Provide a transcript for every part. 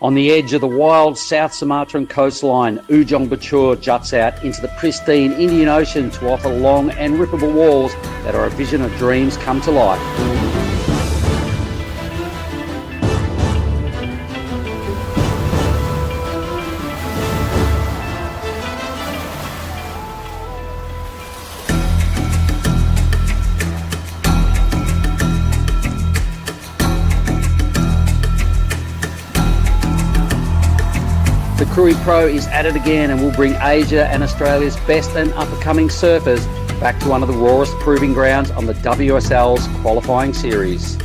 On the edge of the wild South Sumatran coastline, Ujung Bocur juts out into the pristine Indian Ocean to offer long and rippable walls that are a vision of dreams come to life. The Krui Pro is at it again and will bring Asia and Australia's best and up-and-coming surfers back to one of the rawest proving grounds on the WSL's qualifying series.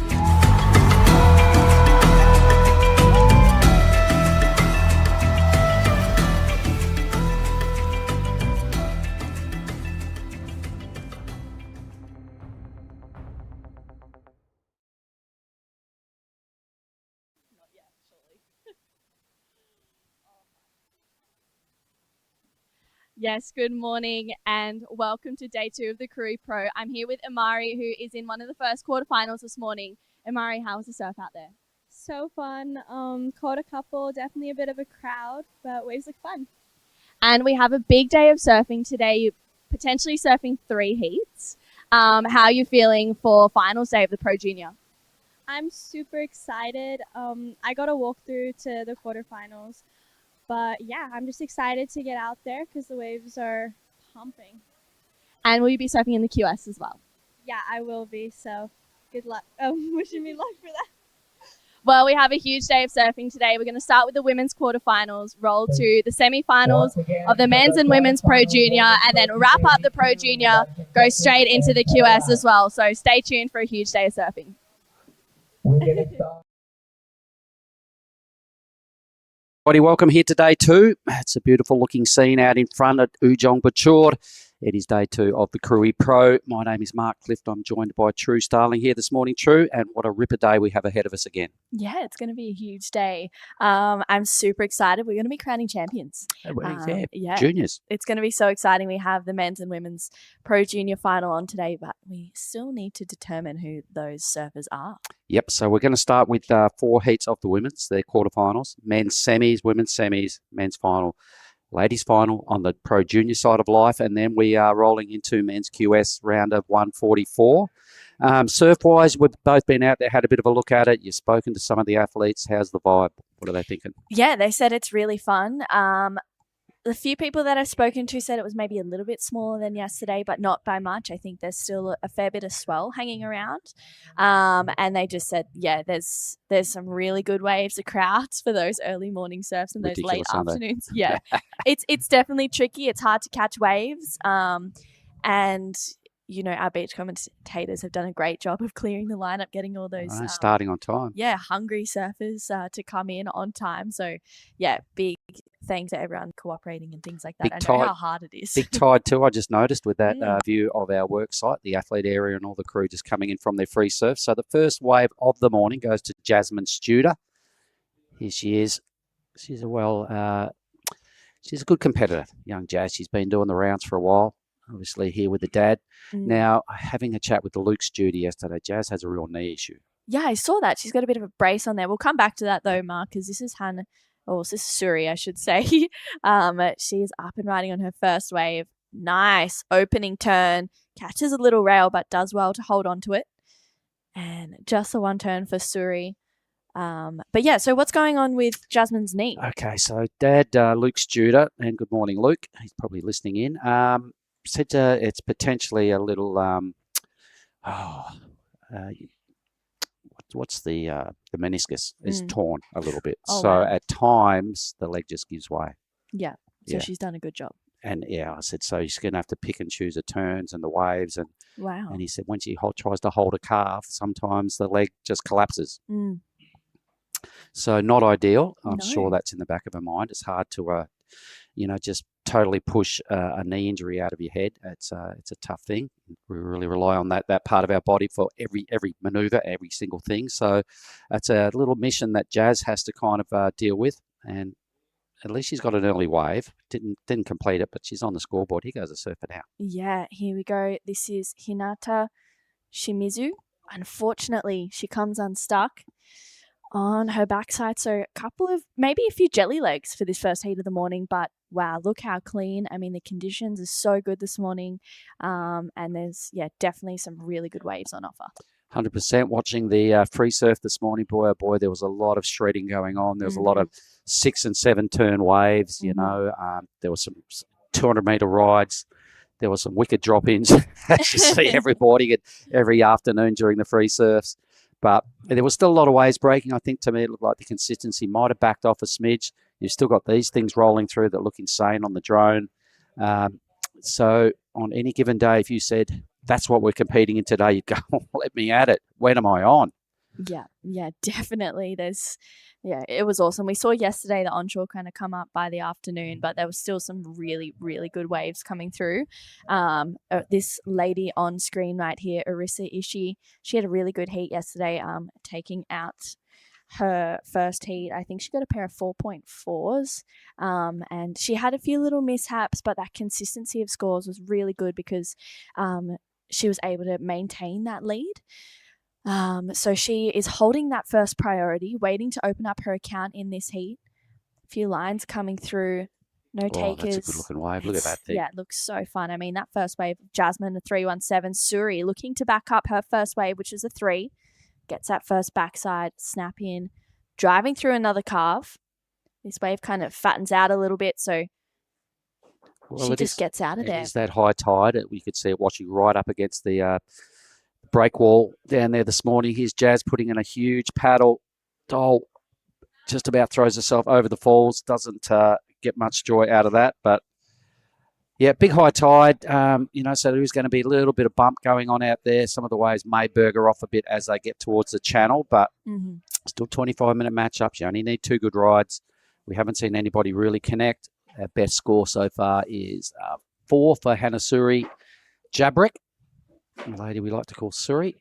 Yes, good morning and welcome to day 2 of the Krui Pro. I'm here with Amari, who is in one of the first quarterfinals this morning. Amari, how was the surf out there? So fun. Caught a couple, definitely a bit of a crowd, but waves look fun. And we have a big day of surfing today, you're potentially surfing 3 heats. How are you feeling for finals day of the Pro Junior? I'm super excited. I got a walkthrough to the quarterfinals. But yeah, I'm just excited to get out there because the waves are pumping. And will you be surfing in the QS as well? Yeah, I will be. So good luck. Wishing me luck for that. Well, we have a huge day of surfing today. We're going to start with the women's quarterfinals, roll to the semi-finals of the men's and women's Pro Junior, and then wrap up the Pro Junior, go straight into the QS as well. So stay tuned for a huge day of surfing. Welcome here to day 2. It's a beautiful looking scene out in front at Ujung Bocur. It is day 2 of the Krui Pro. My name is Mark Clift. I'm joined by True Starling here this morning. True, and what a ripper day we have ahead of us again. Yeah, it's going to be a huge day. I'm super excited. We're going to be crowning champions. Yeah, juniors. It's going to be so exciting. We have the men's and women's Pro Junior final on today, but we still need to determine who those surfers are. Yep, so we're going to start with 4 heats of the women's, their quarterfinals, men's semis, women's semis, men's final, ladies final on the Pro Junior side of life, and then we are rolling into men's QS round of 144. Surf-wise, we've both been out there, had a bit of a look at it. You've spoken to some of the athletes. How's the vibe? What are they thinking? Yeah, they said it's really fun. The few people that I've spoken to said it was maybe a little bit smaller than yesterday, but not by much. I think there's still a fair bit of swell hanging around. And they just said, yeah, there's some really good waves of crowds for those early morning surfs and those late afternoons. Yeah, it's definitely tricky. It's hard to catch waves. And you know, our beach commentators have done a great job of clearing the lineup, getting all those starting on time. Yeah, hungry surfers to come in on time. So yeah, big thanks to everyone cooperating and things like that. I know how hard it is. Big tide too, I just noticed with that view of our work site, the athlete area and all the crew just coming in from their free surf. So the first wave of the morning goes to Jasmine Studer. Here she is. She's a good competitor, young Jazz. She's been doing the rounds for a while. Obviously here with the dad. Now, having a chat with the Luke Studer yesterday, Jazz has a real knee issue. Yeah, I saw that. She's got a bit of a brace on there. We'll come back to that though, Mark, because this is this is Suri, I should say. She's up and riding on her first wave. Nice opening turn. Catches a little rail, but does well to hold on to it. And just the one turn for Suri. But yeah, so what's going on with Jasmine's knee? Okay, so Dad, Luke Studer, and good morning, Luke. He's probably listening in. Said it's potentially a little what's the meniscus is torn a little bit. At times the leg just gives way. Yeah. So she's done a good job. And yeah, I said, so she's going to have to pick and choose the turns and the waves. And wow. And he said when she tries to hold a calf, sometimes the leg just collapses. So not ideal. I'm sure that's in the back of her mind. It's hard to just totally push a knee injury out of your head. It's a tough thing. We really rely on that part of our body for every maneuver, every single thing. So that's a little mission that Jazz has to kind of deal with. And at least she's got an early wave. Didn't complete it, but she's on the scoreboard. Here goes a surfer now. Yeah, here we go. This is Hinata Shimizu. Unfortunately, she comes unstuck. on her backside. So maybe a few jelly legs for this first heat of the morning, but wow, look how clean. I mean, the conditions are so good this morning. And there's, definitely some really good waves on offer. 100%. Watching the free surf this morning, boy, oh boy, there was a lot of shredding going on. There was a lot of 6 and 7 turn waves, you know. There was some 200-metre rides. There were some wicked drop-ins, as you see every morning and every afternoon during the free surfs. But there was still a lot of waves breaking. I think to me it looked like the consistency might have backed off a smidge. You've still got these things rolling through that look insane on the drone. So on any given day, if you said, that's what we're competing in today, you'd go, let me at it. When am I on? Yeah, definitely. It was awesome. We saw yesterday the onshore kind of come up by the afternoon, but there was still some really, really good waves coming through. This lady on screen right here, Arisa Ishii, she had a really good heat yesterday, taking out her first heat. I think she got a pair of 4.4s, and she had a few little mishaps, but that consistency of scores was really good because she was able to maintain that lead. So she is holding that first priority, waiting to open up her account in this heat. A few lines coming through, no takers. That's a good-looking wave. Look at that thing. Yeah, it looks so fun. I mean, that first wave, Jasmine, a 317. Suri looking to back up her first wave, which is a 3. Gets that first backside, snap in, driving through another carve. This wave kind of fattens out a little bit, so she just gets out of there. It is that high tide. We could see it washing right up against the break wall down there this morning. Here's Jazz putting in a huge paddle. Dole just about throws herself over the falls. Doesn't get much joy out of that, but yeah, big high tide. So there is going to be a little bit of bump going on out there. Some of the waves may burger off a bit as they get towards the channel, but still 25-minute matchups. You only need 2 good rides. We haven't seen anybody really connect. Our best score so far is 4 for Hanasuri Jabrick, the lady we like to call Suri.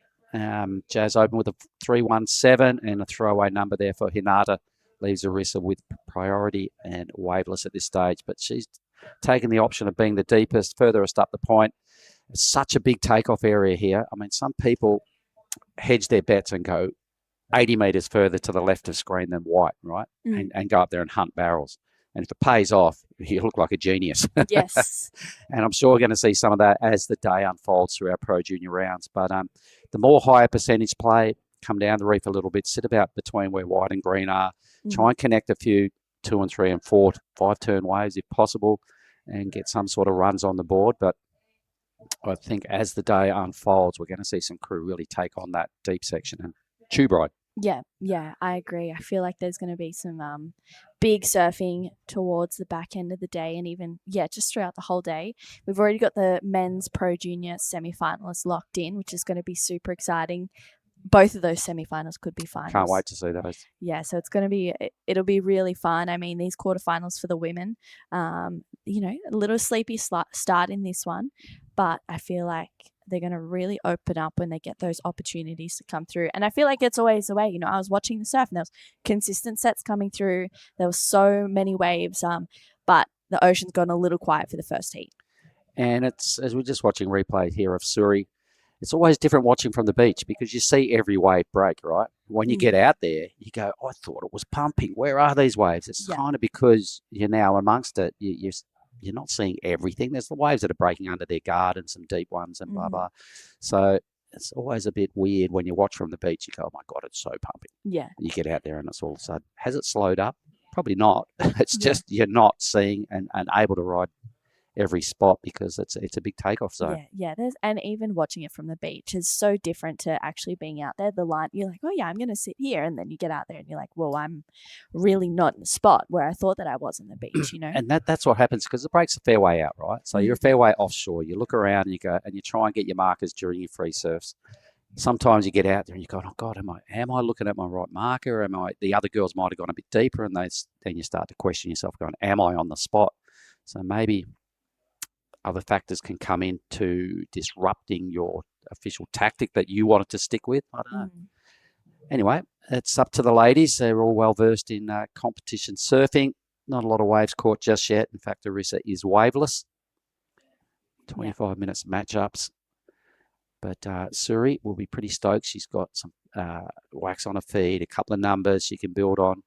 Jazz open with a 317 and a throwaway number there for Hinata. Leaves Arisa with priority and waveless at this stage, but she's taken the option of being the deepest, furthest up the point. It's such a big takeoff area here. I mean, some people hedge their bets and go 80 metres further to the left of screen than white, right? And go up there and hunt barrels. And if it pays off, you look like a genius. Yes. And I'm sure we're going to see some of that as the day unfolds through our Pro Junior rounds. But the more higher percentage play, come down the reef a little bit, sit about between where white and green are, try and connect a few 2 and 3 and 4, 5 turn waves if possible, and get some sort of runs on the board. But I think as the day unfolds, we're going to see some crew really take on that deep section and tube ride. Yeah, I agree. I feel like there's going to be some big surfing towards the back end of the day and even, just throughout the whole day. We've already got the men's Pro Junior semi-finalists locked in, which is going to be super exciting. Both of those semi-finals could be finals. Can't wait to see those. Yeah, so it'll be really fun. I mean, these quarterfinals for the women, a little sleepy start in this one, but I feel like they're going to really open up when they get those opportunities to come through. And I feel like it's always the way. I was watching the surf and there was consistent sets coming through. There were so many waves, but the ocean's gone a little quiet for the first heat. And it's, as we're just watching replay here of Suri, it's always different watching from the beach because you see every wave break, right? When you get out there, you go, I thought it was pumping. Where are these waves? It's kind of because you're now amongst it. You're not seeing everything. There's the waves that are breaking under their guard and some deep ones and blah, blah. So it's always a bit weird when you watch from the beach. You go, oh, my God, it's so pumping. Yeah. You get out there and it's all of a sudden, has it slowed up? Probably not. It's just you're not seeing and able to ride every spot because it's a big takeoff zone. Yeah. And even watching it from the beach is so different to actually being out there. The line, you're like, oh yeah, I'm going to sit here, and then you get out there and you're like, well, I'm really not in the spot where I thought that I was in the beach, And that's what happens because the break's a fair way out, right? So you're a fair way offshore. You look around and you go and you try and get your markers during your free surfs. Sometimes you get out there and you go, oh God, am I looking at my right marker? The other girls might have gone a bit deeper, and then you start to question yourself, going, am I on the spot? So maybe other factors can come into disrupting your official tactic that you wanted to stick with. I don't know. Anyway, it's up to the ladies. They're all well versed in competition surfing. Not a lot of waves caught just yet. In fact, Arisa is waveless. 25 minutes matchups. But Suri will be pretty stoked. She's got some wax on her feet, a couple of numbers she can build on.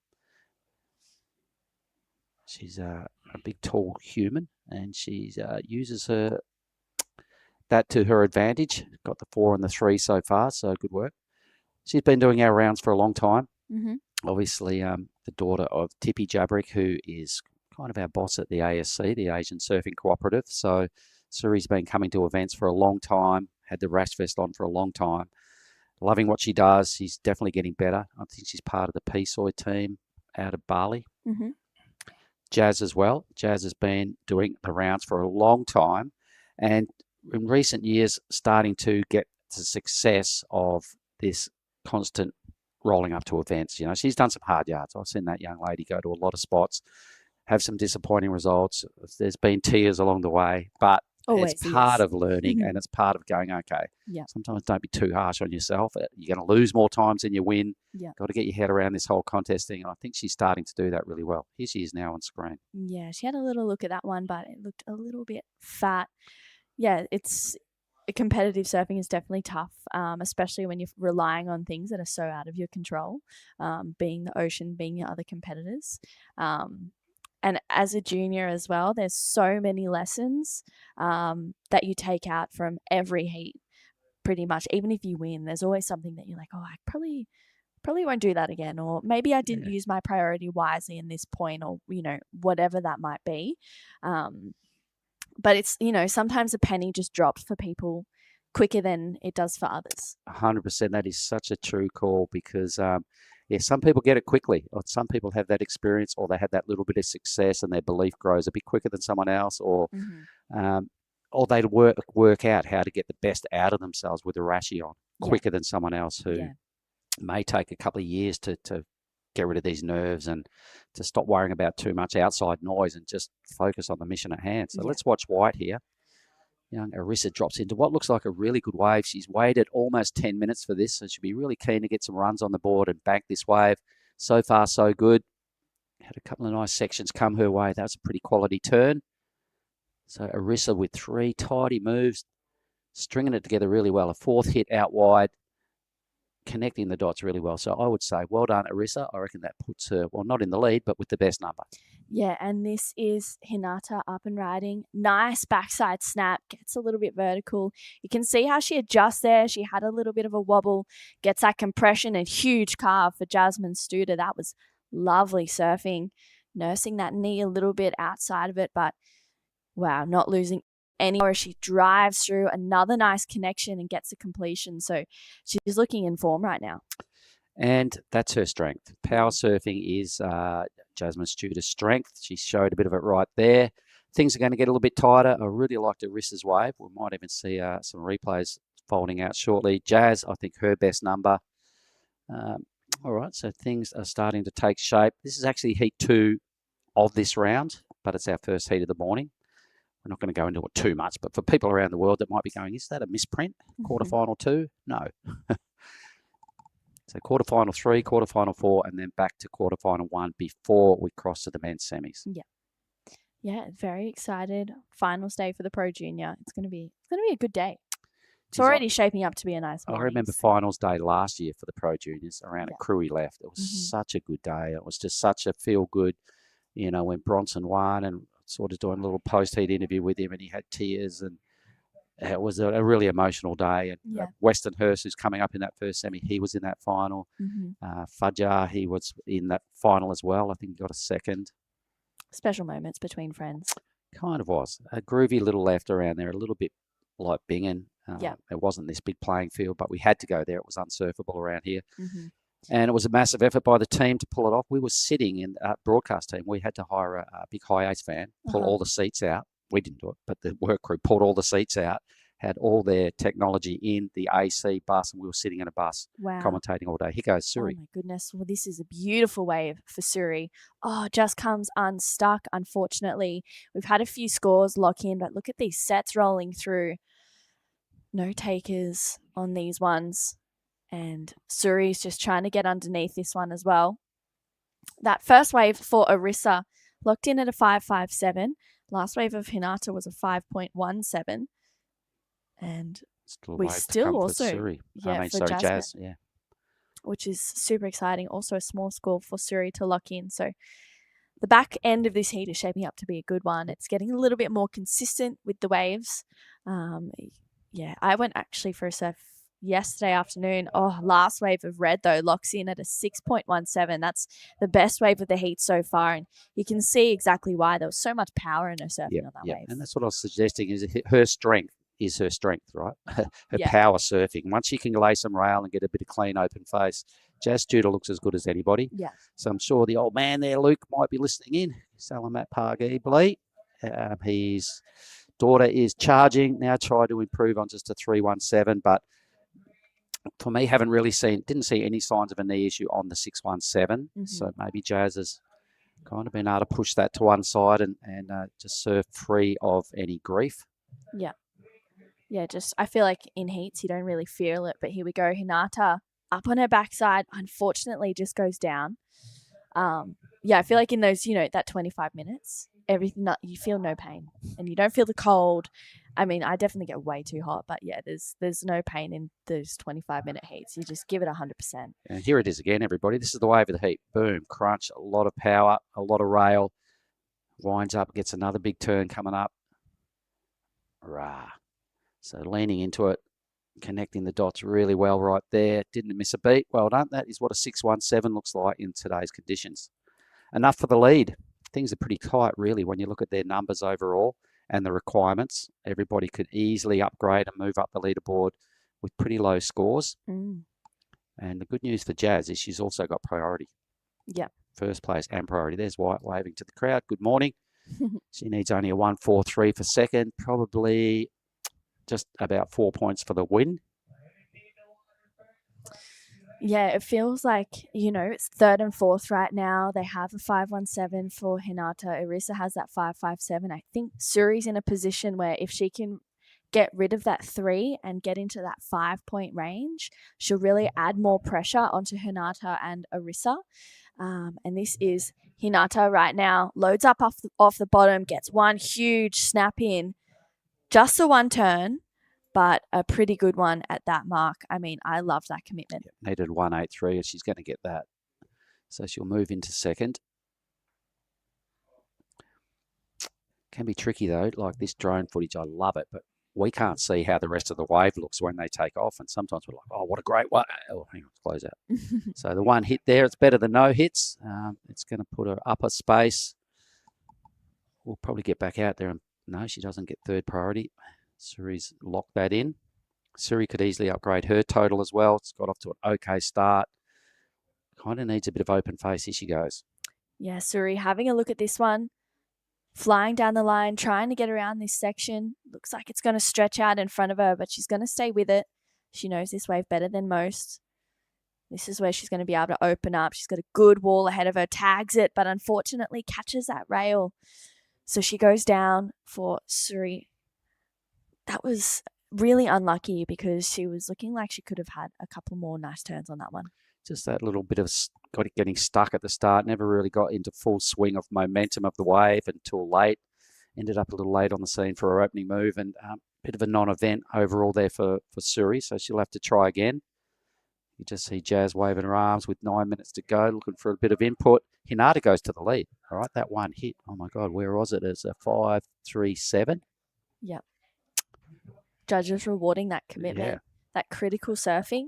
She's a big, tall human, and she uses that to her advantage. Got the 4 and the 3 so far, so good work. She's been doing our rounds for a long time. Mm-hmm. Obviously, the daughter of Tippy Jabrick, who is kind of our boss at the ASC, the Asian Surfing Cooperative. So Suri's been coming to events for a long time, had the rash vest on for a long time. Loving what she does. She's definitely getting better. I think she's part of the Pesoy team out of Bali. Mm-hmm. Jazz as well. Jazz has been doing the rounds for a long time, and in recent years starting to get the success of this constant rolling up to events. You know, she's done some hard yards. I've seen that young lady go to a lot of spots, have some disappointing results. There's been tears along the way, but Always, it's part of learning, Mm-hmm. and it's part of going, okay, Yeah. sometimes don't be too harsh on yourself. You're going to lose more times than you win. Yeah. Got to get your head around this whole contest thing, and I think she's starting to do that really well. Here she is now on screen. Yeah, she had a little look at that one, but it looked a little bit fat. Yeah, competitive surfing is definitely tough, especially when you're relying on things that are so out of your control, being the ocean, being your other competitors. And as a junior as well, there's so many lessons that you take out from every heat, pretty much. Even if you win, there's always something that you're like, oh, I probably won't do that again, or maybe I didn't use my priority wisely in this point, or whatever that might be. But it's sometimes a penny just drops for people quicker than it does for others. 100%. That is such a true call, because some people get it quickly, or some people have that experience, or they have that little bit of success and their belief grows a bit quicker than someone else, or or they work out how to get the best out of themselves with a rashie on quicker than someone else who may take a couple of years to get rid of these nerves and to stop worrying about too much outside noise and just focus on the mission at hand. So let's watch White here. Young Arissa drops into what looks like a really good wave. She's waited almost 10 minutes for this, so she'll be really keen to get some runs on the board and bank this wave. So far, so good. Had a couple of nice sections come her way. That was a pretty quality turn. So Arissa with 3 tidy moves, stringing it together really well. A 4th hit out wide, connecting the dots really well. So I would say, well done, Arissa. I reckon that puts her, well, not in the lead, but with the best number. Yeah, and this is Hinata up and riding. Nice backside snap, gets a little bit vertical. You can see how she adjusts there. She had a little bit of a wobble, gets that compression and huge carve for Jasmine Studer. That was lovely surfing, nursing that knee a little bit outside of it, but wow, not losing any more. She drives through another nice connection and gets a completion. So she's looking in form right now. And that's her strength. Power surfing is Jasmine Studer's strength. She showed a bit of it right there. Things are going to get a little bit tighter. I really liked Arissa's wave. We might even see some replays folding out shortly. Jazz, I think her best number. All right, so things are starting to take shape. This is actually heat 2 of this round, but it's our first heat of the morning. We're not going to go into it too much, but for people around the world that might be going, is that a misprint? Quarterfinal 2? No. So quarterfinal 3, quarterfinal 4, and then back to quarterfinal 1 before we cross to the men's semis. Yeah, very excited. Finals day for the Pro Junior. It's gonna be a good day. It's already shaping up to be a nice morning. I remember finals day last year for the Pro Juniors around at Krui left. It was such a good day. It was just such a feel good, when Bronson won, and sort of doing a little post-heat interview with him, and he had tears, and it was a really emotional day. And Westonhurst, who's coming up in that first semi, he was in that final. Fajar, he was in that final as well. I think he got a second. Special moments between friends. Kind of was. A groovy little left around there, a little bit like Bingen. It wasn't this big playing field, but we had to go there. It was unsurfable around here. And it was a massive effort by the team to pull it off. We were sitting in a broadcast team. We had to hire a big high ace van, pull all the seats out. We didn't do it, but the work crew pulled all the seats out, had all their technology in the AC bus, and we were sitting in a bus commentating all day. Here goes Suri. Oh, my goodness. Well, this is a beautiful wave for Suri. Oh, just comes unstuck, unfortunately. We've had a few scores lock in, but look at these sets rolling through. No takers on these ones. And Suri's just trying to get underneath this one as well. That first wave for Arissa locked in at a 5.57. Last wave of Hinata was a 5.17. And Still a We wave to still come also, for Suri. for Sorry, Jasmine, Jazz. Yeah. which is super exciting. Also a small score for Suri to lock in. So the back end of this heat is shaping up to be a good one. It's getting a little bit more consistent with the waves. I went actually for a surf yesterday afternoon. Oh, last wave of red, though, locks in at a 6.17. That's the best wave of the heat so far. And you can see exactly why. There was so much power in her surfing on that wave. And that's what I was suggesting is her strength is her strength, right? Her power surfing. Once she can lay some rail and get a bit of clean open face, Jazz Tudor looks as good as anybody. Yeah. So I'm sure the old man there, Luke, might be listening in. Salamat Pagi, Blee. His daughter is charging. Now try to improve on just a 317, but for me, didn't see any signs of a knee issue on the 617. Mm-hmm. So maybe Jazz has kind of been able to push that to one side and just surf free of any grief. Yeah. Yeah, I feel like in heats you don't really feel it, but here we go. Hinata up on her backside, unfortunately just goes down. I feel like in those, that 25 minutes, everything, you feel no pain and you don't feel the cold. I mean, I definitely get way too hot, but yeah, there's no pain in those 25-minute heats. You just give it 100%. And here it is again, everybody. This is the wave of the heat. Boom, crunch, a lot of power, a lot of rail. Winds up, gets another big turn coming up. Rah. So leaning into it, connecting the dots really well right there. Didn't miss a beat. Well done. That is what a 617 looks like in today's conditions. Enough for the lead. Things are pretty tight, really, when you look at their numbers overall and the requirements. Everybody could easily upgrade and move up the leaderboard with pretty low scores. And the good news for Jazz is she's also got priority. Yeah. First place and priority. There's White waving to the crowd. Good morning. She needs only a 143 for second, probably just about 4 points for the win. Yeah, it feels like, it's third and fourth right now. They have a 517 for Hinata. Arisa has that 557. I think Suri's in a position where if she can get rid of that 3 and get into that 5-point range, she'll really add more pressure onto Hinata and Arisa. And this is Hinata right now. Loads up off the bottom, gets one huge snap in. Just the one turn, but a pretty good one at that mark. I mean, I love that commitment. Needed 183, and she's going to get that. So she'll move into second. Can be tricky, though. Like this drone footage, I love it, but we can't see how the rest of the wave looks when they take off. And sometimes we're like, oh, what a great wave. Oh, hang on, close out. So the one hit there, it's better than no hits. It's going to put her up a space. We'll probably get back out there. And no, she doesn't get third priority. Suri's locked that in. Suri could easily upgrade her total as well. It's got off to an okay start. Kind of needs a bit of open face. Here she goes. Yeah, Suri having a look at this one. Flying down the line, trying to get around this section. Looks like it's going to stretch out in front of her, but she's going to stay with it. She knows this wave better than most. This is where she's going to be able to open up. She's got a good wall ahead of her, tags it, but unfortunately catches that rail. So she goes down for Suri. That was really unlucky because she was looking like she could have had a couple more nice turns on that one. Just that little bit of getting stuck at the start. Never really got into full swing of momentum of the wave until late. Ended up a little late on the scene for her opening move, and a bit of a non-event overall there for Suri. So she'll have to try again. You just see Jazz waving her arms with 9 minutes to go, looking for a bit of input. Hinata goes to the lead. All right, that one hit. Oh my God, where was it? It's a 5.37. Yep. Judges rewarding that commitment, that critical surfing,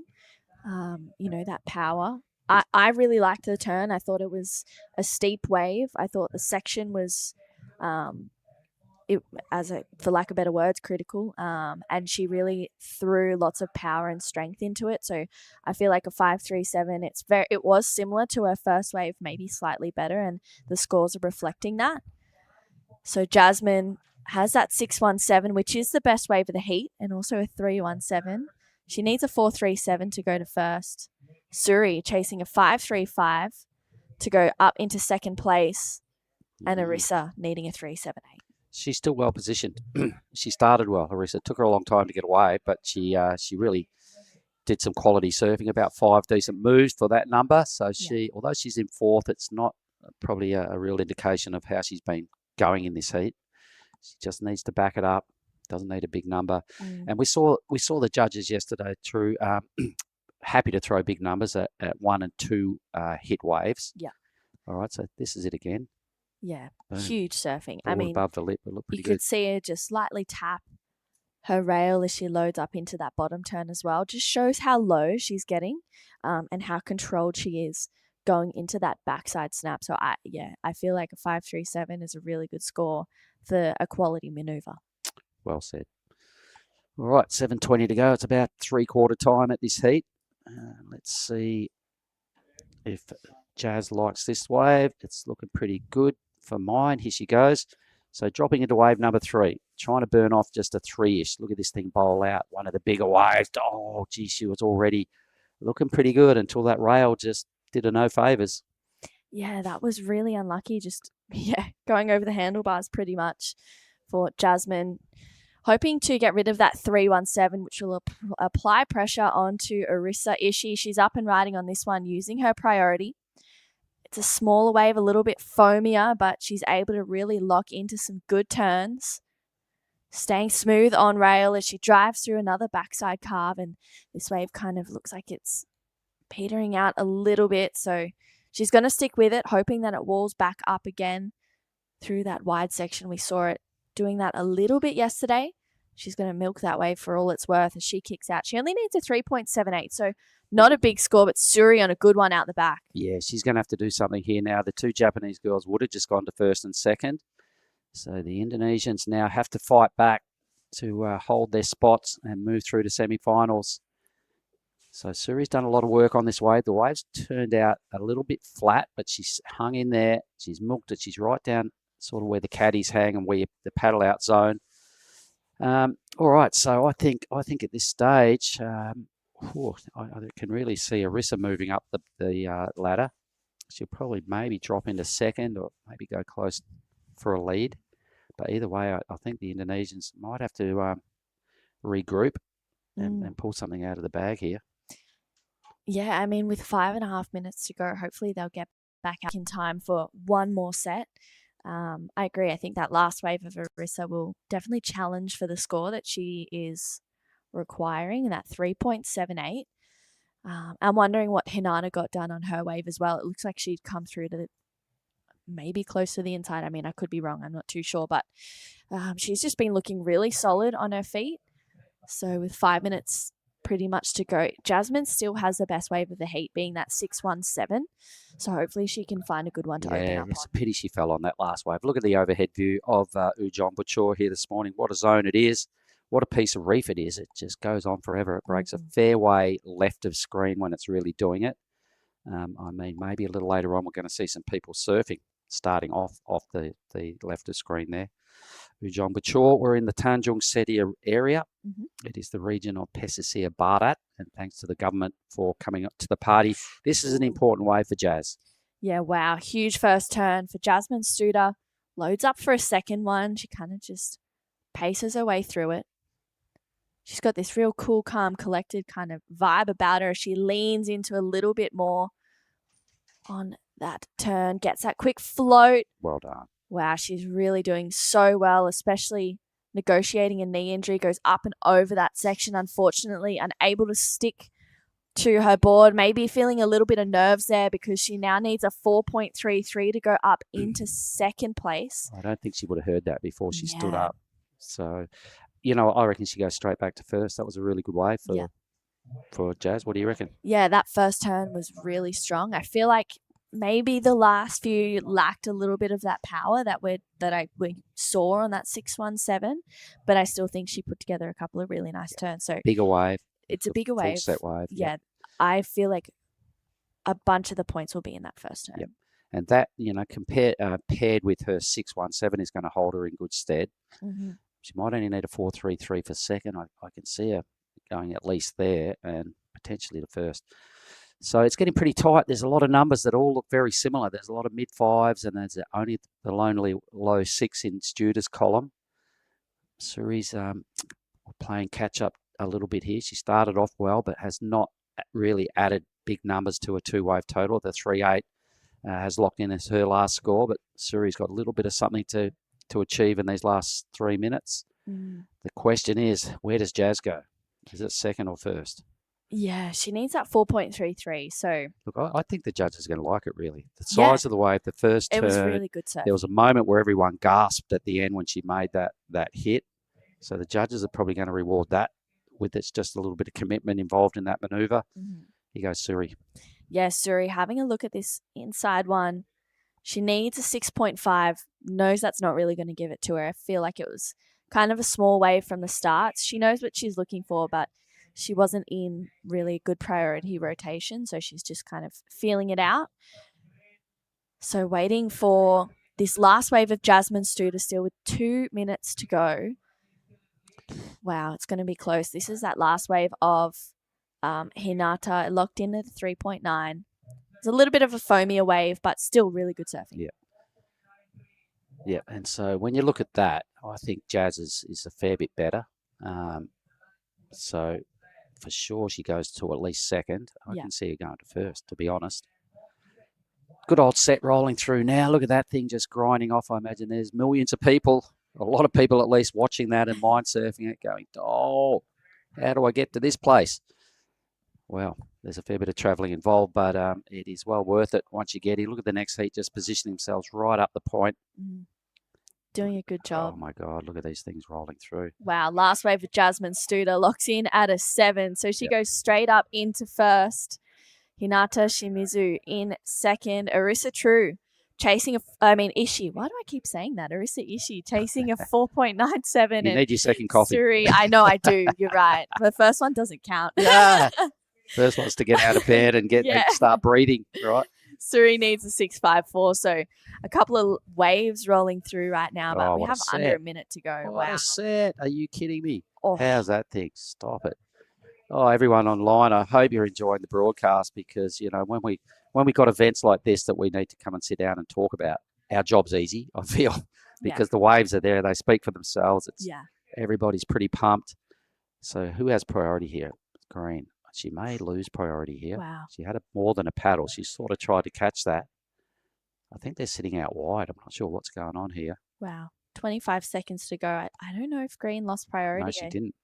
that power. I really liked the turn. I thought it was a steep wave. I thought the section was, for lack of better words, critical. And she really threw lots of power and strength into it. So I feel like a 5.37. It was similar to her first wave, maybe slightly better, and the scores are reflecting that. So Jasmine has that 6.17, which is the best wave of the heat, and also a 3.17. She needs a 4.37 to go to first. Suri chasing a 5.35 to go up into second place, and Arisa needing a 3.78. She's still well positioned. She started well. Arisa took her a long time to get away, but she really did some quality surfing, about 5 decent moves for that number. So although she's in fourth, it's not probably a real indication of how she's been going in this heat. She just needs to back it up. Doesn't need a big number. And we saw the judges yesterday through happy to throw big numbers at 1 and 2 hit waves. Yeah. All right, so this is it again. Yeah, Boom. huge surfing. Ball I mean, above the lip, it looked pretty you good. could see her just slightly tap her rail as she loads up into that bottom turn as well. Just shows how low she's getting and how controlled she is going into that backside snap. So I feel like a 5.37 is a really good score for a quality maneuver. Well said. All right, 7:20 to go. It's about 3/4 time at this heat. Let's see if Jazz likes this wave. It's looking pretty good for mine. Here she goes. So dropping into wave number 3, trying to burn off just a 3-ish. Look at this thing bowl out. One of the bigger waves. Oh, gee, she was already looking pretty good until that rail just did her no favours. Yeah, that was really unlucky. Just, going over the handlebars pretty much for Jasmine. Hoping to get rid of that 3.17, which will apply pressure onto Arissa Ishii. She's up and riding on this one using her priority. It's a smaller wave, a little bit foamier, but she's able to really lock into some good turns. Staying smooth on rail as she drives through another backside carve, and this wave kind of looks like it's petering out a little bit. So she's going to stick with it, hoping that it walls back up again through that wide section. We saw it doing that a little bit yesterday. She's going to milk that wave for all it's worth as she kicks out. She only needs a 3.78, so not a big score, but Suri on a good one out the back. Yeah, she's going to have to do something here now. The 2 Japanese girls would have just gone to first and second. So the Indonesians now have to fight back to hold their spots and move through to semi-finals. So Suri's done a lot of work on this wave. The wave's turned out a little bit flat, but she's hung in there. She's milked it. She's right down sort of where the caddies hang and where the paddle out zone. All right, so I think at this stage, I can really see Arissa moving up the ladder. She'll probably maybe drop into second or maybe go close for a lead. But either way, I think the Indonesians might have to regroup and pull something out of the bag here. Yeah, I mean, with 5.5 minutes to go, hopefully they'll get back out in time for one more set. I agree. I think that last wave of Arissa will definitely challenge for the score that she is requiring, that 3.78. I'm wondering what Hinata got done on her wave as well. It looks like she'd come through to maybe close to the inside. I mean, I could be wrong. I'm not too sure. But she's just been looking really solid on her feet. So with 5 minutes pretty much to go, Jasmine still has the best wave of the heat, being that 6.17. So hopefully she can find a good one to open up it's on. a pity she fell on that last wave. Look at the overhead view of Ujung Bocur here this morning. What a zone it is. What a piece of reef it is. It just goes on forever. It breaks a fair way left of screen when it's really doing it. I mean, maybe a little later on we're going to see some people surfing starting off the left of screen there. Ujung Bocur, we're in the Tanjung Setia area. It is the region of Pesisir Barat, and thanks to the government for coming up to the party. This is an important wave for Jazz. Yeah, wow. Huge first turn for Jasmine Studer. Loads up for a second one. She kind of just paces her way through it. She's got this real cool, calm, collected kind of vibe about her. She leans into a little bit more on that turn, gets that quick float. Well done. Wow, she's really doing so well, especially negotiating a knee injury, goes up and over that section, unfortunately, unable to stick to her board, maybe feeling a little bit of nerves there because she now needs a 4.33 to go up into second place. I don't think she would have heard that before she stood up. So, I reckon she goes straight back to first. That was a really good wave for Jazz. What do you reckon? Yeah, that first turn was really strong. I feel like maybe the last few lacked a little bit of that power that we saw on that 6.17, but I still think she put together a couple of really nice turns. So bigger wave. It's a bigger wave. Full set wave. Yeah, I feel like a bunch of the points will be in that first turn. Yep. And that, paired with her 6.17 is going to hold her in good stead. She might only need a 4.33 for second. I can see her going at least there and potentially to first. So it's getting pretty tight. There's a lot of numbers that all look very similar. There's a lot of mid-5s and there's only the lonely low 6 in Studer's column. Suri's playing catch-up a little bit here. She started off well but has not really added big numbers to a 2-wave total. The 3.8 has locked in as her last score, but Suri's got a little bit of something to achieve in these last 3 minutes. The question is, where does Jazz go? Is it second or first? Yeah, she needs that 4.33. So look, I think the judges are going to like it, really. The size of the wave, the first turn. It was really good surf. There was a moment where everyone gasped at the end when she made that hit. So the judges are probably going to reward that with it's just a little bit of commitment involved in that maneuver. Here goes Suri. Yeah, Suri, having a look at this inside one. She needs a 6.5, knows that's not really going to give it to her. I feel like it was kind of a small wave from the start. She knows what she's looking for, but she wasn't in really good priority rotation, so she's just kind of feeling it out. So waiting for this last wave of Jasmine Studer still with 2 minutes to go. Wow, it's going to be close. This is that last wave of Hinata, locked in at 3.9. It's a little bit of a foamier wave, but still really good surfing. Yeah, and so when you look at that, I think Jazz is a fair bit better. So for sure she goes to at least second. I can see her going to first, to be honest. Good old set rolling through now. Look at that thing just grinding off. I imagine there's millions of people, a lot of people at least, watching that and mind surfing it, going, oh, how do I get to this place? Well, there's a fair bit of travelling involved, but it is well worth it once you get here. Look at the next heat, just positioning themselves right up the point. Doing a good job. Oh, my God, look at these things rolling through. Wow, last wave of Jasmine Studer locks in at a 7, so she goes straight up into first. Hinata Shimizu in second. Arisa True chasing Ishii. Why do I keep saying that? Arisa Ishii chasing a 4.97. You need your second coffee. Suri, I know I do. You're right. The first one doesn't count. Yeah. First one's to get out of bed and and start breathing, right? Suri needs a 6.54, so a couple of waves rolling through right now, but we have under a minute to go. What a set. Are you kidding me? Oh. How's that thing? Stop it. Oh, everyone online, I hope you're enjoying the broadcast because, you know, when we got events like this that we need to come and sit down and talk about, our job's easy, I feel, because the waves are there. They speak for themselves. Everybody's pretty pumped. So who has priority here? Green. She may lose priority here. Wow. She had more than a paddle. She sort of tried to catch that. I think they're sitting out wide. I'm not sure what's going on here. Wow. 25 seconds to go. I don't know if Green lost priority. No, she didn't.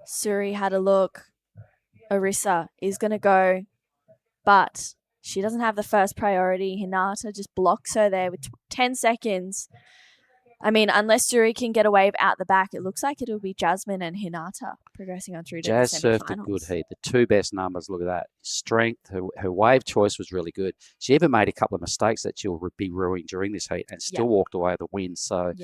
Suri had a look. Arisa is going to go, but she doesn't have the first priority. Hinata just blocks her there with 10 seconds. I mean, unless Suri can get a wave out the back, it looks like it'll be Jasmine and Hinata progressing on through to Jazz the semifinals. surfed a good heat. The two best numbers, look at that. Strength, her wave choice was really good. She even made a couple of mistakes that she'll be ruining during this heat and still walked away with the win. So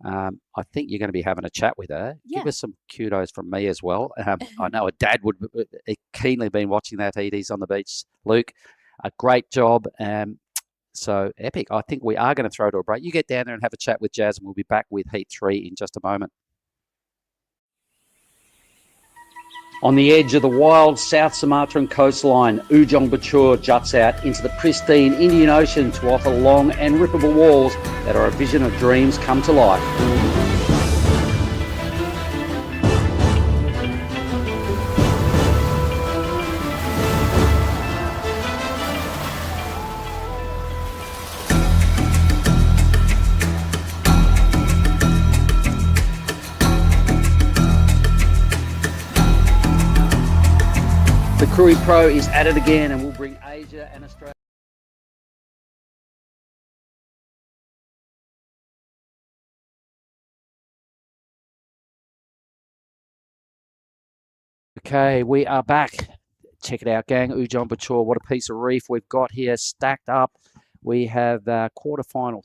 I think you're going to be having a chat with her. Give her some kudos from me as well. I know her dad would keenly been watching that heat. He's on the beach. Luke, a great job. So epic. I think we are going to throw to a break. You get down there and have a chat with Jazz, and we'll be back with Heat 3 in just a moment. On the edge of the wild South Sumatran coastline, Ujung Bocur juts out into the pristine Indian Ocean to offer long and rippable walls that are a vision of dreams come to life. The Krui Pro is at it again and will bring Asia and Australia. Okay, we are back. Check it out, gang. Ujung Bocur, what a piece of reef we've got here stacked up. We have quarterfinal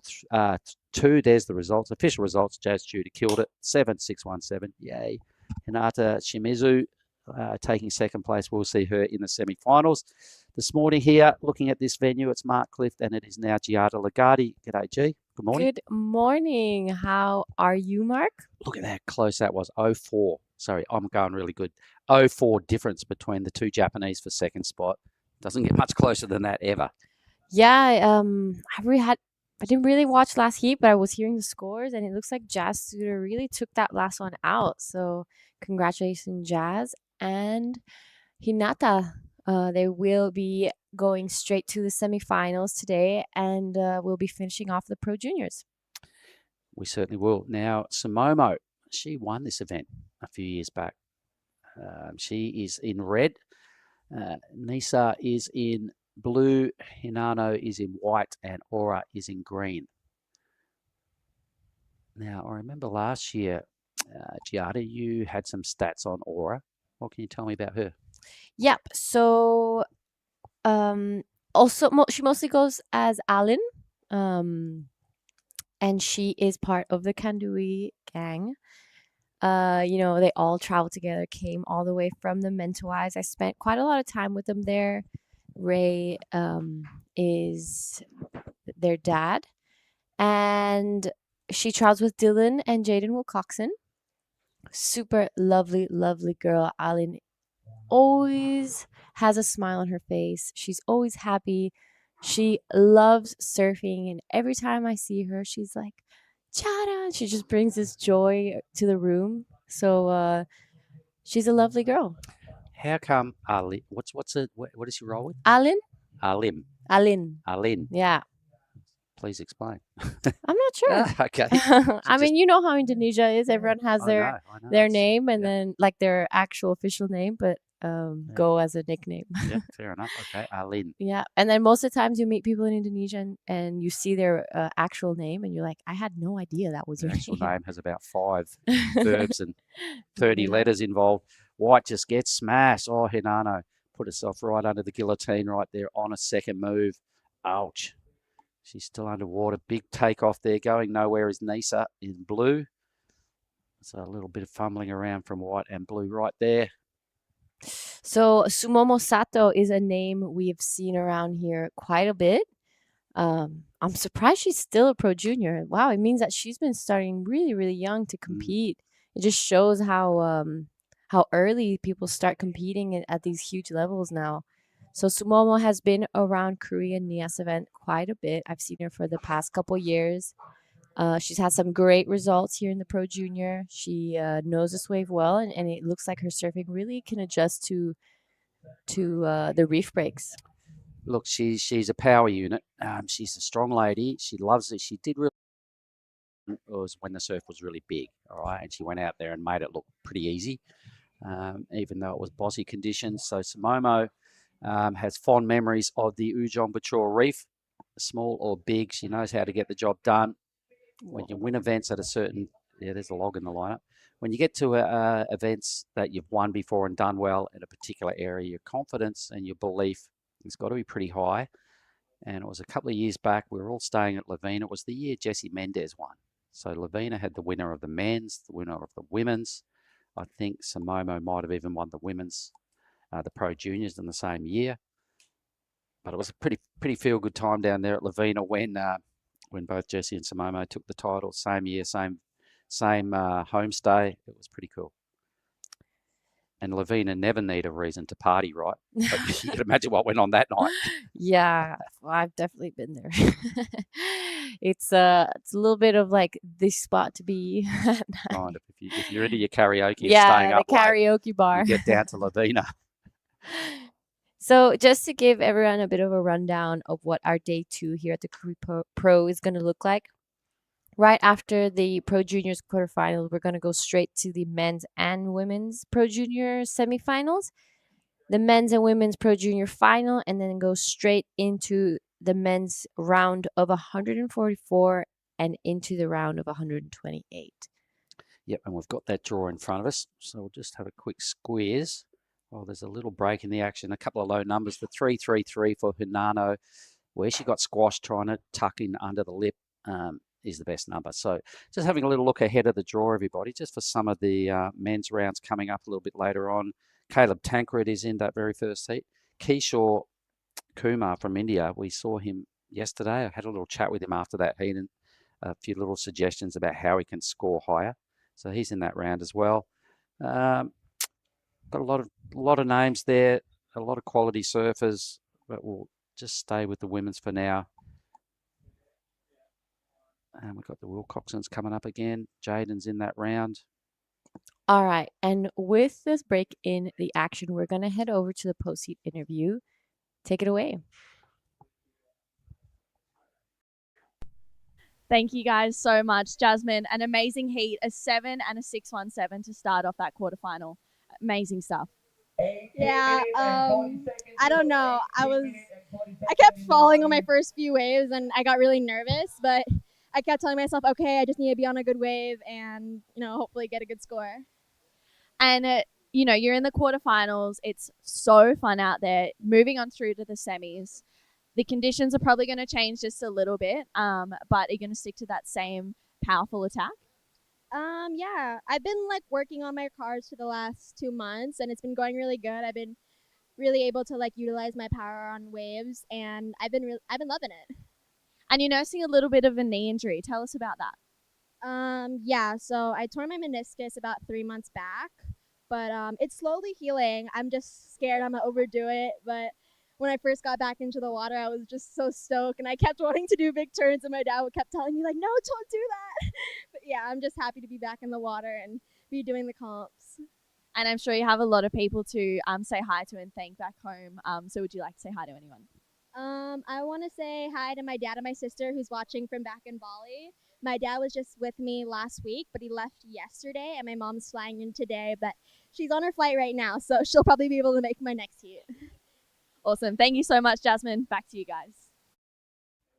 2. There's the results, official results. Jazz Studer killed it, 7.617. Yay. Hinata Shimizu taking second place. We'll see her in the semi-finals. This morning here, looking at this venue, it's Mark Clift and it is now Giada Lagarde. G'day, G. Good morning. Good morning. How are you, Mark? Look at how close that was. 0.4. Sorry, I'm going really good. 0.4 difference between the two Japanese for second spot. Doesn't get much closer than that ever. Yeah, I didn't really watch last heat, but I was hearing the scores and it looks like Jazz Studer really took that last one out. So congratulations, Jazz and Hinata. They will be going straight to the semifinals today and we'll be finishing off the Pro Juniors. We certainly will. Now, Samomo, she won this event a few years back. She is in red. Nisa is in blue. Hinano is in white. And Aura is in green. Now, I remember last year, Giada, you had some stats on Aura. What can you tell me about her? Yep. So, she mostly goes as Alin, and she is part of the Kandui gang. They all traveled together, came all the way from the Mentawais. I spent quite a lot of time with them there. Ray is their dad, and she travels with Dylan and Jaden Wilcoxon. Super lovely, lovely girl. Alin always has a smile on her face. She's always happy. She loves surfing, and every time I see her, she's like, Chara. She just brings this joy to the room. So she's a lovely girl. How come Ali? What is she roll with? Alin? Alin. Alin. Yeah. Please explain. I'm not sure. Okay. I mean, you know how Indonesia is. Everyone has I know. their name and then like their actual official name, but go as a nickname. Yeah, fair enough. Okay, Alin. Yeah, and then most of the times you meet people in Indonesia and you see their actual name and you're like, I had no idea that was The your actual name. name has about 5 verbs and 30 letters involved. White just gets smashed. Oh, Hinano put herself right under the guillotine right there on a second move. Ouch. She's still underwater. Big takeoff there. Going nowhere is Nisa in blue. So a little bit of fumbling around from white and blue right there. So Sumomo Sato is a name we've seen around here quite a bit. I'm surprised she's still a pro junior. Wow, it means that she's been starting really, really young to compete. It just shows how early people start competing at these huge levels now. So Sumomo has been around Krui and Nia's event quite a bit. I've seen her for the past couple years. She's had some great results here in the Pro Junior. She knows this wave well, and it looks like her surfing really can adjust to the reef breaks. Look, she's a power unit. She's a strong lady. She loves it. She did really. It was when the surf was really big, all right, and she went out there and made it look pretty easy, even though it was bossy conditions. So Sumomo has fond memories of the Ujung Bocur Reef, small or big. She knows how to get the job done. When you win events at a certain, there's a log in the lineup. When you get to events that you've won before and done well in a particular area, your confidence and your belief has got to be pretty high. And it was a couple of years back, we were all staying at Lavina. It was the year Jessie Mendez won. So Lavina had the winner of the men's, the winner of the women's. I think Sumomo might have even won the women's, the Pro Juniors in the same year. But it was a pretty feel-good time down there at Lavina when both Jessie and Sumomo took the title, same year, same homestay. It was pretty cool. And Lavina never need a reason to party, right? But you can imagine what went on that night. Yeah, well, I've definitely been there. It's a little bit of like this spot to be. Kind of. If you're into your karaoke, yeah, and staying up the karaoke late, bar. you get down to Lavina. So just to give everyone a bit of a rundown of what our day 2 here at the Krui Pro is going to look like. Right after the Pro Juniors quarterfinals, we're going to go straight to the men's and women's Pro Junior semifinals, the men's and women's Pro Junior final, and then go straight into the men's round of 144 and into the round of 128. Yep, and we've got that draw in front of us. So we'll just have a quick squeeze. Oh, there's a little break in the action. A couple of low numbers. The 3-3-3 for Hinano, where she got squashed trying to tuck in under the lip, is the best number. So just having a little look ahead of the draw, everybody, just for some of the men's rounds coming up a little bit later on. Caleb Tancred is in that very first heat. Kishore Kumar from India, we saw him yesterday. I had a little chat with him after that heat and a few little suggestions about how he can score higher. So he's in that round as well. Got a lot of names there, a lot of quality surfers, but we'll just stay with the women's for now. And we've got the Wilcoxons coming up again. Jaden's in that round. All right. And with this break in the action, we're going to head over to the post-heat interview. Take it away. Thank you guys so much. Jasmine, an amazing heat, a 7 and a 617 to start off that quarterfinal. Amazing stuff. Yeah, I don't know. I kept falling on my first few waves and I got really nervous, but I kept telling myself, okay, I just need to be on a good wave and, hopefully get a good score. And, you're in the quarterfinals. It's so fun out there. Moving on through to the semis. The conditions are probably going to change just a little bit, but are you going to stick to that same powerful attack? Yeah, I've been working on my cards for the last 2 months and it's been going really good. I've been really able to utilize my power on waves and I've been loving it. And you're nursing a little bit of a knee injury. Tell us about that. Yeah, so I tore my meniscus about 3 months back, but it's slowly healing. I'm just scared I'm gonna overdo it, but when I first got back into the water, I was just so stoked and I kept wanting to do big turns and my dad kept telling me no, don't do that. But yeah, I'm just happy to be back in the water and be doing the comps. And I'm sure you have a lot of people to say hi to and thank back home. So would you like to say hi to anyone? I want to say hi to my dad and my sister who's watching from back in Bali. My dad was just with me last week, but he left yesterday and my mom's flying in today, but she's on her flight right now, so she'll probably be able to make my next heat. Awesome. Thank you so much, Jasmine. Back to you guys.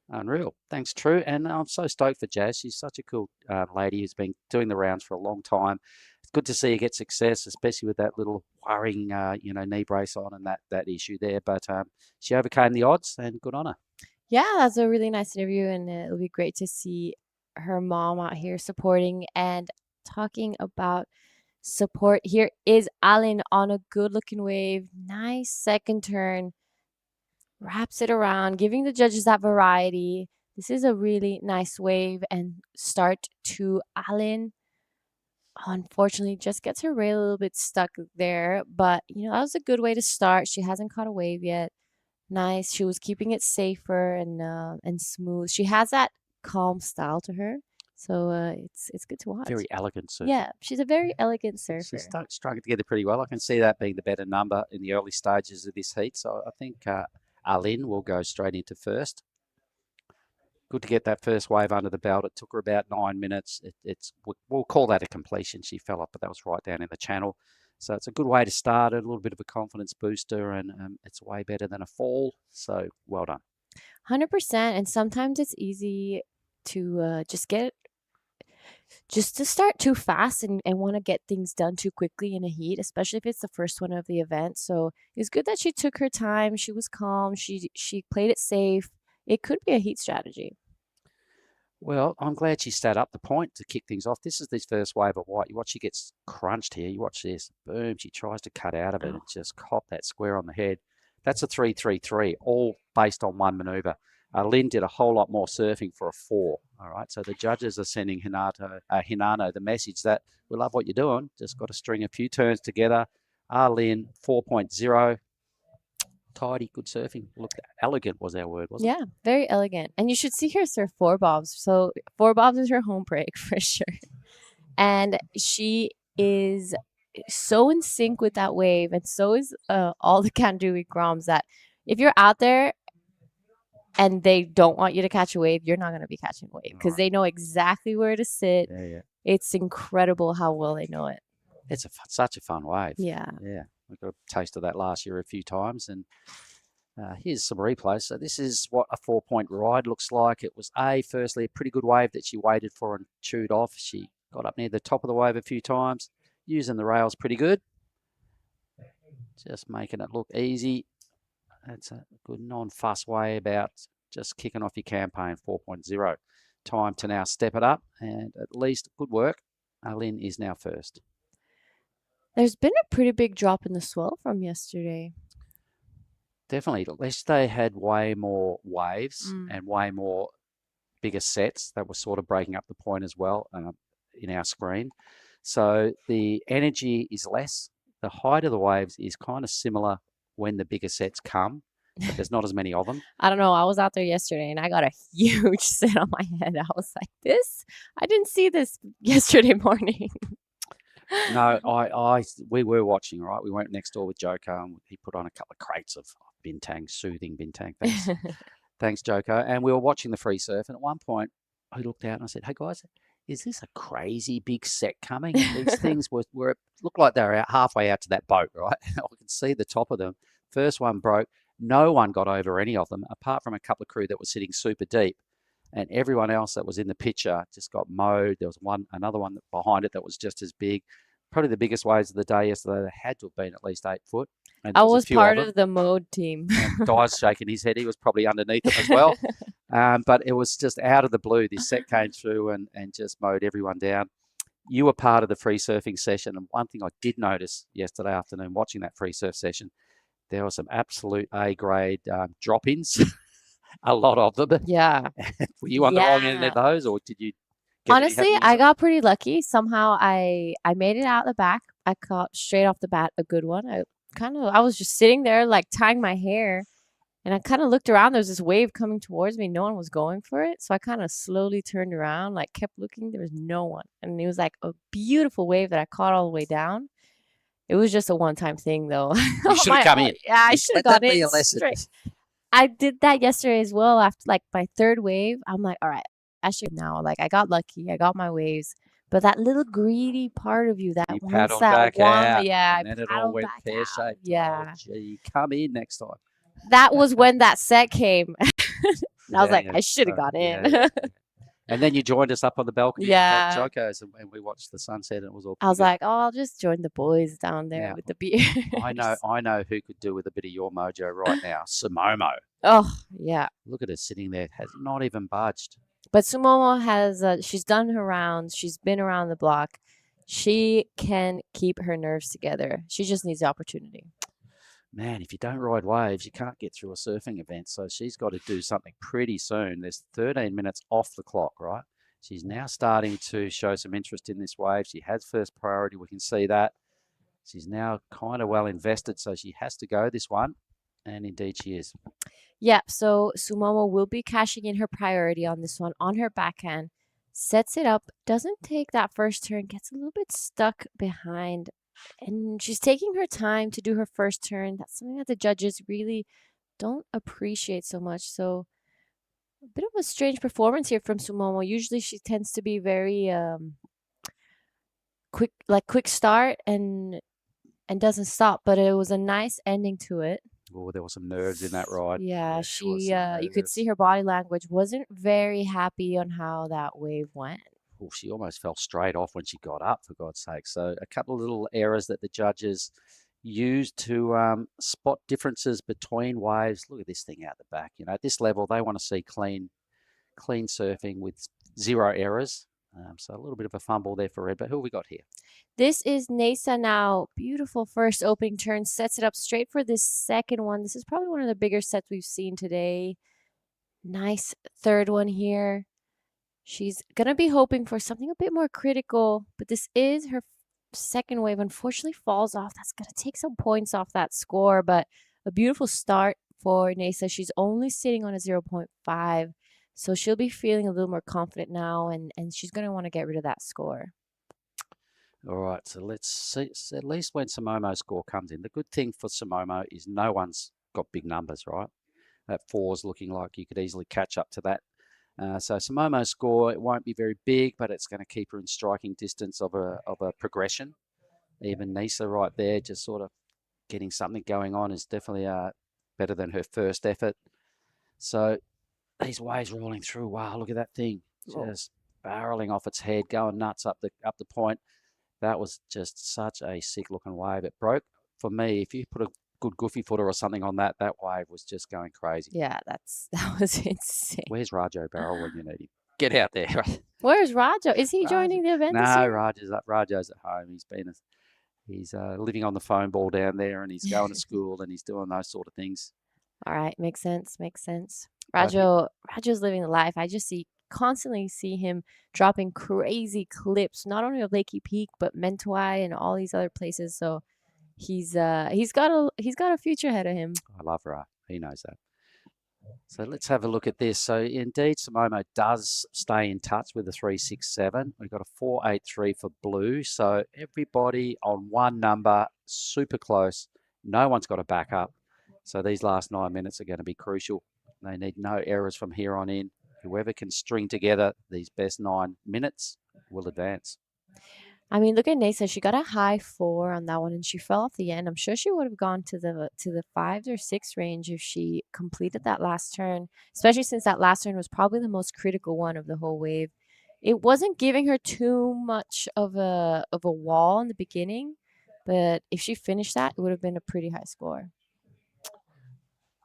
Unreal. Thanks, True. And I'm so stoked for Jazz. She's such a cool lady who's been doing the rounds for a long time. It's good to see her get success, especially with that little worrying, knee brace on and that issue there. But she overcame the odds, and good on her. Yeah, that's a really nice interview, and it'll be great to see her mom out here supporting. And talking about support, here is Alan on a good-looking wave. Nice second turn. Wraps it around, giving the judges that variety. This is a really nice wave and start to Alan. Unfortunately, just gets her rail a little bit stuck there, but that was a good way to start. She hasn't caught a wave yet. Nice. She was keeping it safer and smooth. She has that calm style to her, so it's good to watch. Very elegant surfer. Yeah, she's a very elegant surfer. She's strung it together pretty well. I can see that being the better number in the early stages of this heat. So I think Arlene will go straight into first. Good to get that first wave under the belt. It took her about 9 minutes. We'll call that a completion. She fell up, but that was right down in the channel. So it's a good way to start it, a little bit of a confidence booster, and it's way better than a fall. So well done. 100%. And sometimes it's easy to just to start too fast and want to get things done too quickly in a heat, especially if it's the first one of the event. So it's good that she took her time. She was calm. She played it safe. It could be a heat strategy. Well, I'm glad she sat up the point to kick things off. This is this first wave of white. You watch, she gets crunched here. You watch this. Boom. She tries to cut out of it and just cop that square on the head. That's a 3-3-3, all based on one maneuver. Lynn did a whole lot more surfing for a 4. All right. So the judges are sending Hinano the message that we love what you're doing. Just got to string a few turns together. Lynn 4.0. Tidy, good surfing. Look, elegant was our word, wasn't it? Yeah, very elegant. And you should see her surf 4 bobs. So 4 bobs is her home break for sure. And she is so in sync with that wave, and so is all the Kandui Groms, that if you're out there and they don't want you to catch a wave, you're not going to be catching a wave because they know exactly where to sit. Yeah. It's incredible how well they know it. It's such a fun wave. Yeah. We got a taste of that last year a few times, and here's some replays. So this is what a 4-point ride looks like. It was firstly a pretty good wave that she waited for and chewed off. She got up near the top of the wave a few times, using the rails pretty good. Just making it look easy. That's a good non-fuss way about just kicking off your campaign. 4.0. Time to now step it up, and at least good work. Lynn is now first. There's been a pretty big drop in the swell from yesterday. Definitely. Yesterday had way more waves and way more bigger sets that were sort of breaking up the point as well in our screen. So the energy is less. The height of the waves is kind of similar when the bigger sets come, but there's not as many of them. I don't know. I was out there yesterday and I got a huge set on my head. I was like, I didn't see this yesterday morning. No, we were watching, right? We went next door with Joko and he put on a couple of crates of bintang, soothing bintang. Thanks, Joko. And we were watching the free surf. And at one point, I looked out and I said, "Hey guys, is this a crazy big set coming?" These things were looked like they were out halfway out to that boat, right? I could see the top of them. First one broke. No one got over any of them, apart from a couple of crew that were sitting super deep, and everyone else that was in the picture just got mowed. There was another one behind it that was just as big. Probably the biggest waves of the day yesterday. They had to have been at least 8 foot. And I was part of the mode team. And Di's shaking his head. He was probably underneath them as well. But it was just out of the blue. This set came through and just mowed everyone down. You were part of the free surfing session. And one thing I did notice yesterday afternoon watching that free surf session, there were some absolute A-grade drop-ins, a lot of them. Yeah. Were you on the wrong end of those, or did you get Honestly, I got pretty lucky. Somehow I made it out the back. I caught straight off the bat a good one. I was just sitting there like tying my hair, and I kind of looked around. There was this wave coming towards me. No one was going for it. So I kind of slowly turned around, like kept looking. There was no one. And it was like a beautiful wave that I caught all the way down. It was just a one-time thing, though. You should have come in. Yeah, I should have got in straight. I did that yesterday as well. After like my third wave, I'm like, all right, I should now. Like I got lucky. I got my waves. But that little greedy part of you that you wants paddled that back one, out, yeah, and then it all went pear-shaped. Yeah. Oh, gee, come in next time. That was when that set came. And I was like, I should have got in. Yeah. And then you joined us up on the balcony at Joko's, and we watched the sunset, and it was all. I was like, oh, I'll just join the boys down there with the beer. I know who could do with a bit of your mojo right now. Sumomo. Oh, yeah. Look at her sitting there, has not even budged. But Sumomo has, she's done her rounds. She's been around the block. She can keep her nerves together. She just needs the opportunity. Man, if you don't ride waves, you can't get through a surfing event. So she's got to do something pretty soon. There's 13 minutes off the clock, right? She's now starting to show some interest in this wave. She has first priority. We can see that. She's now kind of well invested, so she has to go this one. And indeed she is. Yeah, so Sumomo will be cashing in her priority on this one on her backhand. Sets it up, doesn't take that first turn, gets a little bit stuck behind. And she's taking her time to do her first turn. That's something that the judges really don't appreciate so much. So a bit of a strange performance here from Sumomo. Usually she tends to be very quick start and doesn't stop. But it was a nice ending to it. Oh, there were some nerves in that ride. Yeah, you could see her body language wasn't very happy on how that wave went. Oh, she almost fell straight off when she got up, for God's sake. So a couple of little errors that the judges used to spot differences between waves. Look at this thing out the back. You know, at this level, they want to see clean surfing with 0 errors. So a little bit of a fumble there for Red. But who have we got here? This is Nesa now. Beautiful first opening turn. Sets it up straight for this second one. This is probably one of the bigger sets we've seen today. Nice third one here. She's going to be hoping for something a bit more critical, but this is her second wave. Unfortunately, falls off. That's going to take some points off that score, but a beautiful start for Nesa. She's only sitting on a 0.5, so she'll be feeling a little more confident now, and she's going to want to get rid of that score. All right, so let's see. So at least when Sumomo's score comes in, the good thing for Sumomo is no one's got big numbers, right? That 4's looking like you could easily catch up to that. So Sumomo's score, it won't be very big, but it's going to keep her in striking distance of a progression. Even Nesa right there, just sort of getting something going on, is definitely better than her first effort. So these waves rolling through. Wow, look at that thing, just barreling off its head, going nuts up the point. That was just such a sick looking wave. It broke for me. If you put a good goofy footer or something on that wave was just going crazy. Yeah, that was insane. Where's Rajo Barrel when you need him? Get out there. Where's Rajo? Is he joining the event? No, this year? Rajo's at home. He's living on the phone ball down there, and he's going to school, and he's doing those sort of things. All right, makes sense. Rajo's living the life. I just constantly see him dropping crazy clips, not only of Lakey Peak but Mentawai and all these other places. So he's got a future ahead of him. I love Ra. He knows that. So let's have a look at this. So indeed, Sumomo does stay in touch with the 367. We've got a 483 for blue. So everybody on one number, super close. No one's got a backup. So these last 9 minutes are going to be crucial. They need no errors from here on in. Whoever can string together these best 9 minutes will advance. I mean, look at Nasa. She got a high 4 on that one, and she fell off the end. I'm sure she would have gone to the 5 or 6 range if she completed that last turn, especially since that last turn was probably the most critical one of the whole wave. It wasn't giving her too much of a wall in the beginning, but if she finished that, it would have been a pretty high score.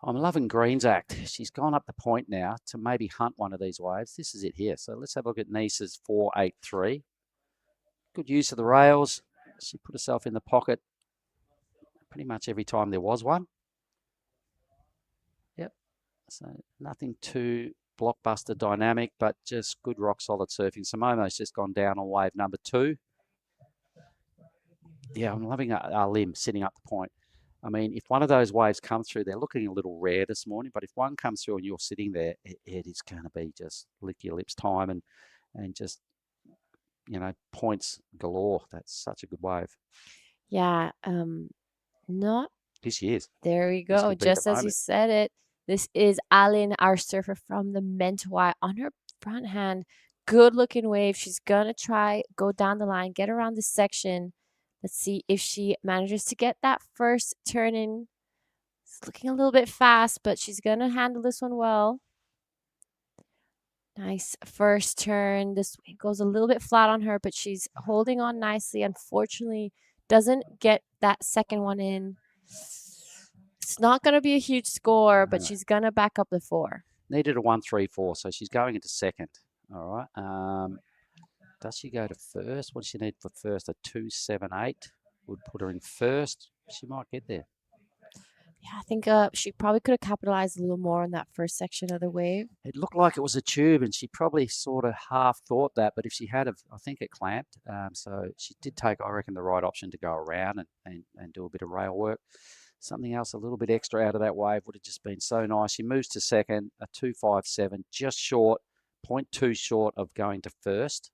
I'm loving Green's act. She's gone up the point now to maybe hunt one of these waves. This is it here. So let's have a look at Nisa's 4.83. Good use of the rails. She put herself in the pocket pretty much every time there was one. Yep. So nothing too blockbuster dynamic, but just good rock solid surfing. Simono's just gone down on wave number 2. Yeah, I'm loving our limb sitting up the point. I mean, if one of those waves comes through, they're looking a little rare this morning, but if one comes through and you're sitting there, it is going to be just lick your lips time and just, points galore. That's such a good wave. Yeah, not. This year's. There we go. Just as you said it, this is Alin, our surfer from the Mentawai, on her front hand. Good looking wave. She's going to try, go down the line, get around this section. Let's see if she manages to get that first turn in. It's looking a little bit fast, but she's going to handle this one well. Nice first turn. This wave goes a little bit flat on her, but she's holding on nicely. Unfortunately, doesn't get that second one in. It's not going to be a huge score, but she's going to back up the 4. Needed a 1-3-4, so she's going into second. All right. Does she go to first? What does she need for first? A 2-7-8 would put her in first. She might get there. Yeah, I think she probably could have capitalized a little more on that first section of the wave. It looked like it was a tube, and she probably sort of half thought that. But if she had, I think it clamped. So she did take, I reckon, the right option to go around and do a bit of rail work. Something else a little bit extra out of that wave would have just been so nice. She moves to second, a 2.57, just short, 0.2 short of going to first.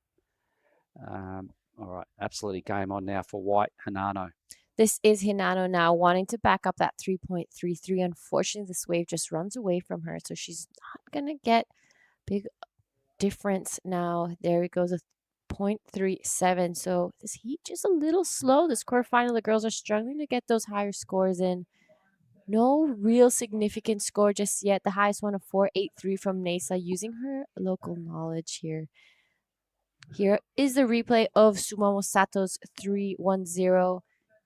All right, absolutely game on now for White Hinano. This is Hinano now wanting to back up that 3.33. Unfortunately, this wave just runs away from her, so she's not going to get big difference now. There it goes, a 0.37. So this heat just a little slow. This quarterfinal, the girls are struggling to get those higher scores in. No real significant score just yet. The highest one, a 4.83 from Nasa, using her local knowledge here. Here is the replay of Sumomo Sato's 3.10.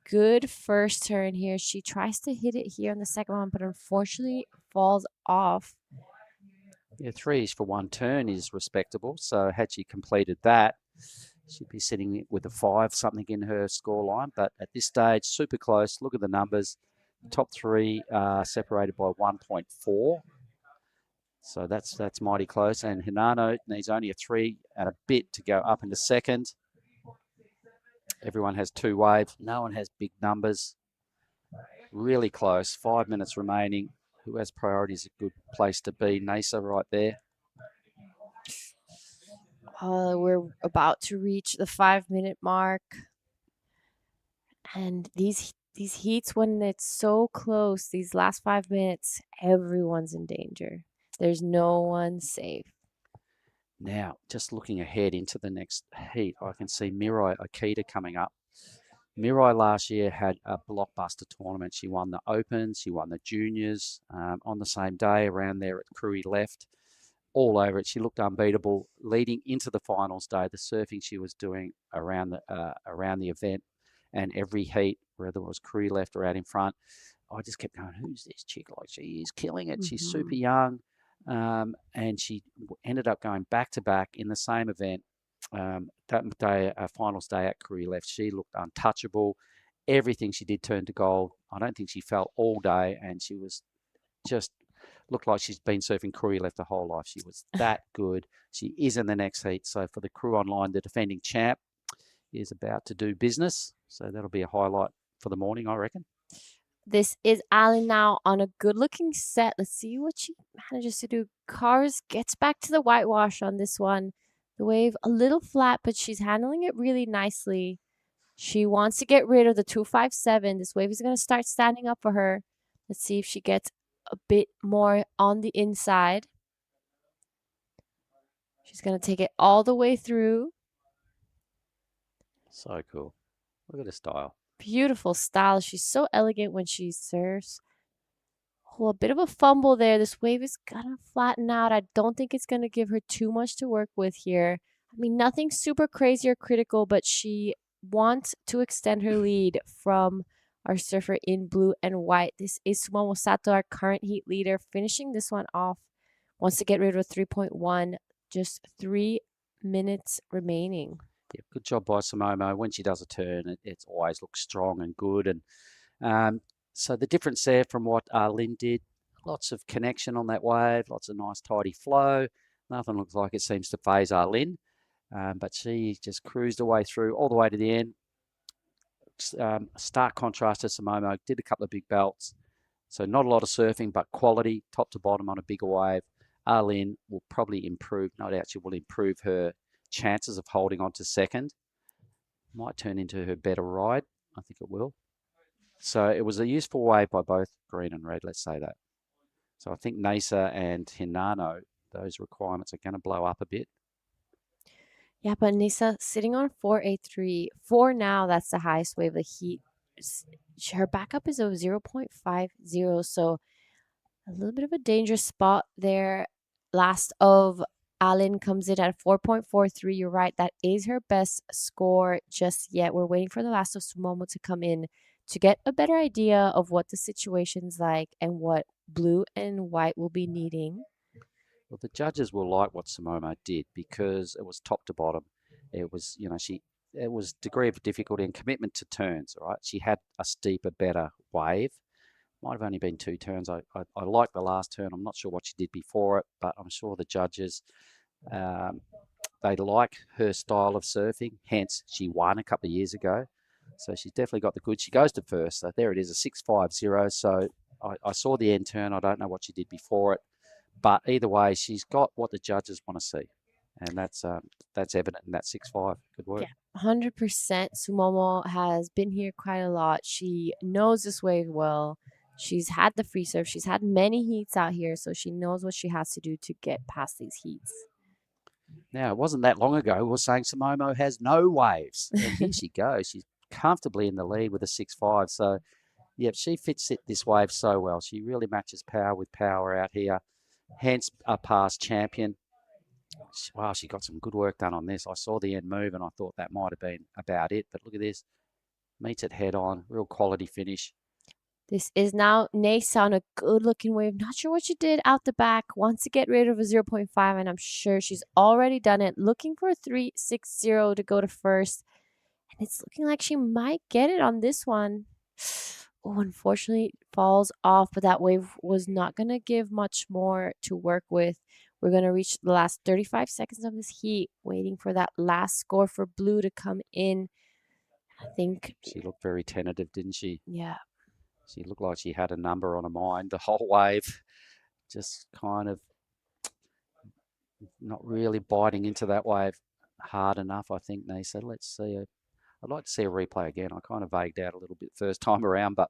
Good first turn here. She tries to hit it here on the second one, but unfortunately falls off. Yeah, 3s for 1 turn is respectable. So had she completed that, she'd be sitting with a 5 something in her scoreline. But at this stage, super close. Look at the numbers. Top 3 are separated by 1.4. So that's mighty close. And Hinano needs only a 3 and a bit to go up into second. Everyone has 2 waves. No one has big numbers. Really close. 5 minutes remaining. Who has priority is a good place to be. Nasa right there. We're about to reach the 5-minute mark. And these heats, when it's so close, these last 5 minutes, everyone's in danger. There's no one safe. Now, just looking ahead into the next heat, I can see Mirai Akita coming up. Mirai last year had a blockbuster tournament. She won the Opens, she won the Juniors on the same day around there at Krui left. All over it. She looked unbeatable leading into the finals day. The surfing she was doing around the event and every heat, whether it was Krui left or out in front, I just kept going, who's this chick? Like, she is killing it. She's super young. And she ended up going back-to-back in the same event. That day, finals day at Krui left, she looked untouchable. Everything she did turned to gold. I don't think she fell all day, and she was just looked like she's been surfing Krui left her whole life. She was that good. She is in the next heat. So for the Crew Online, the defending champ is about to do business. So that'll be a highlight for the morning, I reckon. This is Ali now on a good-looking set. Let's see what she manages to do. Cars gets back to the whitewash on this one. The wave a little flat, but she's handling it really nicely. She wants to get rid of the 257. This wave is going to start standing up for her. Let's see if she gets a bit more on the inside. She's going to take it all the way through. So cool. Look at the style. Beautiful style. She's so elegant when she serves. Oh, a bit of a fumble there. This wave is going to flatten out. I don't think it's going to give her too much to work with here. I mean, nothing super crazy or critical, but she wants to extend her lead from our surfer in blue and white. This is Sumomo Sato, our current heat leader, finishing this one off. Wants to get rid of 3.1. Just 3 minutes remaining. Yeah, good job by Sumomo. When she does a turn, it always looks strong and good. And so the difference there from what Lynn did, lots of connection on that wave, lots of nice tidy flow. Nothing looks like it seems to phase Lynn. But she just cruised her way through all the way to the end. Stark contrast to Sumomo, did a couple of big belts. So not a lot of surfing, but quality, top to bottom on a bigger wave. Lynn will probably improve, no doubt she will improve her chances of holding on to second. Might turn into her better ride. I think it will. So it was a useful wave by both green and red, let's say that. So I think Nasa and Hinano, those requirements are going to blow up a bit. Yeah, but Nisa sitting on 483. For now, that's the highest wave of heat. Her backup is of 0.50, so a little bit of a dangerous spot there. Last of Allen comes in at 4.43. You're right, that is her best score just yet. We're waiting for the last of Sumomo to come in to get a better idea of what the situation's like and what blue and white will be needing. Well, the judges will like what Sumomo did because it was top to bottom. It was, it was degree of difficulty and commitment to turns, all right? She had a steeper, better wave. Might have only been 2 turns. I like the last turn. I'm not sure what she did before it, but I'm sure the judges, they like her style of surfing. Hence, she won a couple of years ago. So she's definitely got the goods. She goes to first. So there it is, a 6.50. So I saw the end turn. I don't know what she did before it. But either way, she's got what the judges want to see. And that's evident in that 6.5. Good work. Yeah, 100%. Sumomo has been here quite a lot. She knows this wave well. She's had the free surf. She's had many heats out here, so she knows what she has to do to get past these heats. Now, it wasn't that long ago we were saying Sumomo has no waves. And here she goes. She's comfortably in the lead with a 6.5. So, yeah, she fits this wave so well. She really matches power with power out here. Hence a past champion. Wow, she got some good work done on this. I saw the end move and I thought that might have been about it. But look at this. Meets it head on. Real quality finish. This is now Nasa on a good-looking wave. Not sure what she did out the back. Wants to get rid of a 0.5, and I'm sure she's already done it. Looking for a 3.60 to go to first. And it's looking like she might get it on this one. Oh, unfortunately, falls off, but that wave was not going to give much more to work with. We're going to reach the last 35 seconds of this heat, waiting for that last score for blue to come in. I think she looked very tentative, didn't she? Yeah. She looked like she had a number on her mind the whole wave. Just kind of not really biting into that wave hard enough, I think, Nisa. Let's see. I'd like to see a replay again. I kind of vagued out a little bit first time around, but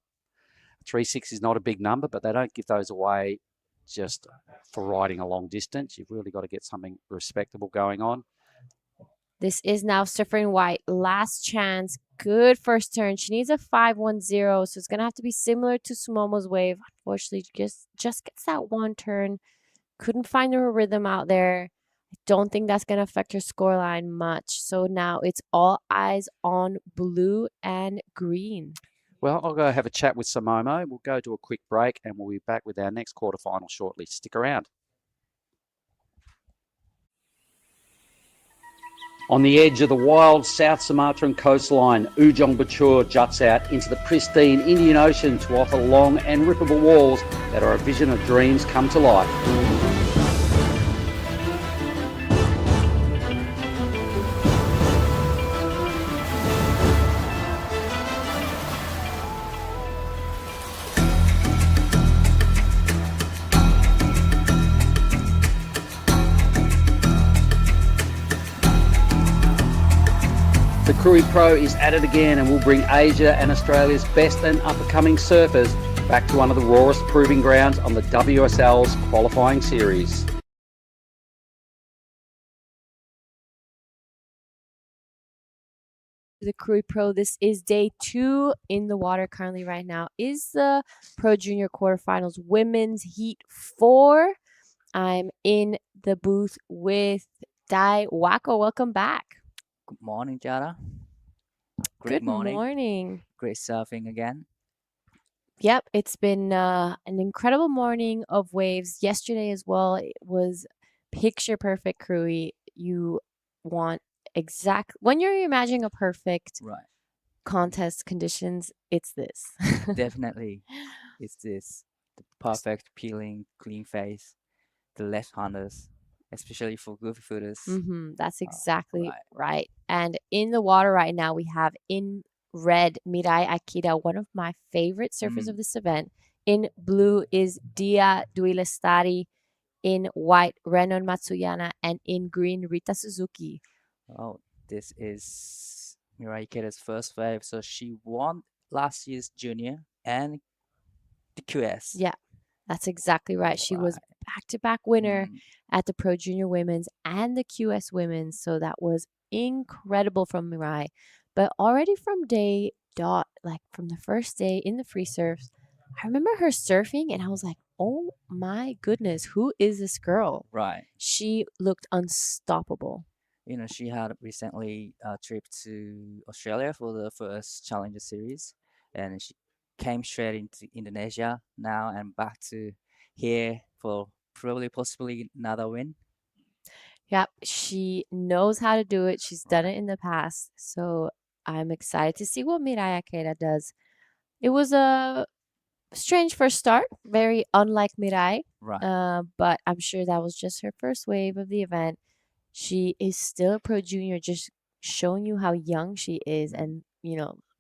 3.6 is not a big number, but they don't give those away just for riding a long distance. You've really got to get something respectable going on. This is now surfer in white. Last chance. Good first turn. She needs a 5.10, so it's going to have to be similar to Sumomo's wave. Unfortunately, just gets that one turn. Couldn't find her rhythm out there. I don't think that's going to affect her scoreline much. So now it's all eyes on blue and green. Well, I'll go have a chat with Sumomo. We'll go to a quick break and we'll be back with our next quarterfinal shortly. Stick around. On the edge of the wild South Sumatran coastline, Ujung Bocur juts out into the pristine Indian Ocean to offer long and rippable walls that are a vision of dreams come to life. The Krui Pro is at it again and will bring Asia and Australia's best and up-and-coming surfers back to one of the rawest proving grounds on the WSL's qualifying series. the Krui Pro. This is day 2 in the water currently right now. Is the Pro Junior Quarterfinals Women's Heat 4. I'm in the booth with Dai Wako. Welcome back. Good morning, Jara. Good morning. Great surfing again. Yep, it's been an incredible morning of waves. Yesterday as well, it was picture perfect, Krui. You want when you're imagining a perfect contest conditions, it's this. Definitely, it's this. The perfect peeling, clean face, the left-handers, especially for goofy footers. That's exactly right. And in the water right now, we have in red Mirai Akira, one of my favorite surfers of this event. In blue is Dia Duilestari. In white, Renon Matsuyama. And in green, Rita Suzuki. Oh, this is Mirai Akira's first wave. So she won last year's junior and the QS. Yeah, that's exactly right. She was back-to-back winner at the Pro Junior Women's and the QS Women's. So that was incredible from Mirai. But already from day dot, like from the first day in the free surfs, I remember her surfing and I was like, oh my goodness, who is this girl? Right. She looked unstoppable. You know, she had recently a trip to Australia for the first Challenger Series, and she came straight into Indonesia now and back to here for possibly another win. Yep, she knows how to do it. She's done it in the past. So I'm excited to see what Mirai Akira does. It was a strange first start, very unlike Mirai. But I'm sure that was just her first wave of the event. She is still a pro junior, just showing you how young she is, and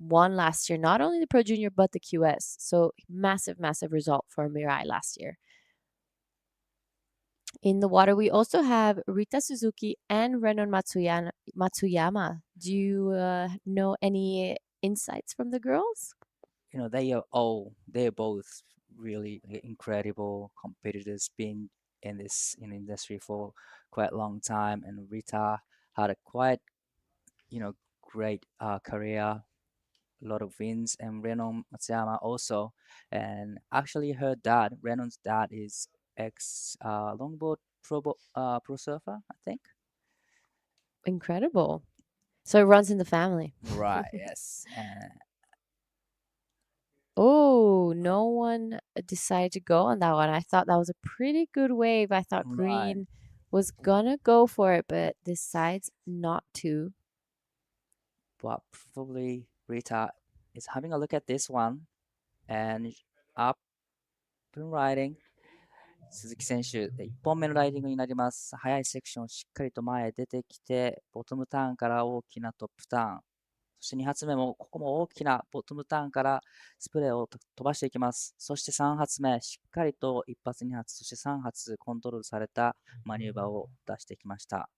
won last year, not only the pro junior but the QS. So massive result for Mirai last year. In the water, we also have Rita Suzuki and Renon Matsuyama. Do you know any insights from the girls? You know, they're both really incredible competitors, been in the industry for quite a long time, and Rita had a quite great career, a lot of wins, and Renon Matsuyama also. And actually her dad, Renon's dad, is ex longboard pro surfer, I think. Incredible. So it runs in the family. Right, yes. Oh, no one decided to go on that one. I thought that was a pretty good wave. I thought Green was gonna go for it, but decides not to. But probably Rita is having a look at this one and up and riding. 鈴木選手、1本目のライディングになります。速いセクションをしっかりと前へ出てきて、ボトムターンから大きなトップターン。そして2発目も、ここも大きなボトムターンからスプレーを飛ばしていきます。そして3発目、しっかりと1発、2発、そして3発コントロールされたマニューバーを出してきました。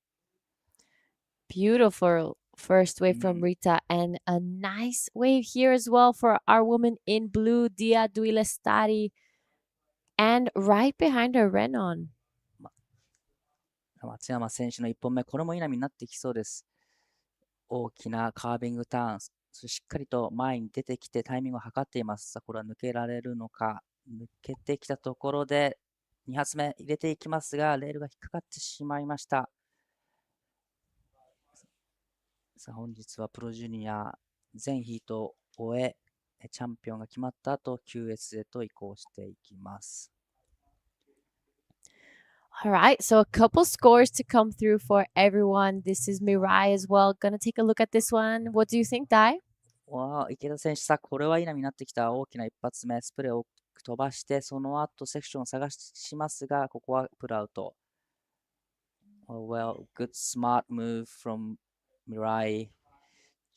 Beautiful first wave from Rita, and a nice wave here as well for our woman in blue, Dia Duilestari. And right behind her, Renon. 松山選手の1本目、これもいい波になってきそうです。大きなカービングターン、しっかりと前に出てきてタイミングを測っています。さあ、これは抜けられるのか。抜けてきたところで2発目入れていきますが、レールが引っかかってしまいました。さあ、本日はプロジュニア全ヒートを終え、チャンピオンが決まった後、QS へと移行していきます。All right, so a couple scores to come through for everyone. This is Mirai as well. Gonna take a look at this one. What do you think, Dai? 池田選手、さあ、これはいい波になってきた。大きな一発目、スプレーを飛ばして、その後セクションを探しますが、ここはプルアウト。Well, good smart move from Mirai.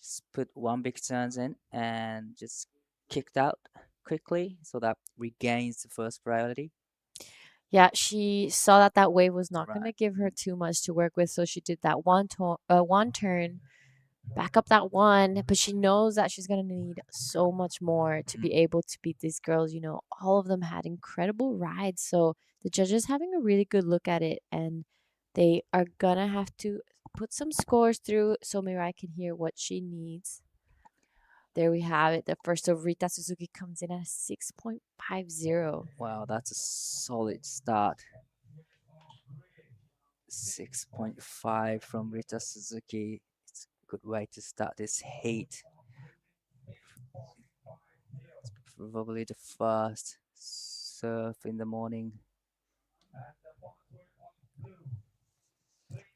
Just put one big turns in and just kicked out quickly so that regains the first priority. Yeah, she saw that that wave was not going to give her too much to work with, so she did that one turn, back up that one, but she knows that she's going to need so much more to be able to beat these girls. You know, all of them had incredible rides, so the judges having a really good look at it, and they are going to have to put some scores through so Mirai can hear what she needs. There we have it. The first of Rita Suzuki comes in at a 6.50. Wow, that's a solid start. 6.5 from Rita Suzuki. It's a good way to start this heat. It's probably the first serve in the morning.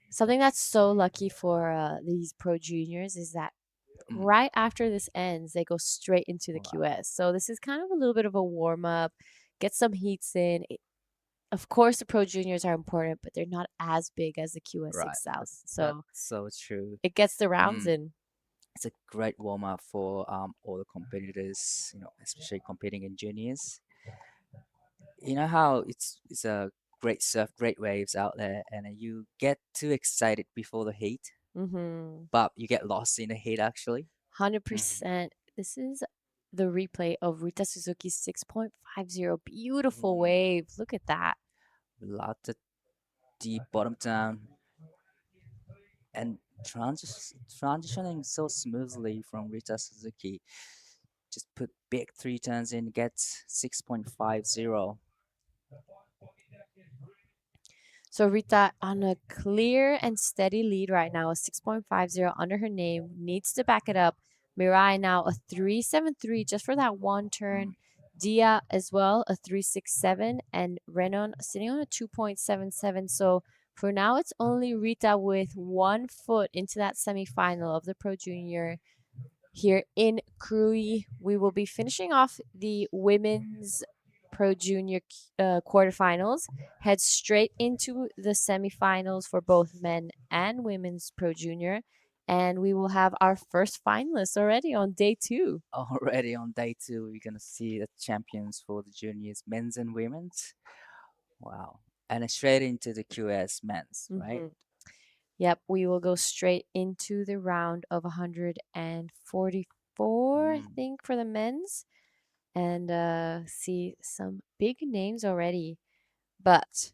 Something that's so lucky for these pro juniors is that right after this ends, they go straight into the QS. So this is kind of a little bit of a warm up, get some heats in. Of course, the pro juniors are important, but they're not as big as the QS Right. South. That's So so true. it gets the rounds in. It's a great warm up for all the competitors, especially competing in juniors. You know how it's a great surf, great waves out there, and you get too excited before the heat, but you get lost in the heat actually. 100%. This is the replay of Rita Suzuki's 6.50. Beautiful wave. Look at that. Lot of deep bottom down and transitioning so smoothly from Rita Suzuki. Just put big 3 turns in, gets 6.50. So Rita on a clear and steady lead right now, a 6.50 under her name, needs to back it up. Mirai now a 3.73 just for that one turn. Dia as well, a 3.67, and Renon sitting on a 2.77. So for now, it's only Rita with 1 foot into that semifinal of the Pro Junior here in Krui. We will be finishing off the women's Pro Junior quarterfinals, head straight into the semifinals for both men and women's Pro Junior. And we will have our first finalists already on day 2. Already on day 2, we're going to see the champions for the juniors, men's and women's. Wow. And straight into the QS men's, right? Yep, we will go straight into the round of 144, I think, for the men's. And see some big names already. But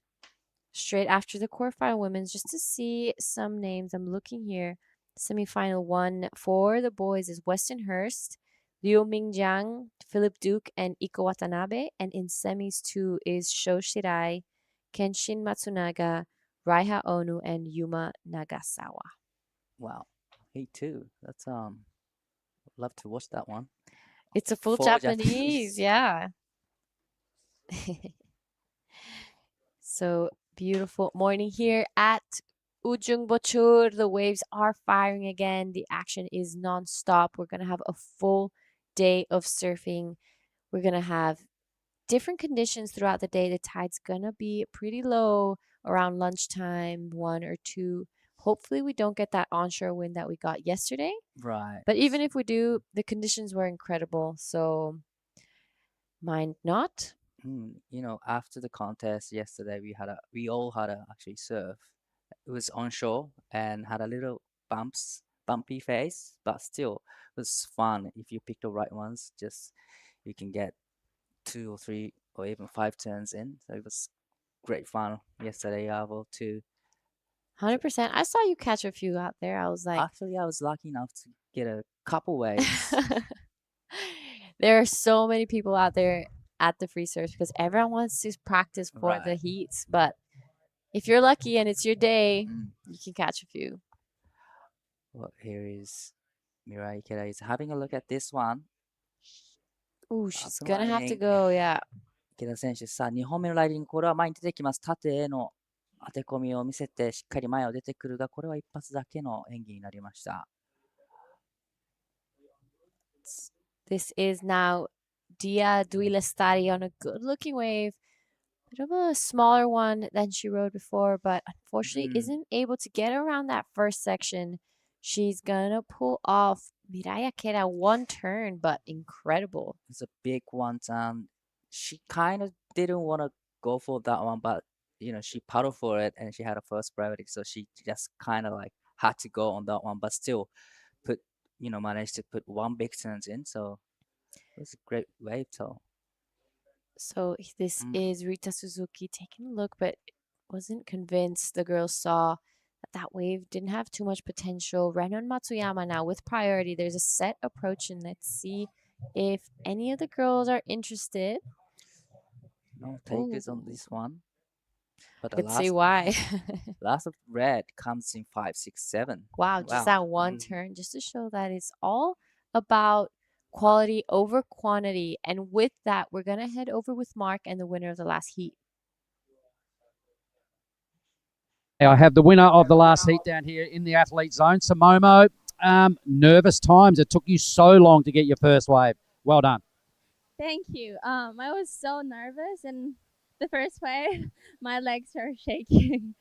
straight after the quarterfinal women's, just to see some names, I'm looking here. Semifinal 1 for the boys is Weston Hurst, Liu Mingjiang, Philip Duke, and Iko Watanabe. And in semis 2 is Sho Shirai, Kenshin Matsunaga, Raiha Onu, and Yuma Nagasawa. Wow. Hey, too. That's love to watch that one. It's a full Japanese, yeah. So beautiful morning here at Ujung Bocur. The waves are firing again. The action is nonstop. We're gonna have a full day of surfing. We're gonna have different conditions throughout the day. The tide's gonna be pretty low around lunchtime, 1 or 2. Hopefully we don't get that onshore wind that we got yesterday. Right. But even if we do, the conditions were incredible. So mind not. After the contest yesterday, we all had a actually surf. It was onshore and had a little bumpy face, but still it was fun. If you pick the right ones, just you can get 2 or 3 or even 5 turns in. So it was great fun yesterday, Avo, too. 100%. I saw you catch a few out there. I was like, actually, I was lucky enough to get a couple waves. There are so many people out there at the free surf because everyone wants to practice for the heats. But if you're lucky and it's your day, you can catch a few. Well, here is Mirai Ikeda is having a look at this one. Ooh, she's gonna have to go, yeah. 池田選手、さあ、2本目のライディング、これは前に出てきます。縦への当て込みを見せて、しっかり前を出てくるが、これは一発だけの演技になりました。This is now Dia Duilestari on a good-looking wave. Bit of a smaller one than she rode before, but unfortunately isn't able to get around that first section. She's gonna pull off Mirai Ikeda 1 turn, but incredible. It's a big one turn. She kind of didn't want to go for that one, but she paddled for it and she had a first priority, so she just kind of like had to go on that one, but still managed to put 1 big turn in. So it was a great wave toe. So this is Rita Suzuki taking a look, but wasn't convinced. The girl saw that that wave didn't have too much potential. Ren and Matsuyama now with priority. There's a set approach, and let's see if any of the girls are interested. No takers on this one. But the Let's see why. last of red comes in 5, 6, 7. Wow, just that one turn, just to show that it's all about quality over quantity. And with that, we're going to head over with Mark and the winner of the last heat. I have the winner of the last heat down here in the athlete zone, Samomo. Nervous times. It took you so long to get your first wave. Well done. Thank you. I was so nervous, and the first wave, my legs are shaking.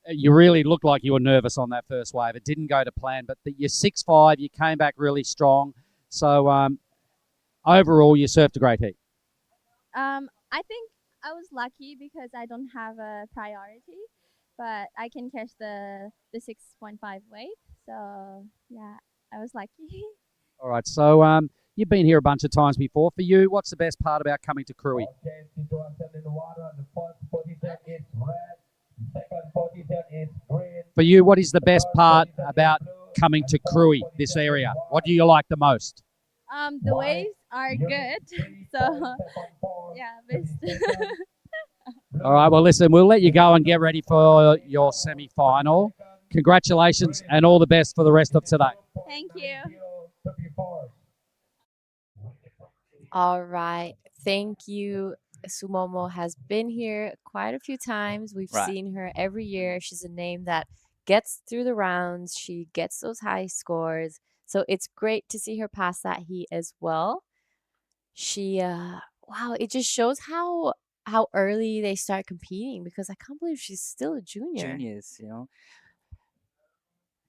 You really looked like you were nervous on that first wave. It didn't go to plan, but you're 6'5", you came back really strong. So overall, you surfed a great heat. I think I was lucky because I don't have a priority, but I can catch the 6.5 wave. So yeah, I was lucky. All right, so you've been here a bunch of times before. For you, what's the best part about coming to Krui? For you, what is the best part about coming to Krui, this area? What do you like the most? The waves are good. So yeah, best. All right, well, listen, we'll let you go and get ready for your semi-final. Congratulations and all the best for the rest of today. Thank you. All right. Thank you. Sumomo has been here quite a few times. We've seen her every year. She's a name that gets through the rounds. She gets those high scores. So it's great to see her pass that heat as well. She, wow, it just shows how early they start competing, because I can't believe she's still a junior. Juniors, you know.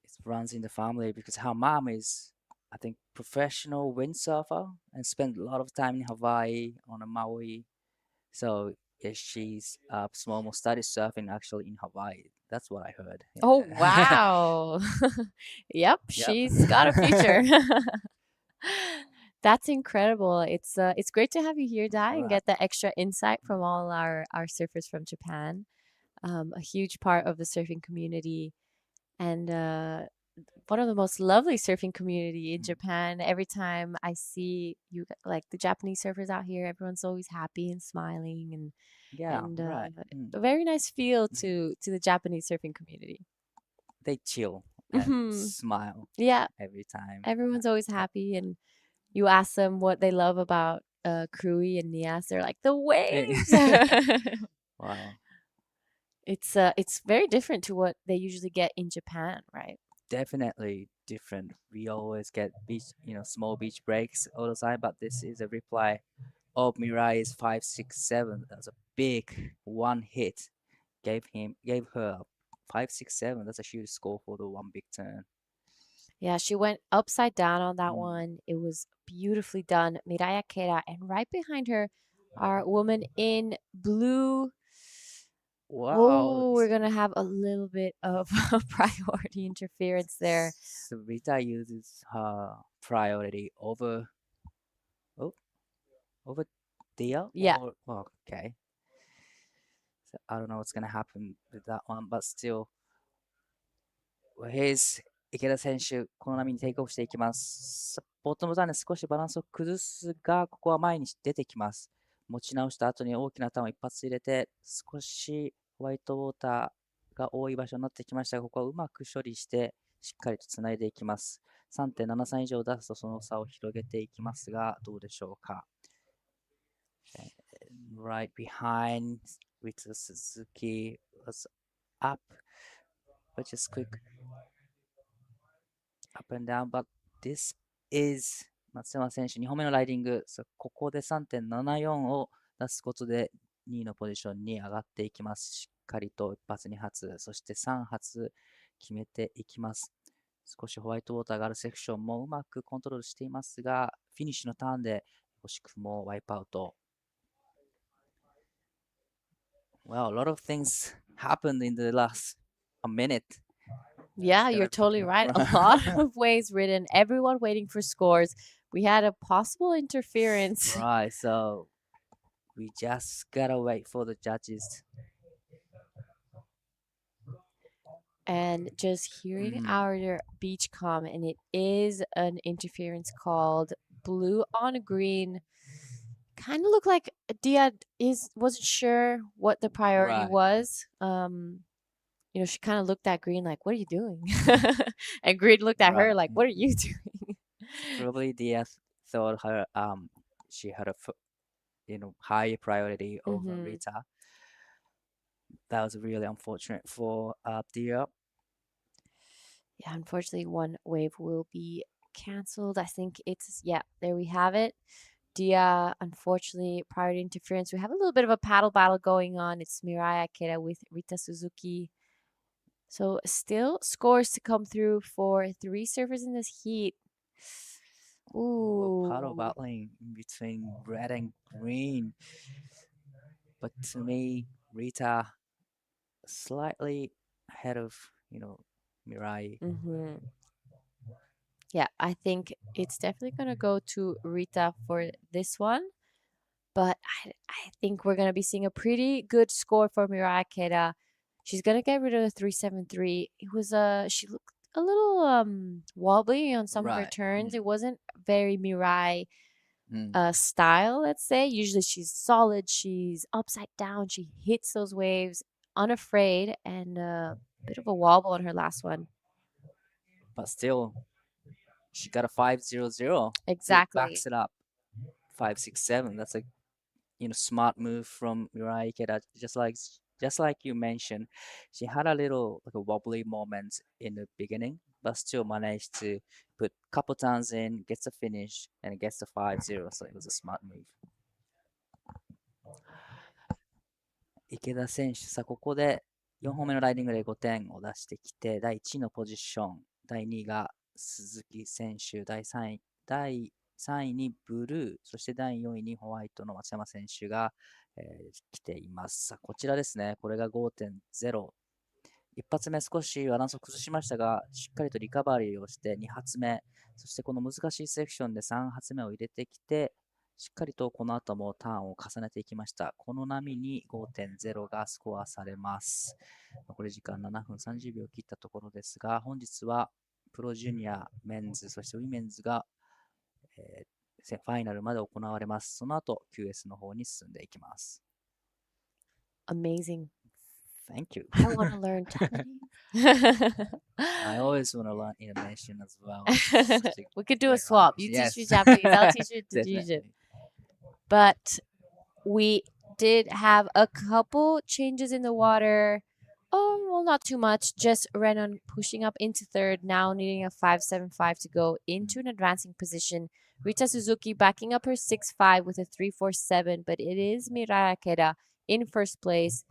It runs in the family because her mom is, I think, professional windsurfer and spent a lot of time in Hawaii on a Maui. So yeah, she's Sumomo studied surfing actually in Hawaii. That's what I heard. Oh wow! Yep, she's got a future. That's incredible. It's great to have you here, Dai, and get the extra insight from all our surfers from Japan. A huge part of the surfing community, and one of the most lovely surfing community in Japan. Every time I see you, like the Japanese surfers out here, everyone's always happy and smiling, and a very nice feel to the Japanese surfing community. They chill and smile. Yeah, every time. Everyone's always happy, and you ask them what they love about Krui and Nias, they're like, the waves. Wow. It's very different to what they usually get in Japan, right? Definitely different. We always get beach, small beach breaks all the time, but this is a reply of Mirai's 5, 6, 7. That's a big one hit. Gave her 5, 6, 7. That's a huge score for the one big turn. Yeah, she went upside down on that one. It was beautifully done. Miraya Kera, and right behind her, our woman in blue. Wow. Oh, we're going to have a little bit of priority interference there. So Rita uses her priority over Dia? Yeah. Okay. So I don't know what's going to happen with that one, but still. Here's 池田選手、この波にテイクオフしていきます。ボトムターンで少しバランスを崩すが、ここは前に出てきます。持ち直した後に大きなターンを一発入れて、少しホワイトウォーターが多い場所になってきましたが、ここはうまく処理して、しっかりとつないでいきます。3.73 以上出すとその差を広げていきますが、どうでしょうか。Right behind with Suzuki was up, but just quick up and down, but this is 松山選手2本目のライディング、ここで 3.74 を出すことで2位のポジションに上がっていきます。しっかりと1発2発、そして3発決めていきます。少しホワイトウォーターがあるセクションもうまくコントロールしていますが、フィニッシュのターンで惜しくもワイプアウト。Well, a lot of things happened in the last minute. Yeah, you're totally right. A lot of waves ridden, everyone waiting for scores. We had a possible interference. Right, so we just gotta wait for the judges. and just hearing our beach com, and it is an interference called blue on green. Kind of looked like Dia wasn't sure what the priority Right. was. She kind of looked at Green like, "What are you doing?" And Green looked at her Right. like, "What are you doing?" Probably DS thought her she had a higher priority over Mhm. Rita. That was really unfortunate for Dia. Yeah, unfortunately, one wave will be canceled. I think there we have it. Dia, unfortunately, priority interference. We have a little bit of a paddle battle going on. It's Mirai Akira with Rita Suzuki. So still scores to come through for 3 surfers in this heat. Paddle Ooh. battling in between red and green. But to me, Rita slightly ahead of, Mirai. Mm-hmm. Yeah, I think it's definitely going to go to Rita for this one. But I think we're going to be seeing a pretty good score for Mirai Akira. She's going to get rid of the 373. She looked a little wobbly on some of her Right. turns. It wasn't very Mirai Mm. style, let's say. Usually she's solid, she's upside down, she hits those waves unafraid, and a bit of a wobble on her last one. But still, she got a 5-0-0. Exactly. Backs it up. 5-6-7. That's a smart move from Mirai Ikeda. Just like you mentioned, she had a little like a wobbly moment in the beginning, but still managed to put a couple turns in, gets a finish, and gets the 5-0. So it was a smart move. 池田選手、さあここで4本目のライディングで5点を出してきて、第1位のポジション、第2位が鈴木選手、第3位にブルー、そして第4位にホワイトの松山選手が、来ています。さあこちらですね、これが 5.0。一発目少しバランスを崩しましたが、しっかりとリカバリーをして2発目、そしてこの難しいセクションで3発目を入れてきて、しっかりとこの後もターンを重ねていきました。この波に 5.0 がスコアされます。残り時間7分30秒切ったところですが、本日はプロジュニア、メンズ、そしてウィメンズが、ファイナルまで行われます。その後、QS の方に進んでいきます。Amazing. Thank you. I want to learn Japanese. I always want to learn Indonesian as well. We could do a swap. You teach me Japanese, I'll teach you Indonesian. But we did have a couple changes in the water. Oh, well, not too much. Just Renan pushing up into third, now needing a 5.75 to go into an advancing position. Rita Suzuki backing up her 6.5 with a 3.47, but it is Mirai Akeda in first place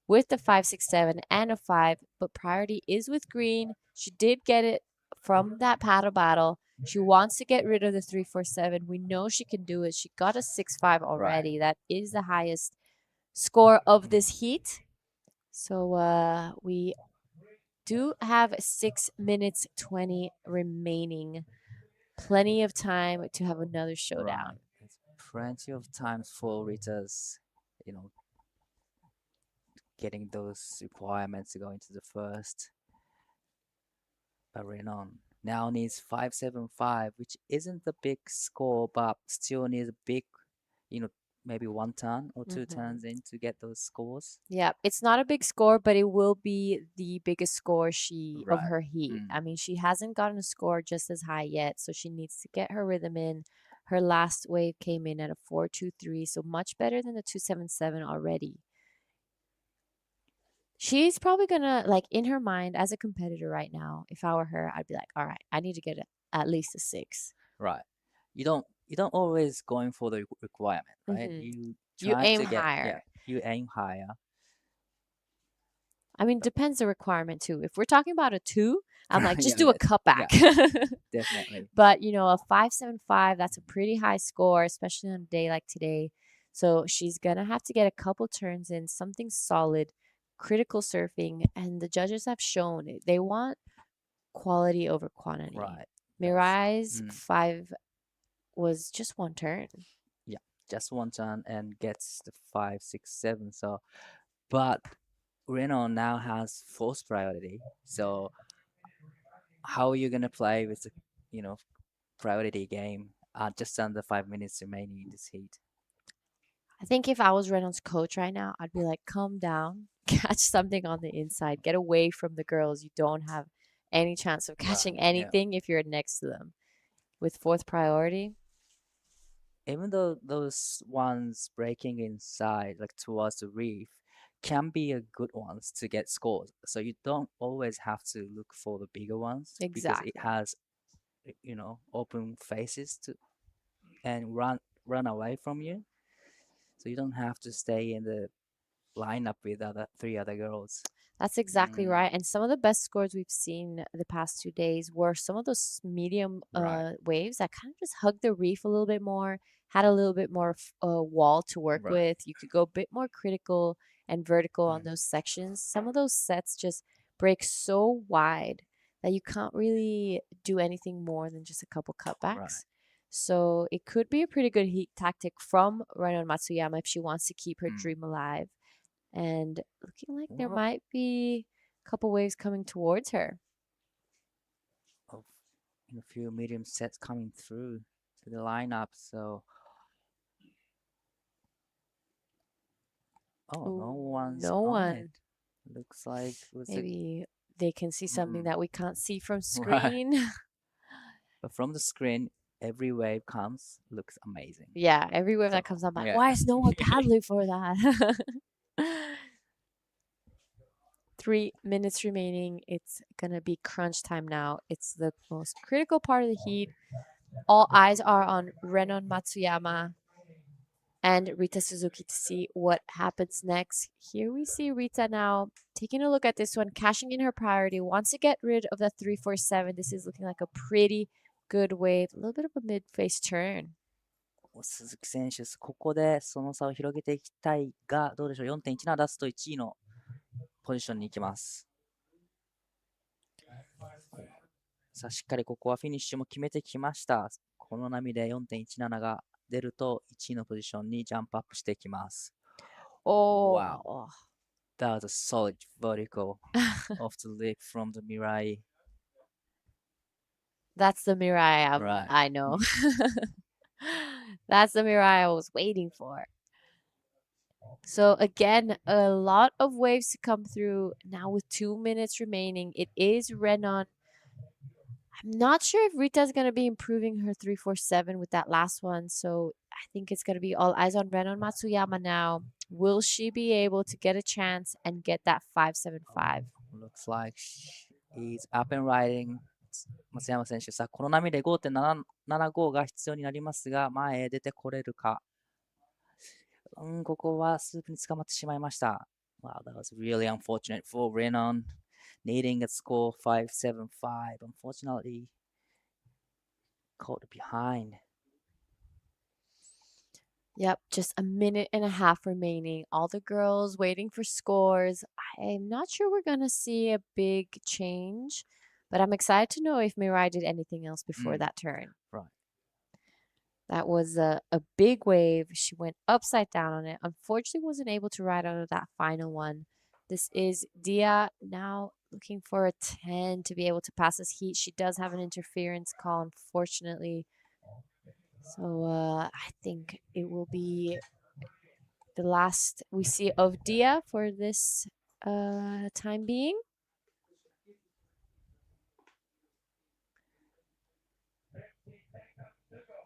with the 5.67 and a 5, but priority is with green. She did get it from that paddle battle. She wants to get rid of the 3.47. We know she can do it. She got a 6.5 already. Right. That is the highest score of this heat. So we do have 6 minutes 20 remaining. Plenty of time to have another showdown. Right. Plenty of time for Rita's, getting those requirements to go into the first. But Renan now needs 5.75, which isn't the big score, but still needs a big, maybe one turn or two turns in to get those scores. Yeah, it's not a big score, but it will be the biggest score of her heat. I mean, she hasn't gotten a score just as high yet, so she needs to get her rhythm in. Her last wave came in at a 4.23, so much better than the 2.77 already. She's probably gonna, like, in her mind as a competitor right now, if I were her, I'd be like, all right, I need to get at least a 6. Right. You don't always going for the requirement, right? You aim higher. Yeah, you aim higher. I mean, depends the requirement too. If we're talking about a 2, I'm like, just do a cutback. Yeah, definitely. But, a 5.75, that's a pretty high score, especially on a day like today. So she's going to have to get a couple turns in, something solid, critical surfing. And the judges have shown it. They want quality over quantity. Right. Mirai's 5 was just one turn. Yeah, just one turn and gets the 5.67. So, but Renan now has fourth priority. So how are you gonna play with the, priority game? Just under 5 minutes remaining in this heat. I think if I was Reynolds' coach right now, I'd be like, calm down, catch something on the inside, get away from the girls. You don't have any chance of catching Yeah. anything if you're next to them. With fourth priority, Even though those ones breaking inside, like towards the reef, can be a good ones to get scores. So you don't always have to look for the bigger ones because exactly. it has, open faces to and run away from you. So you don't have to stay in the lineup with three other girls. That's exactly right. And some of the best scores we've seen the past 2 days were some of those medium Right. waves that kind of just hugged the reef a little bit more, had a little bit more wall to work Right. with. You could go a bit more critical and vertical on those sections. Some of those sets just break so wide that you can't really do anything more than just a couple cutbacks. Right. So it could be a pretty good heat tactic from Rainon Matsuyama if she wants to keep her dream alive. And looking like there Well, might be a couple waves coming towards her. of a few medium sets coming through to the lineup. So, no one's No on one. it. Looks like Maybe they can see something that we can't see from Right. screen. But from the screen, every wave comes looks amazing. Yeah, every wave that comes up, like, why is no one paddling for that? 3 minutes remaining. It's gonna be crunch time now. It's the most critical part of the heat. All eyes are on Renon Matsuyama and Rita Suzuki to see what happens next. Here we see Rita now taking a look at this one, cashing in her priority, wants to get rid of the 347. This is looking like a pretty good wave, a little bit of a mid-face turn. 鈴木選手、ここでその差を広げていきたいが、どうでしょう、4.17出すと1位のポジションに行きます。さあ、しっかりここはフィニッシュも決めてきました。この波で 4.17 が出ると1位のポジションにジャンプアップしていきます。Wow. That was a solid vertical off the lip from the Mirai. That's the Mirai I know. That's the Mirai I was waiting for. So again, a lot of waves to come through now with 2 minutes remaining. It is Renon. I'm not sure if Rita's going to be improving her 347 with that last one. So I think it's going to be all eyes on Renon Matsuyama now. Will she be able to get a chance and get that 575? Looks like he's up and riding. 松山選手、さあ、この波で 5.775 が必要になりますが、前へ出てこれるか。ここはスープに捕まってしまいました。Wow, that was really unfortunate for Renon. Needing a score 575. Unfortunately, caught behind. Yep, just a minute and a half remaining. All the girls waiting for scores. I'm not sure we're going to see a big change, but I'm excited to know if Mirai did anything else before that turn. Right. That was a big wave. She went upside down on it. Unfortunately, wasn't able to ride out of that final one. This is Dia now looking for a 10 to be able to pass this heat. She does have an interference call, unfortunately. So I think it will be the last we see of Dia for this time being.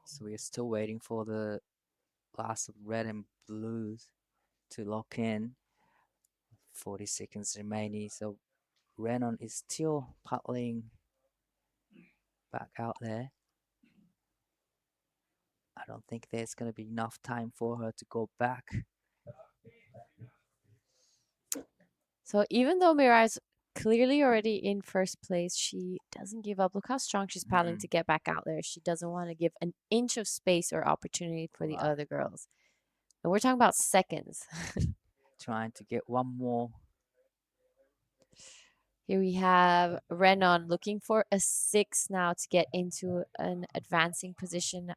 So we're still waiting for the last of red and blues to lock in. 40 seconds remaining. So Renon is still paddling back out there. I don't think there's going to be enough time for her to go back. So even though Mirai's clearly already in first place, she doesn't give up. Look how strong she's paddling to get back out there. She doesn't want to give an inch of space or opportunity for the other girls. And we're talking about seconds. Trying to get one more. Here we have Renon looking for a 6 now to get into an advancing position.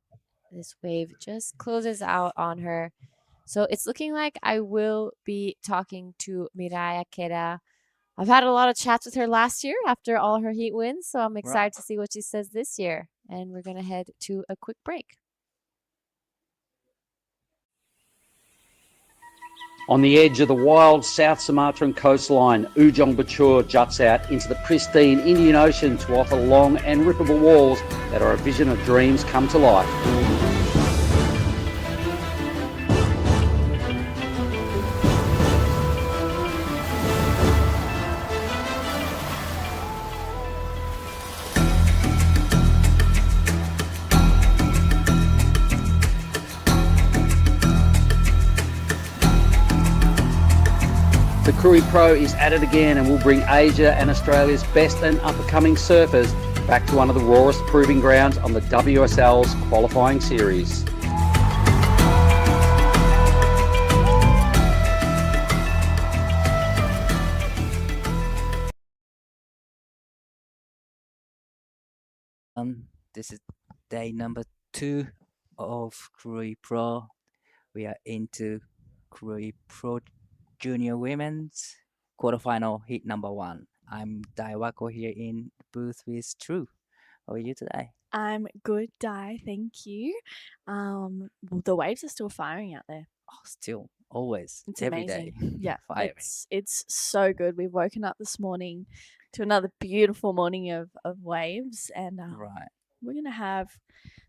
This wave just closes out on her. So it's looking like I will be talking to Miraya Kera. I've had a lot of chats with her last year after all her heat wins, so I'm excited to see what she says this year. And we're going to head to a quick break. On the edge of the wild South Sumatran coastline, Ujung Bocur juts out into the pristine Indian Ocean to offer long and rippable walls that are a vision of dreams come to life. The Krui Pro is at it again and will bring Asia and Australia's best and up-and-coming surfers back to one of the rawest proving grounds on the WSL's qualifying series. This is day number 2 of Krui Pro. We are into Krui Pro Junior Women's Quarterfinal heat number 1. I'm Daiwako here in the booth with True. How are you today? I'm good, Dai. Thank you. Well, the waves are still firing out there. Oh, still, always, It's every amazing. day. Yeah, Firing. it's so good. We've woken up this morning to another beautiful morning of waves, and Right. we're gonna have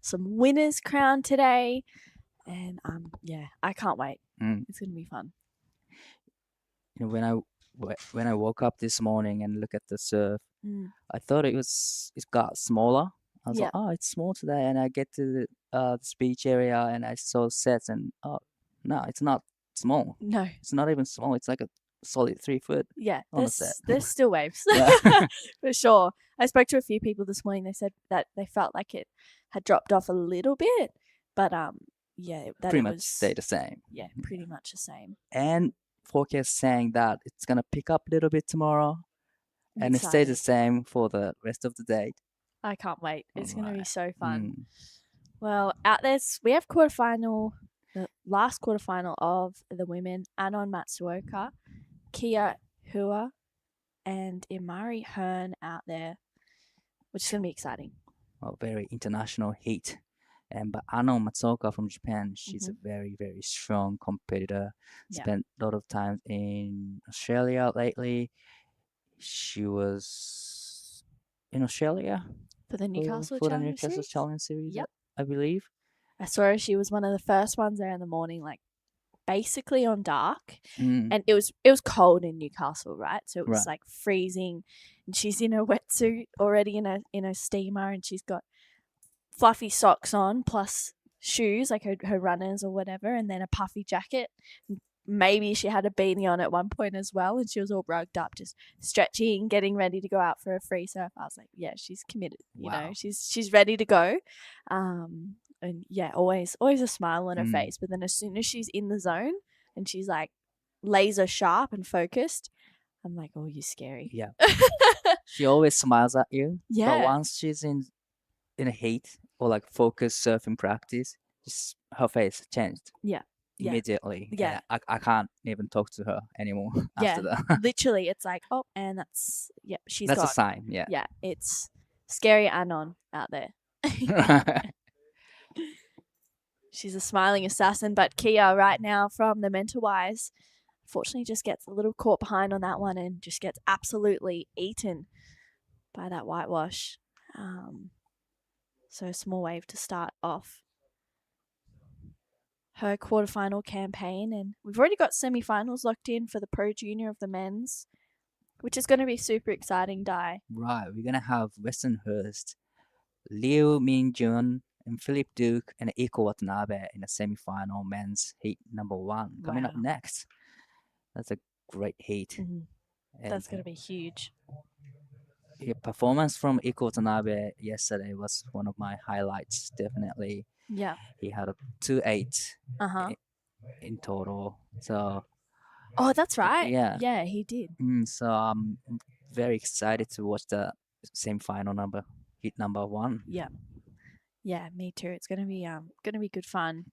some winners crowned today, and yeah, I can't wait. It's gonna be fun. You know, when I woke up this morning and look at the surf, I thought it got smaller. I was like, oh, it's small today, and I get to this beach area and I saw sets, and oh no, it's not small. No, It's not even small. It's like a solid 3 foot. yeah, on the set. there's still waves Yeah. for sure. I spoke to a few people this morning. They said that they felt like it had dropped off a little bit, but yeah, that Pretty it much was, stay the same. Yeah, pretty much the same. And forecast saying that it's gonna pick up a little bit tomorrow, and it stays the Excited. same for the rest of the day. I can't wait. It's going to be Right. so fun. Well, out there, we have the last quarterfinal of the women, Anon Matsuoka, Kia Hua, and Imari Hearn out there, which is going to be exciting. Well, very international heat. But Ano Matsuoka from Japan, she's a very, very strong competitor. Yeah. Spent a lot of time in Australia lately. She was in Australia For the Newcastle for the Challenge Newcastle Series? Challenge Series, Yep. I believe. I saw her. She was one of the first ones there in the morning, like basically on dark. And it was cold in Newcastle, right? So it was Right. like freezing, and she's in a wetsuit already in a steamer, and she's got fluffy socks on plus shoes, like her runners or whatever, and then a puffy jacket. Maybe she had a beanie on at one point as well, and she was all rugged up, just stretching, getting ready to go out for a free surf. I was like, yeah, she's committed. You know, she's ready to go. And yeah, always a smile on her face. But then as soon as she's in the zone and she's like laser sharp and focused, I'm like, oh, you're scary. Yeah. She always smiles at you. Yeah. But once she's in a heat or like focused surfing practice, just her face changed. Yeah. Immediately. Yeah. I can't even talk to her anymore after that. Literally, it's like, oh, and she's That's got a sign. Yeah. Yeah, it's scary Anon out there. She's a smiling assassin, but Kia right now from the Mentawise, unfortunately just gets a little caught behind on that one and just gets absolutely eaten by that whitewash. So a small wave to start off her quarterfinal campaign, and we've already got semifinals locked in for the Pro Junior of the men's, which is going to be super exciting, Dai. Right, we're gonna have Westonhurst, Liu Minjun, and Philip Duke and Iko Watanabe in the semi-final men's heat number 1 coming up Wow. next. That's a great heat. And, That's going to be huge. yeah, performance from Iko Watanabe yesterday was one of my highlights. Definitely, Yeah. he had a 2.8 Uh-huh. in total. So Oh, that's right. yeah. Yeah, he did. So I'm very excited to watch the semi-final heat number 1. Yeah. Yeah, me too. It's gonna be good fun.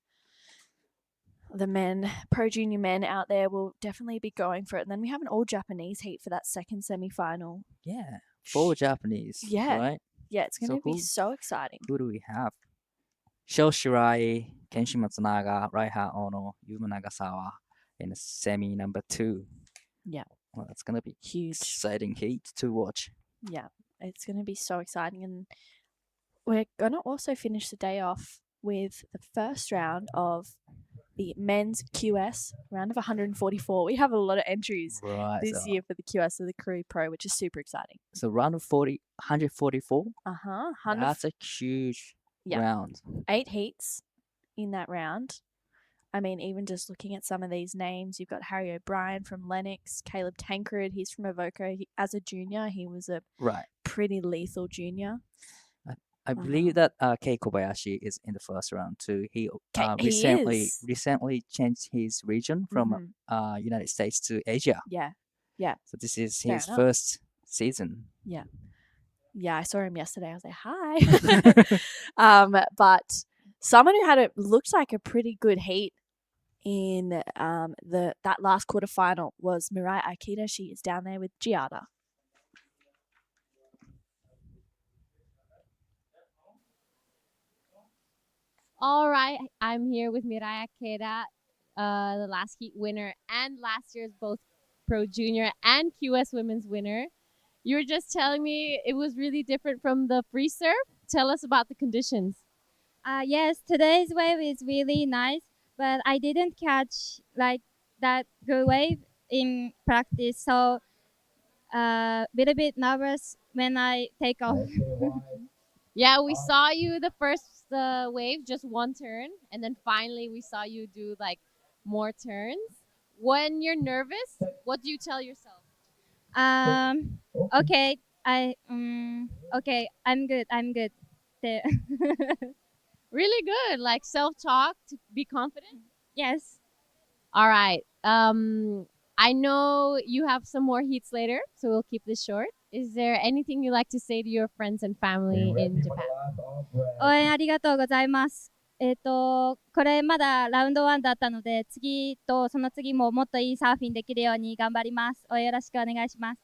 the men, Pro Junior men out there will definitely be going for it. And then we have an all Japanese heat for that second semi-final. Yeah, 4 Japanese. Yeah. Right? Yeah, it's going to be who- so exciting. Who do we have? Sho Shirai, Kenshi Matsunaga, Raiha Ono, Yuma Nagasawa in the semi number 2. Yeah. Well, that's going to be Huge. exciting heat to watch. Yeah, it's going to be so exciting. And we're going to also finish the day off with the first round of the men's QS, round of 144. We have a lot of entries Right. this year for the QS of the Krui Pro, which is super exciting. So round of 144. Uh-huh. That's a huge round. 8 heats in that round. I mean, even just looking at some of these names, you've got Harry O'Brien from Lennox, Caleb Tancred, he's from Avoco. As a junior, he was a pretty lethal junior. I believe that Kei Kobayashi is in the first round too. He recently changed his region from United States to Asia. Yeah. So this is his first season. Yeah, I saw him yesterday. I was like, hi. But someone who looked like a pretty good heat in that last quarterfinal was Mirai Akita. She is down there with Giada. All right, I'm here with Mirai Akita, the last heat winner and last year's both Pro Junior and QS Women's winner. You were just telling me it was really different from the free surf. Tell us about the conditions. Yes, today's wave is really nice, but I didn't catch like that good wave in practice, so a little bit nervous when I take off. Yeah, we saw you the first wave, just one turn, and then finally we saw you do like more turns. When you're nervous, what do you tell yourself? Okay, okay, I'm good. Really good, like self-talk to be confident. Yes. All right. I know you have some more heats later, so we'll keep this short. Is there anything you like to say to your friends and family in Japan? 応援ありがとうございます。これまだラウンド1だったので、次とその次ももっといいサーフィンできるように頑張ります。応援よろしくお願いします。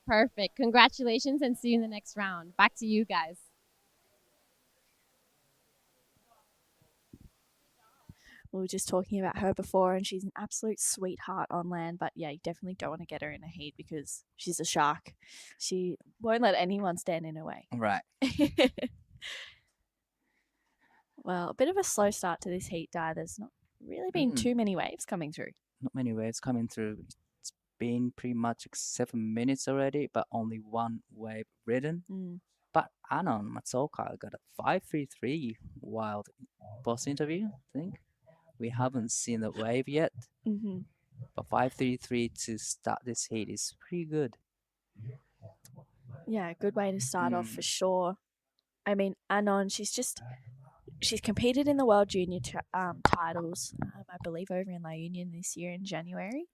Perfect. Congratulations and see you in the next round. Back to you guys. We were just talking about her before, and she's an absolute sweetheart on land. But yeah, you definitely don't want to get her in a heat because she's a shark. She won't let anyone stand in her way. Right. Well, a bit of a slow start to this heat, Di. There's not really been too many waves coming through. Not many waves coming through. It's been pretty much 7 minutes already, but only one wave ridden. But Anon Matsuoka got a 5.33 wild boss interview, I think. We haven't seen the wave yet, but 5.33 to start this heat is pretty good. Yeah, good way to start off for sure. I mean, Anon, she's competed in the World Junior titles, I believe, over in La Union this year in January,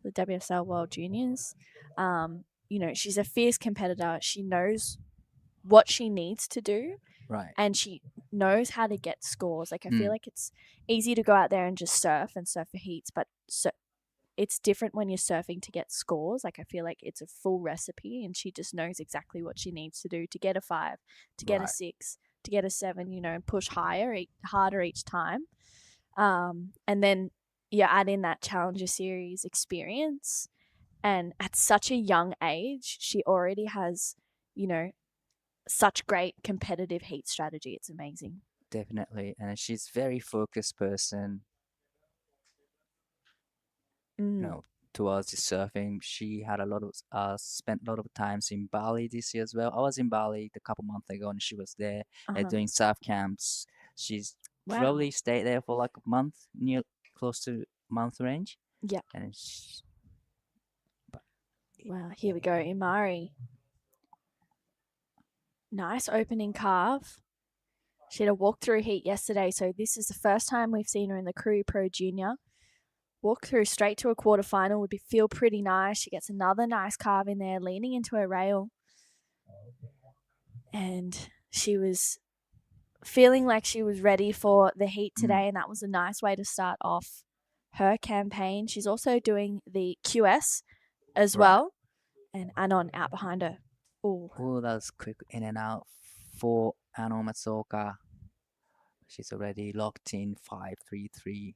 the WSL World Juniors. You know, she's a fierce competitor. She knows what she needs to do. Right. And she knows how to get scores. Like, I feel like it's easy to go out there and just surf for heats, but it's different when you're surfing to get scores. Like, I feel like it's a full recipe, and she just knows exactly what she needs to do to get a 5, to get a 6, to get a 7, you know, and push harder each time. And then you add in that Challenger Series experience. And at such a young age, she already has, you know, such great competitive heat strategy. It's amazing. Definitely. And she's very focused person. You know, towards the surfing. She had spent a lot of times in Bali this year as well. I was in Bali a couple months ago, and she was there doing surf camps. She's probably stayed there for like a month, close to month range. Yeah. And wow, here we go. Imari. Nice opening carve. She had a walk-through heat yesterday, so this is the first time we've seen her in the Krui Pro Junior. Walk through straight to a quarterfinal would feel pretty nice. She gets another nice carve in there, leaning into her rail. And she was feeling like she was ready for the heat today, and that was a nice way to start off her campaign. She's also doing the QS as well. And Anon out behind her. Oh, that was quick in and out for Ano Matsuoka. She's already locked in 5-3-3.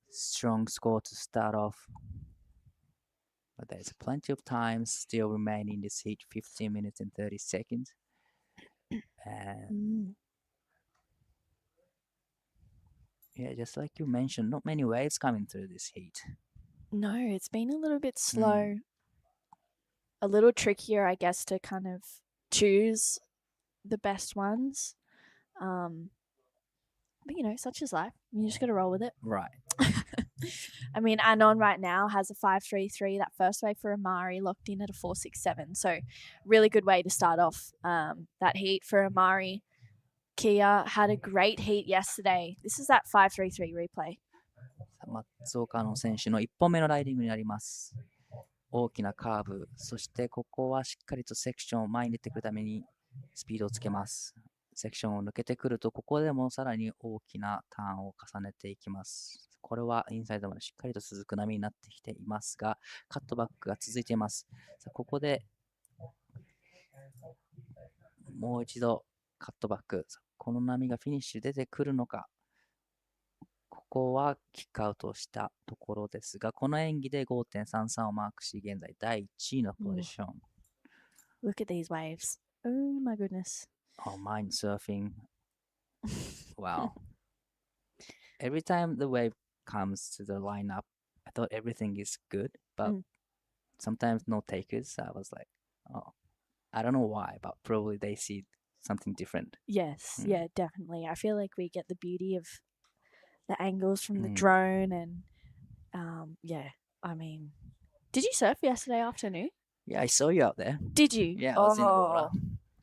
Strong score to start off. But there's plenty of time still remaining in this heat, 15 minutes and 30 seconds. And yeah, just like you mentioned, not many waves coming through this heat. no, it's been a little bit slow. A little trickier, I guess, to kind of choose the best ones. But, you know, such is life. You just got to roll with it. Right. I mean, Anon right now has a 5-3-3. That first wave for Amari locked in at a 4-6-7. So really good way to start off that heat for Amari. Kia had a great heat yesterday. This is that 5-3-3 replay. 松岡の選手の1本目のライディングになります。大きなカーブ、そしてここはしっかりとセクションを前に出てくるためにスピードをつけます。セクションを抜けてくると、ここでもさらに大きなターンを重ねていきます。これはインサイドまでしっかりと続く波になってきていますが、カットバックが続いています。さあここでもう一度カットバック。この波がフィニッシュ出てくるのか。ここはキックアウトしたところですが、この演技で 5.33 をマークし、現在第1位のポジション。Look at these waves. Oh my goodness. Oh, mind surfing. Wow. Every time the wave comes to the lineup, I thought everything is good, but sometimes no takers. I was like, oh, I don't know why, but probably they see something different. Yes, yeah, definitely. I feel like we get the beauty of the angles from the drone and yeah, I mean, did you surf yesterday afternoon? Yeah, I saw you out there. Did you? Yeah, I was in the water.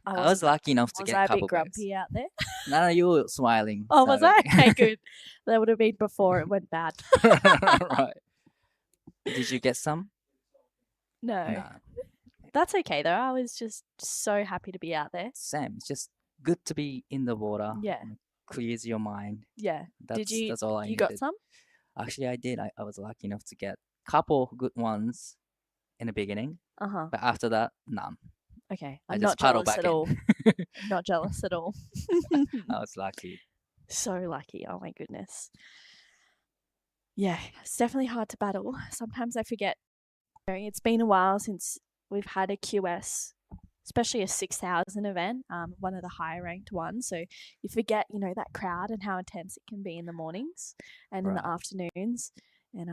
I was lucky enough to get a couple Was I a bit grumpy out there? No, you were smiling. Oh, was I? Okay, good. That would have been before it went bad. Right. Did you get some? No. No. That's okay though. I was just so happy to be out there. Same. It's just good to be in the water. Yeah. Clears your mind. Yeah. That's all I you needed. got some? Actually, I did. I was lucky enough to get a couple good ones in the beginning. Uh-huh. But after that, none. Okay. I I'm just not paddle jealous back at in. all. Not jealous at all. I was lucky. So lucky. Oh my goodness. Yeah, it's definitely hard to battle. Sometimes I forget. It's been a while since we've had a QS, especially a 6,000 event, one of the higher ranked ones. So you forget, you know, that crowd and how intense it can be in the mornings and in the afternoons. And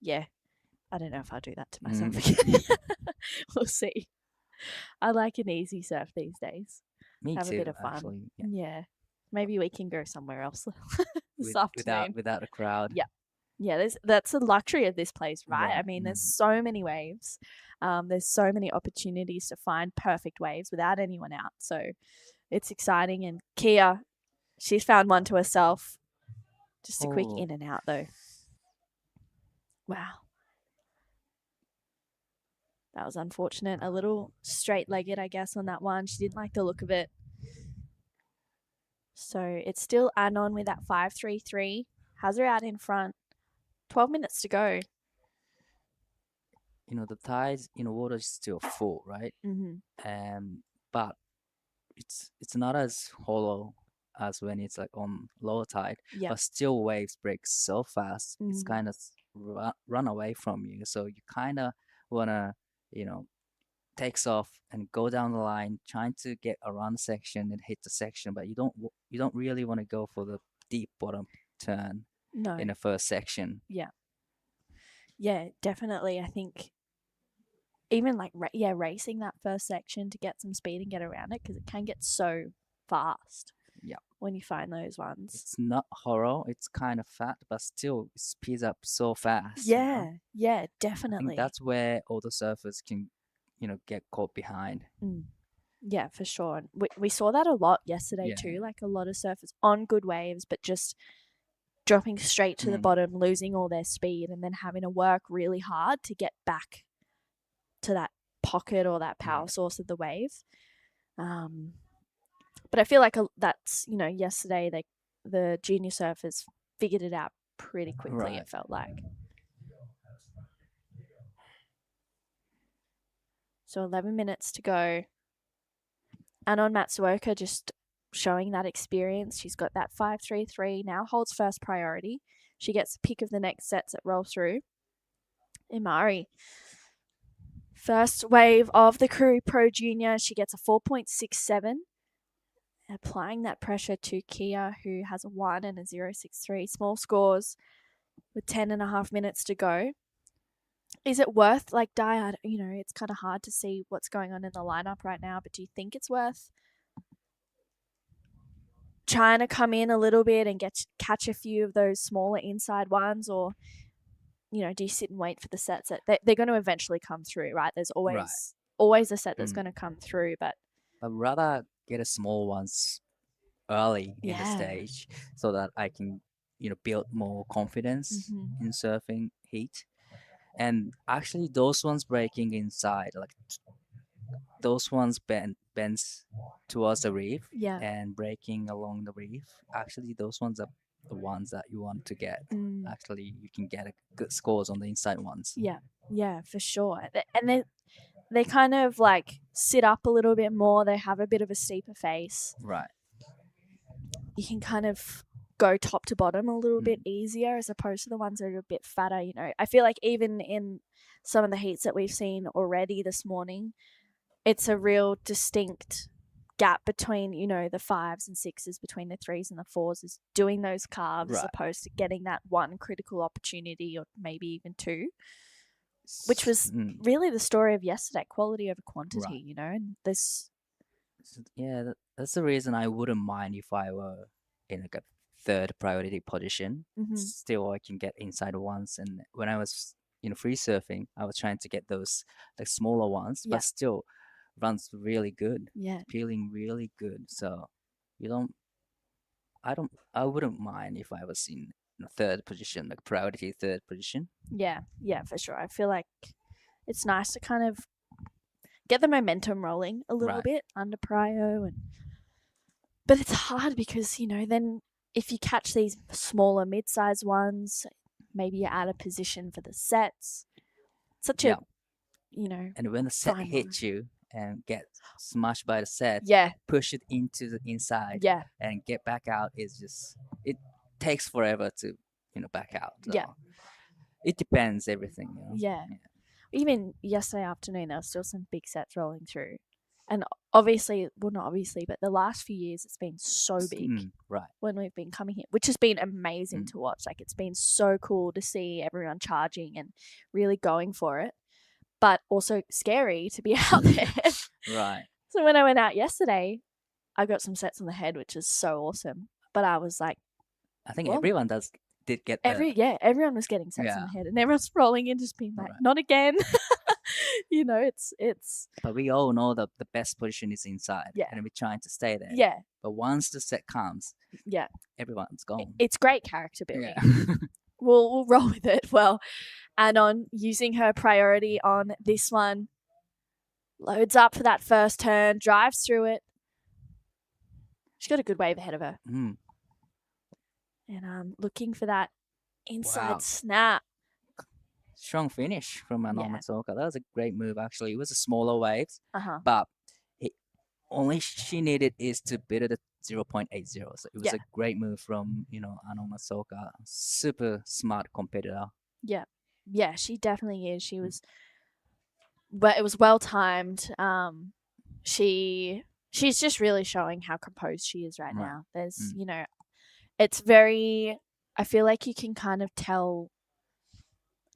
yeah, I don't know if I'll do that to myself again. We'll see. I like an easy surf these days. Me Have too, a bit of fun. actually. Yeah. Maybe we can go somewhere else this afternoon. Without a crowd. Yeah. Yeah, that's a luxury of this place, right? Right. I mean, there's so many waves. There's so many opportunities to find perfect waves without anyone out. So it's exciting. And Kia, she's found one to herself. Just a quick in and out, though. Wow. That was unfortunate. A little straight-legged, I guess, on that one. She didn't like the look of it. So it's still Anon with that 5-3-3. Has her out in front. 12 minutes to go. You know, the tides in the water is still full, right? Mm-hmm. But it's not as hollow as when it's like on low tide. Yeah. But still waves break so fast. It's kind of run away from you. So you kind of want to, you know, takes off and go down the line, trying to get around the section and hit the section. But you don't really want to go for the deep bottom turn. No. In the first section. Yeah. Yeah, definitely. I think even like, racing that first section to get some speed and get around it because it can get so fast. Yeah. When you find those ones. It's not hollow. It's kind of fat, but still it speeds up so fast. Yeah. You know? Yeah, definitely. I think that's where all the surfers can, you know, get caught behind. Yeah, for sure. We saw that a lot yesterday too. Like a lot of surfers on good waves, but just dropping straight to the bottom, losing all their speed, and then having to work really hard to get back to that pocket or that power source of the wave. But I feel like that's, you know, yesterday the junior surfers figured it out pretty quickly, Right. it felt like. So 11 minutes to go. Anon Matsuoka just showing that experience. She's got that 5-3-3, now holds first priority. She gets the pick of the next sets that roll through. Imari, first wave of the Krui Pro Junior, she gets a 4.67. Applying that pressure to Kia, who has a 1 and a 0.63. Small scores with 10.5 minutes to go. Is it worth, like, Di, it's kind of hard to see what's going on in the lineup right now, but do you think it's worth trying to come in a little bit and catch a few of those smaller inside ones, or do you sit and wait for the sets that they're going to eventually come through, right? There's always a set that's going to come through, but I'd rather get a small ones early in the stage so that I can build more confidence in surfing heat. And actually those ones breaking inside, like those ones bends towards the reef and breaking along the reef. Actually those ones are the ones that you want to get. Actually you can get good scores on the inside ones. Yeah, for sure. And they kind of like sit up a little bit more. They have a bit of a steeper face. Right. You can kind of go top to bottom a little bit easier as opposed to the ones that are a bit fatter. I feel like even in some of the heats that we've seen already this morning, it's a real distinct gap between, the 5s and 6s, between the 3s and the 4s, is doing those carves as opposed to getting that one critical opportunity, or maybe even 2. Which was really the story of yesterday, quality over quantity, and this. Yeah, that's the reason I wouldn't mind if I were in like a third priority position. Still, I can get inside ones. And when I was free surfing, I was trying to get those like smaller ones, but still runs really good. Feeling really good. So I wouldn't mind if I was in third position, like priority third position. Yeah, for sure. I feel like it's nice to kind of get the momentum rolling a little bit under prio, but it's hard because then if you catch these smaller mid-sized ones, maybe you're out of position for the sets. Such a and when the set hits you and get smashed by the set, push it into the inside, and get back out is just, it takes forever to back out. So it depends everything. Even yesterday afternoon there was still some big sets rolling through, and obviously, well, not obviously, but the last few years it's been so big when we've been coming here, which has been amazing to watch. Like, it's been so cool to see everyone charging and really going for it, but also scary to be out there. So when I went out yesterday, I got some sets on the head, which is so awesome, but I was like, I think everyone did get everyone was getting sets on the head, and everyone's rolling in, just being like, not again. It's but we all know that the best position is inside, and we're trying to stay there. But once the set comes, everyone's gone. It's great character building. We'll roll with it. Well, Anon using her priority on this one, loads up for that first turn, drives through it. She's got a good wave ahead of her. And I'm looking for that inside snap. Strong finish from Anon Matsuoka. That was a great move, actually. It was a smaller wave, but only she needed is to beat it at 0.80. So it was a great move from, Anon Matsuoka. Super smart competitor. Yeah, she definitely is. She was, but it was well timed. She's just really showing how composed she is right now. There's, it's very, I feel like you can kind of tell,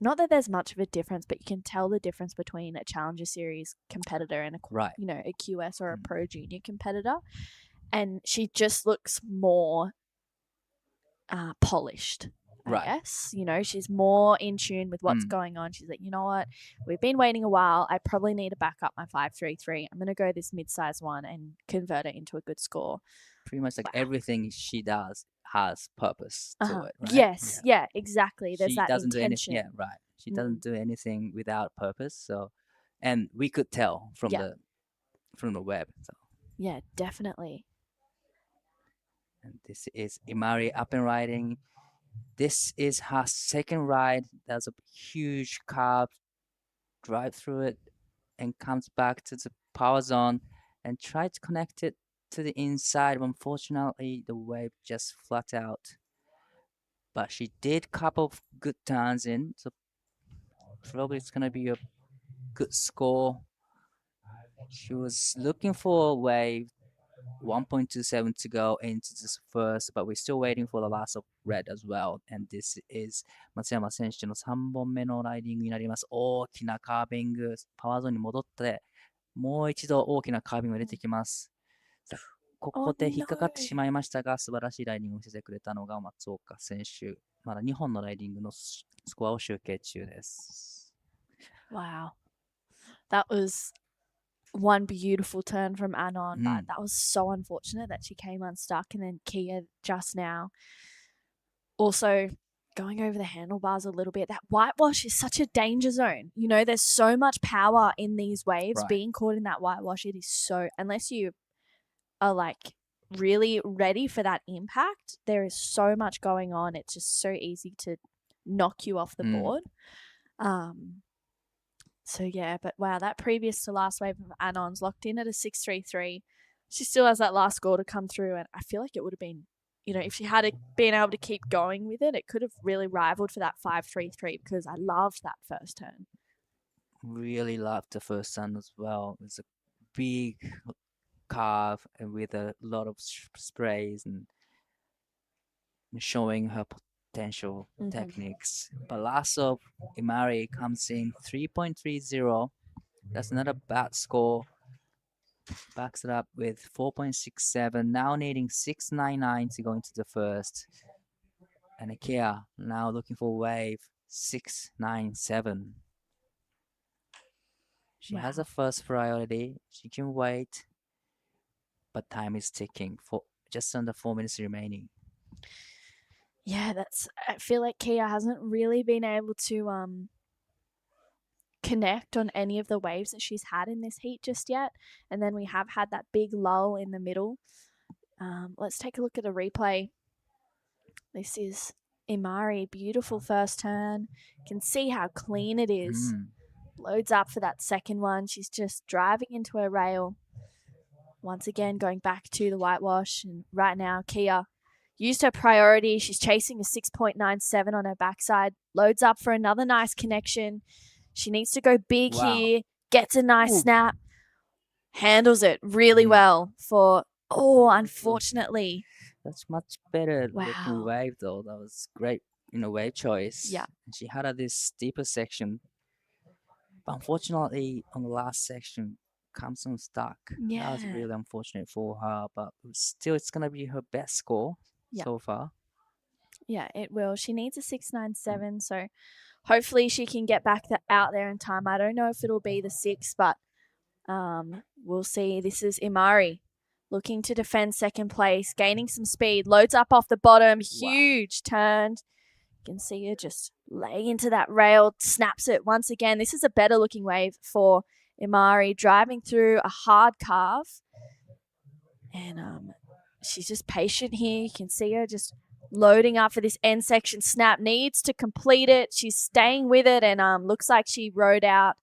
not that there's much of a difference, but you can tell the difference between a Challenger Series competitor and a QS or a Pro Junior competitor. And she just looks more polished, I guess. She's more in tune with what's going on. She's like, you know what? We've been waiting a while. I probably need to back up my 5.33. I'm going to go this mid-size one and convert it into a good score. Pretty much like everything she does has purpose to it, right? Yes, exactly. There's that intention. She doesn't do anything without purpose. So, and we could tell from the web. So. Yeah, definitely. And this is Imari up and riding. This is her second ride. There's a huge curve, drive through it, and comes back to the power zone and try to connect it to the inside. Unfortunately, the wave just flat out. But she did couple of good turns in, so probably it's gonna be a good score. She was looking for a wave 1.27 to go into this first, but we're still waiting for the last of red as well. And this is 松山選手の3本目のライディングになります。大きなカービング、パワーゾーンに戻って、もう一度大きなカービングが出てきます。ここで引っかかってしまいましたが、素晴らしいライディングを見せてくれたのが松岡選手。まだ2本のライディングのスコアを集計中です。Wow. That was one beautiful turn from Anon, but that was so unfortunate that she came unstuck. And then Kia just now also going over the handlebars a little bit. That whitewash is such a danger zone. You know, there's so much power in these waves. Right. Being caught in that whitewash, it is so, unless you are like really ready for that impact, there is so much going on. It's just so easy to knock you off the board. So yeah, but wow, that previous to last wave of Anon's locked in at a 6.33. She still has that last score to come through, and I feel like it would have been, you know, if she had been able to keep going with it, it could have really rivaled for that 5.33 because I loved that first turn. Really loved the first turn as well. It's a big curve and with a lot of sprays and showing her potential techniques. But last of Imari comes in 3.30. That's not a bad score. Backs it up with 4.67. Now needing 6.99 to go into the first. And Ikea now looking for wave 6.97. She has a first priority. She can wait. But time is ticking. For just under 4 minutes remaining. Yeah, I feel like Kia hasn't really been able to connect on any of the waves that she's had in this heat just yet. And then we have had that big lull in the middle. Let's take a look at a replay. This is Imari, beautiful first turn. You can see how clean it is. Loads up for that second one. She's just driving into her rail. Once again, going back to the whitewash. And right now, Kia used her priority. She's chasing a 6.97 on her backside. Loads up for another nice connection. She needs to go big here. Gets a nice snap. Handles it really well for, unfortunately. That's much better looking wave though. That was great, wave choice. Yeah. And she had this steeper section. But unfortunately, on the last section, comes unstuck. Yeah. That was really unfortunate for her. But still, it's going to be her best score so far. Yeah, it will. She needs a 6.97, so hopefully she can get back out there in time. I don't know if it'll be the 6, but we'll see. This is Imari looking to defend second place, gaining some speed, loads up off the bottom, huge turn. You can see her just lay into that rail, snaps it once again. This is a better looking wave for Imari, driving through a hard carve. And she's just patient here. You can see her just loading up for this end section snap. Needs to complete it. She's staying with it and looks like she rode out.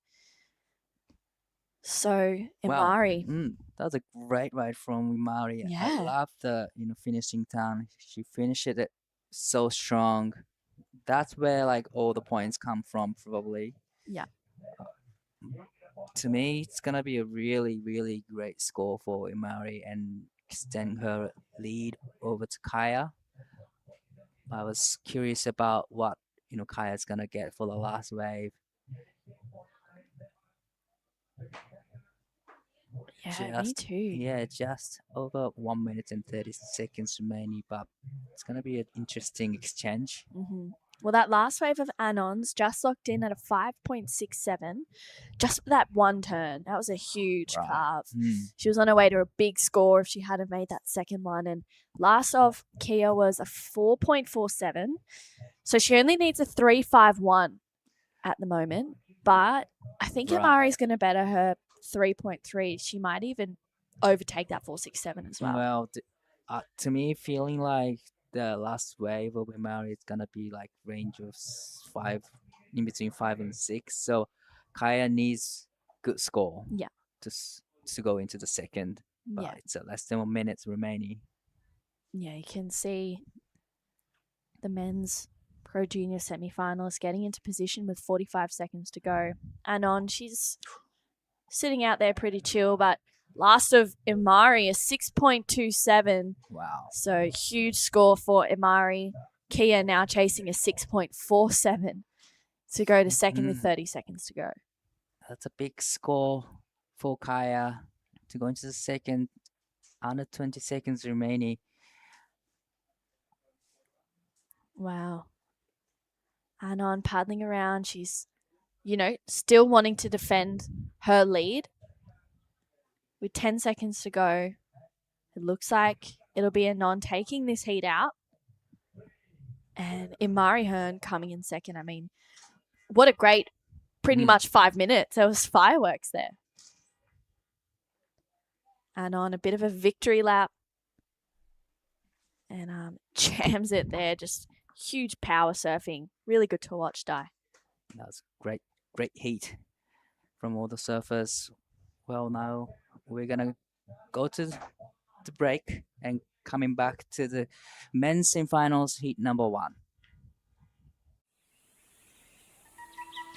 So, Imari. Wow. That was a great ride from Imari. Yeah. I love the finishing turn. She finished it so strong. That's where all the points come from probably. Yeah. To me, it's gonna be a really, really great score for Imari and extend her lead over to Kaya. I was curious about what Kaya's gonna get for the last wave. Yeah, me too. Yeah, just over 1 minute and 30 seconds remaining, but it's gonna be an interesting exchange. Well, that last wave of Anons just locked in at a 5.67, just for that one turn. That was a huge carve. She was on her way to a big score if she hadn't made that second one. And last of Kia was a 4.47. So she only needs a 3.51 at the moment. But I think Imari's going to better her 3.3. She might even overtake that 4.67 as well. Well, to me, feeling like the last wave of Imari is gonna be like range of 5, in between 5 and 6. So Kaya needs good score. Yeah. To go into the second. But Yeah. it's less than 1 minute remaining. Yeah, you can see the men's Pro Junior semi-finals getting into position with 45 seconds to go. Anon, she's sitting out there pretty chill, but last of Imari is 6.27. Wow. So huge score for Imari. Kia now chasing a 6.47 to go to second with 30 seconds to go. That's a big score for Kaya to go into the second. Under 20 seconds remaining. Wow. Anon paddling around. She's, still wanting to defend her lead. With 10 seconds to go, it looks like it'll be Anon taking this heat out. And Imari Hearn coming in second. I mean, what a great, pretty much 5 minutes. There was fireworks there. Anon, a bit of a victory lap. And jams it there. Just huge power surfing. Really good to watch, Dai. That was great heat from all the surfers. Well, now we're going to go to the break and coming back to the men's semifinals heat number 1.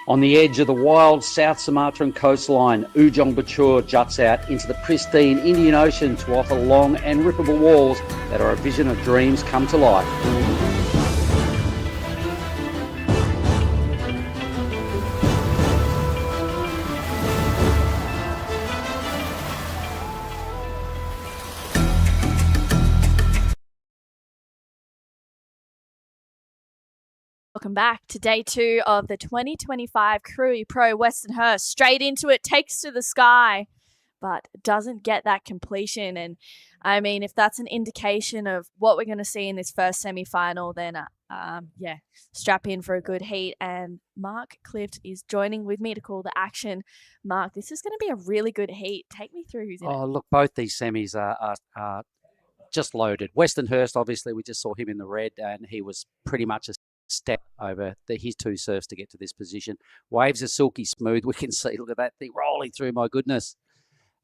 On the edge of the wild South Sumatran coastline, Ujung Bocur juts out into the pristine Indian Ocean to offer long and rippable walls that are a vision of dreams come to life. Welcome back to day 2 of the 2025 Krui Pro Westernhurst. Straight into it, takes to the sky, but doesn't get that completion. And I mean, if that's an indication of what we're going to see in this first semi-final, then strap in for a good heat. And Mark Clift is joining with me to call the action. Mark, this is going to be a really good heat. Take me through who's in it. Oh, look, both these semis are just loaded. Westernhurst, obviously, we just saw him in the red, and he was pretty much a step over his 2 surfs to get to this position. Waves are silky smooth. We can see, look at that thing rolling through, my goodness.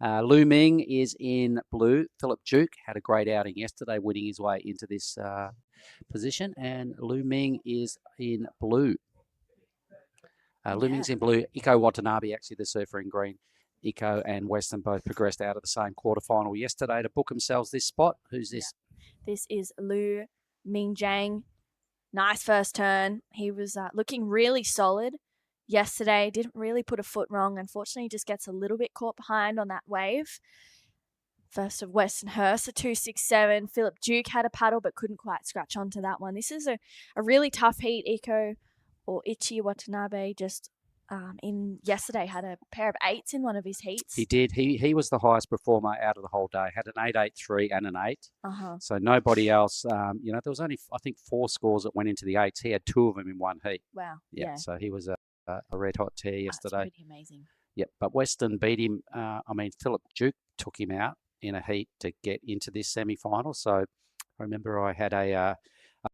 Lu Ming is in blue. Philip Duke had a great outing yesterday, winning his way into this position. And Lu Ming is in blue. Lu Ming's in blue. Iko Watanabe, actually the surfer in green. Iko and Weston both progressed out of the same quarterfinal yesterday to book themselves this spot. Who's this? This is Lu Ming Zhang. Nice first turn. He was looking really solid yesterday. Didn't really put a foot wrong. Unfortunately, just gets a little bit caught behind on that wave. First of Westernhurst, a 267. Philip Duke had a paddle but couldn't quite scratch onto that one. This is a really tough heat. Iko or Ichi Watanabe just in yesterday had a pair of 8s in one of his heats. He did. He was the highest performer out of the whole day. Had an 8.83 and an 8. So nobody else. There was only I think 4 scores that went into the 8s. He had 2 of them in one heat. Wow. Yeah. So he was a red hot tear yesterday. That's pretty amazing. Yep. But Weston beat him. Philip Duke took him out in a heat to get into this semi-final. So I remember I had a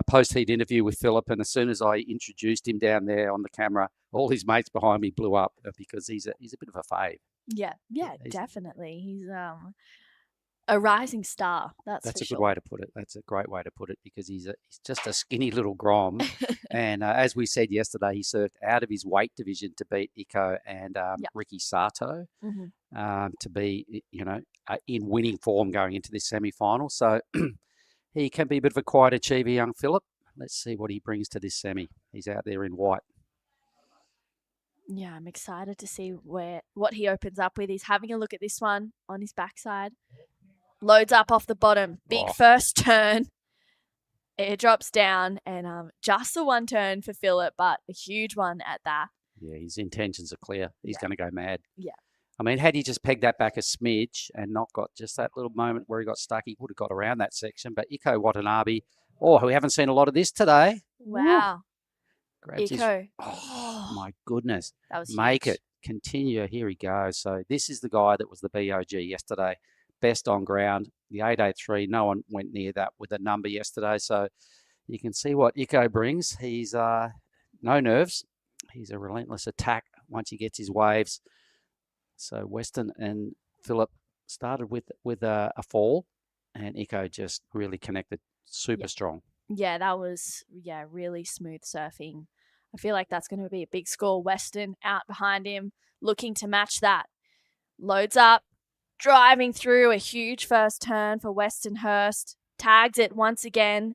post-heat interview with Philip, and as soon as I introduced him down there on the camera, all his mates behind me blew up because he's a bit of a fave. Yeah, definitely. He's a rising star. That's a sure. good way to put it. That's a great way to put it because he's just a skinny little grom, and as we said yesterday, he surfed out of his weight division to beat Iko and Ricky Sato to be in winning form going into this semi-final. So. He can be a bit of a quiet achiever, young Philip. Let's see what he brings to this semi. He's out there in white. Yeah, I'm excited to see what he opens up with. He's having a look at this one on his backside. Loads up off the bottom. Big first turn. It drops down, and just the one turn for Philip, but a huge one at that. Yeah, his intentions are clear. He's going to go mad. Yeah. I mean, had he just pegged that back a smidge and not got just that little moment where he got stuck, he would have got around that section. But Iko Watanabe, we haven't seen a lot of this today. Wow. Iko. My goodness. That was Make huge. it. Continue. Here he goes. So this is the guy that was the BOG yesterday. Best on ground. the 883, no one went near that with a number yesterday. So you can see what Iko brings. He's no nerves. He's a relentless attack once he gets his waves. So Weston and Philip started with a fall, and Iko just really connected super strong. Yeah, that was really smooth surfing. I feel like that's going to be a big score. Weston out behind him, looking to match that. Loads up, driving through a huge first turn for Weston Hurst. Tags it once again.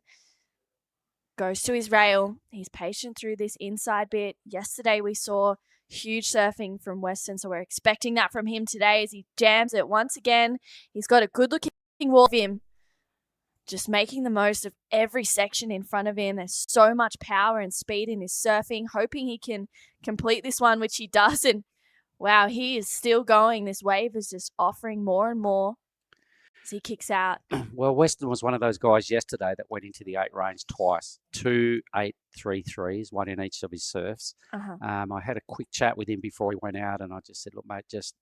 Goes to his rail. He's patient through this inside bit. Yesterday we saw huge surfing from Weston, so we're expecting that from him today as he jams it once again. He's got a good-looking wall of him. Just making the most of every section in front of him. There's so much power and speed in his surfing, hoping he can complete this one, which he does. And wow, he is still going. This wave is just offering more and more as he kicks out. Well, Weston was one of those guys yesterday that went into the 8 range twice. 2 833s, one in each of his surfs. I had a quick chat with him before he went out, and I just said, look, mate, just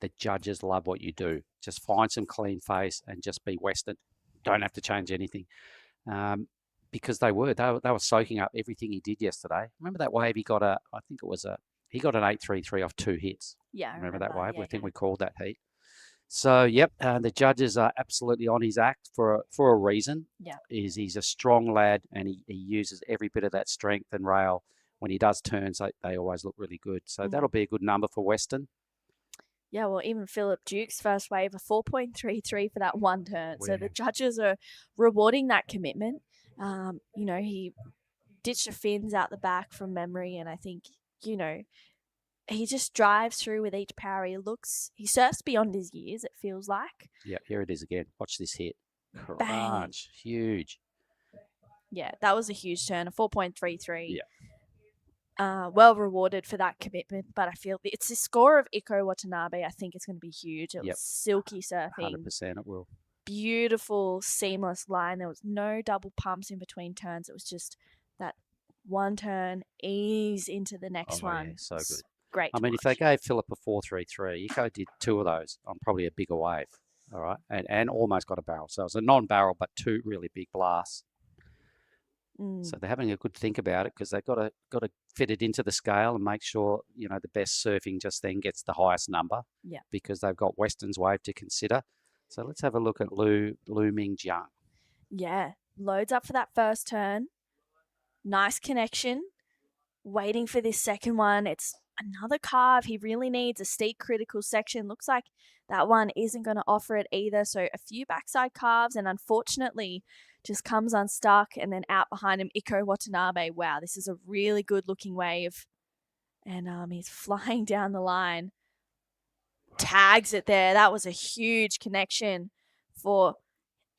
the judges love what you do. Just find some clean face and just be Weston. Don't have to change anything, because they were soaking up everything he did yesterday. Remember that wave? He got an 833 off 2 hits. Yeah, I remember that wave? Yeah, I think we called that heat. So yep, the judges are absolutely on his act for a reason. Yeah, he's a strong lad, and he uses every bit of that strength and rail. When he does turns, they always look really good. So that'll be a good number for Weston. Yeah, well, even Philip Duke's first wave, a 4.33 for that one turn. So the judges are rewarding that commitment. He ditched the fins out the back from memory, and I think, he just drives through with each power. He surfs beyond his years, it feels like. Yeah, here it is again. Watch this hit. Bang. Crunch. Huge. Yeah, that was a huge turn, a 4.33. Yeah. Well rewarded for that commitment, but I feel it's the score of Iko Watanabe. I think it's going to be huge. It was silky surfing. 100% it will. Beautiful, seamless line. There was no double pumps in between turns. It was just that one turn, ease into the next one. Yeah, so good. Great. I mean, if they gave Philip a 433, Iko did 2 of those on probably a bigger wave. All right, and almost got a barrel. So it was a non-barrel, but 2 really big blasts. So they're having a good think about it, because they've got to fit it into the scale and make sure the best surfing just then gets the highest number. Yeah. Because they've got Weston's wave to consider. So let's have a look at Lu Mingjiang. Yeah, loads up for that first turn. Nice connection. Waiting for this second one. It's another carve. He really needs a steep critical section. Looks like that one isn't going to offer it either. So a few backside carves, and unfortunately just comes unstuck, and then out behind him, Iko Watanabe. Wow, this is a really good looking wave. And he's flying down the line. Tags it there. That was a huge connection for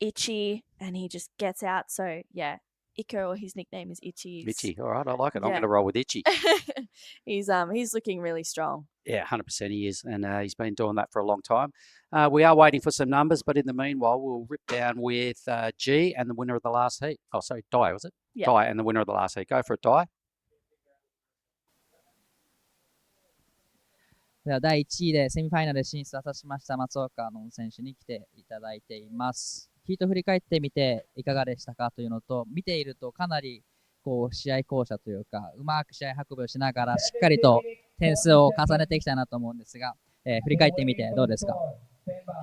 Ichi, and he just gets out. So yeah, Iko, or his nickname is Ichi. Ichi, all right, I like it. I'm going to roll with Ichi. He's looking really strong. Yeah, 100% he is, and he's been doing that for a long time. We are waiting for some numbers, but in the meanwhile, we'll rip down with G and the winner of the last heat. Oh, sorry, Dai, was it? Yeah. Dai and the winner of the last heat. Go for it, Dai. では第1位でセミファイナルで進出を果たしました松岡の選手に来ていただいています。ヒート振り返ってみていかがでしたかというのと、見ているとかなり試合巧者というか、うまく試合運びをしながらしっかりと点数を重ねてきたなと思うんですが、振り返ってみてどうですか？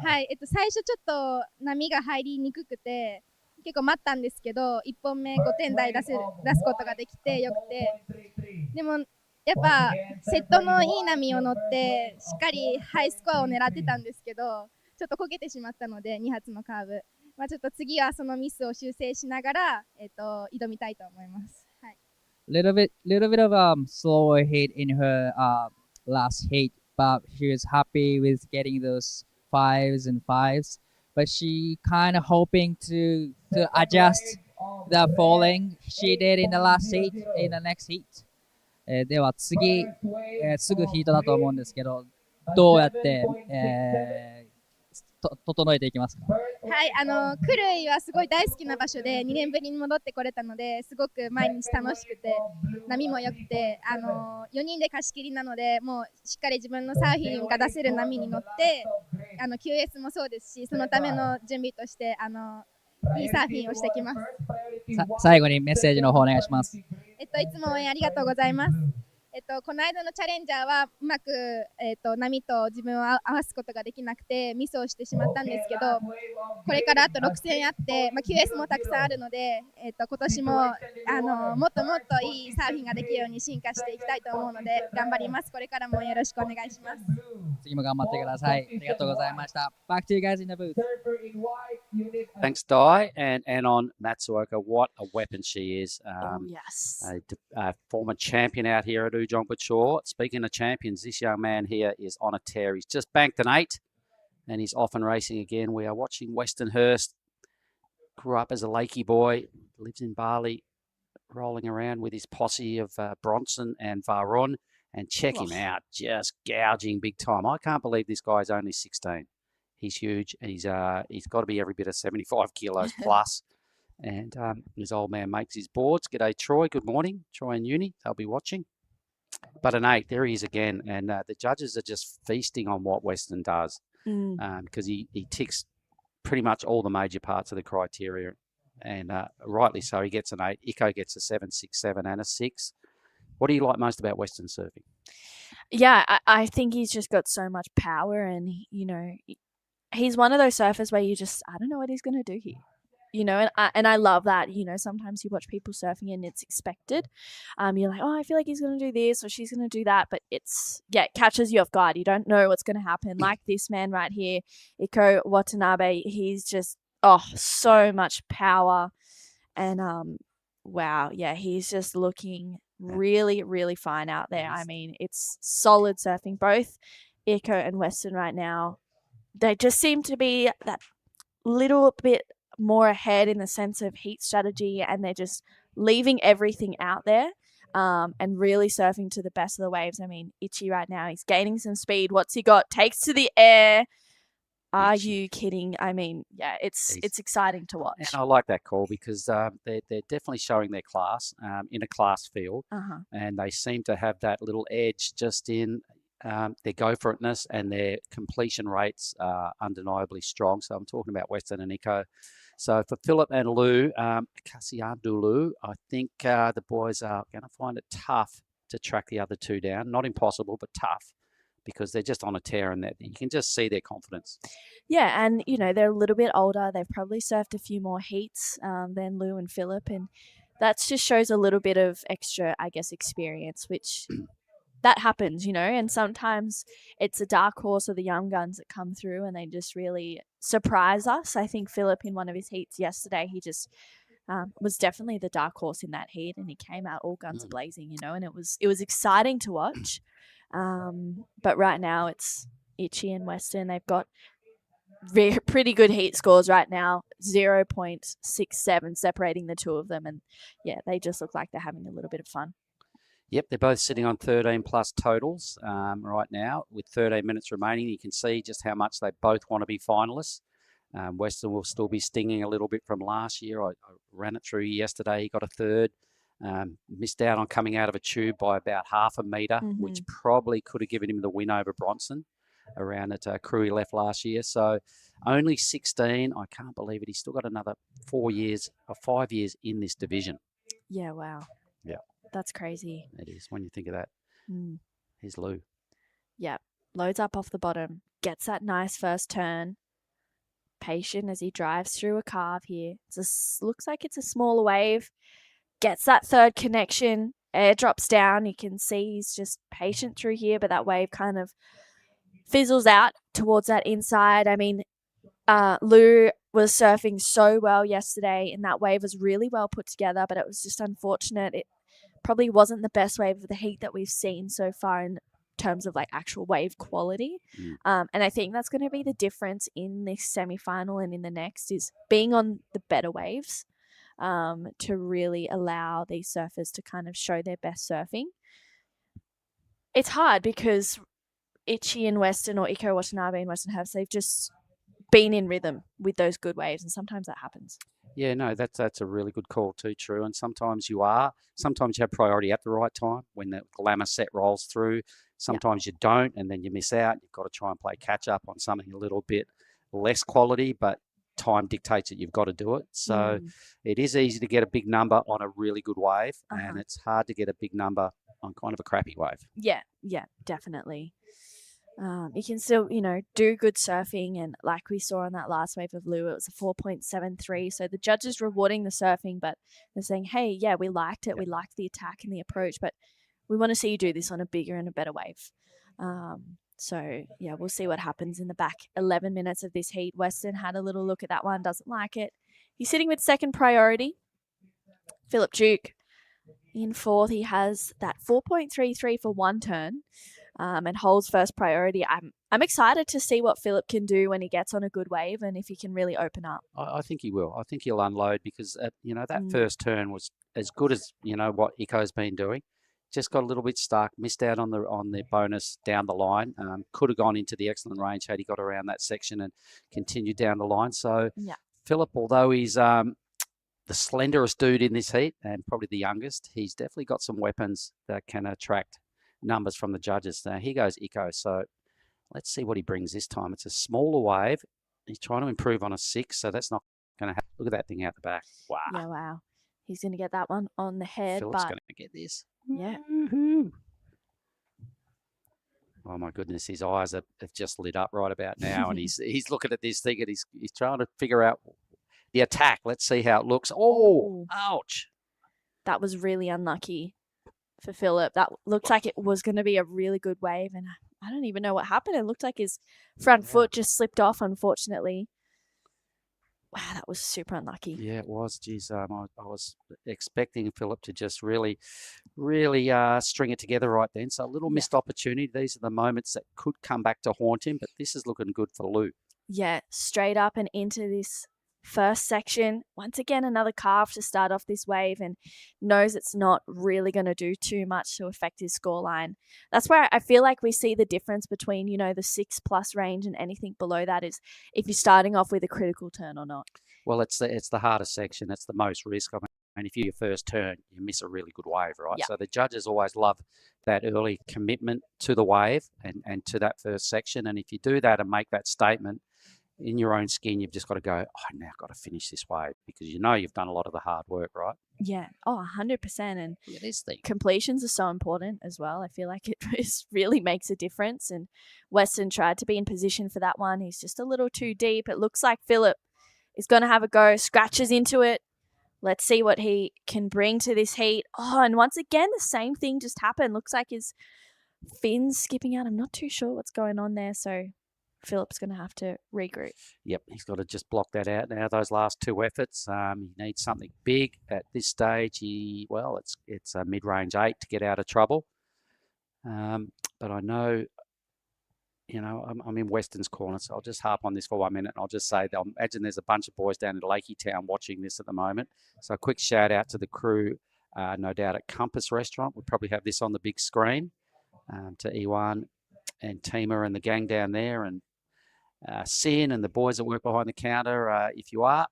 はい、最初ちょっと波が入りにくくて結構待ったんですけど、1本目5点台出すことができてよくて、でもやっぱセットのいい波を乗ってしっかりハイスコアを狙ってたんですけど、ちょっとこけてしまったので2発のカーブ、ちょっと次はそのミスを修正しながら、挑みたいと思います。はい、little bit of slower hit in her last hit, but she was happy with getting those 5s and 5s, but she kind of hoping to adjust the falling she did in the last heat in the next heat. では次、すぐヒートだと思うんですけど、どうやって、整えていきますか？はい、クルイはすごい大好きな場所で2年ぶりに戻ってこれたので、すごく毎日楽しくて波も良くて、4人で貸し切りなので、もうしっかり自分のサーフィンが出せる波に乗って QS もそうですし、そのための準備としていいサーフィンをしてきます。最後にメッセージの方お願いします。いつも応援ありがとうございます。この間のチャレンジャーはうまく、波と自分を合わすことができなくてミスをしてしまったんですけど、これからあと6戦あって、QS もたくさんあるので、今年ももっともっといいサーフィンができるように進化していきたいと思うので頑張ります。これからもよろしくお願いします。次も頑張ってください。ありがとうございました。Back to you guys in the booth. Thanks, Dai. And on Matsuoka, what a weapon she is. Yes. A former champion out here at Ujung Bocur. Speaking of champions, this young man here is on a tear. He's just banked an 8 and he's off and racing again. We are watching Westernhurst. Grew up as a Lakey boy, lives in Bali, rolling around with his posse of Bronson and Varun. And check him out, just gouging big time. I can't believe this guy's only 16. He's huge, and he's got to be every bit of 75 kilos plus. And his old man makes his boards. G'day, Troy. Good morning. Troy and Uni, they'll be watching. But an 8, there he is again. And the judges are just feasting on what Western does because he ticks pretty much all the major parts of the criteria. And rightly so, he gets an 8. Iko gets a 7, 6, 7 and a 6. What do you like most about Western surfing? Yeah, I think he's just got so much power, and he's one of those surfers where you just, I don't know what he's going to do here. And I love that. Sometimes you watch people surfing and it's expected. You're like, oh, I feel like he's going to do this or she's going to do that, but it catches you off guard. You don't know what's going to happen. Like this man right here, Iko Watanabe, he's just so much power, and wow, yeah, he's just looking really, really fine out there. I mean, it's solid surfing. Both Iko and Western right now, they just seem to be that little bit more ahead in the sense of heat strategy, and they're just leaving everything out there and really surfing to the best of the waves. I mean, Ichi right now, he's gaining some speed. What's he got? Takes to the air. Are you kidding? I mean, yeah, it's exciting to watch. And I like that call because they're definitely showing their class in a class field, and they seem to have that little edge just in their go-for-itness, and their completion rates are undeniably strong. So I'm talking about Western and Iko. So for Philip and Lou, Kasiandulu, I think the boys are going to find it tough to track the other two down. Not impossible, but tough, because they're just on a tear, and you can just see their confidence. Yeah, and, they're a little bit older. They've probably surfed a few more heats than Lou and Philip, and that just shows a little bit of extra, I guess, experience, which that happens, and sometimes it's a dark horse or the young guns that come through and they just really surprise us. I think Philip in one of his heats yesterday, he just was definitely the dark horse in that heat, and he came out all guns blazing, and it was exciting to watch. But right now it's Ichi and Western. They've got pretty good heat scores right now, 0.67 separating the two of them, and yeah, they just look like they're having a little bit of fun. Yep, they're both sitting on 13 plus totals right now with 13 minutes remaining. You can see just how much they both want to be finalists. Western will still be stinging a little bit from last year. I ran it through yesterday. He got a third. Missed out on coming out of a tube by about half a metre, which probably could have given him the win over Bronson around at Krui left last year. So only 16. I can't believe it. He's still got another 4 years or 5 years in this division. Yeah, wow. Yeah. That's crazy. It is when you think of that. Here's Lou. Yeah. Loads up off the bottom. Gets that nice first turn. Patient as he drives through a carve here. Looks like it's a smaller wave. Gets that third connection. Air drops down. You can see he's just patient through here, but that wave kind of fizzles out towards that inside. I mean, Lou was surfing so well yesterday, and that wave was really well put together, but it was just unfortunate. It probably wasn't the best wave of the heat that we've seen so far in terms of like actual wave quality. And I think that's going to be the difference in this semi-final and in the next, is being on the better waves to really allow these surfers to kind of show their best surfing. It's hard because Ichi and Western, or Iko Watanabe and Western Herbs, they've just been in rhythm with those good waves, and sometimes that happens. Yeah, no, that's a really good call too, True. And sometimes you are. Sometimes you have priority at the right time when the glamour set rolls through. Sometimes you don't, and then you miss out. You've got to try and play catch up on something a little bit less quality, but time dictates that you've got to do it. So it is easy to get a big number on a really good wave, and it's hard to get a big number on kind of a crappy wave. Yeah, definitely. You can still, do good surfing, and like we saw on that last wave of Lou, it was a 4.73. So the judges rewarding the surfing, but they're saying, hey, yeah, we liked it. We liked the attack and the approach, but we want to see you do this on a bigger and a better wave. So, yeah, we'll see what happens in the back 11 minutes of this heat. Weston had a little look at that one, doesn't like it. He's sitting with second priority. Philip Duke in fourth. He has that 4.33 for one turn and holds first priority. I'm excited to see what Philip can do when he gets on a good wave and if he can really open up. I think he will. I think he'll unload because, that first turn was as good as, what Iko's been doing. Just got a little bit stuck, missed out on the bonus down the line. Could have gone into the excellent range had he got around that section and continued down the line. So Philip, although he's the slenderest dude in this heat and probably the youngest, he's definitely got some weapons that can attract numbers from the judges. Now, here goes Iko. So let's see what he brings this time. It's a smaller wave. He's trying to improve on a 6, so that's not going to happen. Look at that thing out the back. Wow. Yeah, wow. He's going to get that one on the head. Philip's going to get this. Yeah. Oh my goodness, his eyes have just lit up right about now, and he's looking at this thing and he's trying to figure out the attack. Let's see how it looks. Oh, ouch! That was really unlucky for Philip. That looked like it was going to be a really good wave, and I don't even know what happened. It looked like his front foot just slipped off, unfortunately. Wow, that was super unlucky. Yeah, it was. Geez, I was expecting Philip to just really, really string it together right then. So a little missed opportunity. These are the moments that could come back to haunt him, but this is looking good for Lou. Yeah, straight up and into this first section. Once again, another carve to start off this wave, and knows it's not really going to do too much to affect his scoreline. That's where I feel like we see the difference between, the 6+ range and anything below that is if you're starting off with a critical turn or not. Well, it's the hardest section. It's the most risk. I mean, if you're your first turn, you miss a really good wave, right? Yep. So the judges always love that early commitment to the wave and to that first section. And if you do that and make that statement, in your own skin, you've just got to go, I've now got to finish this wave because you've done a lot of the hard work, right? Yeah. Oh, 100%. And this thing. Completions are so important as well. I feel like it really makes a difference. And Weston tried to be in position for that one. He's just a little too deep. It looks like Philip is going to have a go, scratches into it. Let's see what he can bring to this heat. Oh, and once again, the same thing just happened. Looks like his fin's skipping out. I'm not too sure what's going on there. So Philip's going to have to regroup. Yep, he's got to just block that out now. Those last two efforts, he needs something big at this stage. It's a mid-range 8 to get out of trouble. But I know, I'm in Weston's corner, so I'll just harp on this for 1 minute. And I'll just say that I imagine there's a bunch of boys down in Lakey Town watching this at the moment. So a quick shout out to the crew, no doubt at Compass Restaurant. We'll probably have this on the big screen, to Iwan and Tima and the gang down there, and Sin and the boys that work behind the counter. If you are,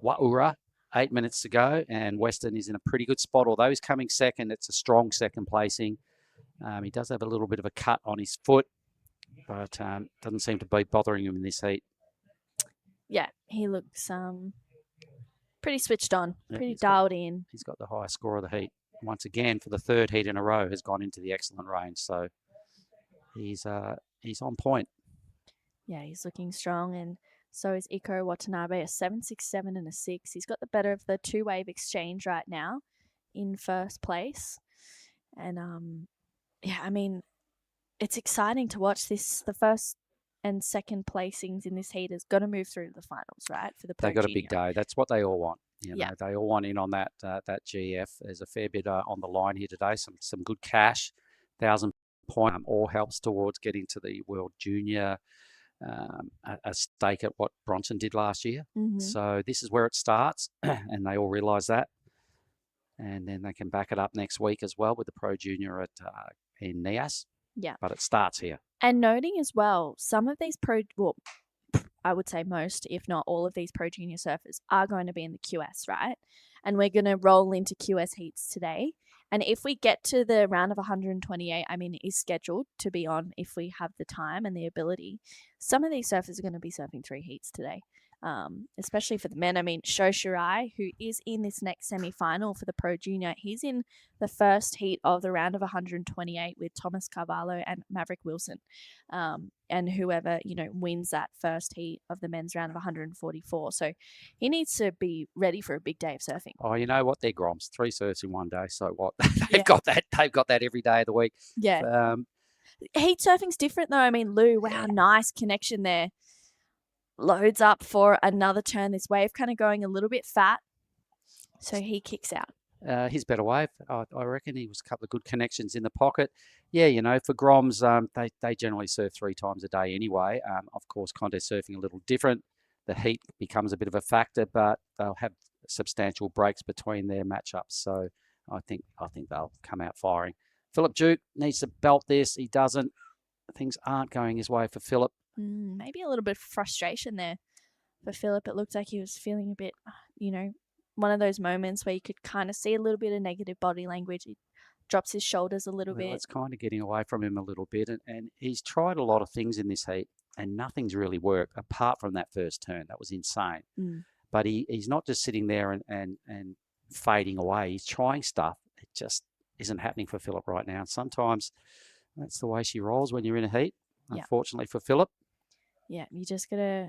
Wa'ura, 8 minutes to go, and Weston is in a pretty good spot. Although he's coming second, it's a strong second placing. He does have a little bit of a cut on his foot, but doesn't seem to be bothering him in this heat. Yeah, he looks pretty switched on, pretty dialed in. He's got the highest score of the heat. Once again, for the third heat in a row, has gone into the excellent range. So he's on point. Yeah, he's looking strong, and so is Iko Watanabe, a 7.67 and a 6. He's got the better of the two-wave exchange right now in first place. And, it's exciting to watch this. The first and second placings in this heat is going to move through to the finals, right? For the Pro They got Junior. a big day. That's what they all want. They all want in on that GF. There's a fair bit on the line here today. Some good cash, 1,000 point. All helps towards getting to the World Junior. A stake at what Bronson did last year. Mm-hmm. So this is where it starts, and they all realise that. And then they can back it up next week as well with the Pro Junior in Nias. Yeah. But it starts here. And noting as well, some of these I would say most, if not all of these Pro Junior surfers are going to be in the QS, right? And we're going to roll into QS heats today. And if we get to the round of 128, I mean, it is scheduled to be on if we have the time and the ability. Some of these surfers are going to be surfing 3 heats today, especially for the men. I mean, Sho Shirai, who is in this next semi-final for the Pro Junior, he's in the first heat of the round of 128 with Thomas Carvalho and Maverick Wilson. And whoever, wins that first heat of the men's round of 144. So he needs to be ready for a big day of surfing. Oh, you know what? They're Groms. 3 surfs in one day. So what? They've got that. They've got that every day of the week. Yeah. Heat surfing's different though. I mean, Lou, wow, nice connection there. Loads up for another turn. This wave kind of going a little bit fat. So he kicks out. His better wave. I reckon he was a couple of good connections in the pocket. Yeah, for Groms, they generally surf 3 times a day anyway. Of course, contest surfing a little different. The heat becomes a bit of a factor, but they'll have substantial breaks between their matchups. So I think they'll come out firing. Philip Duke needs to belt this. He doesn't. Things aren't going his way for Philip. Maybe a little bit of frustration there for Philip. It looked like he was feeling a bit, one of those moments where you could kind of see a little bit of negative body language. He drops his shoulders a little bit. It's kind of getting away from him a little bit. And he's tried a lot of things in this heat and nothing's really worked apart from that first turn. That was insane. But he's not just sitting there and fading away. He's trying stuff. It just isn't happening for Philip right now. And sometimes that's the way she rolls when you're in a heat, unfortunately for Philip. Yeah, you just got to,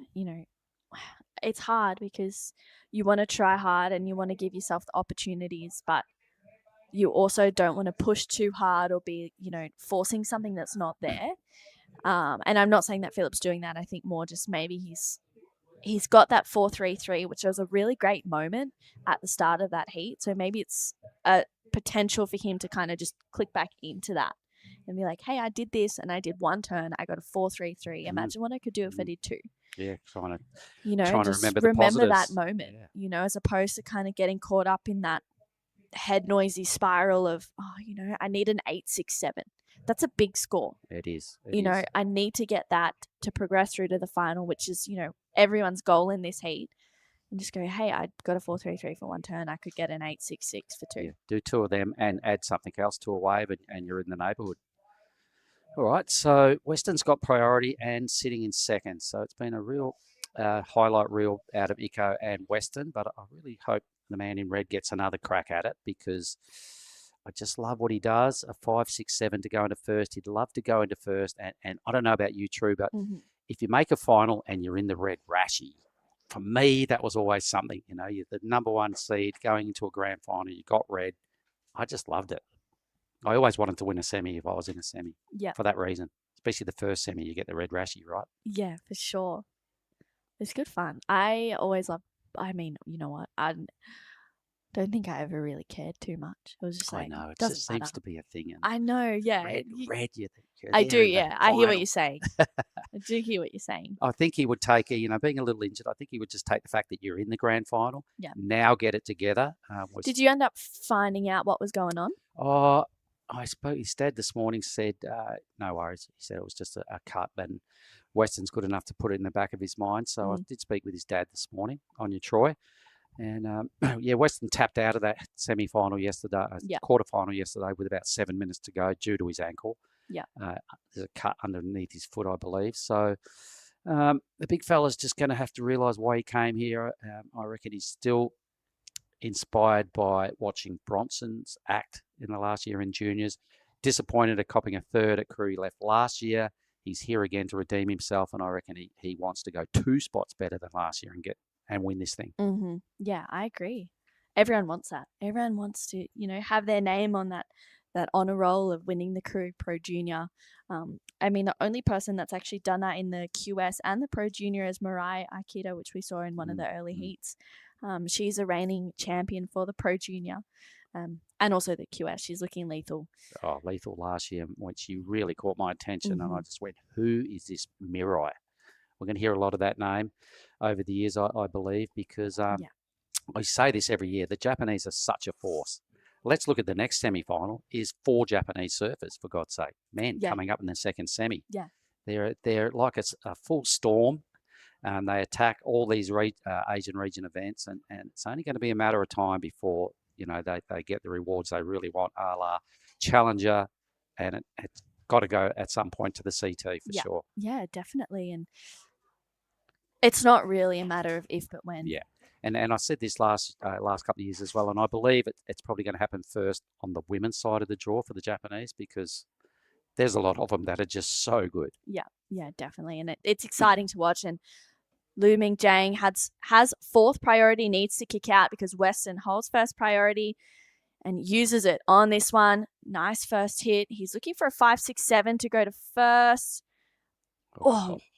it's hard because you want to try hard and you want to give yourself the opportunities, but you also don't want to push too hard or be, forcing something that's not there. And I'm not saying that Philip's doing that. I think more just maybe he's got that 4.33, which was a really great moment at the start of that heat. So maybe it's a potential for him to kind of just click back into that and be like, hey, I did this and I did 1 turn. I got a 4.33. Imagine what I could do if I did 2. Yeah, trying just to remember that moment, as opposed to kind of getting caught up in that head noisy spiral of, I need an 8.67. That's a big score. It is. I need to get that to progress through to the final, which is, everyone's goal in this heat. And just go, hey, I got a 4.33 for 1 turn. I could get an 8.66 for 2. Yeah, do 2 of them and add something else to a wave and you're in the neighbourhood. All right, so Weston's got priority and sitting in second. So it's been a real highlight reel out of Iko and Weston, but I really hope the man in red gets another crack at it because I just love what he does. A 5.67 to go into first. He'd love to go into first. And I don't know about you, True, but if you make a final and you're in the red Rashi, for me, that was always something. You're the number 1 seed going into a grand final. You got red. I just loved it. I always wanted to win a semi if I was in a semi. Yeah. For that reason. Especially the first semi, you get the red Rashi, right? Yeah, for sure. It's good fun. I always love, you know what? I don't think I ever really cared too much. It was just like, I know. It doesn't just matter. seems to be a thing. I know, yeah. Red, you think. I do, yeah. I hear what you're saying. I do hear what you're saying. I think he would take, being a little injured, I think he would just take the fact that you're in the grand final. Yeah. Now get it together. Did you end up finding out what was going on? Oh, I spoke. His dad this morning said, no worries. He said it was just a cut and Weston's good enough to put it in the back of his mind. So I did speak with his dad this morning on your Troy. And, Weston tapped out of that semi-final yesterday, quarterfinal yesterday with about 7 minutes to go due to his ankle. Yeah. There's a cut underneath his foot, I believe. So the big fella's just going to have to realise why he came here. I reckon he's still inspired by watching Bronson's act in the last year in juniors. Disappointed at copping a 3rd at Krui left last year. He's here again to redeem himself, and I reckon he wants to go 2 spots better than last year and win this thing. Yeah, I agree. Everyone wants that. Everyone wants to, have their name on that honor roll of winning the Krui Pro Junior. The only person that's actually done that in the QS and the Pro Junior is Mirai Aikido, which we saw in one of the early heats. She's a reigning champion for the Pro Junior. And also the QS. She's looking lethal. Oh, lethal last year, which you really caught my attention. And I just went, who is this Mirai? We're going to hear a lot of that name over the years, I believe, because I say this every year. The Japanese are such a force. Let's look at the next semi-final is 4 Japanese surfers, for God's sake. Men coming up in the second semi. Yeah. They're like a full storm. They attack all these Asian region events, and it's only going to be a matter of time before they get the rewards they really want, a la Challenger, and it's got to go at some point to the CT for sure. Yeah, definitely. And it's not really a matter of if, but when. Yeah. And I said this last couple of years as well, and I believe it's probably going to happen first on the women's side of the draw for the Japanese, because there's a lot of them that are just so good. Yeah, definitely. And it's exciting to watch. And Lu Mingjiang has fourth priority, needs to kick out because Weston holds first priority and uses it on this one. Nice first hit. He's looking for a 5-6-7 to go to first.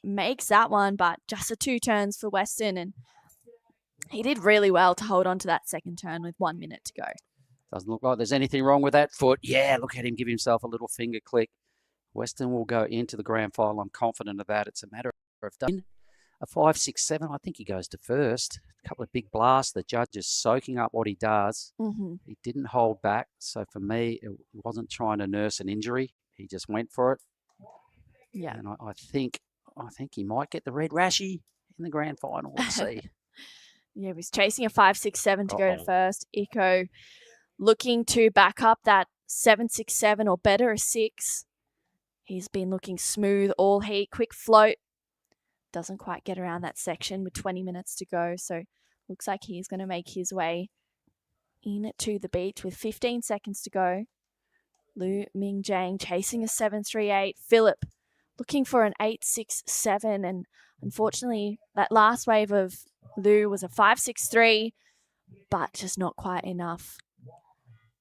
Makes that one, but just a 2 turns for Weston, and he did really well to hold on to that second turn with 1 minute to go. Doesn't look like there's anything wrong with that foot. Yeah, look at him give himself a little finger click. Weston will go into the grand final. I'm confident of that. It's a matter of done. A 5-6-7, I think he goes to first. A couple of big blasts. The judge is soaking up what he does. Mm-hmm. He didn't hold back. So for me, it wasn't trying to nurse an injury. He just went for it. Yeah. And I think he might get the red rashy in the grand final. Let's see. Yeah, he's chasing a 5-6-7 to go to first. Iko looking to back up that 7-6-7 or better, a 6. He's been looking smooth all heat. Quick float. Doesn't quite get around that section with 20 minutes to go. So looks like he's going to make his way in to the beach with 15 seconds to go. Lu Mingjiang chasing a 7-3-8. Philip looking for an 8-6-7. And unfortunately, that last wave of Lu was a 5-6-3, but just not quite enough.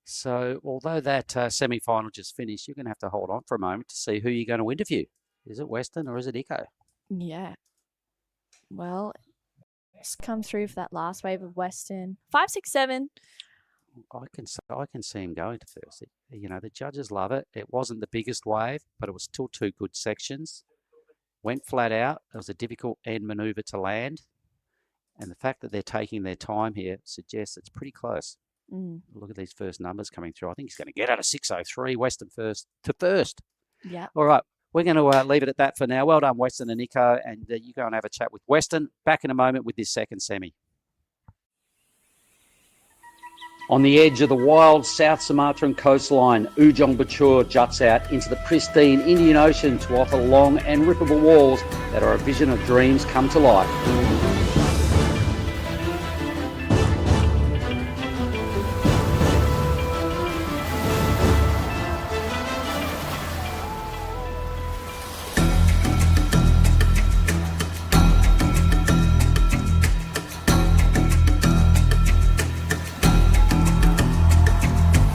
So although that semi-final just finished, you're going to have to hold on for a moment to see who you're going to interview. Is it Weston or is it Iko? Yeah. Well, just come through for that last wave of Weston. 5-6-7. I can see him going to first. The judges love it. It wasn't the biggest wave, but it was still 2 good sections. Went flat out. It was a difficult end maneuver to land. And the fact that they're taking their time here suggests it's pretty close. Look at these first numbers coming through. I think he's going to get out of 6:03. Weston first to first. Yeah. All right. We're going to leave it at that for now. Well done, Weston and Iko. And you go and have a chat with Weston. Back in a moment with this second semi. On the edge of the wild South Sumatran coastline, Ujung Bocur juts out into the pristine Indian Ocean to offer long and rippable walls that are a vision of dreams come to life.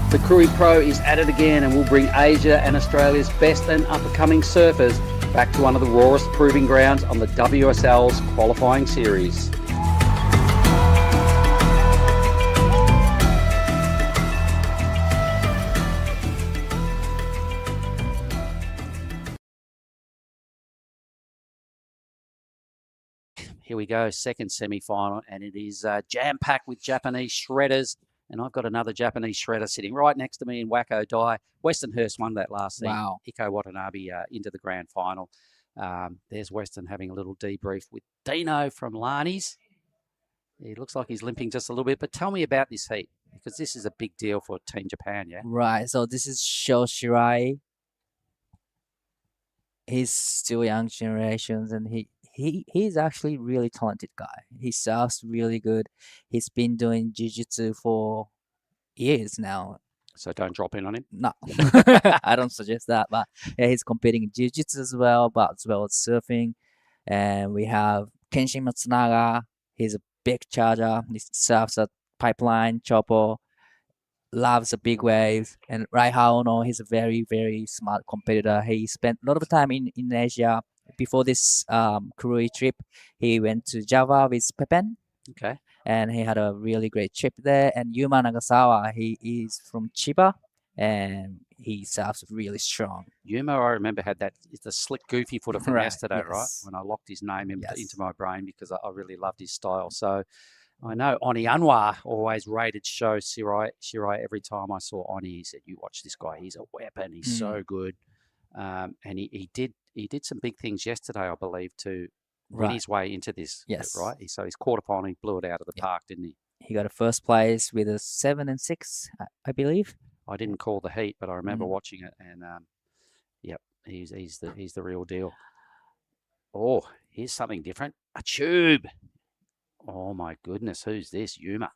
The Krui Pro is at it again and will bring Asia and Australia's best and up-and-coming surfers back to one of the rawest proving grounds on the WSL's qualifying series. Here we go, second semi-final, and it is jam-packed with Japanese shredders. And I've got another Japanese shredder sitting right next to me in Wacko Dai. Weston Hurst won that last thing. Wow. Iko Watanabe into the grand final. There's Weston having a little debrief with Dino from Lani's. He looks like he's limping just a little bit. But tell me about this heat, because this is a big deal for Team Japan, yeah? Right. So this is Sho Shirai. He's still young generations, and he's actually really talented guy. He surfs really good. He's been doing jiu-jitsu for years now. So don't drop in on him? No, I don't suggest that. But yeah, he's competing in jiu-jitsu as well, but as well as surfing. And we have Kenshin Matsunaga. He's a big charger. He surfs at Pipeline, Chopo. Loves the big waves. And Raiha Ono, he's a very, very smart competitor. He spent a lot of time in Asia. Before this Krui trip, he went to Java with Pepen. Okay. And he had a really great trip there. And Yuma Nagasawa, he is from Chiba, and he surfs really strong. Yuma, I remember, had the slick, goofy footer from yesterday, yes. right? When I locked his name into my brain because I really loved his style. So I know Oni Anwar always rated Sho Shirai every time I saw Oni. He said, "You watch this guy. He's a weapon. He's so good." And he did some big things yesterday, I believe, to win his way into this. Yes. Right? So his quarterfinal, he blew it out of the park, didn't he? He got a first place with a 7 and 6, I believe. I didn't call the heat, but I remember watching it, and yep, he's the real deal. Oh, here's something different. A tube. Oh my goodness, who's this? Yuma.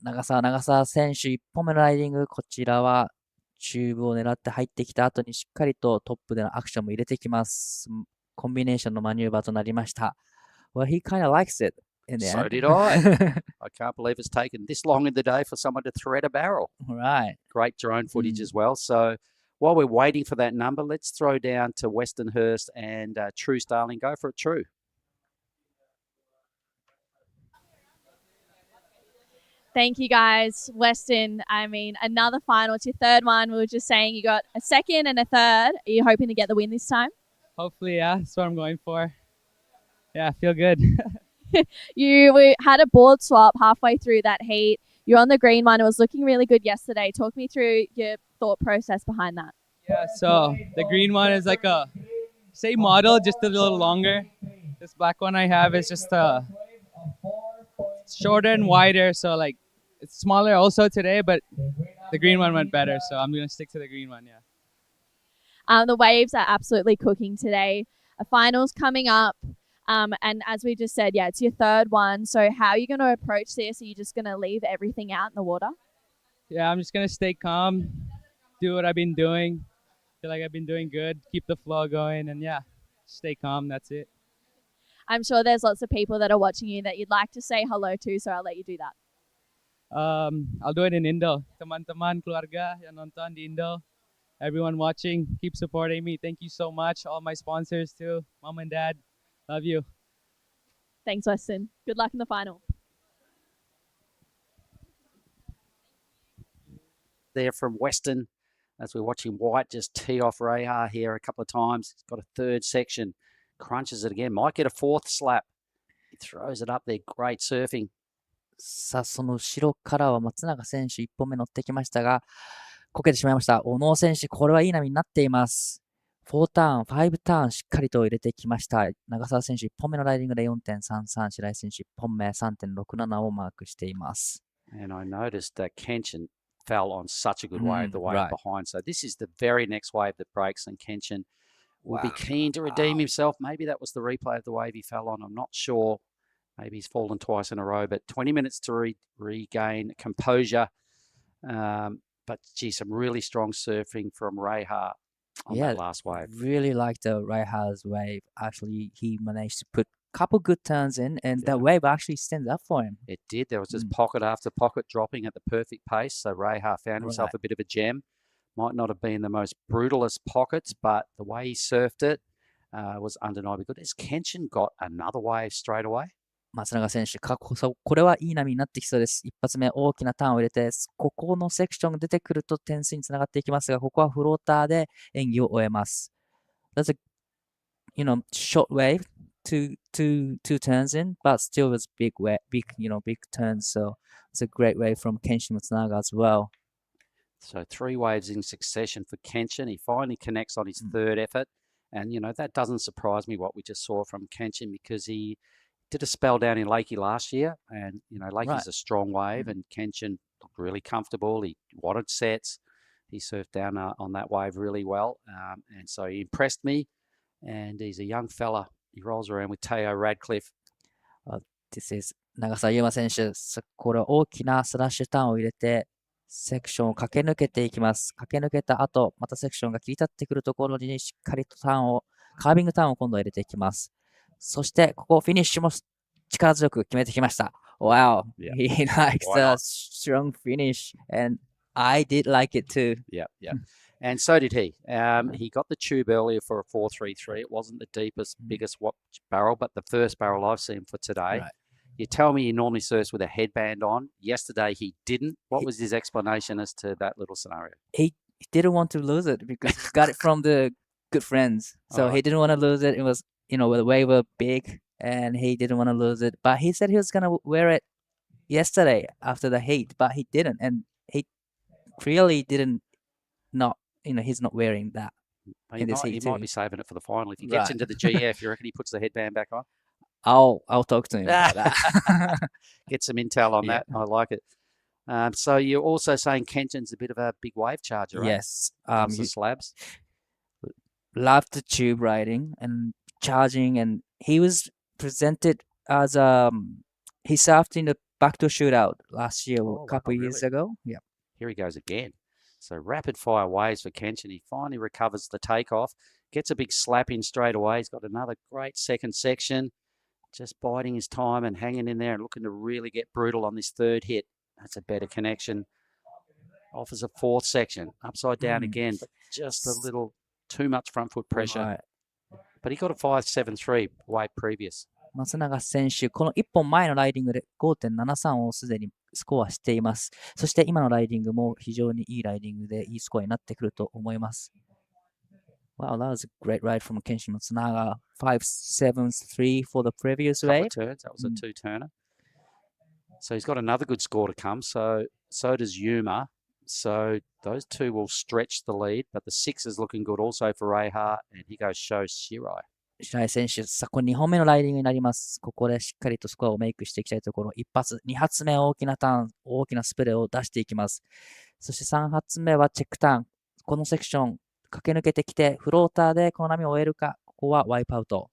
長澤選手1本目のライディング、こちらはチューブを狙って入ってきた後にしっかりとトップでのアクションも入れてきます。コンビネーションのマニューバーとなりました。Well, he kind of likes it in the end. So did I. I can't believe it's taken this long in the day for someone to thread a barrel. Right. Great drone footage as well. So while we're waiting for that number, let's throw down to Westonhurst and True Starling. Go for it, True. Thank you, guys. Weston, I mean, another final. It's your third one. We were just saying you got a second and a third. Are you hoping to get the win this time? Hopefully, yeah. That's what I'm going for. Yeah, I feel good. We had a board swap halfway through that heat. You're on the green one. It was looking really good yesterday. Talk me through your thought process behind that. Yeah, so the green one is like a same model, just a little longer. This black one I have is just shorter and wider, so like it's smaller also today, but the green one went better, so I'm gonna stick to the green one. Yeah. The waves are absolutely cooking today. A finals coming up. And as we just said, yeah, it's your third one. So how are you going to approach this? Are you just going to leave everything out in the water? Yeah, I'm just going to stay calm, do what I've been doing. Feel like I've been doing good, keep the flow going, and yeah, stay calm. That's it. I'm sure there's lots of people that are watching you that you'd like to say hello to, so I'll let you do that. I'll do it in Indo. Teman-teman, keluarga yang nonton di Indo. Everyone watching, keep supporting me. Thank you so much. All my sponsors too, mom and dad. Love you. Thanks, Weston. Good luck in the final. There from Weston, as we're watching White just tee off Rehar here a couple of times. He's got a third section, crunches it again, might get a fourth slap. He throws it up there, great surfing. さあ、その後ろからは松永選手1本目乗ってきましたが、こけてしまいました。小野選手、これはいい波になっています。4ターン、5ターンしっかりと入れてきました。長澤選手1本目のライディングで 4.33、白井選手1本目 3.67 をマークしています。And I noticed that Kenshin fell on such a good wave, the wave behind. So this is the very next wave that breaks, and Kenshin will be keen to redeem himself. Maybe that was the replay of the wave he fell on. I'm not sure. Maybe he's fallen twice in a row, but 20 minutes to regain composure. But, gee, some really strong surfing from Rehar on that last wave. Really liked the Rehar's wave. Actually, he managed to put a couple good turns in, and that wave actually stands up for him. It did. There was just pocket after pocket dropping at the perfect pace. So Rehar found himself a bit of a gem. Might not have been the most brutalist pockets, but the way he surfed it was undeniably good. Has Kenshin got another wave straight away? 松永選手、これはいい波になってきそうです。一発目大きなターンを入れて、ここのセクションが出てくると点数につながっていきますが、ここはフローターで演技を終えます。That's a, short wave, two turns in, but still was big turns. So it's a great wave from Kenshin Matsunaga as well. So 3 waves in succession for Kenshin. He finally connects on his third effort. And, that doesn't surprise me what we just saw from Kenshin, because he did a spell down in Lakey last year, and Lakey's a strong wave, and Kenshin looked really comfortable. He wanted sets. He surfed down on that wave really well, and so he impressed me. And he's a young fella. He rolls around with Teo Radcliffe. This is 長澤優馬選手。これは大きなスラッシュターンを入れて、セクションを駆け抜けていきます。駆け抜けた後、またセクションが切り立ってくるところにしっかりとカービングターンを今度は入れていきます。そして、ここフィニッシュも力強く決めてきました。Wow, he likes the strong finish, and I did like it too. Yeah. And so did he. He got the tube earlier for a 4.33. It wasn't the deepest, biggest barrel, but the first barrel I've seen for today. Right. You tell me he normally surfs with a headband on. Yesterday he didn't. What was his explanation as to that little scenario? He didn't want to lose it because he got it from the good friends. So he didn't want to lose it. It was, the wave was big and he didn't want to lose it. But he said he was going to wear it yesterday after the heat, but he didn't. And he clearly didn't he's not wearing that. He might be saving it for the final. If he gets into the GF, you reckon he puts the headband back on? I'll talk to him about that. Get some intel on that. I like it. So you're also saying Kenshin's a bit of a big wave charger, right? Yes. The slabs. Loved the tube riding and charging, and he was presented as he surfed in the backdoor shootout last year, a couple of years ago. Yeah. Here he goes again. So rapid fire waves for Kenshin. He finally recovers the takeoff, gets a big slap in straight away. He's got another great second section, just biding his time and hanging in there and looking to really get brutal on this third hit. That's a better connection. Offers a fourth section, upside down again, but just a little too much front foot pressure. Right. But he got a 5.73 way previous. 松永選手、この1本前のライディングで 5.73 をすでにスコアしています。そして今のライディングも非常にいいライディングでいいスコアになってくると思います。Wow, that was a great ride from Kenshin Matsunaga. 5.73 for the previous wave. Turns. That was a two-turner. So he's got another good score to come. So does Yuma. So those two will stretch the lead, but the 6 is looking good also for Reiha, and he goes Sho Shirai. 白井選手、さあ、これ2本目のライディングになります。ここでしっかりとスコアをメイクしていきたいところ。2発目大きなターン、大きなスプレーを出していきます。そして3発目はチェックターン。このセクション、駆け抜けてきて、フローターでこの波を終えるか。ここはワイプアウト。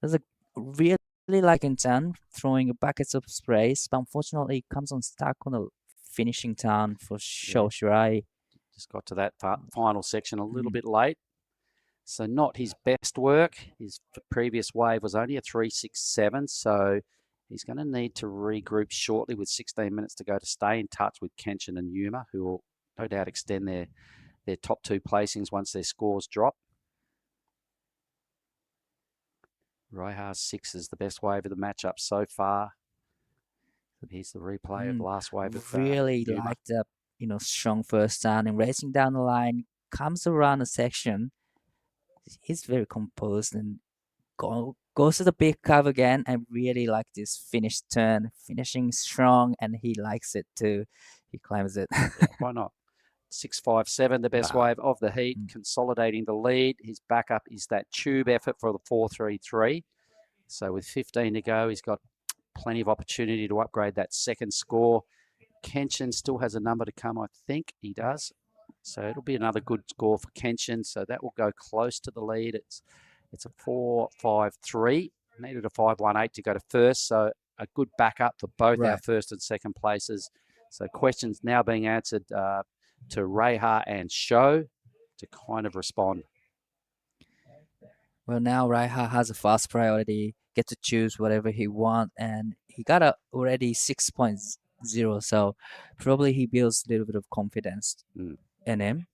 There's a really liking turn, throwing buckets of sprays, but unfortunately it comes on stuck on the finishing turn for Sho Shirai. Just got to that final section a little bit late. So not his best work. His previous wave was only a 3.67, so he's going to need to regroup shortly with 16 minutes to go to stay in touch with Kenshin and Yuma, who will no doubt extend their top 2 placings once their scores drop. Reiha's 6 is the best wave of the matchup so far. Here's the replay of the last wave of really Yuma. liked the strong first turn and racing down the line, comes around the section. He's very composed and goes to the big curve again. I really like this finish turn, finishing strong, and he likes it too. He climbs it. Why not? 6.57, the best wave of the heat, consolidating the lead. His backup is that tube effort for the 4.33. So with 15 to go, he's got plenty of opportunity to upgrade that second score. Kenshin still has a number to come, I think he does. So it'll be another good score for Kenshin. So that will go close to the lead. It's a 4.53. Needed a 5.18 to go to first. So a good backup for both our first and second places. So questions now being answered to Reiha and Sho to kind of respond. Well, now Reiha has a fast priority, get to choose whatever he wants, and he got already 6.0, so probably he builds a little bit of confidence in him.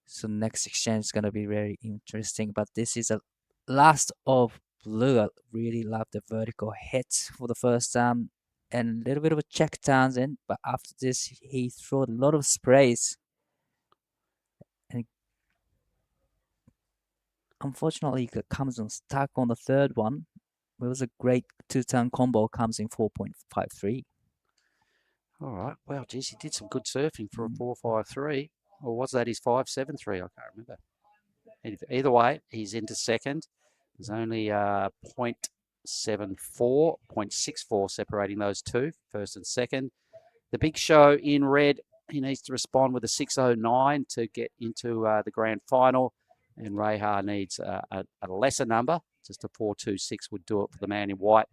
So next exchange is going to be very interesting, but this is a last of blue. I really love the vertical hits for the first time and a little bit of a check turns in, but after this he threw a lot of sprays. And unfortunately it comes on stuck on the third one. It was a great 2-turn combo, comes in 4.53. All right. Well, geez, he did some good surfing for a 4.53. Or was that his 5.73? I can't remember. Either way, he's into second. There's only 0.74, 0.64 separating those two, first and second. The big show in red, he needs to respond with a 6.09 to get into the grand final. And Reiha needs a lesser number. Just a 4.26 would do it for the man in white,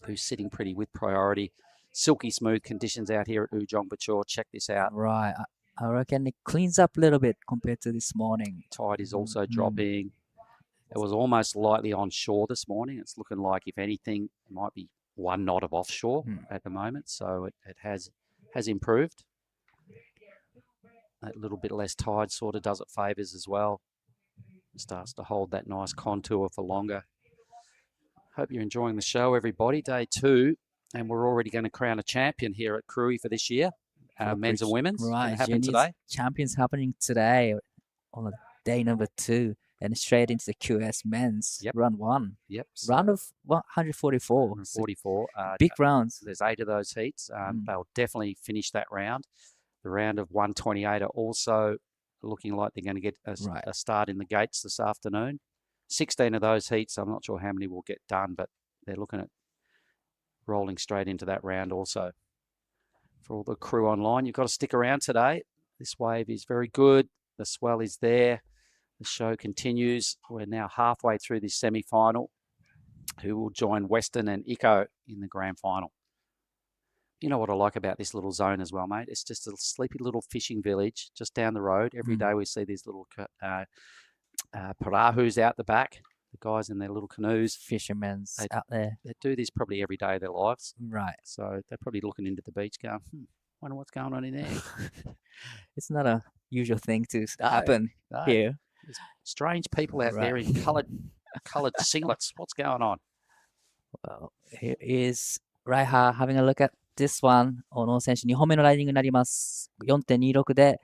who's sitting pretty with priority. Silky smooth conditions out here at Ujung Bocur. Check this out. Right. I reckon it cleans up a little bit compared to this morning. Tide is also dropping. It was almost lightly onshore this morning. It's looking like, if anything, it might be 1 knot of offshore at the moment. So it has improved. That little bit less tide sort of does it favours as well. It starts to hold that nice contour for longer. Hope you're enjoying the show, everybody. Day 2. And we're already going to crown a champion here at Krui for this year. Men's and women's. Right. Happen today. Champions happening today on day number 2. And straight into the QS men's round 1. Yep. Round of 144. 144. Big rounds. There's 8 of those heats. They'll definitely finish that round. The round of 128 are also looking like they're going to get a start in the gates this afternoon. 16 of those heats. I'm not sure how many will get done, but they're looking at rolling straight into that round also. For all the crew online, you've got to stick around today. This wave is very good. The swell is there. The show continues. We're now halfway through this semi-final. Who will join Western and Eco in the grand final? You know what I like about this little zone as well, mate? It's just a sleepy little fishing village just down the road. Every day we see these little parahus out the back. The guys in their little canoes. Fishermen out there. They do this probably every day of their lives. Right. So they're probably looking into the beach going, wonder what's going on in there. It's not a usual thing to happen here. There's strange people out there in coloured singlets. What's going on? Well, here is Raiha having a look at this one. 小野選手2本目のライディングになります。4.26 で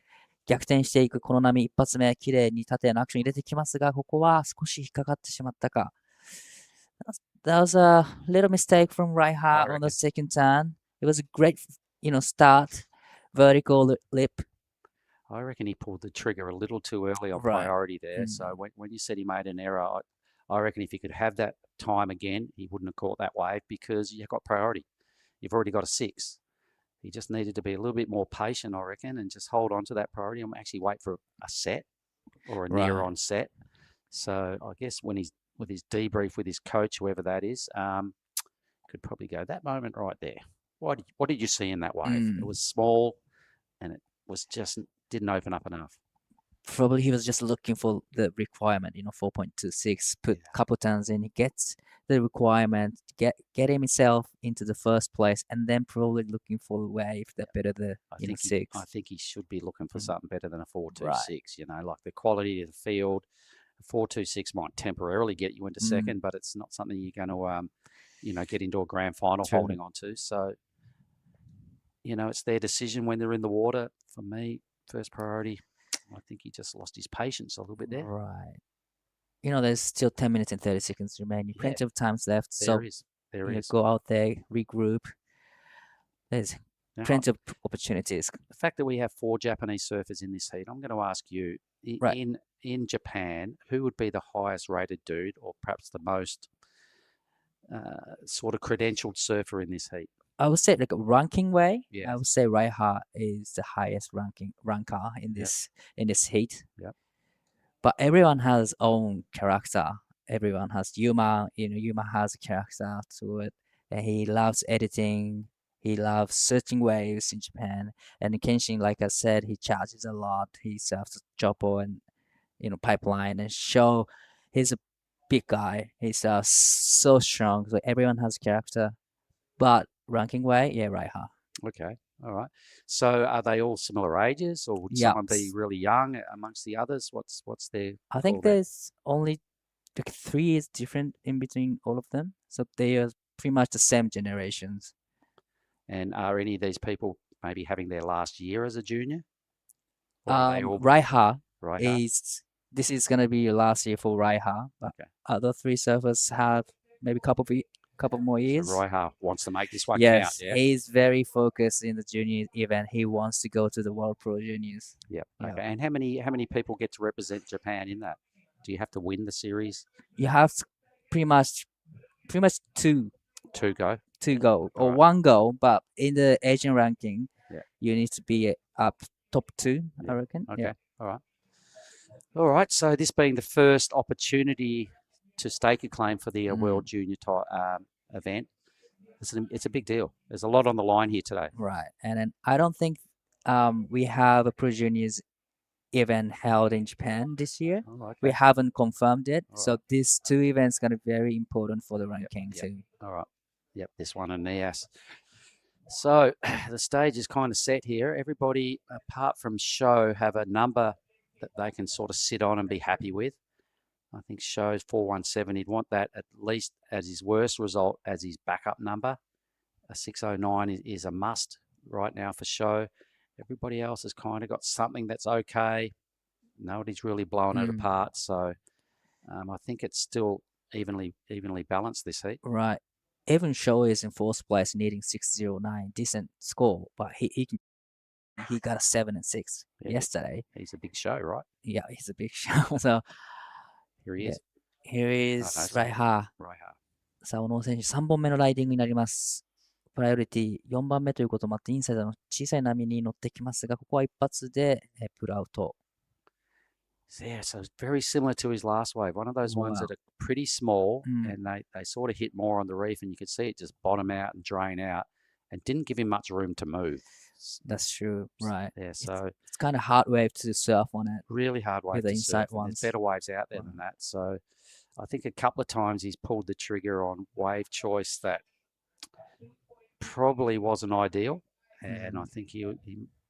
逆転していくこの波一発目、綺麗に縦へのアクション入れてきますが、ここは少し引っかかってしまったか。That was a little mistake from Raiha on the second turn. It was a great, start, vertical lip. I reckon he pulled the trigger a little too early on priority there. So when you said he made an error, I reckon if he could have that time again, he wouldn't have caught that wave because you've got priority. You've already got a 6. He just needed to be a little bit more patient, I reckon, and just hold on to that priority and actually wait for a set or a near-on set. So I guess when he's with his debrief with his coach, whoever that is, could probably go, that moment right there. What did you see in that wave? It was small and it was just didn't open up enough. Probably he was just looking for the requirement, 4.26, put a couple turns in, he gets the requirement, get himself into the first place, and then probably looking for a wave that better the 6. I think he should be looking for something better than a 4.26, like the quality of the field. A 4.26 might temporarily get you into second, but it's not something you're going to, get into a grand final holding on to. So, it's their decision when they're in the water. For me, first priority, I think he just lost his patience a little bit there. Right. There's still 10 minutes and 30 seconds remaining. Plenty of times left. There is. Go out there, regroup. There's plenty of opportunities. The fact that we have 4 Japanese surfers in this heat, I'm going to ask you, in Japan, who would be the highest rated dude or perhaps the most sort of credentialed surfer in this heat? I would say like a ranking way. Yeah. I would say Raiha is the highest ranker in this heat. Yep. But everyone has own character. Everyone has Yuma. Yuma has a character to it. And he loves editing. He loves searching waves in Japan. And Kenshin, like I said, he charges a lot. He surfs Chopo and pipeline and show. He's a big guy. He's so strong. So everyone has character. But ranking way, Raiha. Okay, all right. So are they all similar ages, or would someone be really young amongst the others? What's their? I think there's only like 3 years different in between all of them, so they are pretty much the same generations. And are any of these people maybe having their last year as a junior? Raiha this is gonna be your last year for Raiha, but other 3 surfers have maybe couple more years. So Raiha wants to make this one count. Yeah, he's very focused in the junior event. He wants to go to the World Pro Juniors. Yep. Okay. And how many people get to represent Japan in that? Do you have to win the series? You have to pretty much 2 go. 2 go or 1 go, but in the Asian ranking, you need to be up top 2. I reckon. Okay. All right. So this being the first opportunity to stake a claim for the World Junior event, it's a big deal. There's a lot on the line here today. Right, and then I don't think we have a Pro Juniors event held in Japan this year. Oh, okay. We haven't confirmed it, so these 2 events going to be very important for the ranking too. All right. Yep, this one and Nias. So the stage is kind of set here. Everybody, apart from Sho, have a number that they can sort of sit on and be happy with. I think Sho's 417. He'd want that at least as his worst result as his backup number. A 609 is a must right now for Sho. Everybody else has kind of got something that's okay. Nobody's really blowing it apart. So I think it's still evenly balanced this heat. Right. Even Sho is in 4th place, needing 609. Decent score, but he got a 7 and 6 yesterday. He's a big show, right? Yeah, he's a big show. So here he is. Here is Raiha. さあ、小野選手、3本目のライディングになります。プライオリティ4番目ということもあって、インサイドの小さい波に乗ってきますが、ここは一発でプルアウト。Yeah, so it's very similar to his last wave. One of those ones that are pretty small and they sort of hit more on the reef and you could see it just bottom out and drain out and didn't give him much room to move. That's true, right. Yeah, so it's kind of hard wave to surf on it. Really hard wave with the to inside surf. ones. There's better waves out there than that. So I think a couple of times he's pulled the trigger on wave choice that probably wasn't ideal. And I think he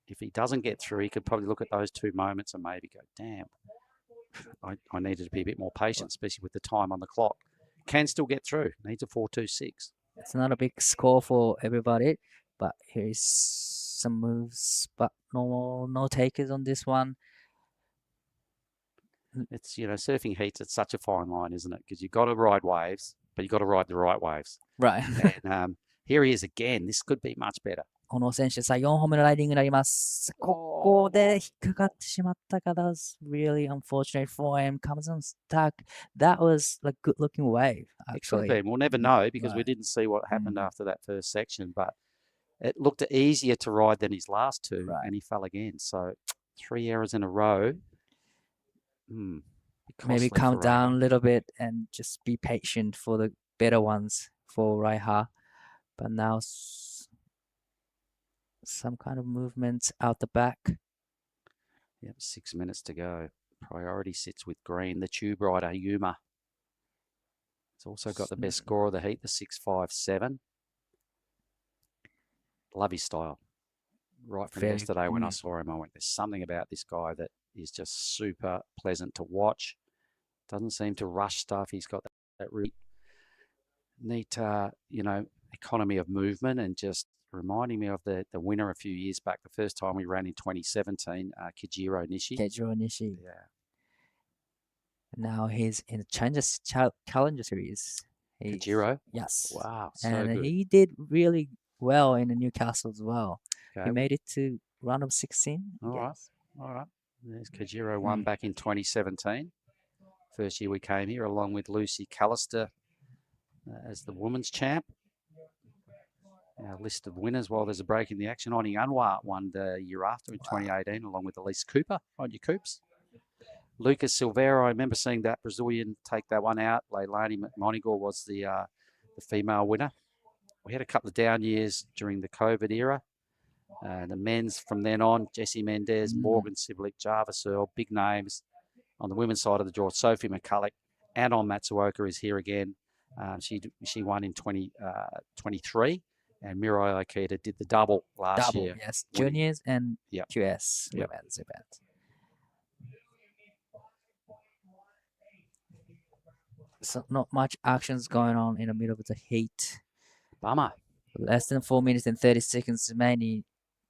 if he doesn't get through, he could probably look at those two moments and maybe go, damn, I needed to be a bit more patient, especially with the time on the clock. Can still get through. Needs a 4.26. It's not a big score for everybody, but here's some moves, but no takers on this one. It's, surfing heats, it's such a fine line, isn't it? Because you've got to ride waves, but you've got to ride the right waves. Right. And here he is again. This could be much better. この選手、さあ4本目のライディングになります。ここで引っかかってしまったか。That was really unfortunate for him. Comes unstuck. That was a good looking wave, actually. We'll never know because we didn't see what happened after that first section, but it looked easier to ride than his last two, and he fell again. So 3 errors in a row. Maybe calm down a little bit and just be patient for the better ones for Raiha. But now some kind of movement out the back. Yep, 6 minutes to go. Priority sits with green. The tube rider, Yuma. It's also got the best score of the heat, the 6.57. Love his style. Right from yesterday when I saw him, I went, there's something about this guy that is just super pleasant to watch. Doesn't seem to rush stuff. He's got that really neat, economy of movement and just reminding me of the winner a few years back, the first time we ran in 2017, Kejiro Nishi. Yeah. Now he's in the Challenger Series. Kejiro? Yes. Wow. So and good. he did really well in the Newcastle as well. Okay. He made it to round of 16. All right. There's Kejiro won back in 2017. First year we came here, along with Lucy Callister as the women's champ. Our list of winners while there's a break in the action. Oni Anwar won the year after in 2018, along with Elise Cooper on your Coops. Lucas Silveira, I remember seeing that Brazilian take that one out. Leilani McMonigal was the female winner. We had a couple of down years during the COVID era. The men's from then on, Jesse Mendez, Morgan Siblik, Jarvis Earl, big names. On the women's side of the draw, Sophie McCulloch, Anon Matsuoka is here again. She won in 2023. And Mirai Okita did the double last year. Yes, juniors and QS women's event. So not much actions going on in the middle of the heat. Bummer. Less than 4 minutes and 30 seconds remaining.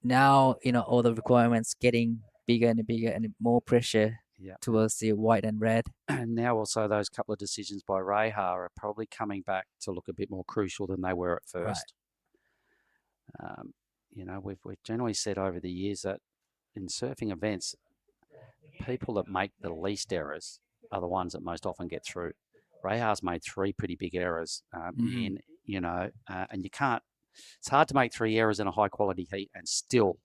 Now, all the requirements getting bigger and bigger and more pressure towards the white and red. And now also those couple of decisions by Raiha are probably coming back to look a bit more crucial than they were at first. We've generally said over the years that in surfing events, people that make the least errors are the ones that most often get through. Raiha's made 3 pretty big errors and you can't, it's hard to make 3 errors in a high quality heat and still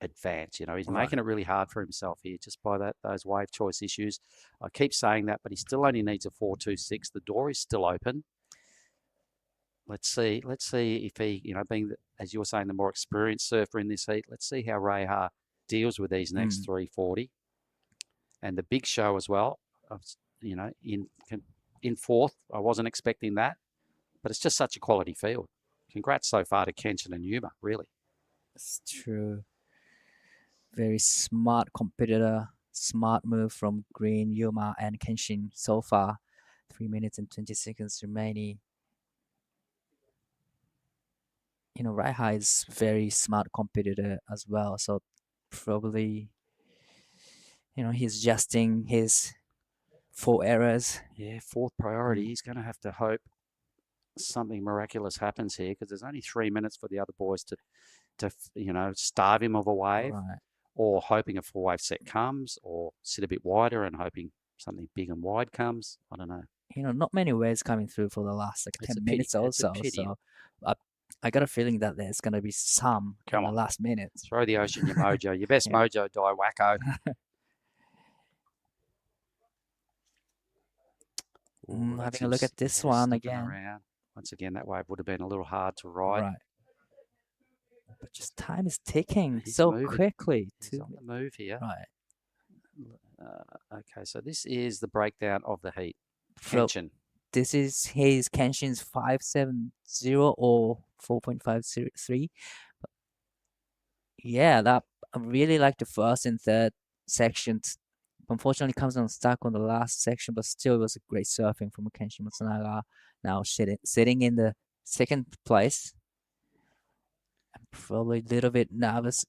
advance. He's making it really hard for himself here just by those wave choice issues. I keep saying that, but he still only needs a 4.26. The door is still open. Let's see if he, being, as you were saying, the more experienced surfer in this heat, let's see how Raiha deals with these next 340. And the big show as well, in fourth. I wasn't expecting that, but it's just such a quality field. Congrats so far to Kenshin and Yuma, really. It's true. Very smart competitor, smart move from Green, Yuma, and Kenshin so far. 3 minutes and 20 seconds remaining. Raiha is very smart competitor as well. So probably, he's adjusting his 4 errors. Yeah, fourth priority. He's going to have to hope something miraculous happens here because there's only 3 minutes for the other boys to starve him of a wave, or hoping a 4-wave set comes, or sit a bit wider and hoping something big and wide comes. I don't know. not many waves coming through for the last like 10 minutes or so. So I got a feeling that there's going to be some in the last minutes. Throw the ocean your mojo. Your best mojo, die wacko. Having a look at this one again. Around. Once again, that wave would have been a little hard to ride. Right. But just time is ticking quickly. He's on the move here. Right. Okay, so this is the breakdown of the heat. Kenshin. This is Kenshin's 5.70 or 4.53. Yeah, that I really like the first and third sections. Unfortunately, comes unstuck on the last section, but still it was a great surfing from Kenshin Matsunaga. Now sitting in the second place. I'm probably a little bit nervous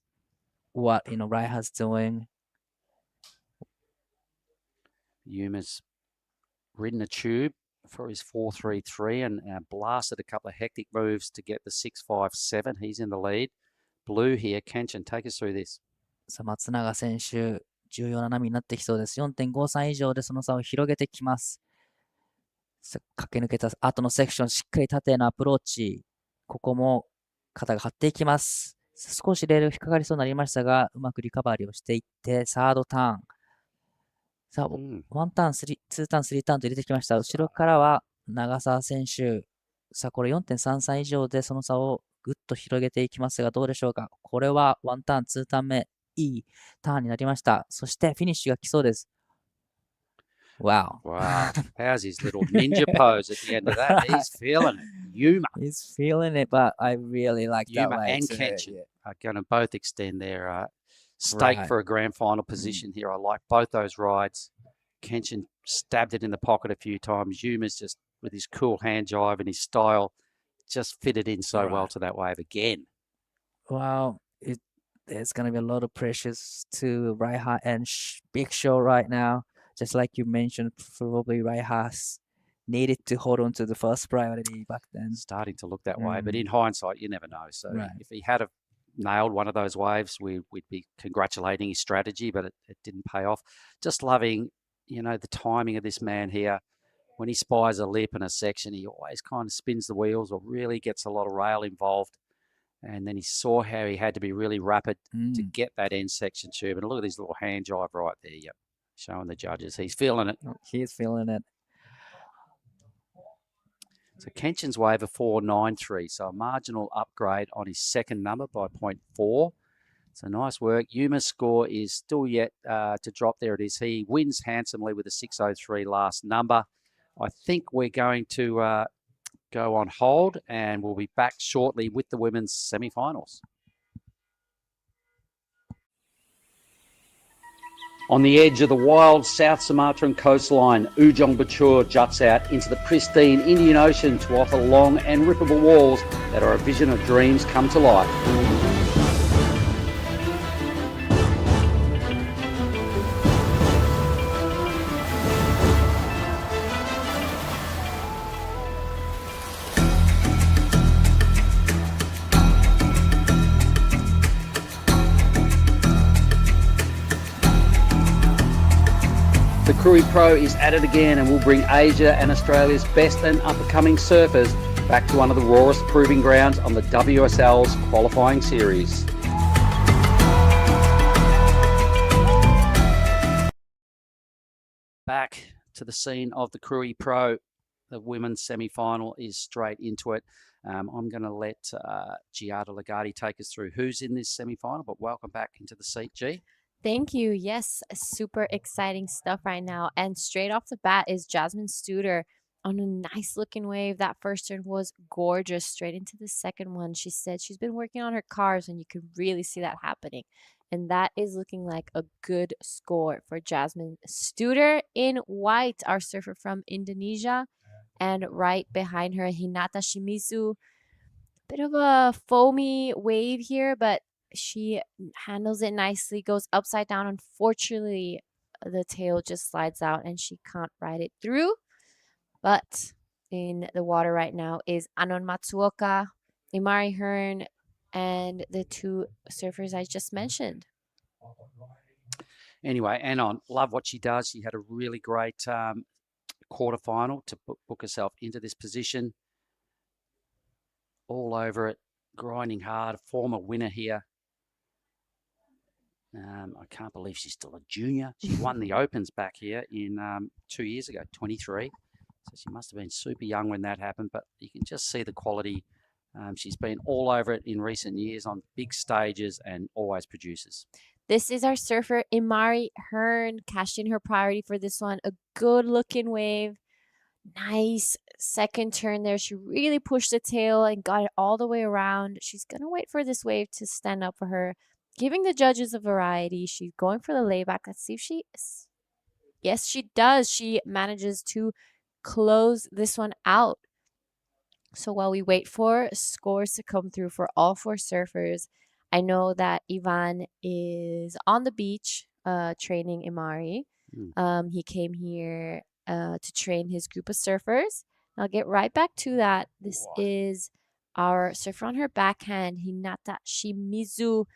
what Raiha's doing. Yuma's ridden a tube for his 4.33 and blasted a couple of hectic moves to get the 6.57. He's in the lead. Blue here. Kenshin, take us through this. 松永選手、重要な波になってきそうです。4.53 以上でその差を広げてきます。駆け抜けた後のセクション、しっかり縦へのアプローチ。ここも肩が張っていきます。少しレール引っかかりそうになりましたが、うまくリカバリーをしていって、サードターン。さあ、1ターン、2ターン、3ターンと入れてきました。後ろからは長澤選手。さあ、これ 4.33 以上でその差をぐっと広げていきますが、どうでしょうか。これは1ターン、2ターン目、いいターンになりました。そしてフィニッシュが来そうです。Wow. Wow. How's his little ninja pose at the end of that? He's feeling it. Yuma. He's feeling it, but I really like that Yuma and Kenshin are going to both extend their stake for a grand final position here. I like both those rides. Kenshin stabbed it in the pocket a few times. Yuma's just, with his cool hand jive and his style, just fitted in so well to that wave again. Wow. There's going to be a lot of pressures to Raiha and Big Show right now. Just like you mentioned, probably Raiha needed to hold on to the first priority back then. Starting to look that way, but in hindsight, you never know. So if he had nailed one of those waves, we'd be congratulating his strategy, but it didn't pay off. Just loving, the timing of this man here. When he spies a lip in a section, he always kind of spins the wheels or really gets a lot of rail involved. And then he saw how he had to be really rapid to get that end section tube. And look at this little hand jive right there. Yep. Showing the judges. He's feeling it. He's feeling it. So Kenshin's wave of 4.93. So a marginal upgrade on his second number by 0.4. So nice work. Yuma's score is still yet to drop. There it is. He wins handsomely with a 6.03 last number. I think we're going to go on hold and we'll be back shortly with the women's semi-finals. On the edge of the wild South Sumatran coastline, Ujung Bocur juts out into the pristine Indian Ocean to offer long and rippable walls that are a vision of dreams come to life. The Krui Pro is at it again and will bring Asia and Australia's best and up-and-coming surfers back to one of the rawest proving grounds on the WSL's qualifying series. Back to the scene of the Krui Pro. The women's semi-final is straight into it. I'm going to let Giada Lagarde take us through who's in this semi-final, but welcome back into the seat, G. Thank you. Yes, super exciting stuff right now. And straight off the bat is Jasmine Studer on a nice looking wave. That first turn was gorgeous. Straight into the second one. She said she's been working on her cars and you can really see that happening. And that is looking like a good score for Jasmine Studer. In white, our surfer from Indonesia. And right behind her, Hinata Shimizu. Bit of a foamy wave here, but she handles it nicely, goes upside down. Unfortunately, the tail just slides out and she can't ride it through. But in the water right now is Anon Matsuoka, Imari Hearn, and the two surfers I just mentioned. Anyway, Anon, love what she does. She had a really great quarterfinal to book herself into this position. All over it, grinding hard, former winner here. I can't believe she's still a junior. She won the Opens back here in 2 years ago, 23. So she must have been super young when that happened, but you can just see the quality. She's been all over it in recent years on big stages and always produces. This is our surfer, Imari Hearn, cashed in her priority for this one. A good-looking wave. Nice second turn there. She really pushed the tail and got it all the way around. She's going to wait for this wave to stand up for her. Giving the judges a variety. She's going for the layback. Let's see if she... Yes, she does. She manages to close this one out. So while we wait for scores to come through for all 4 surfers, I know that Ivan is on the beach training Imari. He came here to train his group of surfers. I'll get right back to that. This is our surfer on her backhand, Hinata Shimizu.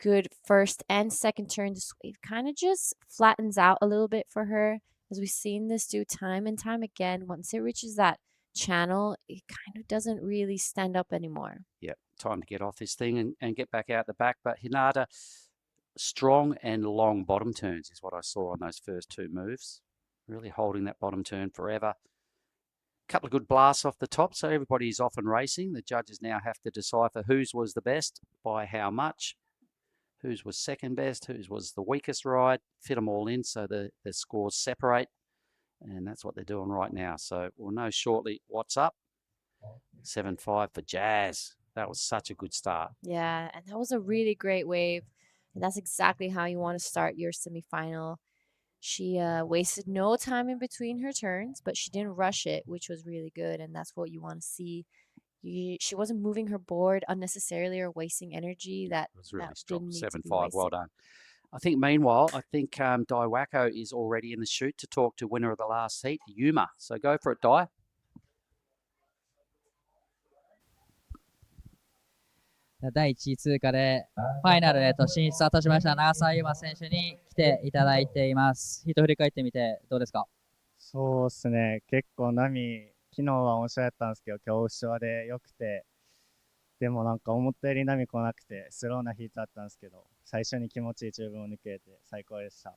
Good first and second turn. This wave kind of just flattens out a little bit for her. As we've seen this do time and time again, once it reaches that channel, it kind of doesn't really stand up anymore. Yep, time to get off this thing and get back out the back. But Hinata, strong and long bottom turns is what I saw on those first 2 moves. Really holding that bottom turn forever. Couple of good blasts off the top, so everybody's off and racing. The judges now have to decipher whose was the best, by how much, whose was second best, whose was the weakest ride, fit them all in so the scores separate. And that's what they're doing right now. So we'll know shortly what's up. 7-5 for Jazz. That was such a good start. Yeah, and that was a really great wave. And that's exactly how you want to start your semifinal. She wasted no time in between her turns, but she didn't rush it, which was really good. And that's what you want to see. She wasn't moving her board unnecessarily or wasting energy. That was really that strong. didn't need to be 7-5. Well wasted. done. I think meanwhile, Daiwako is already in the chute to talk to winner of the last heat, Yuma. So go for it, Dai. 第1位通過でファイナルへと進出を果たしました長澤優馬選手に来ていただいています。ヒート振り返ってみてどうですか？そうですね、結構波、昨日は面白かったんですけど、今日後ろで良くて、でもなんか思ったより波来なくて、スローなヒートだったんですけど、最初に気持ちいい十分を抜けて最高でした。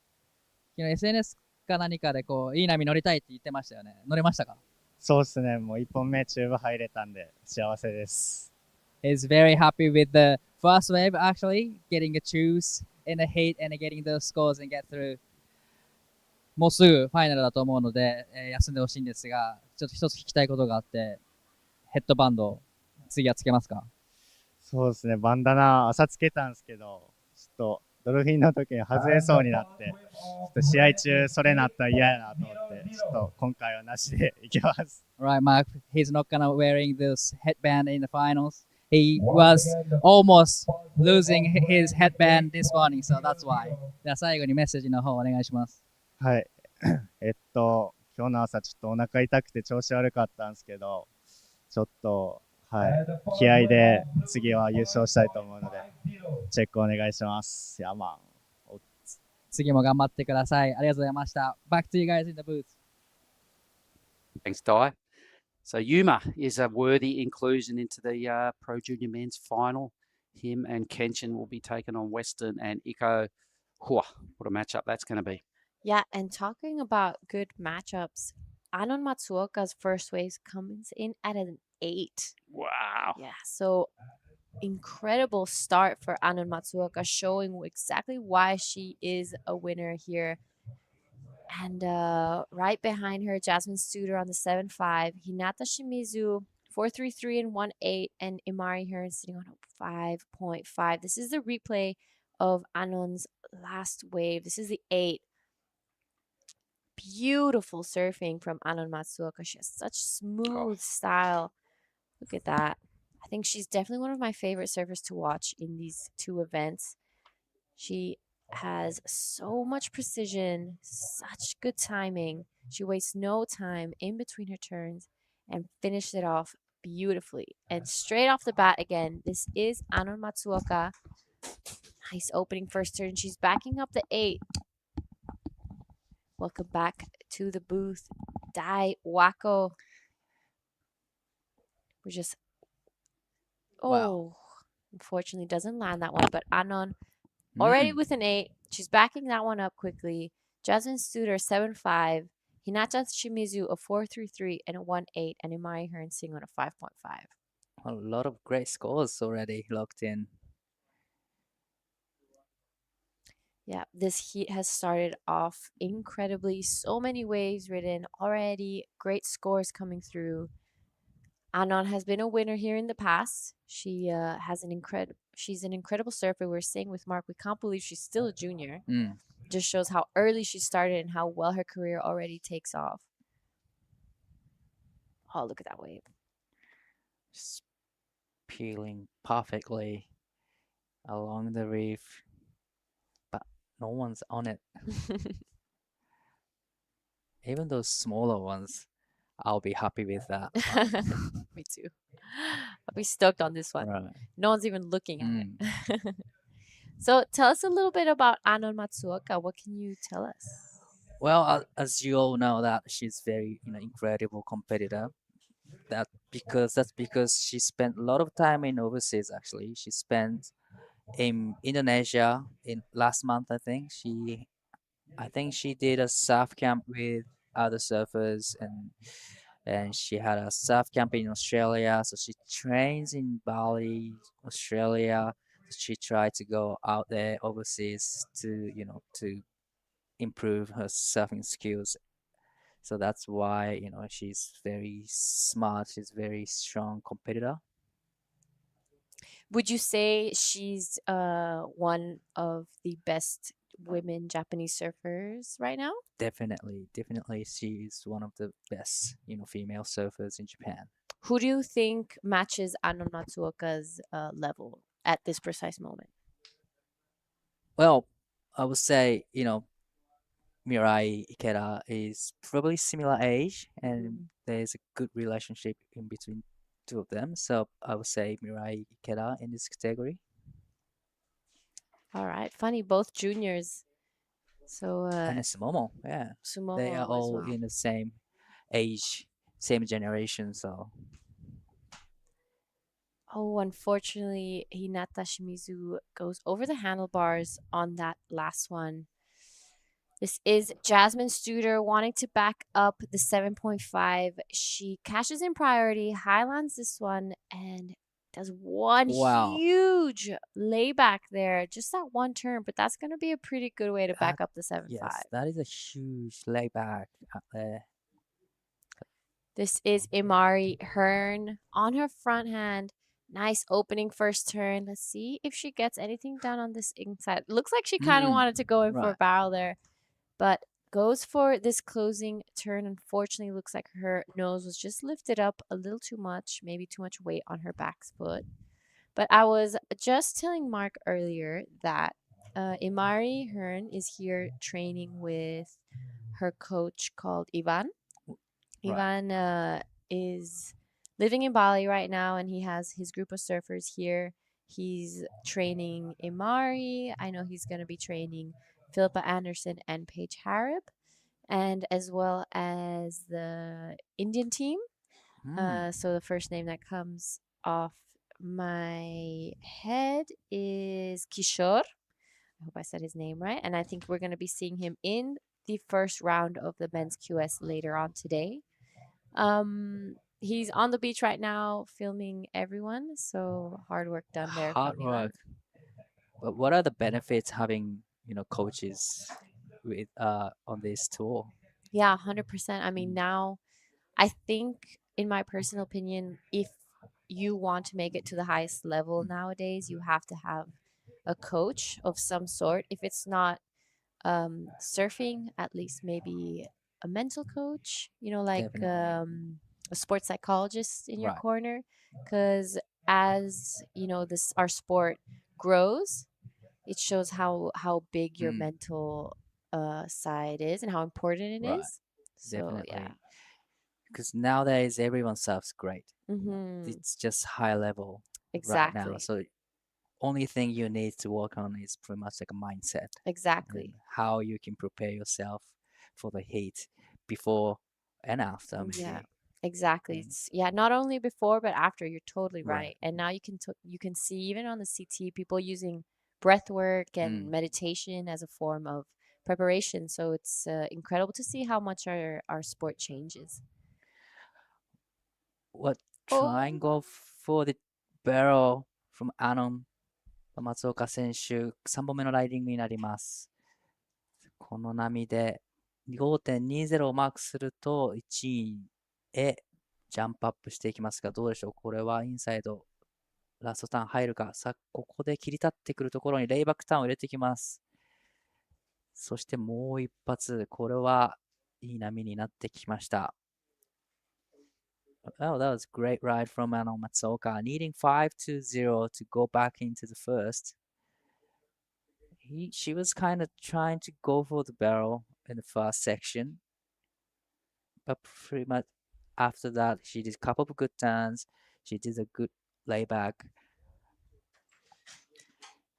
昨日 SNS か何かでいい波乗りたいって言ってましたよね。乗れましたか？そうですね、もう1本目チューブ入れたんで幸せです。He's very happy with the first wave actually, getting a choose in the heat and getting those scores and get through. もうすぐファイナルだと思うので、休んでほしいんですが、ちょっと一つ聞きたいことがあって、ヘッドバンド、次はつけますか？そうですね、バンダナ朝つけたんですけど、ちょっとドルフィンの時に外れそうになって、ちょっと試合中それなったら嫌やなと思って、ちょっと今回はなしでいきます。Right, Mark, he's not gonna wearing this headband in the finals. He was almost losing his headband this morning, so that's why. では最後にメッセージの方お願いします。はい。今日の朝ちょっとお腹痛くて調子悪かったんですけど、ちょっと、はい、気合で次は優勝したいと思うので、チェックお願いします。ヤマン。次も頑張ってください。ありがとうございました。Back to you guys in the booth. Thanks, Dai. So Yuma is a worthy inclusion into the Pro Junior Men's Final. Him and Kenshin will be taken on Western and Iko. What a matchup that's going to be. Yeah, and talking about good matchups, Anon Matsuoka's first wave comes in at an 8. Wow. Yeah, so incredible start for Anon Matsuoka, showing exactly why she is a winner here. And right behind her, Jasmine Studer on the 7-5, Hinata Shimizu 4.33 and 1.8, and Imari Hearn sitting on 5.5. This is the replay of Anon's last wave. This is the 8. Beautiful surfing from Anon Matsuoka. She has such smooth style. Look at that. I think she's definitely one of my favorite surfers to watch in these 2 events. She has so much precision, such good timing. She wastes no time in between her turns and finished it off beautifully. And straight off the bat again, this is Anon Matsuoka. Nice opening first turn. She's backing up the 8. Welcome back to the booth. Dai Wako. We're just Wow. unfortunately doesn't land that one. But Anon already with an 8. She's backing that one up quickly. Jasmine Studer 7.5. Hinata Shimizu a 4.33 and a 1.8, and Imari Hearn-Sing on a 5.5. A lot of great scores already locked in. Yeah, this heat has started off incredibly. So many waves ridden already. Great scores coming through. Anon has been a winner here in the past. She she's an incredible surfer. We're saying with Mark, we can't believe she's still a junior. Just shows how early she started and how well her career already takes off. Oh, look at that wave. Just peeling perfectly along the reef, but no one's on it. Even those smaller ones, I'll be happy with that. Me too. I'll be stoked on this one. Right. No one's even looking at it. So tell us a little bit about Anon Matsuoka. What can you tell us? Well, as you all know, that she's very incredible competitor. That's because she spent a lot of time in overseas. Actually, she spent in Indonesia in last month. I think she did a surf camp with other surfers, and she had a surf camp in Australia. So she trains in Bali, Australia. She tried to go out there overseas to improve her surfing skills. So that's why she's very smart. She's very strong competitor. Would you say she's one of the best women Japanese surfers right now? Definitely, she is one of the best female surfers in Japan. Who do you think matches Anon Matsuoka's level at this precise moment? Well, I would say Mirai Ikeda is probably similar age, and there's a good relationship in between two of them. So I would say Mirai Ikeda in this category. All right, funny, both juniors. So and it's Sumomo, yeah. Sumomo They are all as well. in the same age, same generation, so. Oh, unfortunately, Hinata Shimizu goes over the handlebars on that last one. This is Jasmine Studer wanting to back up the 7.5. She cashes in priority, highlands this one, and does one huge layback there. Just that one turn, but that's going to be a pretty good way to back up the 7.5. Yes, that is a huge layback up there. This is Imari Hearn on her front hand. Nice opening first turn. Let's see if she gets anything done on this inside. Looks like she kind of wanted to go in for a barrel there, but goes for this closing turn. Unfortunately, looks like her nose was just lifted up a little too much, maybe too much weight on her back foot. But I was just telling Mark earlier that Imari Hearn is here training with her coach called Ivan. Ivan is living in Bali right now, and he has his group of surfers here. He's training Imari. I know he's going to be training Philippa Anderson and Paige Harrop, and as well as the Indian team. So the first name that comes off my head is Kishore. I hope I said his name right. And I think we're going to be seeing him in the first round of the men's QS later on today. He's on the beach right now filming everyone, so hard work done there. Hard work. But what are the benefits having coaches with on this tour? Yeah, 100%. I mean, now I think, in my personal opinion, if you want to make it to the highest level nowadays, you have to have a coach of some sort. If it's not surfing, at least maybe a mental coach, like a sports psychologist in your corner, because as this our sport grows, it shows how big your mental side is and how important it is. So, definitely. Because nowadays everyone surfs great. It's just high level right now. So only thing you need to work on is pretty much like a mindset. Exactly. How you can prepare yourself for the heat before and after. Yeah, exactly. It's, not only before but after. You're totally right. And now you can see even on the CT people using breath work and meditation as a form of preparation. So it's incredible to see how much our sport changes. Trying go for the barrel from Anon 松岡選手、3本目のライディングになります。この波で 5.20 をマークすると1位へジャンプアップしていきますが、どうでしょう。これはインサイドラストターン入るか。さあ、ここで切り立ってくるところにレイバックターンを入れてきます。そしてもう一発、これはいい波になってきました。Oh, that was a great ride from Ano Matsuoka, needing 5-0 to go back into the first. She was kind of trying to go for the barrel in the first section, but pretty much after that, she did a couple of good turns. She did a good layback.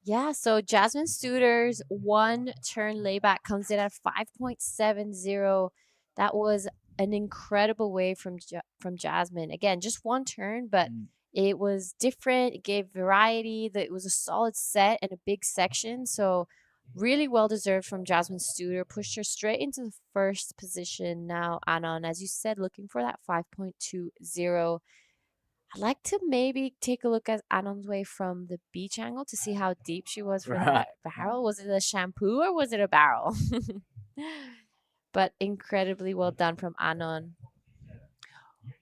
Yeah, so Jasmine Studer's one turn layback comes in at 5.70. That was an incredible wave from Jasmine. Again, just one turn, but it was different. It gave variety. It was a solid set and a big section. So really well deserved from Jasmine Studer. Pushed her straight into the first position. Now Anon, as you said, looking for that 5.20. I'd like to maybe take a look at Anon's wave from the beach angle to see how deep she was for that barrel. Was it a shampoo or was it a barrel? But incredibly well done from Anon.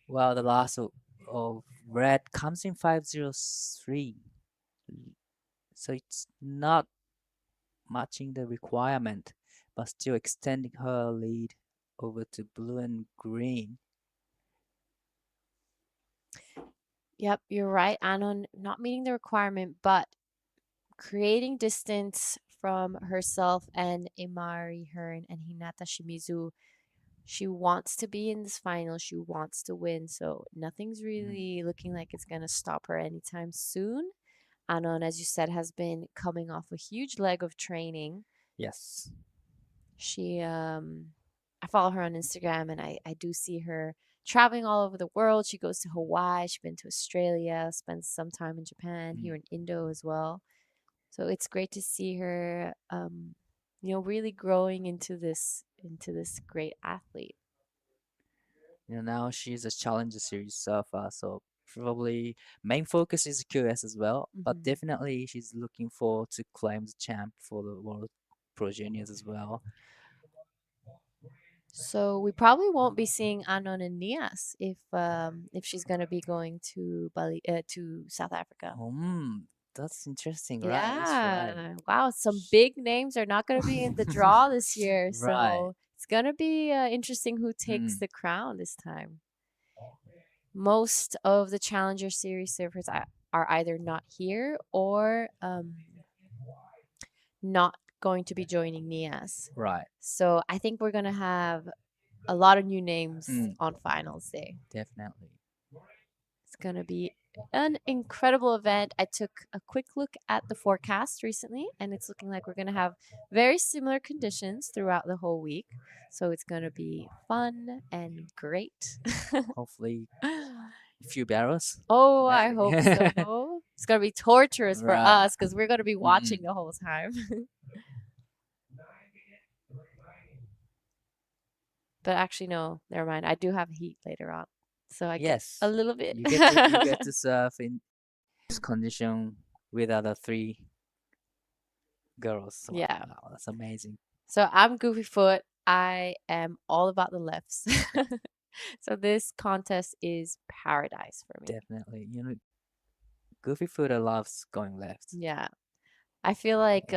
Well, the last of red comes in 5.03. So it's not matching the requirement, but still extending her lead over to blue and green. Yep, you're right. Anon not meeting the requirement, but creating distance from herself and Imari Hearn and Hinata Shimizu. She wants to be in this final. She wants to win. So nothing's really looking like it's going to stop her anytime soon. Anon, as you said, has been coming off a huge leg of training. Yes. She, I follow her on Instagram and I do see her traveling all over the world. She goes to Hawaii. She's been to Australia, spends some time in Japan, here in Indo as well. So it's great to see her, really growing into this great athlete. Now she's a Challenger Series surfer, so probably main focus is QS as well. But definitely she's looking forward to claim the champ for the World Pro Juniors as well. So we probably won't be seeing Anon and Nias if she's gonna be going to Bali to South Africa. That's interesting, right? Yeah. Right. Wow, some big names are not going to be in the draw this year. Right. So it's going to be interesting who takes the crown this time. Most of the Challenger Series surfers are either not here or not going to be joining Nias. Right. So I think we're going to have a lot of new names on finals day. Definitely. It's going to be an incredible event. I took a quick look at the forecast recently, and it's looking like we're going to have very similar conditions throughout the whole week. So it's going to be fun and great. Hopefully, a few barrels. Oh, I hope so. It's going to be torturous for us because we're going to be watching the whole time. But actually, no, never mind. I do have heat later on. So I get a little bit. You get to surf in this condition with other 3 girls. So, yeah. Wow, that's amazing. So I'm Goofy Foot. I am all about the lefts. So this contest is paradise for me. Definitely. Goofy Footer loves going left. Yeah. I feel like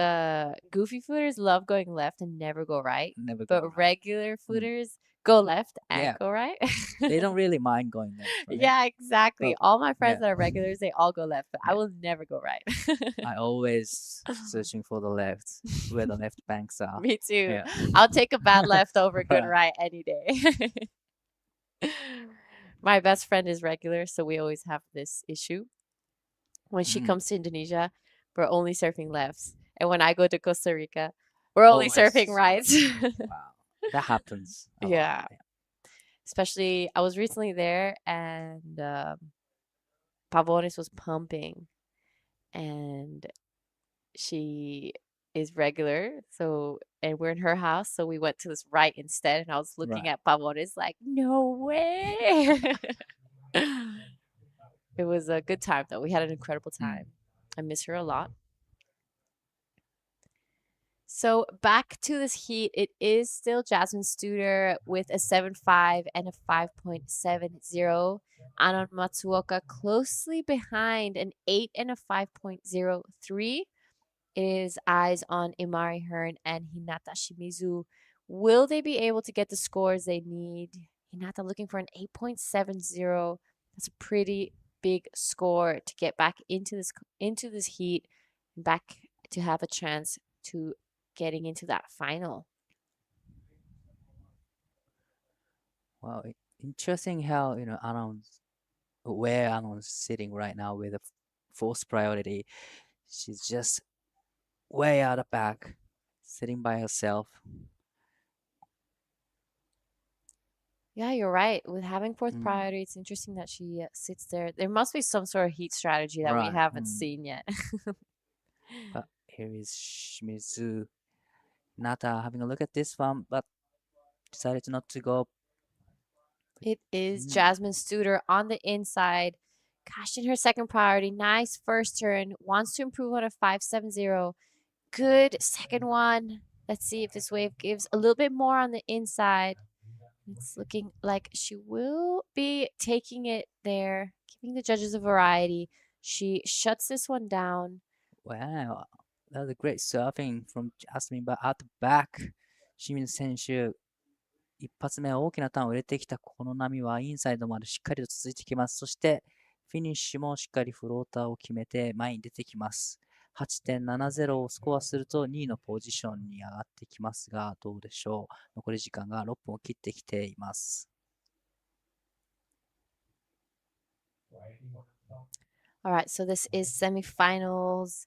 goofy footers love going left and never go right. But regular footers go left and go right. They don't really mind going left. Right? Yeah, exactly. All my friends that are regulars, they all go left, but I will never go right. I always searching for the left, where the left banks are. Me too. Yeah. I'll take a bad left over a good right any day. My best friend is regular, so we always have this issue. When she comes to Indonesia, we're only surfing lefts. And when I go to Costa Rica, we're only surfing rights. Wow. That happens. Yeah. Especially, I was recently there and Pavones was pumping, and she is regular. So, and we're in her house, so we went to this right instead. And I was looking at Pavones like, no way. It was a good time, though. We had an incredible time. I miss her a lot. So back to this heat, it is still Jasmine Studer with a 7.5 and a 5.70. Anon Matsuoka closely behind an 8 and a 5.03. It is eyes on Imari Hearn and Hinata Shimizu. Will they be able to get the scores they need? Hinata looking for an 8.70. That's a pretty big score to get back into this heat and back to have a chance to getting into that final. Wow, interesting how Anon's where Anon's sitting right now with a fourth priority. She's just way out of back, sitting by herself. Yeah, you're right. With having fourth priority, it's interesting that she sits there. There must be some sort of heat strategy that we haven't seen yet. But here is Shimizu. Nata having a look at this one, but decided not to go. It is Jasmine Studer on the inside. Cashed in her second priority. Nice first turn. Wants to improve on a 5.70. Good second one. Let's see if this wave gives a little bit more on the inside. It's looking like she will be taking it there, giving the judges a variety. She shuts this one down. Wow, that was a great surfing from Jasmine, but at the back, 清水選手、一発目は大きなターンを入れてきたこの波はインサイドまでしっかりと続いてきます。そして、フィニッシュもしっかりフローターを決めて前に出てきます。8.70 をスコアすると2位のポジションに上がってきますが、どうでしょう。残り時間が6分を切ってきています。Alright, so this is semifinals.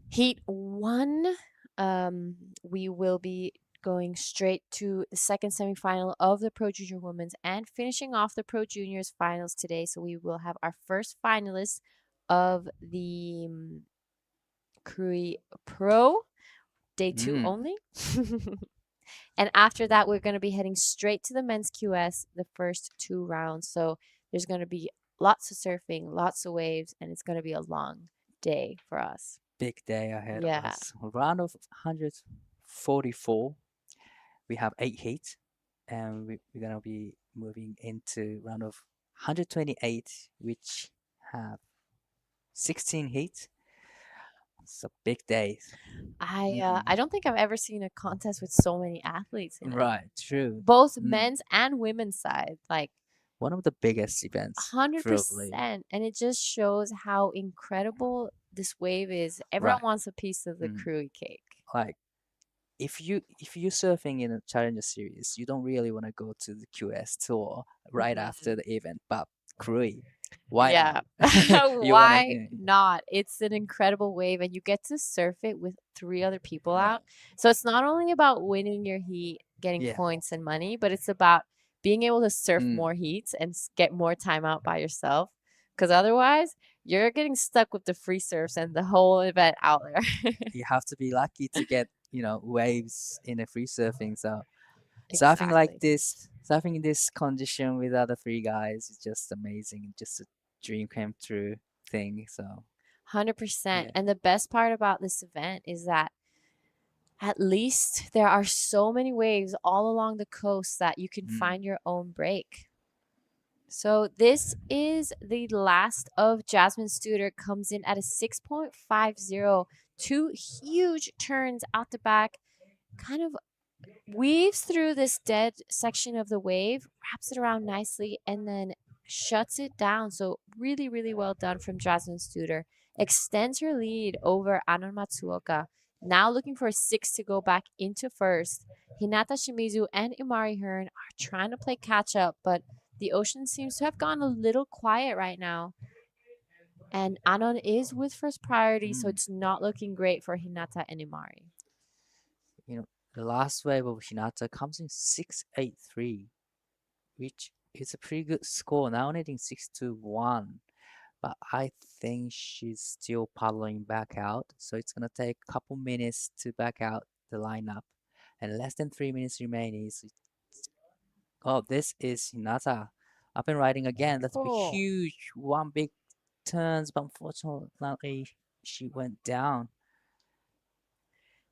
Heat 1. We will be going straight to the second semifinal of the Pro Junior Women's and finishing off the Pro Juniors finals today. So we will have our first finalist of the Krui Pro, day 2 only. And after that, we're going to be heading straight to the men's QS, the first 2 rounds. So there's going to be lots of surfing, lots of waves, and it's going to be a long day for us. Big day ahead of us. Round of 144. We have 8 heats, and we're going to be moving into round of 128, which have 16 heats. It's a big day. I don't think I've ever seen a contest with so many athletes in it. Right, true. Both men's and women's side. Like one of the biggest events. 100%. Probably. And it just shows how incredible this wave is. Everyone wants a piece of the Krui cake. Like if you're surfing in a challenger series, you don't really want to go to the QS tour right after the event, but Krui. Why not? Why not? It's an incredible wave, and you get to surf it with 3 other people out. So it's not only about winning your heat, getting points and money, but it's about being able to surf more heats and get more time out by yourself. Because otherwise, you're getting stuck with the free surfs and the whole event out there. You have to be lucky to get, waves in the free surfing. So surfing like this, surfing in this condition with other free guys is just amazing. Just a dream came true thing. So 100%. And the best part about this event is that at least there are so many waves all along the coast that you can find your own break. So this is the last of Jasmine Studer. Comes in at a 6.50. 2 huge turns out the back. Kind of weaves through this dead section of the wave, wraps it around nicely, and then shuts it down. So really, really well done from Jasmine Studer. Extends her lead over Anon Matsuoka. Now looking for a 6 to go back into first. Hinata Shimizu and Imari Hearn are trying to play catch up, but the ocean seems to have gone a little quiet right now. And Anon is with first priority, so it's not looking great for Hinata and Imari. The last wave of Hinata comes in 6.83, which is a pretty good score, now needing 6-1. But I think she's still paddling back out, so it's gonna take a couple minutes to back out the lineup, and less than 3 minutes remaining. Oh, this is Hinata up and riding again. That's a huge one, big turns, but unfortunately she went down.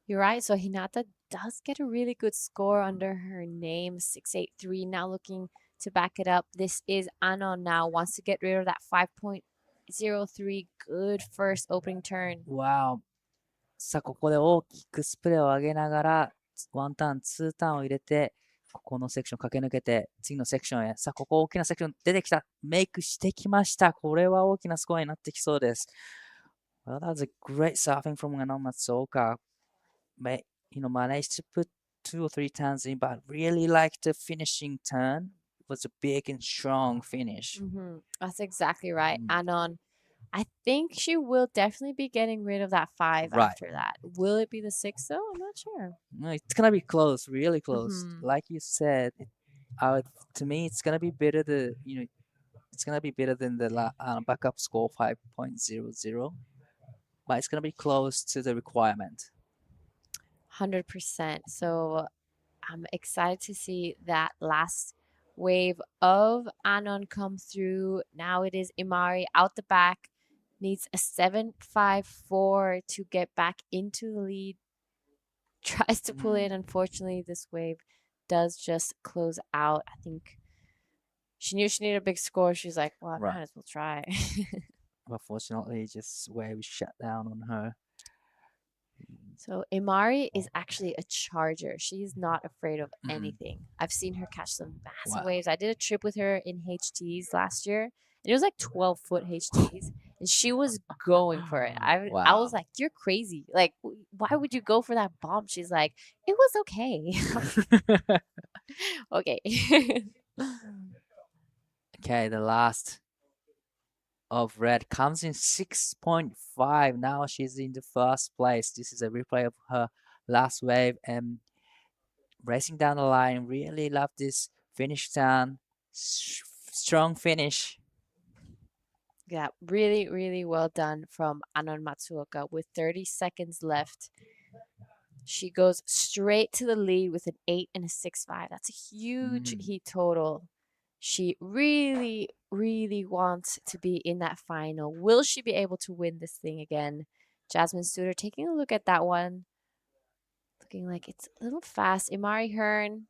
You're right. So Hinata does get a really good score under her name, 683. Now looking to back it up. This is Anon now. Wants to get rid of that 5.03. Good first opening turn. Wow. さあ、ここで大きくスプレーを上げながら、ワンターン、ツーターンを入れて、ここのセクション駆け抜けて、次のセクションへ。さあ、ここ大きなセクション出てきた。メイクしてきました。これは大きなスコアになってきそうです。Well, that was a great surfing from Anon Matsuoka. Managed to put 2 or 3 turns in, but really liked the finishing turn. It was a big and strong finish. That's exactly right. Anon, I think she will definitely be getting rid of that 5 Right. after that. Will it be the 6 though? I'm not sure. No, it's gonna be close, really close. Like you said, to me, it's gonna be better. It's gonna be better than the backup score 5.00, but it's gonna be close to the requirement. 100%. So I'm excited to see that last wave of Anon come through. Now it is Imari out the back. Needs a 7.54 to get back into the lead. Tries to pull in. Unfortunately, this wave does just close out. I think she knew she needed a big score. She's like, well, I might as well try. Unfortunately, just wave shut down on her. So Imari is actually a charger. She's not afraid of anything. I've seen her catch some massive waves. I did a trip with her in HTs last year. And it was like 12-foot HTs. And she was going for it. I was like, you're crazy. Like, why would you go for that bomb? She's like, it was okay. Okay. Okay, the last of red comes in 6.5. Now she's in the first place. This is a replay of her last wave and racing down the line. Really love this finish turn. Strong finish. Yeah, really, really well done from Anon Matsuoka with 30 seconds left. She goes straight to the lead with an 8 and a 6.5. That's a huge heat total. She really, really wants to be in that final. Will she be able to win this thing again? Jasmine Suter taking a look at that one. Looking like it's a little fast. Imari Hearn,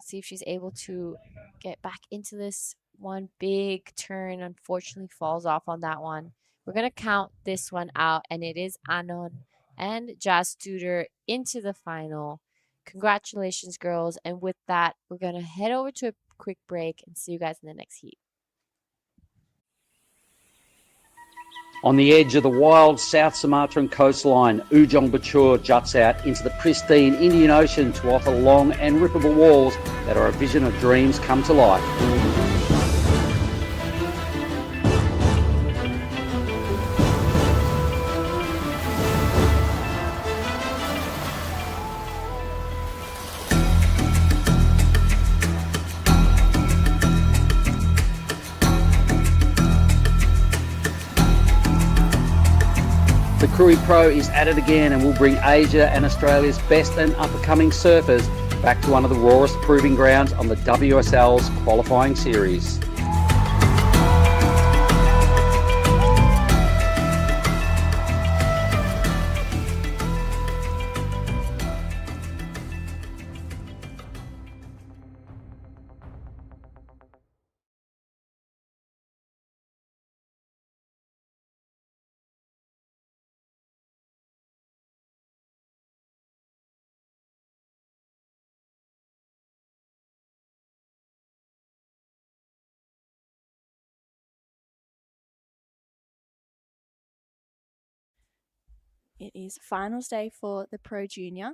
see if she's able to get back into this one. Big turn, unfortunately falls off on that one. We're going to count this one out, and it is Anon and Jazz Tudor into the final. Congratulations, girls. And with that, we're going to head over to a quick break and see you guys in the next heat. On the edge of the wild South Sumatran coastline, Ujung Bocur juts out into the pristine Indian Ocean to offer long and rippable walls that are a vision of dreams come to life. The Krui Pro is at it again and will bring Asia and Australia's best and up-and-coming surfers back to one of the rawest proving grounds on the WSL's qualifying series. It is finals day for the Pro Junior.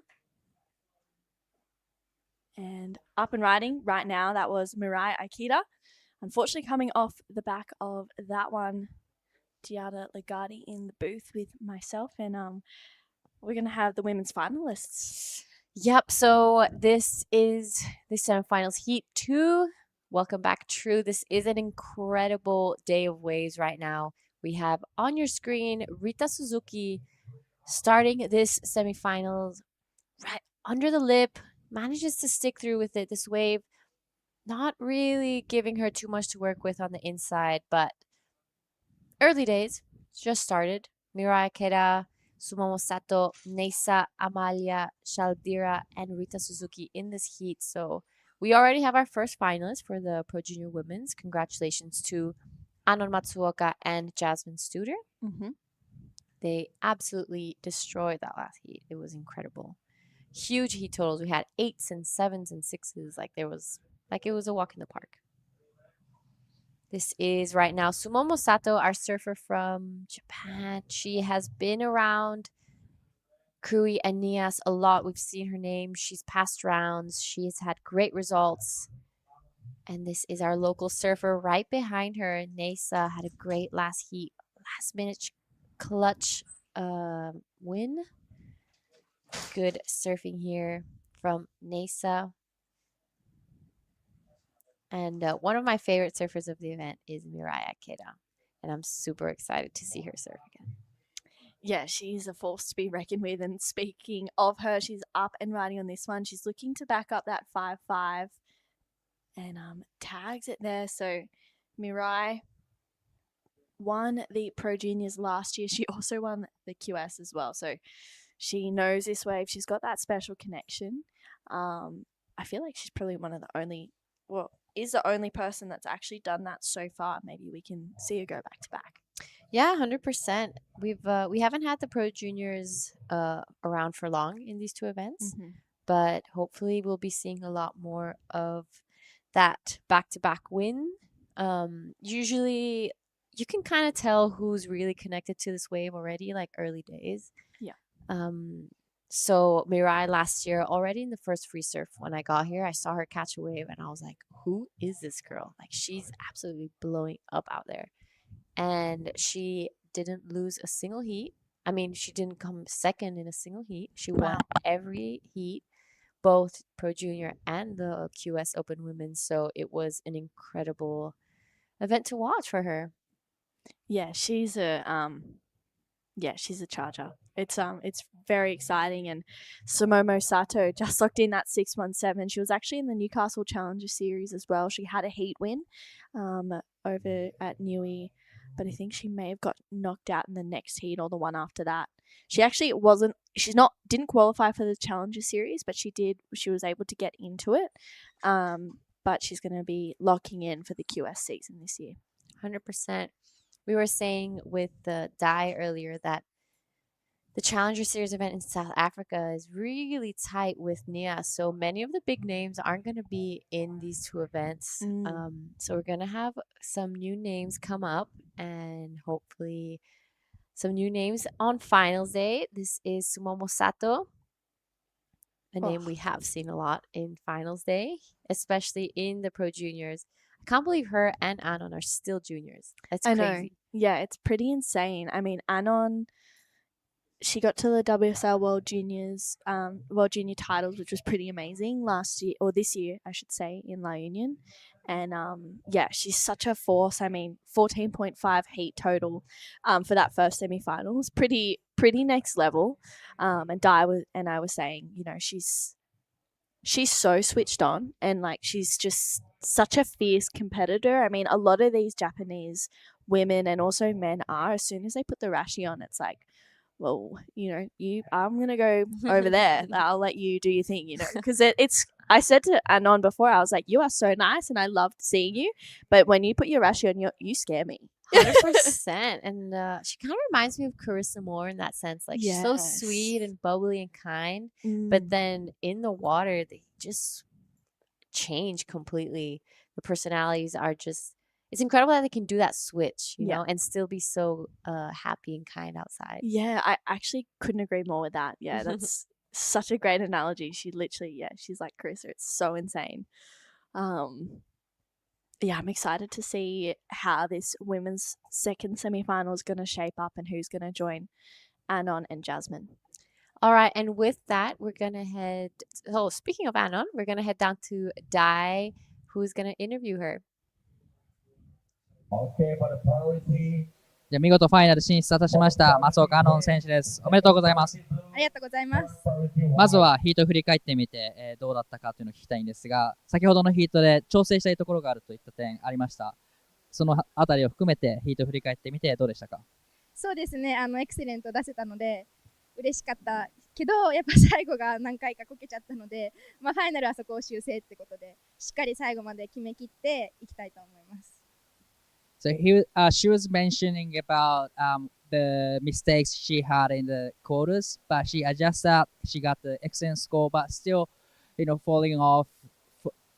And up and riding right now, that was Mirai Aikida. Unfortunately, coming off the back of that one, Giada Legati in the booth with myself. And we're going to have the women's finalists. Yep, so this is the semifinals heat 2. Welcome back, True. This is an incredible day of waves right now. We have on your screen Rita Suzuki starting this semifinals right under the lip, manages to stick through with it. This wave not really giving her too much to work with on the inside, but early days, just started. Mirai Akeda, Sumomo Sato, Neisa, Amalia, Shaldira, and Rita Suzuki in this heat. So we already have our first finalists for the Pro Junior Women's. Congratulations to Anon Matsuoka and Jasmine Studer. Mm-hmm. They absolutely destroyed that last heat. It was incredible. Huge heat totals. We had 8s and 7s and 6s. It was a walk in the park. This is right now Sumomo Sato, our surfer from Japan. She has been around Krui and Nias a lot. We've seen her name. She's passed rounds. She's had great results. And this is our local surfer right behind her. Neisa had a great last heat. Last minute clutch win. Good surfing here from Neisa. And one of my favorite surfers of the event is Mirai Akeda. And I'm super excited to see her surf again. Yeah, she's a force to be reckoned with. And speaking of her, she's up and riding on this one. She's looking to back up that 5-5 and tags it there. So Mirai won the Pro Juniors last year. She also won the QS as well. So she knows this wave. She's got that special connection. I feel like she's probably one of the only, is the only person that's actually done that so far. Maybe we can see her go back to back. Yeah, 100%. We haven't had the Pro Juniors around for long in these two events, but hopefully we'll be seeing a lot more of that back-to-back win. Usually you can kind of tell who's really connected to this wave already, like early days. Yeah. So Mirai last year, already in the first free surf when I got here, I saw her catch a wave and I was like, who is this girl? Like, she's absolutely blowing up out there. And she didn't lose a single heat. I mean, she didn't come second in a single heat. She won every heat, both Pro Junior and the QS Open Women. So it was an incredible event to watch for her. Yeah, she's a charger. It's very exciting. And Sumomo Sato just locked in that 617. She was actually in the Newcastle Challenger Series as well. She had a heat win over at Newey, but I think she may have got knocked out in the next heat or the one after that. She actually didn't qualify for the Challenger Series, but she was able to get into it. But she's going to be locking in for the QS season this year. 100%. We were saying with the Dai earlier that the Challenger Series event in South Africa is really tight with Nia. So many of the big names aren't going to be in these two events. So we're going to have some new names come up and hopefully some new names on finals day. This is Sumomo Sato, a name we have seen a lot in finals day, especially in the Pro Juniors. I can't believe her and Anon are still juniors. That's crazy. I know. Yeah, it's pretty insane. I mean, Anon, she got to the WSL World Junior titles, which was pretty amazing last year, or this year, I should say, in La Union. And she's such a force. I mean, 14.5 heat total for that first semifinals. Pretty next level. And I was saying, she's so switched on, and like she's just such a fierce competitor. I mean, a lot of these Japanese women and also men are, as soon as they put the rashi on, it's like, well, I'm going to go over there. I'll let you do your thing, because I said to Anon before, I was like, you are so nice and I loved seeing you. But when you put your rashi on, you scare me. 100%. And she kind of reminds me of Carissa Moore in that sense. Like, she's so sweet and bubbly and kind. But then in the water, they just change completely. The personalities are just, it's incredible that they can do that switch, you know, and still be so happy and kind outside. Yeah, I actually couldn't agree more with that. Yeah, that's such a great analogy. She literally, she's like Carissa. It's so insane. I'm excited to see how this women's second semifinal is going to shape up and who's going to join Anon and Jasmine. All right, and with that, we're going to speaking of Anon, we're going to head down to Dai who's going to interview her. じゃあ見事ファイナル進出果たしました松岡アノン選手です。おめでとうございます。ありがとうございます。まずはヒートを振り返ってみて、どうだったかというのを聞きたいんですが、先ほどのヒートで調整したいところがあるといった点ありました。そのあたりを含めてヒートを振り返ってみてどうでしたか？そうですね、エクセレント出せたので嬉しかったけど、やっぱ最後が何回かこけちゃったので、ファイナルはそこを修正ってことで、しっかり最後まで決めきっていきたいと思います。So she was mentioning about the mistakes she had in the quarters, but she adjusted that. She got the excellent score, but still, falling off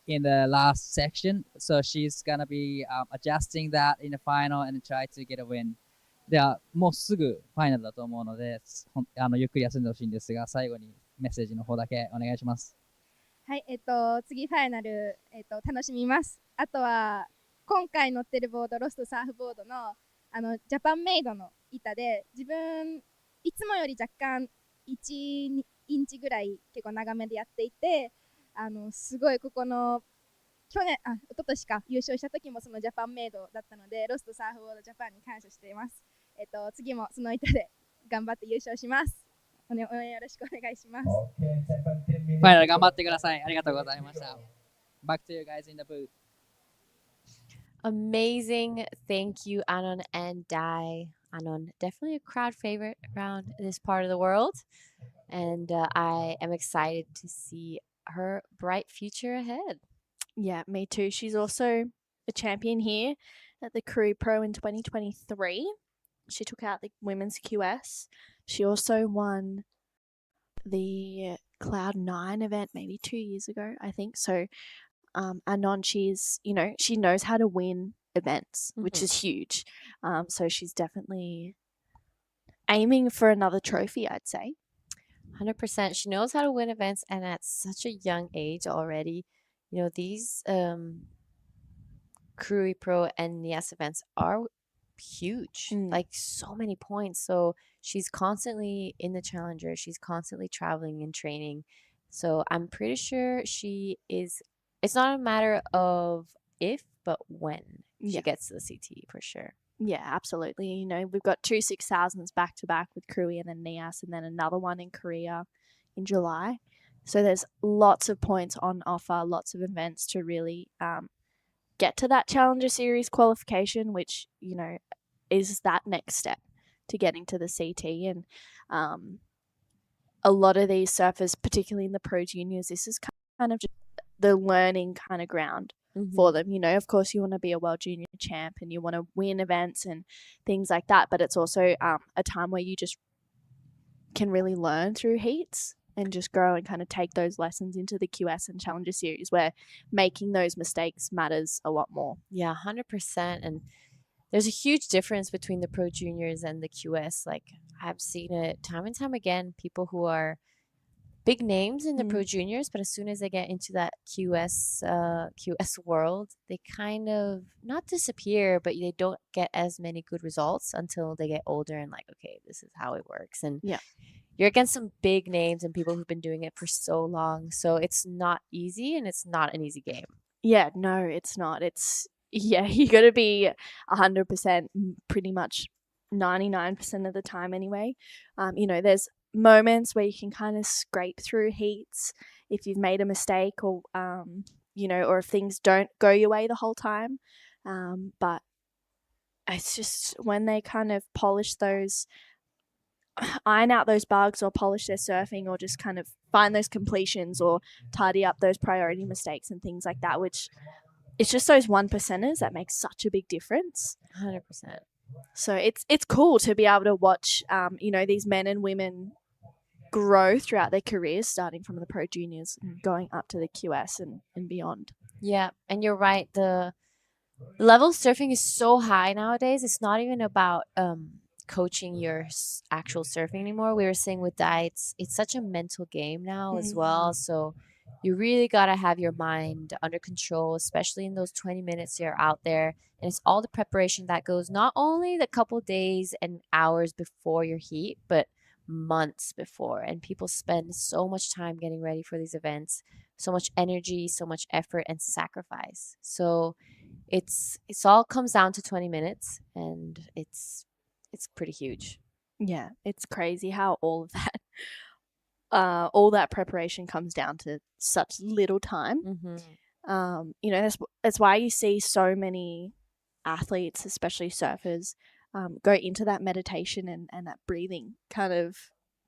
in the last section. So she's gonna be adjusting that in the final and try to get a win. ではもうすぐファイナルだと思うので、ゆっくり休んでほしいんですが、最後にメッセージの方だけお願いします。はい、次ファイナル、楽しみます。あとは今回乗ってるボード、ロストサーフボードのジャパンメイドの板で、自分いつもより若干1インチぐらい結構長めでやっていて、すごいここの一昨年か優勝した時もそのジャパンメイドだったので、ロストサーフボードジャパンに感謝しています。次もその板で頑張って優勝します。応援よろしくお願いします。ファイナル頑張ってください。ありがとうございました。Back to you guys in the booth. Amazing. Thank you, Anon and Dai. Anon, definitely a crowd favorite around this part of the world. And I am excited to see her bright future ahead. Yeah, me too. She's also a champion here at the Krui Pro in 2023. She took out the women's QS. She also won the Cloud9 event maybe 2 years ago, I think. So Anon, she knows how to win events, which is huge. So she's definitely aiming for another trophy, I'd say. 100%. She knows how to win events, and at such a young age already. These Krui Pro and NIAS events are huge, like so many points. So she's constantly in the challenger. She's constantly traveling and training. So I'm pretty sure she is. It's not a matter of if, but when she gets to the CT for sure. Yeah, absolutely. We've got 2 6,000s back to back with Krui and then NIAS, and then another one in Korea in July. So there's lots of points on offer, lots of events to really get to that Challenger Series qualification, which, is that next step to getting to the CT. And a lot of these surfers, particularly in the Pro Juniors, this is kind of just the learning kind of ground for them. Of course, you want to be a World Junior champ and you want to win events and things like that, but it's also a time where you just can really learn through heats and just grow and kind of take those lessons into the QS and Challenger Series, where making those mistakes matters a lot more. Yeah, 100%. And there's a huge difference between the Pro Juniors and the QS. Like, I've seen it time and time again, people who are big names in the Pro Juniors, but as soon as they get into that QS world, they kind of not disappear, but they don't get as many good results until they get older and like, okay, this is how it works. And you're against some big names and people who've been doing it for so long. So it's not easy, and it's not an easy game. Yeah, no, it's not. You got to be 100% pretty much 99% of the time anyway. There's moments where you can kind of scrape through heats if you've made a mistake or, or if things don't go your way the whole time. But it's just when they kind of iron out those bugs or polish their surfing or just kind of find those completions or tidy up those priority mistakes and things like that, which it's just those 1%ers that make such a big difference. 100%. So it's cool to be able to watch, these men and women grow throughout their careers, starting from the Pro Juniors and going up to the QS and beyond. Yeah, and you're right. The level of surfing is so high nowadays. It's not even about coaching your actual surfing anymore. We were saying with Dai, it's such a mental game now as well. So you really got to have your mind under control, especially in those 20 minutes you're out there. And it's all the preparation that goes not only the couple days and hours before your heat, but months before. And people spend so much time getting ready for these events. so much energy, so much effort and sacrifice. So it's all comes down to 20 minutes, and it's pretty huge. Yeah, it's crazy how all of that all that preparation comes down to such little time. You know, that's why you see so many athletes, especially surfers, go into that meditation and that breathing kind of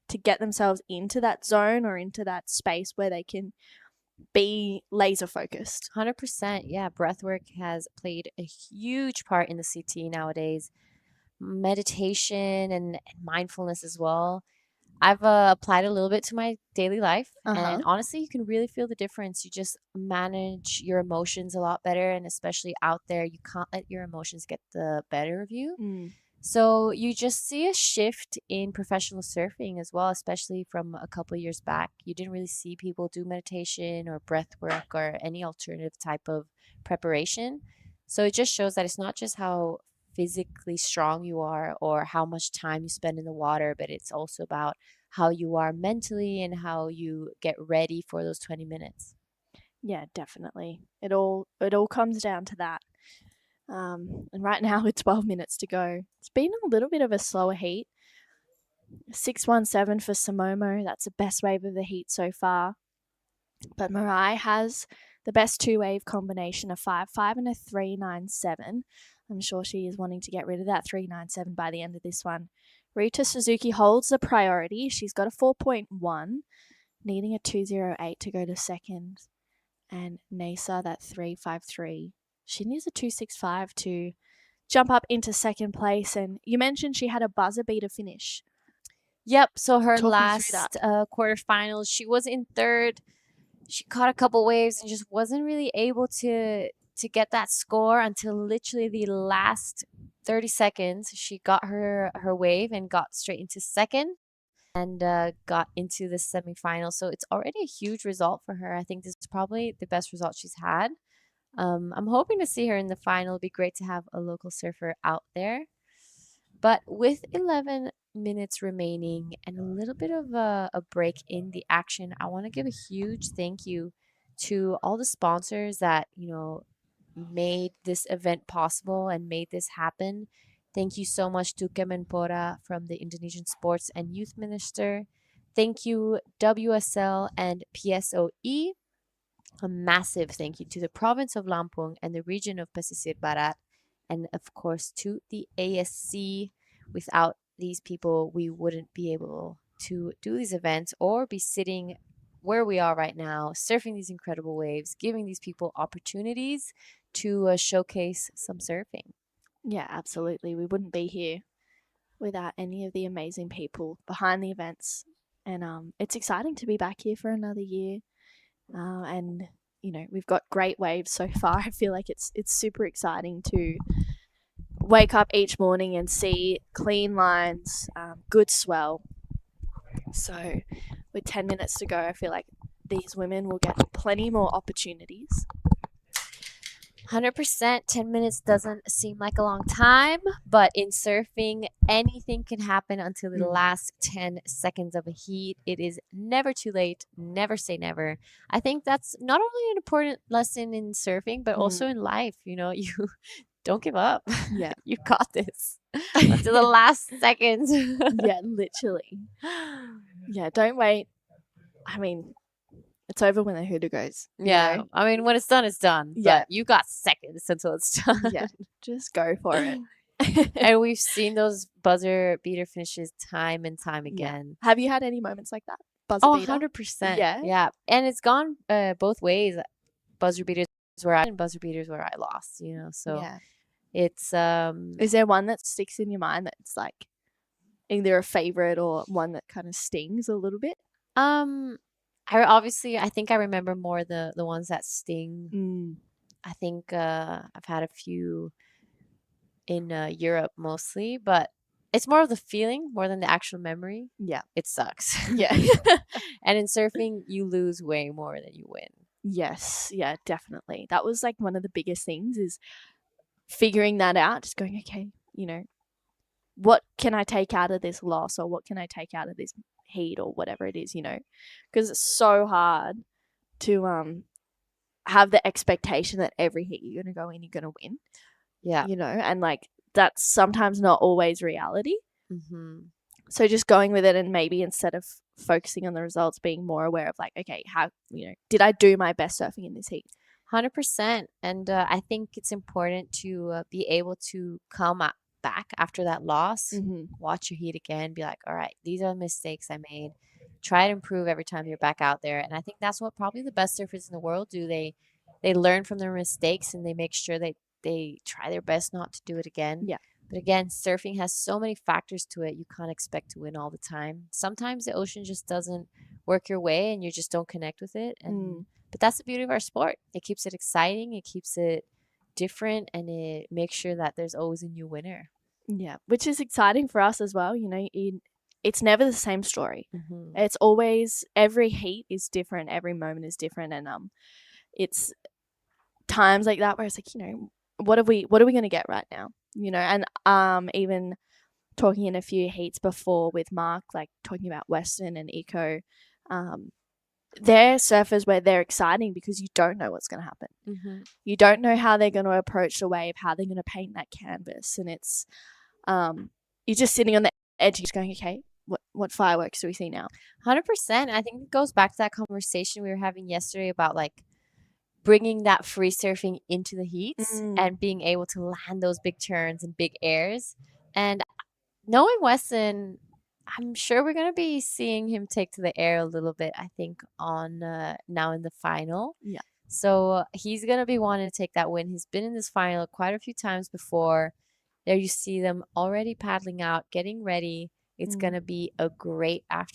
to get themselves into that zone or into that space where they can be laser focused. 100%. Yeah, breathwork has played a huge part in the CT nowadays. Meditation and mindfulness as well. I've applied a little bit to my daily life, and honestly, you can really feel the difference. You just manage your emotions a lot better, and especially out there, you can't let your emotions get the better of you. So you just see a shift in professional surfing as well, especially from a couple of years back. You didn't really see people do meditation or breath work or any alternative type of preparation. So it just shows that it's not just how physically strong you are or how much time you spend in the water, but it's also about how you are mentally and how you get ready for those 20 minutes. Yeah, definitely. It all comes down to that. And right now with 12 minutes to go, it's been a little bit of a slower heat. 617 for Samomo. That's the best wave of the heat so far. But Mirai has the best two-wave combination of 5.5 and a 3.97. I'm sure she is wanting to get rid of that 3.97 by the end of this one. Rita Suzuki holds the priority. She's got a 4.1, needing a 2.08 to go to second. And Nasa, that 3.53. She needs a 2.65 to jump up into second place. And you mentioned she had a buzzer beater finish. Yep. So her last quarterfinals, she was in third. She caught a couple waves and just wasn't really able to get that score until literally the last 30 seconds. She got her wave and got straight into second and got into the semifinal. So it's already a huge result for her. I think this is probably the best result she's had. I'm hoping to see her in the final. It'd be great to have a local surfer out there. But with 11 minutes remaining and a little bit of a break in the action, I want to give a huge thank you to all the sponsors that, made this event possible and made this happen. Thank you so much to Kemenpora from the Indonesian Sports and Youth Minister. Thank you, WSL and PSOE. A massive thank you to the province of Lampung and the region of Pesisir Barat. And of course, to the ASC. Without these people, we wouldn't be able to do these events or be sitting where we are right now, surfing these incredible waves, giving these people opportunities to showcase some surfing. Yeah, absolutely. We wouldn't be here without any of the amazing people behind the events. And it's exciting to be back here for another year. And, we've got great waves so far. I feel like it's super exciting to wake up each morning and see clean lines, good swell. So with 10 minutes to go, I feel like these women will get plenty more opportunities. 100%. 10 minutes doesn't seem like a long time, but in surfing, anything can happen until the last 10 seconds of a heat. It is never too late. Never say never. I think that's not only an important lesson in surfing, but also in life. You don't give up. Yeah. You got this. Until the last seconds. Yeah, literally. Yeah, don't wait. I mean, it's over when the hoodoo goes. Yeah. I mean, when it's done, it's done. Yeah. But you got seconds until it's done. Yeah, just go for it. And we've seen those buzzer beater finishes time and time again. Yeah. Have you had any moments like that? Buzzer beater? 100%. Yeah. Yeah. And it's gone both ways. Buzzer beaters where I and buzzer beaters where I lost, So yeah. It's Is there one that sticks in your mind that's like either a favorite or one that kind of stings a little bit? I think I remember more the ones that sting. I think I've had a few in Europe mostly, but it's more of the feeling more than the actual memory. Yeah. It sucks. Yeah. And in surfing, you lose way more than you win. Yes. Yeah, definitely. That was like one of the biggest things is figuring that out, just going, okay, what can I take out of this loss or what can I take out of this heat or whatever it is, because it's so hard to have the expectation that every heat you're going to go in, you're going to win. Yeah. You know, and like that's sometimes not always reality. Mm-hmm. So just going with it, and maybe instead of focusing on the results, being more aware of like, okay, how, you know, did I do my best surfing in this heat? 100%. And I think it's important to be able to come back after that loss, watch your heat again, be like, all right, these are the mistakes I made. Try to improve every time you're back out there. And I think that's what probably the best surfers in the world do. They learn from their mistakes and they make sure they try their best not to do it again. Yeah. But again, surfing has so many factors to it. You can't expect to win all the time. Sometimes the ocean just doesn't work your way and you just don't connect with it. And but that's the beauty of our sport. It keeps it exciting, it keeps it different, and it makes sure that there's always a new winner. Yeah, which is exciting for us as well. You know, it's never the same story. Mm-hmm. It's always, every heat is different, every moment is different, and it's times like that where it's like, you know, what are we going to get right now? You know, and even talking in a few heats before with Mark, like talking about Western and Eco, they're surfers where they're exciting because you don't know what's going to happen. Mm-hmm. You don't know how they're going to approach the wave, how they're going to paint that canvas, and it's you're just sitting on the edge, just going, okay, what fireworks do we see now? 100%. I think it goes back to that conversation we were having yesterday about like bringing that free surfing into the heats and being able to land those big turns and big airs. And knowing Weston, I'm sure we're going to be seeing him take to the air a little bit, I think, on now in the final. Yeah. So he's going to be wanting to take that win. He's been in this final quite a few times before. There you see them already paddling out, getting ready. It's going to be a great a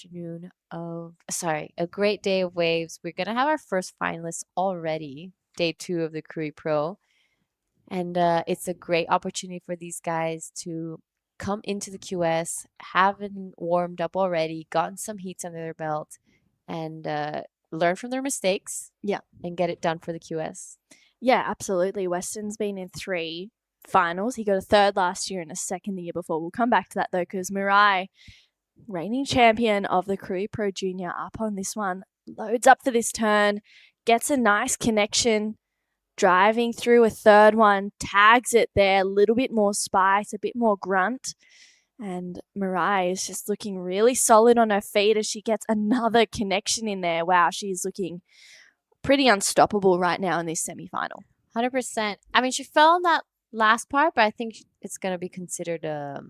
great day of waves. We're going to have our first finalists already, day 2 of the Krui Pro. And it's a great opportunity for these guys to come into the QS, having warmed up already, gotten some heats under their belt, and learn from their mistakes. Yeah. And get it done for the QS. Yeah, absolutely. Weston's been in 3 finals. He got a 3rd last year and a 2nd the year before. We'll come back to that though, because Mirai, reigning champion of the Krui Pro Junior, up on this one, loads up for this turn, gets a nice connection, driving through a 3rd one, tags it there, a little bit more spice, a bit more grunt. And Mirai is just looking really solid on her feet as she gets another connection in there. Wow, she's looking pretty unstoppable right now in this semi-final. 100%. I mean, she fell on that last part, but I think it's going to be considered a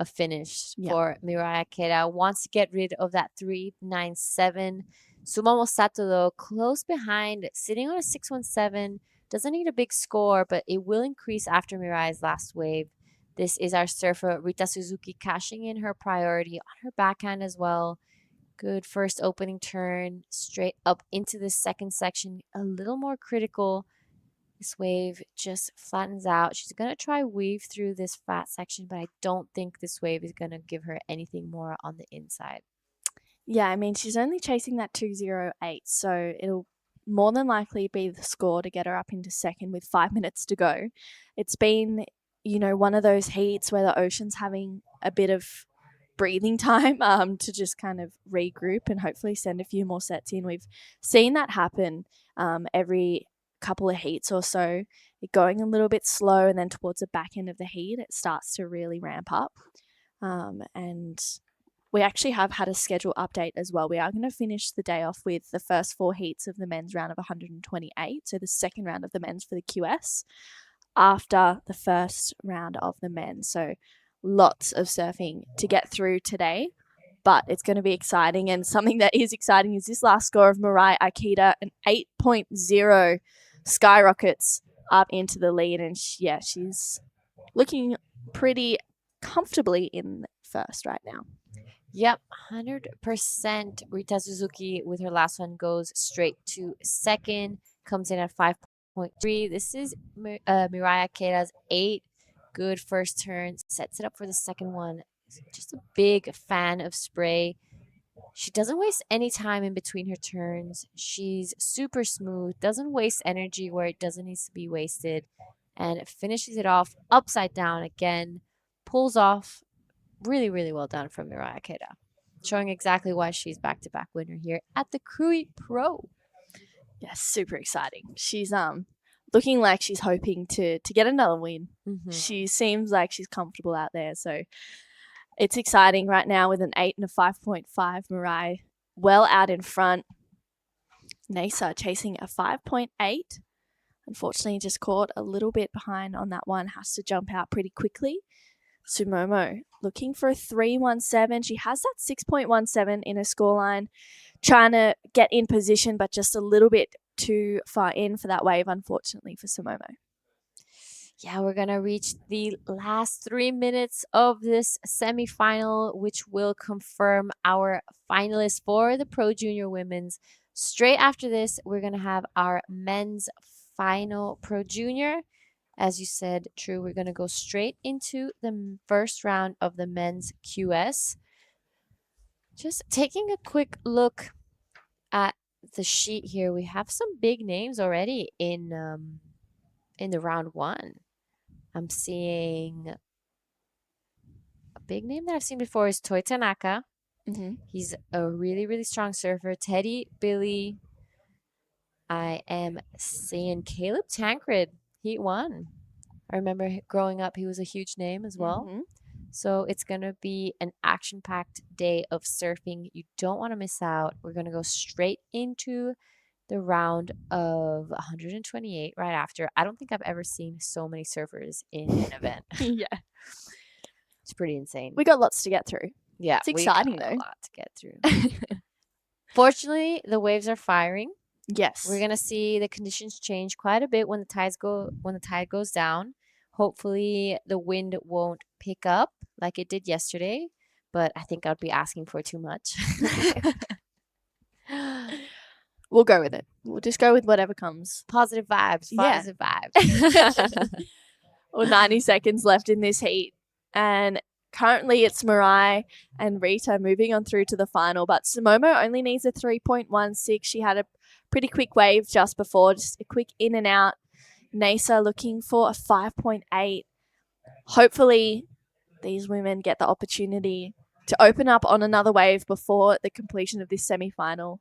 finish for Mirai Akeda. Wants to get rid of that 397. Sumomo Sato, though, close behind, sitting on a 617. Doesn't need a big score, but it will increase after Mirai's last wave. This is our surfer, Rita Suzuki, cashing in her priority on her backhand as well. Good first opening turn, straight up into the 2nd section. A little more critical. This wave just flattens out. She's going to try weave through this flat section, but I don't think this wave is going to give her anything more on the inside. Yeah, I mean, she's only chasing that 208, so it'll more than likely be the score to get her up into 2nd with 5 minutes to go. It's been, you know, one of those heats where the ocean's having a bit of breathing time to just kind of regroup and hopefully send a few more sets in. We've seen that happen every couple of heats or so, it going a little bit slow, and then towards the back end of the heat it starts to really ramp up. And we actually have had a schedule update as well. We are going to finish the day off with the first 4 heats of the men's round of 128, so the 2nd round of the men's for the QS after the 1st round of the men. So lots of surfing to get through today, but it's going to be exciting. And something that is exciting is this last score of Mirai Akita, an 8.0, skyrockets up into the lead. And she's looking pretty comfortably in 1st right now. Yep, 100%. Rita Suzuki with her last one goes straight to 2nd, comes in at 5.3. This is Mirai Akita's 8. Good first turn, sets it up for the 2nd one. Just a big fan of spray. She doesn't waste any time in between her turns. She's super smooth, doesn't waste energy where it doesn't need to be wasted, and finishes it off upside down again. Pulls off. Really, really well done from Mirai Akeda. Showing exactly why she's back-to-back winner here at the Krui Pro. Yeah, super exciting. She's looking like she's hoping to get another win. Mm-hmm. She seems like she's comfortable out there, so it's exciting right now with an 8 and a 5.5. Mirai well out in front. Nasa chasing a 5.8. Unfortunately, just caught a little bit behind on that one. Has to jump out pretty quickly. Sumomo looking for a 3.17. She has that 6.17 in her scoreline. Trying to get in position, but just a little bit too far in for that wave, unfortunately, for Sumomo. Yeah, we're going to reach the last 3 minutes of this semifinal, which will confirm our finalists for the Pro Junior Women's. Straight after this, we're going to have our men's final Pro Junior. As you said, True, we're going to go straight into the first round of the men's QS. Just taking a quick look at the sheet here, we have some big names already in the round one. I'm seeing a big name that I've seen before is Toi Tanaka. Mm-hmm. He's a really, really strong surfer. Teddy, Billy. I am seeing Caleb Tancred, Heat 1. I remember growing up, he was a huge name as well. Mm-hmm. So it's going to be an action-packed day of surfing. You don't want to miss out. We're going to go straight into the round of 128 right after. I don't think I've ever seen so many surfers in an event. Yeah. It's pretty insane. We got lots to get through. Yeah. It's exciting, we got though. a lot to get through. Fortunately, the waves are firing. Yes. We're gonna see the conditions change quite a bit when the tide goes down. Hopefully the wind won't pick up like it did yesterday, but I think I'd be asking for too much. We'll go with it. We'll just go with whatever comes. Positive vibes. Yeah. Positive vibes. Well, 90 seconds left in this heat. And currently it's Mirai and Rita moving on through to the final. But Sumomo only needs a 3.16. She had a pretty quick wave just before, just a quick in and out. Nasa looking for a 5.8. Hopefully these women get the opportunity to open up on another wave before the completion of this semi-final.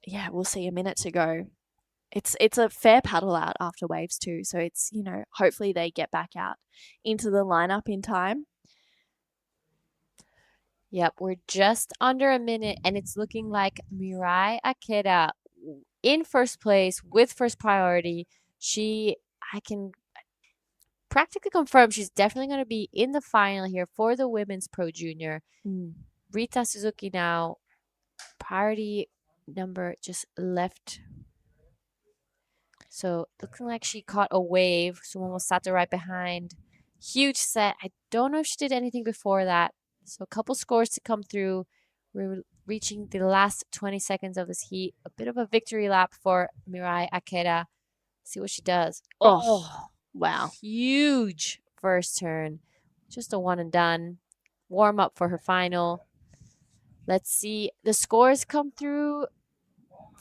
Yeah, we'll see a minute to go. It's a fair paddle out after waves too, so it's, hopefully they get back out into the lineup in time. Yep, we're just under a minute, and it's looking like Mirai Akeda in first place with first priority. I can practically confirm she's definitely going to be in the final here for the Women's Pro Junior. Rita Suzuki now, priority number just left. So looking like she caught a wave. Someone was Sato right behind. Huge set. I don't know if she did anything before that. So a couple scores to come through. We're reaching the last 20 seconds of this heat. A bit of a victory lap for Mirai Akeda. See what she does. Oh, wow. Huge first turn. Just a one and done. Warm up for her final. Let's see the scores come through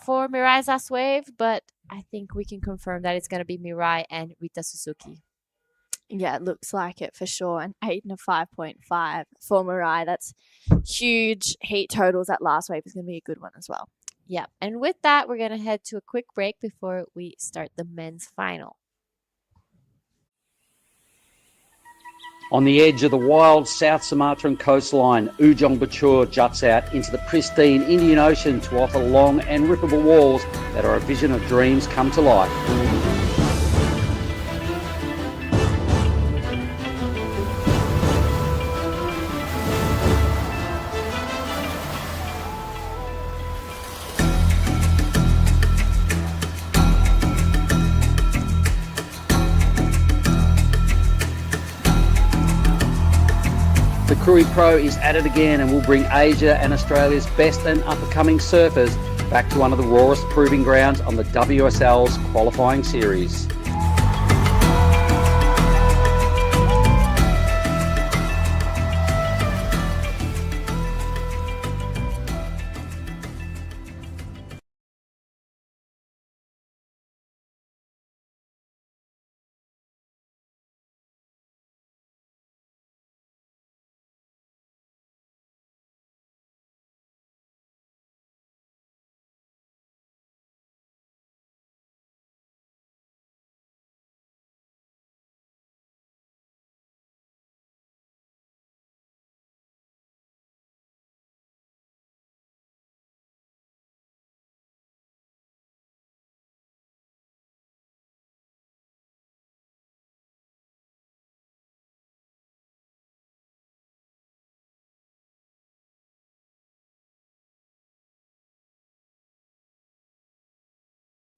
for Mirai's last wave, but I think we can confirm that it's going to be Mirai and Rita Suzuki. Yeah, it looks like it for sure. An 8 and a 5.5 for Mirai. That's huge heat totals. That last wave is going to be a good one as well. Yeah, and with that, we're going to head to a quick break before we start the men's final. On the edge of the wild South Sumatran coastline, Ujung Bocur juts out into the pristine Indian Ocean to offer long and rippable walls that are a vision of dreams come to life. The Krui Pro is at it again and will bring Asia and Australia's best and up-and-coming surfers back to one of the rawest proving grounds on the WSL's qualifying series.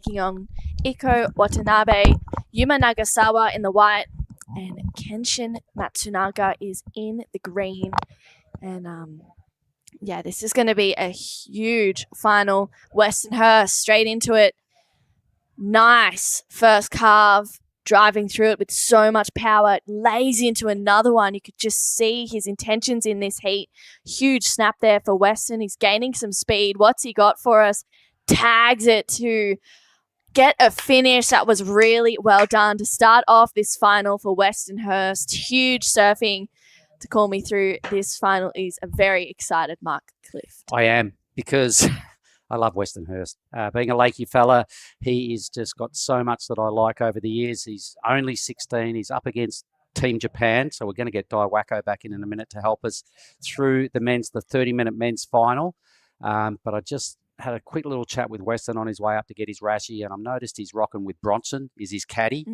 taking on Iko Watanabe, Yuma Nagasawa in the white, and Kenshin Matsunaga is in the green. And yeah, this is going to be a huge final. Westonhurst straight into it. Nice first carve, driving through it with so much power. Lays into another one. You could just see his intentions in this heat. Huge snap there for Weston. He's gaining some speed. What's he got for us? Tags it to get a finish. That was really well done to start off this final for Westonhurst. Huge surfing to call me through this final. Is a very excited Mark Clift. I am, because I love Westonhurst. Being a Lakey fella, he's just got so much that I like over the years. He's only 16. He's up against Team Japan, so we're going to get Daiwako back in a minute to help us through the 30-minute men's final. But I just had a quick little chat with Weston on his way up to get his rashi, and I've noticed he's rocking with Bronson, is his caddy.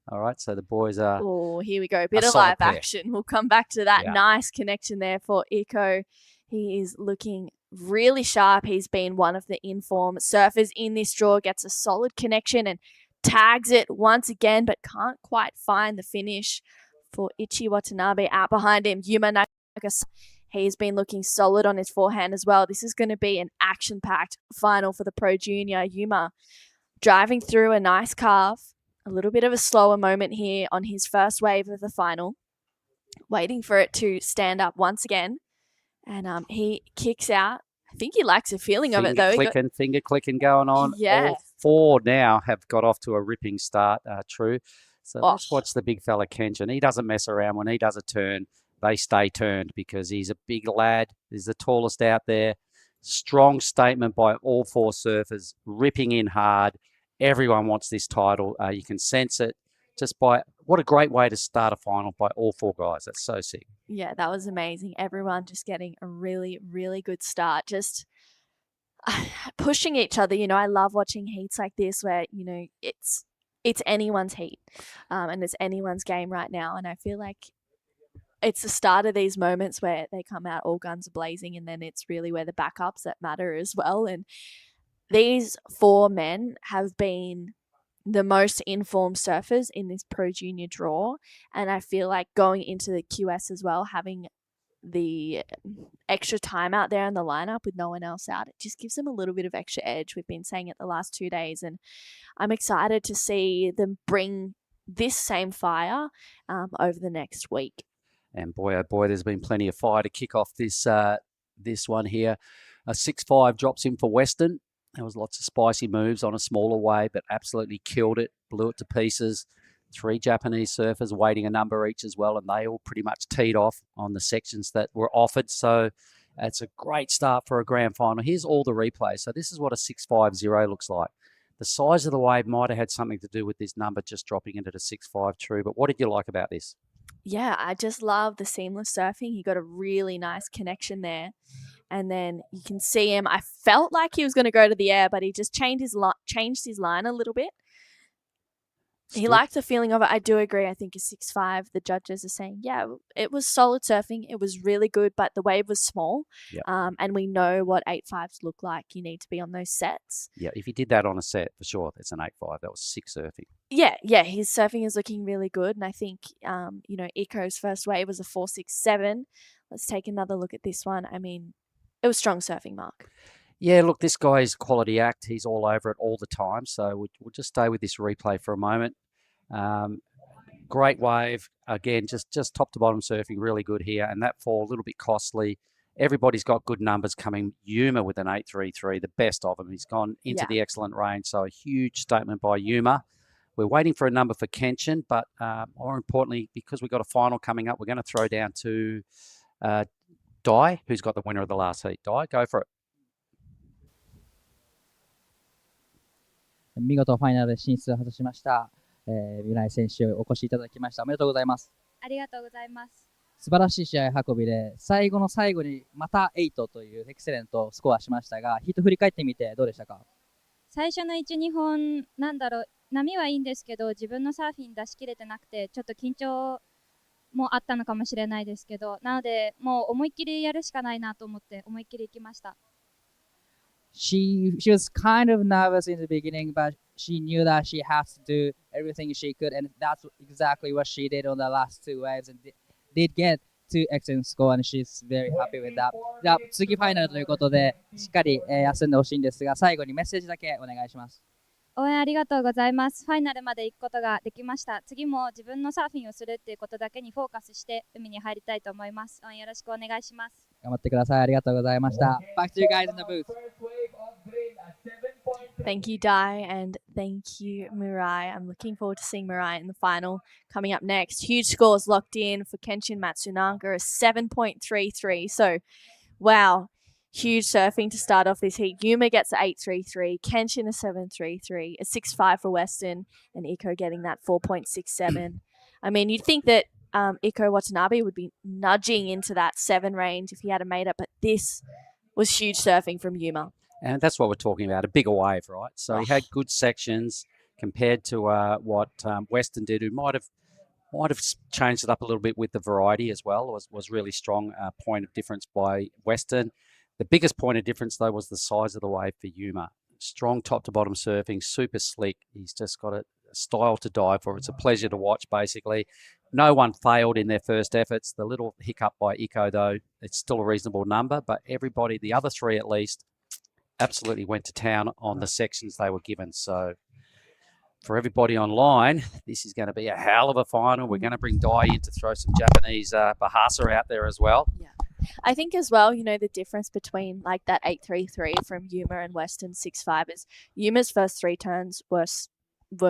All right, so the boys are... Oh, here we go. Bit of live action. We'll come back to that. Yeah. Nice connection there for Iko. He is looking really sharp. He's been one of the in-form surfers in this draw, gets a solid connection and tags it once again, but can't quite find the finish for Ichi Watanabe. Out behind him, Yuma Nagasawa. He's been looking solid on his forehand as well. This is going to be an action-packed final for the Pro Junior. Yuma driving through a nice carve. A little bit of a slower moment here on his first wave of the final. Waiting for it to stand up once again. And he kicks out. I think he likes the feeling of it, though. Finger clicking going on. Yeah. All four now have got off to a ripping start, True. So let's watch the big fella Kenshin. He doesn't mess around. When he does a turn, they stay turned because he's a big lad. He's the tallest out there. Strong statement by all four surfers, ripping in hard. Everyone wants this title. You can sense it just by what a great way to start a final by all four guys. That's so sick. Yeah, that was amazing. Everyone just getting a really, really good start. Just pushing each other. You know, I love watching heats like this where, you know, it's anyone's heat and it's anyone's game right now. And I feel like it's the start of these moments where they come out all guns blazing, and then it's really where the backups that matter as well. And these four men have been the most informed surfers in this Pro Junior draw, and I feel like going into the QS as well, having the extra time out there in the lineup with no one else out, it just gives them a little bit of extra edge. We've been saying it the last 2 days, and I'm excited to see them bring this same fire over the next week. And boy, oh boy, there's been plenty of fire to kick off this one here. A 6-5 drops in for Weston. There was lots of spicy moves on a smaller wave, but absolutely killed it, blew it to pieces. 3 Japanese surfers waiting a number each as well, and they all pretty much teed off on the sections that were offered. So it's a great start for a grand final. Here's all the replays. So this is what a 6.50 looks like. The size of the wave might have had something to do with this number just dropping into the 6.5 true. But what did you like about this? Yeah, I just love the seamless surfing. He got a really nice connection there. And then you can see him. I felt like he was going to go to the air, but he just changed his line a little bit. He liked the feeling of it. I do agree. I think a 6.5, the judges are saying, yeah, it was solid surfing. It was really good, but the wave was small. Yep. And we know what 8.5s look like. You need to be on those sets. Yeah, if you did that on a set, for sure, it's an 8.5. That was sick surfing. Yeah, his surfing is looking really good. And I think, Iko's first wave was a 4.67. Let's take another look at this one. I mean, it was strong surfing, Mark. Yeah, look, this guy's quality act. He's all over it all the time. So we'll just stay with this replay for a moment. Great wave. Again, just top to bottom surfing, really good here. And that fall, a little bit costly. Everybody's got good numbers coming. Yuma with an 8.33, the best of them. He's gone into the excellent range. So a huge statement by Yuma. We're waiting for a number for Kenshin, but more importantly, because we've got a final coming up, we're going to throw down to Dai, who's got the winner of the last heat. Dai, go for it. 見事ファイナルで進出を果たしました、未来選手お越しいただきました。おめでとうございます。ありがとうございます。素晴らしい試合運びで最後の最後にまた8というエクセレントスコアしましたが、ヒート振り返ってみてどうでしたか？最初の 1,2 本波はいいんですけど、自分のサーフィン出し切れてなくてちょっと緊張もあったのかもしれないですけど、なのでもう思いっきりやるしかないなと思って思いっきり行きました。she was kind of nervous in the beginning, but she knew that she has to do everything she could, and that's exactly what she did on the last two waves, and did get to excellent score, and she's very happy with that. じゃあ次ファイナルということでしっかり、休んでほしいんですが、最後にメッセージだけお願いします。応援ありがとうございます。ファイナルまで行くことができました。次も自分のサーフィンをするっていうことだけにフォーカスして海に入りたいと思います。応援よろしくお願いします。頑張ってください。ありがとうございました。Back to you guys in the booth. Thank you, Dai, and thank you, Mirai. I'm looking forward to seeing Mirai in the final. Coming up next, huge scores locked in for Kenshin Matsunaga, a 7.33. So, wow. Huge surfing to start off this heat. Yuma gets a 8.33, Kenshin a 7.33, a 6.5 for Western, and Iko getting that 4.67. I mean, you'd think that Iko Watanabe would be nudging into that 7 range if he had made it, but this was huge surfing from Yuma. And that's what we're talking about, a bigger wave, right? So he had good sections compared to what Western did, who might have changed it up a little bit with the variety as well. Was really strong point of difference by Western. The biggest point of difference, though, was the size of the wave for Yuma. Strong top-to-bottom surfing, super slick. He's just got a style to die for. It's a pleasure to watch, basically. No one failed in their first efforts. The little hiccup by Iko, though, it's still a reasonable number, but everybody, the other three at least, absolutely went to town on the sections they were given. So for everybody online, this is going to be a hell of a final. We're going to bring Dai in to throw some Japanese Bahasa out there as well. Yeah. I think as well, you know, the difference between like that 8.33 from Yuma and Western 6.5 is Yuma's first 3 turns were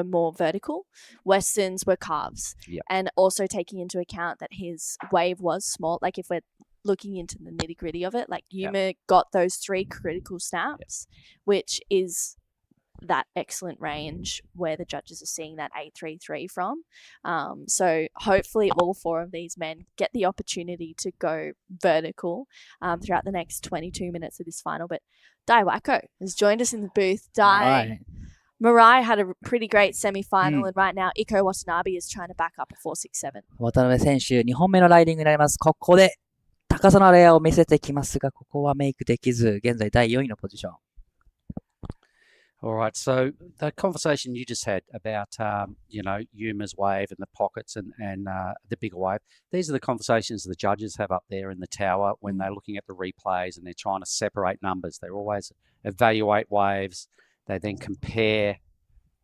more vertical. Western's were calves. Yep. And also taking into account that his wave was small. Like if we're looking into the nitty gritty of it, like Yuma got those 3 critical snaps, which is that excellent range where the judges are seeing that 8.33 from. So hopefully all 4 of these men get the opportunity to go vertical throughout the next 22 minutes of this final. But Dai Wako has joined us in the booth. Dai, Mirai had a pretty great semi-final, and right now Iko Watanabe is trying to back up a 4.67. 渡辺選手、2本目のライディングになります。ここで高さのレアを見せてきますが、ここはメイクできず、現在第4位のポジション。All right, so the conversation you just had about, Yuma's wave and the pockets and the bigger wave, these are the conversations the judges have up there in the tower when they're looking at the replays and they're trying to separate numbers. They always evaluate waves. They then compare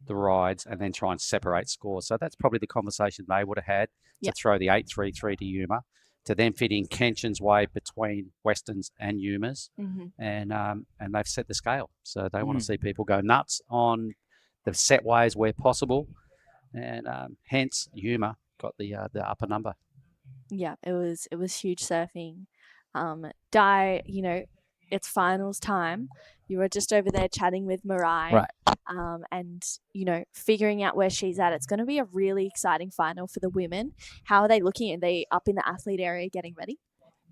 the rides and then try and separate scores. So that's probably the conversation they would have had to throw the 8.33 to Yuma, to then fit in Kenshin's wave between Western's and Yuma's, and they've set the scale. So they want to see people go nuts on the set waves where possible, and hence Yuma got the upper number. Yeah, it was huge surfing. Dai, you know, it's finals time. You were just over there chatting with Mirai. Right. And, you know, figuring out where she's at. It's going to be a really exciting final for the women. How are they looking? Are they up in the athlete area getting ready?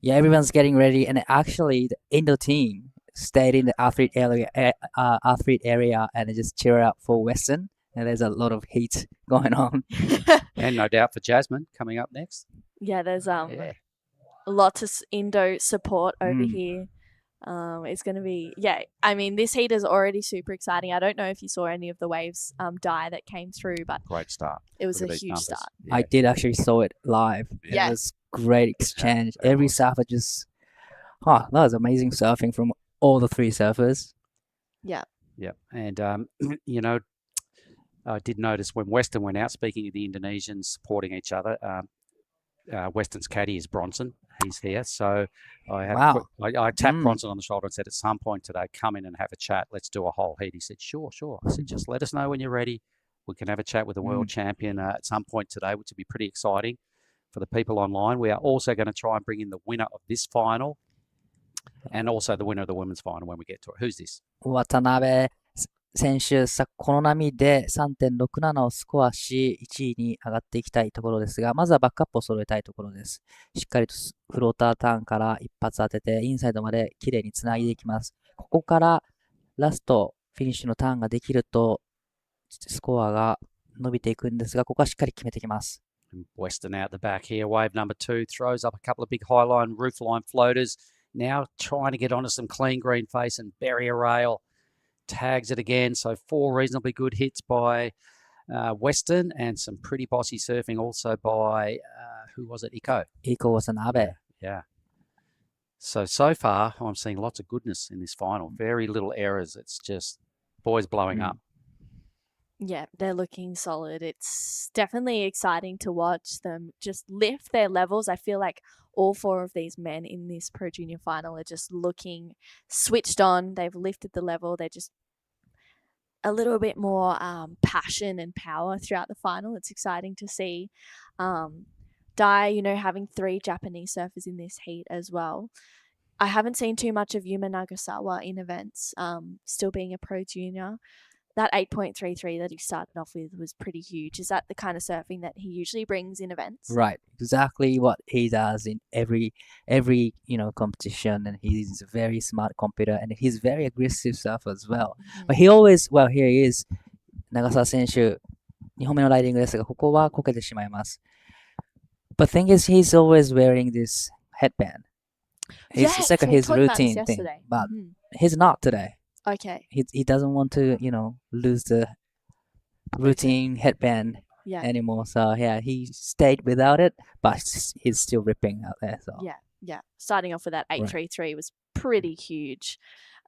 Yeah, everyone's getting ready. And actually, the Indo team stayed in the athlete area and just cheer up for Western. And there's a lot of heat going on. And no doubt for Jasmine coming up next. Yeah, there's lots of Indo support over here. It's going to be, I mean, this heat is already super exciting. I don't know if you saw any of the waves Dai that came through, but great start. It was a huge start. Yeah. I did actually saw it live. It was great exchange. Every surfer just, that was amazing surfing from all the 3 surfers. Yeah. Yeah. And, I did notice when Western went out, speaking of the Indonesians supporting each other, Western's caddy is Bronson. He's here. So I tapped Bronson on the shoulder and said, at some point today, come in and have a chat. Let's do a whole heat. He said, sure. I said, just let us know when you're ready. We can have a chat with the world champion at some point today, which would be pretty exciting for the people online. We are also going to try and bring in the winner of this final and also the winner of the women's final when we get to it. Who's this? Watanabe選手、この波で 3.67 をスコアし、1位に上がっていきたいところですが、まずはバックアップを揃えたいところです。しっかりとフローターターンから一発当てて、インサイドまで綺麗につないでいきます。ここからラスト、フィニッシュのターンができると、スコアが伸びていくんですが、ここはしっかり決めてきます。Western out the back here, wave number 2, throws up a couple of big highline, roofline floaters. Now trying to get onto some clean green face and bury a rail. Tags it again. So 4 reasonably good hits by Western and some pretty bossy surfing also by, who was it? Iko. Iko Watanabe. Yeah. So far, I'm seeing lots of goodness in this final. Very little errors. It's just boys blowing up. Yeah, they're looking solid. It's definitely exciting to watch them just lift their levels. I feel like all 4 of these men in this Pro Junior final are just looking switched on. They've lifted the level. They're just a little bit more passion and power throughout the final. It's exciting to see. Dai, having 3 Japanese surfers in this heat as well. I haven't seen too much of Yuma Nagasawa in events, still being a Pro Junior. That 8.33 that he started off with was pretty huge. Is that the kind of surfing that he usually brings in events? Right, exactly what he does in every competition, and he's a very smart competitor, and he's very aggressive surfer as well. But he always, here he is, 長澤選手、2本目のライディングですが、ここはこけてしまいます。But thing is, he's always wearing this headband. It's like his routine thing, but he's not today. Okay. He doesn't want to, lose the routine headband anymore. So yeah, he stayed without it, but he's still ripping out there. So yeah. Starting off with that 8.33 was pretty huge.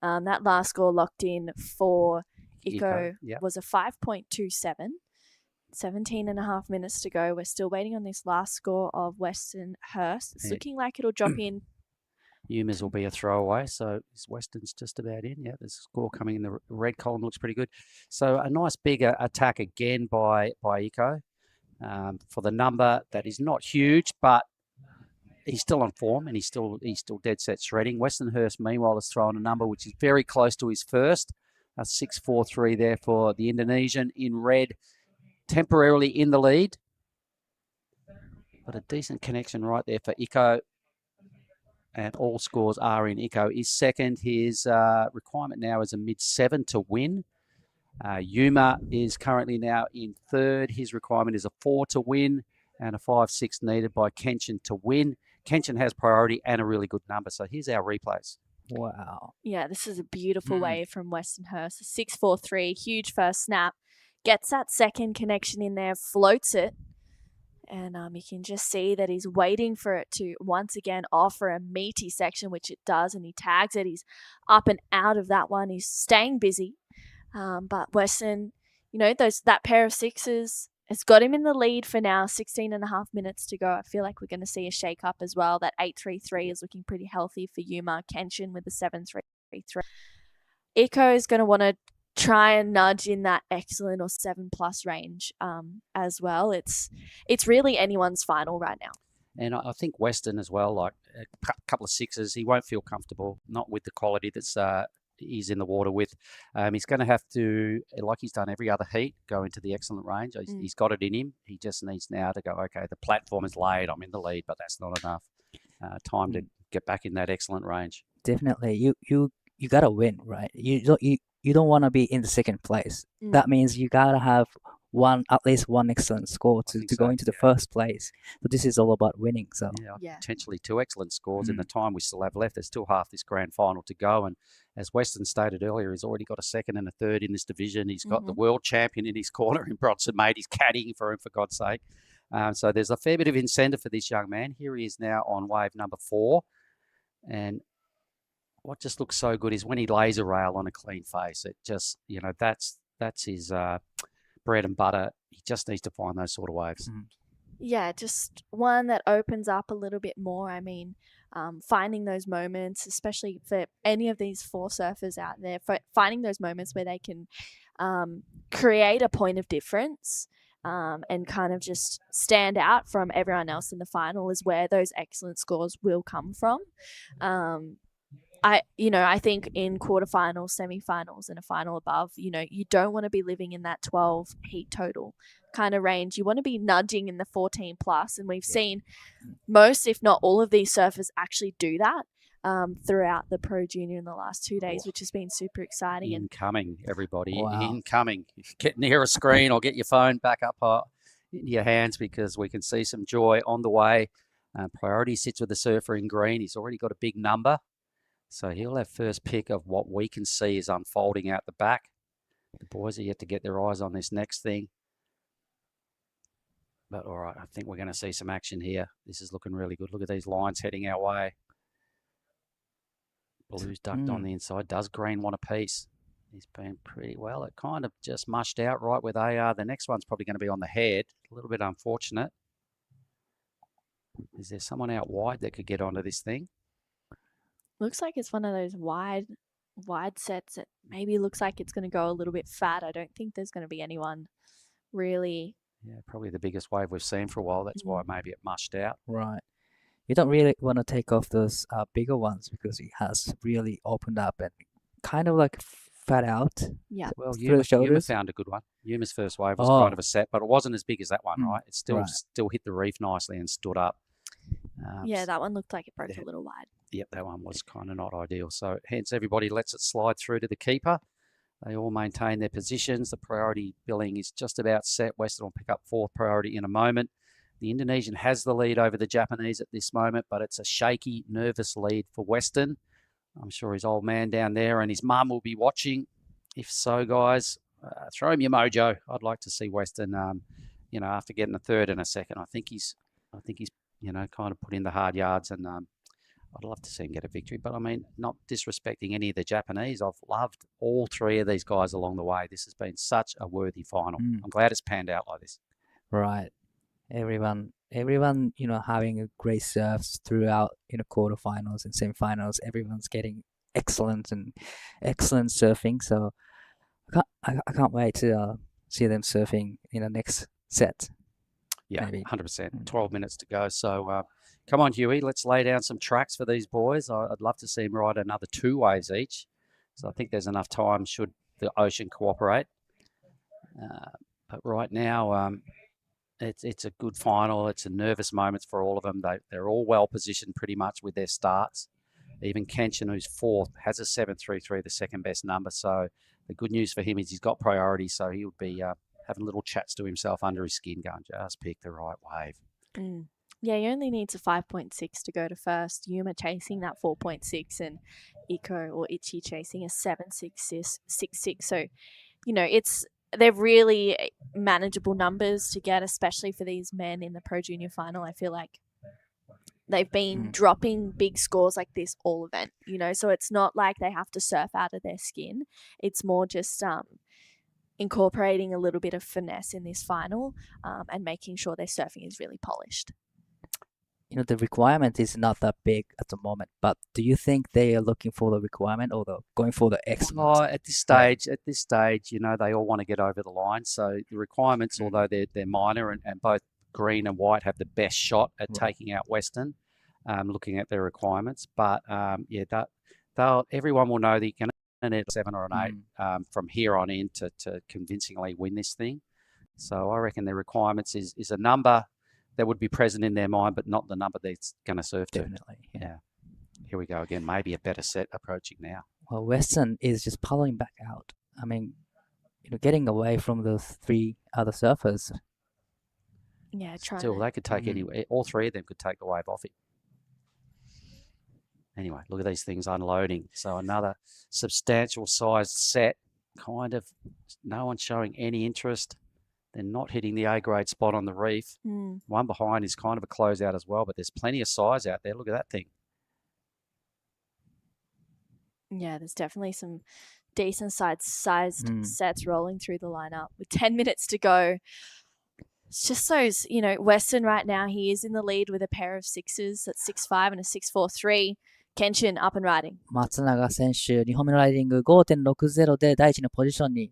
That last score locked in for Iko was a 5.27. 17 and a half minutes to go. We're still waiting on this last score of Western Hurst. It's looking like it'll drop in. Yuma's will be a throwaway, so Western's just about in. Yeah, there's a score coming in. The red column looks pretty good. So a nice big attack again by Iko for the number that is not huge, but he's still on form and he's still dead set shredding. Western Hurst, meanwhile, has thrown a number which is very close to his first. A 6.43 there for the Indonesian in red, temporarily in the lead. But a decent connection right there for Iko. And all scores are in. Iko is second. His requirement now is a mid-7 to win. Yuma is currently now in third. His requirement is a 4 to win and a 5.6 needed by Kenshin to win. Kenshin has priority and a really good number. So here's our replays. Wow. Yeah, this is a beautiful wave from Western Hurst. 6.43, huge first snap. Gets that second connection in there, floats it. And you can just see that he's waiting for it to once again offer a meaty section, which it does, and he tags it. He's up and out of that one. He's staying busy. But Weston, that pair of sixes has got him in the lead for now. 16 and a half minutes to go. I feel like we're going to see a shake up as well. That 8.33 is looking pretty healthy for Yuma. Kenshin with the 7.33. Iko is going to want to try and nudge in that excellent or 7+ range as well. It's really anyone's final right now. And I think Western as well, like a couple of sixes, he won't feel comfortable, not with the quality that's he's in the water with. He's going to have to, like he's done every other heat, go into the excellent range. He's got it in him. He just needs now to go, okay, the platform is laid. I'm in the lead, but that's not enough. Time to get back in that excellent range. Definitely. You got to win, right? You don't want to be in the second place. That means you got to have at least one excellent score to go into the first place. So this is all about winning. So potentially 2 excellent scores in the time we still have left. There's still half this grand final to go. And as Weston stated earlier, he's already got a second and a third in this division. He's got the world champion in his corner in Bronson, mate. He's caddying for him, for God's sake. So there's a fair bit of incentive for this young man. Here he is now on wave number 4. And what just looks so good is when he lays a rail on a clean face. It just, that's his bread and butter. He just needs to find those sort of waves. Yeah, just one that opens up a little bit more. I mean, finding those moments, especially for any of these 4 surfers out there, finding those moments where they can create a point of difference and kind of just stand out from everyone else in the final is where those excellent scores will come from. I think in quarterfinals, semifinals, and a final above, you don't want to be living in that 12 heat total kind of range. You want to be nudging in the 14 plus, and we've seen most, if not all, of these surfers actually do that throughout the Pro Junior in the last 2 days, which has been super exciting. Incoming, everybody. Wow. Incoming. If you get near a screen or get your phone back up in your hands, because we can see some joy on the way. Priority sits with the surfer in green. He's already got a big number. So he'll have first pick of what we can see is unfolding out the back. The boys are yet to get their eyes on this next thing. But all right, I think we're going to see some action here. This is looking really good. Look at these lines heading our way. Blue's ducked on the inside. Does green want a piece? He's been pretty well. It kind of just mushed out right where they are. The next one's probably going to be on the head. A little bit unfortunate. Is there someone out wide that could get onto this thing? Looks like it's one of those wide sets that maybe looks like it's going to go a little bit fat. I don't think there's going to be anyone really. Yeah, probably the biggest wave we've seen for a while. That's why maybe it mushed out. Right. You don't really want to take off those bigger ones because it has really opened up and kind of like fat out. Yeah. Well, Yuma found a good one. Yuma's first wave was kind of a set, but it wasn't as big as that one, right? It still hit the reef nicely and stood up. Yeah, that one looked like it broke a little wide. Yep, that one was kind of not ideal. So hence everybody lets it slide through to the keeper. They all maintain their positions. The priority billing is just about set. Western will pick up fourth priority in a moment. The Indonesian has the lead over the Japanese at this moment, but it's a shaky, nervous lead for Western. I'm sure his old man down there and his mum will be watching. If so, guys, throw him your mojo. I'd like to see Western, after getting a third and a second. I think he's, kind of put in the hard yards, and I'd love to see him get a victory. But I mean, not disrespecting any of the Japanese. I've loved all three of these guys along the way. This has been such a worthy final. I'm glad it's panned out like this. Right. Everyone, having great serves throughout, quarterfinals and semifinals. Everyone's getting excellent surfing. So I can't wait to see them surfing in the next set. Yeah, maybe. 100%. 12 minutes to go. So come on, Huey, let's lay down some tracks for these boys. I'd love to see them ride another 2 waves each. So I think there's enough time should the ocean cooperate. But right now, it's a good final. It's a nervous moment for all of them. They're all well positioned pretty much with their starts. Even Kenshin, who's fourth, has a 7.33, the second best number. So the good news for him is he's got priority. So he would be having little chats to himself under his skin going, just pick the right wave. Yeah, he only needs a 5.6 to go to first. Yuma chasing that 4.6 and Iko or Ichi chasing a 7.66. So, they're really manageable numbers to get, especially for these men in the Pro Junior final. I feel like they've been dropping big scores like this all event, so it's not like they have to surf out of their skin. It's more just incorporating a little bit of finesse in this final and making sure their surfing is really polished. The requirement is not that big at the moment, but do you think they are looking for the requirement or going for the excellence? At this stage, they all want to get over the line. So the requirements, although they're minor, and both green and white have the best shot at taking out Western, looking at their requirements. But everyone will know that you can need a 7 or an 8 from here on in to convincingly win this thing. So I reckon their requirements is a number that would be present in their mind, but not the number that's going to serve to. Definitely. Yeah. Here we go again. Maybe a better set approaching now. Well, Western is just pulling back out. I mean, getting away from those 3 other surfers. Yeah, Still, they could take all 3 of them could take the wave off it. Anyway, look at these things unloading. So another substantial sized set. Kind of no one showing any interest. They're not hitting the A-grade spot on the reef. One behind is kind of a closeout as well, but there's plenty of size out there. Look at that thing. Yeah, there's definitely some decent sized sets rolling through the lineup with 10 minutes to go. It's just those, Western right now, he is in the lead with a pair of 6s at 6.5 and a 6.43. Kenshin up and riding. 松永選手、2本目のライディング 5.60 で第1のポジションに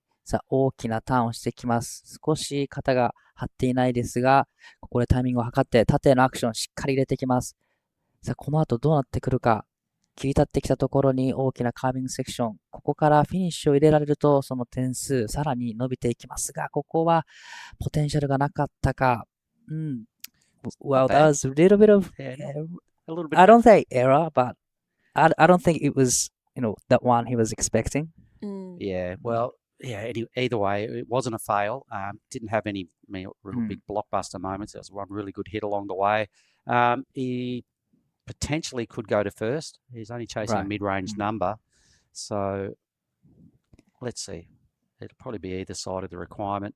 大きなターンをしてきます。少し肩が張っていないですが、ここでタイミングを測って縦のアクションをしっかり入れてきます。この後どうなってくるか。切り立ってきたところに大きなカービングセクション。ここからフィニッシュを入れられると、その点数さらに伸びていきますが、ここはポテンシャルがなかったか。Well, that was a little bit of, I don't say error, but I don't think it was, that one he was expecting. Yeah, well, either way, it wasn't a fail. Didn't have any real big blockbuster moments. There was one really good hit along the way. He potentially could go to first. He's only chasing a mid-range number. So let's see. It'll probably be either side of the requirement.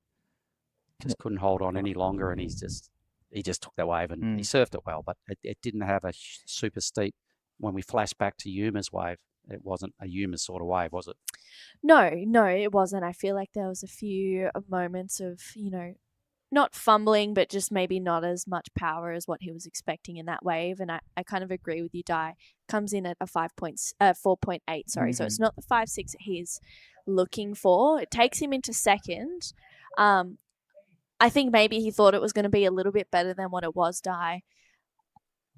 Just couldn't hold on any longer, and he just took that wave, and he surfed it well, but it didn't have a super steep. When we flash back to Yuma's wave, it wasn't a Yuma sort of wave, was it? No, it wasn't. I feel like there was a few moments of, not fumbling, but just maybe not as much power as what he was expecting in that wave. And I kind of agree with you, Di. Comes in at a 4.8, sorry. So it's not the 5.6 that he's looking for. It takes him into second. I think maybe he thought it was going to be a little bit better than what it was, Di.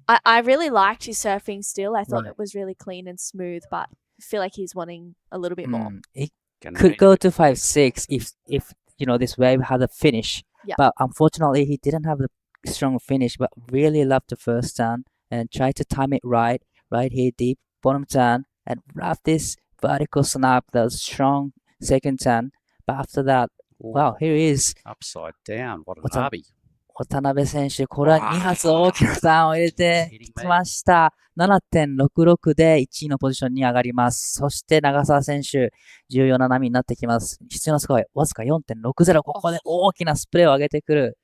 I really liked his surfing still. I thought it was really clean and smooth, but I feel like he's wanting a little bit more. It could go to 5.6 if this wave had a finish. Yeah. But unfortunately, he didn't have the strong finish, but really loved the first turn and tried to time it right here, deep bottom turn, and wrap this vertical snap that was strong second turn. But after that, wow, here he is. Upside down. What an Abi. 渡辺選手、これは2発大きなターンを入れてきました。7.66 で1位のポジションに上がります。そして長澤選手、重要な波になってきます。必要なスコアはわずか 4.60。ここで大きなスプレーを上げてくる。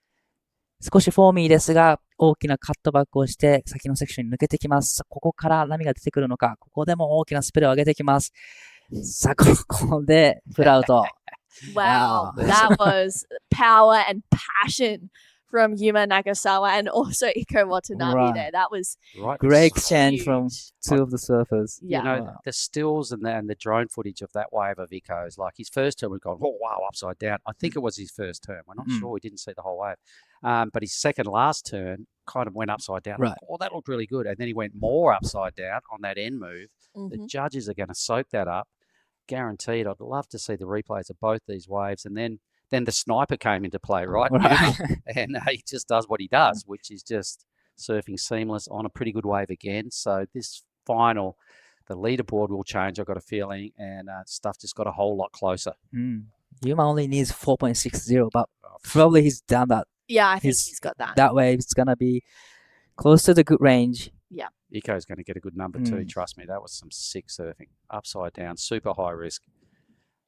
少しフォーミーですが、大きなカットバックをして、先のセクションに抜けてきます。ここから波が出てくるのか。ここでも大きなスプレーを上げてきます。さあ、ここでフルアウト。Wow, that was power and passion from Yuma Nagasawa and also Iko Watanabe there. That was great exchange from two of the surfers. Yeah. The stills and the drone footage of that wave of Iko's, like his first turn, we've gone, oh, wow, upside down. I think it was his first turn. We're not sure. We didn't see the whole wave. But his second last turn kind of went upside down. Right. Oh, that looked really good. And then he went more upside down on that end move. The judges are going to soak that up. Guaranteed. I'd love to see the replays of both these waves. And then the sniper came into play, right? And he just does what he does, which is just surfing seamless on a pretty good wave again. So this final, the leaderboard will change, I've got a feeling, and stuff just got a whole lot closer. Yuma only needs 4.60, but probably he's done that. Yeah, I think he's got that. That wave is going to be close to the good range. Yeah. Iko's going to get a good number too, trust me. That was some sick surfing. Upside down, super high risk.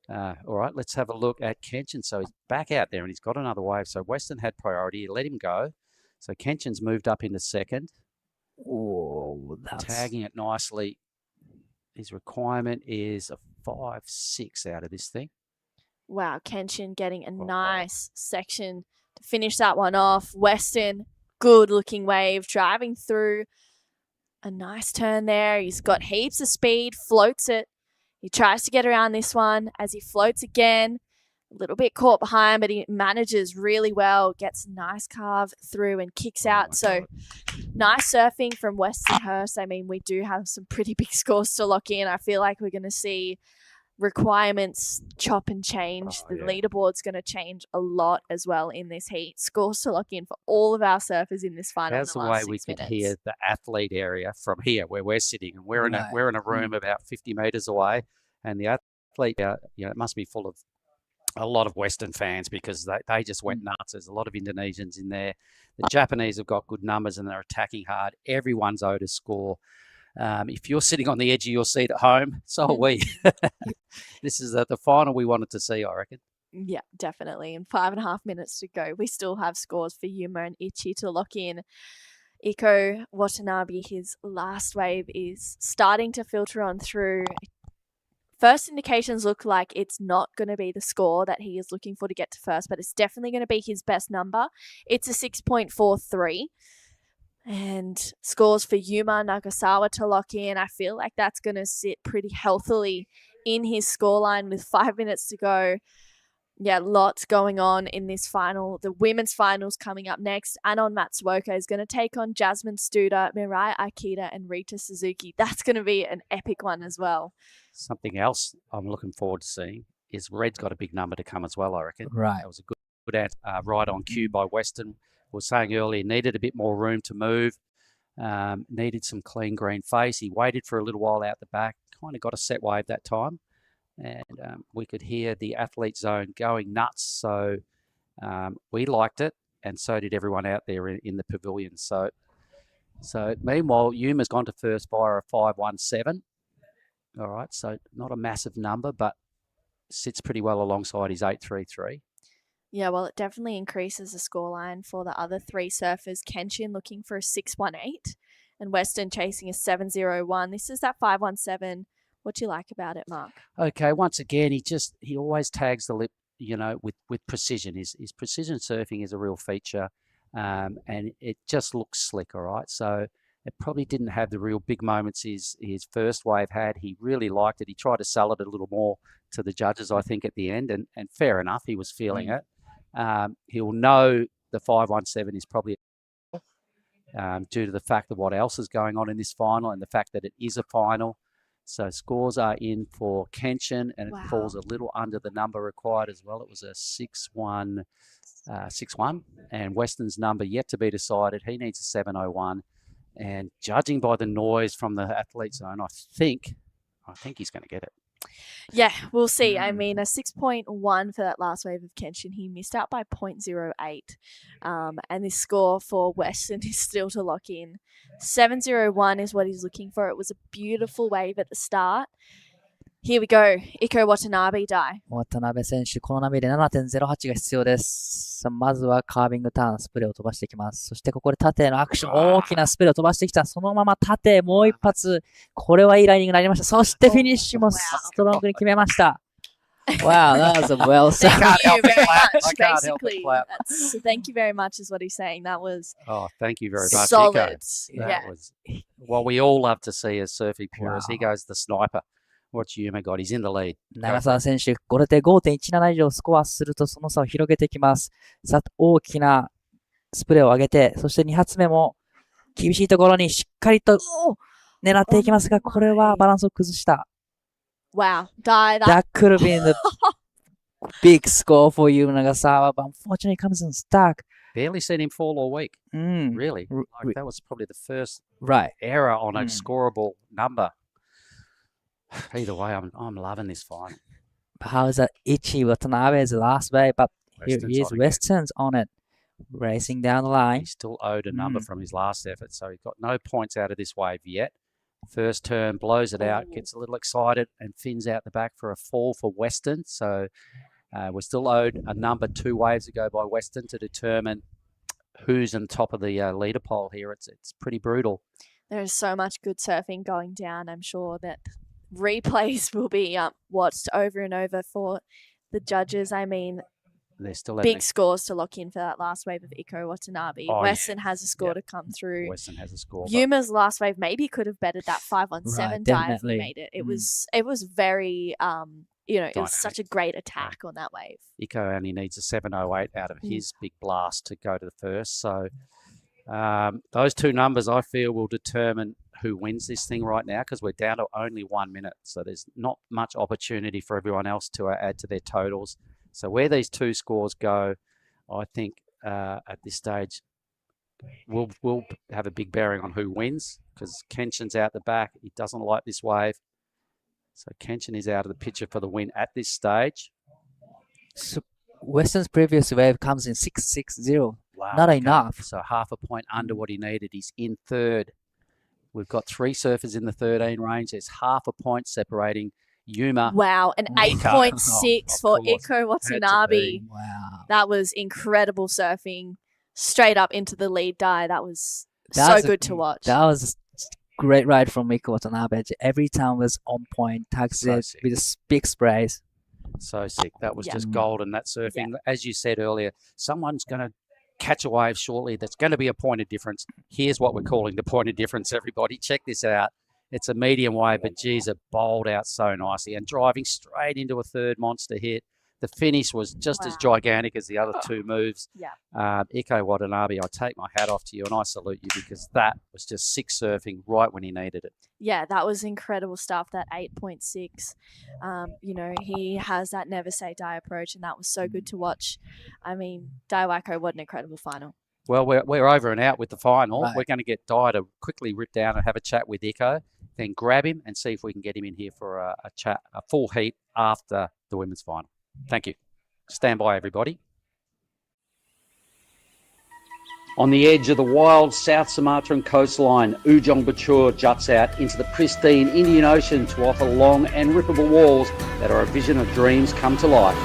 All right, let's have a look at Kenshin. So he's back out there and he's got another wave. So Weston had priority. He let him go. So Kenshin's moved up into second. Oh, tagging it nicely. His requirement is a 5.6 out of this thing. Wow, Kenshin getting a nice section to finish that one off. Weston, good looking wave, driving through. A nice turn there. He's got heaps of speed, floats it. He tries to get around this one as he floats again. A little bit caught behind, but he manages really well. Gets a nice carve through and kicks out. So nice surfing from Weston Hurst. I mean, we do have some pretty big scores to lock in. I feel like we're going to see requirements chop and change. The leaderboard's going to change a lot as well in this heat. Scores to lock in for all of our surfers in this final. That's the way we could hear the athlete area from here where we're sitting, and we're in a room about 50 meters away, and the athlete, it must be full of a lot of Western fans because they just went nuts. There's a lot of Indonesians in there. The Japanese have got good numbers and they're attacking hard. Everyone's owed a score. If you're sitting on the edge of your seat at home, so are we. This is the final we wanted to see, I reckon. Yeah, definitely. In 5.5 minutes to go, we still have scores for Yuma and Ichi to lock in. Iko Watanabe, his last wave is starting to filter on through. First indications look like it's not going to be the score that he is looking for to get to first, but it's definitely going to be his best number. It's a 6.43. And scores for Yuma Nagasawa to lock in. I feel like that's going to sit pretty healthily in his scoreline with 5 minutes to go. Yeah, lots going on in this final. The women's finals coming up next. Anon Matsuoka is going to take on Jasmine Studer, Mirai Akita, and Rita Suzuki. That's going to be an epic one as well. Something else I'm looking forward to seeing is Red's got a big number to come as well, I reckon. Right. That was a good answer, right on cue by Weston. Was saying earlier, needed a bit more room to move, needed some clean green face. He waited for a little while out the back, kind of got a set wave that time, and we could hear the athlete zone going nuts. So we liked it, and so did everyone out there in the pavilion. So So meanwhile, Yuma's gone to first via a 5.17. All right, so not a massive number, but sits pretty well alongside his 8.33. Yeah, well, it definitely increases the scoreline for the other three surfers. Kenshin looking for a 6.18 and Weston chasing a 7.01. This is that 5.17. What do you like about it, Mark? Okay, once again, he always tags the lip, with precision. His precision surfing is a real feature, and it just looks slick, all right? So it probably didn't have the real big moments his first wave had. He really liked it. He tried to sell it a little more to the judges, I think, at the end, and fair enough, he was feeling it. He'll know the 5.17 is probably due to the fact of what else is going on in this final and the fact that it is a final. So scores are in for Kenshin, and it falls a little under the number required as well. It was a 6.1, and Weston's number yet to be decided. He needs a 7.01, and judging by the noise from the athlete zone, I think he's going to get it. Yeah, we'll see. I mean, a 6.1 for that last wave of Kenshin. He missed out by 0.08. And this score for Weston is still to lock in. 7.01 is what he's looking for. It was a beautiful wave at the start. Here we go. Iko Watanabe die. 渡辺選手、この波で 7.08 が必要です。さあまずはカービングターン、スプレーを飛ばしていきます。そしてここで縦へのアクション、大きなスプレーを飛ばしてきた。そのまま縦、もう一発。これはいいライディングになりました。そしてフィニッシュもストロングに決めました。Wow, that was a well said. Thank you very much. Basically, thank you very much is what he's saying. That was thank you very much, solid. That was what we all love to see as surfing purists. He goes the sniper. What's Yuma got? He's in the lead. 長澤選手、これで 5.17 以上スコアするとその差を広げていきます。さあ、大きなスプレーを上げて、そして2発目も厳しいところにしっかりと狙っていきますが、これはバランスを崩した。Wow, that could have been the big score for you, Nagasawa, but unfortunately it comes unstuck. Barely seen him fall all week. Really. Like that was probably the first error on a scoreable number. Either way, I'm loving this final. How is that itchy Watanabe's last wave, but here he is, Weston's on it, racing down the line. He still owed a number from his last effort, so he got no points out of this wave yet. First turn, blows it out, gets a little excited, and fins out the back for a fall for Weston. So we're still owed a number 2 waves ago by Weston to determine who's on top of the leader pole here. It's pretty brutal. There's so much good surfing going down. I'm sure that replays will be watched over and over for the judges. I mean, they're still big scores to lock in for that last wave of Iko Watanabe. Weston has a score to come through. Weston has a score. Yuma's last wave maybe could have bettered that 5.17 dive if he made it. It was very it was such a great attack on that wave. Iko only needs a 7.08 out of his big blast to go to the first. So those two numbers I feel will determine who wins this thing right now, because we're down to only 1 minute. So there's not much opportunity for everyone else to add to their totals. So where these two scores go, I think at this stage will have a big bearing on who wins, because Kenshin's out the back. He doesn't like this wave. So Kenshin is out of the picture for the win at this stage. So Weston's previous wave comes in 6.60. Wow, not enough. So half a point under what he needed. He's in third. We've got 3 surfers in the 13 range. There's half a point separating Yuma. Wow, an 8.6 for Iko Watanabe. Wow. That was incredible surfing. Straight up into the lead dive. That was so good to watch. That was a great ride from Iko Watanabe. Every time was on point. Tags it with big sprays. So sick. That was just golden, that surfing. As you said earlier, someone's going to catch a wave shortly. That's going to be a point of difference. Here's what we're calling the point of difference, everybody. Check this out. It's a medium wave, but geez, it bowled out so nicely and driving straight into a third monster hit. The finish was just as gigantic as the other two moves. Iko Watanabe, I take my hat off to you and I salute you, because that was just sick surfing right when he needed it. Yeah, that was incredible stuff, that 8.6. He has that never say die approach, and that was so good to watch. I mean, Daiwako, what an incredible final. Well, we're over and out with the final. Right. We're going to get Dai to quickly rip down and have a chat with Iko, then grab him and see if we can get him in here for a chat, a full heat after the women's final. Thank you. Stand by, everybody. On the edge of the wild South Sumatran coastline, Ujung Bocur juts out into the pristine Indian Ocean to offer long and rippable walls that are a vision of dreams come to life.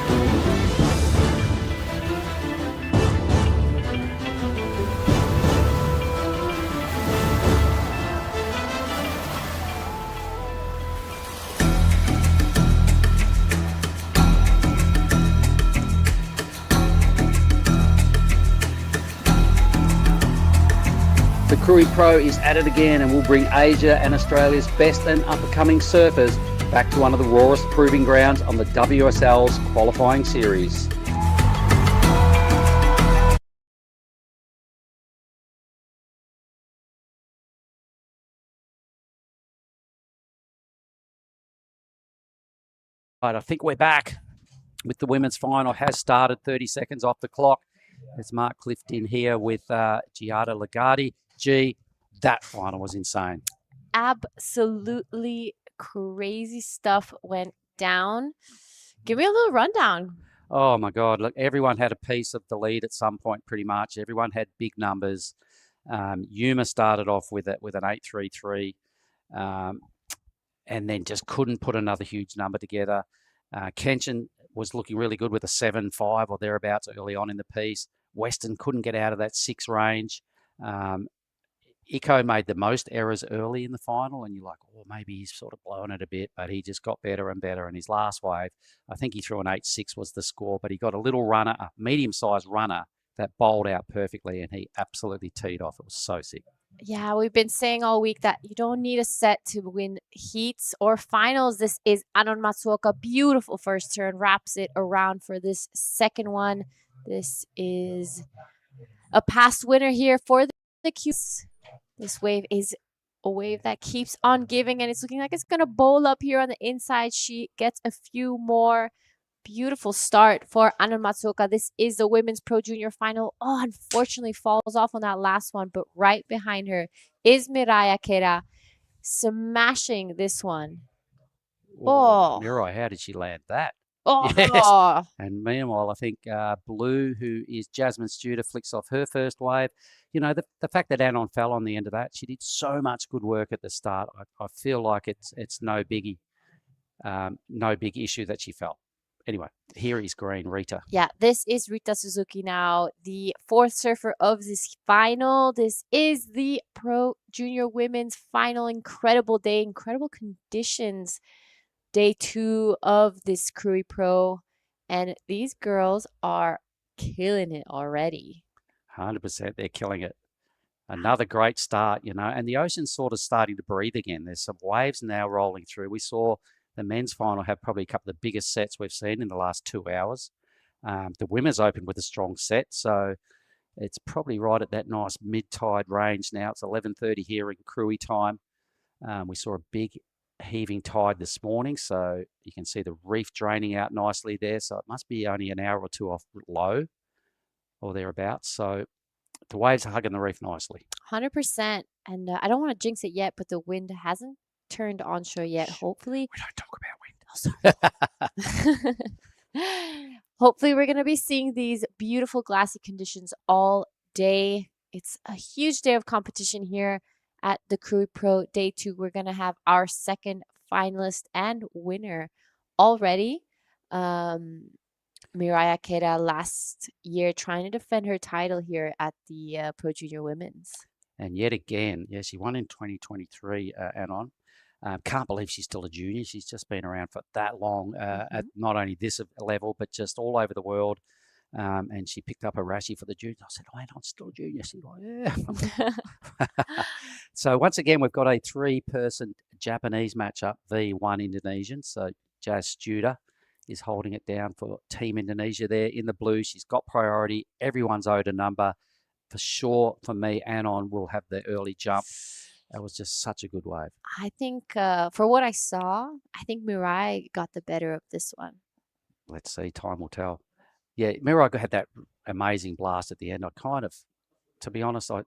The Krui Pro is at it again and will bring Asia and Australia's best and up-and-coming surfers back to one of the rawest proving grounds on the WSL's qualifying series. Right, I think we're back with the women's final. Has started 30 seconds off the clock. It's Mark Clifton here with Giada Lagarde. G, that final was insane. Absolutely crazy stuff went down. Give me a little rundown. Oh my God! Look, everyone had a piece of the lead at some point. Pretty much everyone had big numbers. Yuma started off with an 8.33, and then just couldn't put another huge number together. Kenshin was looking really good with a 7.5 or thereabouts early on in the piece. Weston couldn't get out of that 6 range. Iko made the most errors early in the final, and you're like, oh, maybe he's sort of blown it a bit, but he just got better and better. And his last wave, I think he threw an 8.6 was the score, but he got a little runner, a medium-sized runner that bowled out perfectly, and he absolutely teed off. It was so sick. Yeah, we've been saying all week that you don't need a set to win heats or finals. This is Anon Matsuoka. Beautiful first turn, wraps it around for this second one. This is a past winner here for the QS. This wave is a wave that keeps on giving, and it's looking like it's going to bowl up here on the inside. She gets a few more. Beautiful start for Anon Matsuoka. This is the Women's Pro Junior Final. Oh, unfortunately falls off on that last one, but right behind her is Mirai Akera smashing this one. Oh. Mirai, how did she land that? Oh. Yes. And meanwhile, I think Blue, who is Jasmine Studer, flicks off her first wave. You know, the fact that Anon fell on the end of that, she did so much good work at the start. I feel like it's no biggie, no big issue that she fell. Anyway, here is green, Rita. Yeah, this is Rita Suzuki now, the 4th surfer of this final. This is the Pro Junior Women's Final. Incredible day, incredible conditions. Day 2 of this Krui Pro. And these girls are killing it already. 100%, they're killing it. Another great start, you know, and the ocean's sort of starting to breathe again. There's some waves now rolling through. We saw the men's final have probably a couple of the biggest sets we've seen in the last 2 hours. The women's opened with a strong set, so it's probably right at that nice mid-tide range now. It's 11:30 here in Krui time. We saw a big heaving tide this morning, so you can see the reef draining out nicely there. So it must be only an hour or two off low or thereabouts. So the waves are hugging the reef nicely. 100%. And I don't want to jinx it yet, but the wind hasn't turned onshore yet. Hopefully. We don't talk about wind. Oh, sorry. Hopefully we're going to be seeing these beautiful glassy conditions all day. It's a huge day of competition here at the Krui Pro Day 2. We're going to have our second finalist and winner already. Mirai Akeda last year trying to defend her title here at the Pro Junior Women's. And yet again, yeah, she won in 2023, Anon. Can't believe she's still a junior. She's just been around for that long at not only this level, but just all over the world. And she picked up a Rashi for the junior. I said, oh, Anon's still a junior. She's like, yeah. So once again, we've got a 3-person Japanese matchup, v1 Indonesian. So Jazz Studer is holding it down for Team Indonesia there in the blue. She's got priority. Everyone's owed a number. For sure, for me, Anon will have the early jump. That was just such a good wave. I think for what I saw, I think Mirai got the better of this one. Let's see. Time will tell. Yeah, Mirai had that amazing blast at the end. I kind of, to be honest, I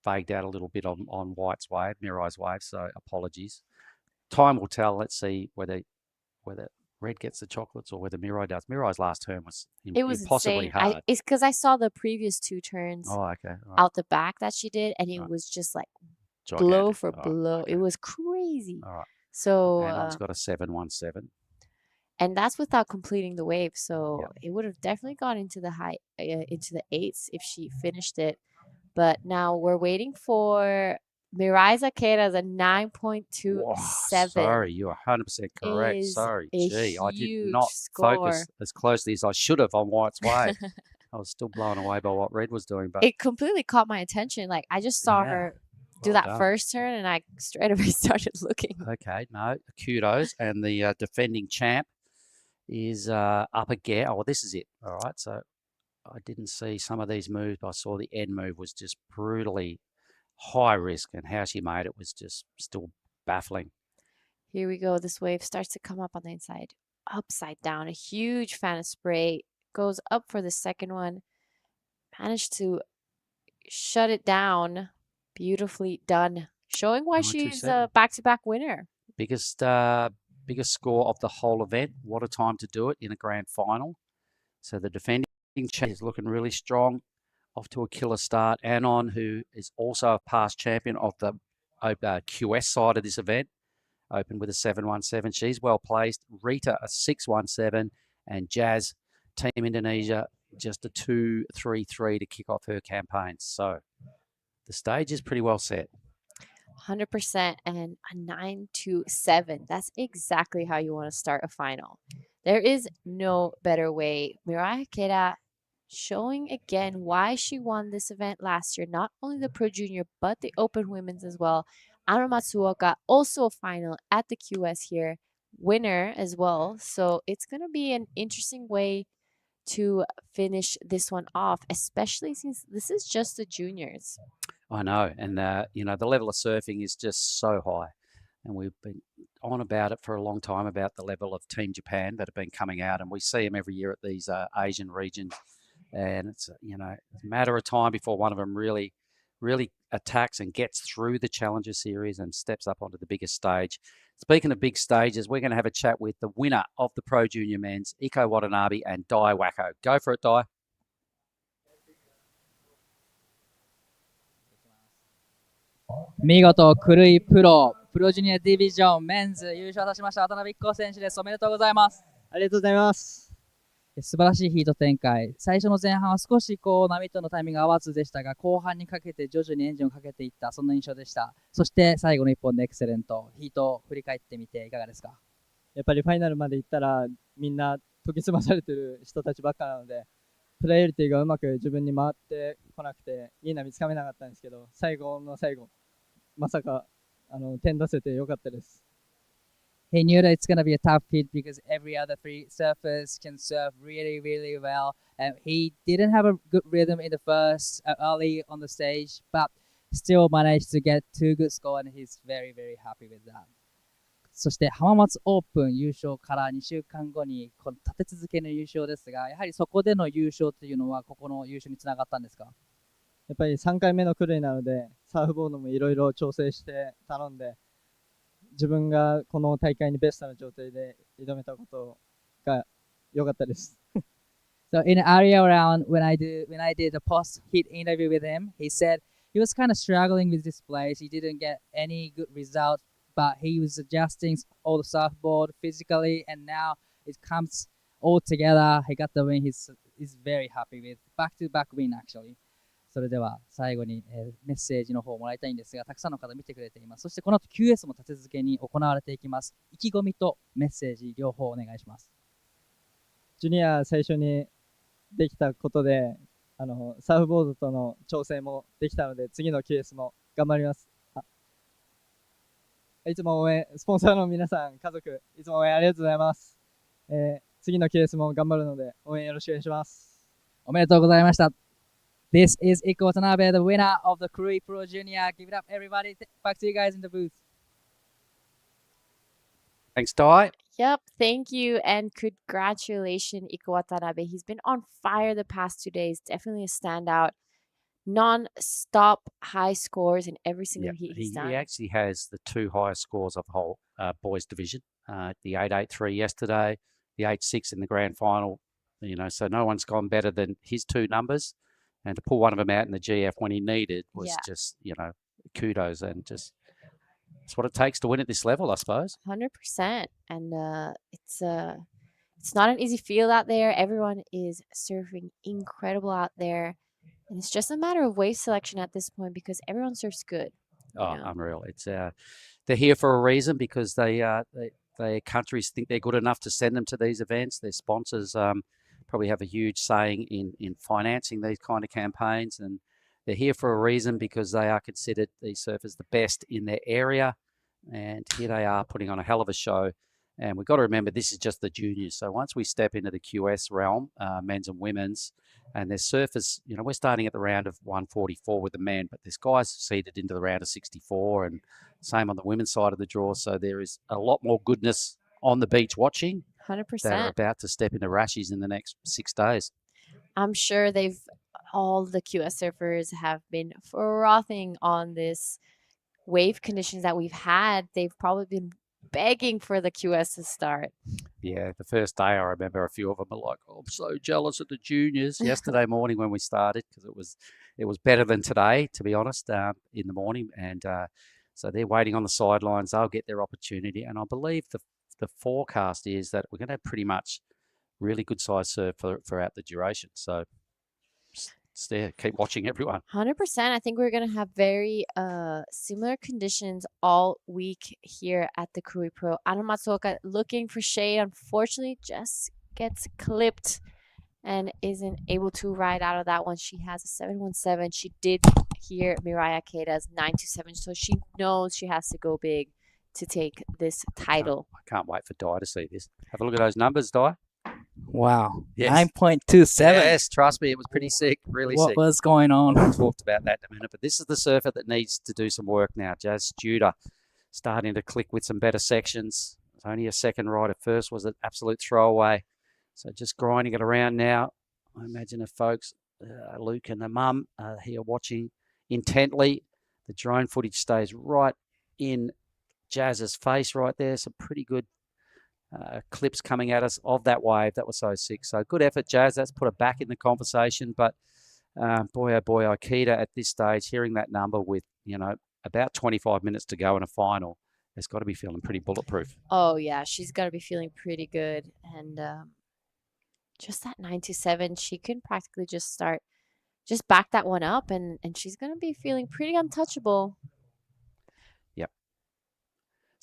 vagued out a little bit on White's wave, Mirai's wave, so apologies. Time will tell. Let's see whether Red gets the chocolates or whether Mirai does. Mirai's last turn was It was impossibly insane. hard. It's because I saw the previous 2 turns Oh, okay. Right. out the back that she did, and it Right. was just like Gigantic. blow for Oh, blow. okay. It was crazy. All right. So Anon's got a 7-1-7. and that's without completing the wave. So Yep. it would have definitely gone into the into the 8s if she finished it. But now we're waiting for Mirai Zakera's a 9.27. Sorry, you're 100% correct. Is Sorry. a Gee, I did huge not focus score. as closely as I should have on White's wave. I was still blown away by what Red was doing. But It completely caught my attention. Like I just saw Yeah. her do Well that done. first turn, and I straight away started looking. Okay, no, kudos. And the defending champ is up again. Oh, well, this is it. All right, so I didn't see some of these moves, but I saw the end move was just brutally high risk, and how she made it was just still baffling. Here we go. This wave starts to come up on the inside, upside down. A huge fan of spray goes up for the second one. Managed to shut it down. Beautifully done. Showing why she's a 927. back-to-back winner. Biggest score of the whole event. What a time to do it in a grand final. So the defending champ is looking really strong. Off to a killer start. Anon, who is also a past champion of the QS side of this event, opened with a 7-1-7. She's well placed. Rita a 6-1-7, and Jazz, Team Indonesia, just a 2-3-3 to kick off her campaigns. So the stage is pretty well set. 100% and a 9-7. That's exactly how you want to start a final. There is no better way. Mirai Keda showing again why she won this event last year. Not only the Pro Junior, but the Open Women's as well. Ano Matsuoka, also a final at the QS here. Winner as well. So it's going to be an interesting way to finish this one off, especially since this is just the juniors. I know. And, the level of surfing is just so high. And we've been on about it for a long time, about the level of Team Japan that have been coming out. And we see them every year at these Asian regions. And it's, a matter of time before one of them really attacks and gets through the Challenger Series and steps up onto the biggest stage. Speaking of big stages, we're going to have a chat with the winner of the Pro Junior Men's, Iko Watanabe and Dai Wacko. Go for it, Dai. 見事、クルイプロジュニアディビジョンメンズ優勝いたしました渡辺一行選手です。おめでとうございます。ありがとうございます。素晴らしいヒート展開。最初の前半は少し波とのタイミングが合わずでしたが、後半にかけて徐々にエンジンをかけていった、そんな印象でした。そして最後の1本でエクセレント。ヒートを振り返ってみていかがですか？やっぱりファイナルまで行ったらみんな研ぎ澄まされてる人たちばっかなので、プライオリティがうまく自分に回ってこなくていい波つかめなかったんですけど、最後の最後まさか点出せてよかったです。He knew that it's going to be a tough hit because every other 3 surfers can surf really, really well. He didn't have a good rhythm in the first, early on the stage, but still managed to get 2 good scores, and he's very, very happy with that. そして浜松オープン優勝から2週間後にこの立て続けの優勝ですが、やはりそこでの優勝というのはここの優勝につながったんですか？やっぱり3回目のクルイなので、サーフボードもいろいろ調整して頼んで、自分がこの大会にベストな状態で挑めたことが良かったです。So in the area round, when I did a post-hit interview with him, he said he was kind of struggling with this place. He didn't get any good results, but he was adjusting all the surfboard physically, and now it comes all together. He got the win. He's very happy with back-to-back win actually. それでは最後に、メッセージの方をもらいたいんですが、たくさんの方見てくれています。そしてこの後 QS も立て続けに行われていきます。意気込みとメッセージ両方お願いします。ジュニア最初にできたことで、サーフボードとの調整もできたので、次の QS も頑張ります。いつも応援、スポンサーの皆さん、家族、いつも応援ありがとうございます。次の QS も頑張るので、応援よろしくお願いします。おめでとうございました。This is Iko Watanabe, the winner of the Krui Pro Junior. Give it up, everybody. Back to you guys in the booth. Thanks, Dai. Yep, thank you and congratulations, Iko Watanabe. He's been on fire the past 2 days. Definitely a standout. Non-stop high scores in every single heat he's done. He actually has the 2 highest scores of the whole boys division. the 8.83 yesterday, the 8.6 in the grand final. So no one's gone better than his two numbers. And to pull one of them out in the GF when he needed was just, kudos. And just it's what it takes to win at this level, I suppose. 100%. And it's not an easy field out there. Everyone is surfing incredible out there. And it's just a matter of wave selection at this point because everyone surfs good. Unreal. It's they're here for a reason because their countries think they're good enough to send them to these events. Their sponsors probably have a huge saying in financing these kind of campaigns, and they're here for a reason because they are considered, these surfers, the best in their area. And here they are putting on a hell of a show. And we've got to remember this is just the juniors. So once we step into the QS realm, men's and women's, and there's surfers, we're starting at the round of 144 with the men, but there's guys seeded into the round of 64, and same on the women's side of the draw. So there is a lot more goodness on the beach watching. 100%. That are about to step into rashies in the next 6 days. I'm sure all the QS surfers have been frothing on this wave conditions that we've had. They've probably been begging for the QS to start. Yeah, the first day I remember a few of them are like, I'm so jealous of the juniors yesterday morning when we started because it was better than today, to be honest, in the morning. And so they're waiting on the sidelines. They'll get their opportunity. And I believe the forecast is that we're going to have pretty much really good size surf throughout the duration. So keep watching, everyone. 100%. I think we're going to have very similar conditions all week here at the Krui Pro. Ana Matsuoka looking for shade. Unfortunately, just gets clipped and isn't able to ride out of that one. She has a 717. She did hear Mirai Akeda's 927, so she knows she has to go big to take this title. I can't wait for Di to see this. Have a look at those numbers, Di. Wow. Yes. 9.27. Yes, trust me, it was pretty sick, really sick. What was going on? We'll talk about that in a minute. But this is the surfer that needs to do some work now. Jazz Judah starting to click with some better sections. It's only a second right at first, was an absolute throwaway. So just grinding it around now. I imagine if folks, Luke and the mum, are here watching intently. The drone footage stays right in Jazz's face right there. Some pretty good clips coming at us of that wave. That was so sick. So good effort, Jazz. That's put her back in the conversation. But boy, oh boy, Akita at this stage, hearing that number with, about 25 minutes to go in a final, has got to be feeling pretty bulletproof. Oh, yeah. She's got to be feeling pretty good. And just that 927, she can practically just back that one up. And she's going to be feeling pretty untouchable.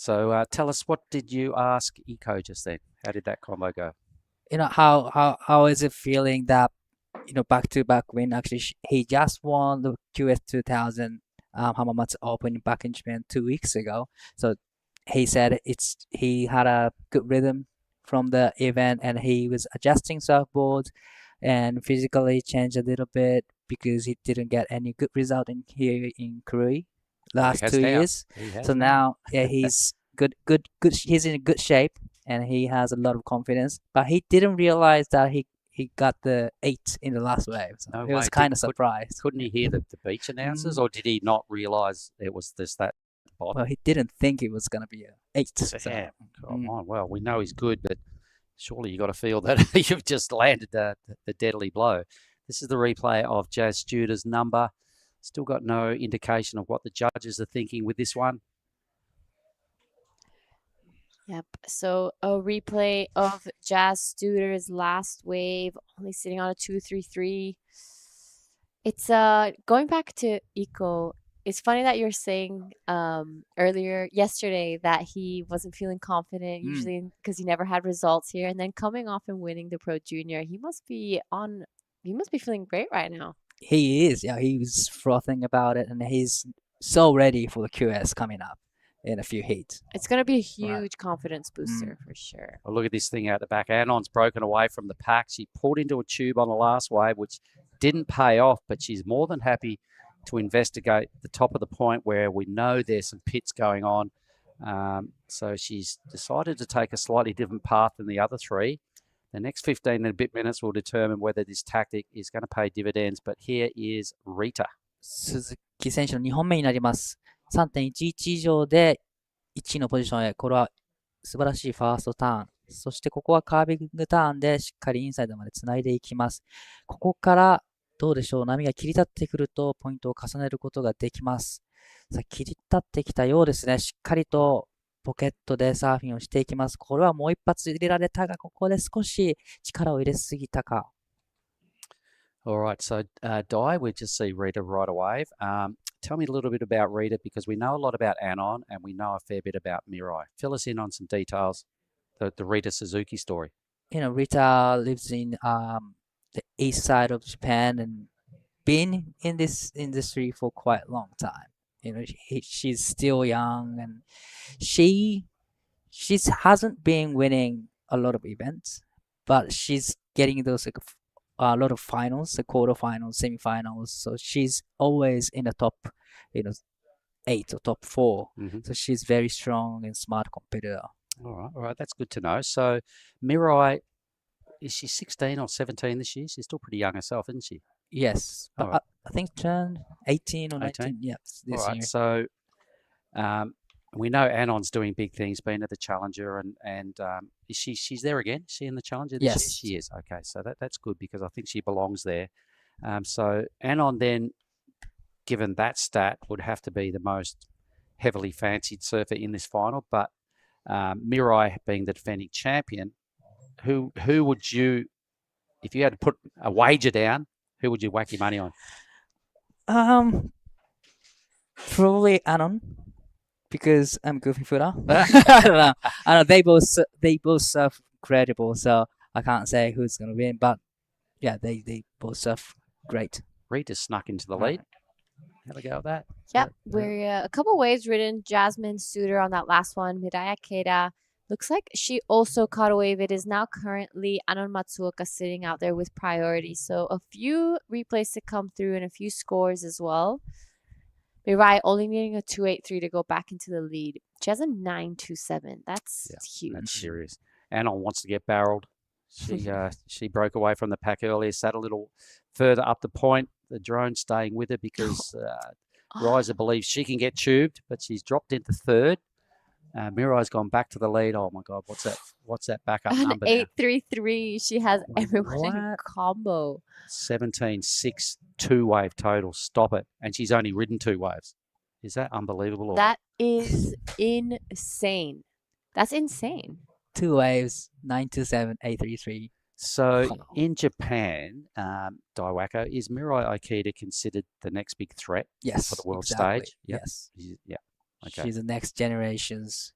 So tell us, what did you ask Eco just then? How did that combo go? How is it feeling that, back-to-back win? Actually, he just won the QS 2000 Hamamatsu Open back in Japan 2 weeks ago. So he said he had a good rhythm from the event, and he was adjusting surfboards and physically changed a little bit because he didn't get any good result here in Krui last 2 years. So now, he's good. He's in good shape, and he has a lot of confidence. But he didn't realize that he got the 8 in the last wave. So he was kind of surprised. Couldn't he hear the beach announcers, or did he not realize it was that bottom? Well, he didn't think it was going to be an 8. Yeah. Come on. Well, we know he's good, but surely you got to feel that you've just landed the deadly blow. This is the replay of Jazz Judah's number. Still got no indication of what the judges are thinking with this one. Yep. So a replay of Jazz Judah's last wave, only sitting on a 233. It's going back to Iko. It's funny that you're saying yesterday that he wasn't feeling confident, usually because he never had results here, and then coming off and winning the Pro Junior, he must be feeling great right now. He is. Yeah, he was frothing about it, and he's so ready for the QS coming up in a few heats. It's going to be a huge confidence booster for sure. Well, look at this thing out the back. Anon's broken away from the pack. She pulled into a tube on the last wave, which didn't pay off, but she's more than happy to investigate the top of the point where we know there's some pits going on. So she's decided to take a slightly different path than the other three. The next 15 and a bit minutes will determine whether this tactic is going to pay dividends. But here is Rita. 鈴木選手の2本目になります。3.11 以上で1位のポジションへ。これは素晴らしいファーストターン。そしてここはカービングターンでしっかりインサイドまで繋いでいきます。ここからどうでしょう、波が切り立ってくるとポイントを重ねることができます。さあ、切り立ってきたようですね。しっかりとポケットでサーフィンをしていきます。これはもう一発入れられたが、ここで少し力を入れすぎたか。All right, so Di, we just see Rita ride a wave. Tell me a little bit about Rita because we know a lot about Anon and we know a fair bit about Mirai. Fill us in on some details, the Rita Suzuki story. Rita lives in the east side of Japan and been in this industry for quite a long time. She's still young and she hasn't been winning a lot of events, but she's getting those a lot of finals, the quarterfinals, semifinals. So she's always in the top, 8 or top 4. Mm-hmm. So she's very strong and smart competitor. All right, that's good to know. So Mirai, is she 16 or 17 this year? She's still pretty young herself, isn't she? Yes, but right. I think turned 18 or 19. Yes, this All right, year. so we know Anon's doing big things, been at the Challenger, and is she's there again? Is she in the Challenger this year? Yes. She is. Okay, so that's good because I think she belongs there. So Anon then, given that stat, would have to be the most heavily fancied surfer in this final. But Mirai being the defending champion, who would you, if you had to put a wager down, who would you whack your money on? Probably Anon, because I'm goofy footer. I don't know. They both surf incredible, so I can't say who's gonna win. But yeah, they both surf great. Rita snuck into the lead. Have a go at that. Yep, we're a couple waves ridden. Jasmine Suter on that last one. Mirai Akeda looks like she also caught a wave. It is now currently Anon Matsuoka sitting out there with priority. So a few replays to come through and a few scores as well. Mirai only needing a 2.83 to go back into the lead. She has a 9.27. That's huge. That's serious. Anon wants to get barreled. She broke away from the pack earlier, sat a little further up the point. The drone staying with her because Riser believes she can get tubed, but she's dropped into third. Mirai's gone back to the lead. Oh my God, what's that backup number? 8.33. She has everyone in combo. 17.6 2-wave total. Stop it. And she's only ridden 2 waves. Is that unbelievable? That is insane. That's insane. 2 waves, 927, 833. So in Japan, Daiwako, is Mirai Aikida considered the next big threat for the world stage? Yep. Yes. Yeah. Okay. She's the next generation's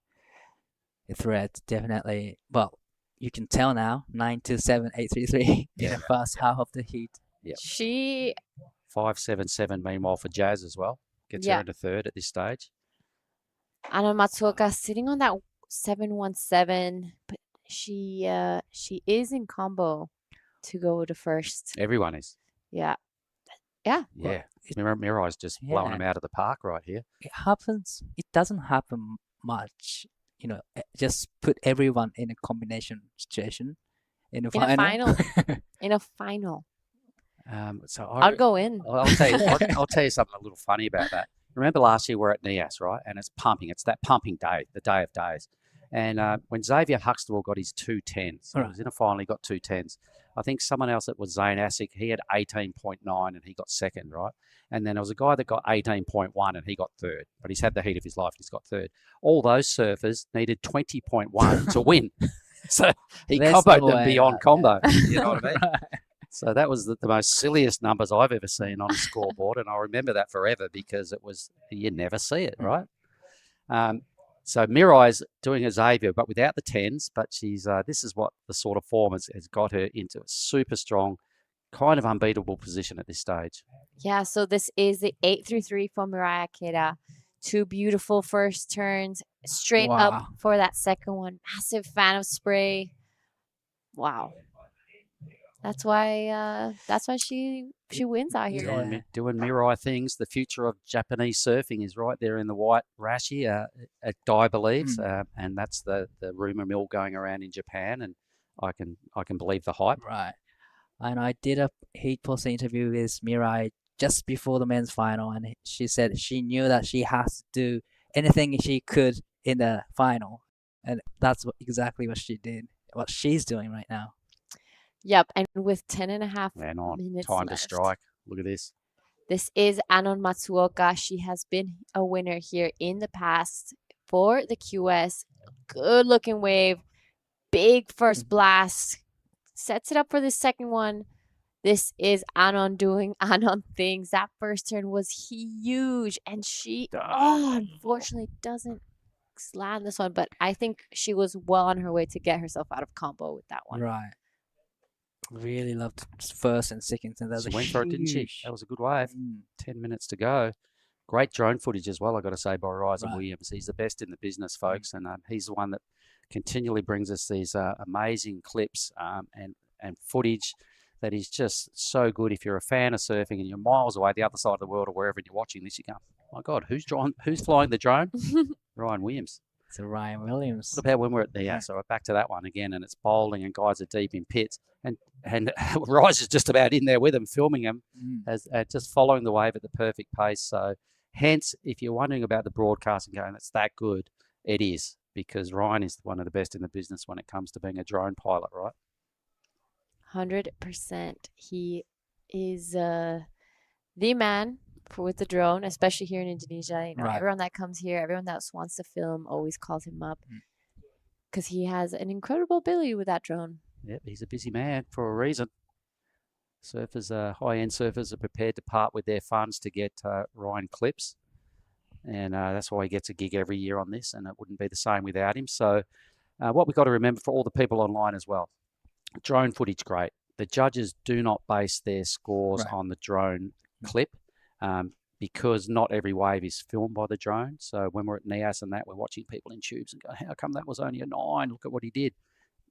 threat, definitely. Well, you can tell now, 927, 833 in the first half of the heat. Yeah. She 5.77 meanwhile for Jazz as well. Gets her into third at this stage. Anon Matsuoka sitting on that 7.17, but she is in combo to go to first. Everyone is. Yeah. Yeah. Mirai's just blowing them out of the park right here. It doesn't happen much. Just put everyone in a combination situation in a final. In a final. So I'll go in. I'll tell you something a little funny about that. Remember last year we're at NIAS, right? And it's pumping. It's that pumping day, the day of days. And when Xavier Huxtable got his 2.10s, he was in a final, he got 2.10s. I think someone else that was Zane Asic, he had 18.9 and he got second, right? And then there was a guy that got 18.1 and he got third. But he's had the heat of his life, he's got third. All those surfers needed 20.1 to win. So he comboed them beyond combo. You know what I mean? So that was the most silliest numbers I've ever seen on a scoreboard. And I remember that forever because you never see it, right? So Mirai's doing a Xavier, but without the 10s. But she's this is what the sort of form has got her into a super strong, kind of unbeatable position at this stage. Yeah, so this is the 8.33 for Mirai Akeda. 2 beautiful first turns, straight up for that second one. Massive fan of spray. Wow. That's why she wins out here. Doing Mirai things. The future of Japanese surfing is right there in the white rashi, Dai believes, and that's the rumor mill going around in Japan, and I can believe the hype. Right. And I did a heat post interview with Mirai just before the men's final, and she said she knew that she has to do anything she could in the final. And that's exactly what she did, what she's doing right now. Yep, and with 10.5 minutes time left. to strike. Look at this. This is Anon Matsuoka. She has been a winner here in the past for the QS. Good looking wave. Big first blast. Sets it up for the second one. This is Anon doing Anon things. That first turn was huge. And she unfortunately doesn't land this one. But I think she was well on her way to get herself out of combo with that one. Right. Really loved first and second. And She went for it, didn't she? That was a good wave. 10 minutes to go. Great drone footage as well, I've got to say, by Ryzen Williams. He's the best in the business, folks, and he's the one that continually brings us these amazing clips and footage that is just so good. If you're a fan of surfing and you're miles away, the other side of the world or wherever you're watching this, you go, my God, who's flying the drone? Ryan Williams. It's a Ryan Williams. What about when we're at the so we're back to that one again, and it's bowling and guys are deep in pits, and Rise is just about in there with them, filming them as just following the wave at the perfect pace. So hence, if you're wondering about the broadcast and going, that's that good, it is, because Ryan is one of the best in the business when it comes to being a drone pilot, right? 100%. He is the man with the drone, especially here in Indonesia. You know, everyone that comes here, everyone that wants to film always calls him up because he has an incredible ability with that drone. Yep, he's a busy man for a reason. Surfers, high-end surfers are prepared to part with their funds to get Ryan clips. And that's why he gets a gig every year on this, and it wouldn't be the same without him. So what we've got to remember for all the people online as well, drone footage, great. The judges do not base their scores on the drone clip because not every wave is filmed by the drone. So when we're at NIAS and that, we're watching people in tubes and go, how come that was only a 9? Look at what he did.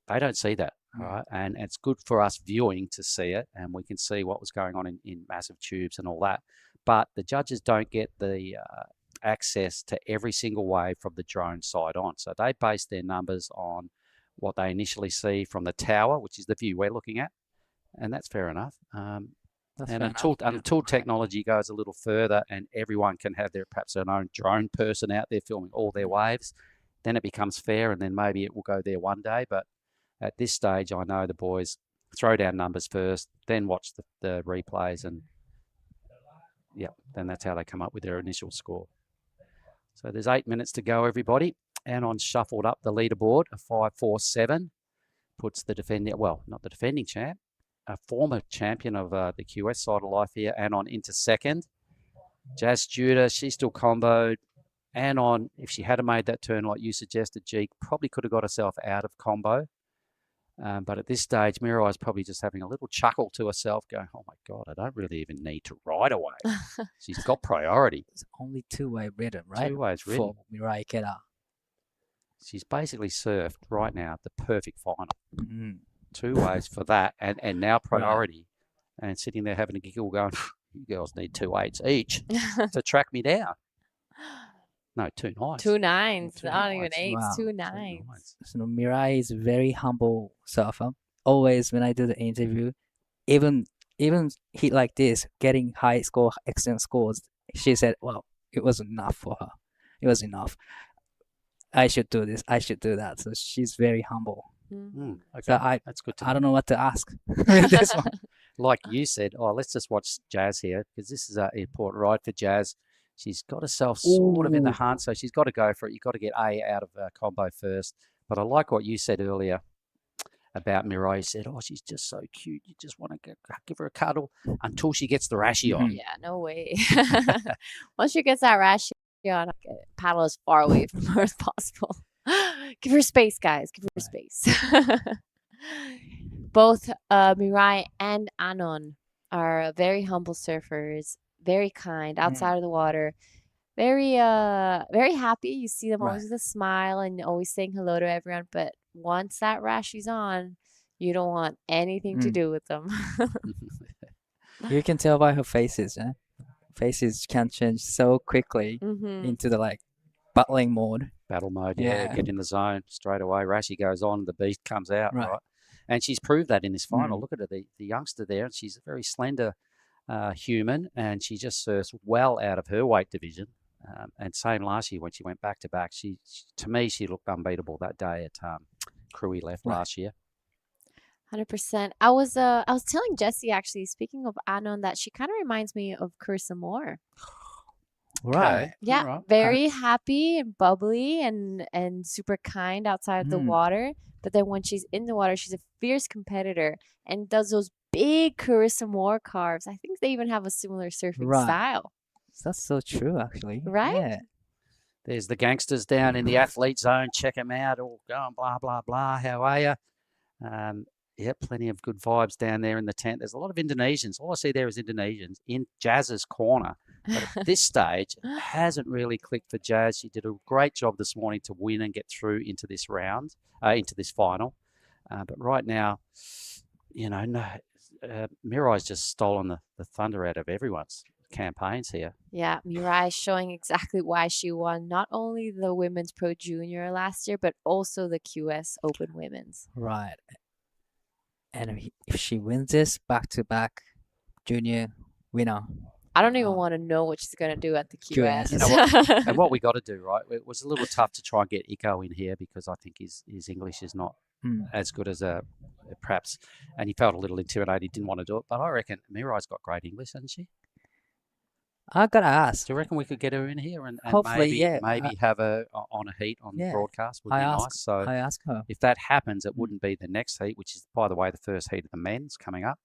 They don't see that, right? And it's good for us viewing to see it, and we can see what was going on in massive tubes and all that. But the judges don't get the access to every single wave from the drone side on. So they base their numbers on what they initially see from the tower, which is the view we're looking at, and that's fair enough. Until technology goes a little further and everyone can have perhaps their own drone person out there filming all their waves, then it becomes fair, and then maybe it will go there one day. But at this stage, I know the boys throw down numbers first, then watch the replays, and then that's how they come up with their initial score. So there's 8 minutes to go, everybody. Anon shuffled up the leaderboard, a 5-4-7, puts the defending, well, not the defending champ, a former champion of the QS side of life here, Anon into second. Jazz Judah, she's still comboed. Anon, if she had made that turn like you suggested, G, probably could have got herself out of combo. But at this stage, Mirai is probably just having a little chuckle to herself, going, oh my God, I don't really even need to ride away. She's got priority. It's only two-way rhythm, right? Two ways rhythm. For Mirai Ikeda. She's basically surfed right now the perfect final. 2 ways for that, and now priority. And sitting there having a giggle going, you girls need 2 8s each to track me down. No, 2 9s. 2 9s, not even 8s, Wow. 2 9s. So Mirai is a very humble surfer. Always when I do the interview, even hit like this, getting high score, excellent scores, she said, well, it was enough for her. It was enough. I should do this. I should do that. So she's very humble. Okay. So that's good to I don't know what to ask with this one. Like you said, let's just watch Jazz here, because this is an important ride for Jazz. She's got herself sort of in the hunt, so she's got to go for it. You've got to get A out of combo first. But I like what you said earlier about Mirai. You said, she's just so cute. You just want to give her a cuddle until she gets the rashy on. Yeah, no way. Once she gets that rashy on, paddle as far away from her as possible. Give her space, guys. Give her space. Both Mirai and Anon are very humble surfers, very kind outside of the water, very happy. You see them always with a smile and always saying hello to everyone. But once that rashy's on, you don't want anything to do with them. You can tell by her faces. Faces can change so quickly into the battling mode. Battle mode, get in the zone straight away. Rashi goes on, the beast comes out, right? And she's proved that in this final. Look at her, the youngster there. She's a very slender human, and she just surfs well out of her weight division. And same last year when she went back to back. She to me, she looked unbeatable that day at Krui left last year. 100%. I was telling Jessie actually, speaking of Anon, that she kind of reminds me of Carissa Moore. Right. Yeah, Right. very happy and bubbly and super kind outside of the water. But then when she's in the water, she's a fierce competitor and does those big Carissa Moore carves. I think they even have a similar surfing style. That's so true, actually. Right? Yeah. There's the gangsters down in the athlete zone. Check them out. All going blah, blah, blah. How are you? Yeah, plenty of good vibes down there in the tent. There's a lot of Indonesians. All I see there is Indonesians in Jazz's corner. But at this stage, it hasn't really clicked for Jazz. She did a great job this morning to win and get through into this round, into this final. But right now, Mirai's just stolen the thunder out of everyone's campaigns here. Yeah, Mirai is showing exactly why she won not only the Women's Pro Junior last year, but also the QS Open Women's. Right. And if she wins this back-to-back junior winner. I don't even want to know what she's going to do at the QS. You know what, and what we got to do, right? It was a little tough to try and get Iko in here because I think his English is not as good as perhaps, and he felt a little intimidated. He didn't want to do it, but I reckon Mirai's got great English, hasn't she? I gotta ask. Do you reckon we could get her in here and hopefully, maybe have her on a heat on broadcast? Would be nice. So I ask her. If that happens, it wouldn't be the next heat, which is, by the way, the first heat of the men's coming up.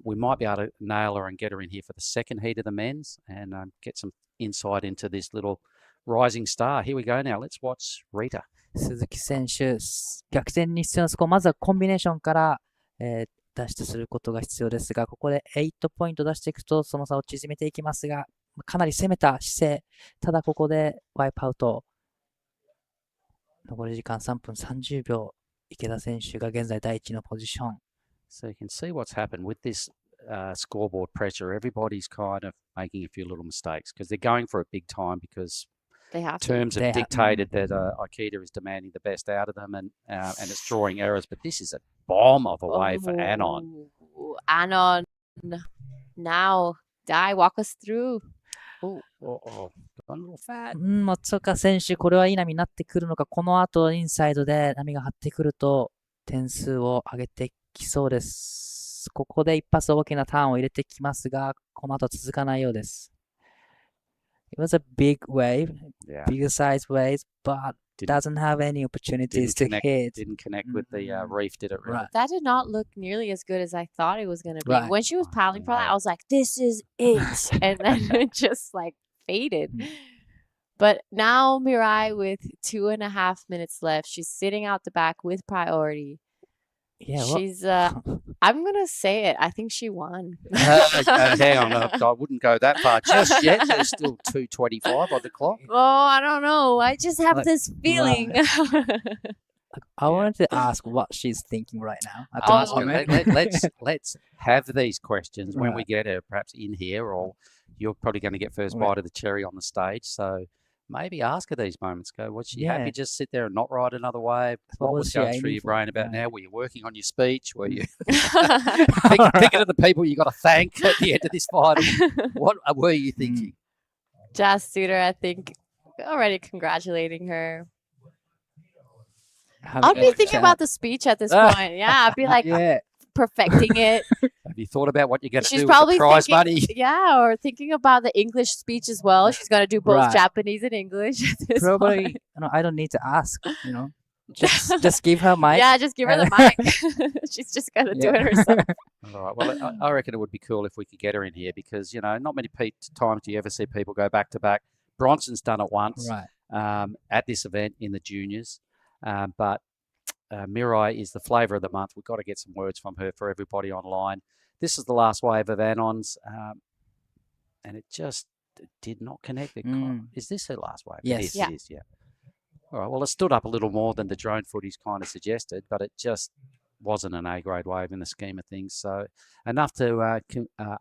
We might be able to nail her and get her in here for the second heat of the men's and get some insight into this little rising star. Here we go now. Let's watch Rita. 鈴木選手、逆転に必要なスコア、まずはコンビネーションから、脱出することが必要ですが、ここで8ポイント出していくと、その差を縮めていきますが、かなり攻めた姿勢。ただここでワイプアウト。残り時間3分30秒。池田選手が現在第1のポジション。So you can see what's happened with this scoreboard pressure. Everybody's kind of making a few little mistakes because they're going for it big time because they have terms have dictated that Aikida is demanding the best out of them and it's drawing errors. But this is a bomb of a wave for Anon. Anon, now, walk us through. Gone a little fat. 松岡選手、これはいい波になってくるのか、この後インサイドで波が張ってくると点数を上げてきそうです。ここで一発大きなターンを入れてきますが、この後続かないようです。It was a big wave, bigger size waves, but doesn't have any opportunities to hit. Didn't connect with the reef, did it really? Right. That did not look nearly as good as I thought it was going to be. When she was paddling for that, I was like, this is it. And then it just like faded. But now Mirai with 2.5 minutes left. She's sitting out the back with priority. Yeah, she's. I'm gonna say it. I think she won. Hang on, I wouldn't go that far just yet. There's still 2:25 on the clock. Oh, I don't know. I just have this feeling. I wanted to ask what she's thinking right now. Let's have these questions when we get her, perhaps in here, or you're probably going to get first bite of the cherry on the stage. So. Maybe ask her these moments. Go, was she happy just sit there and not ride another wave? What was going through your brain about now? Were you working on your speech? Were you thinking of the people you got to thank at the end of this final? What were you thinking? Jazz Suter, I think, already congratulating her. I'll be thinking about the speech at this point. Yeah, I'd be like perfecting it. Have you thought about what you're going to do probably with the prize money? Yeah, or thinking about the English speech as well. She's going to do both Japanese and English at this point. No, I don't need to ask, Just give her mic. Yeah, just give her the mic. She's just going to do it herself. All right. Well, I reckon it would be cool if we could get her in here because, not many times do you ever see people go back to back. Bronson's done it once at this event in the juniors. But Mirai is the flavour of the month. We've got to get some words from her for everybody online. This is the last wave of Anon's, and it just did not connect. Is this her last wave? Yes. It is, yeah. All right, well, it stood up a little more than the drone footage kind of suggested, but it just wasn't an A-grade wave in the scheme of things. So enough to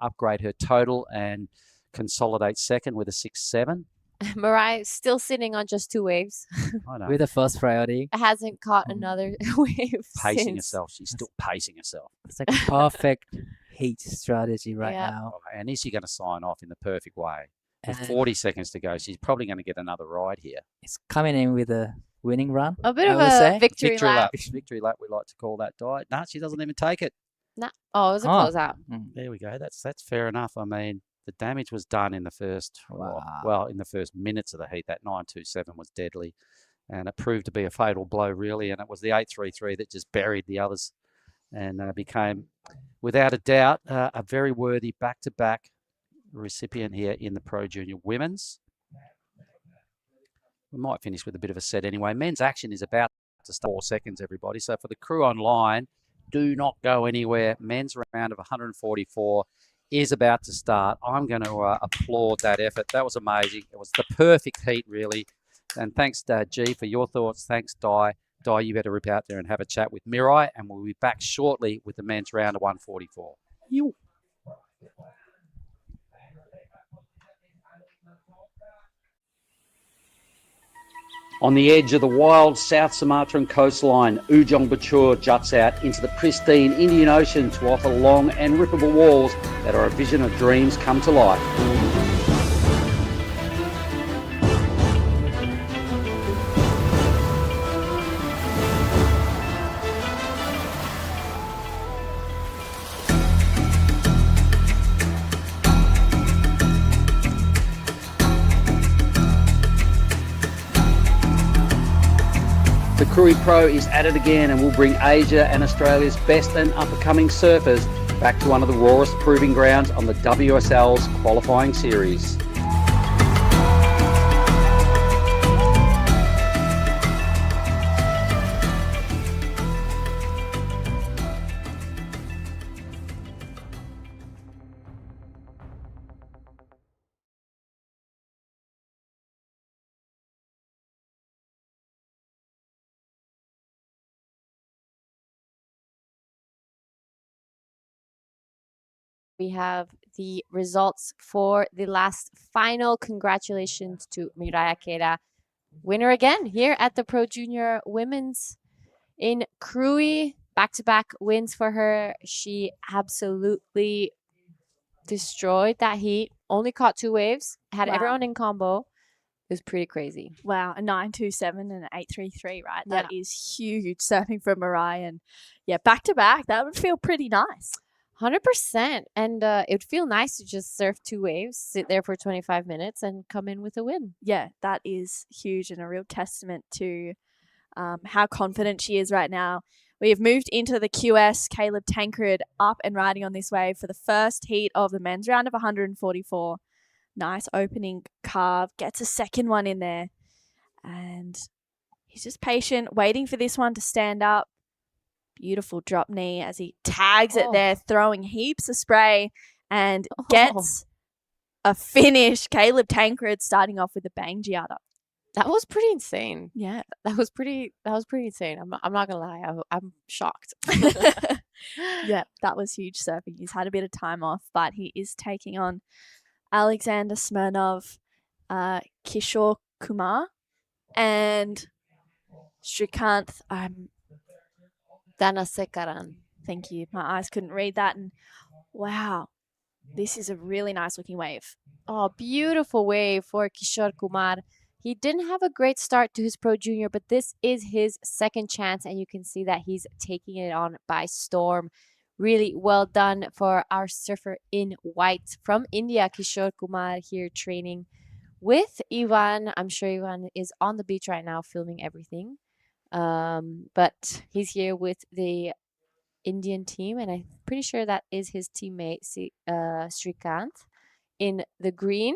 upgrade her total and consolidate second with a 6-7. Mirai still sitting on just 2 waves. I know. With the first priority. Hasn't caught another wave Pacing herself. She's still pacing herself. It's like a perfect heat strategy right now. And is she going to sign off in the perfect way? With 40 seconds to go, she's probably going to get another ride here. It's coming in with a winning run. A bit of a victory lap. Victory lap, we like to call that, Di. No, she doesn't even take it. No. Oh, it was a closeout. There we go. That's fair enough. I mean, the damage was done in the first, in the first minutes of the heat. That 9.27 was deadly, and it proved to be a fatal blow, really. And it was the 8.33 that just buried the others, and became, without a doubt, a very worthy back-to-back recipient here in the Pro Junior Women's. We might finish with a bit of a set anyway. Men's action is about to start 4 seconds, everybody. So for the crew online, do not go anywhere. Men's round of 144 is about to start. I'm going to applaud that effort. That was amazing. It was the perfect heat, really. And thanks, G, for your thoughts. Thanks, Di. Di, you better rip out there and have a chat with Mirai, and we'll be back shortly with the men's round of 144. You. On the edge of the wild South Sumatran coastline, Ujung Bocur juts out into the pristine Indian Ocean to offer long and rippable walls that are a vision of dreams come to life. The Krui Pro is at it again and will bring Asia and Australia's best and up-and-coming surfers back to one of the rawest proving grounds on the WSL's qualifying series. We have the results for the last final. Congratulations to Mirai Akeda, winner again here at the Pro Junior Women's in Krui. Back-to-back wins for her. She absolutely destroyed that heat. Only caught 2 waves. Had everyone in combo. It was pretty crazy. Wow, a 9.27 and an 8.33, right? That is huge surfing from Mirai. And yeah, back-to-back, that would feel pretty nice. 100%. And it would feel nice to just surf 2 waves, sit there for 25 minutes, and come in with a win. Yeah, that is huge and a real testament to how confident she is right now. We have moved into the QS. Caleb Tancred up and riding on this wave for the first heat of the men's round of 144. Nice opening carve. Gets a second one in there. And he's just patient, waiting for this one to stand up. Beautiful drop knee as he tags it there, throwing heaps of spray and gets a finish. Caleb Tancred starting off with a bang giada. That was pretty insane. Yeah, that was pretty insane. I'm not gonna lie, I'm shocked. Yeah, that was huge surfing. He's had a bit of time off, but he is taking on Alexander Smirnov, Kishore Kumar, and Srikanth. Danasekaran. Thank you. My eyes couldn't read that. And wow, this is a really nice looking wave. Oh, beautiful wave for Kishore Kumar. He didn't have a great start to his Pro Junior, but this is his second chance, and you can see that he's taking it on by storm. Really well done for our surfer in white from India, Kishore Kumar, here training with Ivan. I'm sure Ivan is on the beach right now filming everything. But he's here with the Indian team, and I'm pretty sure that is his teammate, Srikanth, in the green.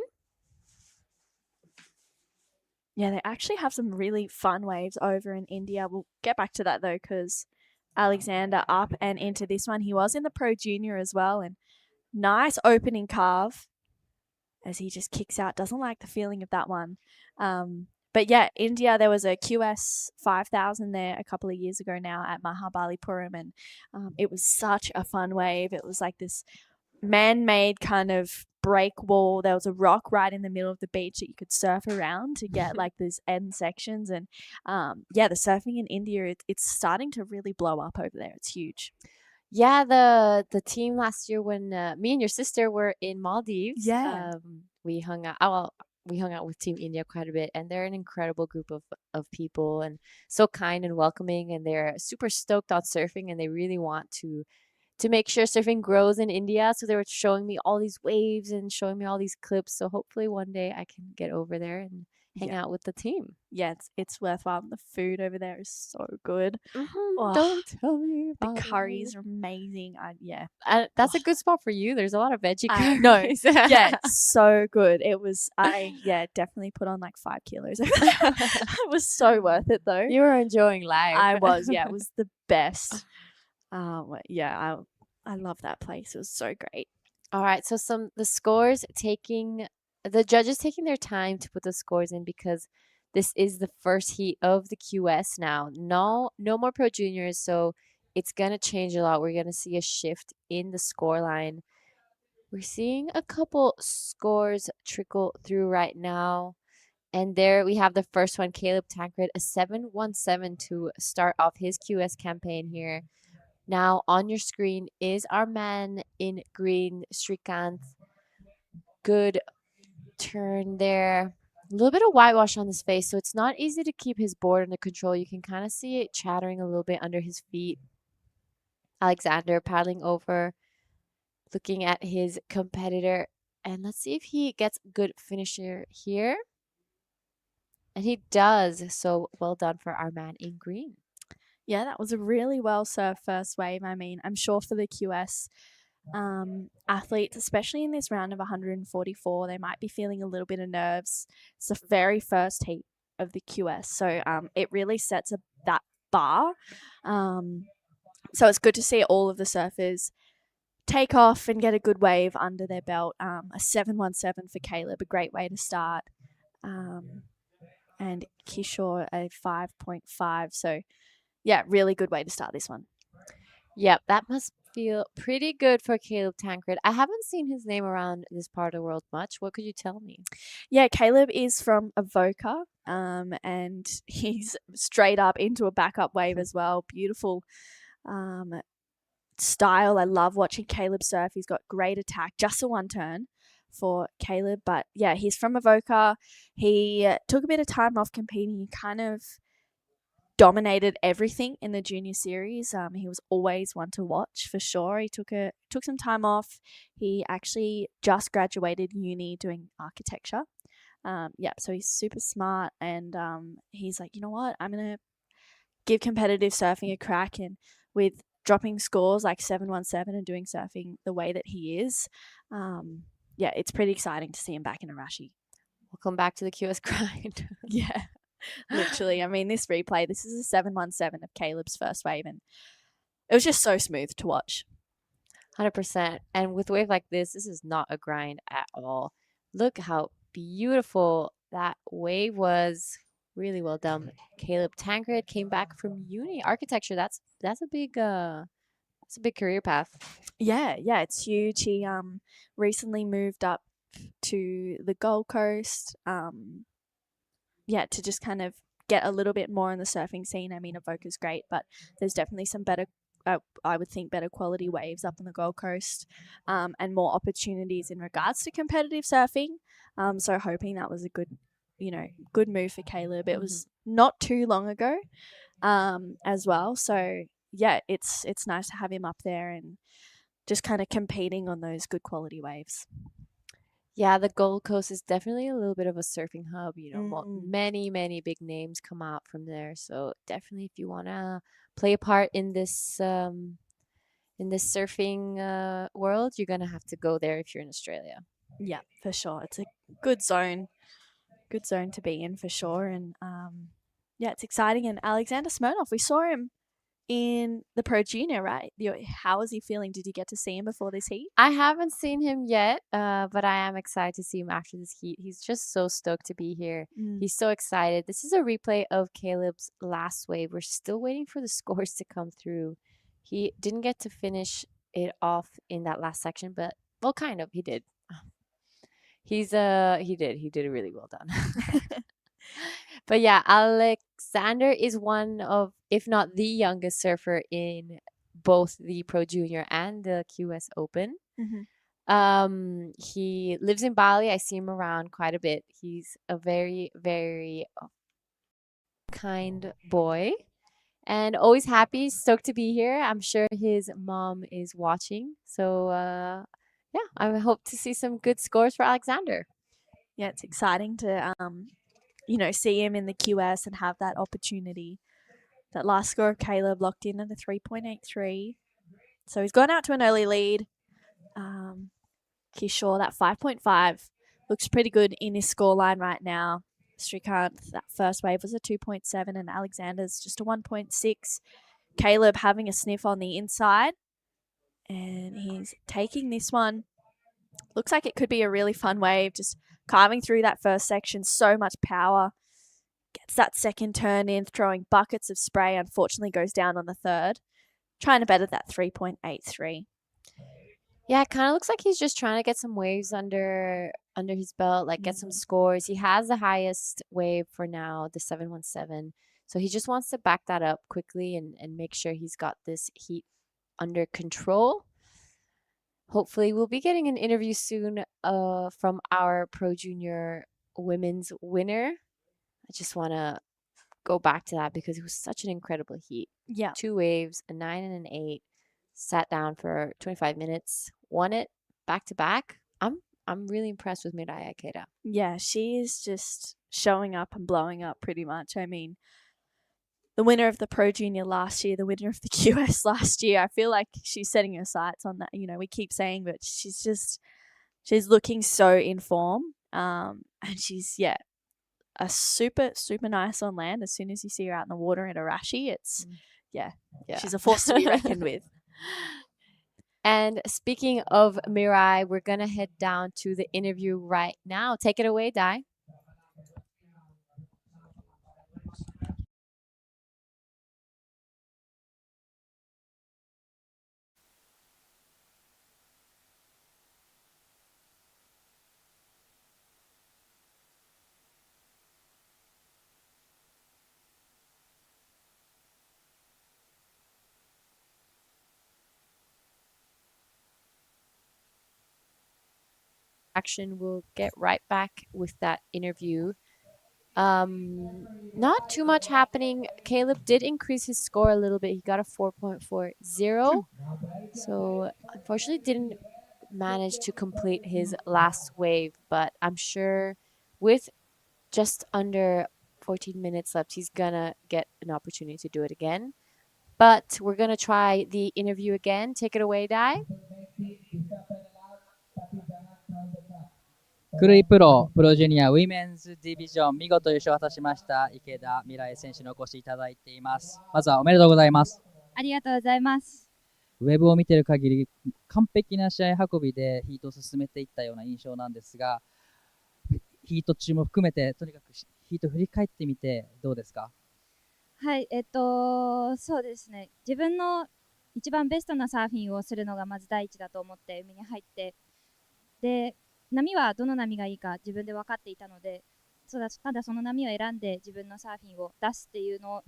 Yeah, they actually have some really fun waves over in India. We'll get back to that, though, because Alexander up and into this one. He was in the Pro Junior as well, and nice opening carve as he just kicks out. Doesn't like the feeling of that one. But yeah, India, there was a QS 5000 there a couple of years ago now at Mahabalipuram, and it was such a fun wave. It was like this man-made kind of break wall. There was a rock right in the middle of the beach that you could surf around to get like these end sections. And yeah, the surfing in India, it's starting to really blow up over there. It's huge. Yeah, the team last year when me and your sister were in Maldives, we hung out. Well, we hung out with Team India quite a bit, and they're an incredible group of people, and so kind and welcoming, and they're super stoked on surfing, and they really want to make sure surfing grows in India. So they were showing me all these waves and showing me all these clips. So hopefully one day I can get over there and hang out with the team. Yeah, it's worthwhile. The food over there is so good. Oh, Don't tell me the about curries it. are amazing. That's a good spot for you. There's a lot of veggie I curries. know. Yeah, it's so good. It was. I definitely put on like 5 kilos. It was so worth it though. You were enjoying life. I was. Yeah, it was the best. Yeah, I love that place. It was so great. All right, so the judges taking their time to put the scores in because this is the first heat of the QS now. No more Pro Juniors, so it's going to change a lot. We're going to see a shift in the score line. We're seeing a couple scores trickle through right now. And there we have the first one, Caleb Tancred, a 717 to start off his QS campaign here. Now on your screen is our man in green, Srikanth. Good turn there. A little bit of whitewash on his face, so it's not easy to keep his board under control. You can kind of see it chattering a little bit under his feet. Alexander paddling over, looking at his competitor. And let's see if he gets a good finisher here. And he does. So well done for our man in green. Yeah, that was a really well served first wave. I mean, I'm sure for the QS athletes, especially in this round of 144, they might be feeling a little bit of nerves. It's the very first heat of the QS, so it really sets that bar. So it's good to see all of the surfers take off and get a good wave under their belt. A 717 for Caleb, a great way to start. And Kishore a 5.5. So yeah, really good way to start this one. Yep, that must feel pretty good for Caleb Tancred. I haven't seen his name around this part of the world much. What could you tell me? Yeah, Caleb is from Avoca, and he's straight up into a backup wave as well. Beautiful style. I love watching Caleb surf. He's got great attack. Just a one turn for Caleb, but yeah, he's from Avoca. He took a bit of time off competing. He kind of dominated everything in the junior series. He was always one to watch for sure. He took some time off. He actually just graduated uni doing architecture. So he's super smart, and he's like, you know what, I'm gonna give competitive surfing a crack. And with dropping scores like 717 and doing surfing the way that he is, it's pretty exciting to see him back in Arashi. Welcome back to the QS grind. Yeah. Literally, I mean, this replay, this is a 717 of Caleb's first wave, and it was just so smooth to watch. 100%. And with a wave like this is not a grind at all. Look how beautiful that wave was. Really well done. Caleb Tancred came back from uni architecture. That's a big career path. Yeah, it's huge. He recently moved up to the Gold Coast. To just kind of get a little bit more in the surfing scene. I mean, Avoca's great, but there's definitely some better, I would think, better quality waves up on the Gold Coast, and more opportunities in regards to competitive surfing. So hoping that was a good move for Caleb. It was not too long ago, as well. So yeah, it's nice to have him up there and just kind of competing on those good quality waves. Yeah, the Gold Coast is definitely a little bit of a surfing hub. Many, many big names come out from there. So definitely, if you want to play a part in this surfing world, you're gonna have to go there if you're in Australia. Yeah, for sure. It's a good zone to be in for sure. And it's exciting. And Alexander Smirnoff, we saw him in the Pro Junior, right? How is he feeling? Did you get to see him before this heat? I haven't seen him yet, but I am excited to see him after this heat. He's just so stoked to be here. He's so excited. This is a replay of Caleb's last wave. We're still waiting for the scores to come through. He didn't get to finish it off in that last section, but well, kind of. He did. He did really well done. But yeah, Alexander is one of, if not the youngest surfer in both the Pro Junior and the QS Open. He lives in Bali. I see him around quite a bit. He's a very, very kind boy and always happy, stoked to be here. I'm sure his mom is watching. So, yeah, I hope to see some good scores for Alexander. Yeah, it's exciting to, see him in the QS and have that opportunity. That last score of Caleb locked in at a 3.83. So he's gone out to an early lead. Kishore, that 5.5 looks pretty good in his scoreline right now. Srikanth, that first wave was a 2.7 and Alexander's just a 1.6. Caleb having a sniff on the inside. And he's taking this one. Looks like it could be a really fun wave, just carving through that first section. So much power. Gets that second turn in, throwing buckets of spray. Unfortunately goes down on the third. Trying to better that 3.83. Yeah, it kind of looks like he's just trying to get some waves under his belt, like get some scores. He has the highest wave for now, the 717. So he just wants to back that up quickly and make sure he's got this heat under control. Hopefully we'll be getting an interview soon from our Pro Junior women's winner. I just want to go back to that because it was such an incredible heat. Yeah. 2 waves, a 9 and an 8. Sat down for 25 minutes, won it back to back. I'm really impressed with Mirai Ikeda. Yeah, she is just showing up and blowing up pretty much. I mean, the winner of the Pro Junior last year, the winner of the QS last year, I feel like she's setting her sights on that. We keep saying, but she's looking so in form. And she's, a super, super nice on land. As soon as you see her out in the water in Arashi, it's, she's a force to be reckoned with. And speaking of Mirai, we're going to head down to the interview right now. Take it away, Dai. We'll get right back with that interview. Not too much happening. Caleb did increase his score a little bit. He got a 4.40. So unfortunately didn't manage to complete his last wave, but I'm sure with just under 14 minutes left, he's gonna get an opportunity to do it again. But we're gonna try the interview again. Take it away, Dai. クルイプロジュニアウィメンズディビジョン見事優勝を果たしました池田未来選手にお越しいただいています。まずはおめでとうございます。ありがとうございます。ウェブを見ている限り完璧な試合運びでヒートを進めていったような印象なんですが、ヒート中も含めてとにかくヒート振り返ってみてどうですか？はい、そうですね。自分の一番ベストなサーフィンをするのがまず第一だと思って海に入って、で波はどの波がいいか自分で分かっていたので、ただその波を選んで自分のサーフィンを出すっていうのを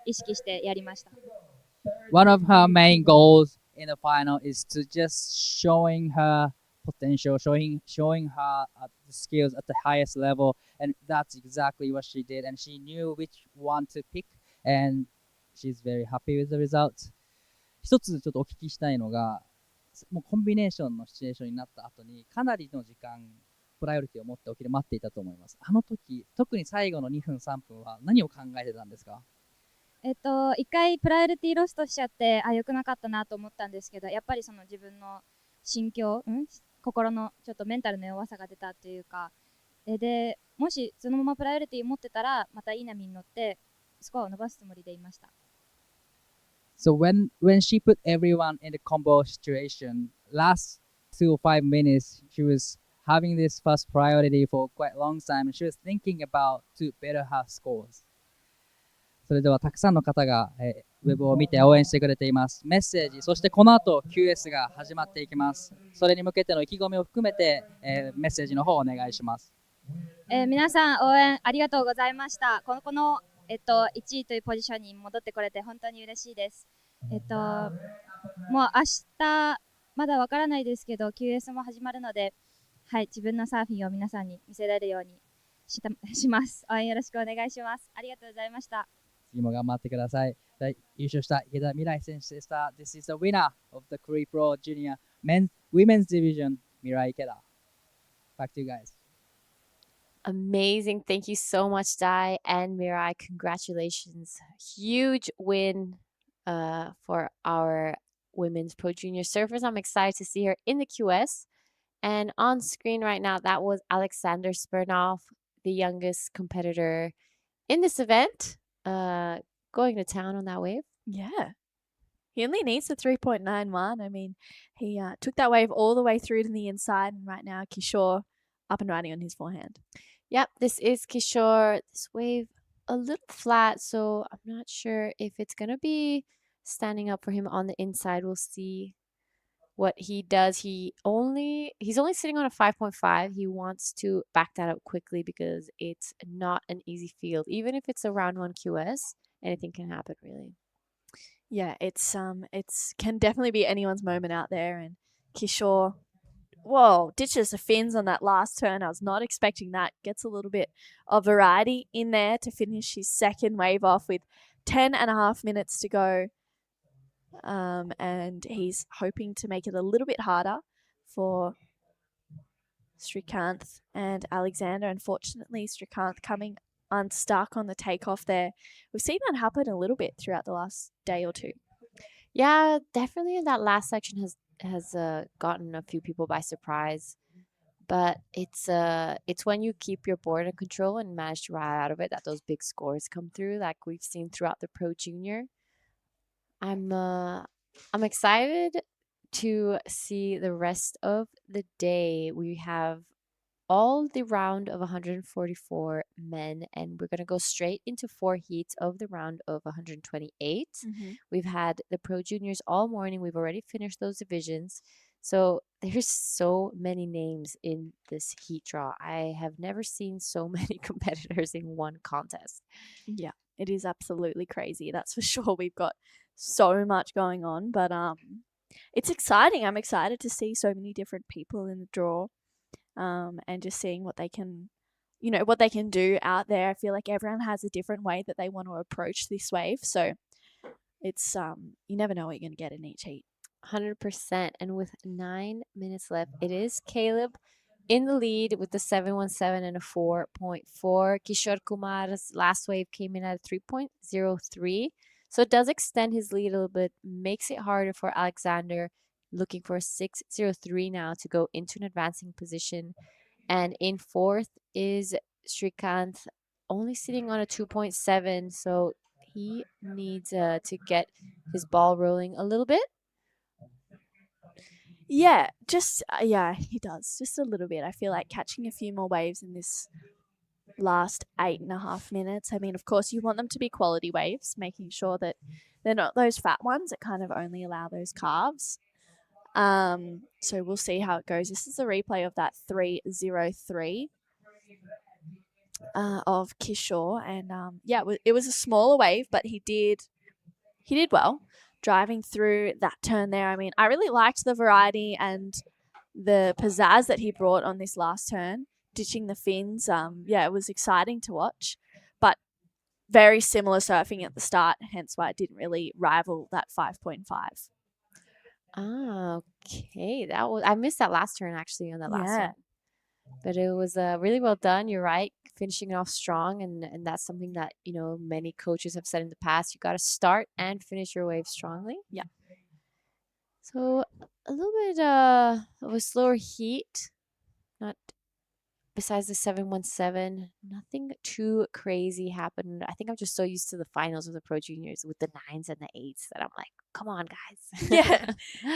意識してやりました。One of her main goals in the final is to just showing her potential, showing her the skills at the highest level, and that's exactly what she did. And she knew which one to pick, and she's very happy with the results. 一つちょっとお聞きしたいのが、もうコンビネーションのシチュエーションになった後にかなりの時間プライオリティを持っておきで待っていたと思います。あの時特に最後の2分3分は何を考えてたんですか？一回プライオリティロストしちゃって良くなかったなと思ったんですけど、やっぱりその自分の心境、心のちょっとメンタルの弱さが出たというか、でもしそのままプライオリティ持ってたらまたいい波に乗ってスコアを伸ばすつもりでいました。So when she put everyone in the combo situation, last 2 or 5 minutes, she was having this first priority for quite a long time. She was thinking about to better her scores. それではたくさんの方が、ウェブを見て応援してくれています。メッセージ、そしてこの後 QS が始まっていきます。それに向けての意気込みを含めて、メッセージの方をお願いします。皆さん応援ありがとうございました。この1位というポジションに戻ってこれて本当に嬉しいです。もう明日まだわからないですけど QS も始まるので、はい、自分のサーフィンを皆さんに見せられるようにします。応援よろしくお願いします。ありがとうございました。次も頑張ってください。優勝した池田未来選手でした。This is the winner of the Krui Pro Junior Women's Division, Mirai Ikeda. Back to you guys. Amazing. Thank you so much, Dai and Mirai. Congratulations. Huge win for our women's Pro Junior surfers. I'm excited to see her in the QS. And on screen right now, that was Alexander Smirnov, the youngest competitor in this event, going to town on that wave. Yeah. He only needs the 3.91. I mean, he took that wave all the way through to the inside, and right now Kishore up and riding on his forehand. Yep, this is Kishore. This wave a little flat, so I'm not sure if it's going to be standing up for him on the inside. We'll see what he does. He's only sitting on a 5.5. He wants to back that up quickly because it's not an easy field. Even if it's a round 1 QS, anything can happen, really. Yeah, it's can definitely be anyone's moment out there, and Kishore, whoa, ditches the fins on that last turn. I was not expecting that. Gets a little bit of variety in there to finish his second wave off with 10.5 minutes to go. And he's hoping to make it a little bit harder for Srikanth and Alexander. Unfortunately, Srikanth coming unstuck on the takeoff there. We've seen that happen a little bit throughout the last day or two. Yeah, definitely that last section has gotten a few people by surprise. But it's when you keep your board in control and manage to ride out of it that those big scores come through, like we've seen throughout the Pro Junior. I'm excited to see the rest of the day. We have all the round of 144 men, and we're going to go straight into 4 heats of the round of 128. We've had the Pro Juniors all morning. We've already finished those divisions. So there's so many names in this heat draw. I have never seen so many competitors in one contest. Yeah, it is absolutely crazy. That's for sure. We've got so much going on, but it's exciting. I'm excited to see so many different people in the draw, and just seeing what they can, what they can do out there. I feel like everyone has a different way that they want to approach this wave, so it's you never know what you're going to get in each heat. 100%. And with 9 minutes left, it is Caleb in the lead with the 717 and a 4.4. Kishore Kumar's last wave came in at 3.03. So it does extend his lead a little bit, makes it harder for Alexander, looking for a 6.03 now to go into an advancing position. And in 4th is Srikanth, only sitting on a 2.7. So he needs to get his ball rolling a little bit. Yeah, he does. Just a little bit. I feel like catching a few more waves in this last 8.5 minutes. I mean, of course, you want them to be quality waves, making sure that they're not those fat ones that kind of only allow those calves. So we'll see how it goes. This is a replay of that 3.03 of Kishore, and it was a smaller wave, but he did well driving through that turn there. I mean, I really liked the variety and the pizzazz that he brought on this last turn, ditching the fins. It was exciting to watch, but very similar surfing at the start, hence why it didn't really rival that 5.5. Okay. I missed that last turn actually on that last one. But it was really well done. You're right. Finishing it off strong. And that's something that, many coaches have said in the past. You got to start and finish your wave strongly. Yeah. So a little bit of a slower heat. Not besides the 717. Nothing too crazy happened. I think I'm just so used to the finals of the Pro Juniors with the 9s and the 8s that I'm like, come on, guys.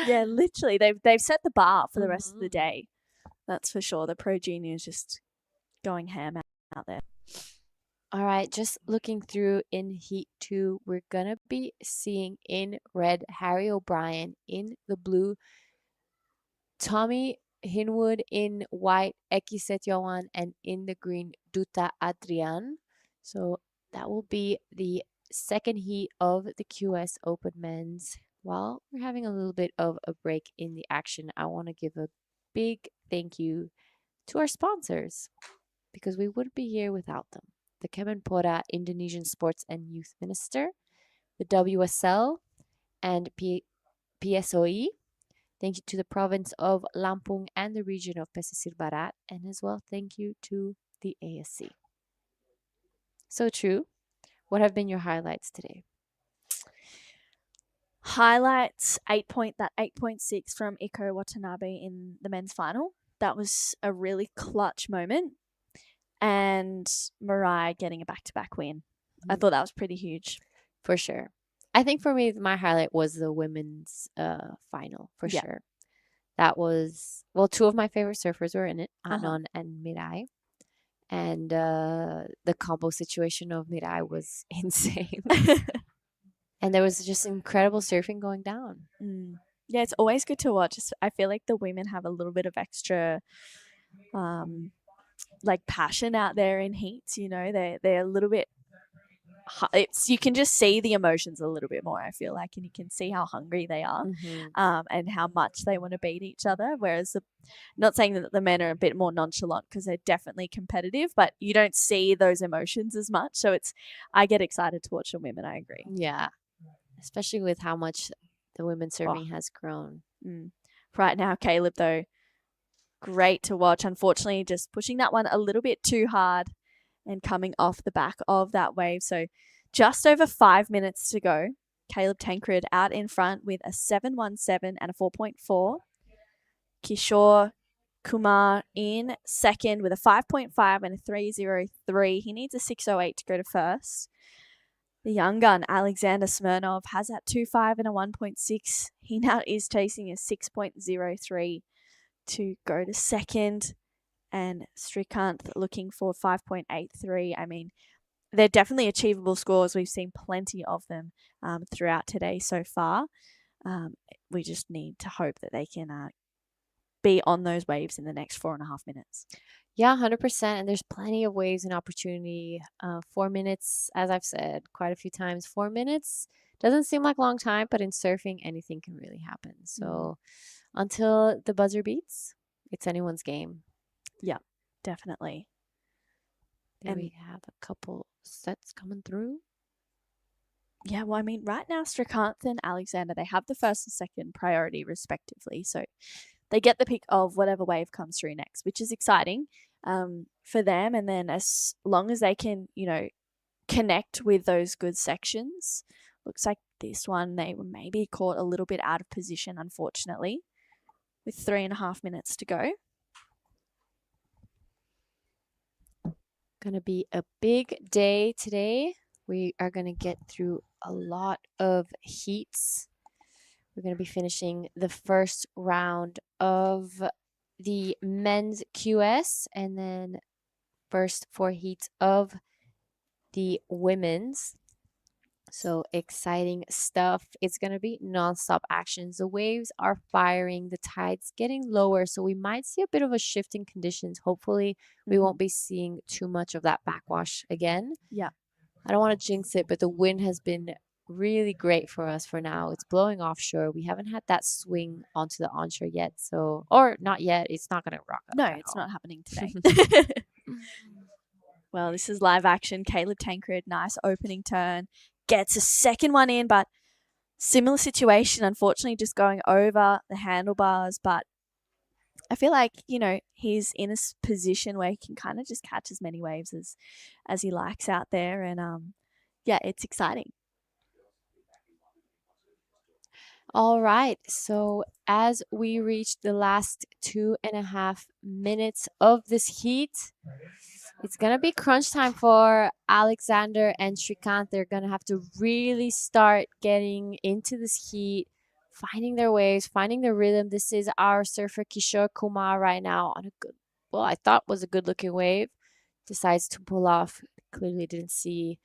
Yeah, literally. They've set the bar for the rest of the day. That's for sure. The Pro Juniors just going ham out there. All right, just looking through in Heat 2, we're going to be seeing in red Harry O'Brien, in the blue Tommy Hinwood, in white Eki Setyawan, and in the green Duta Adrian. So that will be the second heat of the QS Open Men's while we're having a little bit of a break in the action, I want to give a big thank you to our sponsors because we wouldn't be here without them. The Kemenpora Indonesian Sports and Youth Minister, the WSL, and PSOE. Thank you to the province of Lampung and the region of Pesisir Barat, and as well thank you to the ASC. So true. What have been your highlights today? Highlights, 8.6 from Iko Watanabe in the men's final. That was a really clutch moment. And Mariah getting a back-to-back win. I thought that was pretty huge. For sure. I think for me, my highlight was the women's final, for sure. That was, well, two of my favorite surfers were in it, Anon and Mirai. And the combo situation of Mirai was insane. And there was just incredible surfing going down. Yeah, it's always good to watch. I feel like the women have a little bit of extra like passion out there in heats, you know. They're a little bit, you can just see the emotions a little bit more, I feel like, and you can see how hungry they are and how much they want to beat each other. Whereas, not saying that the men are a bit more nonchalant because they're definitely competitive, but you don't see those emotions as much. So I get excited to watch the women, I agree. Yeah, especially with how much the women's surfing has grown. Right now, Caleb, though, great to watch. Unfortunately, just pushing that one a little bit too hard and coming off the back of that wave. So just over 5 minutes to go. Caleb Tancred out in front with a 7.17 and a 4.4. Kishore Kumar in second with a 5.5 and a 3.03. He needs a 6.08 to go to first. The young gun, Alexander Smirnov, has that 2.5 and a 1.6. He now is chasing a 6.03 to go to second. And Srikanth looking for 5.83. I mean, they're definitely achievable scores. We've seen plenty of them throughout today so far. We just need to hope that they can be on those waves in the next 4.5 minutes. Yeah, 100%. And there's plenty of waves and opportunity. 4 minutes, as I've said quite a few times, 4 minutes doesn't seem like a long time, but in surfing, anything can really happen. So until the buzzer beats, it's anyone's game. Yeah, definitely. And we have a couple sets coming through. Yeah, well, I mean, right now, Srikanth and Alexander, they have the first and second priority respectively. So they get the pick of whatever wave comes through next, which is exciting for them. And then as long as they can, you know, connect with those good sections, looks like this one, they were maybe caught a little bit out of position, unfortunately, with 3.5 minutes to go. Going to be a big day today. We are going to get through a lot of heats. We're going to be finishing the first round of the men's QS and then first 4 heats of the women's. So exciting stuff. It's going to be nonstop actions. The waves are firing. The tide's getting lower. So we might see a bit of a shift in conditions. Hopefully we won't be seeing too much of that backwash again. Yeah. I don't want to jinx it, but the wind has been really great for us for now. It's blowing offshore. We haven't had that swing onto the onshore yet. So, or not yet. It's not going to rock up. No, it's not happening today. Well, this is live action. Caleb Tancred, nice opening turn. Gets a second one in, but similar situation, unfortunately, just going over the handlebars. But I feel like, you know, he's in a position where he can kind of just catch as many waves as he likes out there. And yeah, it's exciting. All right. So as we reach the last 2.5 minutes of this heat, it's going to be crunch time for Alexander and Srikanth. They're going to have to really start getting into this heat, finding their waves, finding their rhythm. This is our surfer Kishore Kumar right now on a good, well, I thought was a good looking wave. Decides to pull off. Clearly didn't see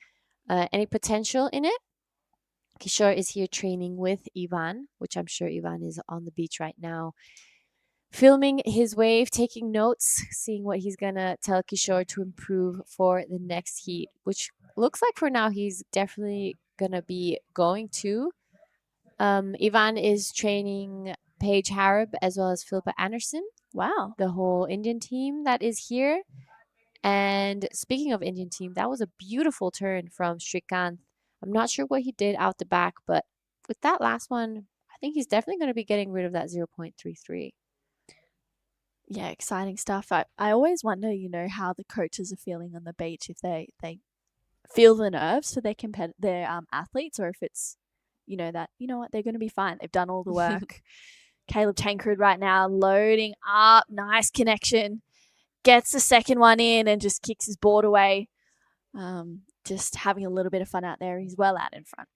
any potential in it. Kishore is here training with Ivan, which I'm sure Ivan is on the beach right now, filming his wave, taking notes, seeing what he's going to tell Kishore to improve for the next heat, which looks like for now he's definitely going to be going to. Ivan is training Paige Harab as well as Philippa Anderson. Wow. The whole Indian team that is here. And speaking of Indian team, that was a beautiful turn from Srikanth. I'm not sure what he did out the back, but with that last one, I think he's definitely going to be getting rid of that 0.33. Yeah, exciting stuff. I always wonder, how the coaches are feeling on the beach, if they feel the nerves for their athletes, or if it's, that, they're going to be fine. They've done all the work. Caleb Tancred right now loading up. Nice connection. Gets the second one in and just kicks his board away. Just having a little bit of fun out there. He's well out in front.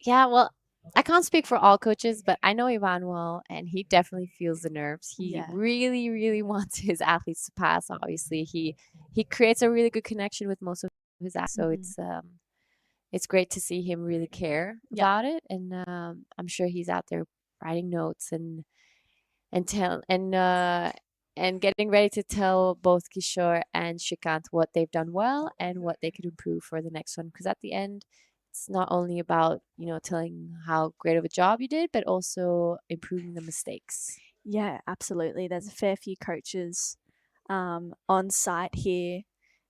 Yeah, well, I can't speak for all coaches, but I know Ivan well, and he definitely feels the nerves. He really, really wants his athletes to pass. Obviously, he creates a really good connection with most of his athletes, so it's great to see him really care about it. And I'm sure he's out there writing notes and getting ready to tell both Kishore and Srikanth what they've done well and what they could improve for the next one. Because at the end, it's not only about, telling how great of a job you did, but also improving the mistakes. Yeah, absolutely. There's a fair few coaches on site here.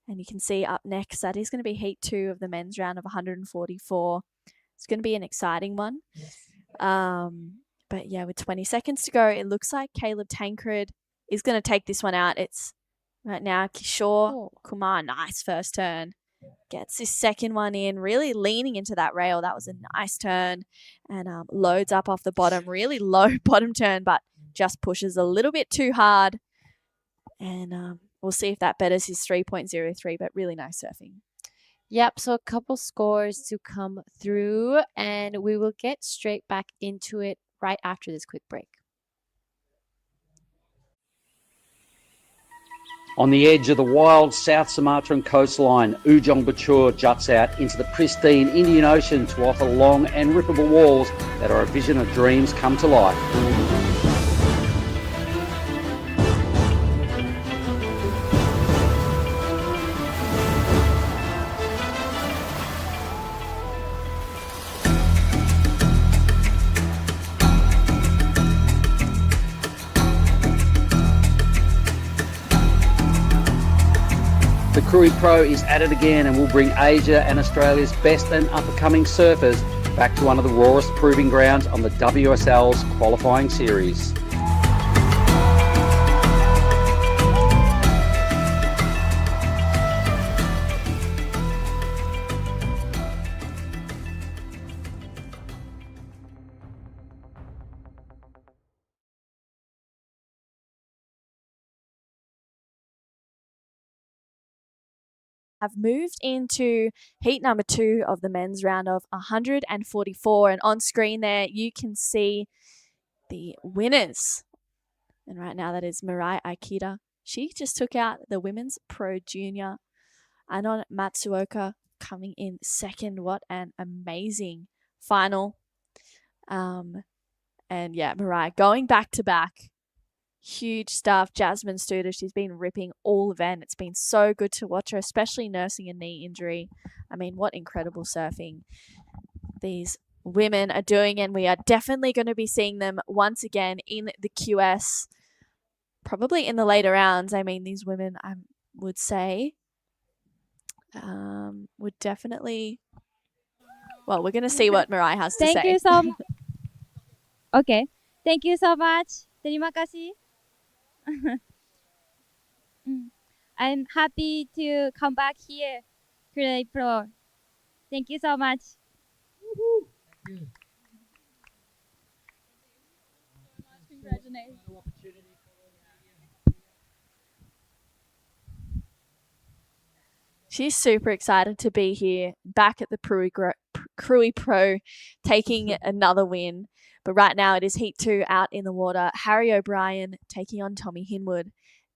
And you can see up next, that is going to be Heat 2 of the men's round of 144. It's going to be an exciting one. But yeah, with 20 seconds to go, it looks like Caleb Tancred is going to take this one out. It's right now Kishore Kumar. Nice first turn. Gets his second one in, really leaning into that rail. That was a nice turn. And loads up off the bottom. Really low bottom turn, but just pushes a little bit too hard. And we'll see if that betters his 3.03, but really nice surfing. Yep, so a couple scores to come through, and we will get straight back into it right after this quick break. On the edge of the wild South Sumatran coastline, Ujung Bocur juts out into the pristine Indian Ocean to offer long and rippable walls that are a vision of dreams come to life. The Krui Pro is at it again and will bring Asia and Australia's best and up-and-coming surfers back to one of the rawest proving grounds on the WSL's qualifying series. Have moved into heat number 2 of the men's round of 144. And on screen there, you can see the winners. And right now, that is Mirai Aikida. She just took out the women's pro junior. Anon Matsuoka coming in second. What an amazing final. And yeah, Mirai going back to back. Huge stuff. Jasmine Studer, she's been ripping all event. It's been so good to watch her, especially nursing a knee injury. I mean, what incredible surfing these women are doing, and we are definitely going to be seeing them once again in the QS, probably in the later rounds. I mean, these women, I would say, would definitely... Well, we're going to see what Mirai has to say. Thank you so much. Okay. Thank you so much. Terima kasih. I'm happy to come back here, Krui Pro. Thank you so much. Congratulations. She's super excited to be here, back at the Krui Pro, taking another win. But right now it is Heat 2 out in the water. Harry O'Brien taking on Tommy Hinwood,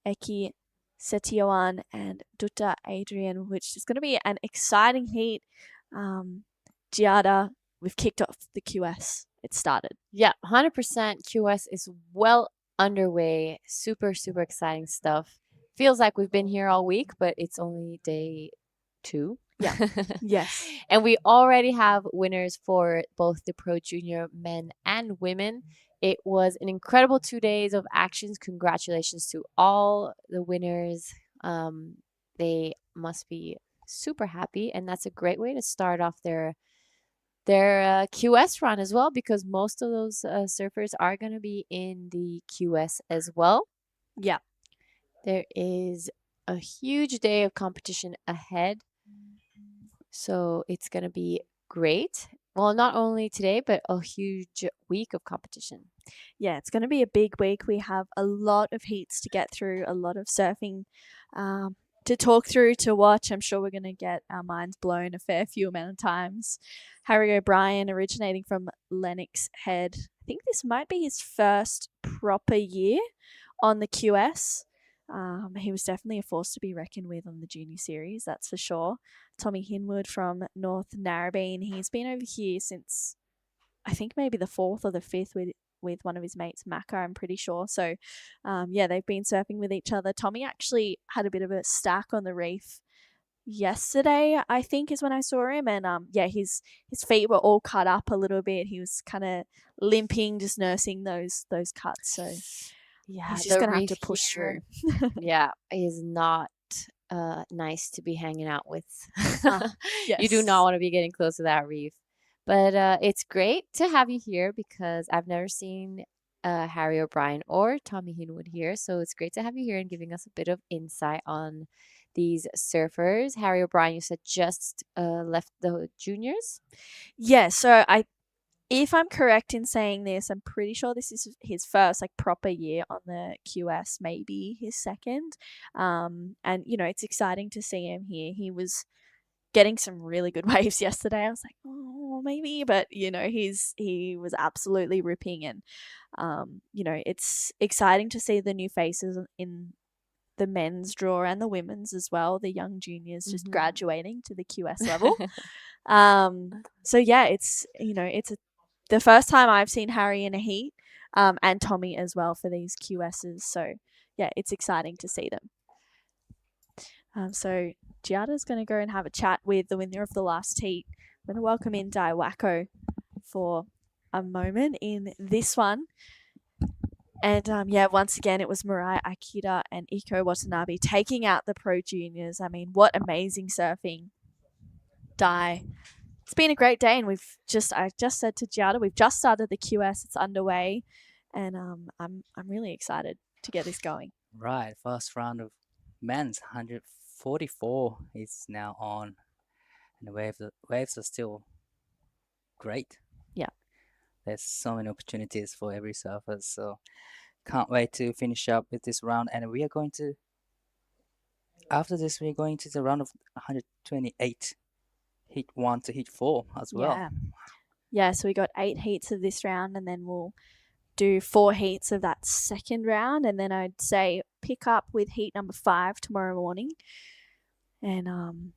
Eki Setioan and Dutta Adrian, which is going to be an exciting heat. Giada, we've kicked off the QS. It started. Yeah, 100% QS is well underway. Super, super exciting stuff. Feels like we've been here all week, but it's only day 2. Yeah. Yes. And we already have winners for both the Pro Junior men and women. It was an incredible 2 days of actions. Congratulations to all the winners. They must be super happy, and that's a great way to start off their QS run as well, because most of those surfers are going to be in the QS as well. Yeah. There is a huge day of competition ahead, so it's going to be great. Well, not only today, but a huge week of competition. Yeah, it's going to be a big week. We have a lot of heats to get through, a lot of surfing to talk through, to watch. I'm sure we're going to get our minds blown a fair few amount of times. Harry O'Brien, originating from Lennox Head. I think this might be his first proper year on the QS. He was definitely a force to be reckoned with on the junior series, that's for sure. Tommy Hinwood from North Narrabeen. He's been over here since, I think, maybe the 4th or the 5th with one of his mates, Macca, I'm pretty sure. So, yeah, they've been surfing with each other. Tommy actually had a bit of a stack on the reef yesterday, I think, is when I saw him. And, yeah, his feet were all cut up a little bit. He was kind of limping, just nursing those cuts. So, yeah, he's just going to have to push here, through. Yeah, is not nice to be hanging out with. Yes. You do not want to be getting close to that reef. But it's great to have you here, because I've never seen Harry O'Brien or Tommy Hinwood here. So it's great to have you here and giving us a bit of insight on these surfers. Harry O'Brien, you said just left the juniors? Yeah, so if I'm correct in saying this, I'm pretty sure this is his first proper year on the QS, maybe his second. And it's exciting to see him here. He was getting some really good waves yesterday. I was like, oh, maybe, but he was absolutely ripping, and it's exciting to see the new faces in the men's draw and the women's as well. The young juniors just graduating to the QS level. So yeah, it's the first time I've seen Harry in a heat, and Tommy as well for these QSs. So yeah, it's exciting to see them. So Giada's going to go and have a chat with the winner of the last heat. I'm going to welcome in Daiwako for a moment in this one. And yeah, once again, it was Mirai Akita and Iko Watanabe taking out the Pro Juniors. I mean, what amazing surfing. Dai. It's been a great day, and I just said to Giada, we've just started the QS. It's underway, and I'm really excited to get this going. Right, first round of men's 144 is now on, and the waves are still great. Yeah, there's so many opportunities for every surfer, so can't wait to finish up with this round. And we are going to, after this, we're going to the round of 128, heat 1 to heat 4 as well. Yeah, so we got 8 heats of this round, and then we'll do 4 heats of that second round, and then I'd say pick up with heat number 5 tomorrow morning. And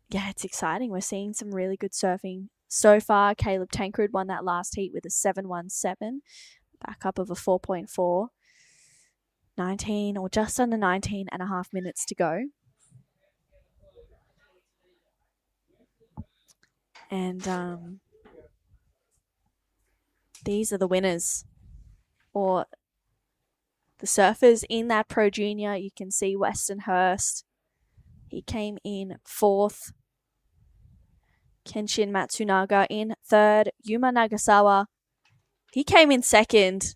yeah, it's exciting. We're seeing some really good surfing so far. Caleb Tankred won that last heat with a 7.17, back up of a 4.4. 19 or just under 19 and a half minutes to go. And these are the winners, or the surfers in that Pro Junior. You can see Weston Hurst. He came in 4th. Kenshin Matsunaga in 3rd. Yuma Nagasawa, he came in 2nd.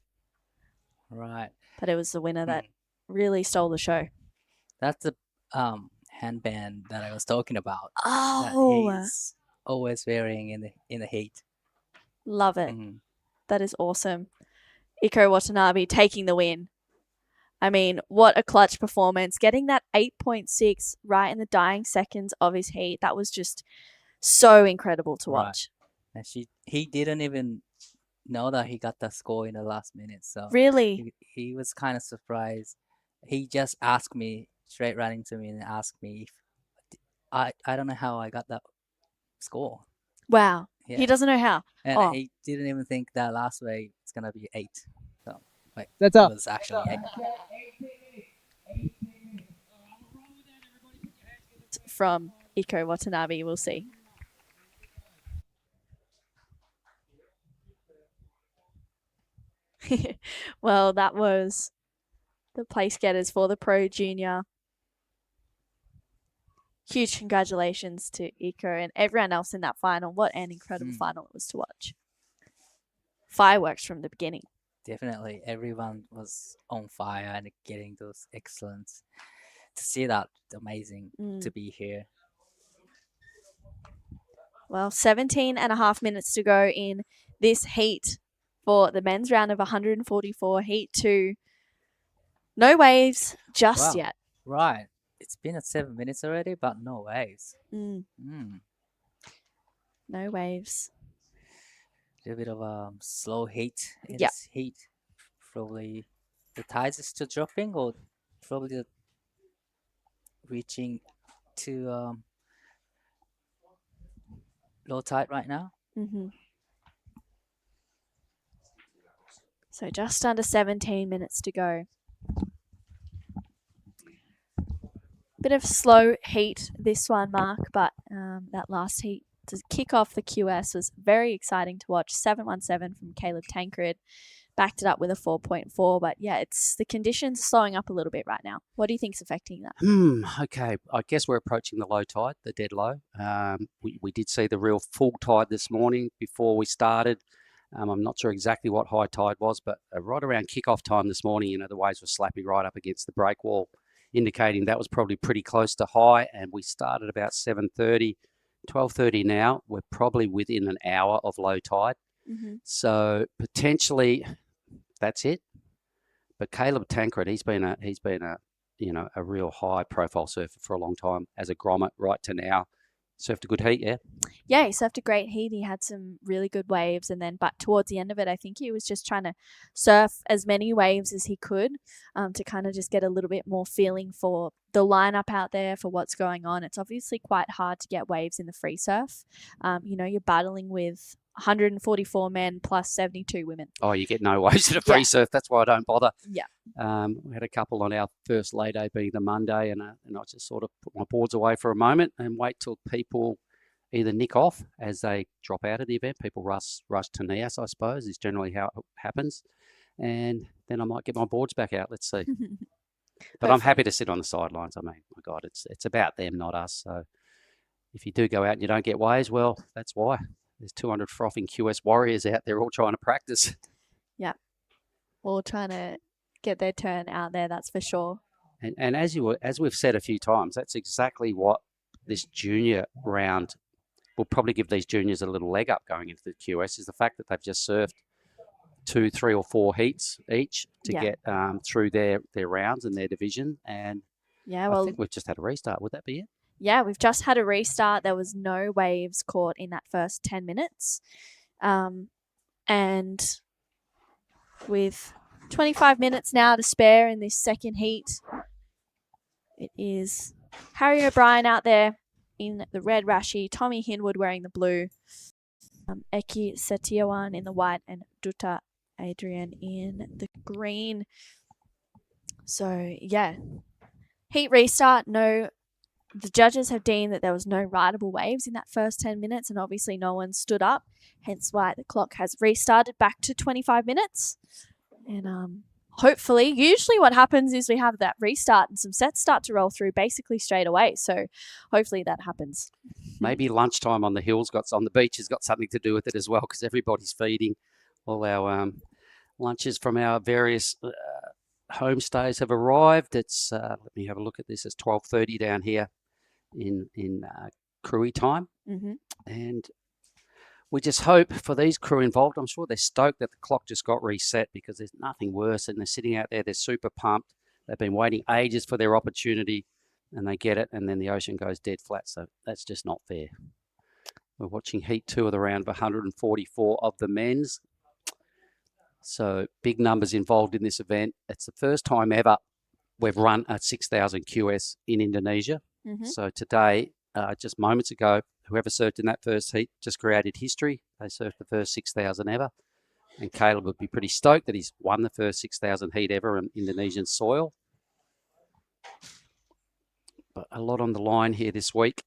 Right. But it was the winner that really stole the show. That's the handband that I was talking about. Oh. That he's always wearing in the heat. Love it. That is awesome. Iko Watanabe taking the win. I mean, what a clutch performance. Getting that 8.6 right in the dying seconds of his heat. That was just so incredible to watch. And he didn't even know that he got the score in the last minute. So really? He was kind of surprised. He just asked me, straight running to me and asked me if I don't know how I got that score. Wow. Yeah. He doesn't know how. And he didn't even think that last way it's going to be 8. So that's up. It was actually 8. From Iko Watanabe. We'll see. Well, that was the place getters for the Pro Junior. Huge congratulations to Iko and everyone else in that final. What an incredible final it was to watch. Fireworks from the beginning. Definitely, everyone was on fire and getting those excellence. To see that, amazing to be here. Well, 17 and a half minutes to go in this heat for the men's round of 144, heat 2. No waves just yet. Right. It's been at 7 minutes already, but no waves. No waves. A little bit of slow heat in this heat. Probably the tides is still dropping, or probably reaching to low tide right now. So just under 17 minutes to go. Bit of slow heat this one, Mark, but that last heat to kick off the QS was very exciting to watch. 717 from Caleb Tancred. Backed it up with a 4.4, but yeah, it's the conditions slowing up a little bit right now. What do you think's affecting that? Okay, I guess we're approaching the low tide, the dead low. We did see the real full tide this morning before we started. I'm not sure exactly what high tide was, but right around kickoff time this morning, the waves were slapping right up against the break wall, indicating that was probably pretty close to high, and we started about 7:30, 12:30 now. We're probably within an hour of low tide. So potentially that's it. But Caleb Tancred, he's been a real high profile surfer for a long time as a grommet right to now. Surfed a good heat, yeah? Yeah, he surfed a great heat. He had some really good waves, but towards the end of it, I think he was just trying to surf as many waves as he could to kind of just get a little bit more feeling for the lineup out there, for what's going on. It's obviously quite hard to get waves in the free surf. You're battling with 144 men plus 72 women. Oh, you get no waves in a free surf. That's why I don't bother. Yeah. We had a couple on our first lay day being the Monday, and I just sort of put my boards away for a moment and wait till people either nick off as they drop out of the event. People rush to Nias, I suppose, is generally how it happens. And then I might get my boards back out. Let's see. But I'm happy to sit on the sidelines. I mean, my God, it's about them, not us. So if you do go out and you don't get waves, well, that's why. There's 200 frothing QS warriors out there all trying to practice. Yeah. All trying to get their turn out there, that's for sure. And as we've said a few times, that's exactly what this junior round will probably give these juniors a little leg up going into the QS, is the fact that they've just surfed 2, 3 or 4 heats each to get through their rounds and their division. And I think we've just had a restart. Would that be it? Yeah, we've just had a restart. There was no waves caught in that first 10 minutes. And with 25 minutes now to spare in this second heat, it is Harry O'Brien out there in the red rashi, Tommy Hinwood wearing the blue, Eki Setiawan in the white, and Dutta Adrian in the green. So, yeah, heat restart, the judges have deemed that there was no rideable waves in that first 10 minutes, and obviously no one stood up, hence why the clock has restarted back to 25 minutes. And hopefully, usually what happens is we have that restart and some sets start to roll through basically straight away. So hopefully that happens. Maybe lunchtime on the beach has got something to do with it as well, because everybody's feeding. All our lunches from our various homestays have arrived. It's let me have a look at this. It's 12:30 down here in Krui time, and we just hope for these crew involved. I'm sure they're stoked that the clock just got reset, because there's nothing worse than they're sitting out there. They're super pumped. They've been waiting ages for their opportunity, and they get it, and then the ocean goes dead flat. So that's just not fair. We're watching heat 2 of the round of 144 of the men's. So big numbers involved in this event. It's the first time ever we've run a 6,000 QS in Indonesia. So today, just moments ago, whoever surfed in that first heat just created history. They surfed the first 6,000 ever. And Caleb would be pretty stoked that he's won the first 6,000 heat ever on Indonesian soil. But a lot on the line here this week.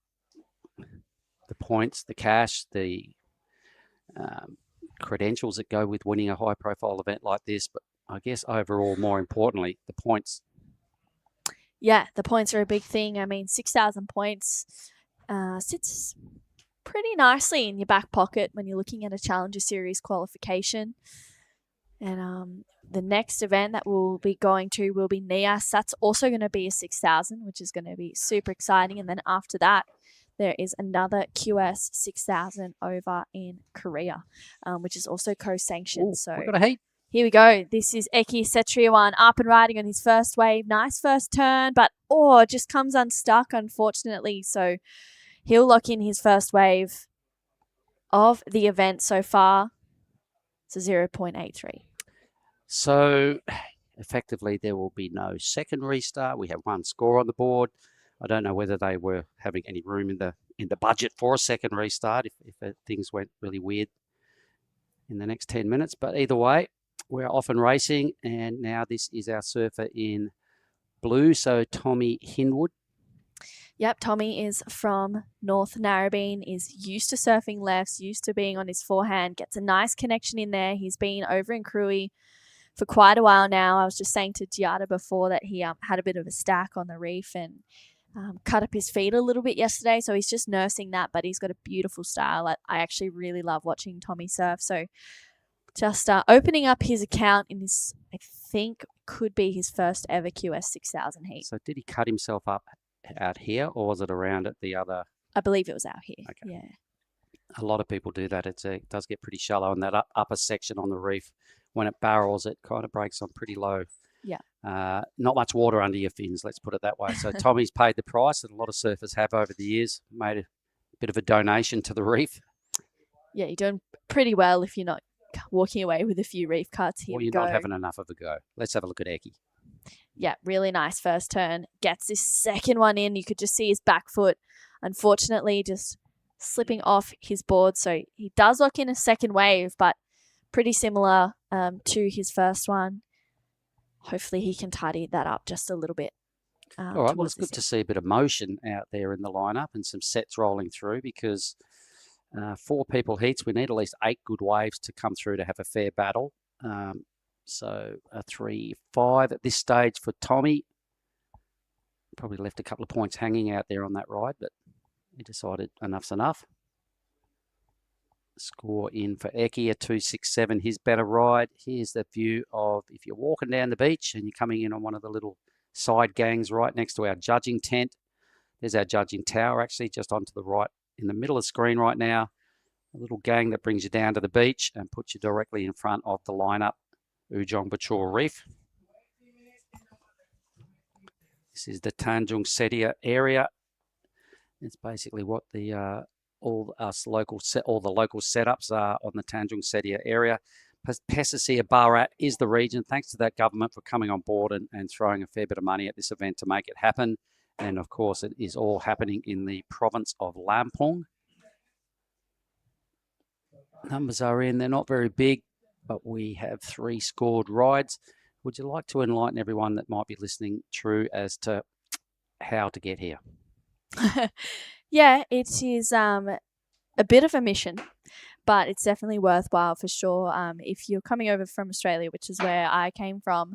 the points, the cash, the credentials that go with winning a high-profile event like this. But I guess overall, more importantly, the points. Yeah, the points are a big thing. I mean, 6,000 points sits pretty nicely in your back pocket when you're looking at a Challenger Series qualification. And the next event that we'll be going to will be NIAS. That's also going to be a 6,000, which is going to be super exciting. And then after that, there is another QS 6,000 over in Korea, which is also co-sanctioned. So we've got a heat. Here we go. This is Eki Setriawan up and riding on his first wave. Nice first turn, but just comes unstuck, unfortunately. So he'll lock in his first wave of the event so far. It's a 0.83. So effectively, there will be no second restart. We have one score on the board. I don't know whether they were having any room in the budget for a second restart if things went really weird in the next 10 minutes. But either way, we're off and racing, and now this is our surfer in blue, so Tommy Hinwood. Yep, Tommy is from North Narrabeen, is used to surfing lefts, used to being on his forehand, gets a nice connection in there. He's been over in Krui for quite a while now. I was just saying to Giada before that he had a bit of a stack on the reef and cut up his feet a little bit yesterday, so he's just nursing that, but he's got a beautiful style. I actually really love watching Tommy surf, so just opening up his account in this, I think, could be his first ever QS 6,000 heat. So did he cut himself up out here, or was it around at the other? I believe it was out here. Okay. Yeah. A lot of people do that. It does get pretty shallow, and that upper section on the reef, when it barrels, it kind of breaks on pretty low. Yeah. Not much water under your fins, let's put it that way. So Tommy's paid the price that a lot of surfers have over the years, made a bit of a donation to the reef. Yeah, you're doing pretty well if you're not walking away with a few reef cuts. Here or you're not having enough of a go. Let's have a look at Eki. Yeah, really nice first turn. Gets this second one in. You could just see his back foot, unfortunately, just slipping off his board. So he does lock in a second wave, but pretty similar to his first one. Hopefully he can tidy that up just a little bit. All right, well, it's good to see a bit of motion out there in the lineup and some sets rolling through, because 4 people heats, we need at least 8 good waves to come through to have a fair battle. So a 3-5 at this stage for Tommy. Probably left a couple of points hanging out there on that ride, but he decided enough's enough. Score in for Eki, a 2.67, his better ride. Here's the view of if you're walking down the beach and you're coming in on one of the little side gangs right next to our judging tent. There's our judging tower, actually, just onto the right in the middle of the screen right now. A little gang that brings you down to the beach and puts you directly in front of the lineup, Ujung Bocur Reef. This is the Tanjung Setia area. It's basically what the all the local setups are on the Tanjung Setia area. Pesicia Barat is the region. Thanks to that government for coming on board and throwing a fair bit of money at this event to make it happen. And of course, it is all happening in the province of Lampung. Numbers are in. They're not very big, but we have 3 scored rides. Would you like to enlighten everyone that might be listening, True, as to how to get here? Yeah, it is a bit of a mission, but it's definitely worthwhile for sure. If you're coming over from Australia, which is where I came from,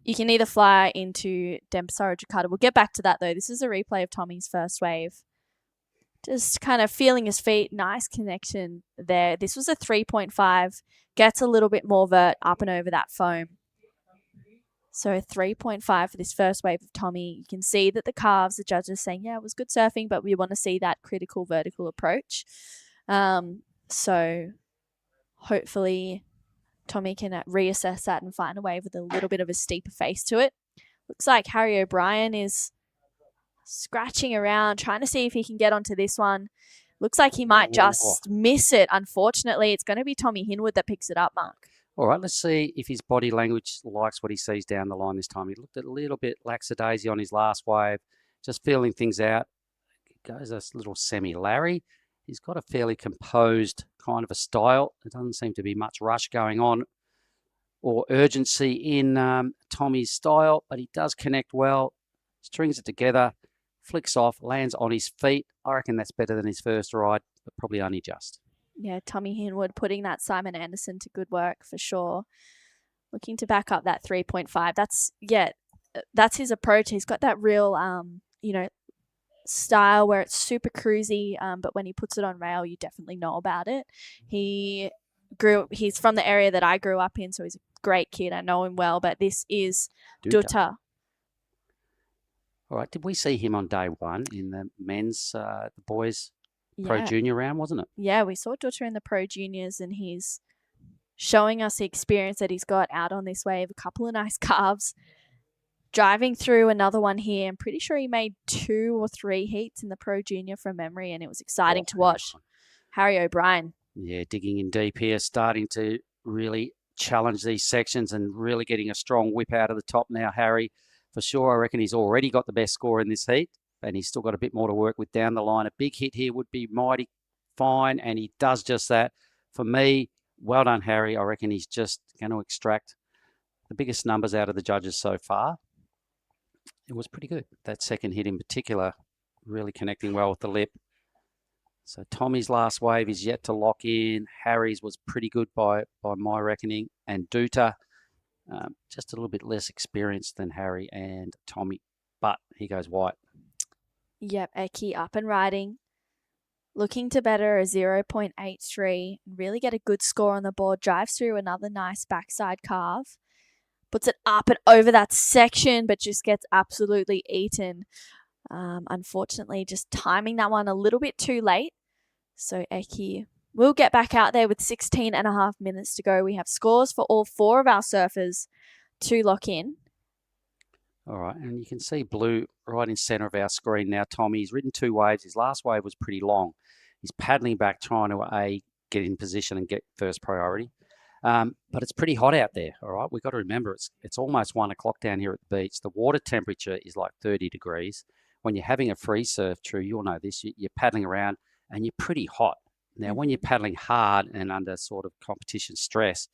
you can either fly into Denpasar or Jakarta. We'll get back to that though. This is a replay of Tommy's first wave. Just kind of feeling his feet, nice connection there. This was a 3.5, gets a little bit more vert up and over that foam. So 3.5 for this first wave of Tommy. You can see that the calves, the judges are saying, yeah, it was good surfing, but we want to see that critical vertical approach. So hopefully Tommy can reassess that and find a wave with a little bit of a steeper face to it. Looks like Harry O'Brien is scratching around, trying to see if he can get onto this one. Looks like he might just miss it. Unfortunately, it's going to be Tommy Hinwood that picks it up, Mark. All right, let's see if his body language likes what he sees down the line this time. He looked a little bit lackadaisy on his last wave, just feeling things out. Goes a little semi-Larry. He's got a fairly composed kind of a style. There doesn't seem to be much rush going on or urgency in Tommy's style, but he does connect well, strings it together, flicks off, lands on his feet. I reckon that's better than his first ride, but probably only just. Yeah, Tommy Hinwood putting that Simon Anderson to good work for sure. Looking to back up that 3.5. That's his approach. He's got that real, style where it's super cruisy, but when he puts it on rail, you definitely know about it. He's from the area that I grew up in, so he's a great kid. I know him well, but this is Dutta. All right, did we see him on day one in the men's, the boys' Pro Junior round, wasn't it? Yeah, we saw Dutta in the Pro Juniors, and he's showing us the experience that he's got out on this wave. A couple of nice carves. Driving through another one here. I'm pretty sure he made 2 or 3 heats in the Pro Junior from memory, and it was exciting to watch. Harry O'Brien. Yeah, digging in deep here, starting to really challenge these sections and really getting a strong whip out of the top now, Harry. For sure, I reckon he's already got the best score in this heat, and he's still got a bit more to work with down the line. A big hit here would be mighty fine, and he does just that. For me, well done, Harry. I reckon he's just going to extract the biggest numbers out of the judges so far. It was pretty good. That second hit in particular, really connecting well with the lip. So Tommy's last wave is yet to lock in. Harry's was pretty good by my reckoning. And Dutta, just a little bit less experienced than Harry and Tommy. But he goes white. Yep, Eki up and riding. Looking to better a 0.83. Really get a good score on the board. Drives through another nice backside carve. Puts it up and over that section, but just gets absolutely eaten. Unfortunately, just timing that one a little bit too late. So Eki will get back out there with 16 and a half minutes to go. We have scores for all 4 of our surfers to lock in. All right, and you can see blue right in center of our screen now. Tommy's ridden 2 waves. His last wave was pretty long. He's paddling back, trying to get in position and get first priority. But it's pretty hot out there, all right? We've got to remember it's almost 1 o'clock down here at the beach. The water temperature is like 30 degrees. When you're having a free surf, True, you'll know this, you're paddling around and you're pretty hot. Now, when you're paddling hard and under sort of competition stress,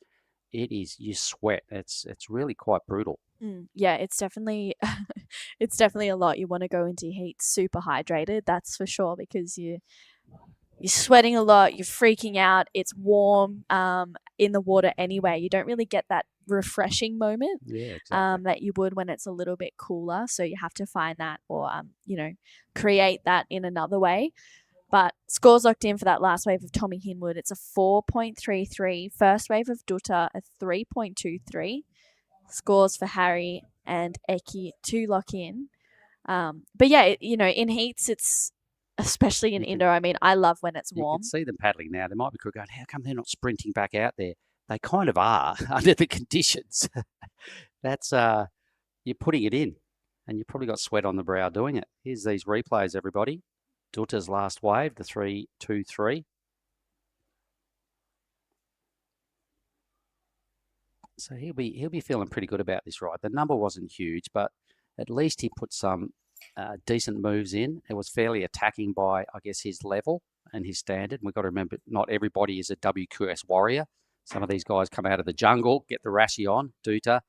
you sweat. It's really quite brutal. Yeah, it's definitely a lot. You want to go into heat super hydrated, that's for sure, because you're sweating a lot, you're freaking out, it's warm in the water anyway. You don't really get that refreshing moment that you would when it's a little bit cooler. So you have to find that or, create that in another way. But scores locked in for that last wave of Tommy Hinwood. It's a 4.33. First wave of Dutta, a 3.23. Scores for Harry and Eki to lock in. But yeah, in heats, it's especially in indoor. I mean, I love when it's warm. You can see them paddling now. They might be going, how come they're not sprinting back out there? They kind of are under the conditions. That's you're putting it in, and you've probably got sweat on the brow doing it. Here's these replays, everybody. Dutta's last wave, the 3.23. So he'll be feeling pretty good about this ride. The number wasn't huge, but at least he put some decent moves in. It was fairly attacking by, I guess, his level and his standard. We've got to remember, not everybody is a WQS warrior. Some of these guys come out of the jungle, get the rashi on, Dutta,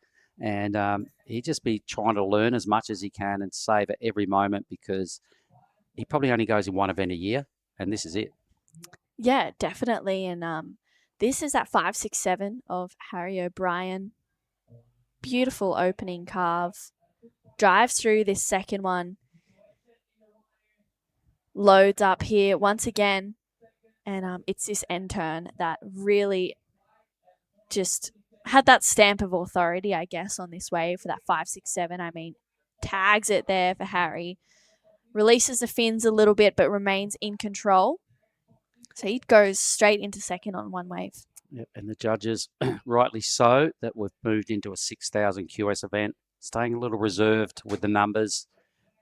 and he'd just be trying to learn as much as he can and savour every moment, because he probably only goes in one event a year, and this is it. Yeah, definitely. And this is at 5.67 of Harry O'Brien. Beautiful opening carve. Drives through this second one. Loads up here once again. And it's this end turn that really just had that stamp of authority, I guess, on this wave for that 5.67. I mean, tags it there for Harry. Releases the fins a little bit, but remains in control. So he goes straight into second on one wave. Yep, and the judges, rightly so, that we've moved into a 6,000 QS event, staying a little reserved with the numbers.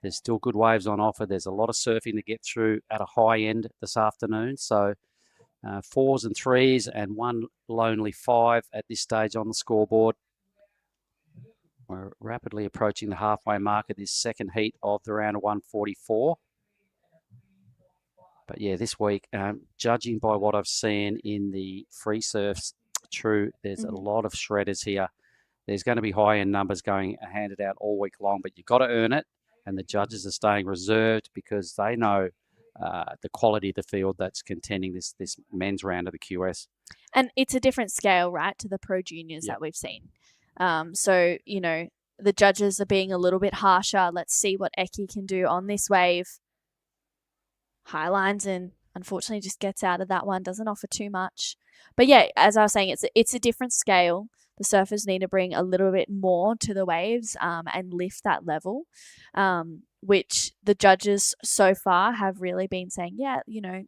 There's still good waves on offer. There's a lot of surfing to get through at a high end this afternoon. So 4s and 3s and one lonely 5 at this stage on the scoreboard. We're rapidly approaching the halfway mark of this second heat of the round of 144. But yeah, this week, judging by what I've seen in the free surfs, True, there's a lot of shredders here. There's going to be high-end numbers going handed out all week long, but you've got to earn it. and the judges are staying reserved because they know the quality of the field that's contending this men's round of the QS. And it's a different scale, right, to the Pro Juniors that we've seen. So, you know, the judges are being a little bit harsher. Let's see what Eki can do on this wave. High lines and unfortunately just gets out of that one, doesn't offer too much. But yeah, as I was saying, it's a different scale. The surfers need to bring a little bit more to the waves and lift that level, which the judges so far have really been saying, yeah, you know,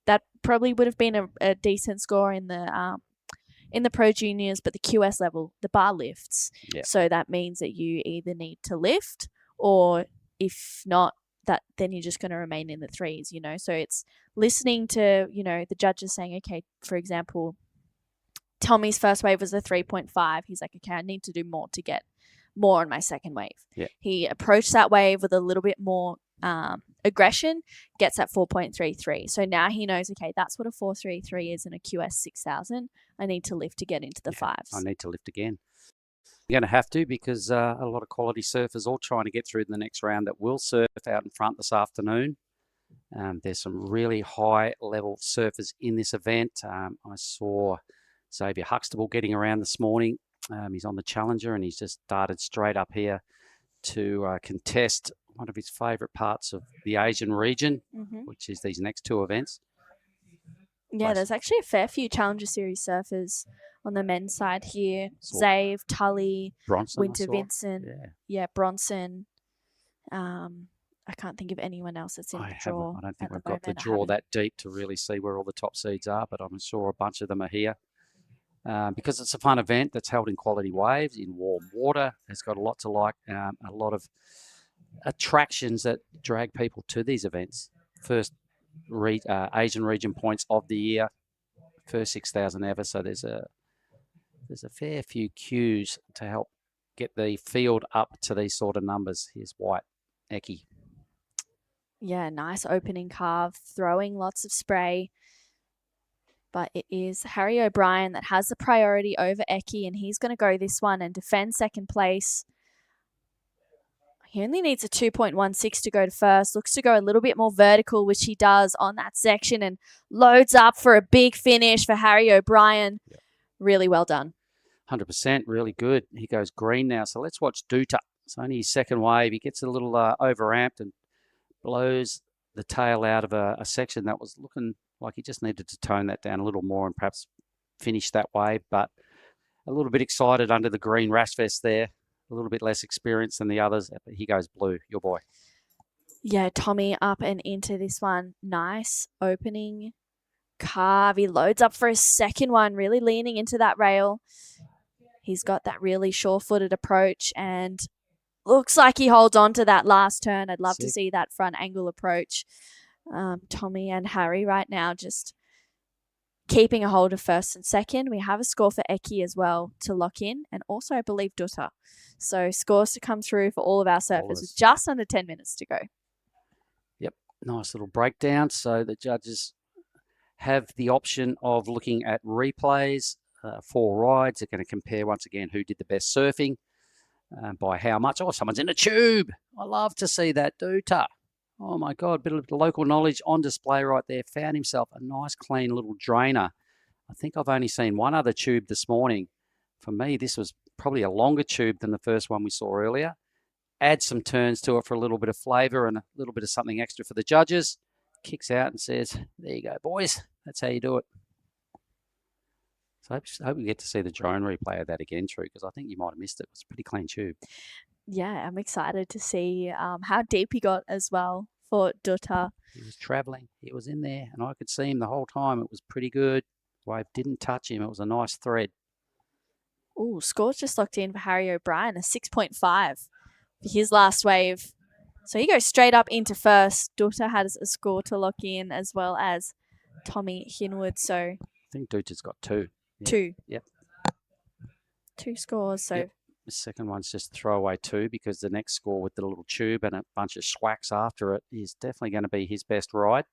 that probably would have been a decent score in the Pro Juniors, but the QS level, the bar lifts. Yeah. So that means that you either need to lift, or if not, then you're just going to remain in the threes, you know. So it's listening to, you know, the judges saying, okay, for example, Tommy's first wave was a 3.5. He's like, okay, I need to do more to get more on my second wave. Yeah. He approached that wave with a little bit more aggression, gets at 4.33. So now he knows, okay, that's what a 4.33 is in a QS 6000. I need to lift to get into the fives. I need to lift again. You're going to have to, because a lot of quality surfers all trying to get through to the next round that will surf out in front this afternoon. There's some really high level surfers in this event. I saw Xavier Huxtable getting around this morning. He's on the Challenger and he's just started straight up here to contest one of his favourite parts of the Asian region, which is these next two events. Yeah, there's actually a fair few Challenger Series surfers on the men's side here. Zave, Tully, Bronson, Winter Vincent. Yeah, Bronson. I can't think of anyone else that's in the draw. I don't think we've got the draw that deep to really see where all the top seeds are, but I'm sure a bunch of them are here. Because it's a fun event that's held in quality waves, in warm water. It's got a lot to like, a lot of attractions that drag people to these events. First Asian region points of the year, first 6,000 ever. So there's a fair few cues to help get the field up to these sort of numbers. Here's White, Eki. Yeah, nice opening carve, throwing lots of spray. But it is Harry O'Brien that has the priority over Eki, and he's going to go this one and defend second place. He only needs a 2.16 to go to first. Looks to go a little bit more vertical, which he does on that section, and loads up for a big finish for Harry O'Brien. Yep. Really well done. 100%, really good. He goes green now. So let's watch Duta. It's only his second wave. He gets a little overamped and blows the tail out of a section that was looking like he just needed to tone that down a little more and perhaps finish that wave. But a little bit excited under the green rash vest there. A little bit less experience than the others. But he goes blue, your boy. Yeah, Tommy up and into this one. Nice opening carve. He loads up for his second one, really leaning into that rail. He's got that really sure-footed approach and looks like he holds on to that last turn. I'd love to see that front angle approach. Tommy and Harry right now just keeping a hold of first and second. We have a score for Eki as well to lock in, and also I believe Dutta. So scores to come through for all of our surfers with just under 10 minutes to go. Yep, nice little breakdown. So the judges have the option of looking at replays. 4 rides. They're going to compare once again who did the best surfing by how much. Oh, someone's in a tube. I love to see that, Dutta. Oh my God, bit of local knowledge on display right there. Found himself a nice clean little drainer. I think I've only seen one other tube this morning. For me, this was probably a longer tube than the first one we saw earlier. Add some turns to it for a little bit of flavour and a little bit of something extra for the judges. Kicks out and says, there you go, boys. That's how you do it. So I hope we get to see the drone replay of that again, True, because I think you might have missed it. It's a pretty clean tube. Yeah, I'm excited to see how deep he got as well for Dutta. He was travelling. He was in there, and I could see him the whole time. It was pretty good. Wave didn't touch him. It was a nice thread. Ooh, scores just locked in for Harry O'Brien, a 6.5 for his last wave. So he goes straight up into first. Dutta has a score to lock in, as well as Tommy Hinwood. So I think Dutta's got 2. Yeah. 2. Yep. 2 scores. So yep. The second one's just throwaway 2 because the next score with the little tube and a bunch of swacks after it is definitely going to be his best ride.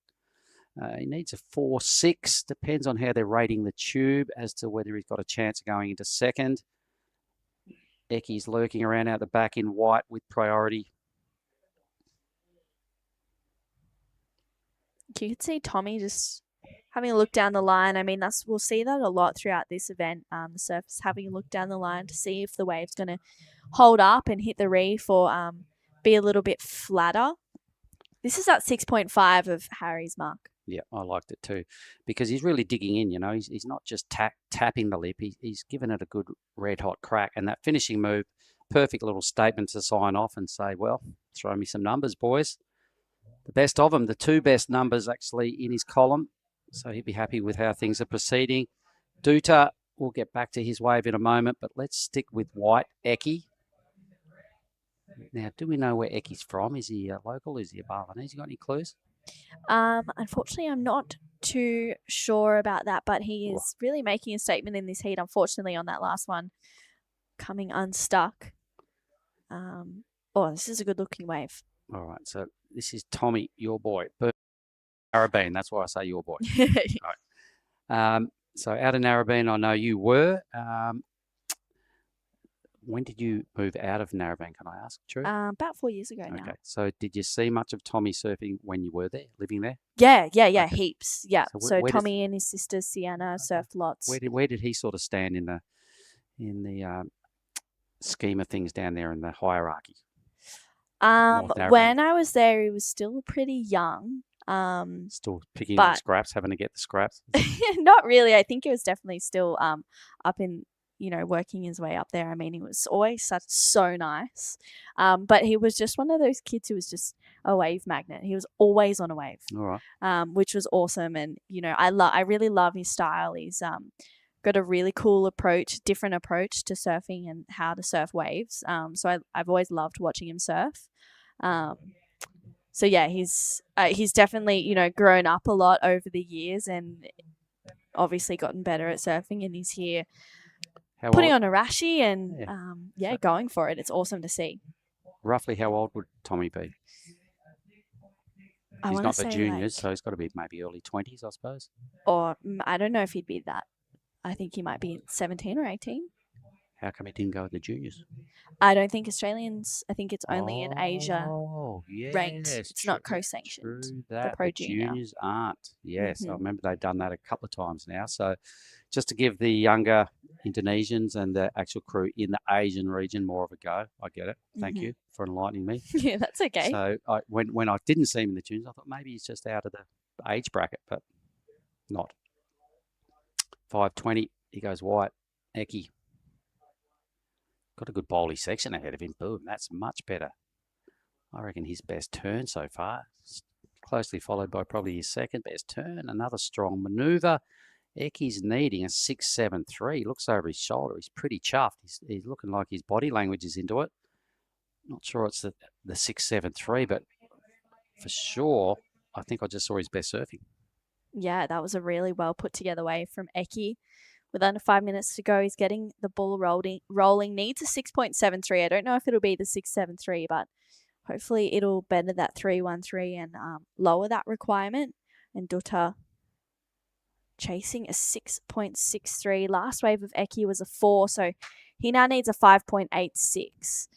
He needs a 4.6. Depends on how they're rating the tube as to whether he's got a chance of going into second. Eki's lurking around out the back in white with priority. you could see Tommy just having a look down the line. I mean, we'll see that a lot throughout this event. The surfers having a look down the line to see if the wave's going to hold up and hit the reef or be a little bit flatter. This is at 6.5 of Harry's mark. Yeah, I liked it too, because he's really digging in. He's not just tapping the lip. He's given it a good red hot crack, and that finishing move, perfect little statement to sign off and say, well, throw me some numbers, boys. The best of them, the two best numbers actually in his column. So he'd be happy with how things are proceeding. Duta, we'll get back to his wave in a moment, but let's stick with white Eki. Now, do we know where Eki's from? Is he a local? Is he a Balinese? You got any clues? Unfortunately, I'm not too sure about that, but he is really making a statement in this heat, unfortunately, on that last one, coming unstuck. This is a good-looking wave. All right, so this is Tommy, your boy. Narrabeen, that's why I say your boy. Right. So out of Narrabeen, I know you were. When did you move out of Narrabeen, can I ask, True? About 4 years ago now. Okay, so did you see much of Tommy surfing when you were there, living there? Yeah, okay. Heaps. Yeah, so Tommy and his sister Sienna surfed lots. Where did he sort of stand in the scheme of things down there in the hierarchy? When I was there, he was still pretty young. Still picking up the scraps, having to get the scraps? Not really. I think he was definitely still up in, working his way up there. I mean, he was always so nice. But he was just one of those kids who was just a wave magnet. He was always on a wave. All right. Which was awesome. And, I really love his style. He's got a really cool different approach to surfing and how to surf waves. So I've always loved watching him surf. So yeah, he's definitely, grown up a lot over the years and obviously gotten better at surfing, and he's here putting on a rashi and going for it. It's awesome to see. Roughly how old would Tommy be? He's not the juniors, so he's got to be maybe early 20s, I suppose. Or I don't know if he'd be that. I think he might be 17 or 18. How come he didn't go with the juniors? I don't think Australians. I think it's only in Asia ranked. Yes, it's not co-sanctioned. True that. The Pro Junior. Juniors aren't. Yes, I remember they've done that a couple of times now. So just to give the younger Indonesians and the actual crew in the Asian region more of a go. I get it. Thank you for enlightening me. Yeah, that's okay. So when I didn't see him in the juniors, I thought maybe he's just out of the age bracket, but not. 5:20. He goes white. Eki. Got a good bowly section ahead of him. Boom, that's much better. I reckon his best turn so far. Closely followed by probably his second best turn. Another strong manoeuvre. Eki's needing a 6.73. Looks over his shoulder. He's pretty chuffed. He's looking like his body language is into it. Not sure it's the 6.73, but for sure, I think I just saw his best surfing. Yeah, that was a really well put together wave from Eki. With under 5 minutes to go, he's getting the ball rolling. Needs a 6.73. I don't know if it'll be the 6.73, but hopefully it'll better that 3.13 and lower that requirement. And Duta chasing a 6.63. Last wave of Eki was a 4, so he now needs a 5.86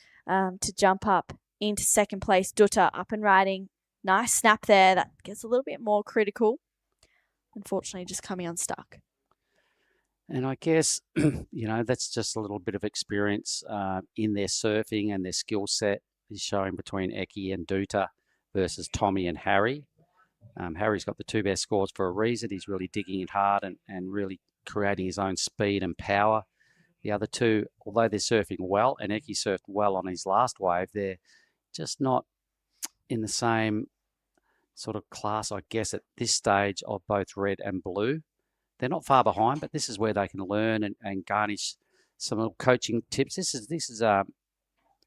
to jump up into second place. Duta up and riding. Nice snap there. That gets a little bit more critical. Unfortunately, just coming unstuck. And I guess, that's just a little bit of experience in their surfing, and their skill set is showing between Eki and Duta versus Tommy and Harry. Harry's got the two best scores for a reason. He's really digging it hard and really creating his own speed and power. The other two, although they're surfing well, and Eki surfed well on his last wave, they're just not in the same sort of class, I guess, at this stage of both red and blue. They're not far behind, but this is where they can learn and garnish some little coaching tips. This is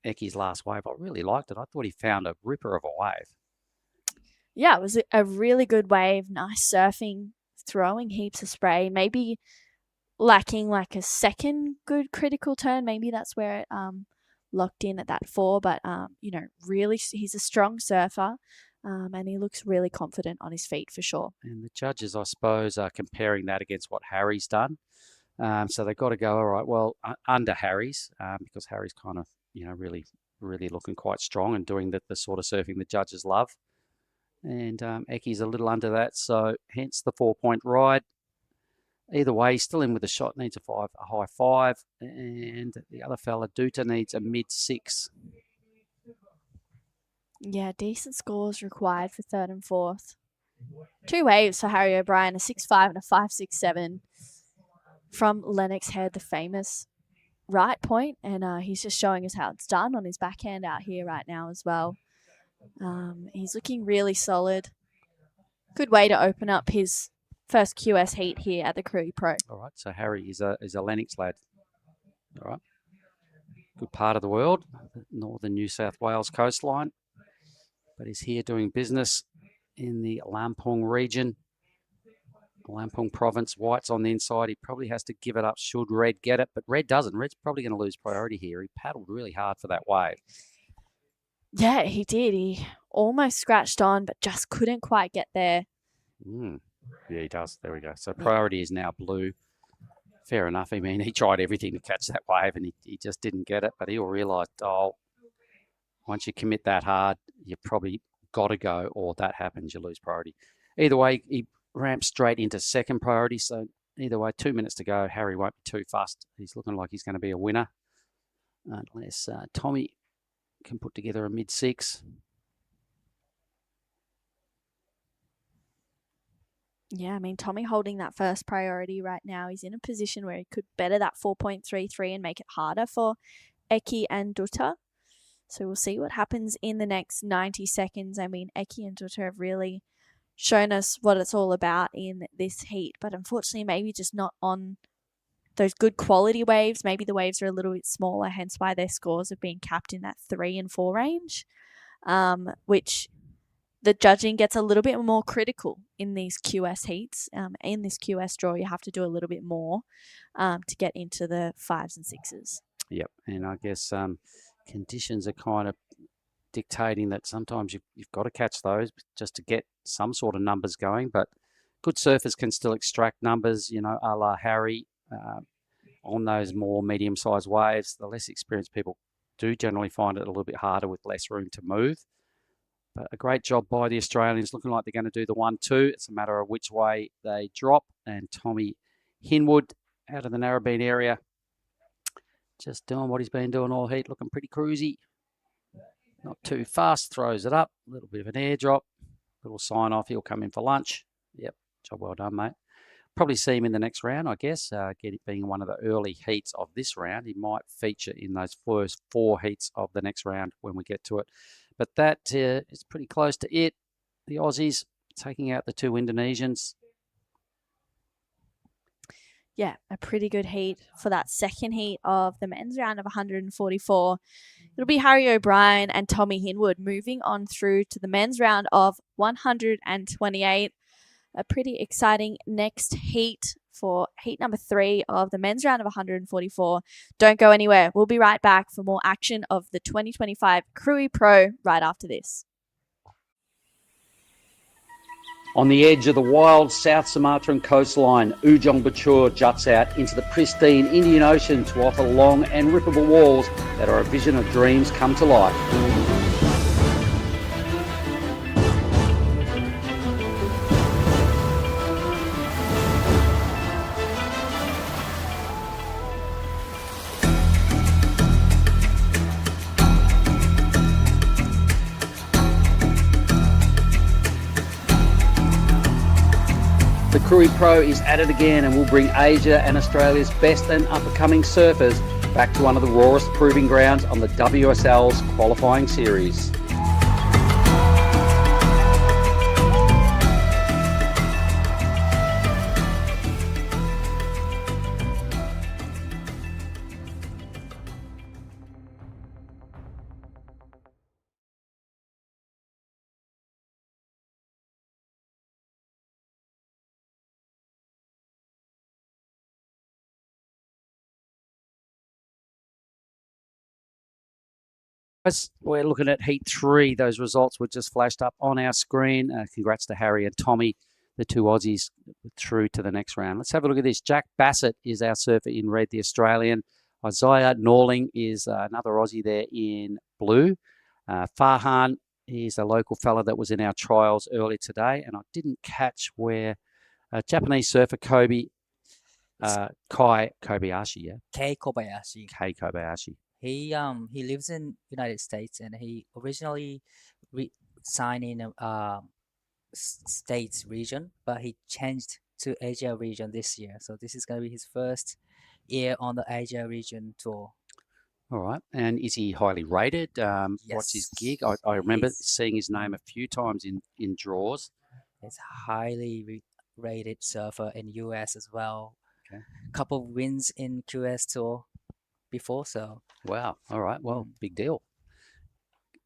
Eki's last wave. I really liked it. I thought he found a ripper of a wave. Yeah, it was a really good wave. Nice surfing, throwing heaps of spray. Maybe lacking like a second good critical turn. Maybe that's where it locked in at that 4. But, really, he's a strong surfer. And he looks really confident on his feet for sure. And the judges, I suppose, are comparing that against what Harry's done. So they've got to go, all right, well, under Harry's, because Harry's kind of, really, really looking quite strong and doing the sort of surfing the judges love. And Ecky's a little under that, so hence the 4-point ride. Either way, he's still in with a shot, needs a high 5, and the other fella, Duta, needs a mid-6. Yeah, decent scores required for third and fourth. 2 waves for Harry O'Brien, a 6.5 and a 5.67 from Lennox Head, the famous right point, and he's just showing us how it's done on his backhand out here right now as well. He's looking really solid. Good way to open up his first QS heat here at the Krui Pro. All right, so Harry is a Lennox lad. All right, good part of the world, northern New South Wales coastline, but he's here doing business in the Lampung region, Lampung province. White's on the inside. He probably has to give it up should Red get it, but Red doesn't. Red's probably going to lose priority here. He paddled really hard for that wave. Yeah, he did. He almost scratched on, but just couldn't quite get there. Yeah, he does. There we go. So priority is now blue. Fair enough. I mean, he tried everything to catch that wave and he just didn't get it, but he'll realise, once you commit that hard, you probably got to go, or that happens, you lose priority. Either way, he ramps straight into second priority, so either way, 2 minutes to go. Harry won't be too fussed. He's looking like he's going to be a winner, unless Tommy can put together a mid-6. Yeah, I mean, Tommy holding that first priority right now. He's in a position where he could better that 4.33 and make it harder for Eki and Dutta. So we'll see what happens in the next 90 seconds. I mean, Eki and Dutta have really shown us what it's all about in this heat, but unfortunately maybe just not on those good quality waves. Maybe the waves are a little bit smaller, hence why their scores have been capped in that 3 and 4 range, which the judging gets a little bit more critical in these QS heats. In this QS draw, you have to do a little bit more to get into the 5s and 6s. Yep, and I guess conditions are kind of dictating that sometimes you've got to catch those just to get some sort of numbers going, but good surfers can still extract numbers, a la Harry, on those more medium-sized waves. The less experienced people do generally find it a little bit harder with less room to move. But a great job by the Australians, looking like they're going to do the 1-2. It's a matter of which way they drop. And Tommy Hinwood out of the Narrabeen area, just doing what he's been doing all heat, looking pretty cruisy. Not too fast, throws it up, a little bit of an airdrop, little sign off, he'll come in for lunch. Yep, job well done, mate. Probably see him in the next round, I guess. Being one of the early heats of this round, he might feature in those first 4 heats of the next round when we get to it. But that is pretty close to it. The Aussies taking out the 2 Indonesians. Yeah, a pretty good heat for that second heat of the men's round of 144. It'll be Harry O'Brien and Tommy Hinwood moving on through to the men's round of 128. A pretty exciting next heat for heat number 3 of the men's round of 144. Don't go anywhere. We'll be right back for more action of the 2025 Krui Pro right after this. On the edge of the wild South Sumatran coastline, Ujung Bocur juts out into the pristine Indian Ocean to offer long and rippable walls that are a vision of dreams come to life. The Krui Pro is at it again and will bring Asia and Australia's best and up-and-coming surfers back to one of the rawest proving grounds on the WSL's qualifying series. We're looking at Heat 3. Those results were just flashed up on our screen. Congrats to Harry and Tommy, the 2 Aussies, through to the next round. Let's have a look at this. Jack Bassett is our surfer in red, the Australian. Isaiah Norling is another Aussie there in blue. Farhan He's a local fella that was in our trials earlier today, and I didn't catch where Japanese surfer Kai Kobayashi, yeah? Kei Kobayashi. Kei Kobayashi. He lives in United States, and he originally signed in States region, but he changed to Asia region this year. So this is going to be his first year on the Asia region tour. All right. And is he highly rated? What's his gig? I remember seeing his name a few times in draws. He's highly rated surfer in US as well. Okay. Couple of wins in QS tour before, so. Wow. All right. Well, big deal.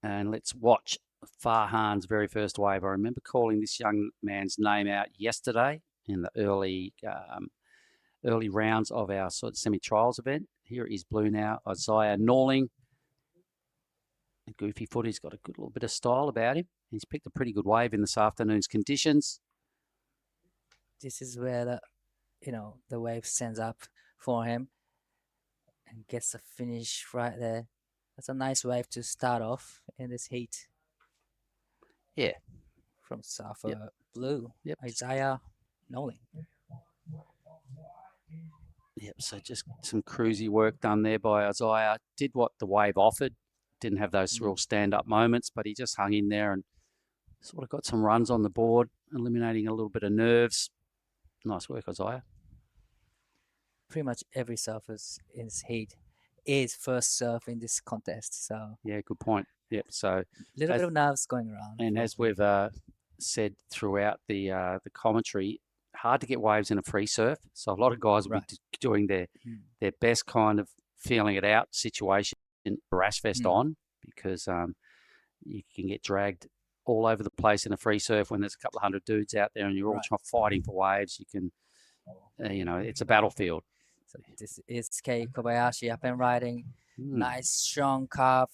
And let's watch Farhan's very first wave. I remember calling this young man's name out yesterday in the early rounds of our sort of semi-trials event. Here is blue now. Isaiah Norling. A goofy foot. He's got a good little bit of style about him. He's picked a pretty good wave in this afternoon's conditions. This is where the wave sends up for him and gets a finish right there. That's a nice wave to start off in this heat. Yeah. From surfer blue. Yep. Isaiah Norling. Yep, so just some cruisy work done there by Isaiah. Did what the wave offered. Didn't have those real stand-up moments, but he just hung in there and sort of got some runs on the board, eliminating a little bit of nerves. Nice work, Isaiah. Pretty much every surfer in this heat is first surf in this contest. So yeah, good point. Yep, so a little bit of nerves going around. And as we've said throughout the commentary, hard to get waves in a free surf. So a lot of guys will be doing their best kind of feeling it out situation in rash vest on, because you can get dragged all over the place in a free surf when there's a couple of hundred dudes out there and you're all fighting for waves. You can, it's a battlefield. So this is Kei Kobayashi up and riding. Nice strong carve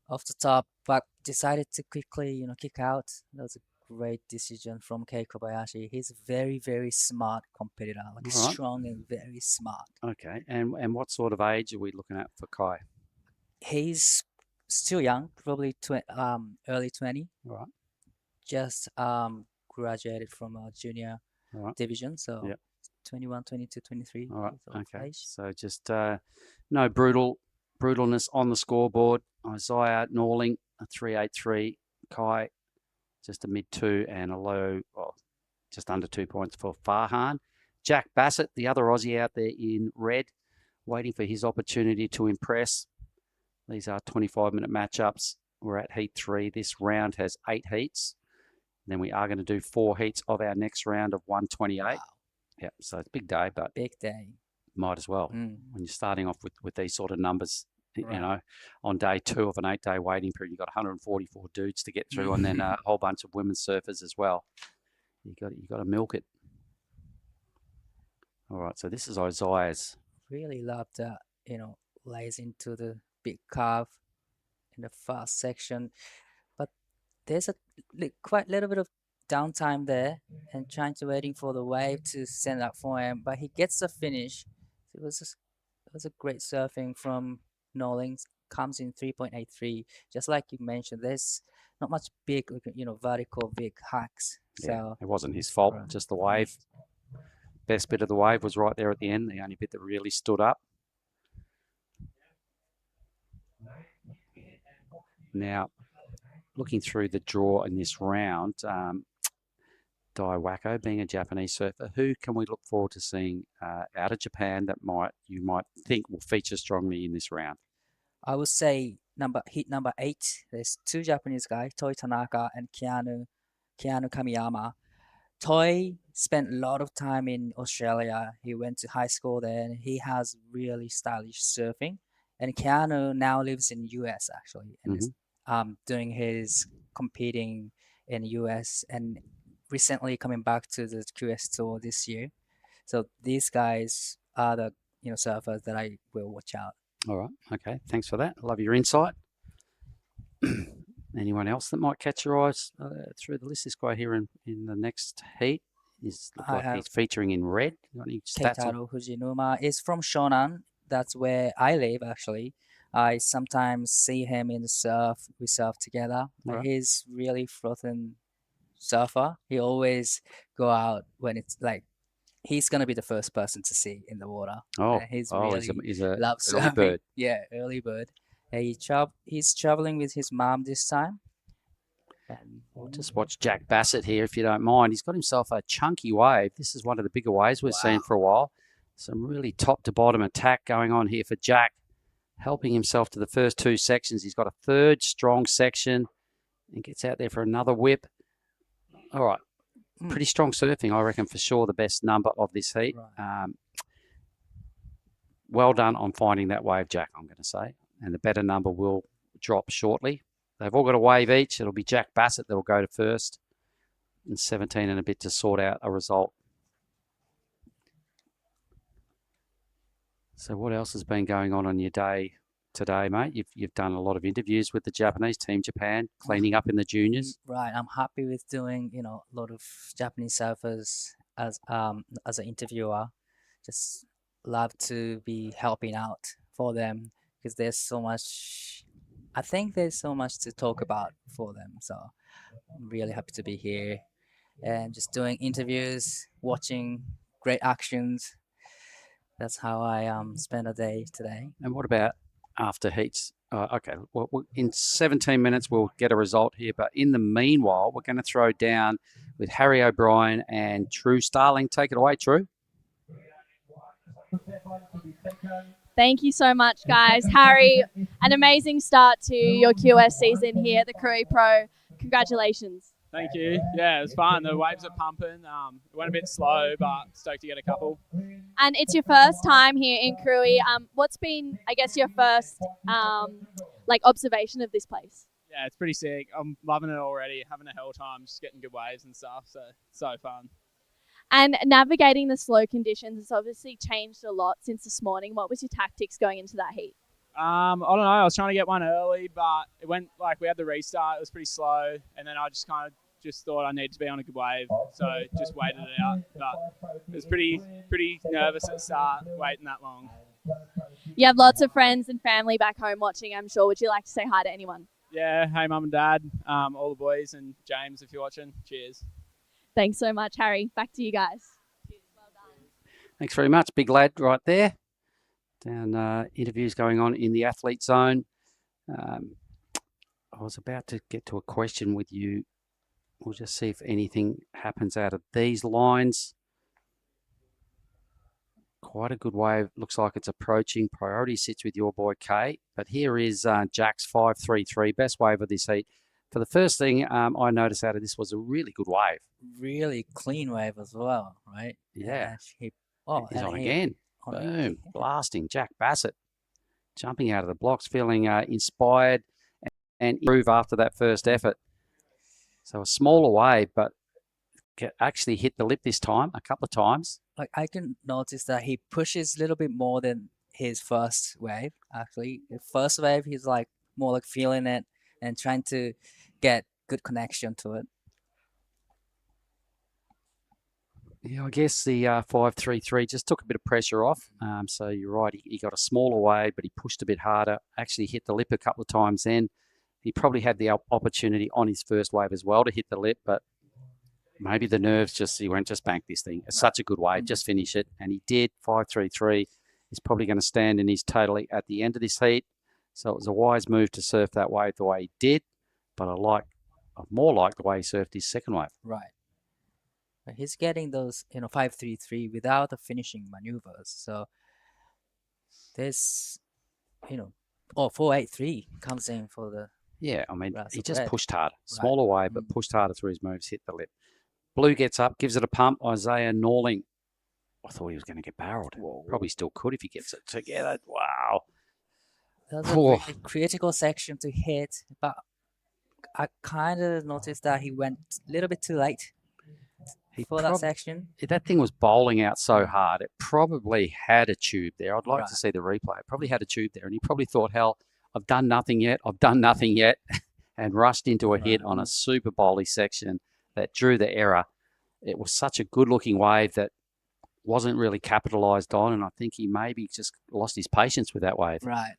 off the top, but decided to quickly, kick out. That was a great decision from Kei Kobayashi. He's a very, very smart competitor, strong and very smart. Okay, and what sort of age are we looking at for Kai? He's still young, probably early 20. All right. Just graduated from a junior division, so 21, 22, 23. All right, okay. So just no brutalness on the scoreboard. Isaiah Norling, a 3.83. Kai, just a mid-2 and a low, just under 2 points for Farhan. Jack Bassett, the other Aussie out there in red, waiting for his opportunity to impress. These are 25-minute matchups. We're at heat 3. This round has 8 heats. Then we are going to do 4 heats of our next round of 128. Wow. Yeah, so it's a big day, but big day. Might as well. When you're starting off with these sort of numbers, on day 2 of an 8-day waiting period, you've got 144 dudes to get through, and then a whole bunch of women's surfers as well. You got to milk it. All right, so this is Isaiah's. Really love that, lays into the big carve in the fast section, but there's a quite little bit of downtime there and trying to waiting for the wave to send up for him, but he gets the finish. It was a great surfing from Norling. Comes in 3.83. Just like you mentioned, there's not much big, vertical big hacks. So it wasn't his fault, just the wave. Best bit of the wave was right there at the end, the only bit that really stood up. Now, looking through the draw in this round, Dai Wako, being a Japanese surfer, who can we look forward to seeing out of Japan that you might think will feature strongly in this round? I would say heat number 8. There's 2 Japanese guys, Toi Tanaka and Keanu Kamiyama. Toi spent a lot of time in Australia. He went to high school there, and he has really stylish surfing. And Keanu now lives in US actually, and is doing his competing in US and recently coming back to the QS tour this year. So these guys are the surfers that I will watch out. All right. Okay. Thanks for that. I love your insight. Anyone else that might catch your eyes through the list? This guy here in the next heat he's featuring in red. Keitaro Fujinuma is from Shonan. That's where I live actually. I sometimes see him in the surf. We surf together. But Right. he's really floating surfer. He always go out when it's like he's gonna be the first person to see in the water. Oh, And he's he's a loves early surfing. bird. Yeah, early bird. He's traveling with his mom this time. And We'll just watch Jack Bassett here, if you don't mind. He's got himself a chunky wave. This is one of the bigger waves we've seen for a while. Some really top to bottom attack going on here for Jack, helping himself to the first two sections. He's got a third strong section and gets out there for another whip. All right. Pretty strong surfing, I reckon, for sure the best number of this heat. Right. Well done on finding that wave, Jack, I'm going to say. And the better number will drop shortly. They've all got a wave each. It'll be Jack Bassett that will go to first and 17 and a bit to sort out a result. So what else has been going on your day today, mate? You've done a lot of interviews with the Japanese team, Japan, cleaning up in the juniors. Right, I'm happy with doing a lot of Japanese surfers as an interviewer. Just love to be helping out for them because there's so much. I think there's so much to talk about for them. So I'm really happy to be here and just doing interviews, watching great actions. That's how I spend a day today. And what about after heats? Okay, well, in 17 minutes we'll get a result here, but in the meanwhile we're going to throw down with Harry O'Brien and True Starling. Take it away, True. Thank you so much, guys. Harry, an amazing start to your QS season here at the Krui Pro. Congratulations. Thank you. Yeah, it was fun. The waves are pumping. It went a bit slow, but stoked to get a couple. And it's your first time here in Krui. What's been, I guess, your first observation of this place? Yeah, it's pretty sick. I'm loving it already. Having a hell time, just getting good waves and stuff. So fun. And navigating the slow conditions has obviously changed a lot since this morning. What was your tactics going into that heat? I don't know. I was trying to get one early, but it went we had the restart. It was pretty slow, and then I just thought I needed to be on a good wave, so just waited it out. But it was pretty nervous at the start, waiting that long. You have lots of friends and family back home watching, I'm sure. Would you like to say hi to anyone? Yeah, hey mum and dad, all the boys, and James if you're watching. Cheers. Thanks so much, Harry. Back to you guys. Cheers. Well done. Thanks very much. Big lad right there. Down interviews going on in the athlete zone. I was about to get to a question with you. We'll just see if anything happens out of these lines. Quite a good wave. Looks like it's approaching. Priority sits with your boy Kay. But here is Jack's 5.33, best wave of this heat. For the first thing I noticed out of this was a really good wave. Really clean wave as well, right? Yeah. He's He's on again. Boom. Blasting. Jack Bassett jumping out of the blocks, feeling inspired and improve after that first effort. So a smaller wave, but actually hit the lip this time, a couple of times. Like I can notice that he pushes a little bit more than his first wave, actually. The first wave, he's more feeling it and trying to get good connection to it. Yeah, I guess the 5.33 just took a bit of pressure off. So you're right, he got a smaller wave, but he pushed a bit harder, actually hit the lip a couple of times then. He probably had the opportunity on his first wave as well to hit the lip, but maybe the nerves he went, just bank this thing. It's such a good wave, just finish it. And he did. 5.33 is probably going to stand in his totally at the end of this heat. So it was a wise move to surf that wave the way he did, but I more like the way he surfed his second wave. Right. He's getting those, 5.33 without the finishing maneuvers. So there's, 4.83 comes in for the. Yeah, I mean, he just red. Pushed hard. Smaller wave, but pushed harder through his moves, hit the lip. Blue gets up, gives it a pump. Isaiah Norling. I thought he was going to get barreled. Whoa. Probably still could if he gets it together. Wow. That's a really critical section to hit, but I kind of noticed that he went a little bit too late for that section. That thing was bowling out so hard, it probably had a tube there. I'd like to see the replay. It probably had a tube there, and he probably thought, hell, I've done nothing yet, and rushed into a hit on a super bowly section that drew the error. It was such a good-looking wave that wasn't really capitalised on, and I think he maybe just lost his patience with that wave. Right.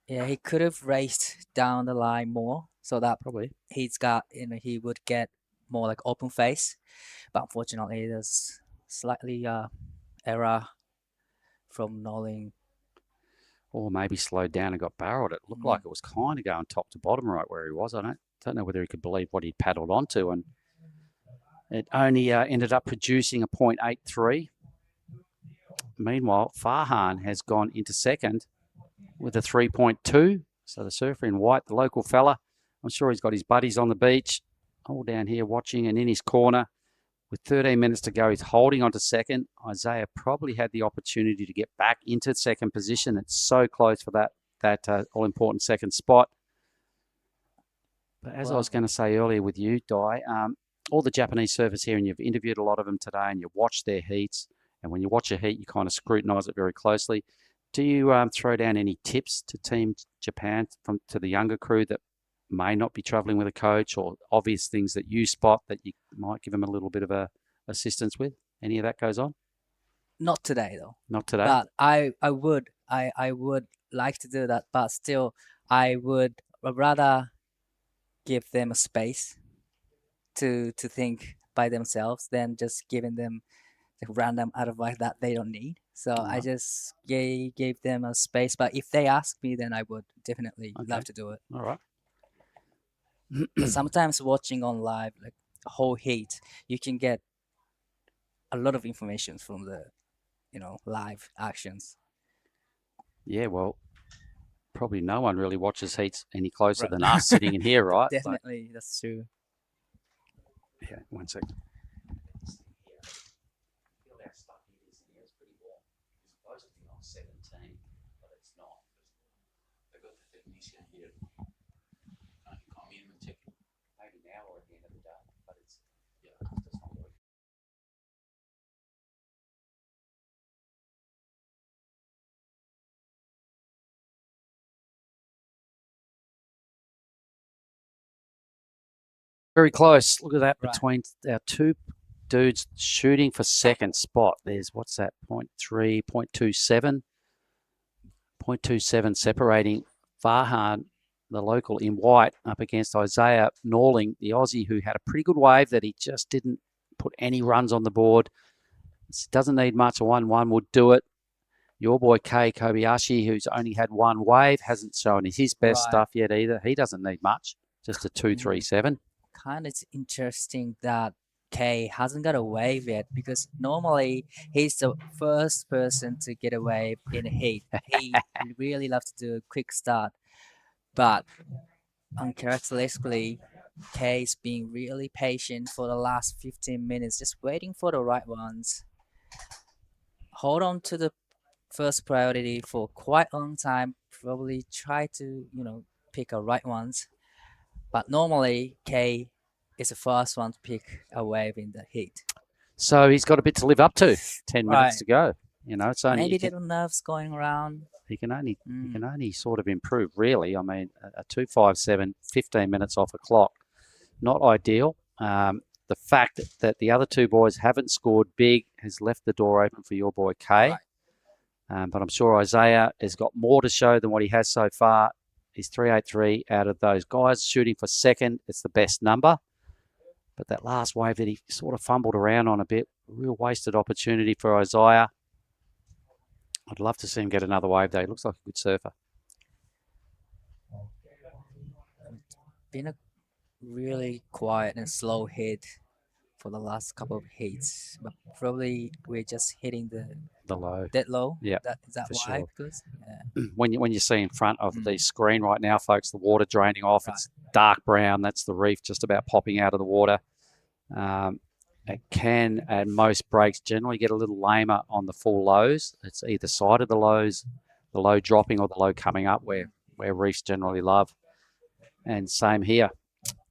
Yeah, he could have raced down the line more so that Probably. he would get more like open face. But unfortunately, there's slightly error from Noling. Or maybe slowed down and got barreled. It looked like it was kind of going top to bottom right where he was. I don't know whether he could believe what he'd paddled onto, and it only ended up producing a 0.83. Meanwhile, Farhan has gone into second with a 3.2. So the surfer in white, the local fella, I'm sure he's got his buddies on the beach, all down here watching, and in his corner. With 13 minutes to go, he's holding on to second. Isaiah probably had the opportunity to get back into second position. It's so close for that all-important second spot. But as I was going to say earlier with you, Dai, all the Japanese surfers here, and you've interviewed a lot of them today, and you watch their heats. And when you watch a heat, you kind of scrutinise it very closely. Do you throw down any tips to Team Japan to the younger crew that may not be travelling with a coach, or obvious things that you spot that you might give them a little bit of assistance with? Any of that goes on? Not today, though. Not today. But I would like to do that, but still, I would rather give them a space to think by themselves than just giving them random advice that they don't need. So I just gave them a space. But if they ask me, then I would definitely love to do it. All right. Sometimes watching on live, like a whole heat, you can get a lot of information from the, live actions. Yeah, well, probably no one really watches heats any closer than us sitting in here, right? Definitely, that's true. Yeah, 1 second. Very close. Look at that between our two dudes shooting for second spot. There's, what's that, 0.3, 0.27. 0.27 separating Farhan, the local in white, up against Isaiah Norling, the Aussie, who had a pretty good wave that he just didn't put any runs on the board. Doesn't need much. A 1-1 would do it. Your boy Kei Kobayashi, who's only had one wave, hasn't shown his best stuff yet either. He doesn't need much, just a 2.37. Kind of interesting that Kei hasn't got a wave yet, because normally he's the first person to get a wave in a heat. He really loves to do a quick start, but uncharacteristically, Kei's being really patient for the last 15 minutes, just waiting for the right ones. Hold on to the first priority for quite a long time. Probably try to pick a right ones. But normally, Kei is the first one to pick a wave in the heat. So he's got a bit to live up to. 10 minutes to go. It's only maybe little nerves going around. He can only sort of improve, really. I mean, a 2.57, 15 minutes off a clock, not ideal. The fact that the other two boys haven't scored big has left the door open for your boy Kei. But I'm sure Isaiah has got more to show than what he has so far. He's 3.83 out of those guys shooting for second. It's the best number. But that last wave that he sort of fumbled around on a bit, real wasted opportunity for Isaiah. I'd love to see him get another wave, though. He looks like a good surfer. Been a really quiet and slow hit for the last couple of heats, but probably we're just hitting the low. Dead low. Yeah, is that why? Sure. Because when you see in front of the screen right now, folks, the water draining off. It's dark brown. That's the reef just about popping out of the water. It can, at most breaks, generally get a little lamer on the full lows. It's either side of the lows, the low dropping or the low coming up, where reefs generally love. And same here.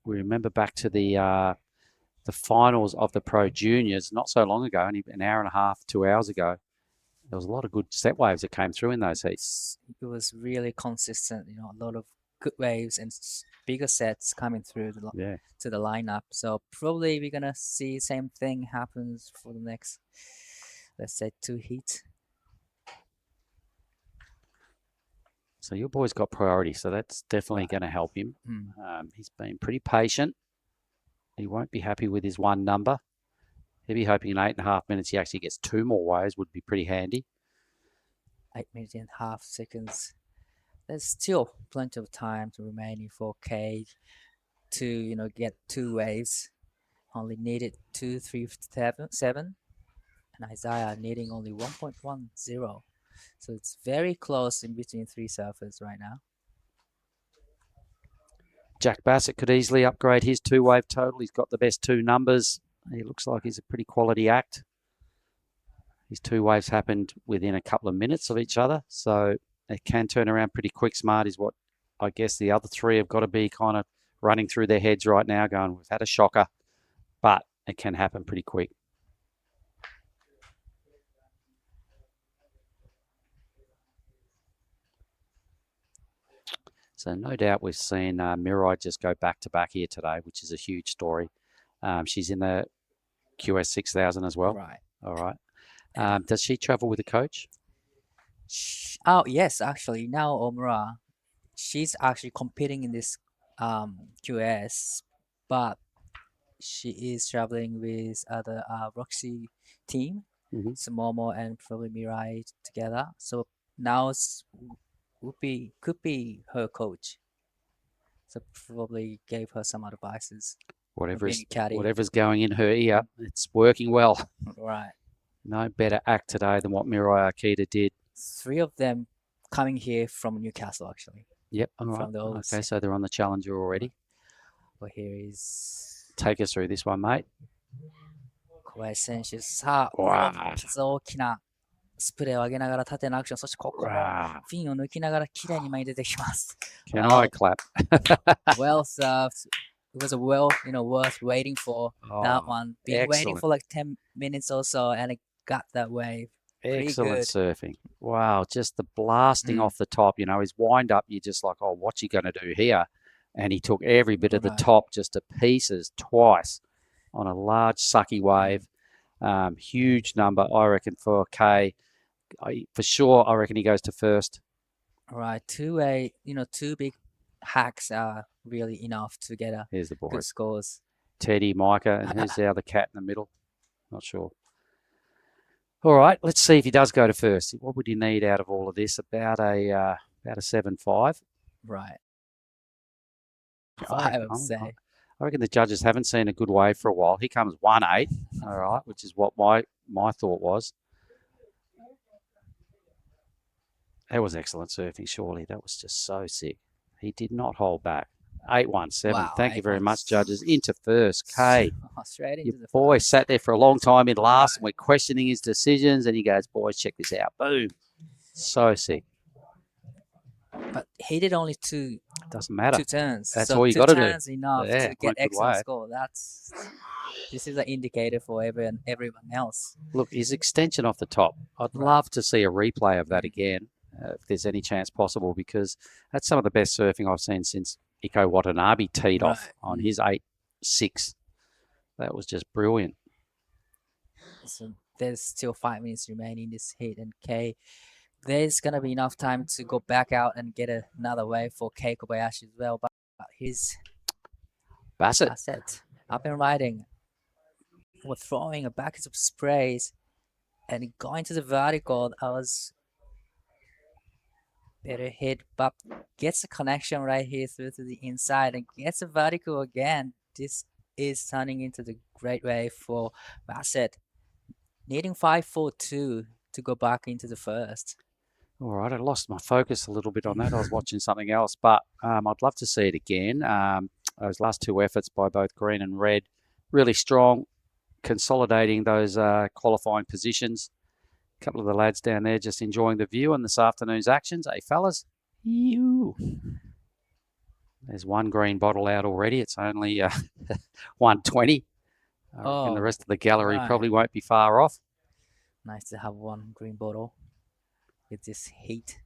We remember back to the finals of the Pro Juniors not so long ago, only an hour and a half, 2 hours ago. There was a lot of good set waves that came through in those heats. It was really consistent, a lot of good waves and bigger sets coming through to the lineup. So probably we're gonna see same thing happens for the next, let's say, 2 heats. So your boy's got priority, so that's definitely going to help him. He's been pretty patient. He won't be happy with his one number. He'll be hoping in 8.5 minutes he actually gets 2 more waves, would be pretty handy. 8.5 seconds. There's still plenty of time to remaining for K to, get 2 waves. Only needed 2.377. And Isaiah needing only 1.10. So it's very close in between 3 surfers right now. Jack Bassett could easily upgrade his 2-wave total. He's got the best 2 numbers. He looks like he's a pretty quality act. His 2 waves happened within a couple of minutes of each other, so it can turn around pretty quick. Smart is what I guess the other 3 have got to be kind of running through their heads right now, going, we've had a shocker, but it can happen pretty quick. So no doubt we've seen Mirai just go back-to-back here today, which is a huge story. She's in the QS 6000 as well. Right. All right. Does she travel with a coach? Oh, yes, actually. Now Omura, she's actually competing in this QS, but she is traveling with other Roxy team, Momo and probably Mirai together. So now could be her coach. So probably gave her some advices. Whatever's going in her ear, it's working well. Right. No better act today than what Mirai Akita did. 3 of them coming here from Newcastle, actually. Yep. All right. Okay, so they're on the Challenger already. Well, here is... Take us through this one, mate. 小林選手、さあ、大きなスプレーを上げながら縦のアクション、そしてここもフィンを抜きながらきれいに前に出てきます。Can I clap? Well served. It was worth waiting for that one. Been waiting for like 10 minutes or so, and it got that wave. Excellent surfing. Wow, just the blasting off the top. His wind up, you're just like, oh, what's he going to do here? And he took every bit of the top just to pieces twice on a large sucky wave. Huge number, I reckon, for K. For sure, I reckon he goes to first. All right, 2 big hacks are really enough to get Here's the good scores. Teddy, Micah, and who's the other cat in the middle? Not sure. All right, let's see if he does go to first. What would he need out of all of this? About a 7.5. Right. 5, I would say. I reckon the judges haven't seen a good wave for a while. Here comes 1.8. All right, which is what my thought was. That was excellent surfing, surely. That was just so sick. He did not hold back. 8.17. Wow, Thank you very much, judges. Into first. K. Straight into Your boy sat there for a long time in last, and we're questioning his decisions, and he goes, boys, check this out. Boom. So sick. But he did only 2. Doesn't matter. 2 turns. That's so all you got to do. 2 turns enough to get excellent score. This is an indicator for everyone else. Look, his extension off the top. I'd love to see a replay of that again, if there's any chance possible, because that's some of the best surfing I've seen since Iko Watanabe teed off on his 8.6. That was just brilliant. So there's still 5 minutes remaining in this heat, and K, there's going to be enough time to go back out and get another wave for Kei Kobayashi as well. But his Bassett up and riding, with throwing a bucket of sprays and going to the vertical. That was better hit, but gets a connection right here through to the inside and gets a vertical again. This is turning into the great wave for Bassett, needing 5.42 to go back into the first. All right, I lost my focus a little bit on that. I was watching something else, but I'd love to see it again. Those last 2 efforts by both green and red, really strong, consolidating those qualifying positions. A couple of the lads down there just enjoying the view and this afternoon's actions. Hey, fellas. There's 1 green bottle out already. It's only 120. And the rest of the gallery probably won't be far off. Nice to have 1 green bottle with this heat.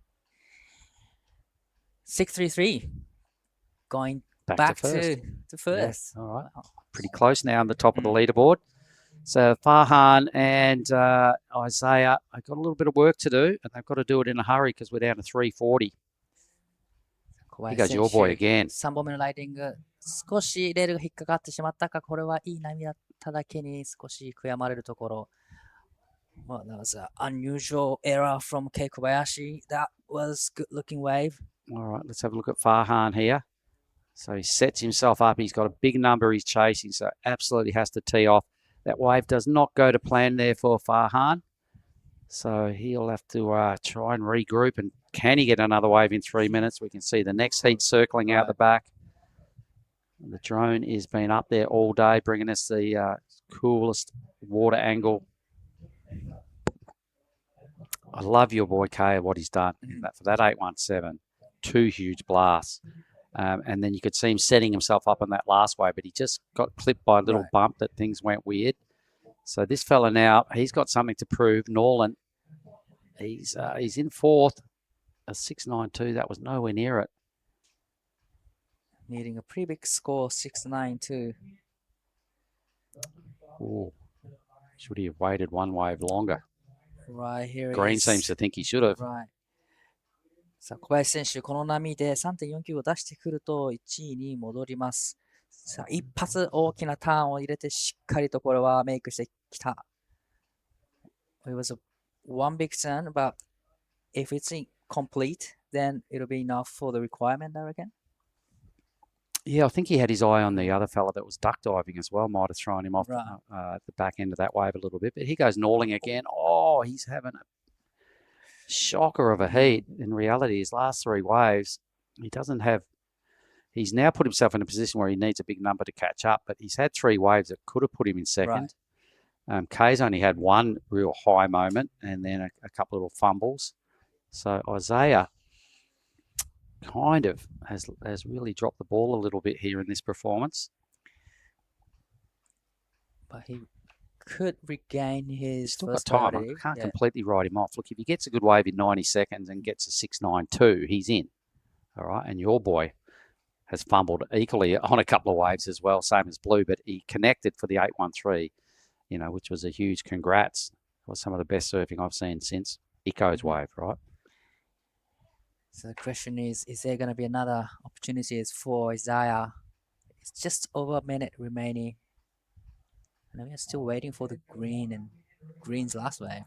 6.33. Going back to first. Yeah. All right. Pretty close now on the top of the leaderboard. So Farhan and Isaiah, I've got a little bit of work to do, and they've got to do it in a hurry because we're down to 3:40. 小 Here 林 goes 選 your boy 手、 again. 3本目のライディング、少しレールが引っかかってしまったか、これはいい波だっただけに少し悔やまれるところ。Well, that was an unusual error from Kei Kobayashi. That was good looking wave. All right, let's have a look at Farhan here. So he sets himself up. He's got a big number he's chasing, so absolutely has to tee off. That wave does not go to plan there for Farhan. So he'll have to try and regroup. And can he get another wave in 3 minutes? We can see the next heat circling out the back. The drone has been up there all day, bringing us the coolest water angle. I love your boy Kay, what he's done for that 817. 2 huge blasts. And then you could see him setting himself up on that last wave, but he just got clipped by a little bump that things went weird. So this fella now, he's got something to prove. Norland, he's in 4th, a 692. That was nowhere near it. Needing a pretty big score, 692. Ooh. Should he have waited one wave longer? Right here Green is, seems to think he should have. Right. さあ、小林選手、この波で 3.49 を出してくると1位に戻ります。さあ、一発大きなターンを入れてしっかりとこれはメイクしてきた。It was a one big turn, but if it's incomplete, then it'll be enough for the requirement, I reckon. Yeah, I think he had his eye on the other fella that was duck diving as well. Might have thrown him off at the back end of that wave a little bit. But he goes gnawing again. Oh, he's having a shocker of a heat. In reality, his last 3 waves, he doesn't have... He's now put himself in a position where he needs a big number to catch up, but he's had 3 waves that could have put him in second. Kay's only had 1 real high moment and then a couple of little fumbles. So Isaiah kind of has really dropped the ball a little bit here in this performance. But he could regain his Still got first time. priority. I can't completely write him off. Look, if he gets a good wave in 90 seconds and gets a 692, he's in. All right, and your boy has fumbled equally on a couple of waves as well, same as Blue, but he connected for the 813, which was a huge congrats. It was some of the best surfing I've seen since Iko's wave, right? So the question is there going to be another opportunities for Isaiah? It's just over a minute remaining. And we are still waiting for the green and green's last wave.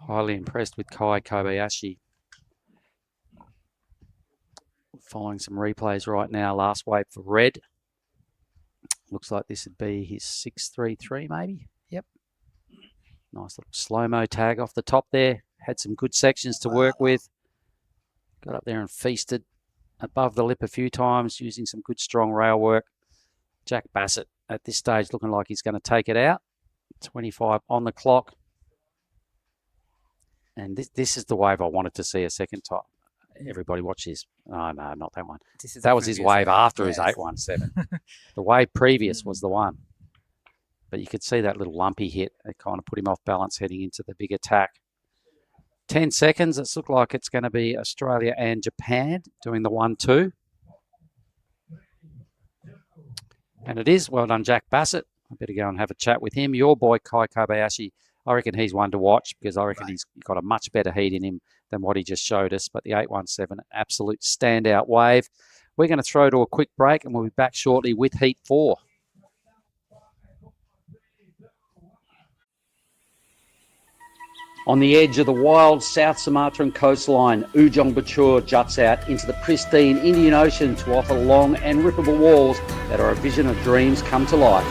Highly impressed with Kai Kobayashi. Following some replays right now. Last wave for red. Looks like this would be his 633 maybe. Yep. Nice little slow-mo tag off the top there. Had some good sections to work with. Got up there and feasted above the lip a few times using some good strong rail work. Jack Bassett at this stage looking like he's going to take it out. 25 on the clock. And this is the wave I wanted to see a second time. Everybody watch this. Oh, no, not that one. That was his wave after his 817. The wave previous was the one. But you could see that little lumpy hit. It kind of put him off balance heading into the big attack. 10 seconds. It's looked like it's going to be Australia and Japan doing the 1-2. And it is. Well done, Jack Bassett. I better go and have a chat with him. Your boy, Kai Kobayashi, I reckon he's one to watch because I reckon he's got a much better heat in him than what he just showed us. But the 817, absolute standout wave. We're going to throw to a quick break and we'll be back shortly with Heat 4. On the edge of the wild South Sumatran coastline, Ujung Bocur juts out into the pristine Indian Ocean to offer long and rippable walls that are a vision of dreams come to life.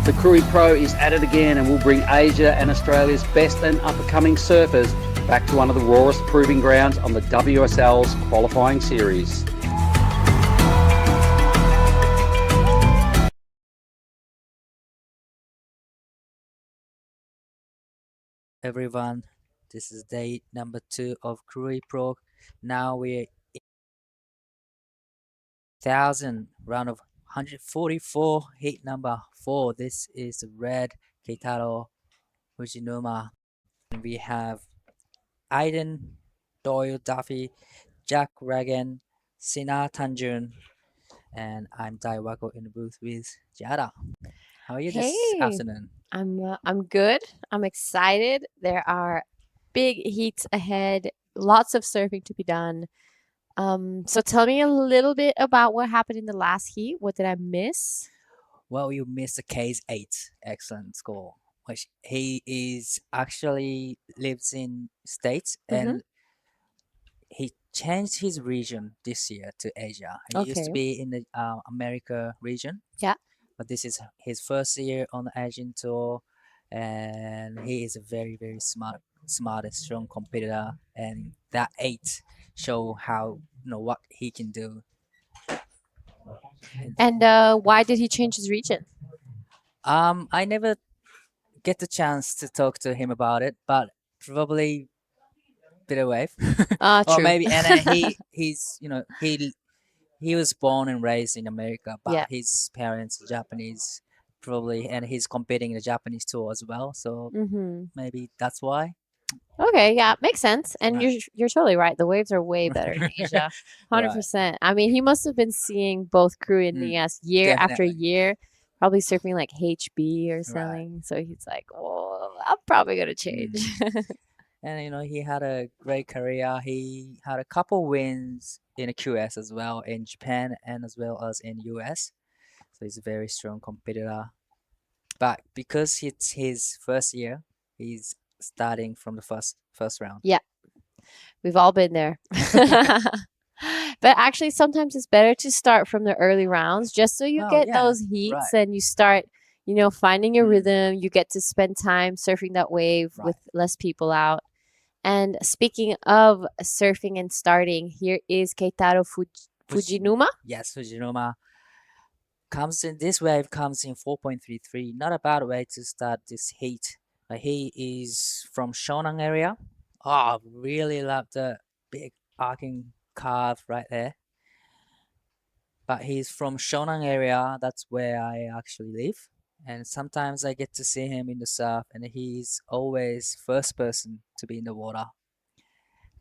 The Krui Pro is at it again and will bring Asia and Australia's best and up-and-coming surfers back to one of the rawest proving grounds on the WSL's qualifying series. Everyone, this is day number 2 of Krui Pro. Now we're in 1,000 round of 144, heat number 4. This is red Keitaro Fujinuma. And we have Aiden, Doyle Duffy, Jack Regan, Sina Tanjun, and I'm Daiwako in the booth with Jada. How are you this afternoon? I'm good. I'm excited. There are big heats ahead. Lots of surfing to be done. So tell me a little bit about what happened in the last heat. What did I miss? Well, you missed the case 8. Excellent score. Which he is actually lives in States and he changed his region this year to Asia. He used to be in the America region. Yeah. But this is his first year on the Asian tour, and he is a very, very smart and strong competitor. And that 8 show how what he can do. And why did he change his region? I never get the chance to talk to him about it, but probably bit away. True. Or maybe, and he's he was born and raised in America, but his parents are Japanese, probably, and he's competing in the Japanese tour as well. So maybe that's why. Okay, yeah, makes sense. And you're totally right. The waves are way better in Asia, 100%. I mean, he must have been seeing both Krui and Nias year after year, probably surfing like HB or something. So he's like, "Oh, I'm probably gonna change." And he had a great career. He had a couple wins in a QS as well in Japan and as well as in US. So he's a very strong competitor. But because it's his first year, he's starting from the first round. Yeah, we've all been there. But actually, sometimes it's better to start from the early rounds just so you get those heats and you start, finding your rhythm. You get to spend time surfing that wave with less people out. And speaking of surfing and starting, here is Keitaro Fujinuma. Yes, Fujinuma. This wave comes in 4.33. Not a bad way to start this heat. He is from Shonan area. Oh, really love the big arcing curve right there. But he's from Shonan area. That's where I actually live. And sometimes I get to see him in the surf, and he's always first person to be in the water.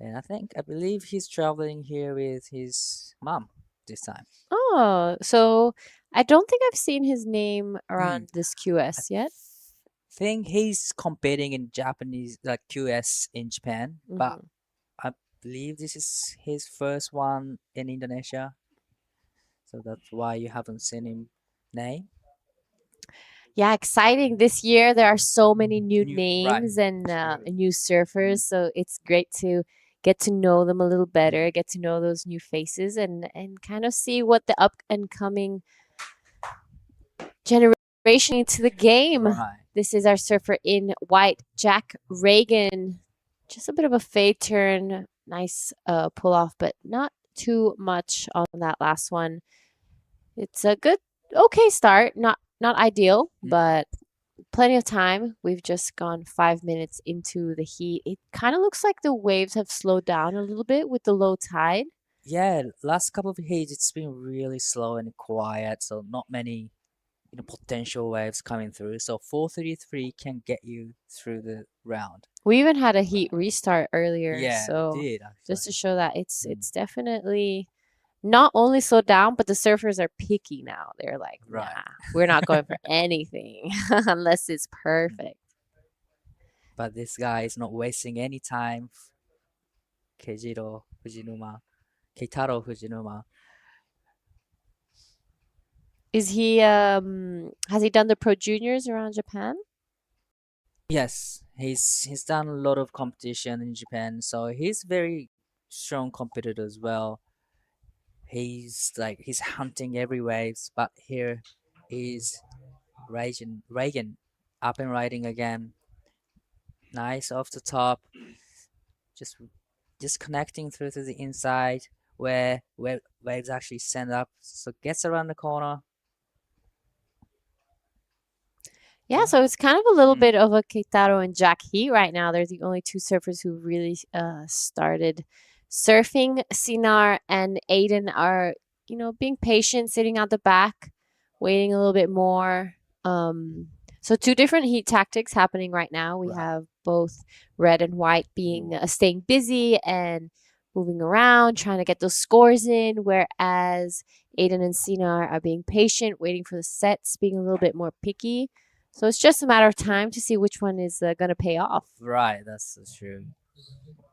And I believe he's traveling here with his mom this time. Oh, so I don't think I've seen his name around this QS yet. I think he's competing in Japanese QS in Japan, but I believe this is his first one in Indonesia. So that's why you haven't seen him name. Yeah, exciting. This year there are so many new names and new surfers, so it's great to get to know them a little better, get to know those new faces and kind of see what the up and coming generation into the game. This is our surfer in white, Jack Regan. Just a bit of a fade turn, nice pull off, but not too much on that last one. It's a good, okay start. Not ideal, but plenty of time. We've just gone 5 minutes into the heat. It kind of looks like the waves have slowed down a little bit with the low tide. Yeah, last couple of heats it's been really slow and quiet, so not many potential waves coming through. So 433 can get you through the round. We even had a heat restart earlier. Yeah, so we did, just to show that it's definitely not only slowed down, but the surfers are picky now. They're like, nah, we're not going for anything unless it's perfect. But this guy is not wasting any time. Keitaro Fujinuma. Is he has he done the Pro Juniors around Japan? Yes, he's done a lot of competition in Japan, so he's very strong competitor as well. He's hunting every waves, but here is Reagan up and riding again. Nice off the top, just connecting through to the inside where waves actually stand up. So gets around the corner. Yeah, so it's kind of a little bit of a Keitaro and Jack heat right now. They're the only two surfers who really started surfing. Sinar and Aiden are, being patient, sitting at the back. waiting a little bit more. So 2 different heat tactics happening right now. We have both red and white being staying busy and moving around, trying to get those scores in, whereas Aiden and Sina are being patient, waiting for the sets, being a little bit more picky. So it's just a matter of time to see which one is going to pay off. Right, that's true.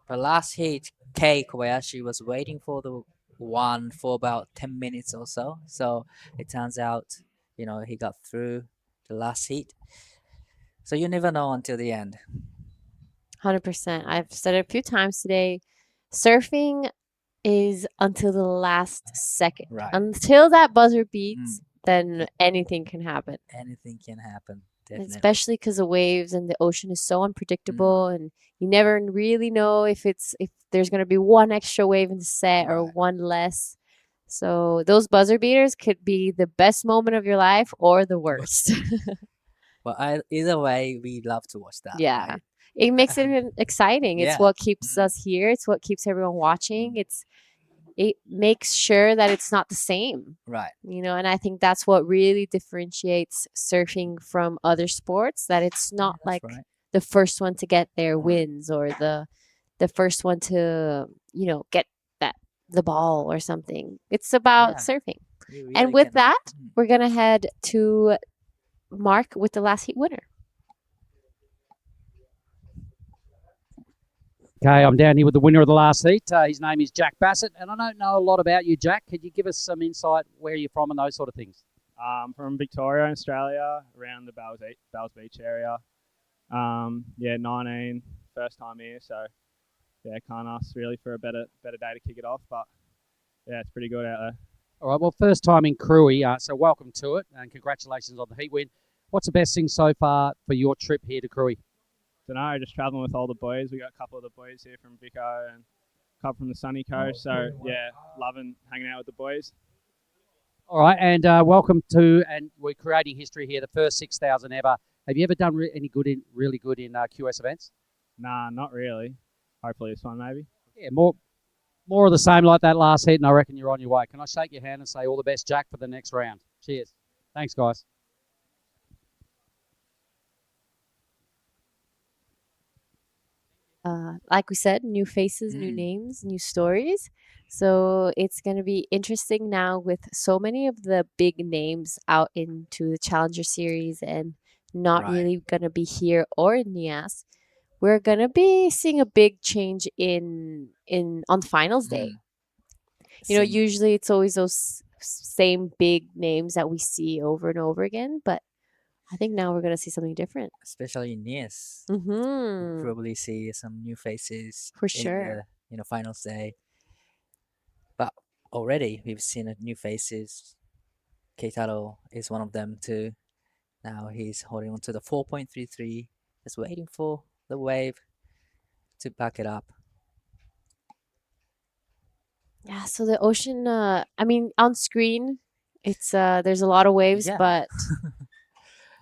The last heat, Kei Kobayashi was waiting for the one for about 10 minutes or so. So it turns out, he got through the last heat. So you never know until the end. 100%. I've said it a few times today. Surfing is until the last second. Right. Until that buzzer beats, then anything can happen. Anything can happen, definitely. Especially because the waves and the ocean is so unpredictable, and you never really know if there's going to be one extra wave in the set or one less. So those buzzer beaters could be the best moment of your life or the worst. Well, either way, we love to watch that. Yeah. Right? It makes it exciting. It's what keeps us here. It's what keeps everyone watching. It makes sure that it's not the same. Right. And I think that's what really differentiates surfing from other sports, that it's not the first one to get their wins or the first one to, get the ball or something. It's about surfing. Really and with that, we're going to head to Mark with the last heat winner. Okay, I'm down here with the winner of the last heat. His name is Jack Bassett, and I don't know a lot about you, Jack. Could you give us some insight where you're from and those sort of things? From Victoria, Australia, around the Bells Beach area. 19, first time here, so can't ask really for a better day to kick it off, but it's pretty good out there. All right, well, first time in Krui, so welcome to it, and congratulations on the heat win. What's the best thing so far for your trip here to Krui? Don't know, just traveling with all the boys. We got a couple of the boys here from Vico and a couple from the sunny coast. So loving hanging out with the boys. All right, and welcome to, and we're creating history here, the first 6,000 ever. Have you ever done really good in QS events? Nah, not really. Hopefully this one maybe. Yeah, more of the same like that last heat, and I reckon you're on your way. Can I shake your hand and say all the best, Jack, for the next round? Cheers. Thanks, guys. Like we said, new faces, new names, new stories. So it's going to be interesting now with so many of the big names out into the Challenger Series and not really going to be here or in NIAS. We're going to be seeing a big change on finals day. Usually it's always those same big names that we see over and over again, but I think now we're going to see something different. Especially in NIAS. Mm-hmm. Probably see some new faces. For sure. In the finals day. But already we've seen new faces. Keitaro is one of them too. Now he's holding on to the 4.33. Just waiting for the wave to back it up. Yeah, so the ocean, on screen, it's there's a lot of waves, but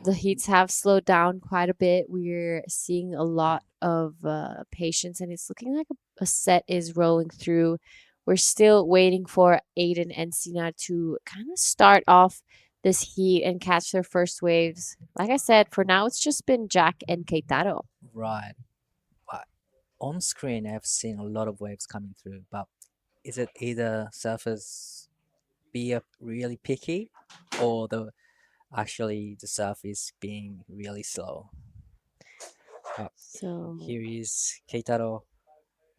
the heats have slowed down quite a bit. We're seeing a lot of patience, and it's looking like a set is rolling through. We're still waiting for Aiden and Sina to kind of start off this heat and catch their first waves. Like I said, for now, it's just been Jack and Keitaro. Right. But on screen, I've seen a lot of waves coming through, but is it either surfers be really picky or the surf is being really slow? So here is Keitaro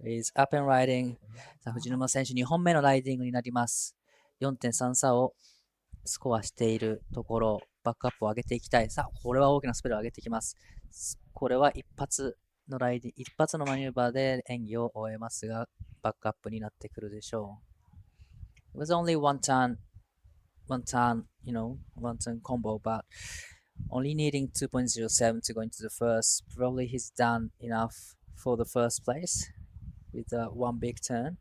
is up and riding. さあ、藤沼選手2本目のライディングになります。4.33 をスコアしているところ、バックアップを上げていきたい。さあ、これは大きなスペルを上げてきます。これは一発のマニューバーで演技を終えますが、バックアップになってくるでしょう。It was only one turn combo, but only needing 2.07 to go into the first. Probably he's done enough for the first place with one big turn.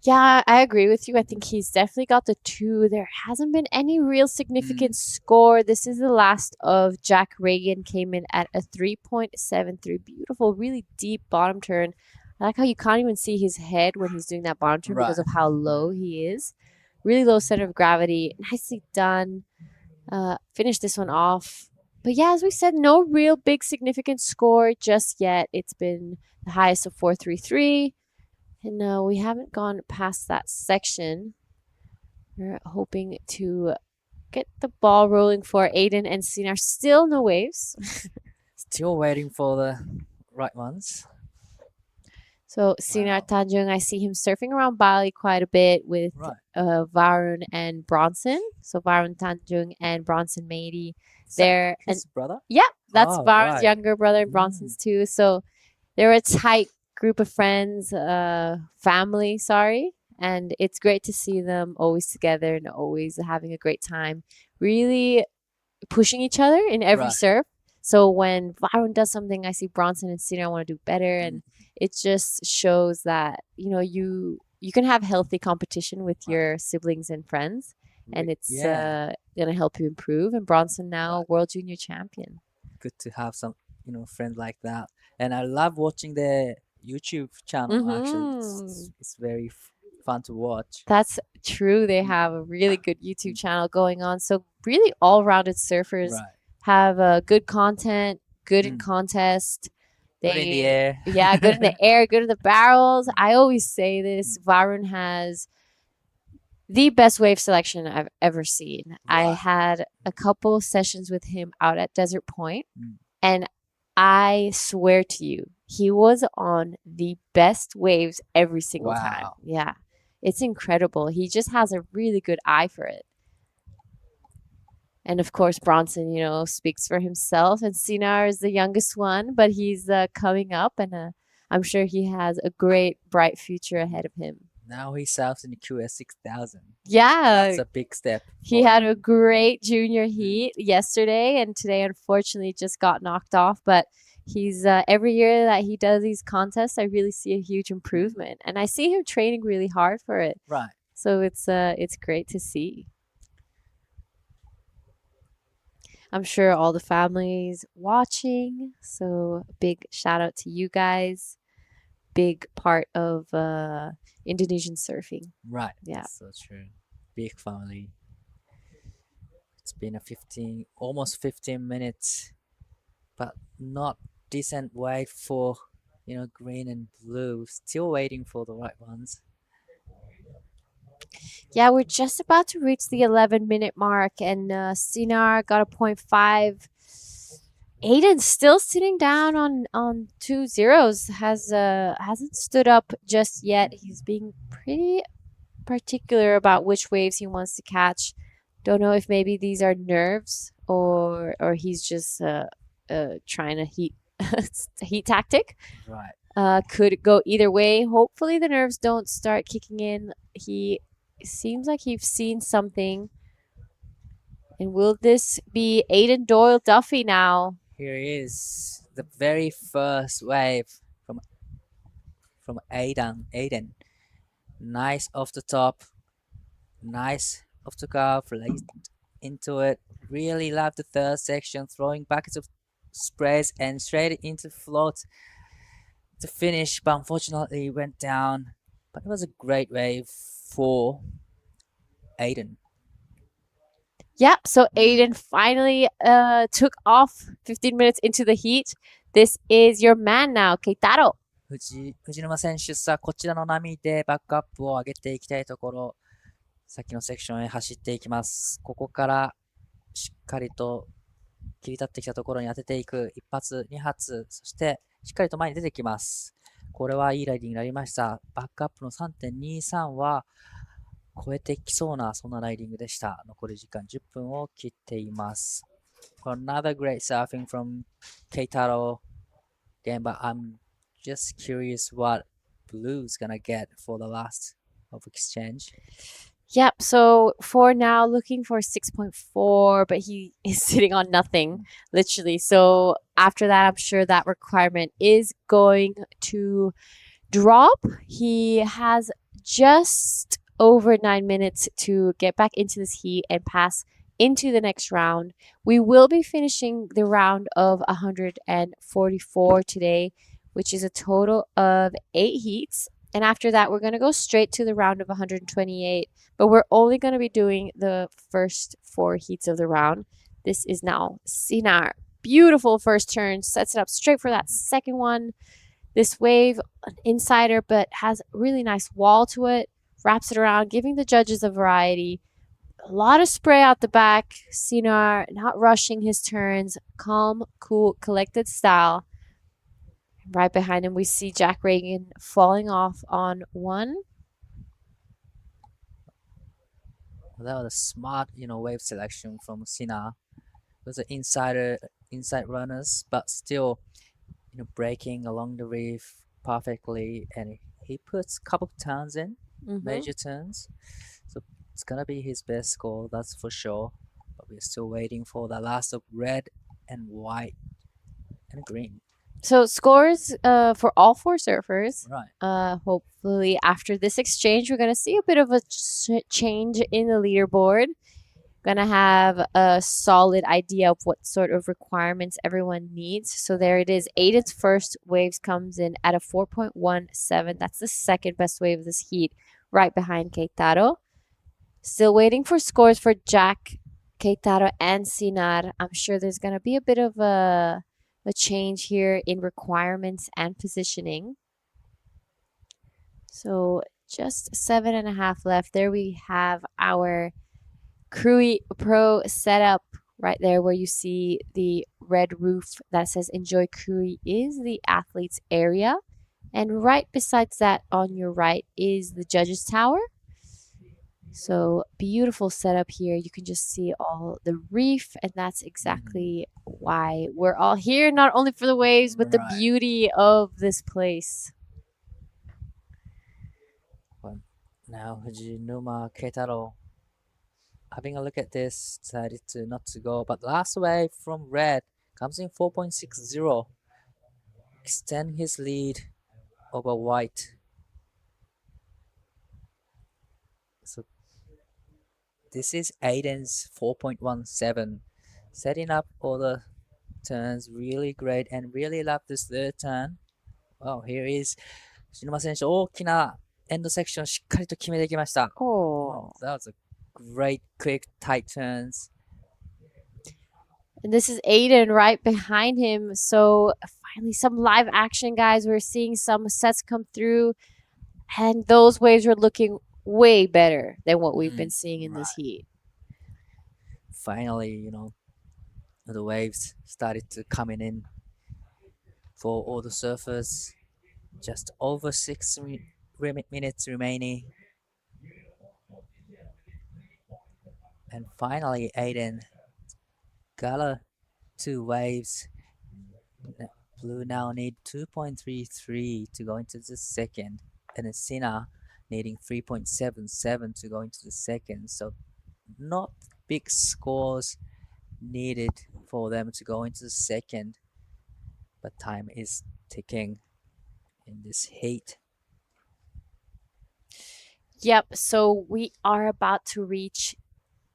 Yeah, I agree with you. I think he's definitely got the 2. There hasn't been any real significant score. This is the last of Jack Reagan, came in at a 3.73. Beautiful, really deep bottom turn. I like how you can't even see his head when he's doing that bottom turn because of how low he is. really low center of gravity. Nicely done. Finish this one off. But yeah, as we said, no real big significant score just yet. It's been the highest of 4.33. And we haven't gone past that section. We're hoping to get the ball rolling for Aiden and Sinar. Still no waves. Still waiting for the right ones. So Sinar Tanjung, I see him surfing around Bali quite a bit with Varun and Bronson. So Varun Tanjung and Bronson Meidi. They're his brother? Yeah, that's Varun's younger brother and Bronson's too. So they're a tight group of friends, family, and it's great to see them always together and always having a great time, really pushing each other in every surf. So when Varun does something, I see Bronson and Sinar want to do better, and it just shows that you can have healthy competition with your siblings and friends, and it's gonna help you improve. And Bronson now world junior champion. Good to have some friend like that, and I love watching the YouTube channel. Actually, it's very fun to watch. That's true. They have a really good YouTube channel going on. So really all-rounded surfers have good content, good in contest. Good in the air. Yeah, good in the air, good in the barrels. I always say this. Varun has the best wave selection I've ever seen. I had a couple sessions with him out at Desert Point, and I swear to you, he was on the best waves every single time. Yeah, it's incredible. He just has a really good eye for it. And of course, Bronson, speaks for himself. And Sinar is the youngest one, but he's coming up, and I'm sure he has a great, bright future ahead of him. Now he surfs in the QS 6000. Yeah. That's a big step. He had a great junior heat yesterday, and today, unfortunately, just got knocked off. But he's every year that he does these contests, I really see a huge improvement. And I see him training really hard for it. Right. So it's great to see. I'm sure all the families watching. So big shout out to you guys. Big part of Indonesian surfing. Right. Yeah. So true. Big family. It's been almost 15 minutes, but not decent wave for green and blue. Still waiting for the right ones. Yeah, we're just about to reach the 11-minute mark, and Sinar got a 0.5. Aiden's still sitting down on 2 zeros. Hasn't stood up just yet. He's being pretty particular about which waves he wants to catch. Don't know if maybe these are nerves or he's just trying to heat tactic. Right. Could go either way. Hopefully the nerves don't start kicking in. He seems like he's seen something. And will this be Aiden Doyle Duffy now? Here is the very first wave from Aiden. Nice off the top. Nice off the curve. Late into it. Really love the third section. Throwing buckets of sprays and straight into float to finish. But unfortunately went down. But it was a great wave for Aiden. Yep, so Aiden finally took off 15 minutes into the heat. This is your man now, Keitaro. 藤沼選手さ、こちらの波でバックアップを上げていきたいところ、さっきのセクションへ走っていきます。ここからしっかりと切り立ってきたところに当てていく。1発、2発、そしてしっかりと前に出てきます。これはいいライディングになりました。バックアップの 3.23 は超えてきそうな、そんなライディングでした。残り時間10分を切っています。Another great surfing from Keitaro. Again, but I'm just curious what Blue's gonna get for the last of exchange. Yep, so for now, looking for 6.4, but he is sitting on nothing, literally. So after that, I'm sure that requirement is going to drop. He has just over 9 minutes to get back into this heat and pass into the next round. We will be finishing the round of 144 today, which is a total of 8 heats. And after that, we're going to go straight to the round of 128. But we're only going to be doing the first 4 heats of the round. This is now Sinar. Beautiful first turn. Sets it up straight for that second one. This wave, an insider, but has a really nice wall to it. Wraps it around, giving the judges a variety. A lot of spray out the back. Sinar not rushing his turns. Calm, cool, collected style. Right behind him, we see Jack Reagan falling off on 1. That was a smart, wave selection from Sina. It was an inside runners, but still, breaking along the reef perfectly, and he puts a couple of turns in, major turns. So it's gonna be his best score, that's for sure. But we're still waiting for the last of red and white and green. So scores for all 4 surfers. Right. Hopefully after this exchange, we're gonna see a bit of a change in the leaderboard. Gonna have a solid idea of what sort of requirements everyone needs. So there it is. Aiden's first waves comes in at a 4.17. That's the second best wave of this heat, right behind Keitaro. Still waiting for scores for Jack, Keitaro, and Sinar. I'm sure there's gonna be a bit of a change here in requirements and positioning. So just 7.5 left. There we have our Krui Pro setup right there, where you see the red roof that says Enjoy Krui is the athletes area. And right besides that on your right is the judges tower. So beautiful setup here. You can just see all the reef, and that's exactly why we're all here, not only for the waves, but the beauty of this place. Well, now Fujinuma Keitaro, having a look at this, decided to not to go, but last wave from red comes in 4.60. Extend his lead over white. So this is Aiden's 4.17. Setting up all the turns really great, and really love this third turn. Wow, here is 篠間選手、大きなエンドセクションしっかりと決めてきました。Oh, that was a great, quick, tight turns. And this is Aiden right behind him. So finally some live action, guys. We're seeing some sets come through, and those waves are looking way better than what we've been seeing in this heat. Finally, the waves started to coming in for all the surfers. Just over 6 minutes remaining. And finally, Aiden got 2 waves. Blue now need 2.33 to go into the second, and then Sina needing 3.77 to go into the second. So not big scores needed for them to go into the second, but time is ticking in this heat. Yep, so we are about to reach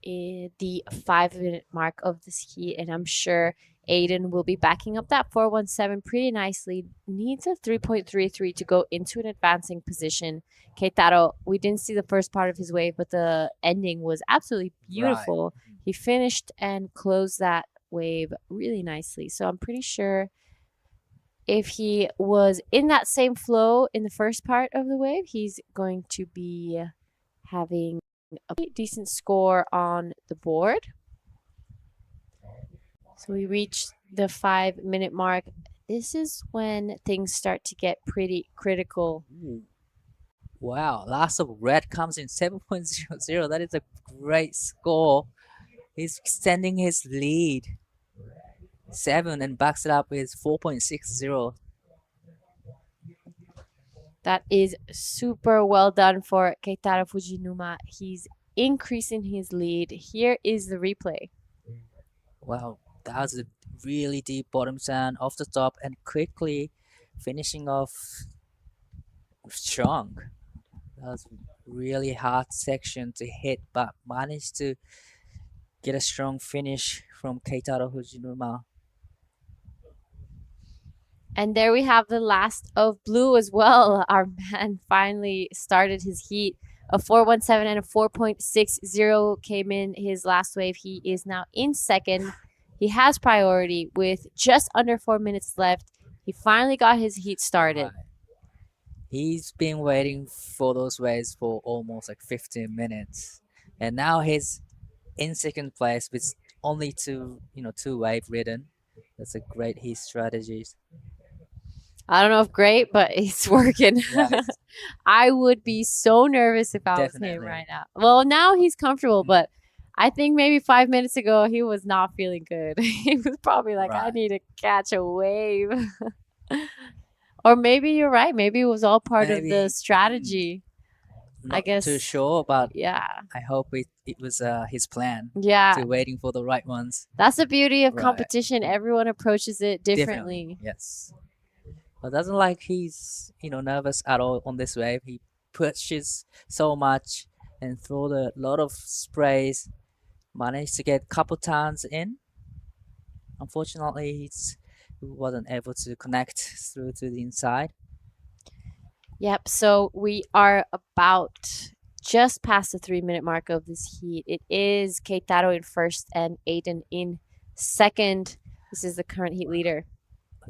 the 5-minute mark of this heat, and I'm sure Aiden will be backing up that 4.17 pretty nicely. Needs a 3.33 to go into an advancing position. Keitaro, we didn't see the first part of his wave, but the ending was absolutely beautiful. Right. He finished and closed that wave really nicely. So I'm pretty sure if he was in that same flow in the first part of the wave, he's going to be having a pretty decent score on the board. So we reached the 5-minute mark. This is when things start to get pretty critical. Wow, last of red comes in 7.00. That is a great score. He's extending his lead 7 and backs it up with 4.60. That is super well done for Keitaro Fujinuma. He's increasing his lead. Here is the replay. Wow, that was a really deep bottom turn off the top and quickly finishing off strong. That was a really hard section to hit, but managed to get a strong finish from Keitaro Fujinuma. And there we have the last of blue as well. Our man finally started his heat. A 4.17 and a 4.60 came in his last wave. He is now in second. He has priority with just under 4 minutes left. He finally got his heat started. Right. He's been waiting for those waves for almost like 15 minutes. And now he's in second place with only two wave ridden. That's a great heat strategy. I don't know if great, but it's working. Right. I would be so nervous if I was him Definitely. right now. Well, now he's comfortable, but I think maybe 5 minutes ago he was not feeling good. He was probably like, I Right. need to catch a wave. Or maybe you're right. Maybe it was all part of the Maybe. strategy. Not guess- too sure, but Yeah. I hope it was his plan Yeah. to waiting for the right ones. That's the beauty of Right. competition. Everyone approaches it differently. Yes. But doesn't like he's nervous at all on this wave. He pushes so much and throw a lot of sprays. Managed to get couple turns in. Unfortunately, he wasn't able to connect through to the inside. Yep. So we are about just past the 3-minute mark of this heat. It is Keitaro in first and Aiden in second. This is the current heat leader.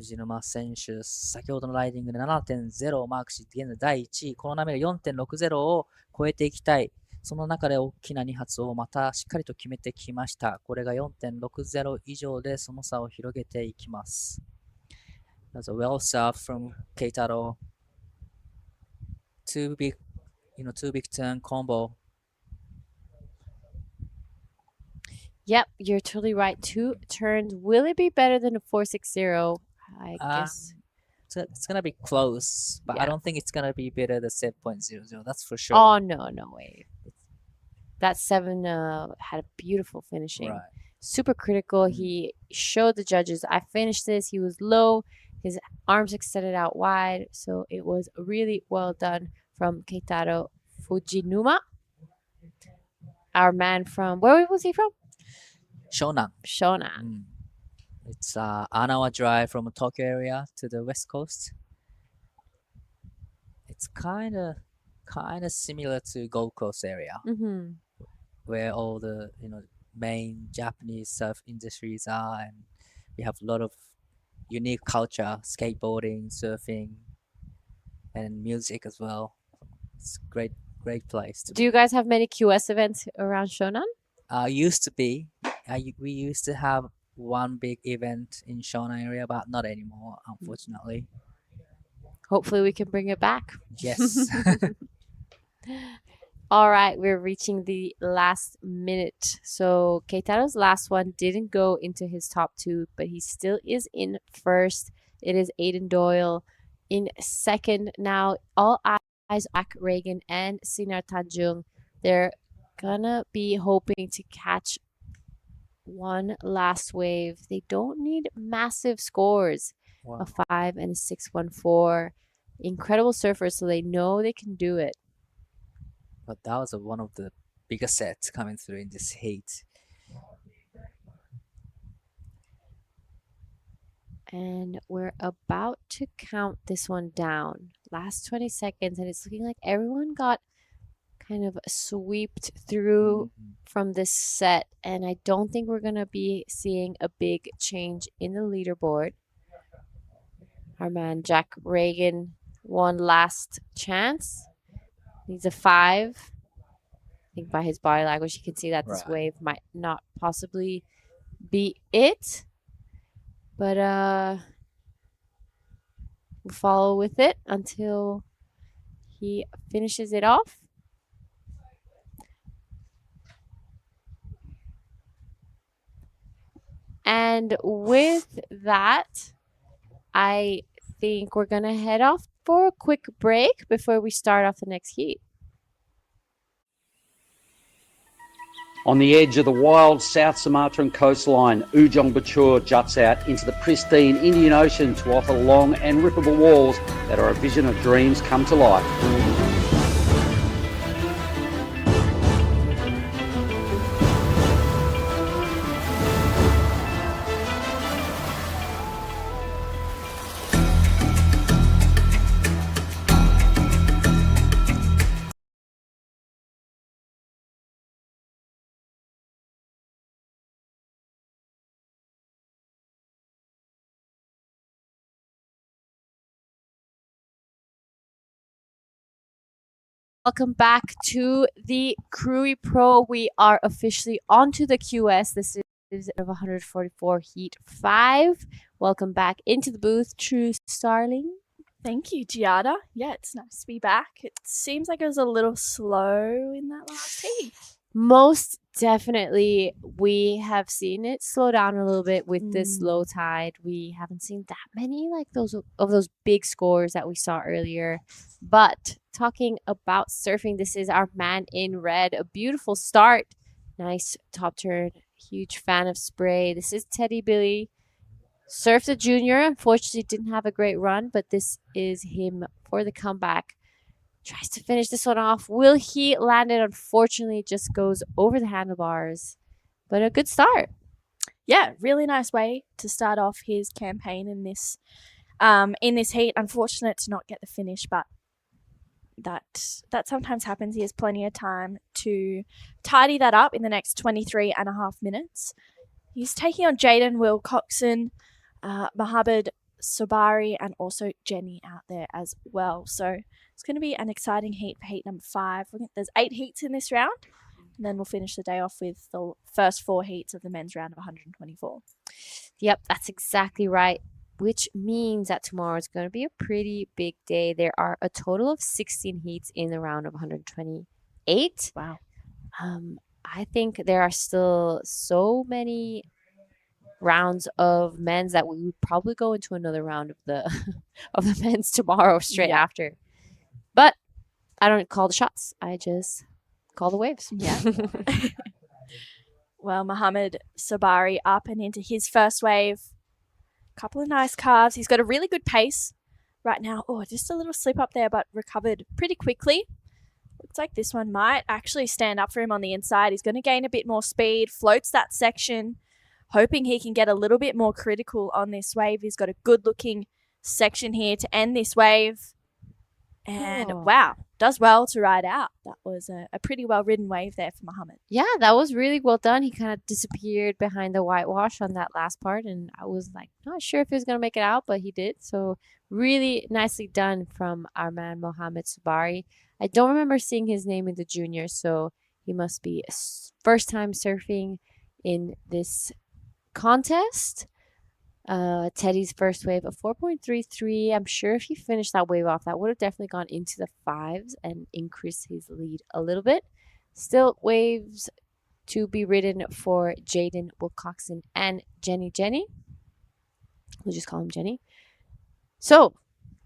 藤沼選手、先ほどのライディングで 7.0 をマークし、現在第1位。この波が 4.60 を超えていきたい。その中で大きな2発をまたしっかりと決めてきました。これが 4.60 以上でその差を広げていきます。That's a well served from Keitaro. Two big turn combo. Yep, you're totally right. 2 turns. Will it be better than a 4.60? I guess. So it's gonna be close, but Yeah. I don't think it's gonna be better than 7.00. That's for sure. Oh, no way. That 7 had a beautiful finishing. Right. Super critical. He showed the judges, I finished this. He was low. His arms extended out wide. So it was really well done from Keitaro Fujinuma. Our man from, where was he from? Shonan. Shonan. It's an hour drive from Tokyo area to the west coast. It's kind of similar to Gold Coast area, Mm-hmm. where all the main Japanese surf industries are, and we have a lot of unique culture, skateboarding, surfing, and music as well. It's a great place to Do you guys have many QS events around Shonan? Used to be. We used to have one big event in Shonan area, but not anymore, unfortunately. Hopefully we can bring it back. Yes. All right, we're reaching the last minute. So Keitaro's last one didn't go into his top 2, but he still is in first. It is Aiden Doyle in second. Now, all eyes on Reagan and Sinar Tanjung. They're gonna be hoping to catch one last wave. They don't need massive scores. Wow. A 5 and a 6.14. Incredible surfers, so they know they can do it. But that was one of the biggest sets coming through in this heat. And we're about to count this one down. Last 20 seconds, and it's looking like everyone got kind of swept through from this set. And I don't think we're going to be seeing a big change in the leaderboard. Our man Jack Reagan, one last chance. Needs a 5. I think by his body language, you can see that this Right. wave might not possibly be it. But we'll follow with it until he finishes it off. And with that, I think we're going to head off for a quick break before we start off the next heat. On the edge of the wild South Sumatran coastline, Ujung Bocur juts out into the pristine Indian Ocean to offer long and rippable walls that are a vision of dreams come to life. Welcome back to the Krui Pro. We are officially onto the QS. This is of 144 Heat 5. Welcome back into the booth, True Starling. Thank you, Giada. Yeah, it's nice to be back. It seems like it was a little slow in that last heat. Most definitely, we have seen it slow down a little bit with this low tide. We haven't seen that many like those big scores that we saw earlier. But talking about surfing, this is our man in red. A beautiful start. Nice top turn. Huge fan of spray. This is Teddy Billy. Surfed a junior. Unfortunately, didn't have a great run, but this is him for the comeback. Tries to finish this one off. Will he land it? Unfortunately, just goes over the handlebars. But a good start. Yeah, really nice way to start off his campaign in this heat. Unfortunate to not get the finish, but that sometimes happens. He has plenty of time to tidy that up in the next 23.5 minutes. He's taking on Jaden Wilcoxon, Mohammed Sobari, and also Jenny out there as well. So it's going to be an exciting heat for heat number 5. There's 8 heats in this round, and then we'll finish the day off with the first 4 heats of the men's round of 124. Yep, that's exactly right, which means that tomorrow is going to be a pretty big day. There are a total of 16 heats in the round of 128. Wow. I think there are still so many rounds of men's that we would probably go into another round of the of the men's tomorrow straight after. But I don't call the shots. I just call the waves. Yeah. Well, Mohammed Sabari up and into his first wave. Couple of nice carves. He's got a really good pace right now. Oh, just a little slip up there, but recovered pretty quickly. Looks like this one might actually stand up for him on the inside. He's going to gain a bit more speed, floats that section, hoping he can get a little bit more critical on this wave. He's got a good-looking section here to end this wave. And wow, does well to ride out. That was a pretty well-ridden wave there for Mohammed. Yeah, that was really well done. He kind of disappeared behind the whitewash on that last part, and I was like, not sure if he was going to make it out, but he did. So really nicely done from our man Mohammed Sabari. I don't remember seeing his name in the juniors, so he must be first time surfing in this contest. Teddy's first wave of 4.33. I'm sure if he finished that wave off, that would have definitely gone into the 5s and increased his lead a little bit. Still waves to be ridden for Jaden Wilcoxon and Jenny. We'll just call him Jenny. So,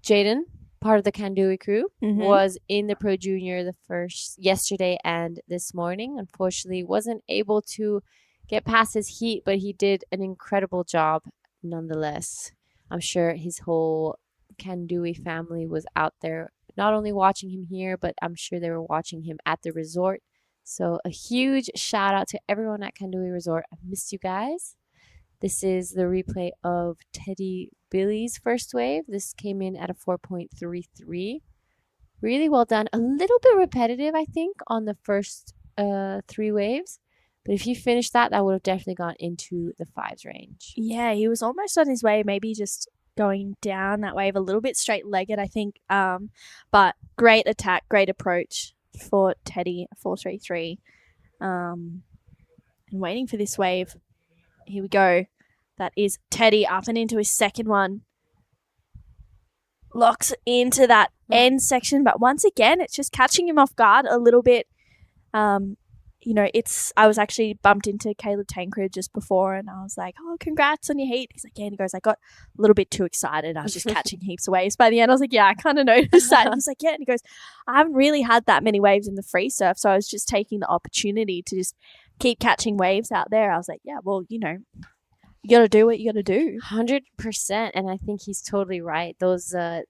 Jaden, part of the Kandui crew, was in the Pro Junior the first yesterday and this morning. Unfortunately, wasn't able to get past his heat, but he did an incredible job nonetheless. I'm sure his whole Kandui family was out there not only watching him here, but I'm sure they were watching him at the resort. So a huge shout out to everyone at Kandui Resort. I missed you guys. This is the replay of Teddy Billy's first wave. This came in at a 4.33. Really well done. A little bit repetitive, I think, on the first 3 waves. But if he finished that, that would have definitely gone into the 5s range. Yeah, he was almost on his way, maybe just going down that wave a little bit straight-legged, I think. But great attack, great approach for Teddy, 4.33. And waiting for this wave. Here we go. That is Teddy up and into his second one. Locks into that end section, but once again, it's just catching him off guard a little bit. I was actually bumped into Caleb Tancred just before, and I was like, oh, congrats on your heat. He's like, yeah, and he goes, I got a little bit too excited. I was just catching heaps of waves by the end. I was like, yeah, I kind of noticed that. And he's like, yeah, and he goes, I haven't really had that many waves in the free surf, so I was just taking the opportunity to just keep catching waves out there. I was like, yeah, well, you got to do what you got to do. 100%, and I think he's totally right.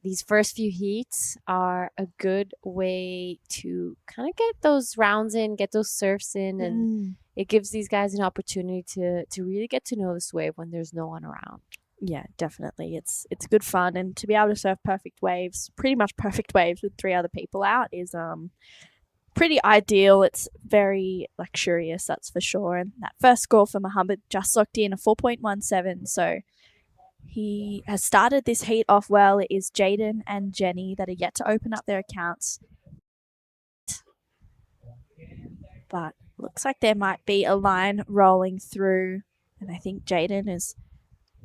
These first few heats are a good way to kind of get those rounds in, get those surfs in, and it gives these guys an opportunity to really get to know this wave when there's no one around. Yeah, definitely. It's good fun, and to be able to surf perfect waves, pretty much perfect waves with 3 other people out is pretty ideal. It's very luxurious, that's for sure. And that first score for Mohammed just locked in a 4.17. So he has started this heat off well. It is Jaden and Jenny that are yet to open up their accounts. but looks like there might be a line rolling through, and I think Jaden is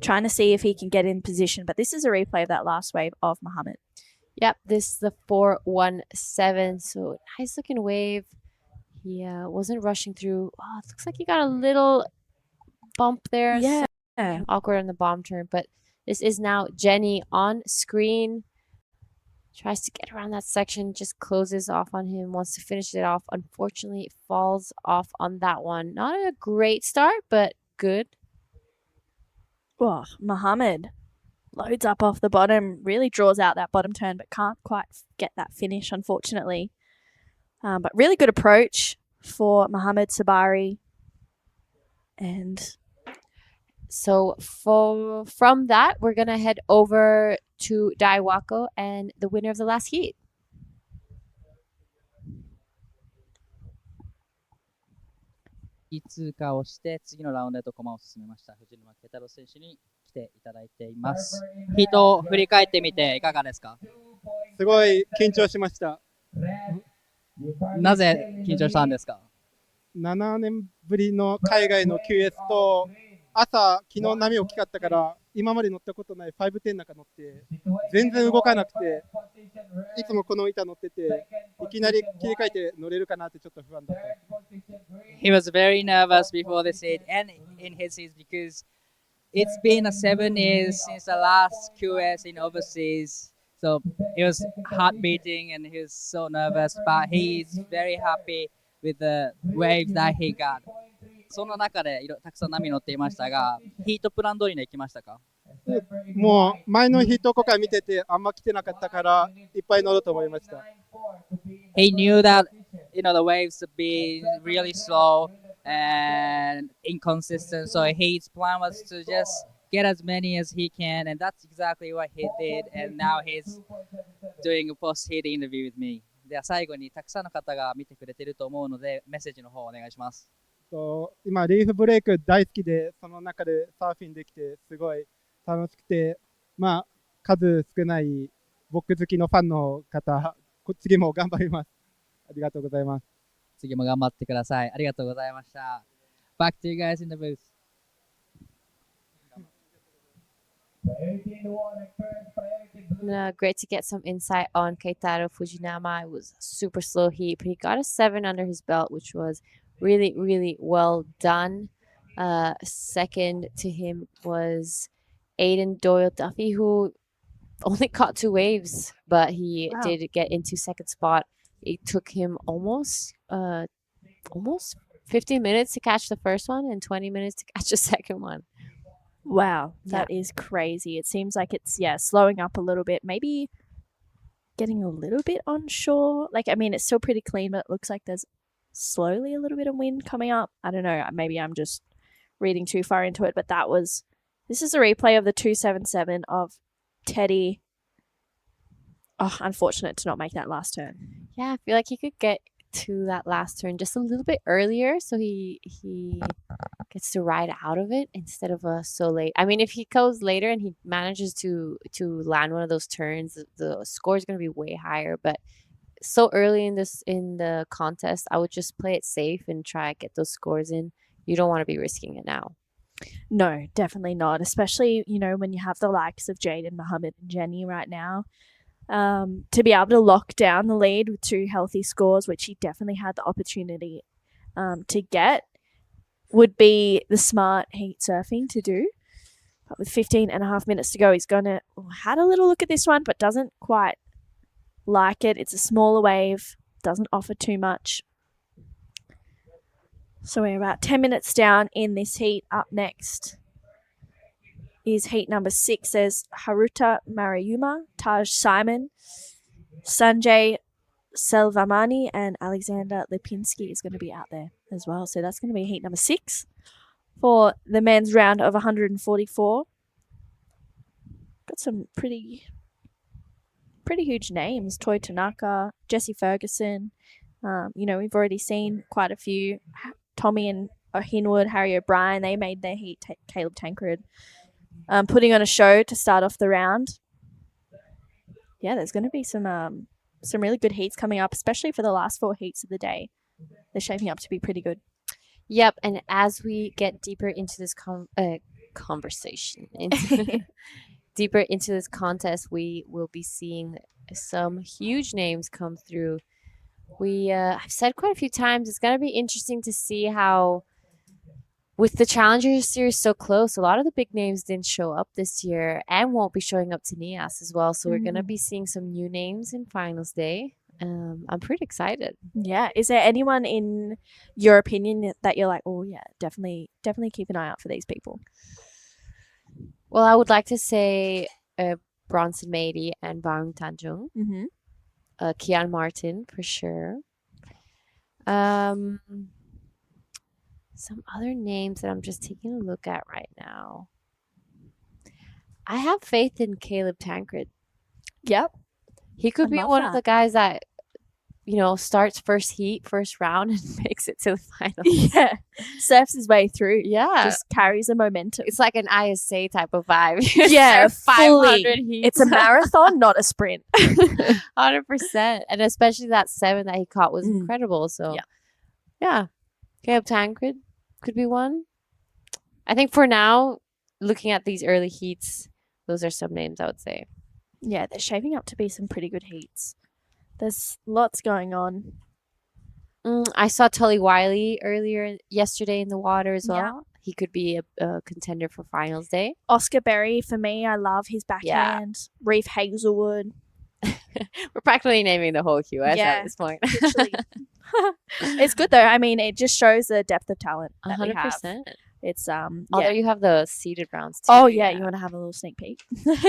trying to see if he can get in position. But this is a replay of that last wave of Muhammad. Yep, this is the 417. So nice looking wave. He wasn't rushing through. Oh, it looks like he got a little bump there. Yeah. So awkward on the bomb turn. But this is now Jenny on screen. Tries to get around that section, just closes off on him, wants to finish it off. Unfortunately, it falls off on that one. Not a great start, but good. Oh, Muhammad loads up off the bottom, really draws out that bottom turn, but can't quite get that finish, unfortunately. But really good approach for Muhammad Sabari. And so from that, we're going to head over to Daiwako and the winner of the last heat. 通過をして次のラウンドへと駒を進めました藤沼慶太郎選手に来ていただいています。ヒートを振り返ってみていかがですか？すごい緊張しました。なぜ緊張したんですか？7年ぶりの海外の QS と昨日波大きかったから今まで乗ったことない510なんか乗って全然動かなくていつもこの板乗ってていきなり切り替えて乗れるかなってちょっと不安だった。He was very nervous before the seat and in his seats because it's been 7 years since the last QS in overseas. So it was heart beating and he was so nervous, but he's very happy with the waves that he got. その中でたくさん波乗っていましたが、ヒートプラン通りに行きましたか？もう前のヒート今回見ててあんま来てなかったからいっぱい乗ろうと思いました。He knew that the waves would be really slow and inconsistent, so his plan was to just get as many as he can, and that's exactly what he did. And now he's doing a post-heat interview with me. では最後にたくさんの方が見てくれていると思うのでメッセージの方お願いします。今リーフブレイク大好きでその中でサーフィンできてすごい楽しくて、数少ない僕好きのファンの方、次も頑張ります。ありがとうございます。次も頑張ってください。ありがとうございました。Back to you guys in the booth. Great to get some insight on Keitaro Fujinama. It was a super slow heat, but he got a 7 under his belt, which was really, really well done. Second to him was Aiden Doyle Duffy, who only caught 2 waves, but he did get into second spot. It took him almost 15 minutes to catch the first one and 20 minutes to catch the second one. Wow, that is crazy. It seems like it's, slowing up a little bit. Maybe getting a little bit onshore. It's still pretty clean, but it looks like there's slowly a little bit of wind coming up. I don't know. Maybe I'm just reading too far into it, but this is a replay of the 277 of Teddy. Oh, unfortunate to not make that last turn. Yeah, I feel like he could get to that last turn just a little bit earlier so he gets to ride out of it instead of so late. If he goes later and he manages to land one of those turns, the score is going to be way higher, but so early in the contest, I would just play it safe and try to get those scores in. You don't want to be risking it now. No, definitely not, especially when you have the likes of Jaden, Muhammad and Jenny right now. To be able to lock down the lead with 2 healthy scores, which he definitely had the opportunity to get, would be the smart heat surfing to do. But with 15.5 minutes to go, he's had a little look at this one, but doesn't quite like it. It's a smaller wave, doesn't offer too much. So we're about 10 minutes down in this heat. Up next is heat number 6. There's Haruta Maruyama, Taj Simon, Sanjay Selvamani, and Alexander Lipinski is going to be out there as well. So that's going to be heat number 6 for the men's round of 144. Got some pretty huge names. Toi Tanaka, Jesse Ferguson. We've already seen quite a few. Tommy and Hinwood, Harry O'Brien, they made their heat. Caleb Tancred putting on a show to start off the round. Yeah, there's going to be some really good heats coming up, especially for the last 4 heats of the day. they're shaping up to be pretty good. Yep, and as we get deeper into this conversation, deeper into this contest, we will be seeing some huge names come through. I've said quite a few times, it's going to be interesting to see how, with the Challenger Series so close, a lot of the big names didn't show up this year and won't be showing up to NIAS as well. So we're going to be seeing some new names in Finals Day. I'm pretty excited. Yeah. Is there anyone in your opinion that you're like, oh yeah, definitely keep an eye out for these people? Well, I would like to say Bronson Mady and Baung Tanjung. Mm-hmm. Kian Martin for sure. Some other names that I'm just taking a look at right now. I have faith in Caleb Tancred. Yep. He could be one of the guys that, starts first round and makes it to the finals. Yeah. Surfs his way through. Yeah. Just carries a momentum. It's like an ISA type of vibe. Yeah. 500 heats. It's a marathon, not a sprint. 100%. And especially that 7 that he caught was incredible. So, yeah. Caleb Tancred could be one. I think for now, looking at these early heats, those are some names I would say. Yeah, they're shaping up to be some pretty good heats. There's lots going on. I saw Tully Wiley yesterday in the water as well. Yeah. He could be a contender for Finals Day. Oscar Berry, for me, I love his backhand. Yeah. Reef Hazelwood. We're practically naming the whole QS at this point. Literally. It's good though. I mean, it just shows the depth of talent that 100%. We have. It's Although you have the seeded rounds too. Oh yeah, you want to have a little sneak peek?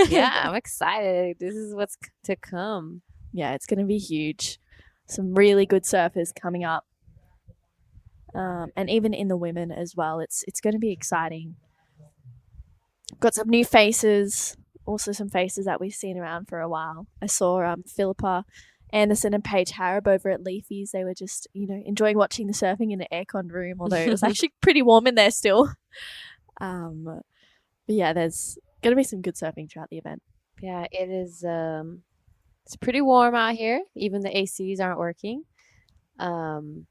Yeah, I'm excited. This is what's to come. Yeah, it's going to be huge. Some really good surfers coming up, and even in the women as well. It's going to be exciting. Got some new faces. Also some faces that we've seen around for a while. I saw Philippa Anderson and Paige Harrop over at Leafy's. They were just, enjoying watching the surfing in the aircon room, although it was actually pretty warm in there still. But yeah, there's going to be some good surfing throughout the event. Yeah, it is. It's pretty warm out here. Even the ACs aren't working.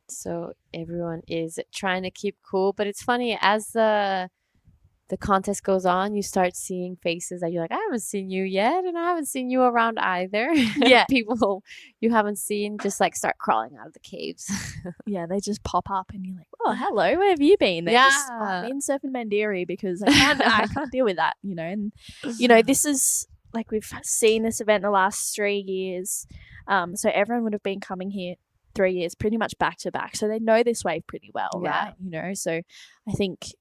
So everyone is trying to keep cool. But it's funny, as the contest goes on, you start seeing faces that you're like, I haven't seen you yet, and I haven't seen you around either. Yeah. People you haven't seen just like start crawling out of the caves. Yeah, they just pop up and you're like, oh, hello, where have you been? They're just, I'm in surfing Mandiri because I can't deal with that, And, this is, like, we've seen this event the last 3 years. So everyone would have been coming here 3 years pretty much back to back. So they know this wave pretty well, right? So I think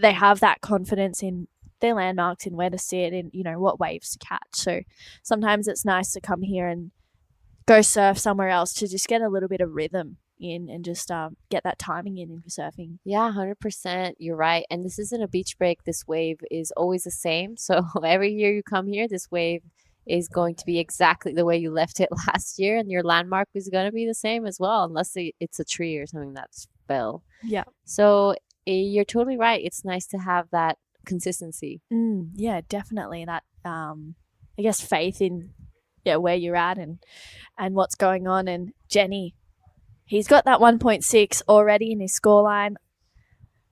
they have that confidence in their landmarks, in where to sit, and what waves to catch. So sometimes it's nice to come here and go surf somewhere else to just get a little bit of rhythm in and just get that timing in for surfing. Yeah, 100%. You're right. And this isn't a beach break. This wave is always the same. So every year you come here, this wave is going to be exactly the way you left it last year, and your landmark is going to be the same as well, unless it's a tree or something that's fell. Yeah. So you're totally right. It's nice to have that consistency. Yeah, definitely. That I guess faith in where you're at and what's going on. And Jenny, he's got that 1.6 already in his scoreline.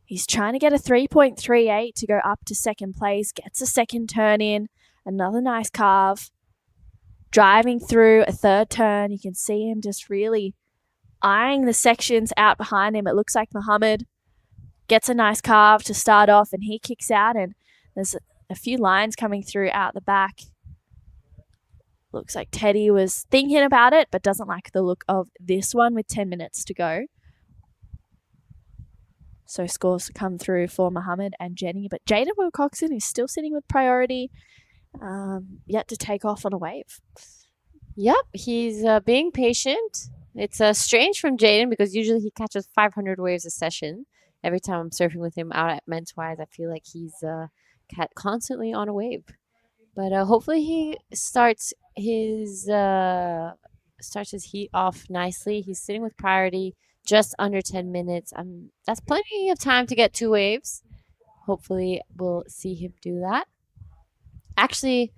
He's trying to get a 3.38 to go up to second place. Gets a second turn in. Another nice carve. Driving through a third turn. You can see him just really eyeing the sections out behind him. It looks like Muhammad gets a nice carve to start off, and he kicks out, and there's a few lines coming through out the back. Looks like Teddy was thinking about it, but doesn't like the look of this one with 10 minutes to go. So scores come through for Muhammad and Jenny, but Jaden Wilcoxon is still sitting with priority, yet to take off on a wave. Yep, he's being patient. It's strange from Jaden because usually he catches 500 waves a session. Every time I'm surfing with him out at Mentwise, I feel like he's constantly on a wave. But hopefully he starts his heat off nicely. He's sitting with priority, just under 10 minutes. That's plenty of time to get 2 waves. Hopefully we'll see him do that. Actually,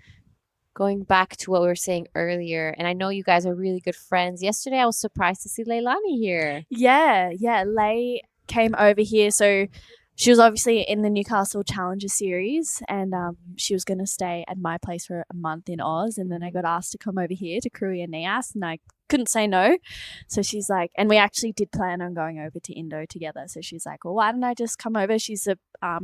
going back to what we were saying earlier, and I know you guys are really good friends. Yesterday, I was surprised to see Leilani here. Yeah. Lei came over here. So she was obviously in the Newcastle Challenger Series, and she was going to stay at my place for a month in Oz. And then I got asked to come over here to Krui and Nias, and I couldn't say no. So she's like, and we actually did plan on going over to Indo together. So she's like, well, why don't I just come over? She's a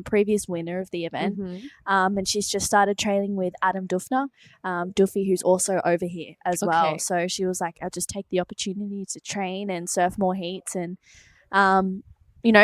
previous winner of the event. And she's just started training with Adam Dufner, Duffy, who's also over here as well. So she was like, I'll just take the opportunity to train and surf more heats and,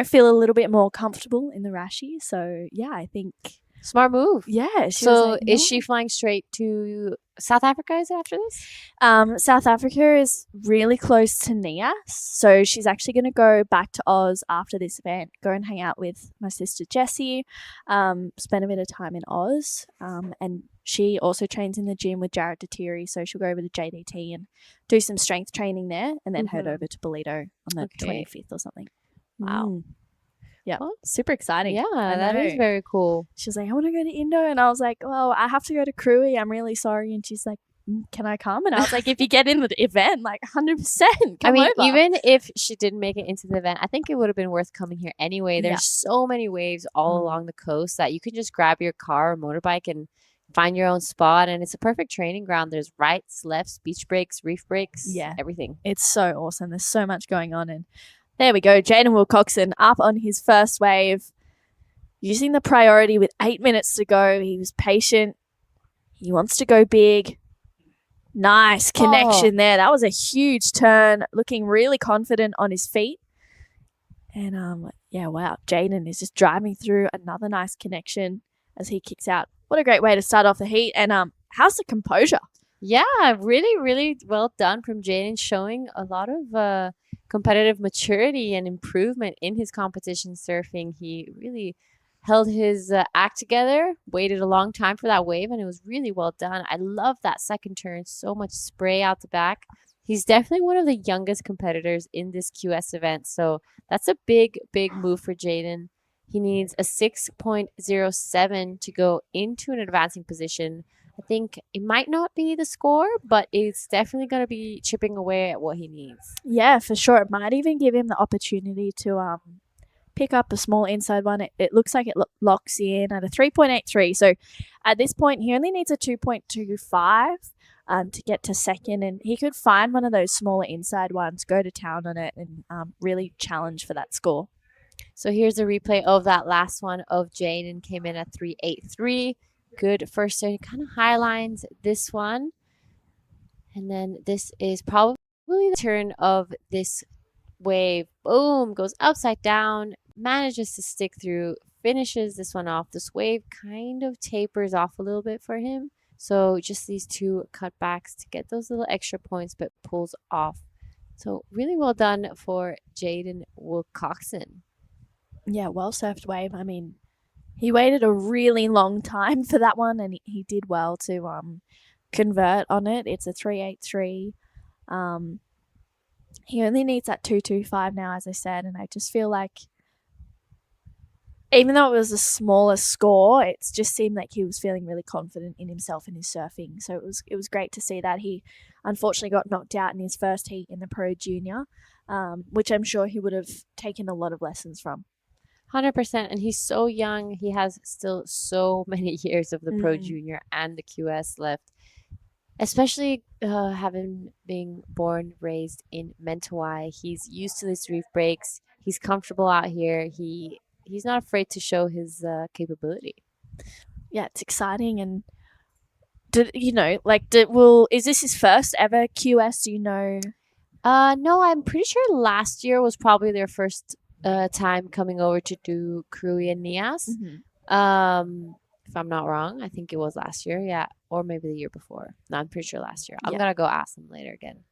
feel a little bit more comfortable in the Rashi. So, yeah, I think... Smart move. Yeah. So is she flying straight to South Africa, is it after this? South Africa is really close to Nias. So she's actually going to go back to Oz after this event, go and hang out with my sister Jessie, spend a bit of time in Oz. And she also trains in the gym with Jared Datiri. So she'll go over to JDT and do some strength training there and then head over to Bolito on the 25th or something. Wow. Yeah, well, super exciting. Yeah, that is very cool. She was like, I want to go to Indo. And I was like, well, I have to go to Krui. I'm really sorry. And she's like, can I come? And I was like, if you get in the event, like 100%, come over. Even if she didn't make it into the event, I think it would have been worth coming here anyway. There's so many waves all along the coast that you can just grab your car or motorbike and find your own spot. And it's a perfect training ground. There's rights, lefts, beach breaks, reef breaks, everything. It's so awesome. There's so much going on. And there we go. Jaden Wilcoxon up on his first wave, using the priority with 8 minutes to go. He was patient. He wants to go big. Nice connection there. That was a huge turn. Looking really confident on his feet. And wow. Jaden is just driving through another nice connection as he kicks out. What a great way to start off the heat. And how's the composure? Yeah, really, really well done from Jaden, showing a lot of competitive maturity and improvement in his competition surfing. He really held his act together, waited a long time for that wave, and it was really well done. I love that second turn, so much spray out the back. He's definitely one of the youngest competitors in this QS event, so that's a big, big move for Jaden. He needs a 6.07 to go into an advancing position. I think it might not be the score, but it's definitely going to be chipping away at what he needs. Yeah, for sure. It might even give him the opportunity to pick up a small inside one. It looks like it locks in at a 3.83. So at this point, he only needs a 2.25 to get to second. And he could find one of those smaller inside ones, go to town on it, and really challenge for that score. So here's a replay of that last one of Jaden. Came in at 3.83. Good first turn, kind of high lines this one. And then this is probably the turn of this wave. Boom, goes upside down, manages to stick through, finishes this one off. This wave kind of tapers off a little bit for him. So just these two cutbacks to get those little extra points, but pulls off. So really well done for Jaden Wilcoxon. Yeah, well surfed wave. I mean, he waited a really long time for that one, and he did well to convert on it. It's a 3.83. He only needs that 2.25 now, as I said, and I just feel like even though it was a smaller score, it just seemed like he was feeling really confident in himself and his surfing. So it was great to see that. He unfortunately got knocked out in his first heat in the Pro Junior, which I'm sure he would have taken a lot of lessons from. 100%, and he's so young. He has still so many years of the Pro Junior and the QS left, especially having been born, raised in Mentawai. He's used to these reef breaks. He's comfortable out here. He's not afraid to show his capability. Yeah, it's exciting. And is this his first ever QS? Do you know? No, I'm pretty sure last year was probably their first time coming over to do Krui and Nias. If I'm not wrong, I think it was last year, yeah, or maybe the year before. No, I'm pretty sure last year. I'm gonna go ask them later again.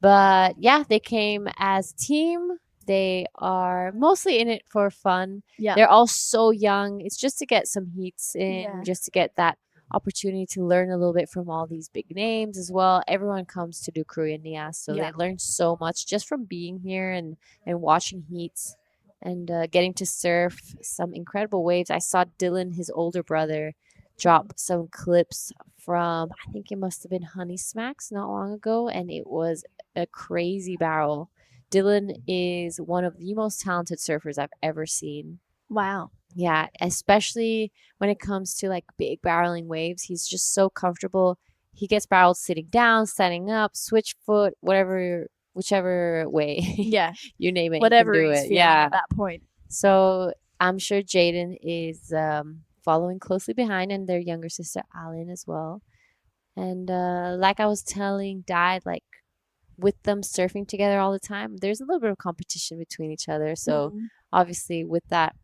But yeah, they came as a team. They are mostly in it for fun. Yeah, they're all so young. It's just to get some heats in, just to get that opportunity to learn a little bit from all these big names as well. Everyone comes to do Krui and Nias, so they learn so much just from being here and watching heats. And getting to surf some incredible waves. I saw Dylan, his older brother, drop some clips from, I think it must have been Honey Smacks not long ago, and it was a crazy barrel. Dylan is one of the most talented surfers I've ever seen. Wow. Yeah, especially when it comes to like big barreling waves. He's just so comfortable. He gets barreled sitting down, standing up, switch foot, whichever way. Yeah. You name it. Whatever he can do he's it. feeling Yeah. at that point. So I'm sure Jaden is following closely behind, and their younger sister Alan as well. And like I was telling Dad, like with them surfing together all the time, there's a little bit of competition between each other. So obviously with that,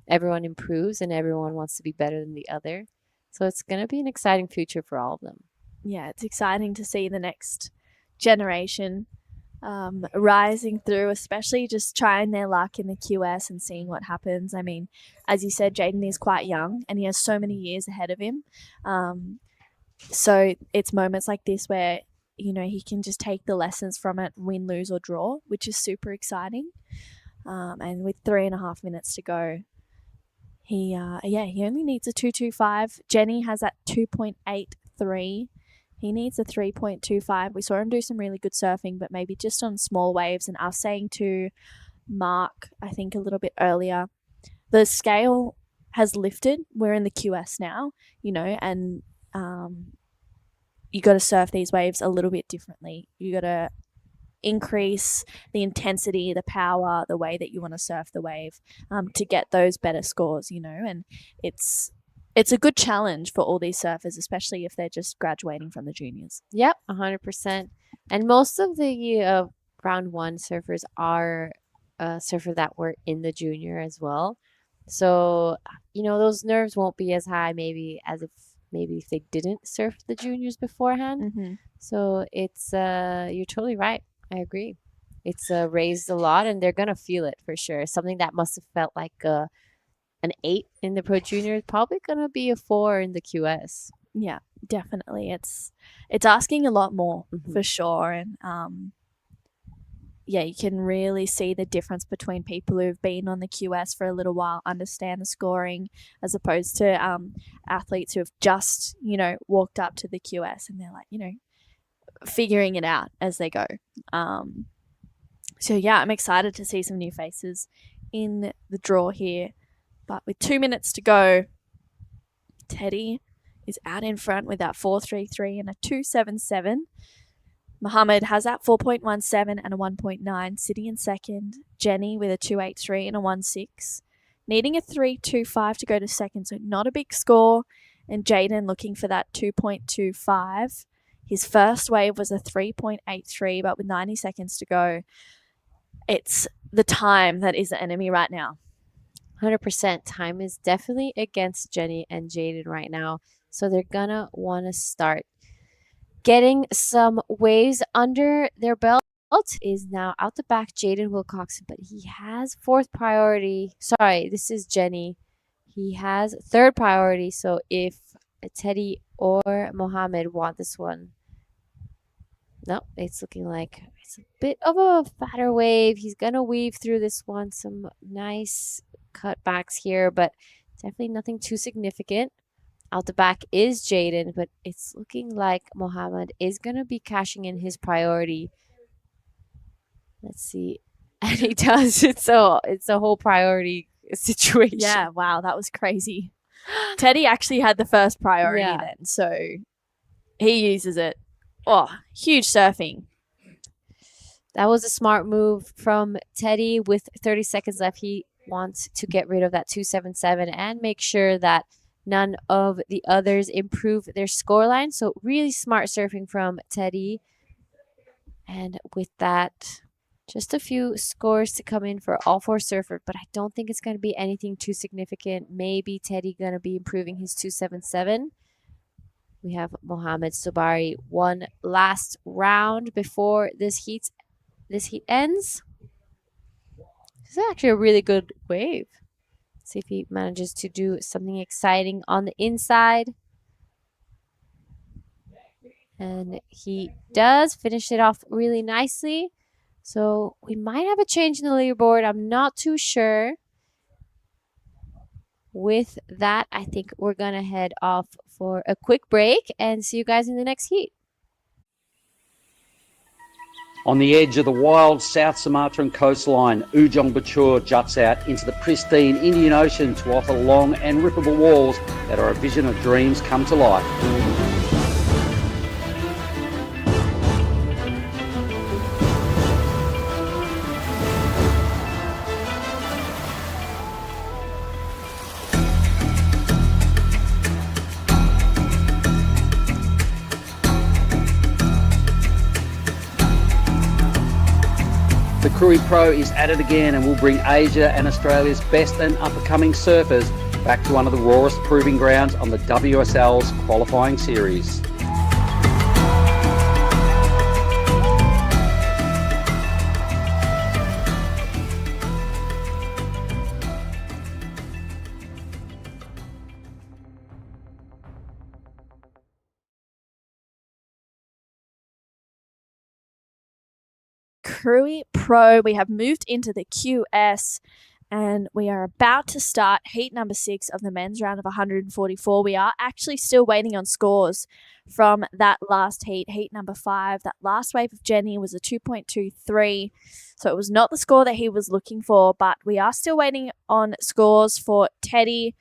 everyone improves and everyone wants to be better than the other. So it's going to be an exciting future for all of them. Yeah, it's exciting to see the next generation rising through, especially just trying their luck in the QS and seeing what happens. I mean, as you said, Jaden is quite young and he has so many years ahead of him. So it's moments like this where, you know, he can just take the lessons from it, win, lose, or draw, which is super exciting. And with 3.5 minutes to go, he only needs a 2.25. Jenny has that 2.83. He needs a 3.25. We saw him do some really good surfing, but maybe just on small waves. And I was saying to Mark, I think a little bit earlier, the scale has lifted. We're in the QS now, you know, and you got to surf these waves a little bit differently. You got to increase the intensity, the power, the way that you want to surf the wave to get those better scores, you know, and it's a good challenge for all these surfers, especially if they're just graduating from the juniors. Yep, 100%. And most of the round one surfers are surfers that were in the junior as well. So, you know, those nerves won't be as high maybe if they didn't surf the juniors beforehand. So it's you're totally right. I agree. It's raised a lot and they're going to feel it for sure. Something that must have felt like an 8 in the Pro Junior is probably going to be a 4 in the QS. Yeah, definitely. It's asking a lot more for sure. And yeah, you can really see the difference between people who've been on the QS for a little while, understand the scoring, as opposed to athletes who have just, you know, walked up to the QS and they're like, you know, figuring it out as they go. So yeah, I'm excited to see some new faces in the draw here. But with 2 minutes to go, Teddy is out in front with that 4.33 and a 2.77. Mohammed has that 4.17 and a 1.9, sitting in second. Jenny with a 2.83 and a 1.6. Needing a 3.25 to go to second, so not a big score. And Jaden looking for that 2.25. His first wave was a 3.83, but with 90 seconds to go, it's the time that is the enemy right now. 100%. Time is definitely against Jenny and Jaden right now. So they're going to want to start getting some waves under their belt. Is now out the back, Jaden Wilcoxon, but he has fourth priority. Sorry, this is Jenny. He has third priority. So if Teddy or Mohammed want this one, no, it's looking like it's a bit of a fatter wave. He's going to weave through this one. Some nice cutbacks here, but definitely nothing too significant. Out the back is Jaden, but it's looking like Mohammed is going to be cashing in his priority. Let's see. And he does. It's a whole priority situation. Yeah, wow, that was crazy. Teddy actually had the first priority then, so he uses it. Oh, huge surfing. That was a smart move from Teddy. With 30 seconds left, he wants to get rid of that 2.77 and make sure that none of the others improve their scoreline. So really smart surfing from Teddy. And with that, just a few scores to come in for all four surfers, but I don't think it's going to be anything too significant. Maybe Teddy going to be improving his 2.77. We have Mohammed Sobari one last round before this heat ends. This is actually a really good wave. See if he manages to do something exciting on the inside. And he does finish it off really nicely. So we might have a change in the leaderboard. I'm not too sure. With that, I think we're going to head off for a quick break and see you guys in the next heat. On the edge of the wild South Sumatran coastline, Ujung Bocur juts out into the pristine Indian Ocean to offer long and rippable walls that are a vision of dreams come to life. The Krui Pro is at it again and will bring Asia and Australia's best and up-and-coming surfers back to one of the rawest proving grounds on the WSL's qualifying series. Krui Pro, we have moved into the QS and we are about to start heat number 6 of the men's round of 144. We are actually still waiting on scores from that last heat, heat number 5. That last wave of Jenny was a 2.23, so it was not the score that he was looking for, but we are still waiting on scores for Teddy,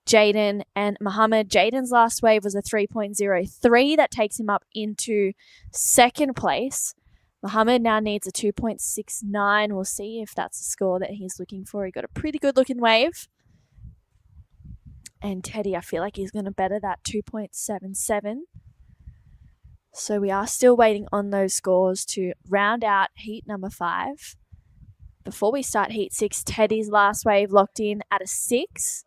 Jaden and Mohammed. Jaden's last wave was a 3.03. That takes him up into second place. Mohammed now needs a 2.69. We'll see if that's the score that he's looking for. He got a pretty good looking wave. And Teddy, I feel like he's going to better that 2.77. So we are still waiting on those scores to round out heat number 5. Before we start heat 6, Teddy's last wave locked in at a 6.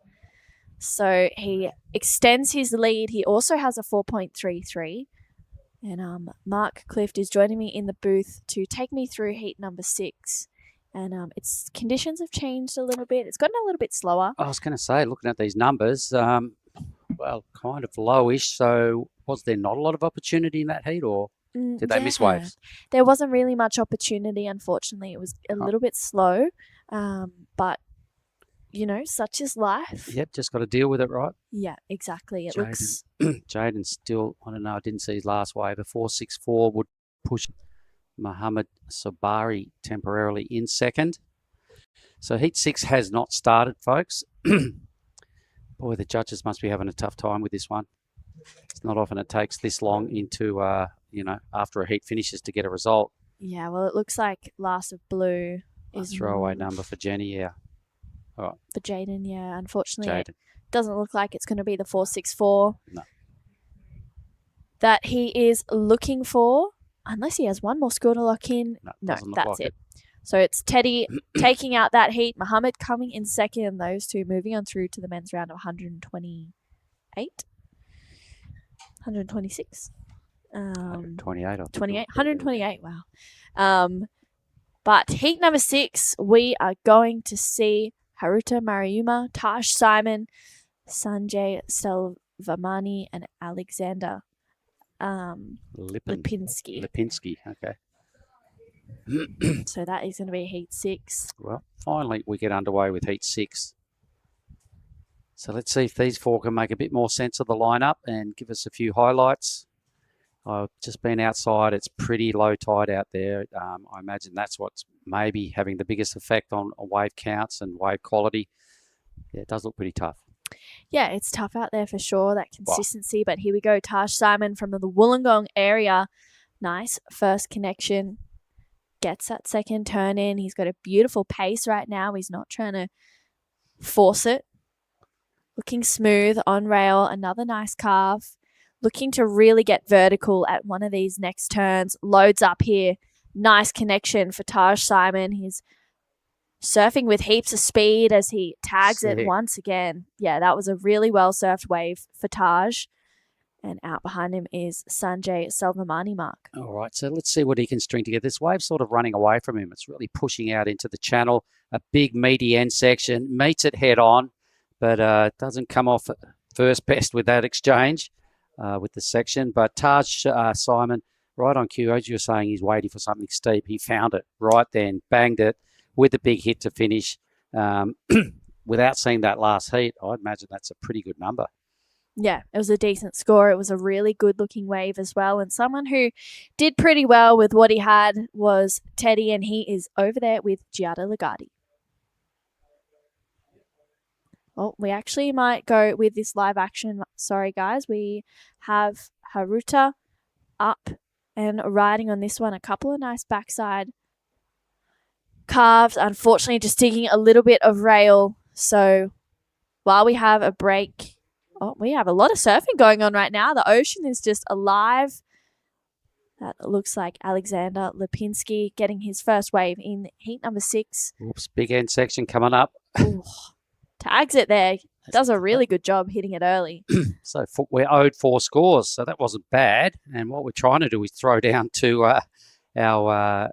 So he extends his lead. He also has a 4.33. And Mark Clift is joining me in the booth to take me through heat number 6. And its conditions have changed a little bit. It's gotten a little bit slower. I was going to say, looking at these numbers, well, kind of lowish. So was there not a lot of opportunity in that heat, or did they miss waves? There wasn't really much opportunity, unfortunately. It was a little bit slow. But, you know, such is life. Yep, just got to deal with it, right? Yeah, exactly. It looks... Jaden still, I don't know, I didn't see his last wave. A 4.64 would push Mohammed Sabari temporarily in second. So heat 6 has not started, folks. Boy, the judges must be having a tough time with this one. It's not often it takes this long into, you know, after a heat finishes to get a result. Yeah, well, it looks like last of blue is... A throwaway number for Jenny, yeah. All right. For Jaden, yeah. Unfortunately, it doesn't look like it's going to be the 4.64 that he is looking for, unless he has one more score to lock in. No, that's it. So it's Teddy taking out that heat, Mohammed coming in second, and those two moving on through to the men's round of 128, 126. 128, 128, wow. But heat number 6, we are going to see Haruta Mariuma, Taj Simon, Sanjay Selvamani, and Alexander Lipinski. Lipinski, okay. So that is going to be heat 6. Well, finally we get underway with heat 6. So let's see if these four can make a bit more sense of the lineup and give us a few highlights. I've just been outside. It's pretty low tide out there. I imagine that's what's maybe having the biggest effect on wave counts and wave quality. Yeah, it does look pretty tough. Yeah, it's tough out there for sure, that consistency. But here we go. Taj Simon from the Wollongong area. Nice first connection. Gets that second turn in. He's got a beautiful pace right now. He's not trying to force it. Looking smooth on rail. Another nice carve. Looking to really get vertical at one of these next turns. Loads up here. Nice connection for Taj Simon. He's surfing with heaps of speed as he tags it once again. Yeah, that was a really well-surfed wave for Taj. And out behind him is Sanjay Selvamani, Mark. All right, so let's see what he can string together. This wave's sort of running away from him. It's really pushing out into the channel. A big, meaty end section. Meets it head on, but doesn't come off first best with that exchange with the section. But Taj Simon, right on cue, as you were saying, he's waiting for something steep. He found it right then, banged it with a big hit to finish. Without seeing that last heat, I'd imagine that's a pretty good number. Yeah, it was a decent score. It was a really good-looking wave as well. And someone who did pretty well with what he had was Teddy, and he is over there with Giada Lagarde. Oh, we actually might go with this live action. Sorry, guys. We have Haruta up and riding on this one. A couple of nice backside carves. Unfortunately, just digging a little bit of rail. So while we have a break... Oh, we have a lot of surfing going on right now. The ocean is just alive. That looks like Alexander Lipinski getting his first wave in heat number 6. Oops, big end section coming up. Ooh, tags it there. Does a really good job hitting it early. So we're owed 4 scores, so that wasn't bad. And what we're trying to do is throw down to our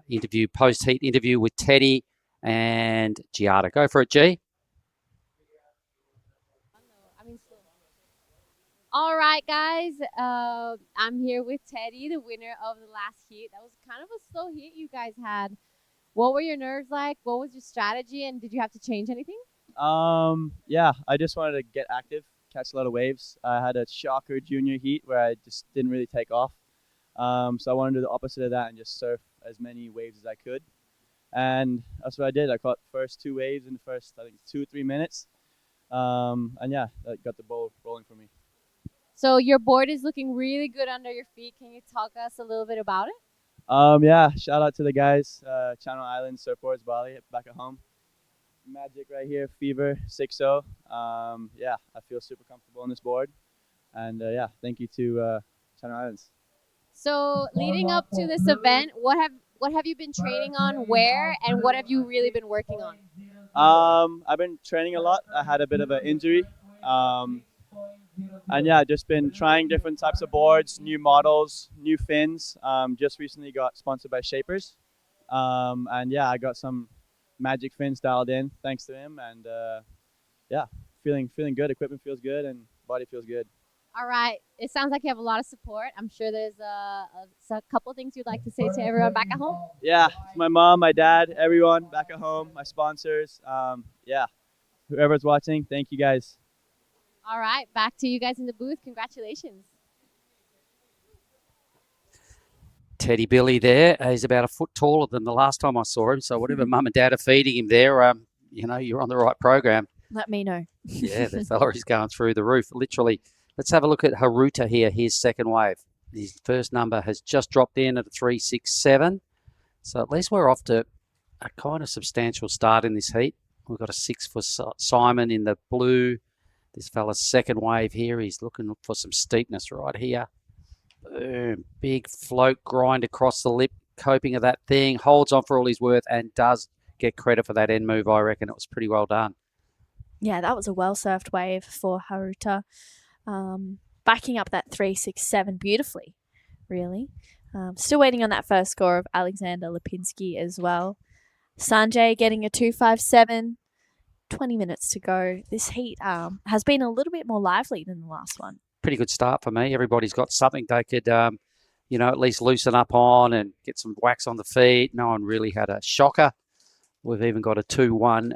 interview, post-heat interview with Teddy and Giada. Go for it, G. All right, guys. I'm here with Teddy, the winner of the last heat. That was kind of a slow heat you guys had. What were your nerves like? What was your strategy? And did you have to change anything? Yeah, I just wanted to get active, catch a lot of waves. I had a shocker junior heat where I just didn't really take off. So I wanted to do the opposite of that and just surf as many waves as I could. And that's what I did. I caught first 2 waves in the first, I think, 2-3 minutes. And yeah, that got the ball rolling for me. So your board is looking really good under your feet. Can you talk us a little bit about it? Yeah, shout out to the guys, Channel Islands, Surfboards, Bali, back at home. Magic right here, Fever, 6-0. Yeah, I feel super comfortable on this board. And yeah, thank you to Channel Islands. So leading up to this event, what have you been training on, where, and what have you really been working on? I've been training a lot. I had a bit of an injury. And yeah, just been trying different types of boards, new models, new fins. Just recently got sponsored by Shapers. And yeah, I got some Magic fins dialed in thanks to him. And yeah, feeling good. Equipment feels good and body feels good. All right. It sounds like you have a lot of support. I'm sure there's a couple of things you'd like to say to everyone back at home. Yeah, my mom, my dad, everyone back at home, my sponsors. Yeah, whoever's watching, thank you guys. All right, back to you guys in the booth. Congratulations. Teddy Billy there. He's about a foot taller than the last time I saw him. So whatever mum and dad are feeding him there, you're on the right program. Let me know. Yeah, the fella is going through the roof, literally. Let's have a look at Haruta here, his second wave. His first number has just dropped in at a 3.67. So at least we're off to a kind of substantial start in this heat. We've got a 6 for Simon in the blue. This fella's second wave here, he's looking for some steepness right here. Boom, big float grind across the lip, coping of that thing, holds on for all he's worth and does get credit for that end move, I reckon. It was pretty well done. Yeah, that was a well-surfed wave for Haruta. Backing up that 3.67 beautifully, really. Still waiting on that first score of Alexander Lipinski as well. Sanjay getting a 2.57. 20 minutes to go. This heat has been a little bit more lively than the last one. Pretty good start for me. Everybody's got something they could, at least loosen up on and get some wax on the feet. No one really had a shocker. We've even got a 2-1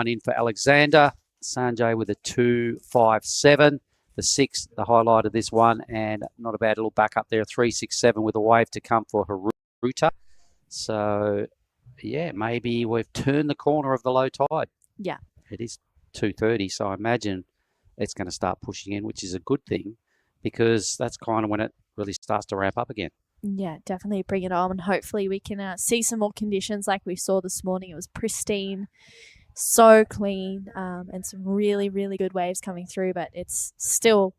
in for Alexander. Sanjay with a 2.57. The 6, the highlight of this one, and not a bad little back up there, 3.67 with a wave to come for Haruta. So, yeah, maybe we've turned the corner of the low tide. Yeah. It is 2:30, so I imagine it's going to start pushing in, which is a good thing because that's kind of when it really starts to ramp up again. Yeah, definitely bring it on, and hopefully we can see some more conditions like we saw this morning. It was pristine, so clean, and some really, really good waves coming through, but it's still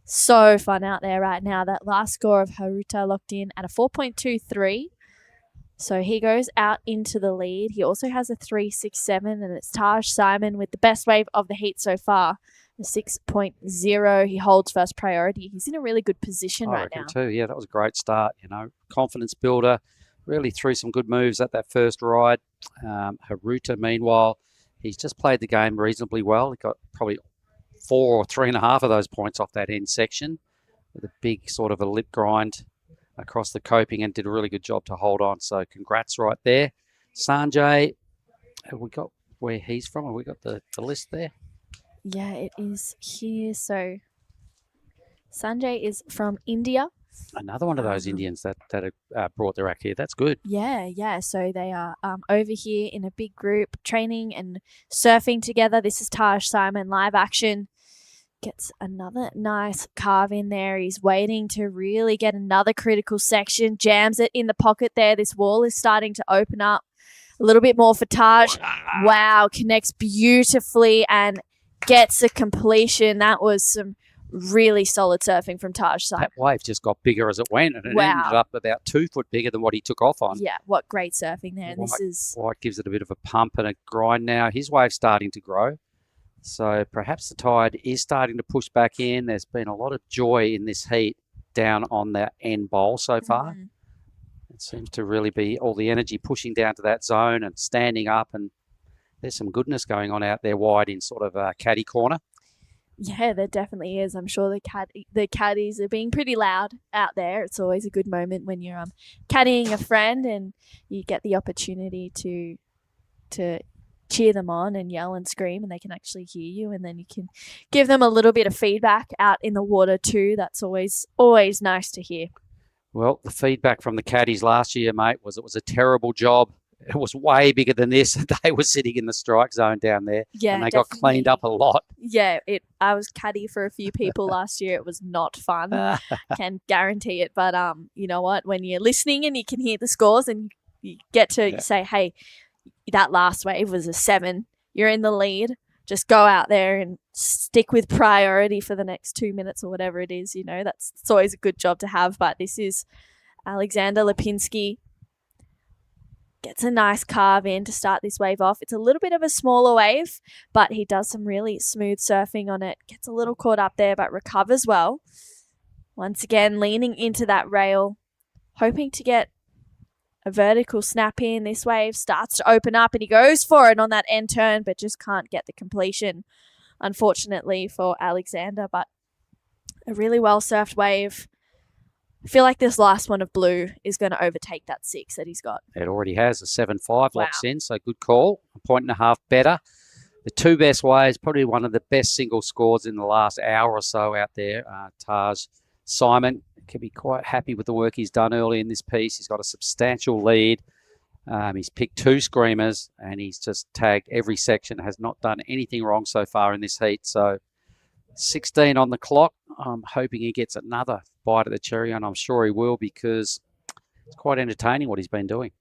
so fun out there right now. That last score of Haruta locked in at a 4.23. So he goes out into the lead. He also has a 3.67, and it's Taj Simon with the best wave of the heat so far, a 6.0. He holds first priority. He's in a really good position right now. Too. Yeah, that was a great start. Confidence builder. Really threw some good moves at that first ride. Haruta, meanwhile, he's just played the game reasonably well. He got probably 4 or 3.5 of those points off that end section with a big sort of a lip grind across the coping and did a really good job to hold on. So congrats right there. Sanjay, have we got where he's from? Have we got the list there? Yeah, it is here. So Sanjay is from India. Another one of those Indians that brought their act here. That's good. Yeah. So they are over here in a big group training and surfing together. This is Taj Simon live action. Gets another nice carve in there. He's waiting to really get another critical section. Jams it in the pocket there. This wall is starting to open up a little bit more for Taj. Wow, connects beautifully and gets a completion. That was some really solid surfing from Taj Simon. That wave just got bigger as it went, and it ended up about 2 foot bigger than what he took off on. Yeah, what great surfing there. And White gives it a bit of a pump and a grind now. His wave's starting to grow. So perhaps the tide is starting to push back in. There's been a lot of joy in this heat down on the end bowl so far. It seems to really be all the energy pushing down to that zone and standing up, and there's some goodness going on out there wide in sort of a caddy corner. Yeah, there definitely is. I'm sure the caddies are being pretty loud out there. It's always a good moment when you're caddying a friend and you get the opportunity to cheer them on and yell and scream, and they can actually hear you, and then you can give them a little bit of feedback out in the water too. That's always nice to hear. Well, the feedback from the caddies last year, mate, was it was a terrible job. It was way bigger than this. They were sitting in the strike zone down there, and they got cleaned up a lot. Yeah, I was caddy for a few people last year. It was not fun. Can guarantee it. But you know what? When you're listening and you can hear the scores and you get to say, hey, that last wave was a 7. You're in the lead. Just go out there and stick with priority for the next 2 minutes or whatever it is. You know, it's always a good job to have. But this is Alexander Lipinski. Gets a nice carve in to start this wave off. It's a little bit of a smaller wave, but he does some really smooth surfing on it. Gets a little caught up there, but recovers well. Once again, leaning into that rail, hoping to get a vertical snap in. This wave starts to open up and he goes for it on that end turn, but just can't get the completion, unfortunately, for Alexander. But a really well surfed wave. I feel like this last one of blue is going to overtake that 6 that he's got. It already has. A 7.5 locks in, so good call. 1.5 better. The 2 best waves, probably one of the best single scores in the last hour or so out there. Taj Simon can be quite happy with the work he's done early in this piece. He's got a substantial lead. He's picked 2 screamers, and he's just tagged every section. Has not done anything wrong so far in this heat. So 16 on the clock. I'm hoping he gets another bite at the cherry, and I'm sure he will, because it's quite entertaining what he's been doing.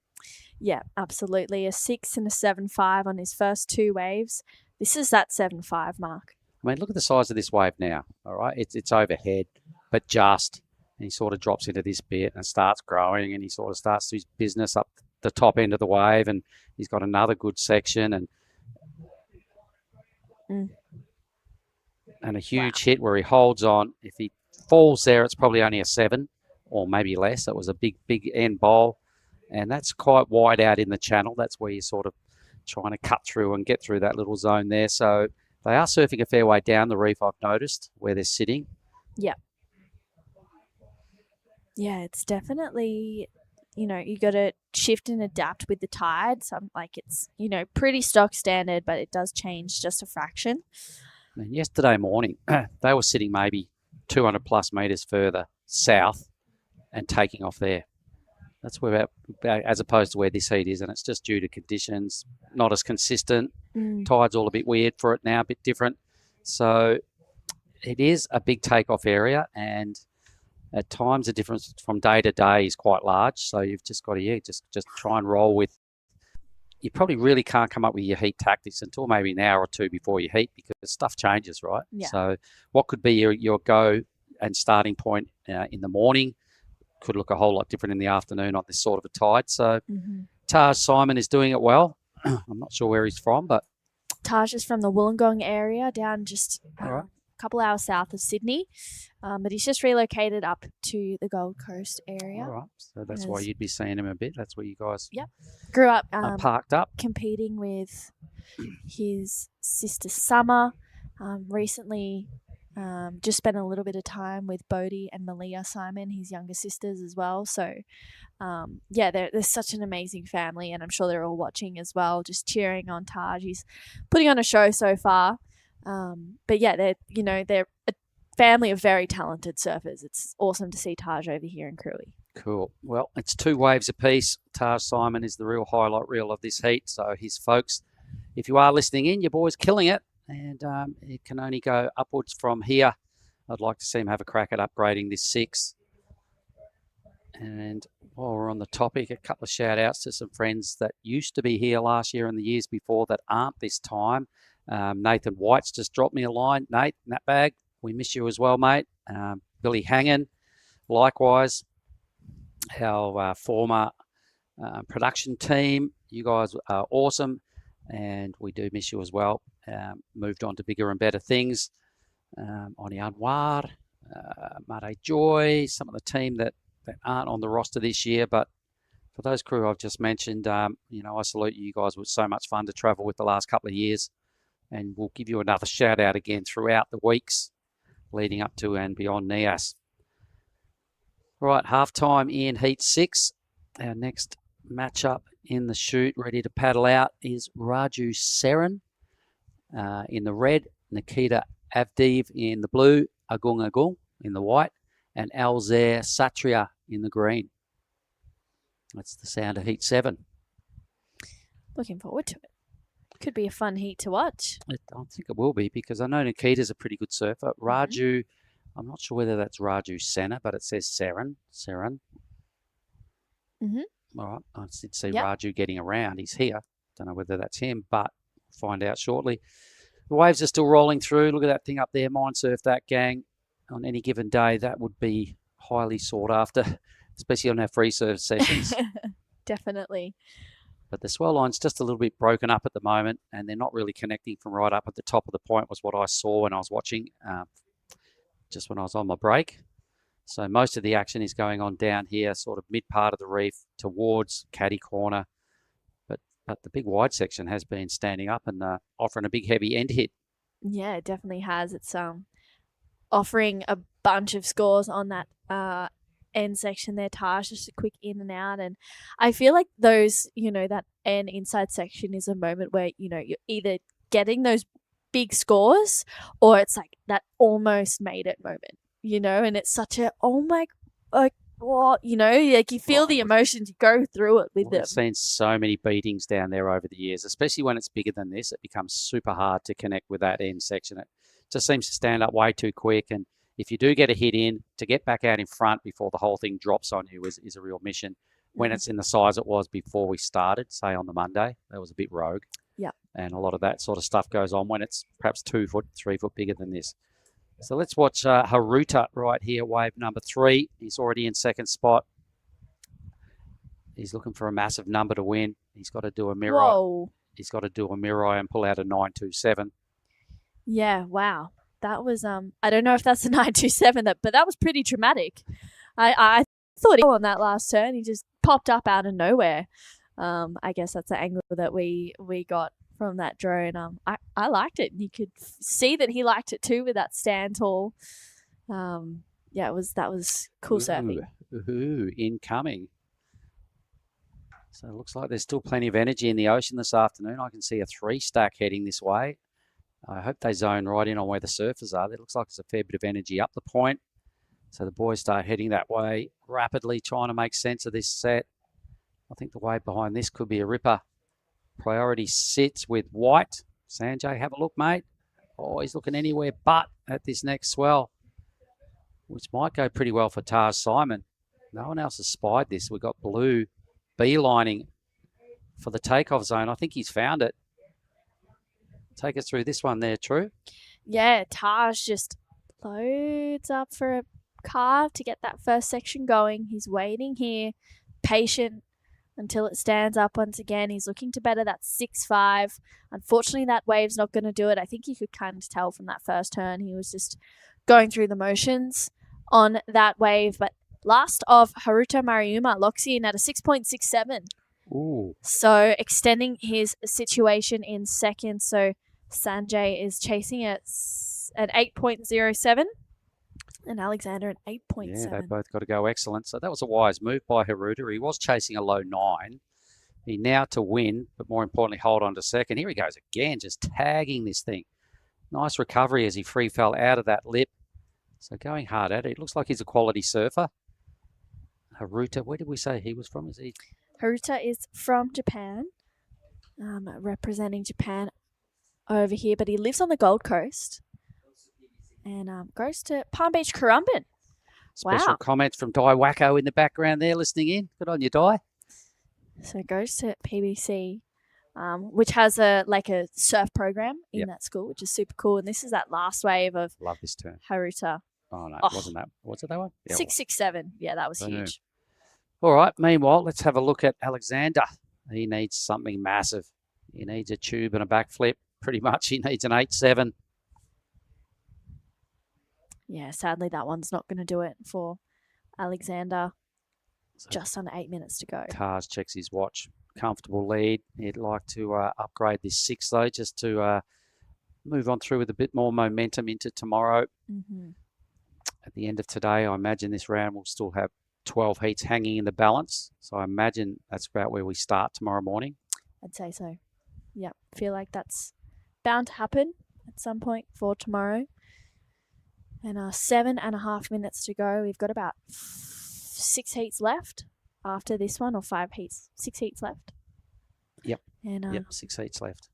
Yeah, absolutely. A 6 and a 7.5 on his first 2 waves. This is that 7.5 mark. I mean, look at the size of this wave now. All right, it's overhead, but just, and he sort of drops into this bit and starts growing, and he sort of starts his business up the top end of the wave, and he's got another good section and a huge hit where he holds on. If he falls there, it's probably only a 7 or maybe less. It was a big end bowl, and that's quite wide out in the channel. That's where you're sort of trying to cut through and get through that little zone there. So they are surfing a fair way down the reef, I've noticed, where they're sitting. Yeah. Yeah, it's definitely, you know, you got to shift and adapt with the tide. So like it's, you know, pretty stock standard, but it does change just a fraction. I mean, yesterday morning, they were sitting maybe 200 plus metres further south and taking off there. That's where, as opposed to where this heat is, and it's just due to conditions, not as consistent. Tide's all a bit weird for it now, a bit different. So it is a big takeoff area, and at times the difference from day to day is quite large. So you've just got to just try and roll with. You probably really can't come up with your heat tactics until maybe an hour or 2 before you heat, because stuff changes, right? Yeah. So what could be your go and starting point in the morning could look a whole lot different in the afternoon on this sort of a tide. So Taj Simon is doing it well. I'm not sure where he's from, but Taj is from the Wollongong area, down just a couple hours south of Sydney, but he's just relocated up to the Gold Coast area. All right, so that's why you'd be seeing him a bit. That's where you guys grew up, parked up, competing with his sister Summer. Recently, just spent a little bit of time with Bodhi and Malia Simon, his younger sisters as well. So, they're such an amazing family, and I'm sure they're all watching as well, just cheering on Taj. He's putting on a show so far. But yeah, they're a family of very talented surfers. It's awesome to see Taj over here in Krui. Cool. Well, it's 2 waves apiece. Taj Simon is the real highlight reel of this heat. So his folks, if you are listening in, your boy's killing it. And it can only go upwards from here. I'd like to see him have a crack at upgrading this 6. And while we're on the topic, a couple of shout outs to some friends that used to be here last year and the years before that aren't this time. Nathan White's just dropped me a line. Nate, Nat Bag, we miss you as well, mate. Billy Hangen, likewise. Our former production team, you guys are awesome, and we do miss you as well. Moved on to bigger and better things. Oni Anwar, Mate Joy, some of the team that aren't on the roster this year, but for those crew I've just mentioned, I salute you guys. It was so much fun to travel with the last couple of years, and we'll give you another shout out again throughout the weeks leading up to and beyond NIAS. Right, halftime in Heat 6. Our next matchup in the chute, ready to paddle out, is Raju Seren in the red, Nikita Avdeev in the blue, Agung Agung in the white, and Alzair Satria in the green. That's the sound of Heat 7. Looking forward to it. Could be a fun heat to watch. I think it will be, because I know Nikita's a pretty good surfer. Raju, I'm not sure whether that's Raju Sena, but it says Seren. Mm-hmm. All right, I did see Raju getting around. He's here. Don't know whether that's him, but we'll find out shortly. The waves are still rolling through. Look at that thing up there. Mind surf that, gang. On any given day, that would be highly sought after, especially on our free surf sessions. Definitely. But the swell line's just a little bit broken up at the moment, and they're not really connecting from right up at the top of the point, was what I saw when I was watching, just when I was on my break. So most of the action is going on down here, sort of mid part of the reef towards Caddy Corner. But the big wide section has been standing up and offering a big heavy end hit. Yeah, it definitely has. It's offering a bunch of scores on that end section there, Taj, just a quick in and out. And I feel like those, that end inside section is a moment where, you're either getting those big scores or it's like that almost made it moment, and it's such a, oh my, like, what, like you feel the emotions, you go through it with them. I've seen so many beatings down there over the years, especially when it's bigger than this. It becomes super hard to connect with that end section. It just seems to stand up way too quick. And if you do get a hit in, to get back out in front before the whole thing drops on you is a real mission. When it's in the size it was before we started, say on the Monday, that was a bit rogue. Yeah. And a lot of that sort of stuff goes on when it's perhaps 2 foot, 3 foot bigger than this. So let's watch Haruta right here, wave number 3. He's already in second spot. He's looking for a massive number to win. He's got to do a mirror. Whoa. He's got to do a mirror and pull out a 927. Yeah, wow. That was, I don't know if that's a 927, but that was pretty dramatic. I thought he on that last turn. He just popped up out of nowhere. I guess that's the angle that we got from that drone. I liked it. You could see that he liked it too with that stand tall. That was cool surfing. Ooh, incoming. So it looks like there's still plenty of energy in the ocean this afternoon. I can see a 3 stack heading this way. I hope they zone right in on where the surfers are. It looks like there's a fair bit of energy up the point. So the boys start heading that way rapidly, trying to make sense of this set. I think the wave behind this could be a ripper. Priority sits with White. Sanjay, have a look, mate. Oh, he's looking anywhere but at this next swell, which might go pretty well for Taj Simon. No one else has spied this. We've got Blue beelining for the takeoff zone. I think he's found it. Take us through this one there, True. Yeah, Taj just loads up for a carve to get that first section going. He's waiting here, patient until it stands up once again. He's looking to better that 6.5. Unfortunately, that wave's not going to do it. I think you could kind of tell from that first turn. He was just going through the motions on that wave. But last of Haruta Mariuma locks in at a 6.67. Ooh. So extending his situation in second. So Sanjay is chasing at 8.07 and Alexander at 8.7. Yeah, they both got to go excellent. So that was a wise move by Haruta. He was chasing a low 9. He now to win, but more importantly, hold on to second. Here he goes again, just tagging this thing. Nice recovery as he free fell out of that lip. So going hard at it. It looks like he's a quality surfer. Haruta, where did we say he was from? Is he? Haruta is from Japan, representing Japan over here, but he lives on the Gold Coast and goes to Palm Beach, Currumbin. Special comments from Di Wacko in the background there listening in. Good on you, Di. So goes to PBC, which has a surf program in that school, which is super cool. And this is that last wave of love this term. Haruta. Oh, no, wasn't that? Was it that one? Yeah, 667. Yeah, that was huge. All right. Meanwhile, let's have a look at Alexander. He needs something massive. He needs a tube and a backflip. Pretty much he needs an 8-7. Yeah, sadly that one's not going to do it for Alexander. Just under 8 minutes to go. Taj checks his watch. Comfortable lead. He'd like to upgrade this 6 though, just to move on through with a bit more momentum into tomorrow. Mm-hmm. At the end of today, I imagine this round will still have 12 heats hanging in the balance. So I imagine that's about where we start tomorrow morning. I'd say so. Yeah, feel like that's bound to happen at some point for tomorrow. And 7.5 minutes to go. We've got about 6 heats left after this one, or 5 heats. 6 heats left. Yep. And 6 heats left.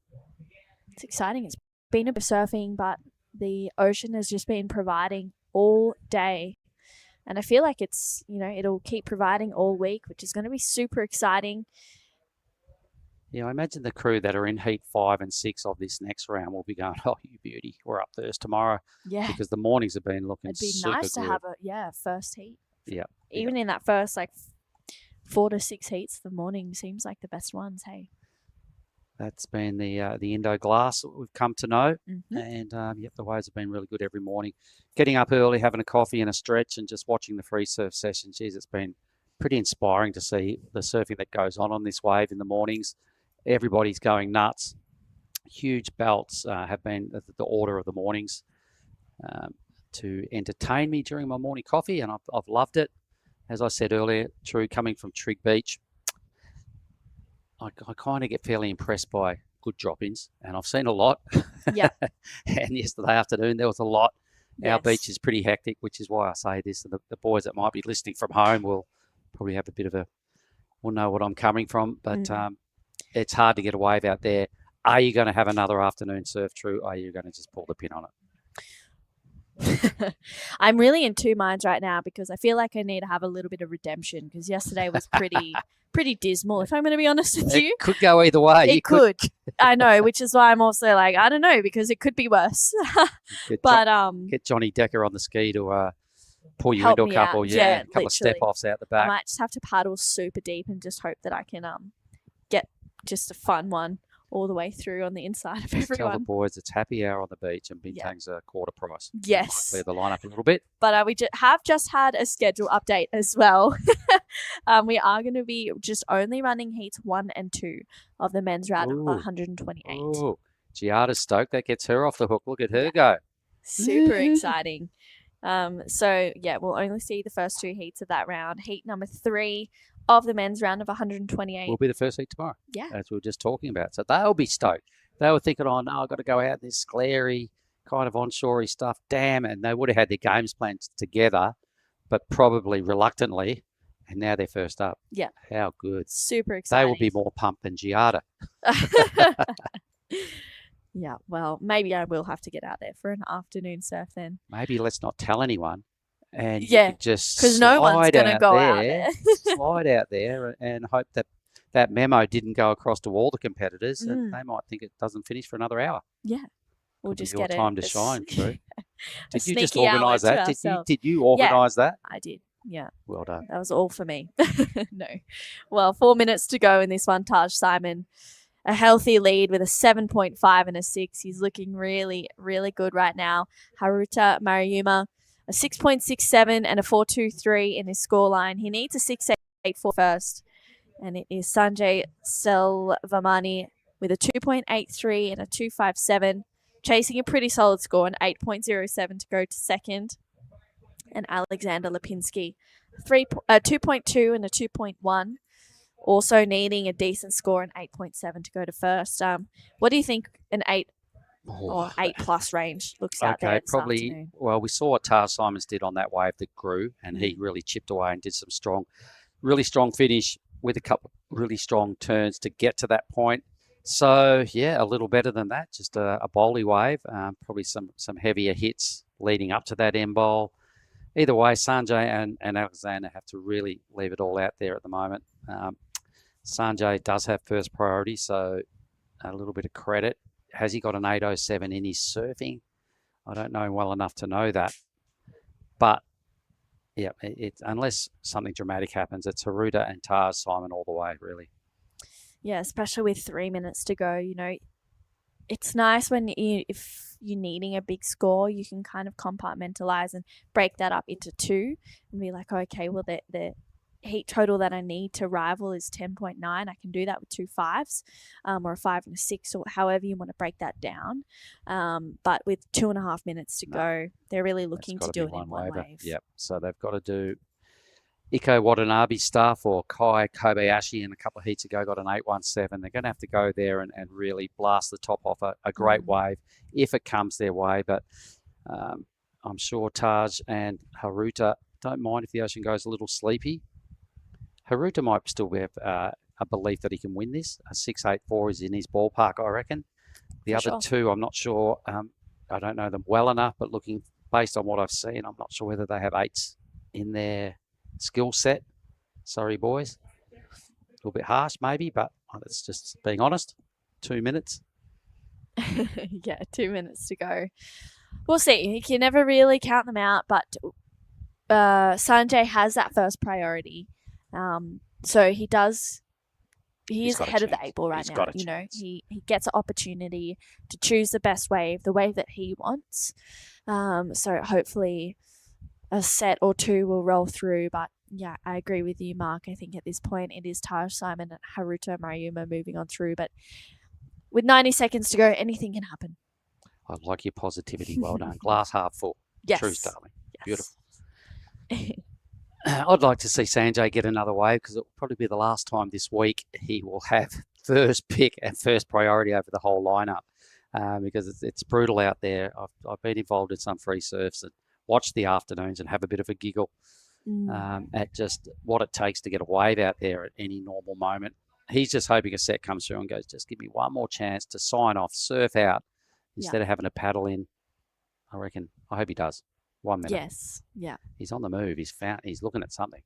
It's exciting. It's been a bit of surfing, but the ocean has just been providing all day. And I feel like it's, it'll keep providing all week, which is going to be super exciting. Yeah, I imagine the crew that are in heat 5 and 6 of this next round will be going, oh, you beauty, we're up first tomorrow. Yeah. Because the mornings have been looking It'd be super nice to good. have a first heat. Yeah. Even in that first 4 to 6 heats, the morning seems like the best ones, hey. That's been the Indo Glass that we've come to know. Mm-hmm. And, the waves have been really good every morning. Getting up early, having a coffee and a stretch and just watching the free surf session. Geez, it's been pretty inspiring to see the surfing that goes on this wave in the mornings. Everybody's going nuts. Huge belts have been the order of the mornings to entertain me during my morning coffee, and I've loved it. As I said earlier, True, coming from Trig Beach, I kind of get fairly impressed by good drop-ins, and I've seen a lot. Yeah. And yesterday afternoon there was a lot. Yes. Our beach is pretty hectic, which is why I say this. The boys that might be listening from home will probably have a bit of will know what I'm coming from, but it's hard to get a wave out there. Are you going to have another afternoon surf, True? Or are you going to just pull the pin on it? I'm really in two minds right now because I feel like I need to have a little bit of redemption because yesterday was pretty dismal, if I'm going to be honest with you. It could go either way. It could. I know, which is why I'm also like, I don't know, because it could be worse. Get Johnny Decker on the ski to pull you into a couple, a couple of step-offs out the back. I might just have to paddle super deep and just hope that I can get just a fun one all the way through on the inside of everyone. Tell the boys it's happy hour on the beach and bintang's a quarter price. Yes. Clear the lineup a little bit. But we have just had a schedule update as well. We are going to be just only running heats 1 and 2 of the men's round of 128. Ooh, Giada's stoked. That gets her off the hook. Look at her go. Super exciting. So, we'll only see the first 2 heats of that round. Heat number 3 of the men's round of 128. Will be the first heat tomorrow. Yeah. As we were just talking about. So they'll be stoked. They were thinking, oh, no, I've got to go out in this glary, kind of onshore-y stuff. Damn, and they would have had their games plans together, but probably reluctantly, and now they're first up. Yeah. How good. Super exciting. They will be more pumped than Giada. Yeah, well, maybe I will have to get out there for an afternoon surf then. Maybe let's not tell anyone. And you could just because no one's going to go out there. Slide out there and hope that memo didn't go across to all the competitors and they might think it doesn't finish for another hour. Yeah. We'll Could be just your get time to shine, True. Did you just sneaky hour organise to that? ourselves. Did you organise that? I did. Yeah. Well done. That was all for me. No. Well, 4 minutes to go in this one. Taj Simon, a healthy lead with a 7.5 and a 6. He's looking really, really good right now. Haruta Maruyama, a 6.67 and a 4.23 in his scoreline. He needs a 6.84 first. And it is Sanjay Selvamani with a 2.83 and a 2.57, chasing a pretty solid score, an 8.07 to go to second. And Alexander Lipinski, 2.2 and a 2.1, also needing a decent score, an 8.7 to go to first. What do you think an or 8+ range looks out there Okay, this probably. afternoon. Well, we saw what Taj Simons did on that wave that grew, and he really chipped away and did some really strong finish with a couple really strong turns to get to that point. So yeah, a little better than that, just a bowly wave, probably some heavier hits leading up to that end bowl. Either way, Sanjay and Alexander have to really leave it all out there at the moment. Sanjay does have first priority, so a little bit of credit. Has he got an 807 in his surfing? I don't know well enough to know that. But yeah, unless something dramatic happens, it's Haruta and Taj Simon all the way, really. Yeah, especially with 3 minutes to go. You know, it's nice when if you're needing a big score, you can kind of compartmentalize and break that up into 2 and be like, okay, well, the heat total that I need to rival is 10.9. I can do that with 2 5s, or a 5 and a 6, or however you want to break that down. But with 2.5 minutes to go, they're really looking to do it in one wave. Yep. So they've got to do Iko Watanabe stuff, or Kai Kobayashi and a couple of heats ago got an 817. They're going to have to go there and really blast the top off a great wave if it comes their way. But I'm sure Taj and Haruta don't mind if the ocean goes a little sleepy. Haruta might still have a belief that he can win this. A 684 is in his ballpark, I reckon. The other two, I'm not sure. I don't know them well enough, but looking based on what I've seen, I'm not sure whether they have 8s in their skill set. Sorry, boys. A little bit harsh, maybe, but it's just being honest. 2 minutes. Yeah, 2 minutes to go. We'll see. You can never really count them out, but Sanjay has that first priority. So he is ahead of the 8 ball right now. You know, he gets an opportunity to choose the best wave, the wave that he wants. So hopefully a set or 2 will roll through. But yeah, I agree with you, Mark. I think at this point it is Taj Simon and Haruta Maruyama moving on through. But with 90 seconds to go, anything can happen. I like your positivity. Well done. Glass half full. Yes. True, darling. Yes. Beautiful. I'd like to see Sanjay get another wave, because it'll probably be the last time this week he will have first pick and first priority over the whole lineup, because it's brutal out there. I've been involved in some free surfs and watched the afternoons and have a bit of a giggle at just what it takes to get a wave out there at any normal moment. He's just hoping a set comes through and goes, just give me one more chance to sign off, surf out, instead of having a paddle in. I hope he does. 1 minute. Yes. Yeah. He's on the move. He's looking at something.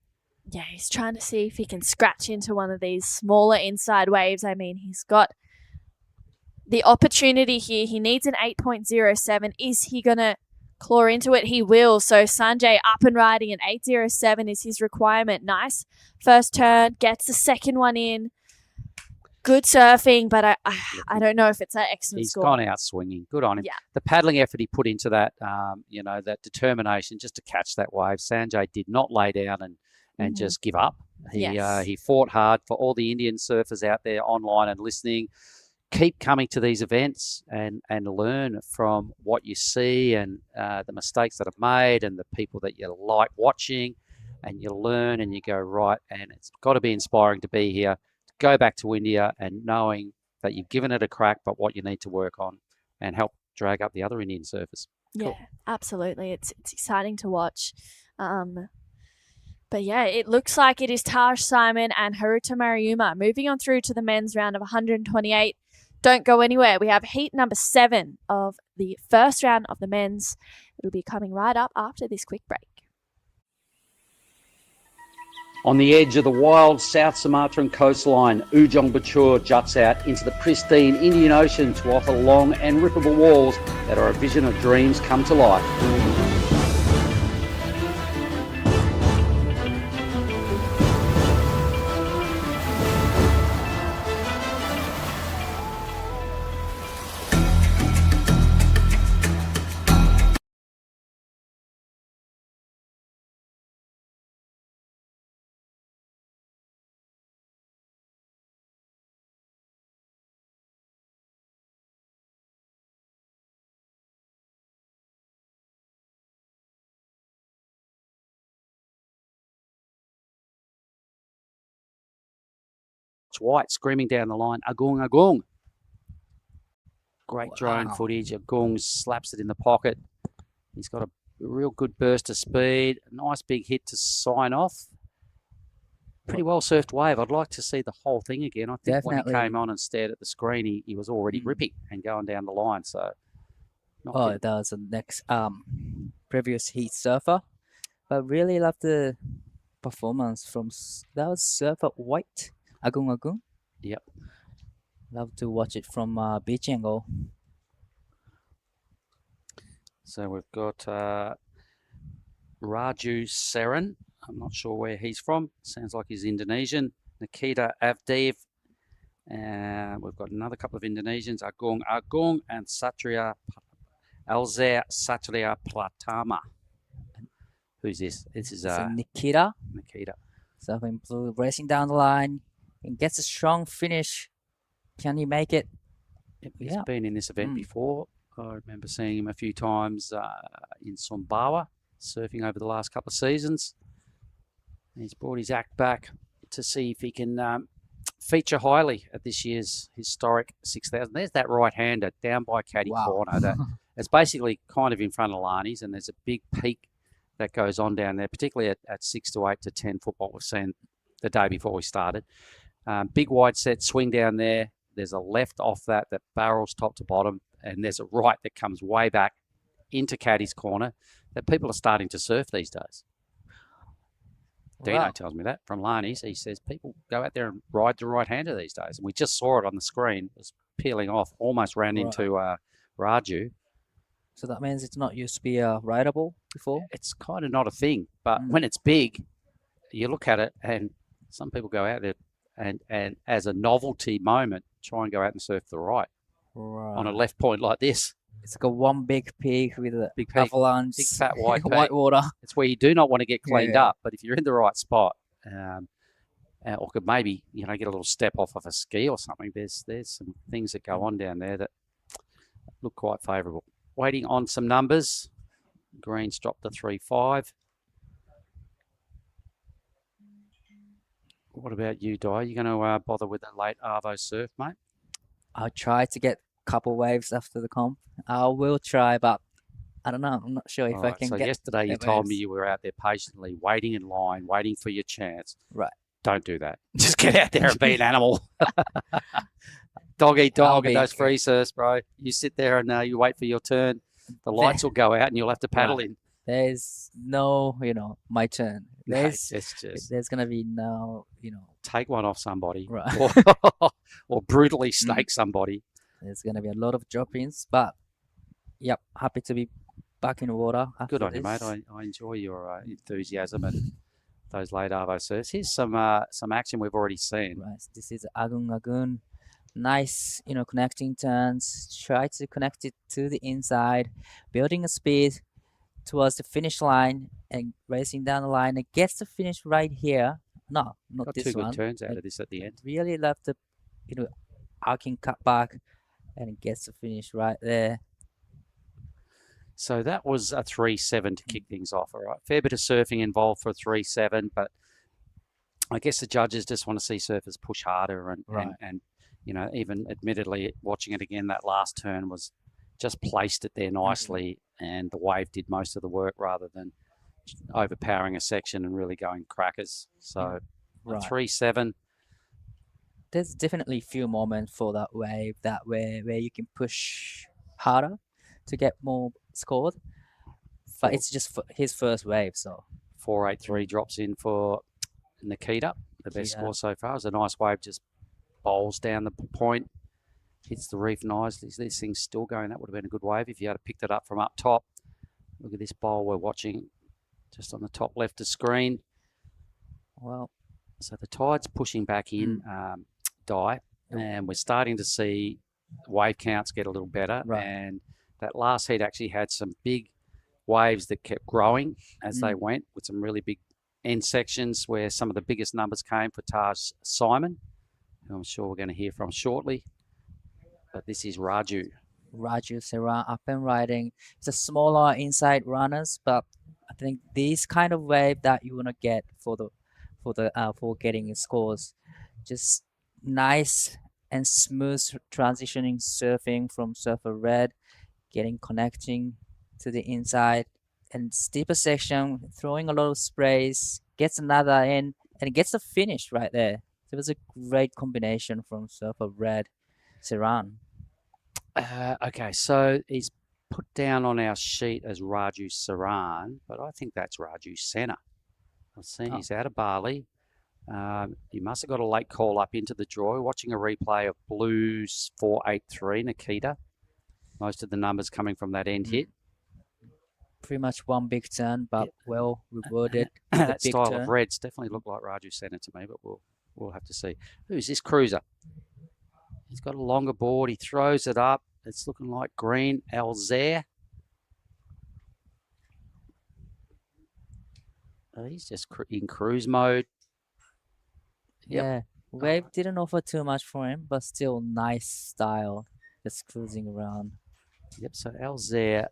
Yeah, he's trying to see if he can scratch into one of these smaller inside waves. I mean, he's got the opportunity here. He needs an 8.07. Is he going to claw into it? He will. So Sanjay up and riding, an 807 is his requirement. Nice first turn, gets the second one in. Good surfing, but I don't know if it's an excellent score. He's gone out swinging. Good on him. Yeah. The paddling effort he put into that, that determination just to catch that wave. Sanjay did not lay down and just give up. He fought hard. For all the Indian surfers out there online and listening, keep coming to these events and learn from what you see and the mistakes that are made and the people that you like watching, and you learn and you go, right, and it's got to be inspiring to be here. Go back to India and knowing that you've given it a crack, but what you need to work on and help drag up the other Indian surfers. Cool. Yeah, absolutely. It's exciting to watch. But yeah, it looks like it is Taj Simon and Haruta Maruyama moving on through to the men's round of 128. Don't go anywhere. We have heat number 7 of the first round of the men's. It'll be coming right up after this quick break. On the edge of the wild South Sumatran coastline, Ujung Bocur juts out into the pristine Indian Ocean to offer long and rippable walls that are a vision of dreams come to life. White screaming down the line, Agung, Agung. Great drone footage. Gung slaps it in the pocket. He's got a real good burst of speed. A nice big hit to sign off. Pretty well surfed wave. I'd like to see the whole thing again. I think when he came on and stared at the screen, he was already ripping and going down the line. So, that was the next previous heat surfer. But really love the performance from that was surfer White Agung. Yep. Love to watch it from beach angle. So we've got Raju Seren. I'm not sure where he's from. Sounds like he's Indonesian. Nikita Avdev. We've got another couple of Indonesians, Agung and Alzair Satria Pratama. Who's this? This is Nikita. Nikita. Surfing blue, racing down the line and gets a strong finish. Can he make it? He's been in this event before. I remember seeing him a few times in Sumbawa, surfing over the last couple of seasons. He's brought his act back to see if he can feature highly at this year's historic 6,000. There's that right-hander down by caddy corner. It's basically kind of in front of Lani's, and there's a big peak that goes on down there, particularly at 6 to 8 to 10 foot, what we've seen the day before we started. Big wide set swing down there. There's a left off that barrels top to bottom, and there's a right that comes way back into caddy's corner that people are starting to surf these days. Dino tells me that from Lani's. He says people go out there and ride the right-hander these days. And we just saw it on the screen. It was peeling off, almost ran into Raju. So that means it's not used to be rideable before? It's kind of not a thing. But when it's big, you look at it and some people go out there and as a novelty moment, try and go out and surf the right. On a left point like this. It's like a one big peak with a big avalanche, big fat white white water. It's where you do not want to get cleaned up, but if you're in the right spot, or could maybe get a little step off of a ski or something. There's some things that go on down there that look quite favourable. Waiting on some numbers. Green's dropped to 3.5. What about you, Di? You going to bother with a late Arvo surf, mate? I'll try to get a couple waves after the comp. I will try, but I don't know. I'm not sure if I can get. So yesterday you told me you were out there patiently waiting in line, waiting for your chance. Right. Don't do that. Just get out there and be an animal. Dog eat dog at those free surfs, bro. You sit there and you wait for your turn. The lights will go out and you'll have to paddle in. There's no, my turn. There's going to be no, Take one off somebody. Right. or brutally snake somebody. There's going to be a lot of drop-ins, but, yep, happy to be back in the water. Good on you, mate. I enjoy your enthusiasm and those late Arvo surfs. Here's some action we've already seen. Right. This is Agung. Nice, connecting turns. Try to connect it to the inside, building a speed towards the finish line and racing down the line. It gets the finish right here. No, not Got this two one. good turns out of this at the end. Really love the, arcing cut back, and it gets the finish right there. So that was a 3.7 to kick things off. All right, fair bit of surfing involved for a 3.7, but I guess the judges just want to see surfers push harder and even admittedly watching it again, that last turn was just placed it there nicely, and the wave did most of the work rather than overpowering a section and really going crackers. So 3.7. There's definitely a few moments for that wave where you can push harder to get more scored, but it's just his first wave. So 4.83 drops in for Nikita. The best score so far. It was a nice wave, just bowls down the point, hits the reef nicely. This thing's still going. That would have been a good wave if you had picked it up from up top. Look at this bowl we're watching just on the top left of screen. Well, so the tide's pushing back in, and we're starting to see wave counts get a little better. Right. And that last heat actually had some big waves that kept growing as they went, with some really big end sections where some of the biggest numbers came for Taj Simon, who I'm sure we're going to hear from shortly. But this is Raju. Raju Serra up and riding. It's a smaller inside runners, but I think these kind of wave that you want to get for getting scores, just nice and smooth transitioning surfing from surfer red, connecting to the inside, and steeper section, throwing a lot of sprays, gets another in, and gets a finish right there. It was a great combination from surfer red, Saran. Okay, so he's put down on our sheet as Raju Saran, but I think that's Raju Senna. I've seen he's out of Bali. He must have got a late call up into the draw. Watching a replay of Blues 483 Nikita. Most of the numbers coming from that end hit. Pretty much one big turn, but well rewarded. That style of reds definitely looked like Raju Senna to me, but we'll have to see. Who's this cruiser? He's got a longer board. He throws it up. It's looking like green. Alzair. He's just in cruise mode. Yep. Yeah, wave didn't offer too much for him, but still nice style. Just cruising around. Yep, so Alzair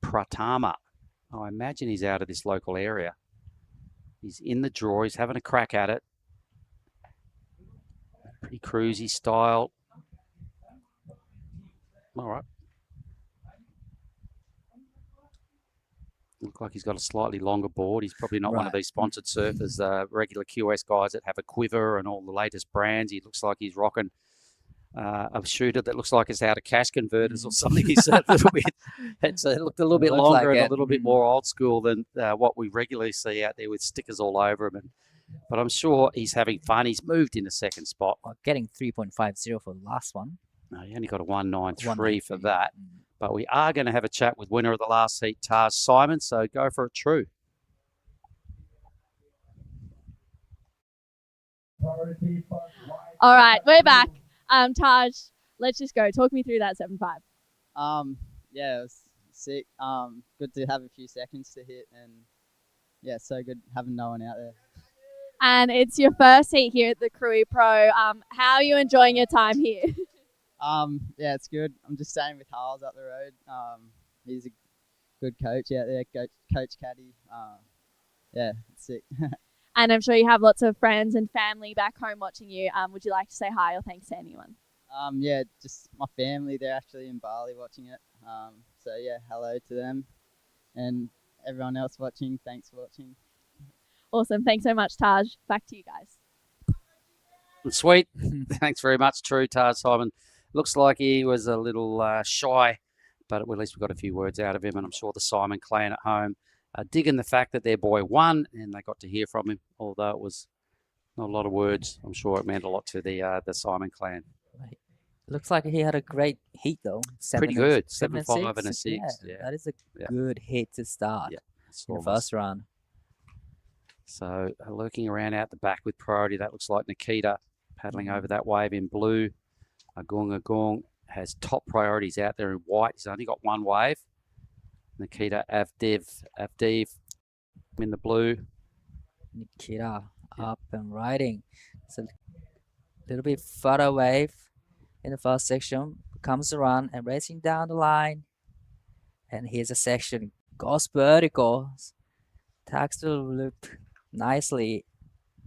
Pratama. I imagine he's out of this local area. He's in the draw. He's having a crack at it. Pretty cruisy style. All right. Look like he's got a slightly longer board. He's probably not one of these sponsored surfers, regular QS guys that have a quiver and all the latest brands. He looks like he's rocking a shooter that looks like it's out of cash converters or something. He's a little bit, it looked a little bit longer and a little bit more old school than what we regularly see out there with stickers all over him. But I'm sure he's having fun. He's moved in the second spot. Getting 3.50 for the last one. No, he only got a 193 for that. But we are going to have a chat with winner of the last heat, Taj Simon. So go for it, True. All right, we're back. Taj, let's just go. Talk me through that 7.5. Yeah, it was sick. Good to have a few seconds to hit, and yeah, so good having no one out there. And it's your first heat here at the Krui Pro. How are you enjoying your time here? Yeah, it's good. I'm just staying with Harles up the road. He's a good coach out there, Coach Caddy. Yeah, it's sick. And I'm sure you have lots of friends and family back home watching you. Would you like to say hi or thanks to anyone? Yeah, just my family. They're actually in Bali watching it. So yeah, hello to them. And everyone else watching, thanks for watching. Awesome. Thanks so much, Taj. Back to you guys. Sweet. Thanks very much, True. Taj Simon. Looks like he was a little shy, but at least we got a few words out of him, and I'm sure the Simon clan at home are digging the fact that their boy won, and they got to hear from him, although it was not a lot of words. I'm sure it meant a lot to the Simon clan. Looks like he had a great heat, though. Pretty good. 7.5 and a 6. Yeah. That is a good hit to start in the first run. So lurking around out the back with priority, that looks like Nikita paddling over that wave in blue. Ujung has top priorities out there in white. He's only got one wave. Nikita Avdev in the blue. Nikita up and riding. It's a little bit further wave in the first section. Comes around and racing down the line. And here's a section. Goes vertical. Tags the loop nicely.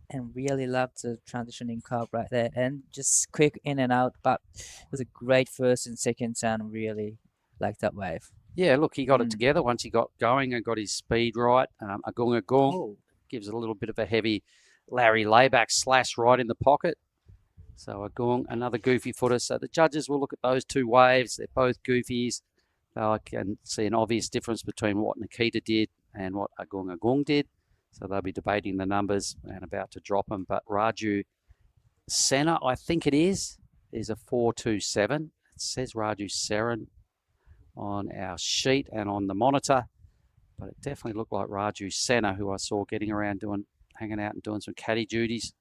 And really loved the transitioning curve right there. And just quick in and out. But it was a great first and second turn. Really liked that wave. Yeah, look, he got it together once he got going and got his speed right. Ujung gives it a little bit of a heavy Larry layback slash right in the pocket. So Ujung, another goofy footer. So the judges will look at those two waves. They're both goofies. I can see an obvious difference between what Nikita did and what Ujung did. So they'll be debating the numbers and about to drop them. But Raju Senna, I think it is a 4.27. It says Raju Saran on our sheet and on the monitor. But it definitely looked like Raju Senna, who I saw getting around hanging out and doing some caddy duties.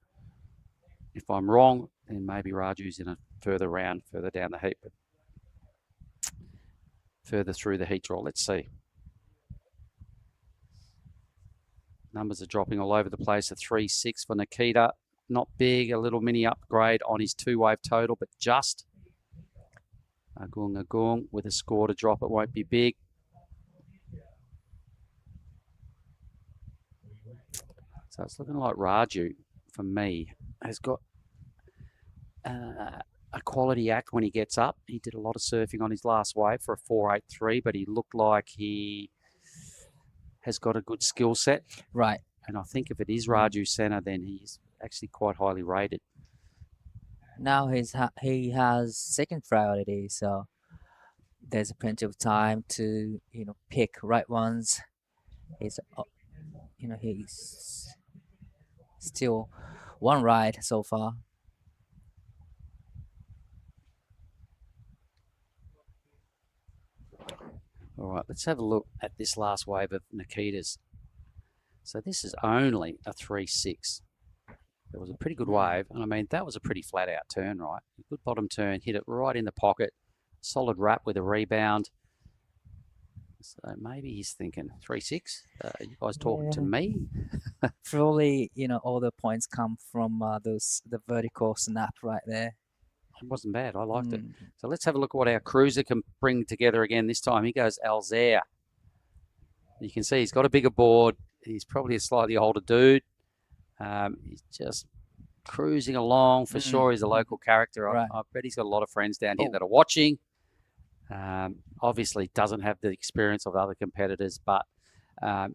If I'm wrong, then maybe Raju's in a further round, further down the heat, but further through the heat draw. Let's see. Numbers are dropping all over the place. A 3.6 for Nikita. Not big, a little mini upgrade on his two-wave total, but just. Ujung with a score to drop. It won't be big. So it's looking like Raju, for me, has got a a quality act when he gets up. He did a lot of surfing on his last wave for a 4.83, but he looked like he has got a good skill set. Right. And I think if it is Raju Senna, then he's actually quite highly rated. Now he has second priority, so there's plenty of time to pick right ones. He's he's still one ride so far. All right, let's have a look at this last wave of Nikita's. So this is only a 3.6. It was a pretty good wave, and I mean, that was a pretty flat-out turn, right? A good bottom turn, hit it right in the pocket, solid wrap with a rebound. So maybe he's thinking 3.6. You guys talking to me? Probably, all the points come from the vertical snap right there. It wasn't bad. I liked it. So let's have a look at what our cruiser can bring together again this time. He goes Alzair. You can see he's got a bigger board. He's probably a slightly older dude. He's just cruising along. For sure, he's a local character. Right. I bet he's got a lot of friends down here that are watching. Obviously, doesn't have the experience of other competitors, but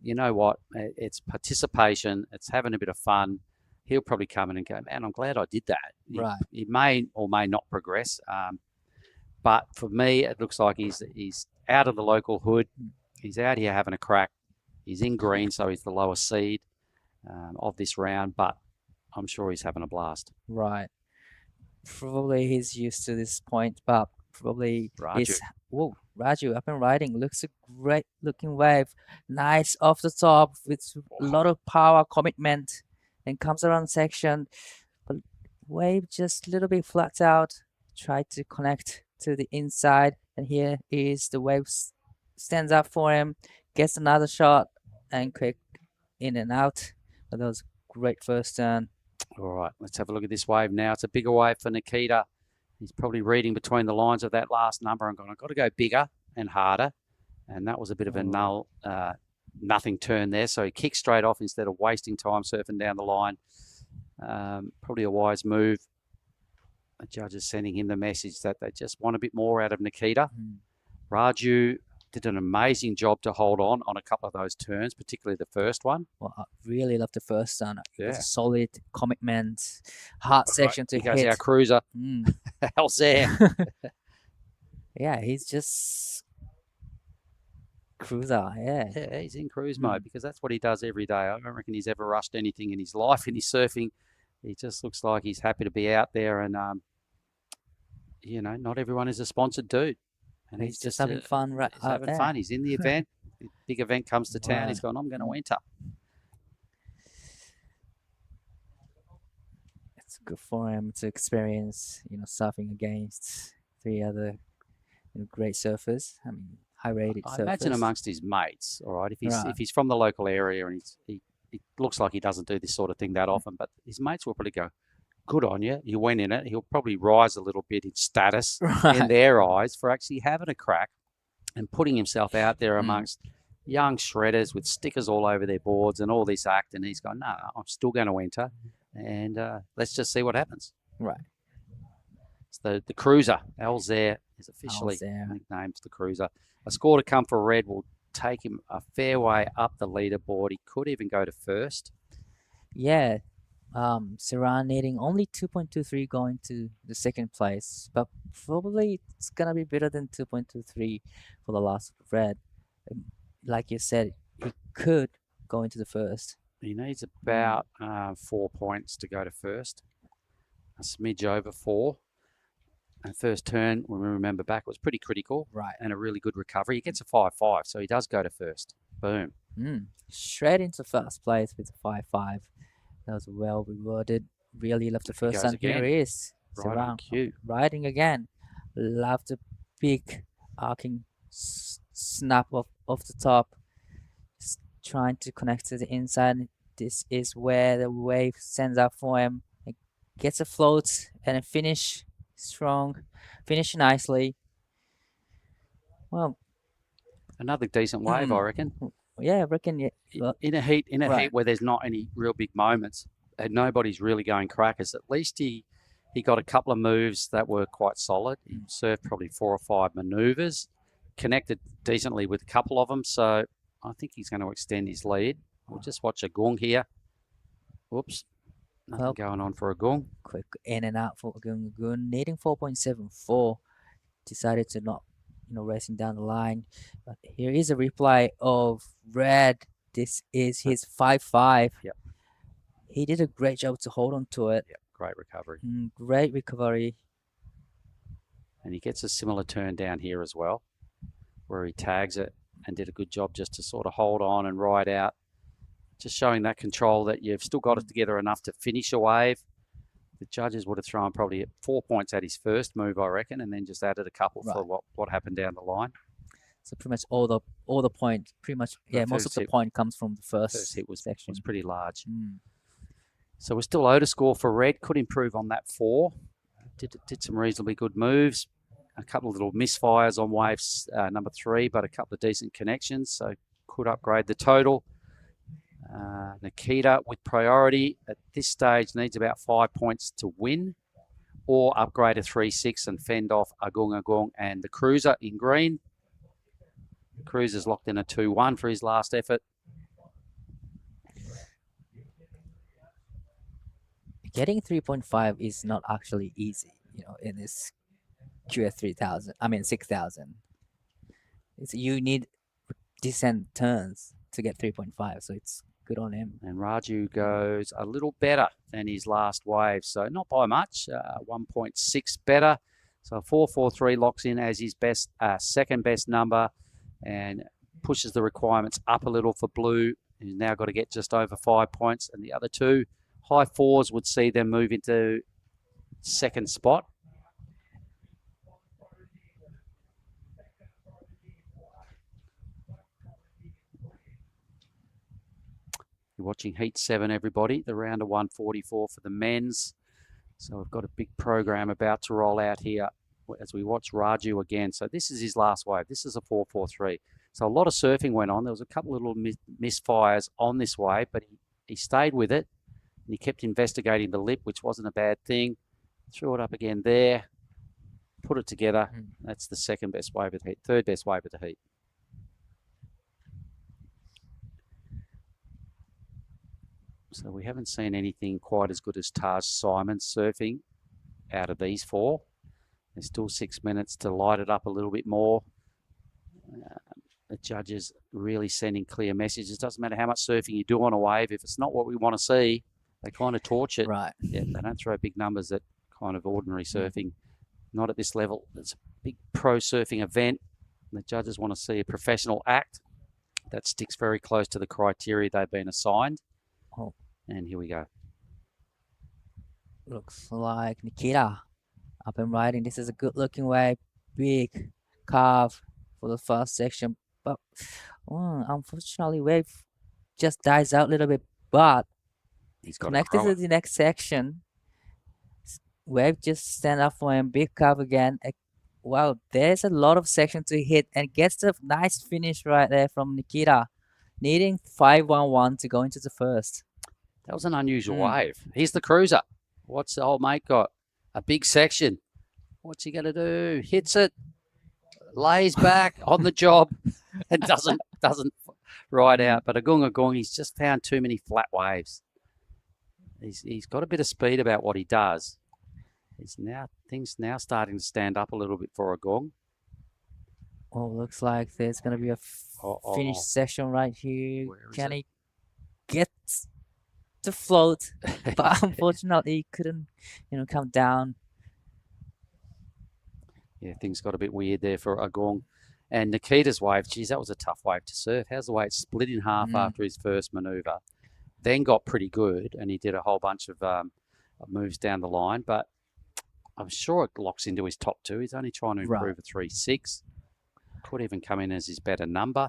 you know what? It's participation. It's having a bit of fun. He'll probably come in and go, man, I'm glad I did that. Right. He may or may not progress. But for me, it looks like he's out of the local hood. He's out here having a crack. He's in green, so he's the lower seed of this round, but I'm sure he's having a blast. Right. Probably he's used to this point, but probably Raju up and riding. Looks a great looking wave. Nice off the top with a lot of power, commitment, and comes around section. But wave just a little bit flat out. Try to connect to the inside, and here is the wave stands up for him, gets another shot, and quick in and out. But that was a great first turn. All right, let's have a look at this wave now. It's a bigger wave for Nikita. He's probably reading between the lines of that last number and going, I've got to go bigger and harder. And that was a bit of a nothing turn there. So he kicked straight off instead of wasting time surfing down the line. Probably a wise move. The judge is sending him the message that they just want a bit more out of Nikita. Raju did an amazing job to hold on a couple of those turns, particularly the first one. Well, I really love the first turn. It was a solid commitment, hard section to hit. He goes our cruiser. How's there? Yeah, he's just cruiser. Yeah, he's in cruise mode because that's what he does every day. I don't reckon he's ever rushed anything in his life, in his surfing. He just looks like he's happy to be out there, and not everyone is a sponsored dude. And he's just having fun, right? He's having fun. He's in the event. The big event comes to town. He's going, I'm going to enter. It's good for him to experience, surfing against three other great surfers. I mean, high-rated surfers. I imagine amongst his mates, all right, if he's from the local area and he looks like he doesn't do this sort of thing that often, but his mates will probably go, good on you. You went in it. He'll probably rise a little bit in status in their eyes for actually having a crack and putting himself out there amongst young shredders with stickers all over their boards and all this act. And he's gone, no, I'm still going to enter. And let's just see what happens. Right. So the cruiser, Alzair, is officially nicknamed the cruiser. A score to come for Red will take him a fair way up the leaderboard. He could even go to first. Yeah. Saran needing only 2.23 going to the second place, but probably it's gonna be better than 2.23 for the last Red. Like you said, he could go into the first. He needs about 4 points to go to first. A smidge over 4. And first turn, when we remember back, was pretty critical. Right. And a really good recovery. He gets a 5.5, so he does go to first. Boom. Straight into first place with a 5.5. That was well rewarded. Really love the first time. Here he is. Riding again. Love the big arcing snap off the top. Just trying to connect to the inside. This is where the wave sends up for him. It gets a float and a finish strong. Finish nicely. Well, another decent wave, I reckon. Yeah, I reckon. Yeah. In a heat where there's not any real big moments and nobody's really going crackers, at least he He got a couple of moves that were quite solid. He served probably 4 or 5 maneuvers, connected decently with a couple of them. So I think he's going to extend his lead. We'll just watch Ujung here. Whoops. Nothing going on for Ujung. Quick in and out for Ujung. Needing 4.74. Decided to not, racing down the line. But here is a reply of Red. This is his 5-5. Yep. He did a great job to hold on to it. Yep. Great recovery. Great recovery. And he gets a similar turn down here as well, where he tags it and did a good job just to sort of hold on and ride out. Just showing that control that you've still got it together enough to finish a wave. The judges would have thrown probably 4 points at his first move, I reckon, and then just added a couple for what happened down the line. So pretty much all the point, pretty much, most of the point comes from the first hit was section. Was pretty large. So we're still low to score for Red. Could improve on that 4. Did some reasonably good moves. A couple of little misfires on waves number 3, but a couple of decent connections. So could upgrade the total. Nikita with priority at this stage needs about 5 points to win, or upgrade a 3-6 and fend off Ujung and the Cruiser in green. The Cruiser's locked in a 2-1 for his last effort. Getting 3.5 is not actually easy, in this QS 6000. You need decent turns to get 3.5, so it's good on him. And Raju goes a little better than his last wave, so not by much, 1.6 better. So 4.43 locks in as his best, second best number, and pushes the requirements up a little for Blue. He's now got to get just over 5 points, and the other two high 4s would see them move into second spot. You're watching Heat 7, everybody. The round of 144 for the men's. So we've got a big program about to roll out here as we watch Raju again. So this is his last wave. This is a 4.43. So a lot of surfing went on. There was a couple of little misfires on this wave, but he stayed with it. And he kept investigating the lip, which wasn't a bad thing. Threw it up again there. Put it together. That's the second best wave of the heat. Third best wave of the heat. So we haven't seen anything quite as good as Taj Simon's surfing out of these 4. There's still 6 minutes to light it up a little bit more. The judges really sending clear messages. It doesn't matter how much surfing you do on a wave. If it's not what we want to see, they kind of torch it. Right. Yeah, they don't throw big numbers at kind of ordinary surfing. Not at this level. It's a big pro surfing event. The judges want to see a professional act that sticks very close to the criteria they've been assigned. Oh. And here we go. Looks like Nikita up and riding. This is a good looking wave. Big carve for the first section. But unfortunately, wave just dies out a little bit. But he's got connected to the next section. Wave just stand up for him. Big carve again. Wow, there's a lot of section to hit and gets the nice finish right there from Nikita. Needing 5.11 to go into the first. That was an unusual wave. Here's the Cruiser. What's the old mate got? A big section. What's he going to do? Hits it, lays back on the job, and doesn't ride out. But Ujung, he's just found too many flat waves. He's got a bit of speed about what he does. Things now starting to stand up a little bit for Ujung. Oh, looks like there's going to be a finish session right here. Can he get to float? But unfortunately, he couldn't, come down. Yeah, things got a bit weird there for Ujung. And Nikita's wave, geez, that was a tough wave to surf. How's the way it split in half after his first maneuver? Then got pretty good, and he did a whole bunch of moves down the line. But I'm sure it locks into his top 2. He's only trying to improve a 3.6. Could even come in as his better number.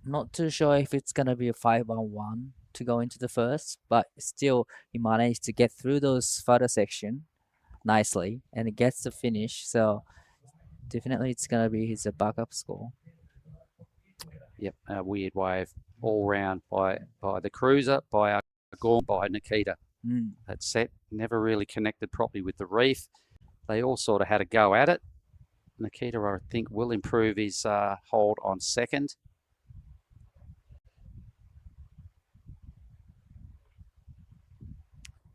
Not too sure if it's going to be a 5.11 to go into the first, but still he managed to get through those further section nicely and it gets the finish. So definitely it's going to be his backup score. Yep, a weird wave all round by the Cruiser, by Ujung, by Nikita. That set never really connected properly with the reef. They all sort of had a go at it. Nikita, I think, will improve his hold on second.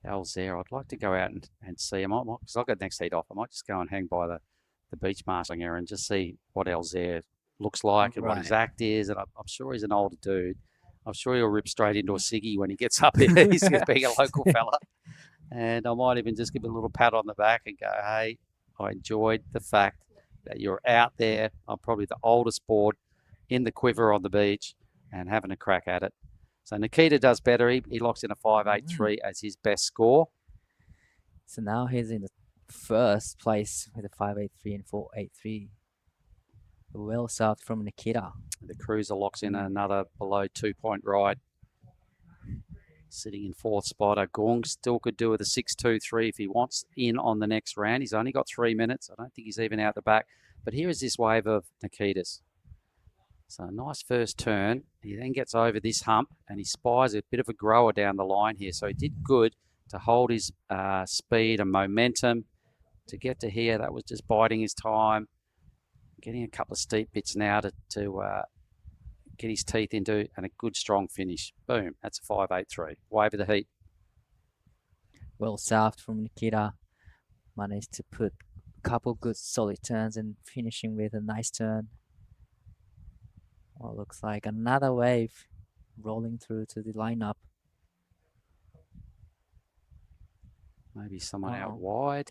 Al's there. I'd like to go out and see him. Because I've got next heat off. I might just go and hang by the beach marshalling area and just see what Al's there looks like and what his act is. And I'm sure he's an older dude. I'm sure he'll rip straight into a ciggy when he gets up here. He's being a local fella. And I might even just give him a little pat on the back and go, hey, I enjoyed the fact that you're out there. I'm probably the oldest board in the quiver on the beach and having a crack at it. So Nikita does better. He locks in a 5.83 as his best score. So now he's in the first place with a 5.83 and 4.83. Well served from Nikita. The cruiser locks in another below 2-point ride. Sitting in fourth spot. Ujung still could do with a 6.23 if he wants in on the next round. He's only got 3 minutes. I don't think he's even out the back. But here is this wave of Nikita's. So a nice first turn. He then gets over this hump and he spies a bit of a grower down the line here. So he did good to hold his speed and momentum. To get to here, that was just biding his time. Getting a couple of steep bits now to get his teeth into, and a good strong finish. Boom, that's a 5.83. Wave of the heat. Well served from Nikita. Managed to put a couple good solid turns and finishing with a nice turn. Well, looks like another wave rolling through to the lineup. Maybe someone out wide.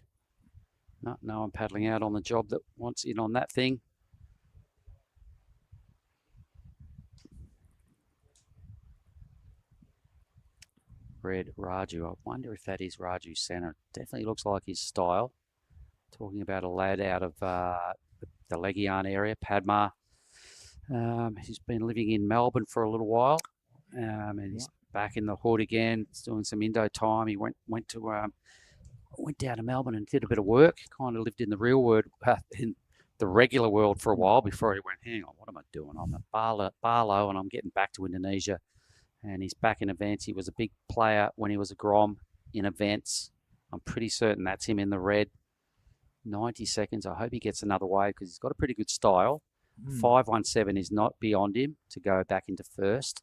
No one paddling out on the job that wants in on that thing. Red Raju. I wonder if that is Raju Center. Definitely looks like his style. Talking about a lad out of the Legian area, Padma. He's been living in Melbourne for a little while. And he's back in the hood again. He's doing some Indo time. He went down to Melbourne and did a bit of work. Kind of lived in the real world, in the regular world for a while before he went, hang on, what am I doing? I'm at Barlow and I'm getting back to Indonesia. And he's back in events. He was a big player when he was a Grom in events. I'm pretty certain that's him in the red. 90 seconds. I hope he gets another wave because he's got a pretty good style. 5.17 is not beyond him to go back into first.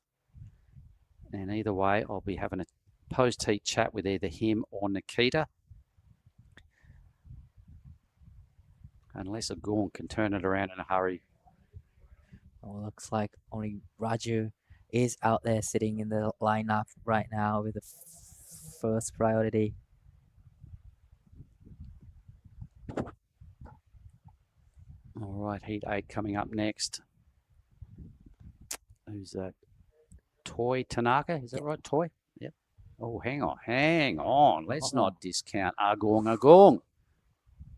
And either way, I'll be having a post-heat chat with either him or Nikita. Unless Ujung can turn it around in a hurry. Well, looks like only Raju is out there sitting in the lineup right now with the first priority. All right, Heat 8 coming up next. Who's that? Toy Tanaka, is that right? Toy? Yep. Oh, hang on. Let's not discount Ujung.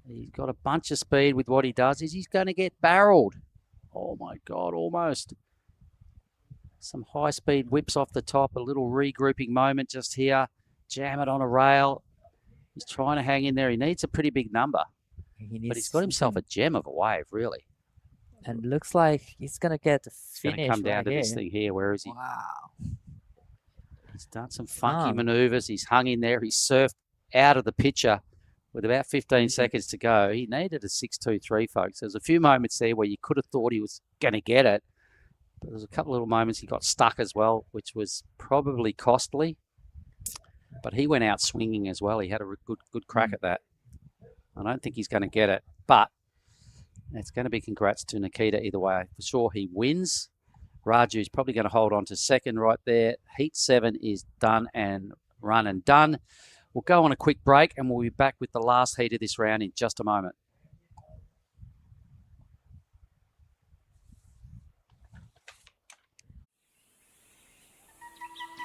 He's got a bunch of speed with what he does. He's going to get barreled. Oh my God, almost. Some high-speed whips off the top, a little regrouping moment just here. Jam it on a rail. He's trying to hang in there. He needs a pretty big number. But he's got himself a gem of a wave, really. And looks like he's going to get the finish. He's going to come down to this thing here. Where is he? Wow. He's done some funky maneuvers. He's hung in there. He's surfed out of the picture with about 15 seconds to go. He needed a 6.23, folks. There's a few moments there where you could have thought he was going to get it. But there's a couple of little moments he got stuck as well, which was probably costly. But he went out swinging as well. He had a good crack at that. I don't think he's going to get it, but it's going to be congrats to Nikita either way. For sure, he wins. Raju's probably going to hold on to second right there. Heat 7 is done and run and done. We'll go on a quick break and we'll be back with the last heat of this round in just a moment.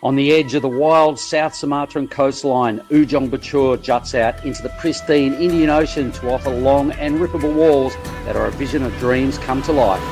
On the edge of the wild South Sumatran coastline, Ujung Bocur juts out into the pristine Indian Ocean to offer long and rippable walls that are a vision of dreams come to life.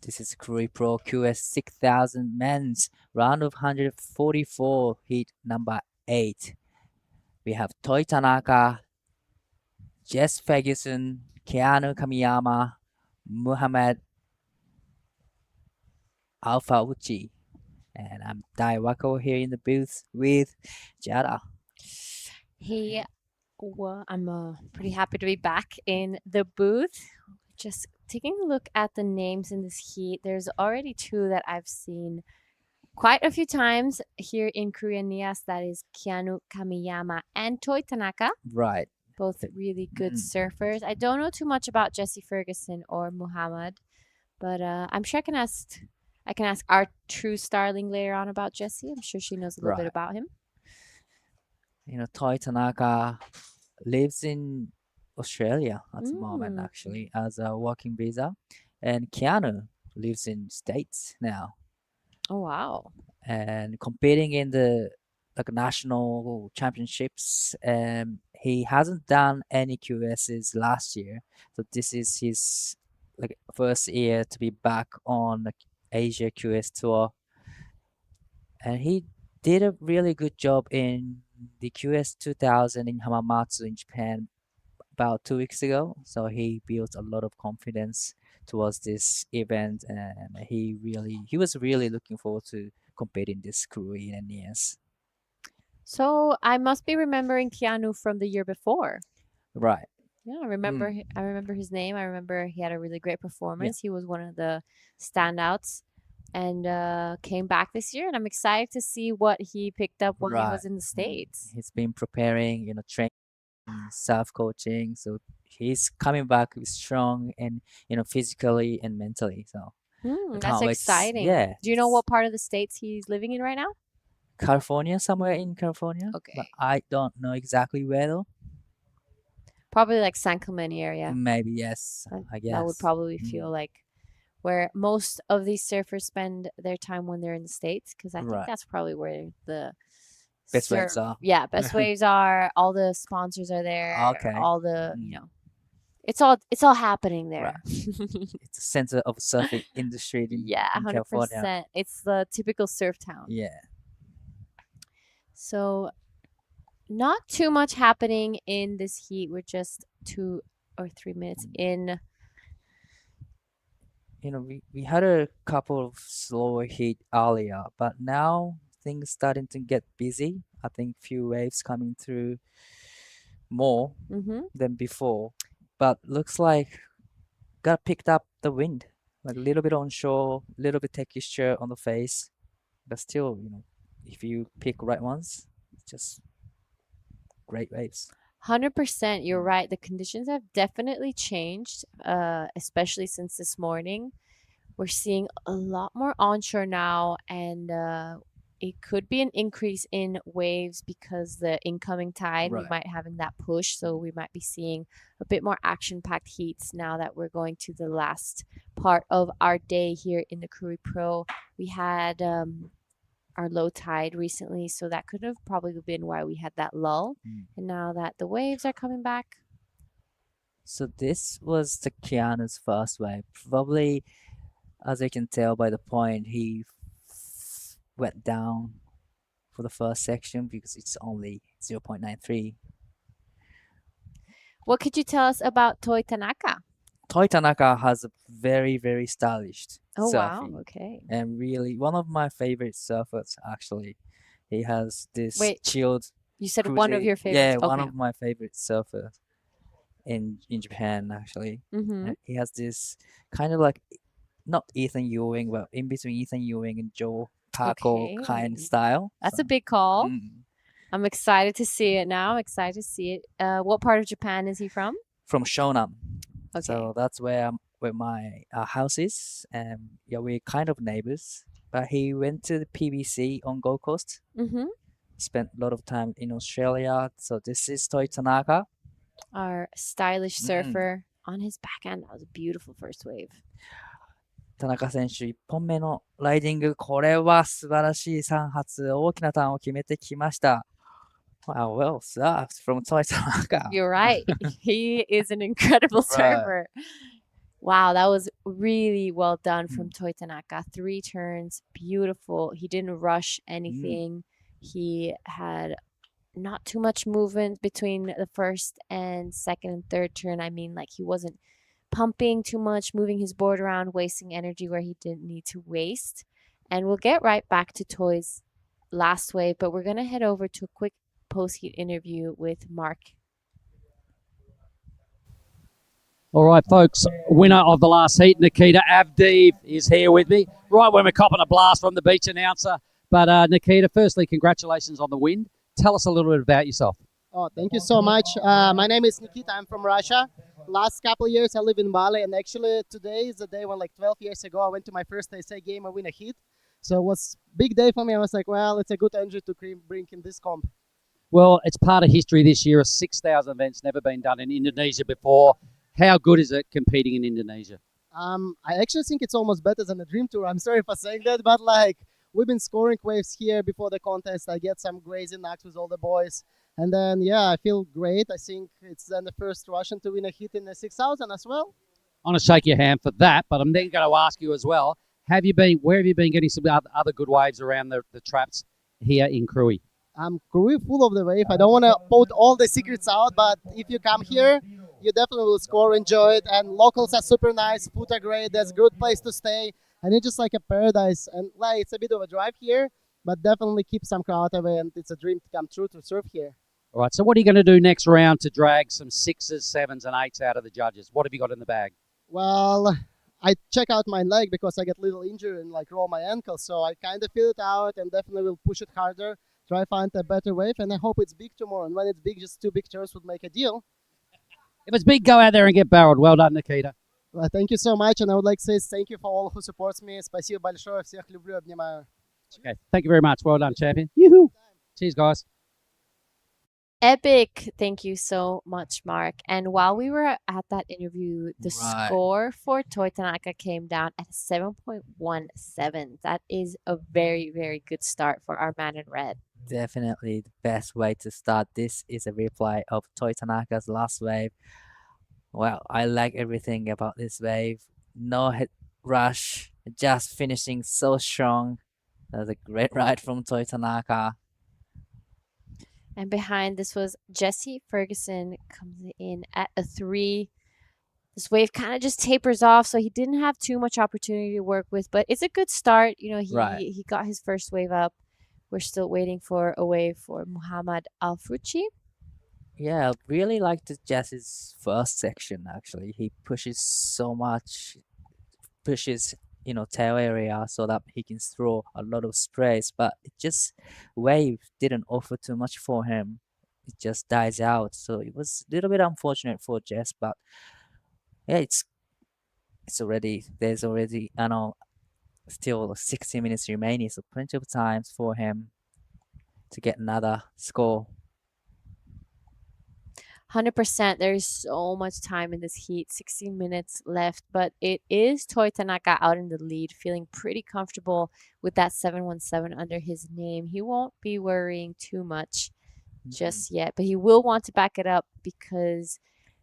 This is Krui Pro QS 6000 men's round of 144 heat number 8. We have Toi Tanaka, Jess Ferguson, Keanu Kamiyama, Muhammad Alpha Uchi. And I'm Dai Wako here in the booth with Jada. Hey, well, I'm pretty happy to be back in the booth. Just taking a look at the names in this heat, there's already 2 that I've seen quite a few times here in Korean NIAS. That is Keanu Kamiyama and Toi Tanaka. Right. Both really good surfers. I don't know too much about Jessie Ferguson or Muhammad, but I'm sure I can ask our true starling later on about Jessie. I'm sure she knows a little bit about him. You know, Toi Tanaka lives in Australia at the moment, actually, as a working visa. And Keanu lives in States now. Oh, wow. And competing in the national championships. He hasn't done any QSs last year. So this is his first year to be back on the Asia QS tour. And he did a really good job in the QS 2000 in Hamamatsu in Japan about 2 weeks ago. So he built a lot of confidence towards this event, and he was really looking forward to competing this Korean years. So I must be remembering Keanu from the year before. Right. Yeah, I remember his name. I remember he had a really great performance. He was one of the standouts and came back this year, and I'm excited to see what he picked up when he was in the States. He's been preparing, training, self-coaching, so he's coming back strong and physically and mentally. So that's exciting. Yeah. Do you know what part of the States he's living in right now? California, somewhere in California. Okay. But I don't know exactly where though. Probably like San Clemente area. Maybe, yes. I guess. That would probably feel like where most of these surfers spend their time when they're in the States, because I think that's probably where the best waves are. Yeah, best waves are. All the sponsors are there. Okay. All the it's all happening there. Right. It's a center of surfing industry in 100%. California. It's the typical surf town. Yeah. So not too much happening in this heat. We're just 2 or 3 minutes in. We had a couple of slower heat earlier, but now things starting to get busy. I think few waves coming through more than before, but looks like got picked up the wind, like a little bit onshore, a little bit texture on the face, but still, if you pick right ones, it's just great waves. 100%, you're right. The conditions have definitely changed, especially since this morning. We're seeing a lot more onshore now, and it could be an increase in waves because the incoming tide, we might having that push, so we might be seeing a bit more action-packed heats now that we're going to the last part of our day here in the Krui Pro. We had our low tide recently, so that could have probably been why we had that lull. And now that the waves are coming back. So this was the Keanu's first wave. Probably, as I can tell by the point, he went down for the first section because it's only 0.93. What could you tell us about Toi Tanaka? Toi Tanaka has a very, very stylish surfing. Wow, okay. And really, one of my favorite surfers, actually. He has this chilled... You said one of your favorites? Yeah, one of my favorite surfers in Japan, actually. He has this kind of like, not Ethan Ewing, but in between Ethan Ewing and Joe Parko kind of style. That's a big call. I'm excited to see it now. I'm excited to see it. What part of Japan is he from? From Shonan. Okay. So that's where my house is, and we're kind of neighbors. But he went to the PBC on Gold Coast. Spent a lot of time in Australia. So this is Toi Tanaka, our stylish surfer on his backhand. That was a beautiful first wave. 田中選手1本目のライディング、これは素晴らしい3発、大きなターンを決めてきました。Wow, well surfed from Toi Tanaka. You're right. He is an incredible surfer. Wow, that was really well done from Toi Tanaka. 3 turns, beautiful. He didn't rush anything. He had not too much movement between the first and second and third turn. I mean, like, he wasn't pumping too much, moving his board around, wasting energy where he didn't need to waste. And we'll get right back to Toi's last wave, but we're going to head over to a quick post-heat interview with Mark. All right, folks, winner of the last heat, Nikita Avdiv, is here with me. Right when we're copping a blast from the beach announcer. But Nikita, firstly, congratulations on the win. Tell us a little bit about yourself. Oh, thank you so much. My name is Nikita. I'm from Russia. Last couple of years, I live in Bali, and actually today is the day when, like 12 years ago, I went to my first SA game. I win a heat. So it was a big day for me. I was like, well, it's a good entry to bring in this comp. Well, it's part of history this year. A 6,000 event's never been done in Indonesia before. How good is it competing in Indonesia? I actually think it's almost better than the Dream Tour. I'm sorry for saying that, but like we've been scoring waves here before the contest. I get some crazy knocks with all the boys. And then, yeah, I feel great. I think it's then the first Russian to win a hit in the 6,000 as well. I want to shake your hand for that, but I'm then going to ask you as well, where have you been getting some other good waves around the traps here in Krui? Krui full of the wave. I don't want to put all the secrets out, but if you come here, you definitely will score, enjoy it. And locals are super nice, food are great, there's a good place to stay. And it's just like a paradise. And like it's a bit of a drive here, but definitely keep some crowd away, and it's a dream to come true to surf here. All right, so what are you going to do next round to drag some 6s, 7s, and 8s out of the judges? What have you got in the bag? Well, I check out my leg because I get a little injured and like roll my ankle. So I kind of feel it out and definitely will push it harder, try find a better wave, and I hope it's big tomorrow. And when it's big, just 2 big turns would make a deal. If it's big, go out there and get barreled. Well done, Nikita. Well, thank you so much, and I would like to say thank you for all who supports me. Спасибо большое, всех люблю, обнимаю. Okay, thank you very much. Well done, champion. Yoo-hoo. Cheers, guys. Epic. Thank you so much, Mark. And while we were at that interview, the score for Toi Tanaka came down at 7.17. That is a very, very good start for our man in red. Definitely the best way to start. This is a replay of Toi Tanaka's last wave. Well, I like everything about this wave. No hit rush, just finishing so strong. That was a great ride from Toi Tanaka. And behind this was Jesse Ferguson, comes in at a 3. This wave kind of just tapers off, so he didn't have too much opportunity to work with, but it's a good start. You know, he got his first wave up. We're still waiting for a wave for Muhammad Al-Fruchi. Yeah, I really liked Jesse's first section, actually. He pushes so much, tail area so that he can throw a lot of sprays, but it just wave didn't offer too much for him. It just dies out, so it was a little bit unfortunate for Jess, but yeah, there's already still 60 minutes remaining, so plenty of times for him to get another score. 100%. There's so much time in this heat, 16 minutes left, but it is Toi Tanaka out in the lead, feeling pretty comfortable with that 717 under his name. He won't be worrying too much just yet, but he will want to back it up because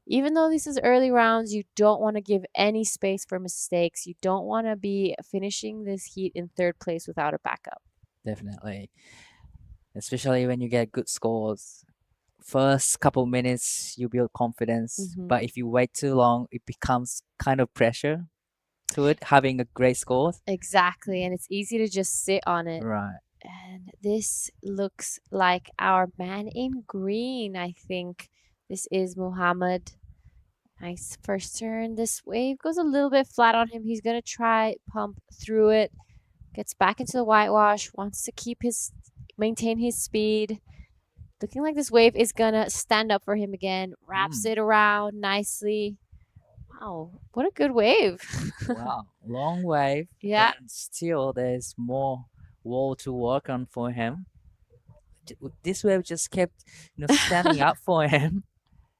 even though this is early rounds, you don't want to give any space for mistakes. You don't want to be finishing this heat in 3rd place without a backup. Definitely. Especially when you get good scores. First couple minutes, you build confidence, but if you wait too long, it becomes kind of pressure to it, having a great score. Exactly, and it's easy to just sit on it. Right. And this looks like our man in green, I think. This is Muhammad. Nice first turn. This wave goes a little bit flat on him. He's going to try pump through it. Gets back into the whitewash. Wants to maintain his speed. Looking like this wave is going to stand up for him again. Wraps it around nicely. Wow, what a good wave. Wow, long wave. Yeah. And still, there's more wall to work on for him. This wave just kept standing up for him.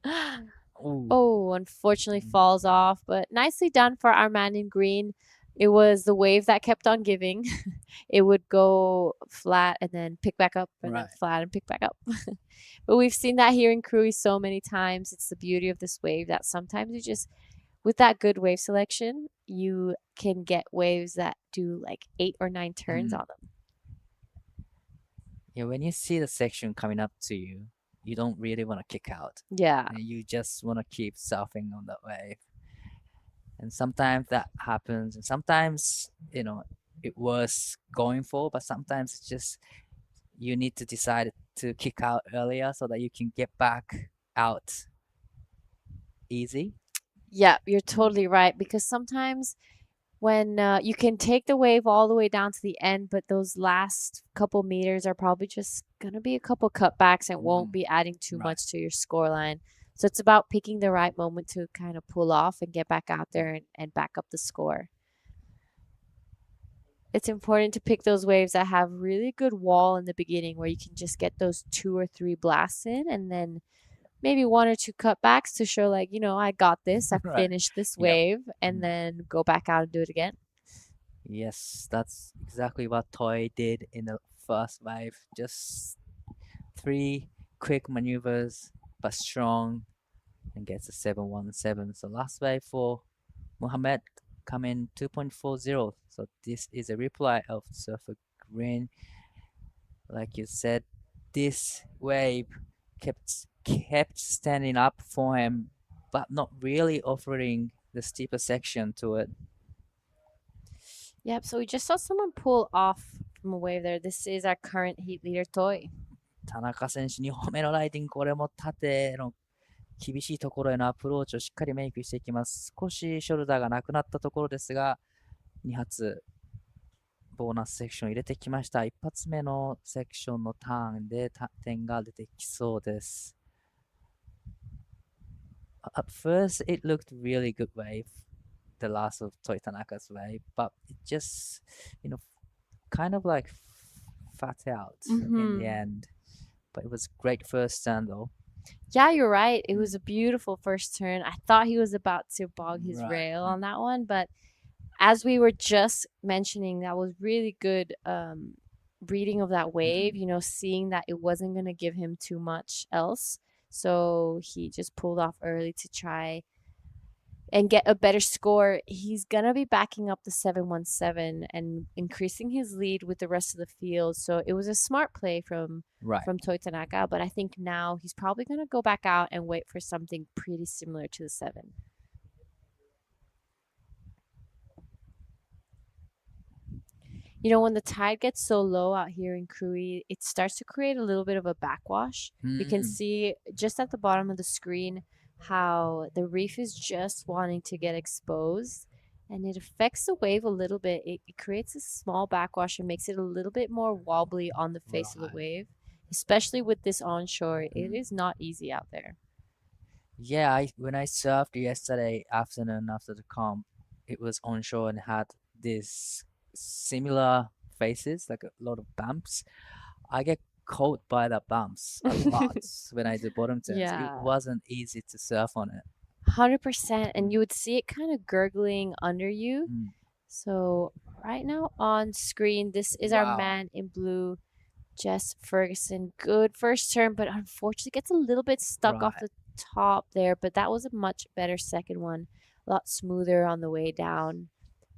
Ooh. Oh, unfortunately falls off, but nicely done for our man in green. It was the wave that kept on giving. It would go flat and then pick back up and then flat and pick back up. But we've seen that here in Krui so many times. It's the beauty of this wave that sometimes you just with that good wave selection, you can get waves that do like 8 or 9 turns on them. Yeah, when you see the section coming up to you, you don't really want to kick out. Yeah. And you just want to keep surfing on that wave. And sometimes that happens, and sometimes, it was going for, but sometimes it's just you need to decide to kick out earlier so that you can get back out easy. Yeah, you're totally right, because sometimes when you can take the wave all the way down to the end, but those last couple meters are probably just going to be a couple cutbacks and won't be adding too much to your scoreline. So it's about picking the right moment to kind of pull off and get back out there and back up the score. It's important to pick those waves that have really good wall in the beginning where you can just get those 2 or 3 blasts in, and then maybe 1 or 2 cutbacks to show like, I got this, I finished this wave, and then go back out and do it again. Yes, that's exactly what Toy did in the first wave. Just 3 quick maneuvers, but strong, and gets a 717. So last wave for Mohamed come in 2.40. So this is a reply of Surfer Green. Like you said, this wave kept standing up for him, but not really offering the steeper section to it. Yep, so we just saw someone pull off from a wave there. This is our current heat leader, Toy. 田中選手2歩目のライディング、これも縦の厳しいところへのアプローチをしっかりメイクしていきます。少しショルダーがなくなったところですが、2発ボーナスセクション入れてきました。1発目のセクションのターンで点が出てきそうです。At first, it looked really good wave, the last of Toy Tanaka's wave, but it just, kind of like fat out in the end. But it was great first turn though. Yeah, you're right. It was a beautiful first turn. I thought he was about to bog his rail on that one, but as we were just mentioning, that was really good reading of that wave, seeing that it wasn't going to give him too much else. So he just pulled off early to try and get a better score. He's going to be backing up the 717 and increasing his lead with the rest of the field. So it was a smart play from Toy Tanaka, but I think now he's probably going to go back out and wait for something pretty similar to the 7. When the tide gets so low out here in Krui, it starts to create a little bit of a backwash. You can see just at the bottom of the screen how the reef is just wanting to get exposed, and it affects the wave a little bit. It creates a small backwash and makes it a little bit more wobbly on the face of the wave, especially with this onshore. It is not easy out there. Yeah, when I surfed yesterday afternoon after the comp, it was onshore and had this similar faces, like a lot of bumps. I get caught by the bumps a lot when I do bottom turns. Yeah. It wasn't easy to surf on it. 100%, and you would see it kind of gurgling under you. So right now on screen, this is our man in blue, Jess Ferguson. Good first turn, but unfortunately gets a little bit stuck off the top there, but that was a much better second one. A lot smoother on the way down.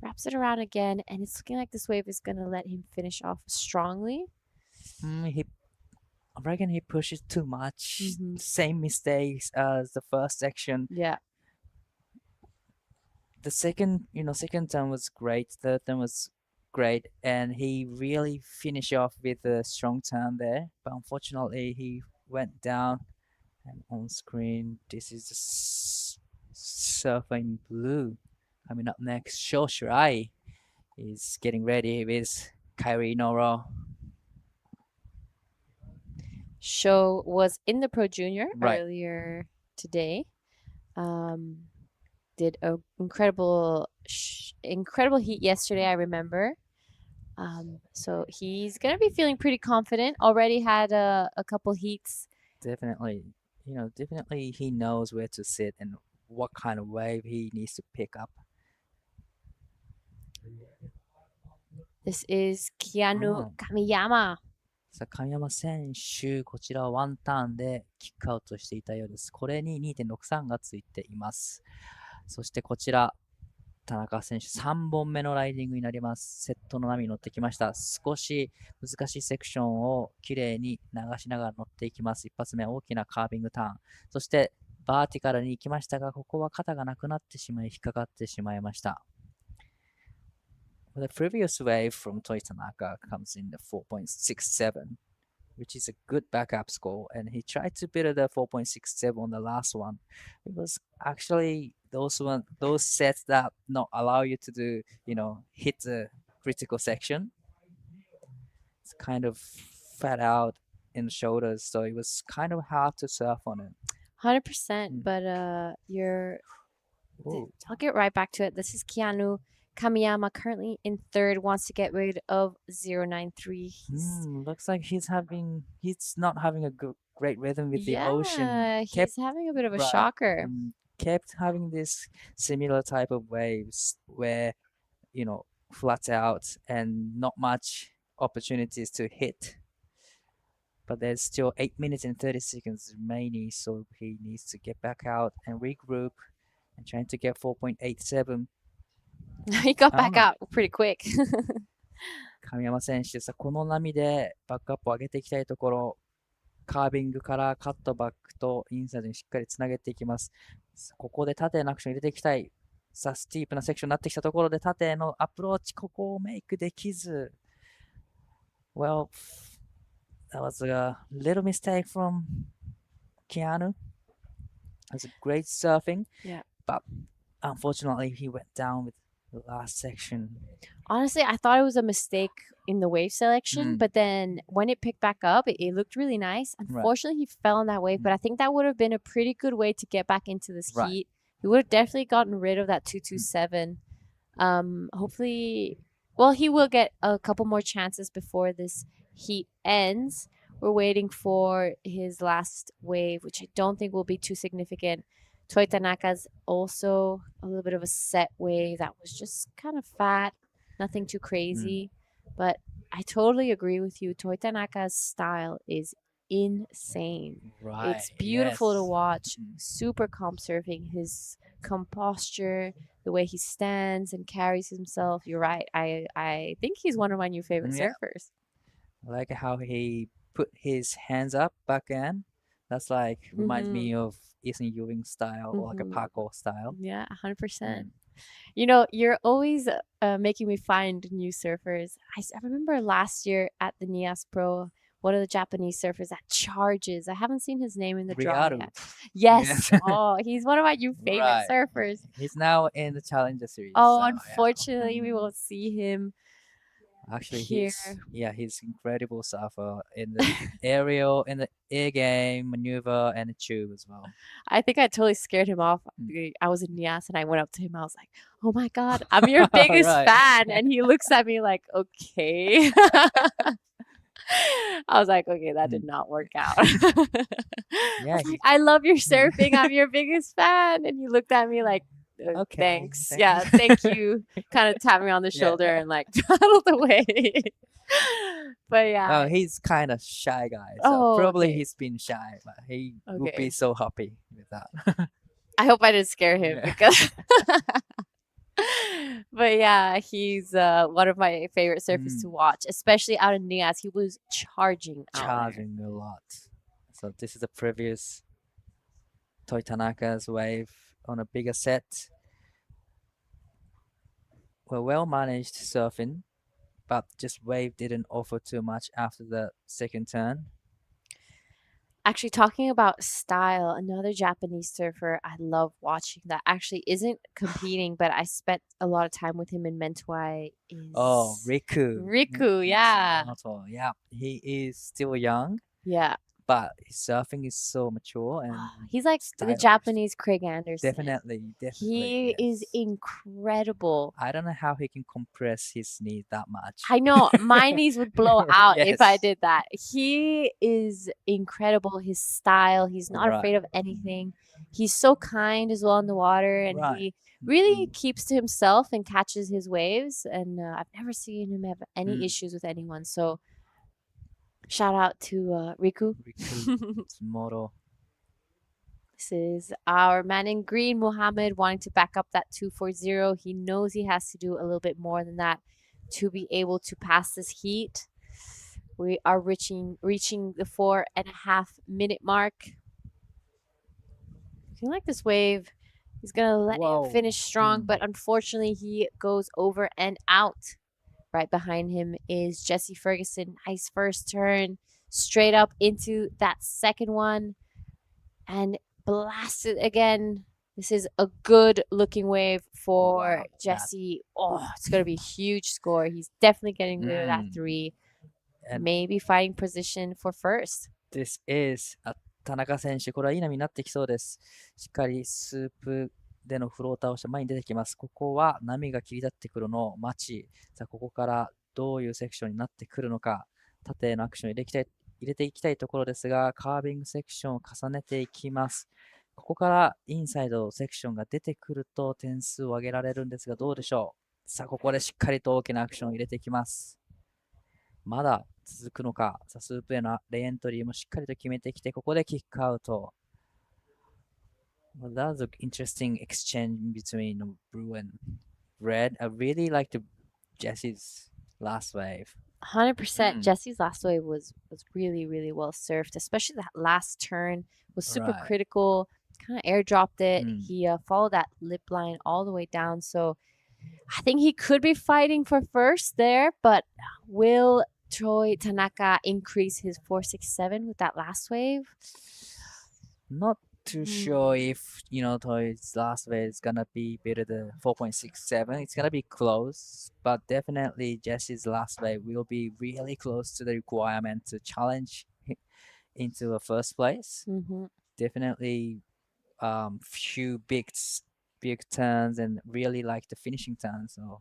Wraps it around again, and it's looking like this wave is going to let him finish off strongly. I reckon he pushes too much. Same mistakes as the first section. Yeah. The second turn was great. Third turn was great, and he really finished off with a strong turn there. But unfortunately, he went down. And on screen, this is the surfer in blue. Coming up next, Sho Shirai is getting ready with Kairi Noro. Sho was in the Pro Junior earlier today. Did an incredible heat yesterday, I remember. So he's going to be feeling pretty confident. Already had a couple heats. Definitely he knows where to sit and what kind of wave he needs to pick up. This is Keanu Kamiyama. さあ、神山選手、こちらはワンターンでキックアウトしていたようです。これに 2.63 がついています。そしてこちら、田中選手3本目のライディングになります。セットの波に乗ってきました。少し難しいセクションをきれいに流しながら乗っていきます。一発目大きなカービングターン。そしてバーティカルに行きましたが、ここは肩がなくなってしまい、引っかかってしまいました。The previous wave from Toy Tanaka comes in the 4.67, which is a good backup score, and he tried to beat the 4.67 on the last one. It was actually those sets that not allow you to do, hit the critical section. It's kind of fat out in the shoulders, so it was kind of hard to surf on it. 100%, but I'll get right back to it. This is Keanu Kamiyama, currently in third, wants to get rid of 093. Looks like he's not having a great rhythm with the ocean. Yeah, he's having a bit of a shocker. Kept having this similar type of waves where, flat out and not much opportunities to hit. But there's still 8 minutes and 30 seconds remaining, so he needs to get back out and regroup and trying to get 4.87. He got back out pretty quick. 神山選手、この波でバックアップを上げていきたいところ、カービングからカットバックとインサイドにしっかりつなげていきます。ここで縦のアクション入れていきたい。さあ、スティープなセクションになってきたところで縦のアプローチ、ここをメイクできず。Well, that was a little mistake from Keanu. It was a great surfing, but unfortunately he went down with the last section. Honestly, I thought it was a mistake in the wave selection, but then when it picked back up, it looked really nice. Unfortunately, he fell on that wave, but I think that would have been a pretty good way to get back into this heat. He would have definitely gotten rid of that 227. Hopefully, well, he will get a couple more chances before this heat ends. We're waiting for his last wave, which I don't think will be too significant. Toy Tanaka's also a little bit of a set wave that was just kind of fat, nothing too crazy. But I totally agree with you. Toy Tanaka's style is insane. It's beautiful to watch. Super calm surfing. His composture, the way he stands and carries himself. You're right. I think he's one of my new favorite surfers. I like how he put his hands up back end. That's like reminds me of Ethan Ewing style or like a parkour style. Yeah, 100%. You know, you're always making me find new surfers. I remember last year at the NIAS Pro, one of the Japanese surfers that charges. I haven't seen his name in the draw yet. Yes. Oh, he's one of my new favorite surfers. He's now in the Challenger Series. Oh, so, unfortunately, we won't see him. Actually, he's incredible surfer in the aerial, in the air game, maneuver, and the tube as well. I think I totally scared him off. I was in Nias and I went up to him. I was like, "Oh my God, I'm your biggest fan!" And he looks at me like, "Okay." I was like, "Okay, that did not work out." I love your surfing. I'm your biggest fan. And he looked at me like, okay, thanks. Yeah, thank you. Kind of tapped me on the shoulder and like paddled away. But yeah. Oh, he's kind of shy guy. So probably he's been shy, but he would be so happy with that. I hope I didn't scare him because but yeah, he's one of my favorite surfers to watch, especially out in Nias. He was charging a lot. So this is the previous Toy Tanaka's wave on a bigger set. Well managed surfing, but just wave didn't offer too much after the second turn. Actually, talking about style, another Japanese surfer I love watching that actually isn't competing, but I spent a lot of time with him in Mentawai is... Oh, Riku. Riku, yeah. Yeah, he is still young. Yeah. But his surfing is so mature and he's like the Japanese Craig Anderson. Definitely. He is incredible. I don't know how he can compress his knees that much. I know. My knees would blow out if I did that. He is incredible. His style. He's not afraid of anything. He's so kind as well in the water. And he really keeps to himself and catches his waves. And I've never seen him have any issues with anyone. So shout out to Riku. Riku's model. This is our man in green, Mohammed, wanting to back up that 240. He knows he has to do a little bit more than that to be able to pass this heat. We are reaching the 4.5-minute mark. I feel like this wave is going to let him finish strong, but unfortunately he goes over and out. Right behind him is Jesse Ferguson. Nice first turn, straight up into that second one, and blasted again. This is a good looking wave for Jesse. Oh, it's going to be a huge score. He's definitely getting rid of that 3. And maybe fighting position for first. This is 田中選手、これはいい波になってきそうです。しっかりスープでのフローターをして前に出てきます。ここは波が切り立ってくるのを待ち、さあここからどういうセクションになってくるのか、縦へのアクションを入れていきたいところですが、カービングセクションを重ねていきます。ここからインサイドセクションが出てくると点数を上げられるんですが、どうでしょう。さあここでしっかりと大きなアクションを入れていきます。まだ続くのか、さあスープへのレエントリーもしっかりと決めてきて、ここでキックアウト。Well, that was an interesting exchange between blue and red. I really liked Jesse's last wave. 100%. Jesse's last wave was really, really well surfed, especially that last turn was super critical. Kind of airdropped it. He followed that lip line all the way down. So I think he could be fighting for first there, but will Troy Tanaka increase his 467 with that last wave? Not too sure if, Troy's last wave is going to be better than 4.67. It's going to be close, but definitely Jesse's last wave will be really close to the requirement to challenge into a first place. Definitely few big turns and really like the finishing turn. So,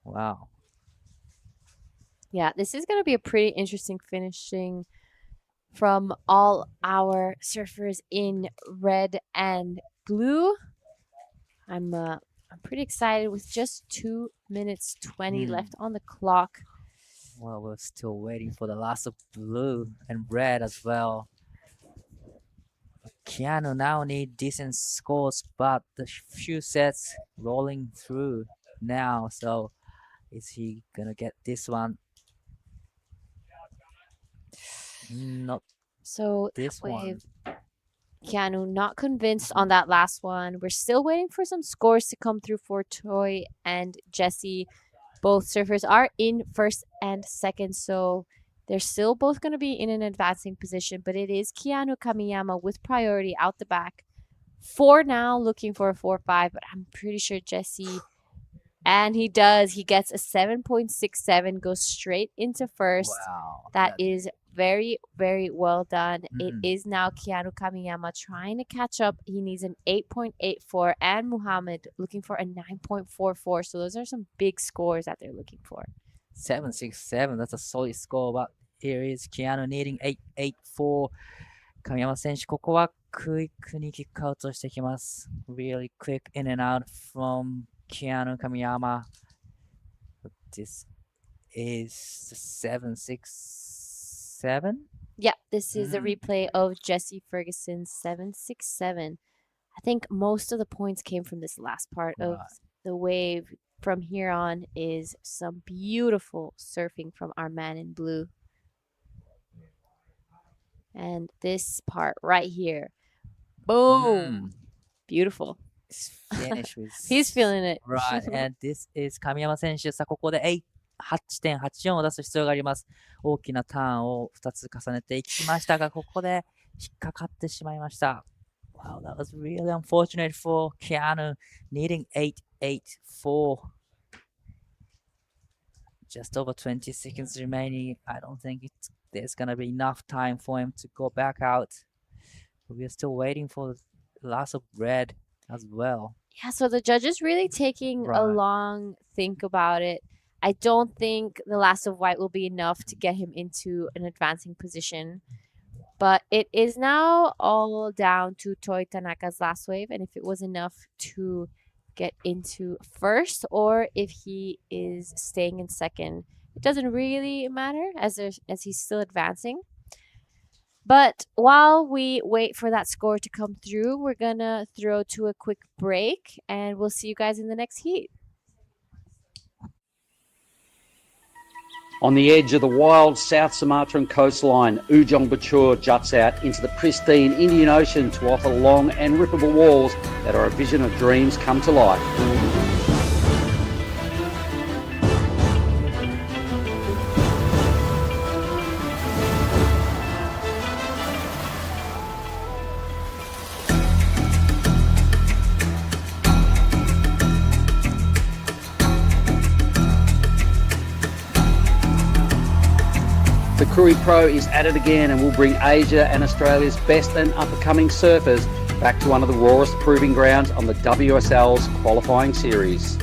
wow. Yeah, this is going to be a pretty interesting finishing from all our surfers in red and blue. I'm pretty excited with just 2 minutes 20 left on the clock. Well, we're still waiting for the last of blue and red as well. Keanu now need decent scores, but the few sets rolling through now. So is he gonna get this one? Not so this one. Keanu not convinced on that last one. We're still waiting for some scores to come through for Troy and Jesse. Both surfers are in first and second, so they're still both going to be in an advancing position, but it is Keanu Kamiyama with priority out the back. 4 now, looking for a 4.5, but I'm pretty sure Jesse, and he does. He gets a 7.67, goes straight into first. Wow. That is very, very well done. It is now Keanu Kamiyama trying to catch up. He needs an 8.84, and Muhammad looking for a 9.44. So those are some big scores that they're looking for. 7.67, that's a solid score, but here is Keanu needing 8.84. 神山選手、ここはクイックにキックアウトしてきます。Really quick in and out from Keanu Kamiyama. This is 7.67? Yeah, this is a replay of Jesse Ferguson's 7.67. I think most of the points came from this last part of the wave. From here on is some beautiful surfing from our man in blue. And this part right here. Boom. Beautiful. Finish with He's feeling it. Right. And this is 神山選手。さあ、ここで8.84 を出す必要があります。大きなターンを2つ重ねていきましたが、ここで引っかかってしまいました。Wow, that was really unfortunate for Keanu, needing 8.84. Just over 20 seconds remaining. I don't think there's going to be enough time for him to go back out. We are still waiting for the last of red as well. Yeah, so the judges really taking a long think about it. I don't think the last of white will be enough to get him into an advancing position. But it is now all down to Troy Tanaka's last wave, and if it was enough to get into first or if he is staying in second, it doesn't really matter as he's still advancing. But while we wait for that score to come through, we're going to throw to a quick break, and we'll see you guys in the next heat. On the edge of the wild South Sumatran coastline, Ujung Bocur juts out into the pristine Indian Ocean to offer long and rippable walls that are a vision of dreams come to life. The Krui Pro is at it again and will bring Asia and Australia's best and up-and-coming surfers back to one of the rawest proving grounds on the WSL's qualifying series.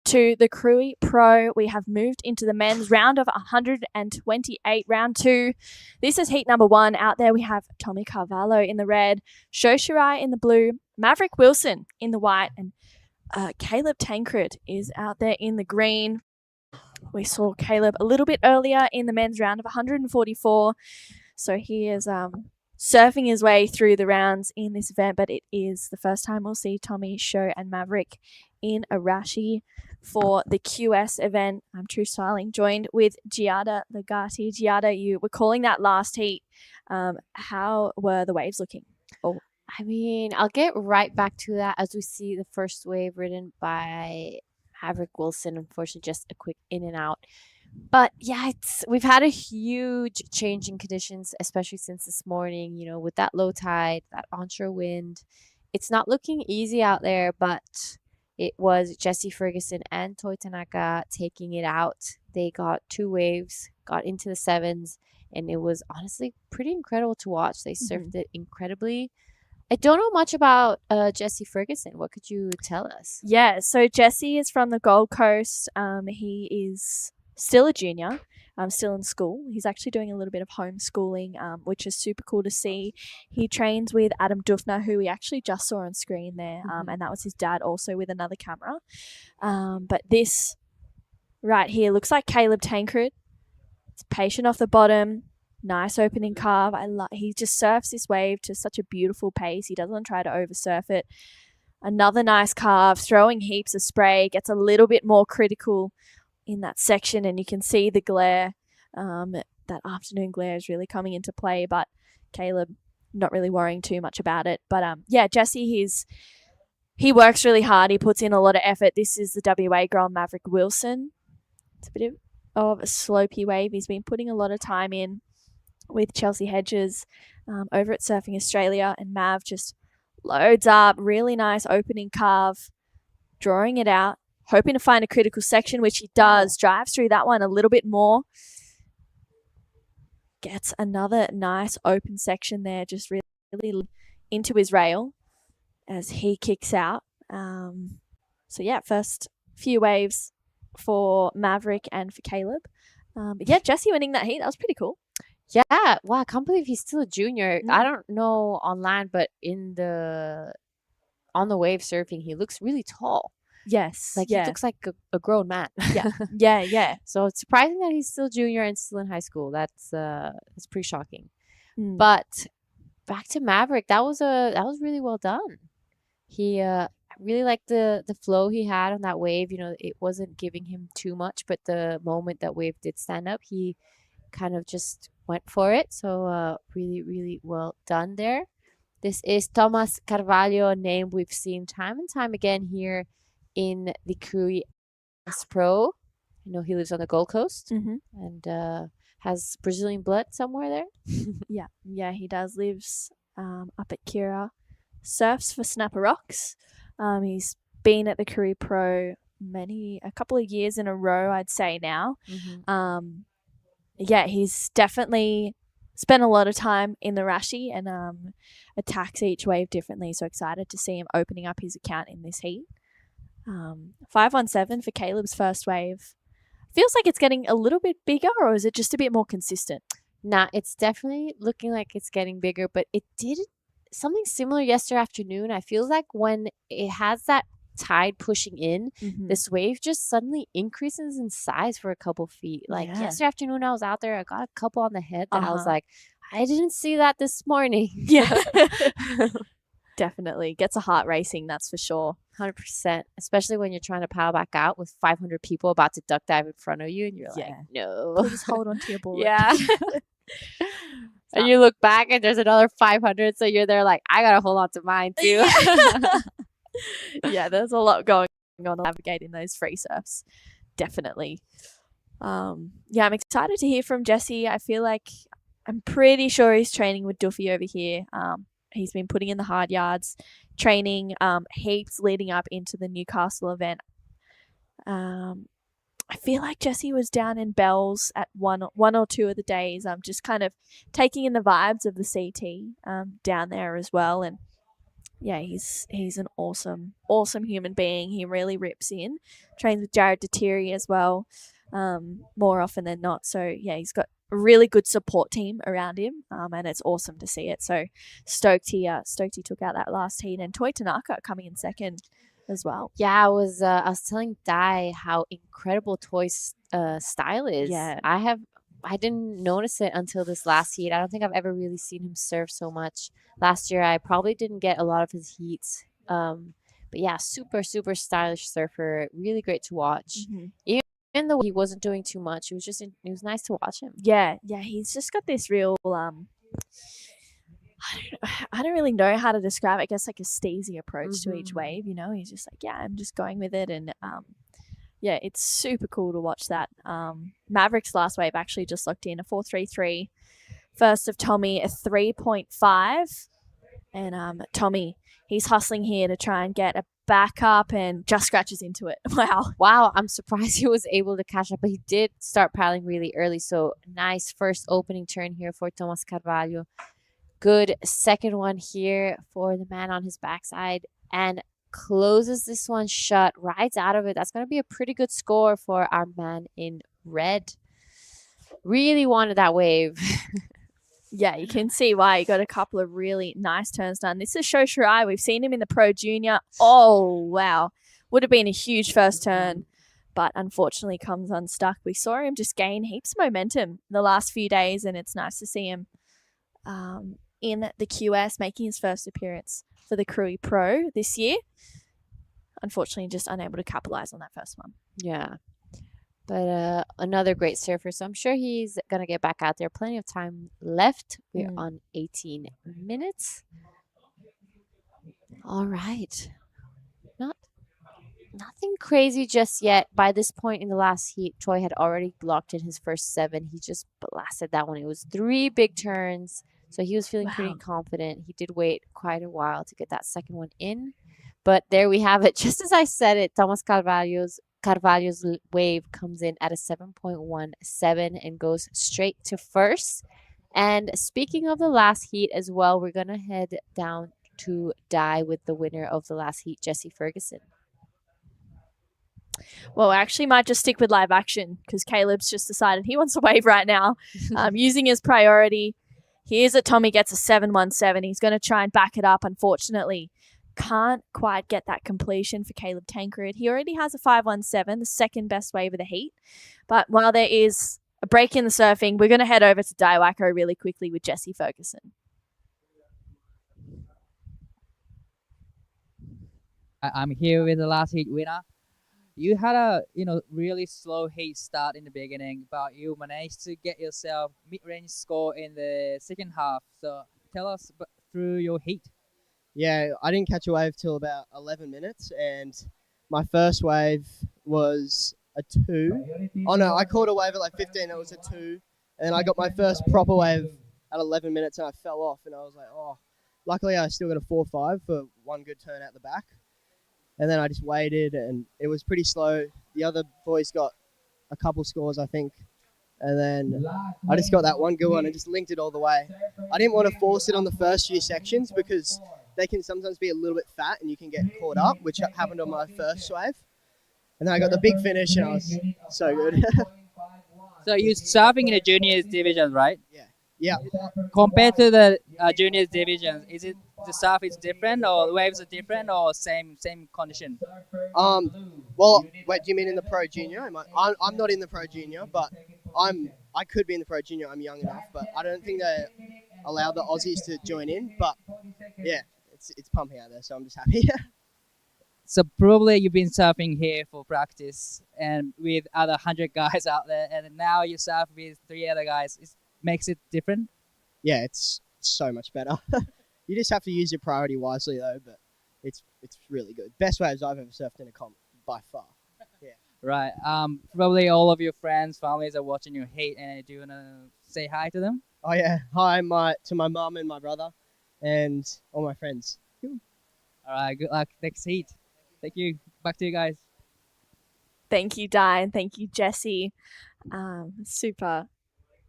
To the Krui Pro, we have moved into the men's round of 128, round 2. This is heat number 1. Out there we have Tommy Carvalho in the red, Sho Shirai in the blue, Maverick Wilson in the white, and Caleb Tancred is out there in the green. We saw Caleb a little bit earlier in the men's round of 144, so he is surfing his way through the rounds in this event, but it is the first time we'll see Tommy, Sho, and Maverick in Arashi for the QS event. I'm True Styling, joined with Giada Legati. Giada, you were calling that last heat. How were the waves looking? Oh, I mean, I'll get right back to that as we see the first wave ridden by Maverick Wilson. Unfortunately, just a quick in and out. But yeah, we've had a huge change in conditions, especially since this morning, you know, with that low tide, that onshore wind. It's not looking easy out there, but it was Jesse Ferguson and Toi Tanaka taking it out. They got 2 waves, got into the 7s, and it was honestly pretty incredible to watch. They surfed it incredibly. I don't know much about Jesse Ferguson. What could you tell us? Yeah, so Jesse is from the Gold Coast. He is still a junior, still in school. He's actually doing a little bit of homeschooling, which is super cool to see. He trains with Adam Dufner, who we actually just saw on screen there, and that was his dad also with another camera. But this right here looks like Caleb Tancred. It's patient off the bottom, nice opening carve. He just surfs this wave to such a beautiful pace. He doesn't try to oversurf it. Another nice carve, throwing heaps of spray, gets a little bit more critical in that section, and you can see the glare. That afternoon glare is really coming into play, but Caleb not really worrying too much about it. But yeah, Jesse, he works really hard. He puts in a lot of effort. This is the WA girl, Maverick Wilson. It's a bit of a slopey wave. He's been putting a lot of time in with Chelsea Hedges over at Surfing Australia, and Mav just loads up, really nice opening carve, drawing it out, hoping to find a critical section, which he does. Drives through that one a little bit more. Gets another nice open section there, just really into his rail as he kicks out. So yeah, first few waves for Maverick and for Caleb. But yeah, Jesse winning that heat, that was pretty cool. Yeah, wow, I can't believe he's still a junior. I don't know on land, but on the wave surfing, he looks really tall. Yes. He looks like a grown man. Yeah. So it's surprising that he's still junior and still in high school. That's pretty shocking. But back to Maverick, that was really well done. He I really liked the flow he had on that wave. You know, it wasn't giving him too much, but the moment that wave did stand up, he kind of just went for it. So really, really well done there. This is Thomas Carvalho, a name we've seen time and time again here in the Krui Pro. I know he lives on the Gold Coast and has Brazilian blood somewhere there. Yeah, he does. Lives up at Kira. Surfs for Snapper Rocks. He's been at the Krui Pro a couple of years in a row, I'd say now. Yeah, he's definitely spent a lot of time in the Rashi and attacks each wave differently. So excited to see him opening up his account in this heat. 517 for Caleb's first wave. Feels like it's getting a little bit bigger, or is it just a bit more consistent? Nah, it's definitely looking like it's getting bigger, but it did something similar yesterday afternoon. I feel like when it has that tide pushing in, this wave just suddenly increases in size for a couple feet. Like yesterday afternoon, I was out there, I got a couple on the head that I was like, I didn't see that this morning. Yeah. Definitely. Gets a heart racing, that's for sure. 100%. Especially when you're trying to paddle back out with 500 people about to duck dive in front of you and you're like, no. Please hold on to your board. Yeah. And you look back and there's another 500, so you're there like, I gotta hold on to mine too. Yeah, there's a lot going on navigating those free surfs. Definitely. Yeah, I'm excited to hear from Jesse. I feel like I'm pretty sure he's training with Duffy over here. He's been putting in the hard yards, training heaps leading up into the Newcastle event. I feel like Jesse was down in Bells at one or two of the days. I'm just kind of taking in the vibes of the CT down there as well. And yeah, he's an awesome human being. He really rips in. Trains with Jared Detiri as well, more often than not. So yeah, he's got a really good support team around him, and it's awesome to see it. So stoked he took out that last heat, and Toi Tanaka coming in second as well. Yeah, I was telling Dai how incredible Toy's style is. Yeah. I didn't notice it until this last heat. I don't think I've ever really seen him surf so much. Last year, I probably didn't get a lot of his heats. But yeah, super, super stylish surfer. Really great to watch. Even though he wasn't doing too much, it was nice to watch him. Yeah, he's just got this real I don't really know how to describe it. I guess like a steezy approach to each wave, you know. He's just like, yeah, I'm just going with it, and yeah, it's super cool to watch that. Maverick's last wave actually just locked in a 4.33. First of Tommy, a 3.5. And Tommy, he's hustling here to try and get a back up and just scratches into it. Wow, I'm surprised he was able to catch up, but he did start paddling really early. So nice first opening turn here for Thomas Carvalho. Good second one here for the man on his backside, and closes this one shut, rides out of it. That's going to be a pretty good score for our man in red. Really wanted that wave. Yeah, you can see why. He got a couple of really nice turns done. This is Sho Shirai. We've seen him in the Pro Junior. Oh, wow. Would have been a huge first turn, but unfortunately comes unstuck. We saw him just gain heaps of momentum the last few days, and it's nice to see him in the QS making his first appearance for the Krui Pro this year. Unfortunately, just unable to capitalize on that first one. Yeah. But another great surfer, so I'm sure he's going to get back out there. Plenty of time left. We're on 18 minutes. All right. Nothing crazy just yet. By this point in the last heat, Troy had already locked in his first 7. He just blasted that one. It was 3 big turns, so he was feeling pretty confident. He did wait quite a while to get that second one in. But there we have it. Just as I said it, Thomas Carvalho's wave comes in at a 7.17 and goes straight to first. And speaking of the last heat as well, we're going to head down to Dai with the winner of the last heat, Jesse Ferguson. Well, I actually might just stick with live action because Caleb's just decided he wants a wave right now, using his priority. Here's it. Tommy gets a 7.17. He's going to try and back it up. Unfortunately, can't quite get that completion for Caleb Tancred. He already has a 5.17, the second best wave of the heat. But while there is a break in the surfing, we're going to head over to Daiwako really quickly with Jesse Ferguson. I'm here with the last heat winner. You had a really slow heat start in the beginning, but you managed to get yourself mid-range score in the second half. So tell us through your heat. Yeah, I didn't catch a wave till about 11 minutes, and my first wave was a 2. Oh no, I caught a wave at like 15, it was a 2, and then I got my first proper wave at 11 minutes and I fell off, and I was like, oh, luckily I still got a 4.5 for one good turn out the back. And then I just waited, and it was pretty slow. The other boys got a couple scores, I think. And then I just got that one good one and just linked it all the way. I didn't want to force it on the first few sections because they can sometimes be a little bit fat and you can get caught up, which happened on my first wave. And then I got the big finish and I was so good. So you're surfing in the juniors division, right? Yeah. Compared to the juniors division, is it the surf is different or the waves are different or same condition? Well, wait, do you mean in the Pro Junior? I'm not in the Pro Junior, but I could be in the Pro Junior. I'm young enough, but I don't think they allow the Aussies to join in. But yeah, it's pumping out there, so I'm just happy. So probably you've been surfing here for practice and with other 100 guys out there, and now you surf with 3 other guys. It makes it different? Yeah, it's so much better. You just have to use your priority wisely though, but it's really good. Best waves I've ever surfed in a comp by far. Yeah. Right. Probably all of your friends, families are watching your heat, and do you want to say hi to them? Oh yeah, hi to my mum and my brother, and all my friends. All right. Good luck next heat. Thank you. Back to you guys. Thank you, Di, and thank you, Jesse. Super.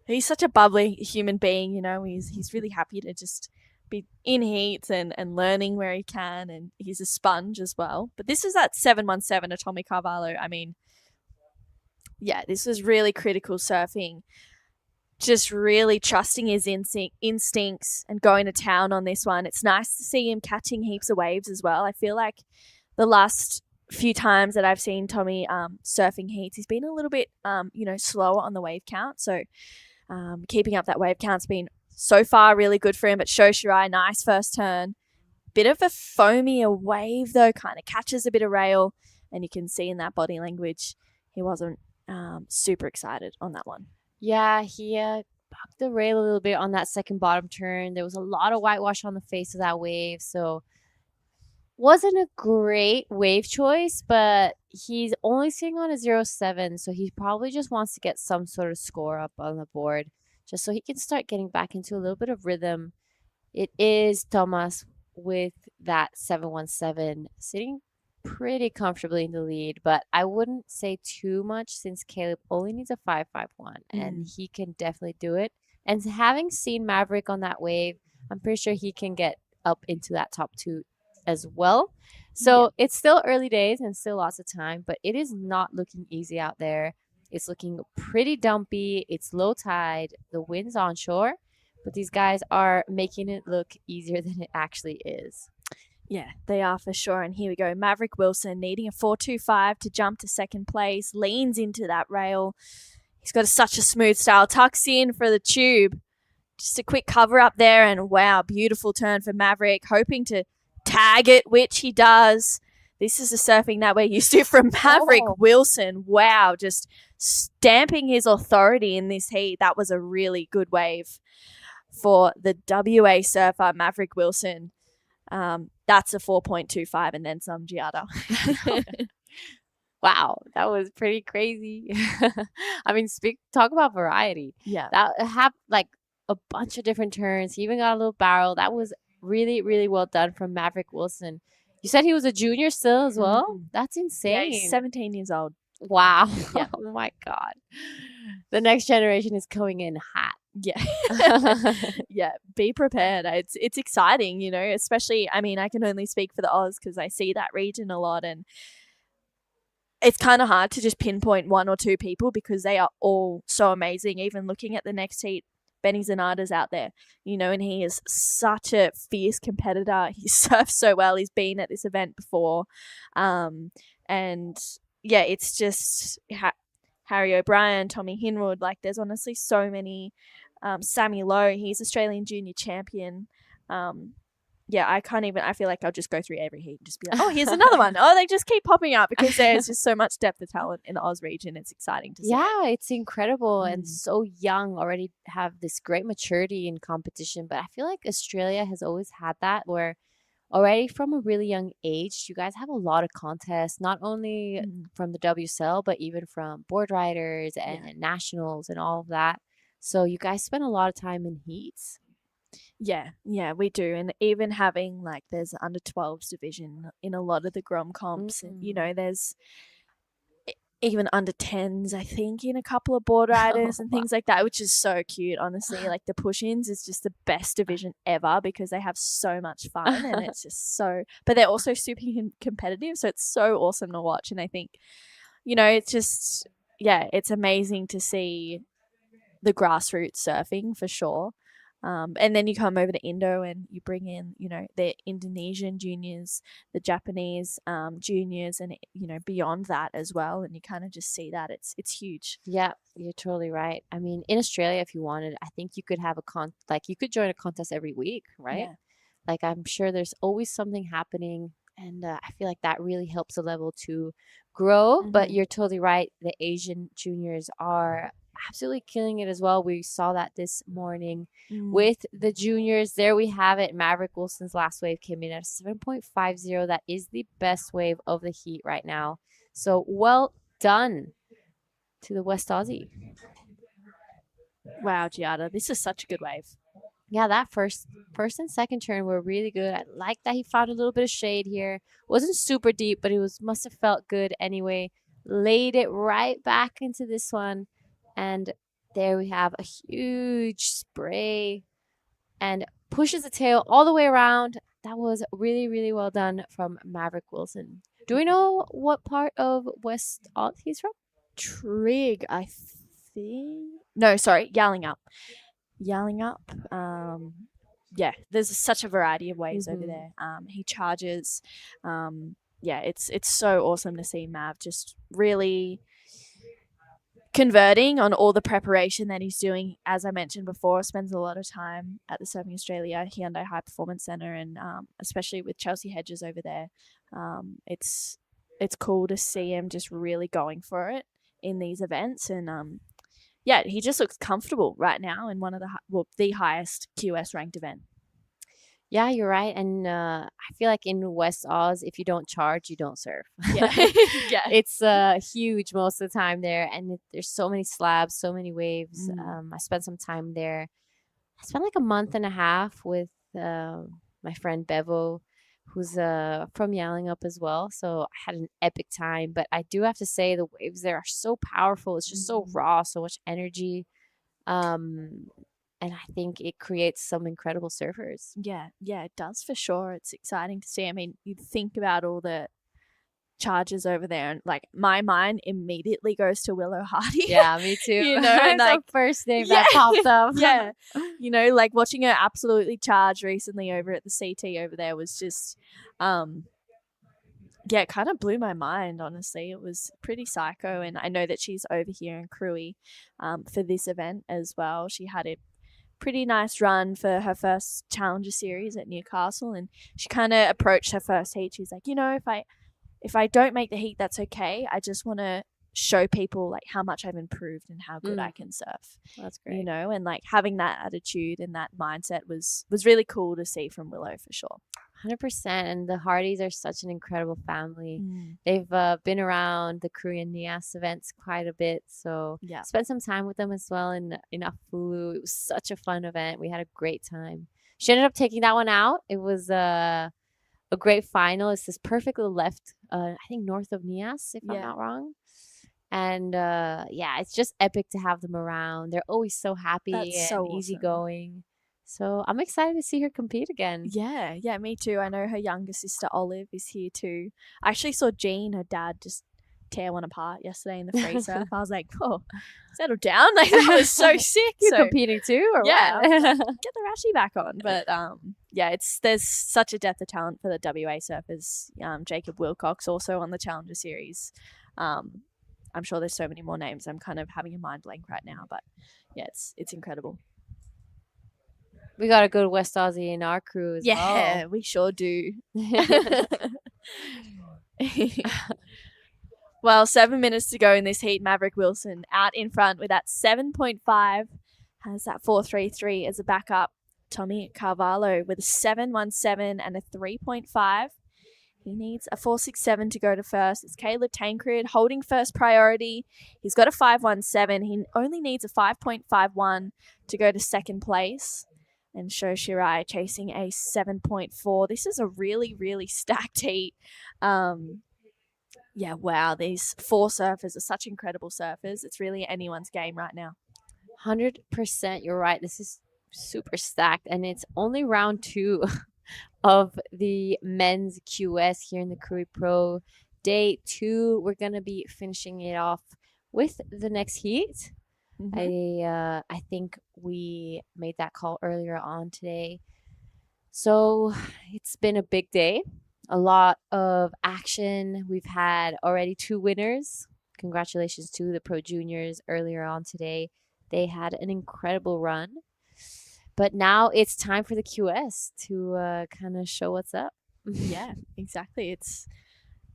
He's such a bubbly human being, you know. He's really happy to just be in heats and learning where he can, and he's a sponge as well. But this is that 717 to Tommy Carvalho. I mean, yeah, this was really critical surfing. Just really trusting his instincts and going to town on this one. It's nice to see him catching heaps of waves as well. I feel like the last few times that I've seen Tommy surfing heats, he's been a little bit, slower on the wave count. So keeping up that wave count's been so far really good for him. But Shoshirai, nice first turn. Bit of a foamier wave though, kind of catches a bit of rail, and you can see in that body language he wasn't super excited on that one. Yeah, he bucked the rail a little bit on that second bottom turn. There was a lot of whitewash on the face of that wave, so wasn't a great wave choice, but he's only sitting on a 0.7, so he probably just wants to get some sort of score up on the board just so he can start getting back into a little bit of rhythm. It is Thomas with that 717 sitting pretty comfortably in the lead, but I wouldn't say too much since Caleb only needs a 5.51 and he can definitely do it. And having seen Maverick on that wave, I'm pretty sure he can get up into that top 2 as well. So it's still early days and still lots of time, but it is not looking easy out there. It's looking pretty dumpy. It's low tide. The wind's onshore, but these guys are making it look easier than it actually is. Yeah, they are for sure. And here we go. Maverick Wilson needing a 4.25 to jump to second place. Leans into that rail. He's got such a smooth style. Tucks in for the tube. Just a quick cover up there. And wow, beautiful turn for Maverick. Hoping to tag it, which he does. This is the surfing that we're used to from Maverick Wilson. Wow, just stamping his authority in this heat. That was a really good wave for the WA surfer, Maverick Wilson. That's a 4.25 and then some Giada. Wow, that was pretty crazy. I mean, talk about variety. Yeah. That had like a bunch of different turns. He even got a little barrel. That was really, really well done from Maverick Wilson. You said he was a junior still as well? That's insane. Yeah, he's 17 years old. Wow. Yeah. Oh my God. The next generation is coming in hot. Yeah. Yeah, be prepared. It's exciting, you know, especially, I mean, I can only speak for the Oz because I see that region a lot, and it's kind of hard to just pinpoint 1 or 2 people because they are all so amazing. Even looking at the next heat, Benny Zanarda's out there, you know, and he is such a fierce competitor. He surfs so well. He's been at this event before. And yeah, it's just Harry O'Brien, Tommy Hinwood. Like, there's honestly so many. Sammy Lowe, he's Australian junior champion. Yeah, I feel like I'll just go through every heat and just be like, oh, here's another one. Oh, they just keep popping up because there's just so much depth of talent in the Oz region. It's exciting to see. Yeah, it's incredible and so young, already have this great maturity in competition. But I feel like Australia has always had that where already from a really young age, you guys have a lot of contests, not only from the WSL, but even from board riders and nationals and all of that. So you guys spend a lot of time in heats. Yeah, we do. And even having, like, there's under 12s division in a lot of the Grom comps. And, you know, even under 10s, I think, in a couple of board riders and things like that, which is so cute, honestly. Like the push-ins is just the best division ever because they have so much fun and it's just so, but they're also super competitive. So it's so awesome to watch. And I think, it's just, it's amazing to see the grassroots surfing for sure. And then you come over to Indo and you bring in, the Indonesian juniors, the Japanese juniors, and beyond that as well. And you kind of just see that it's huge. Yeah, you're totally right. I mean, in Australia, if you wanted, I think you could have you could join a contest every week, right? Yeah. Like I'm sure there's always something happening, and I feel like that really helps the level to grow. But you're totally right. The Asian juniors are absolutely killing it as well. We saw that this morning with the juniors. There we have it. Maverick Wilson's last wave came in at 7.50. That is the best wave of the heat right now. So well done to the West Aussie. Wow, Giada, this is such a good wave. Yeah, that first and second turn were really good. I like that he found a little bit of shade here. Wasn't super deep, but it must have felt good anyway. Laid it right back into this one. And there we have a huge spray and pushes the tail all the way around. That was really, really well done from Maverick Wilson. Do we know what part of West Aus he's from? Trig, I think. No, sorry, Yelling Up. There's such a variety of waves over there. He charges. It's so awesome to see Mav just really converting on all the preparation that he's doing. As I mentioned before, spends a lot of time at the Surfing Australia Hyundai High Performance Centre, and especially with Chelsea Hedges over there. It's cool to see him just really going for it in these events, and he just looks comfortable right now in one of the highest QS ranked event. Yeah, you're right. And I feel like in West Aus, if you don't charge, you don't surf. Yeah. Yeah. It's huge most of the time there. And there's so many slabs, so many waves. I spent some time there. I spent like a month and a half with my friend Bevo, who's from Yallingup as well. So I had an epic time. But I do have to say the waves there are so powerful. It's just so raw, so much energy. And I think it creates some incredible surfers. Yeah, it does for sure. It's exciting to see. I mean, you think about all the charges over there, and like my mind immediately goes to Willow Hardy. Yeah, me too. And like first name that popped up. Yeah, like watching her absolutely charge recently over at the CT over there was just, it kind of blew my mind, honestly. It was pretty psycho, and I know that she's over here in Krui for this event as well. She had a pretty nice run for her first Challenger Series at Newcastle, and she kind of approached her first heat. She's like, if I don't make the heat, that's okay. I just want to show people like how much I've improved and how good I can surf. That's great. And like having that attitude and that mindset was really cool to see from Willow for sure. 100%. And the Hardys are such an incredible family. They've been around the Korean NIAS events quite a bit. So spent some time with them as well in Afulu. It was such a fun event. We had a great time. She ended up taking that one out. It was a great final. It's this perfectly left, I think north of NIAS, if I'm not wrong. And it's just epic to have them around. They're always so happy and easygoing. So I'm excited to see her compete again. Yeah, me too. I know her younger sister Olive is here too. I actually saw Jean, her dad, just tear one apart yesterday in the free surf. I was like, oh, settle down. Like, that was so sick. You're competing too, or what? Like, get the Rashi back on. But there's such a depth of talent for the WA surfers. Jacob Wilcox also on the Challenger Series. I'm sure there's so many more names. I'm kind of having a mind blank right now, but yeah, it's incredible. We got a good West Aussie in our crew as well. Yeah, we sure do. Well, 7 minutes to go in this heat. Maverick Wilson out in front with that 7.5. Has that 4.33 as a backup. Tommy Carvalho with a 7.17 and a 3.5. He needs a 4.67 to go to first. It's Caleb Tancred holding first priority. He's got a 5.17. He only needs a 5.51 to go to second place. And Sho Shirai chasing a 7.4. This is a really, really stacked heat. Yeah, wow. These 4 surfers are such incredible surfers. It's really anyone's game right now. 100%. You're right. This is super stacked, and it's only round 2 of the men's QS here in the Krui Pro. Day 2, we're going to be finishing it off with the next heat. I think we made that call earlier on today. So it's been a big day. A lot of action. We've had already 2 winners. Congratulations to the Pro Juniors earlier on today. They had an incredible run. But now it's time for the QS to kind of show what's up. Yeah, exactly. It's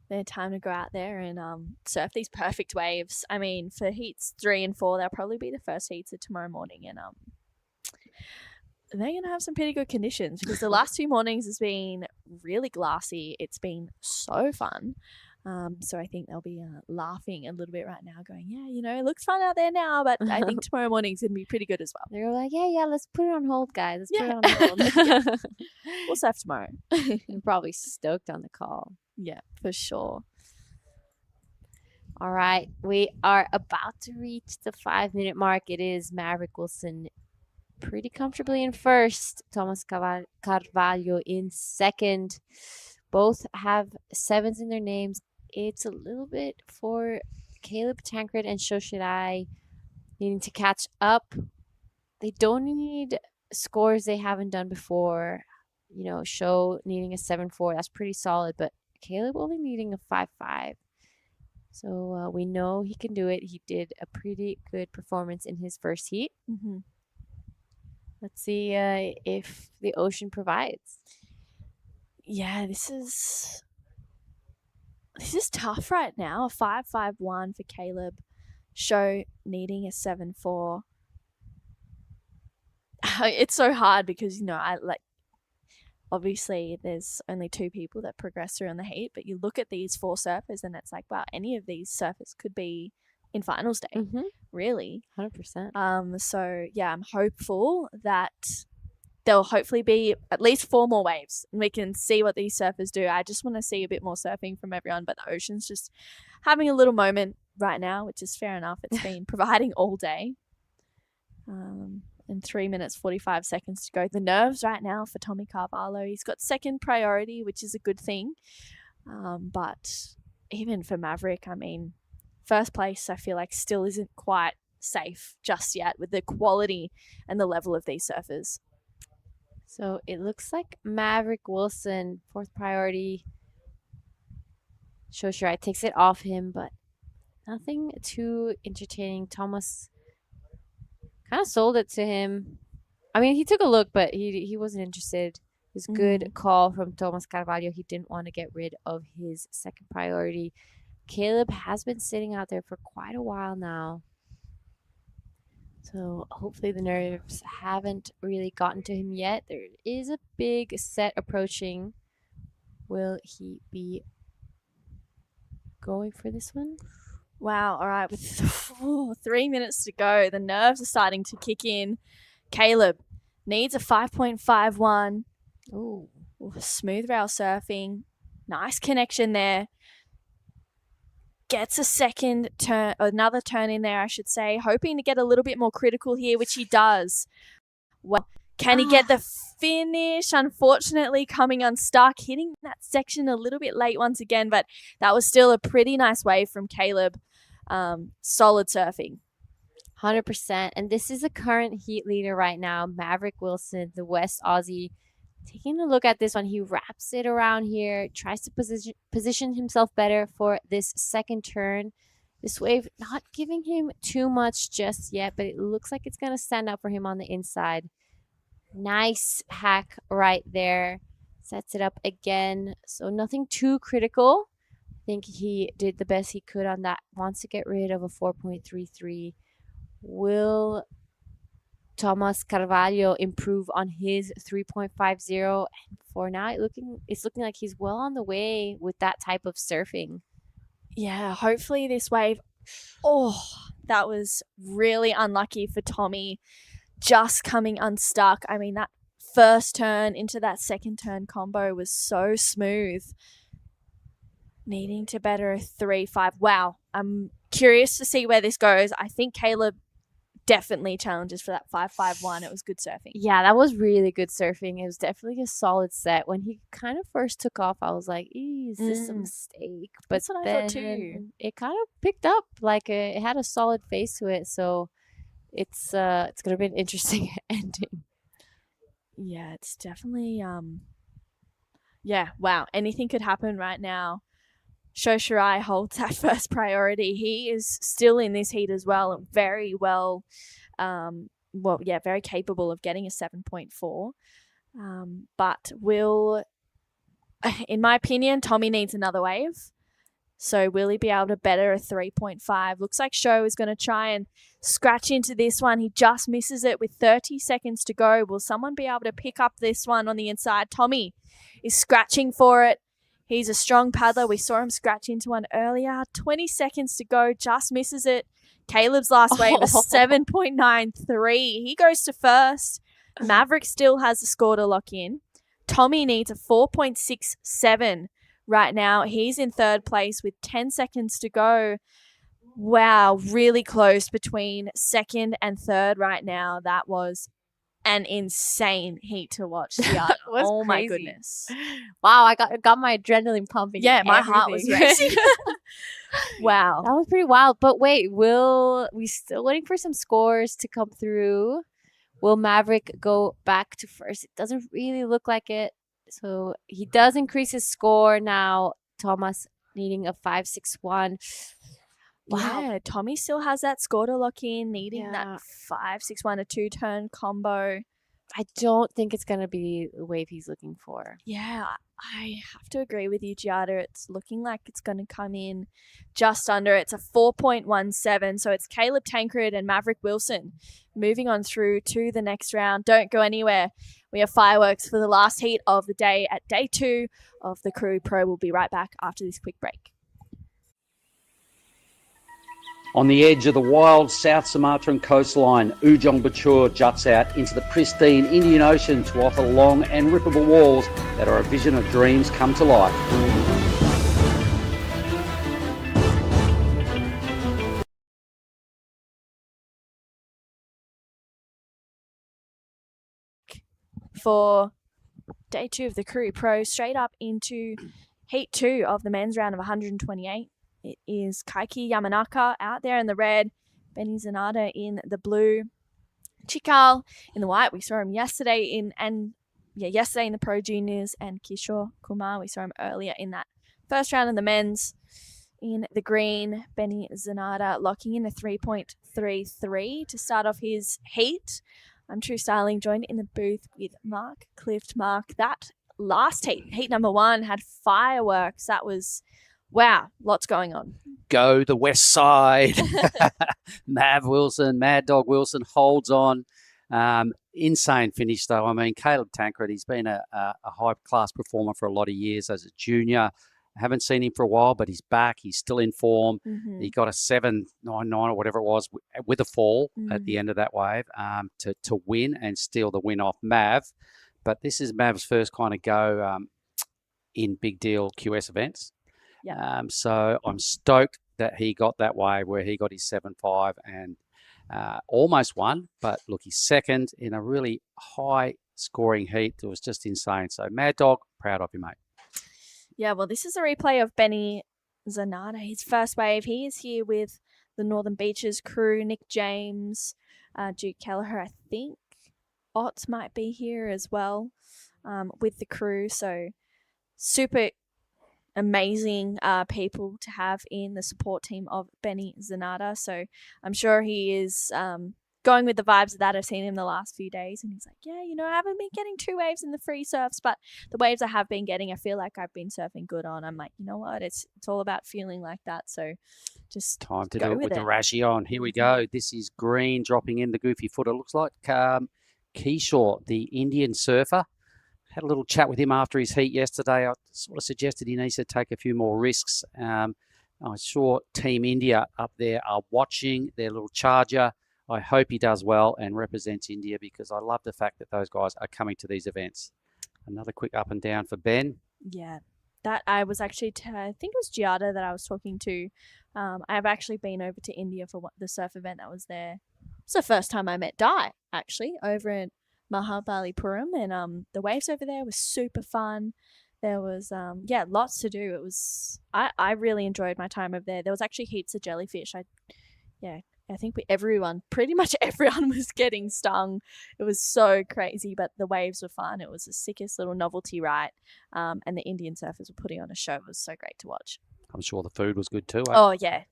their time to go out there and surf these perfect waves. I mean, for heats 3 and 4, they'll probably be the first heats of tomorrow morning, and they're going to have some pretty good conditions because the last 2 mornings has been really glassy. It's been so fun. So I think they'll be laughing a little bit right now, going, yeah, you know, it looks fun out there now, but I think tomorrow morning's going to be pretty good as well. They're like, yeah, let's put it on hold, guys. Let's put it on hold. We'll surf tomorrow. They're probably stoked on the call. Yeah, for sure. All right, we are about to reach the 5-minute mark. It is Maverick Wilson pretty comfortably in first, Thomas Carvalho in second. Both have 7s in their names. It's a little bit for Caleb Tancred and Shoshirai needing to catch up. They don't need scores they haven't done before. You know, Sho needing a 7-4, that's pretty solid, but Caleb only needing a 5-5. So we know he can do it. He did a pretty good performance in his first heat. Let's see if the ocean provides. Yeah, this is tough right now. A 5-5-1 for Caleb. Sho needing a 7-4. It's so hard because, you know, obviously there's only 2 people that progress through in the heat, but you look at these 4 surfers and it's like, wow, any of these surfers could be in finals day. Really. 100%. So yeah, I'm hopeful that there'll hopefully be at least 4 more waves and we can see what these surfers do. I just want to see a bit more surfing from everyone, but the ocean's just having a little moment right now, which is fair enough. It's been providing all day. And 3 minutes 45 seconds to go. The nerves right now for Tommy Carvalho. He's got second priority, which is a good thing. But even for Maverick, I mean, first place I feel like still isn't quite safe just yet with the quality and the level of these surfers. So it looks like Maverick Wilson, 4th priority. Shoshirai takes it off him, but nothing too entertaining. Thomas kind of sold it to him. I mean, he took a look, but he wasn't interested. It was a good call from Thomas Carvalho. He didn't want to get rid of his second priority. Caleb has been sitting out there for quite a while now. So hopefully the nerves haven't really gotten to him yet. There is a big set approaching. Will he be going for this one? Wow, all right, with 3 minutes to go, the nerves are starting to kick in. Caleb needs a 5.51. Ooh, smooth rail surfing. Nice connection there. Gets a second turn, another turn in there, I should say, hoping to get a little bit more critical here, which he does. Well, can he get the finish? Unfortunately, coming unstuck, hitting that section a little bit late once again, but that was still a pretty nice wave from Caleb. Solid surfing. 100%. And this is the current heat leader right now, Maverick Wilson, the West Aussie. Taking a look at this one, he wraps it around here, tries to position himself better for this second turn. This wave not giving him too much just yet, but it looks like it's going to stand up for him on the inside. Nice hack right there. Sets it up again. So nothing too critical. I think he did the best he could on that. Wants to get rid of a 4.33. Will Thomas Carvalho improve on his 3.50? And for now, it's looking like he's well on the way with that type of surfing. Yeah, hopefully this wave. Oh, that was really unlucky for Tommy. Just coming unstuck. I mean, that first turn into that second turn combo was so smooth. Needing to better a 3-5. Wow. I'm curious to see where this goes. I think Caleb definitely challenges for that 5-5-1. It was good surfing. Yeah, that was really good surfing. It was definitely a solid set. When he kind of first took off, I was like, is this a mistake? But That's what I thought too. it kind of picked up. Like it had a solid face to it. So it's going to be an interesting ending. Yeah, it's definitely yeah, wow. Anything could happen right now. Sho Shirai holds that first priority. He is still in this heat as well and very well, very capable of getting a 7.4. But in my opinion, Tommy needs another wave. So will he be able to better a 3.5? Looks like Sho is going to try and scratch into this one. He just misses it with 30 seconds to go. Will someone be able to pick up this one on the inside? Tommy is scratching for it. He's a strong paddler. We saw him scratch into one earlier. 20 seconds to go. Just misses it. Caleb's last wave is 7.93. He goes to first. Maverick still has the score to lock in. Tommy needs a 4.67 right now. He's in third place with 10 seconds to go. Wow, really close between second and third right now. That was an insane heat to watch. Oh my goodness. Wow, I got my adrenaline pumping. Yeah, my heart was racing. Wow. That was pretty wild. But wait, we still waiting for some scores to come through? Will Maverick go back to first? It doesn't really look like it. So he does increase his score now. Thomas needing a 5.61. Wow. Yeah, Tommy still has that score to lock in, needing that 5.61, a 2-turn combo. I don't think it's going to be the wave he's looking for. Yeah, I have to agree with you, Giada. It's looking like it's going to come in just under. It's a 4.17. So it's Caleb Tancred and Maverick Wilson moving on through to the next round. Don't go anywhere. We have fireworks for the last heat of the day at day 2 of the Krui Pro. We'll be right back after this quick break. On the edge of the wild South Sumatran coastline, Ujung Bocur juts out into the pristine Indian Ocean to offer long and rippable walls that are a vision of dreams come to life. For day 2 of the Krui Pro, straight up into heat 2 of the men's round of 128. It is Kaiki Yamanaka out there in the red, Benny Zanata in the blue, Chikal in the white. We saw him yesterday in the Pro Juniors, and Kishore Kumar, we saw him earlier in that first round of the men's. In the green, Benny Zanata locking in a 3.33 to start off his heat. I'm True Styling, joined in the booth with Mark Clift. Mark, that last heat number 1, had fireworks. That was... wow, lots going on. Go the west side. Mad Dog Wilson holds on. Insane finish, though. I mean, Caleb Tancred, he's been a high-class performer for a lot of years as a junior. I haven't seen him for a while, but he's back. He's still in form. Mm-hmm. He got a 7.99 or whatever it was with a fall at the end of that wave to win and steal the win off Mav. But this is Mav's first kind of go in big deal QS events. Yeah. So I'm stoked that he got that way where he got his 7.5 and almost won. But look, he's second in a really high scoring heat. It was just insane. So Mad Dog, proud of you, mate. Yeah, well, this is a replay of Benny Zanata, his first wave. He is here with the Northern Beaches crew, Nick James, Duke Kelleher, I think. Otts might be here as well with the crew. So super amazing people to have in the support team of Benny Zanata. So I'm sure he is going with the vibes of that. I've seen him the last few days and he's like, yeah, I haven't been getting 2 waves in the free surfs, but the waves I have been getting, I feel like I've been surfing good on. I'm like, you know what? It's all about feeling like that. So just time to do it with the Rashi on. Here we go. This is Green dropping in the goofy foot. It looks like Kishore, the Indian surfer. Had a little chat with him after his heat yesterday. I sort of suggested he needs to take a few more risks. I'm sure Team India up there are watching their little charger. I hope he does well and represents India because I love the fact that those guys are coming to these events. Another quick up and down for Ben. Yeah, that I was actually, I think it was Giada that I was talking to. I've actually been over to India for the surf event that was there. It's the first time I met Di, actually, over in Mahabalipuram, and the waves over there were super fun. There was, lots to do. It was, I really enjoyed my time over there. There was actually heaps of jellyfish. I think pretty much everyone was getting stung. It was so crazy, but the waves were fun. It was the sickest little novelty ride, and the Indian surfers were putting on a show. It was so great to watch. I'm sure the food was good too. Eh? Oh, yeah.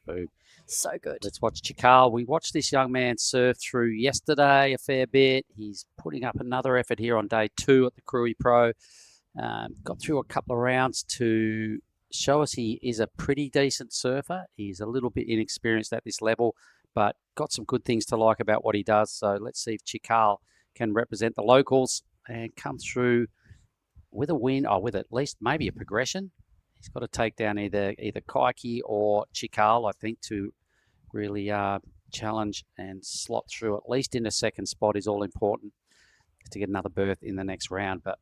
Food. So good. Let's watch Chikal. We watched this young man surf through yesterday a fair bit. He's putting up another effort here on day 2 at the Krui Pro. Got through a couple of rounds to show us he is a pretty decent surfer. He's a little bit inexperienced at this level, but got some good things to like about what he does. So let's see if Chikal can represent the locals and come through with a win, or with at least maybe a progression. He's got to take down either Kaiki or Chikal, I think, to really challenge and slot through at least in the second spot is all important to get another berth in the next round. But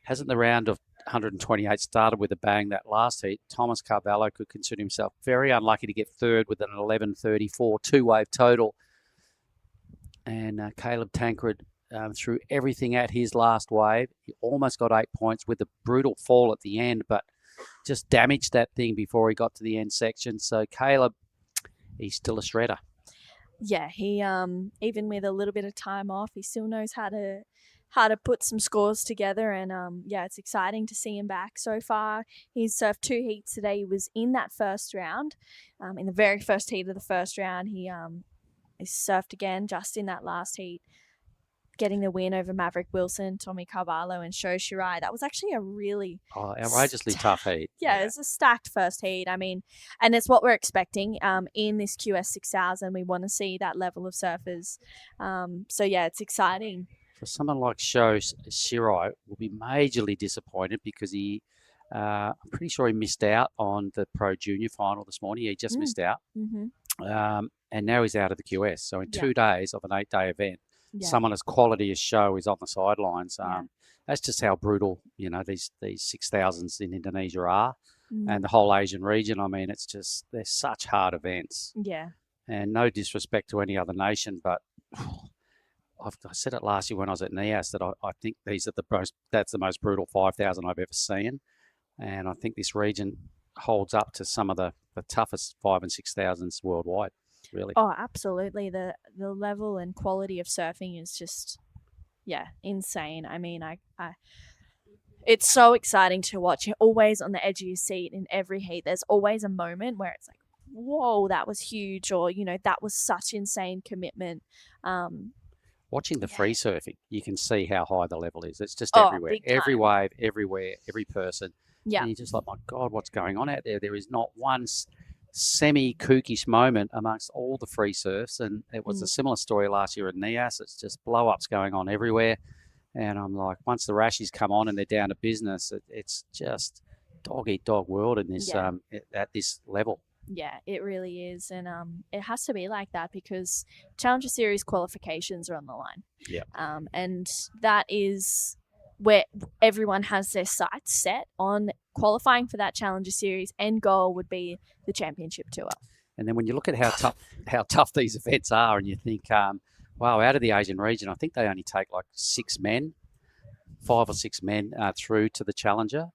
hasn't the round of 128 started with a bang that last heat? Thomas Carvalho could consider himself very unlucky to get third with an 11.34 two-wave total. And Caleb Tancred threw everything at his last wave. He almost got 8 points with a brutal fall at the end, but just damaged that thing before he got to the end section. So Caleb, he's still a shredder. Yeah, he even with a little bit of time off, he still knows how to put some scores together, and it's exciting to see him back so far. He's surfed 2 heats today. He was in that first round, in the very first heat of the first round. He surfed again just in that last heat, getting the win over Maverick Wilson, Tommy Carvalho, and Sho Shirai. That was actually a really outrageously tough heat. Yeah, it was a stacked first heat. I mean, and it's what we're expecting in this QS 6000. We want to see that level of surfers. It's exciting. For someone like Sho Shirai, will be majorly disappointed because I'm pretty sure he missed out on the Pro Junior Final this morning. He just missed out. Mm-hmm. And now he's out of the QS. So in 2 days of an 8-day event, Yeah. someone as quality as Sho is on the sidelines. That's just how brutal, these 6,000s in Indonesia are, and the whole Asian region. I mean, it's just, they're such hard events. Yeah. And no disrespect to any other nation, but I said it last year when I was at NIAS that I think that's the most brutal 5,000 I've ever seen. And I think this region holds up to some of the toughest 5,000 and 6,000s worldwide. Really. Oh, absolutely. The level and quality of surfing is just, insane. I mean, it's so exciting to watch. You're always on the edge of your seat in every heat. There's always a moment where it's like, whoa, that was huge, or, that was such insane commitment. Watching the free surfing, you can see how high the level is. It's just everywhere. Every wave, everywhere, every person. Yeah. And you're just like, my God, what's going on out there? There is not one semi-kookish moment amongst all the free surfs. And it was a similar story last year at NIAS. It's just blow-ups going on everywhere. And I'm like, once the rashies come on and they're down to business, it's just dog-eat-dog world in this at this level. Yeah, it really is. And it has to be like that because Challenger Series qualifications are on the line. Yeah. And that is where everyone has their sights set on qualifying for that Challenger Series. End goal would be the championship tour. And then when you look at how tough these events are, and you think, wow, out of the Asian region, I think they only take like 5 or 6 men through to the Challenger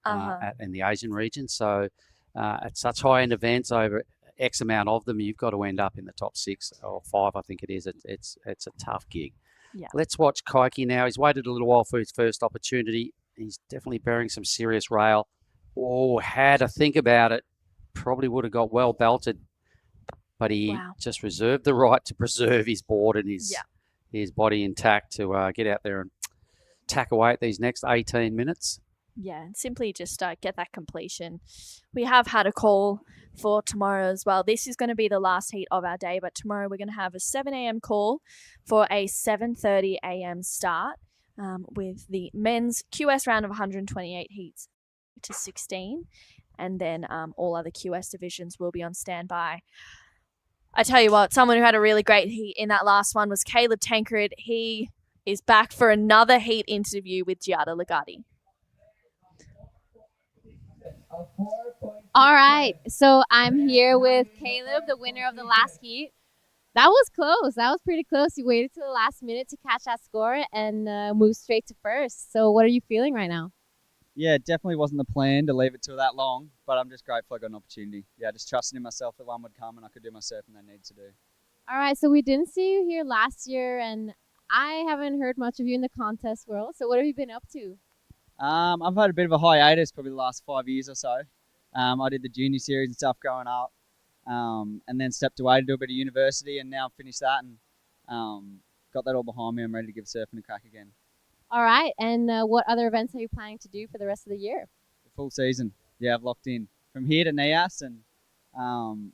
in the Asian region. So at such high-end events, over X amount of them, you've got to end up in the top 6 or 5, I think it is. It's a tough gig. Yeah. Let's watch Kaiki now. He's waited a little while for his first opportunity. He's definitely bearing some serious rail. Oh, had to think about it. Probably would have got well belted, but he just reserved the right to preserve his board and his body intact to get out there and tack away at these next 18 minutes. Yeah, and simply just get that completion. We have had a call for tomorrow as well. This is going to be the last heat of our day, but tomorrow we're going to have a 7 a.m. call for a 7:30 a.m. start with the men's QS round of 128 heats to 16, and then all other QS divisions will be on standby. I tell you what, someone who had a really great heat in that last one was Caleb Tancred. He is back for another heat interview with Giada Legati. All right, so I'm here with Caleb, the winner of the last heat. That was close. That was pretty close. You waited till the last minute to catch that score and move straight to first. So what are you feeling right now? Yeah, it definitely wasn't the plan to leave it till that long, but I'm just grateful I got an opportunity. Yeah, just trusting in myself that one would come and I could do my surfing I need to do. All right, so we didn't see you here last year, and I haven't heard much of you in the contest world. So what have you been up to? I've had a bit of a hiatus probably the last 5 years or so. I did the junior series and stuff growing up, and then stepped away to do a bit of university, and now finished that and got that all behind me. I'm ready to give surfing a crack again. All right, and what other events are you planning to do for the rest of the year? The full season. Yeah, I've locked in from here to NIAS, and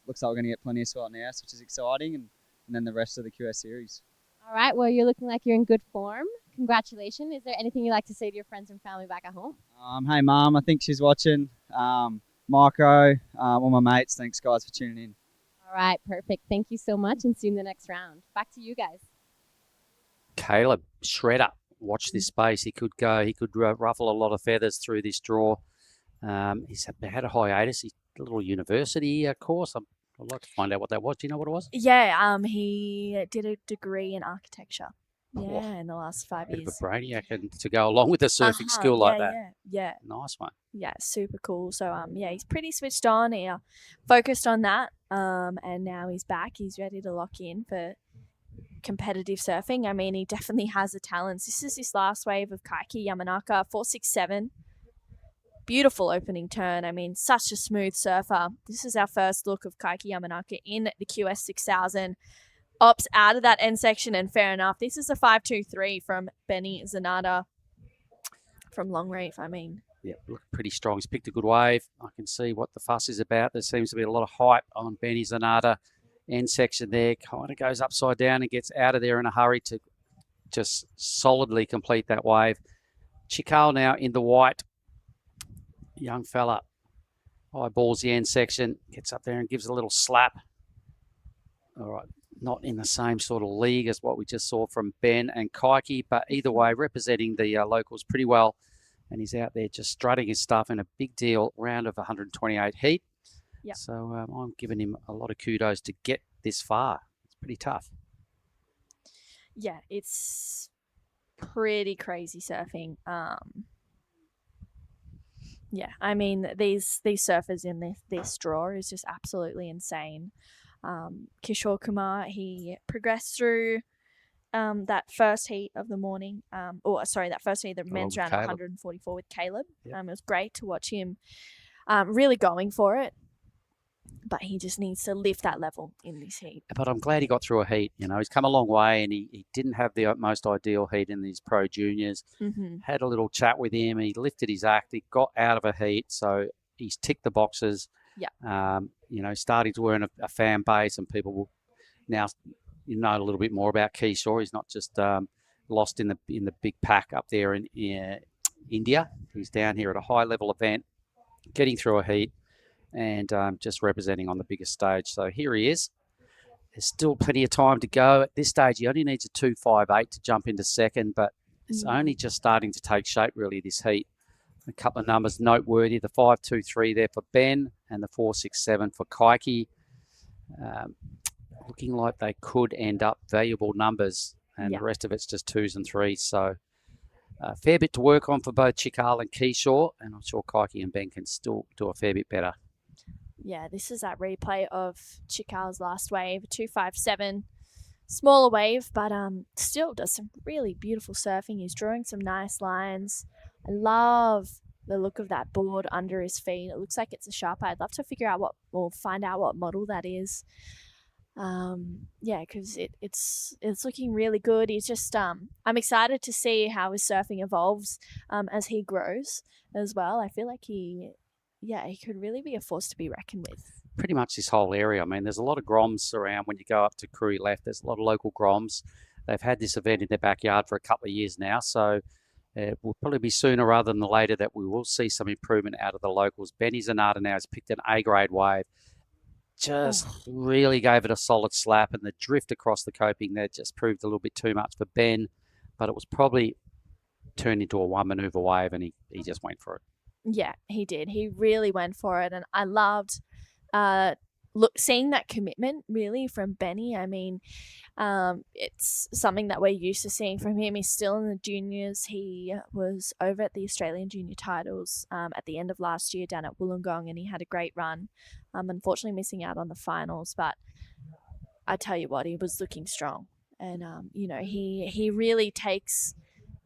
looks like we're going to get plenty of swell at NIAS, which is exciting, and then the rest of the QS series. All right, well, you're looking like you're in good form. Congratulations. Is there anything you'd like to say to your friends and family back at home? Hey, Mum, I think she's watching. Marco, all my mates, thanks, guys, for tuning in. All right, perfect. Thank you so much, and see you in the next round. Back to you guys. Caleb, shredder. Watch this space. He could go. He could ruffle a lot of feathers through this draw. He's had a hiatus. He's a little university course. I'd like to find out what that was. Do you know what it was? Yeah, he did a degree in architecture. Yeah, in the last 5 Bit years. of a brainiac and to go along with a surfing skill like that. Yeah. Nice one. Yeah, super cool. So yeah, he's pretty switched on. He focused on that. And now he's back. He's ready to lock in for competitive surfing. I mean, he definitely has the talents. This is his last wave of Kaiki Yamanaka 467. Beautiful opening turn. I mean, such a smooth surfer. This is our first look of Kaiki Yamanaka in the QS 6000. Opts out of that end section, and fair enough. This is a 5-2-3 from Benny Zanata from Long Reef, I mean. Yeah, look pretty strong. He's picked a good wave. I can see what the fuss is about. There seems to be a lot of hype on Benny Zanata. End section there, kind of goes upside down and gets out of there in a hurry to just solidly complete that wave. Chikal now in the white. Young fella eyeballs the end section, gets up there and gives a little slap. All right, not in the same sort of league as what we just saw from Ben and Kaiki, but either way, representing the locals pretty well. And he's out there just strutting his stuff in a big deal round of 128 heat. Yep. So I'm giving him a lot of kudos to get this far. It's pretty tough. Yeah, it's pretty crazy surfing. Yeah, I mean, these surfers in this draw is just absolutely insane. Kishore Kumar, he progressed through that first heat of the morning, that first heat of the men's round 144 with Caleb. Yep. It was great to watch him really going for it, but he just needs to lift that level in this heat. But I'm glad he got through a heat. You know, he's come a long way, and he didn't have the most ideal heat in these pro juniors. Mm-hmm. Had a little chat with him. He lifted his act. He got out of a heat, so he's ticked the boxes. Yeah. You know, starting to earn a fan base, and people will now know a little bit more about Kishore. He's not just lost in the big pack up there in India. He's down here at a high level event, getting through a heat, and just representing on the biggest stage. So here he is. There's still plenty of time to go. At this stage, he only needs a 2.58 to jump into second, but it's only just starting to take shape, really, this heat. A couple of numbers noteworthy, the 5.23 there for Ben and the 4.67 for Kaiki. Looking like they could end up valuable numbers, and the rest of it's just 2s and 3s. So a fair bit to work on for both Chikal and Kishore, and I'm sure Kaiki and Ben can still do a fair bit better. Yeah, this is that replay of Chikal's last wave, 2.57. Smaller wave, but still does some really beautiful surfing. He's drawing some nice lines. I love the look of that board under his feet. It looks like it's a Sharper. I'd love to find out what model that is. Yeah, because it's looking really good. He's just I'm excited to see how his surfing evolves as he grows as well. I feel like he could really be a force to be reckoned with. Pretty much this whole area. I mean, there's a lot of groms around when you go up to Krui left. There's a lot of local groms. They've had this event in their backyard for a couple of years now, so it will probably be sooner rather than later that we will see some improvement out of the locals. Benny Zanata now has picked an A-grade wave. Just really gave it a solid slap, and the drift across the coping there just proved a little bit too much for Ben, but it was probably turned into a one-maneuver wave, and he just went for it. Yeah, he did. He really went for it, and I loved seeing that commitment really from Benny. I mean, it's something that we're used to seeing from him. He's still in the juniors. He was over at the Australian junior titles at the end of last year down at Wollongong, and he had a great run. Unfortunately missing out on the finals, but I tell you what, he was looking strong. And, he really takes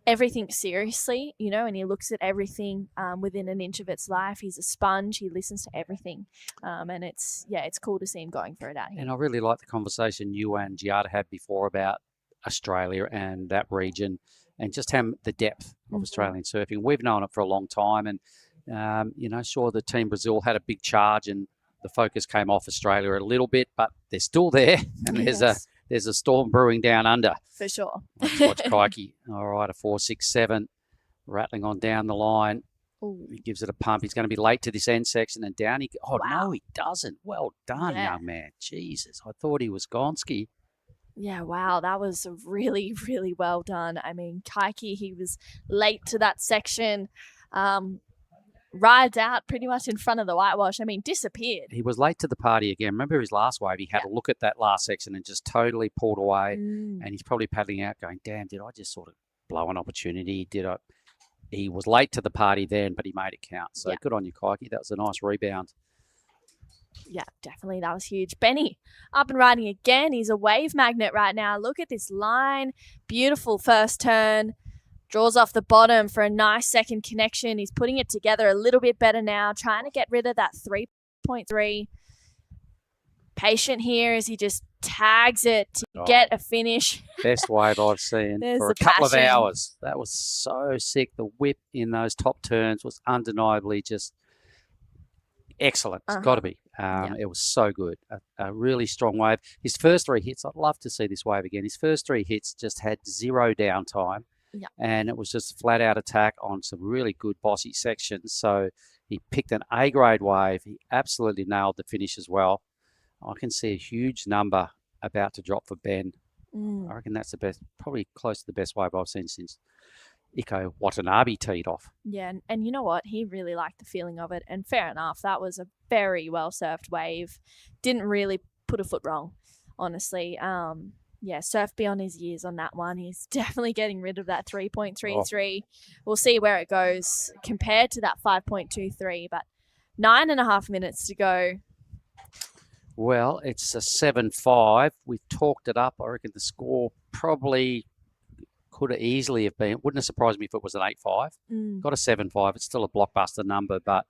everything seriously, and he looks at everything within an inch of its life. He's a sponge. He listens to everything. And it's cool to see him going for it out here. And I really like the conversation you and Giada had before about Australia and that region and just how the depth of Australian surfing. We've known it for a long time. And, sure, the Team Brazil had a big charge and the focus came off Australia a little bit, but they're still there. And there's a storm brewing down under. For sure. Let's watch Kaiki. All right, a 4.67, rattling on down the line. Ooh. He gives it a pump. He's going to be late to this end section and down. Wow. No, he doesn't. Well done, young man. Jesus, I thought he was Gonski. Yeah, wow, that was really, really well done. I mean, Kaiki, he was late to that section. Rides out pretty much in front of the whitewash. I mean, disappeared. He was late to the party again. Remember his last wave? He had a look at that last section and just totally pulled away. And he's probably paddling out going, damn, did I just sort of blow an opportunity? He was late to the party then, but he made it count. So good on you, Kaiki. That was a nice rebound. Yeah, definitely. That was huge. Benny, up and riding again. He's a wave magnet right now. Look at this line. Beautiful first turn. Draws off the bottom for a nice second connection. He's putting it together a little bit better now, trying to get rid of that 3.3. Patient here as he just tags it to get a finish. Best wave I've seen for a couple of hours. That was so sick. The whip in those top turns was undeniably just excellent. It's got to be. It was so good. A really strong wave. His first three hits, I'd love to see this wave again. His first three hits just had zero downtime. Yeah. And it was just flat out attack on some really good bossy sections. So he picked an A-grade wave. He absolutely nailed the finish as well. I can see a huge number about to drop for Ben. I reckon that's the best, probably close to the best wave I've seen since Iko Watanabe teed off. Yeah, and you know what? He really liked the feeling of it. And fair enough, that was a very well-surfed wave. Didn't really put a foot wrong, honestly. Surf beyond his years on that one. He's definitely getting rid of that 3.33. We'll see where it goes compared to that 5.23, but 9.5 minutes to go. Well, it's a 7.5. We've talked it up. I reckon the score probably could have easily have been. Wouldn't have surprised me if it was an 8.5. Got a 7.5. It's still a blockbuster number, but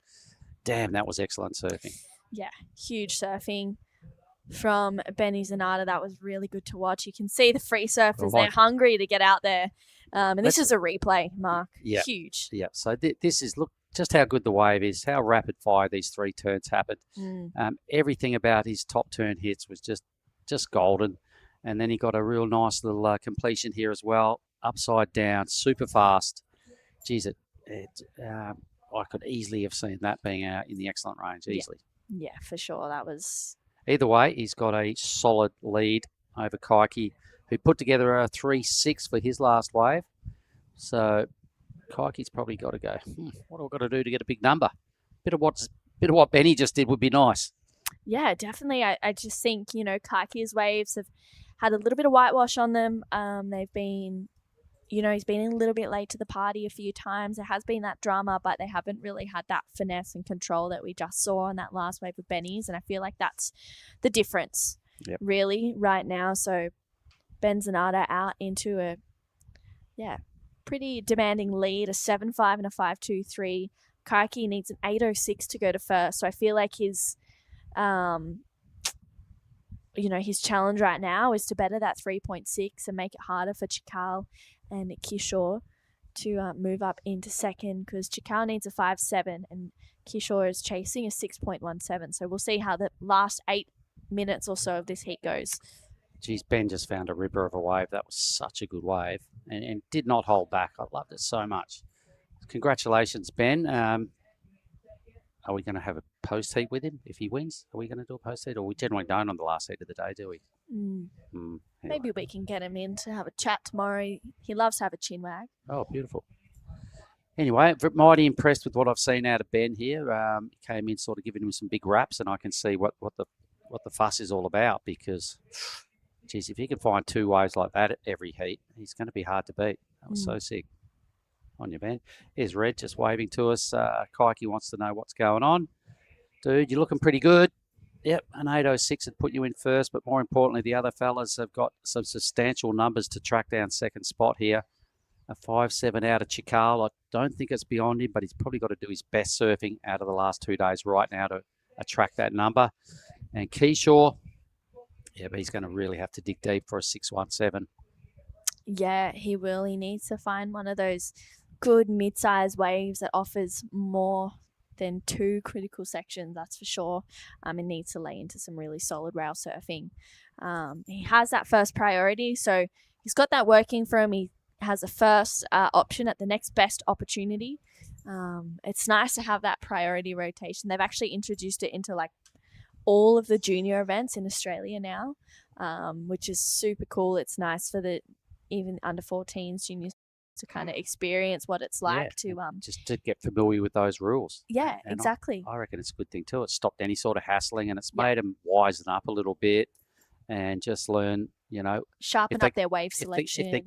damn, that was excellent surfing. Yeah, huge surfing from Benny Zanata. That was really good to watch. You can see the free surfers, they're hungry to get out there. And this is a replay, Mark. Yeah. Huge. Yeah. So this is, look, just how good the wave is, how rapid fire these three turns happened. Everything about his top turn hits was just golden. And then he got a real nice little completion here as well. Upside down, super fast. Geez, I could easily have seen that being out in the excellent range, easily. Yeah, for sure. That was... Either way, he's got a solid lead over Kaiki, who put together a 3.6 for his last wave. So Kaiki's probably got to go, what do I got to do to get a big number? Bit of what Benny just did would be nice. Yeah, definitely. I just think, Kaiki's waves have had a little bit of whitewash on them. They've been, he's been a little bit late to the party a few times. There has been that drama, but they haven't really had that finesse and control that we just saw on that last wave of Benny's. And I feel like that's the difference really right now. So Ben Zanata out into a, pretty demanding lead, a 7.5 and a 5.23. Kaiki needs an 8.06 to go to first. So I feel like his challenge right now is to better that 3.6 and make it harder for Chikal and Kishore to move up into second, because Chikal needs a 5.7 and Kishore is chasing a 6.17. So we'll see how the last 8 minutes or so of this heat goes. Geez, Ben just found a ripper of a wave. That was such a good wave and did not hold back. I loved it so much. Congratulations, Ben. Are we going to have a post heat with him if he wins? Are we going to do a post heat, or we generally don't on the last heat of the day, do we? Anyway. Maybe we can get him in to have a chat tomorrow. He loves to have a chin wag. Oh, beautiful. Anyway, mighty impressed with what I've seen out of Ben here. He came in sort of giving him some big raps, and I can see what the fuss is all about because, geez, if he can find 2 waves like that at every heat, he's going to be hard to beat. That was so sick. On your Ben. Here's Red just waving to us. Kaiki wants to know what's going on. Dude, you're looking pretty good. Yep, an 8.06 had put you in first, but more importantly, the other fellas have got some substantial numbers to track down second spot here. A 5.7 out of Chikal. I don't think it's beyond him, but he's probably got to do his best surfing out of the last 2 days right now to attract that number. And Keyshaw, yeah, but he's going to really have to dig deep for a 6.17. Yeah, he will. He needs to find one of those good mid-sized waves that offers more than 2 critical sections, that's for sure. And needs to lay into some really solid rail surfing. He has that first priority, so he's got that working for him. He has a first option at the next best opportunity. It's nice to have that priority rotation. They've actually introduced it into like all of the junior events in Australia now, which is super cool. It's nice for the even under 14s juniors to kind of experience what it's like to just to get familiar with those rules. Yeah, and exactly. I reckon it's a good thing too. It's stopped any sort of hassling, and it's made them wisen up a little bit and just learn, sharpen up their wave selection. If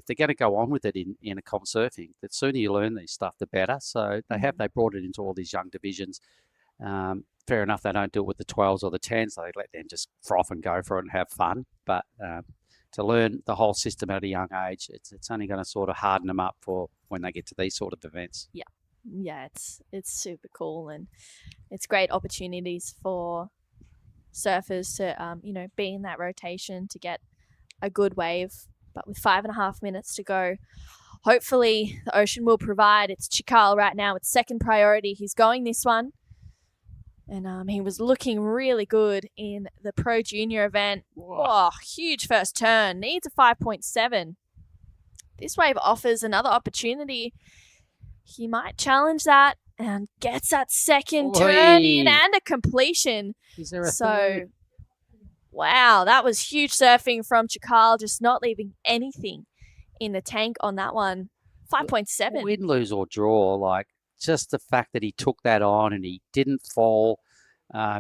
they're gonna go on with it in a comp surfing, the sooner you learn these stuff, the better. So they brought it into all these young divisions. Fair enough, they don't do it with the 12s or the 10s. They let them just froth and go for it and have fun. But to learn the whole system at a young age, it's only going to sort of harden them up for when they get to these sort of events. Yeah, it's super cool, and it's great opportunities for surfers to be in that rotation to get a good wave. But with 5.5 minutes to go, hopefully the Ocean will provide. It's Chikal right now. It's second priority. He's going this one. And he was looking really good in the Pro Junior event. Oh, huge first turn. Needs a 5.7. This wave offers another opportunity. He might challenge that and gets that second turn in and a completion. Is there a wow, that was huge surfing from Chikal, just not leaving anything in the tank on that one. 5.7. Win, lose or draw, just the fact that he took that on and he didn't fall.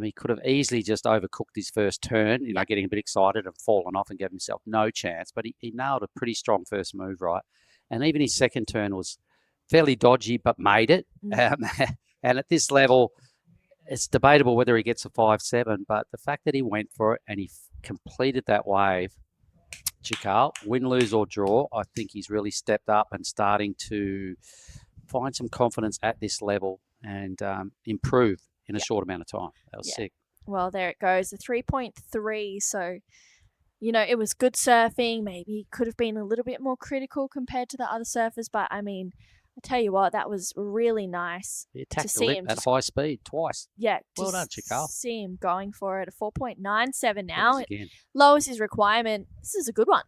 He could have easily just overcooked his first turn, getting a bit excited and fallen off and gave himself no chance. But he nailed a pretty strong first move, right? And even his second turn was fairly dodgy, but made it. And at this level, it's debatable whether he gets a 5.7. But the fact that he went for it and he completed that wave, Chikal, win, lose or draw, I think he's really stepped up and starting to find some confidence at this level and improve in a short amount of time. That was sick. Well, there it goes, a 3.3. So, it was good surfing. Maybe it could have been a little bit more critical compared to the other surfers. But, I tell you what, that was really nice He attacked to the see lip him at high speed twice. Yeah. Well done, Chikal. See him going for it, a 4.97 now. Yes, again. Lowers his requirement. This is a good one.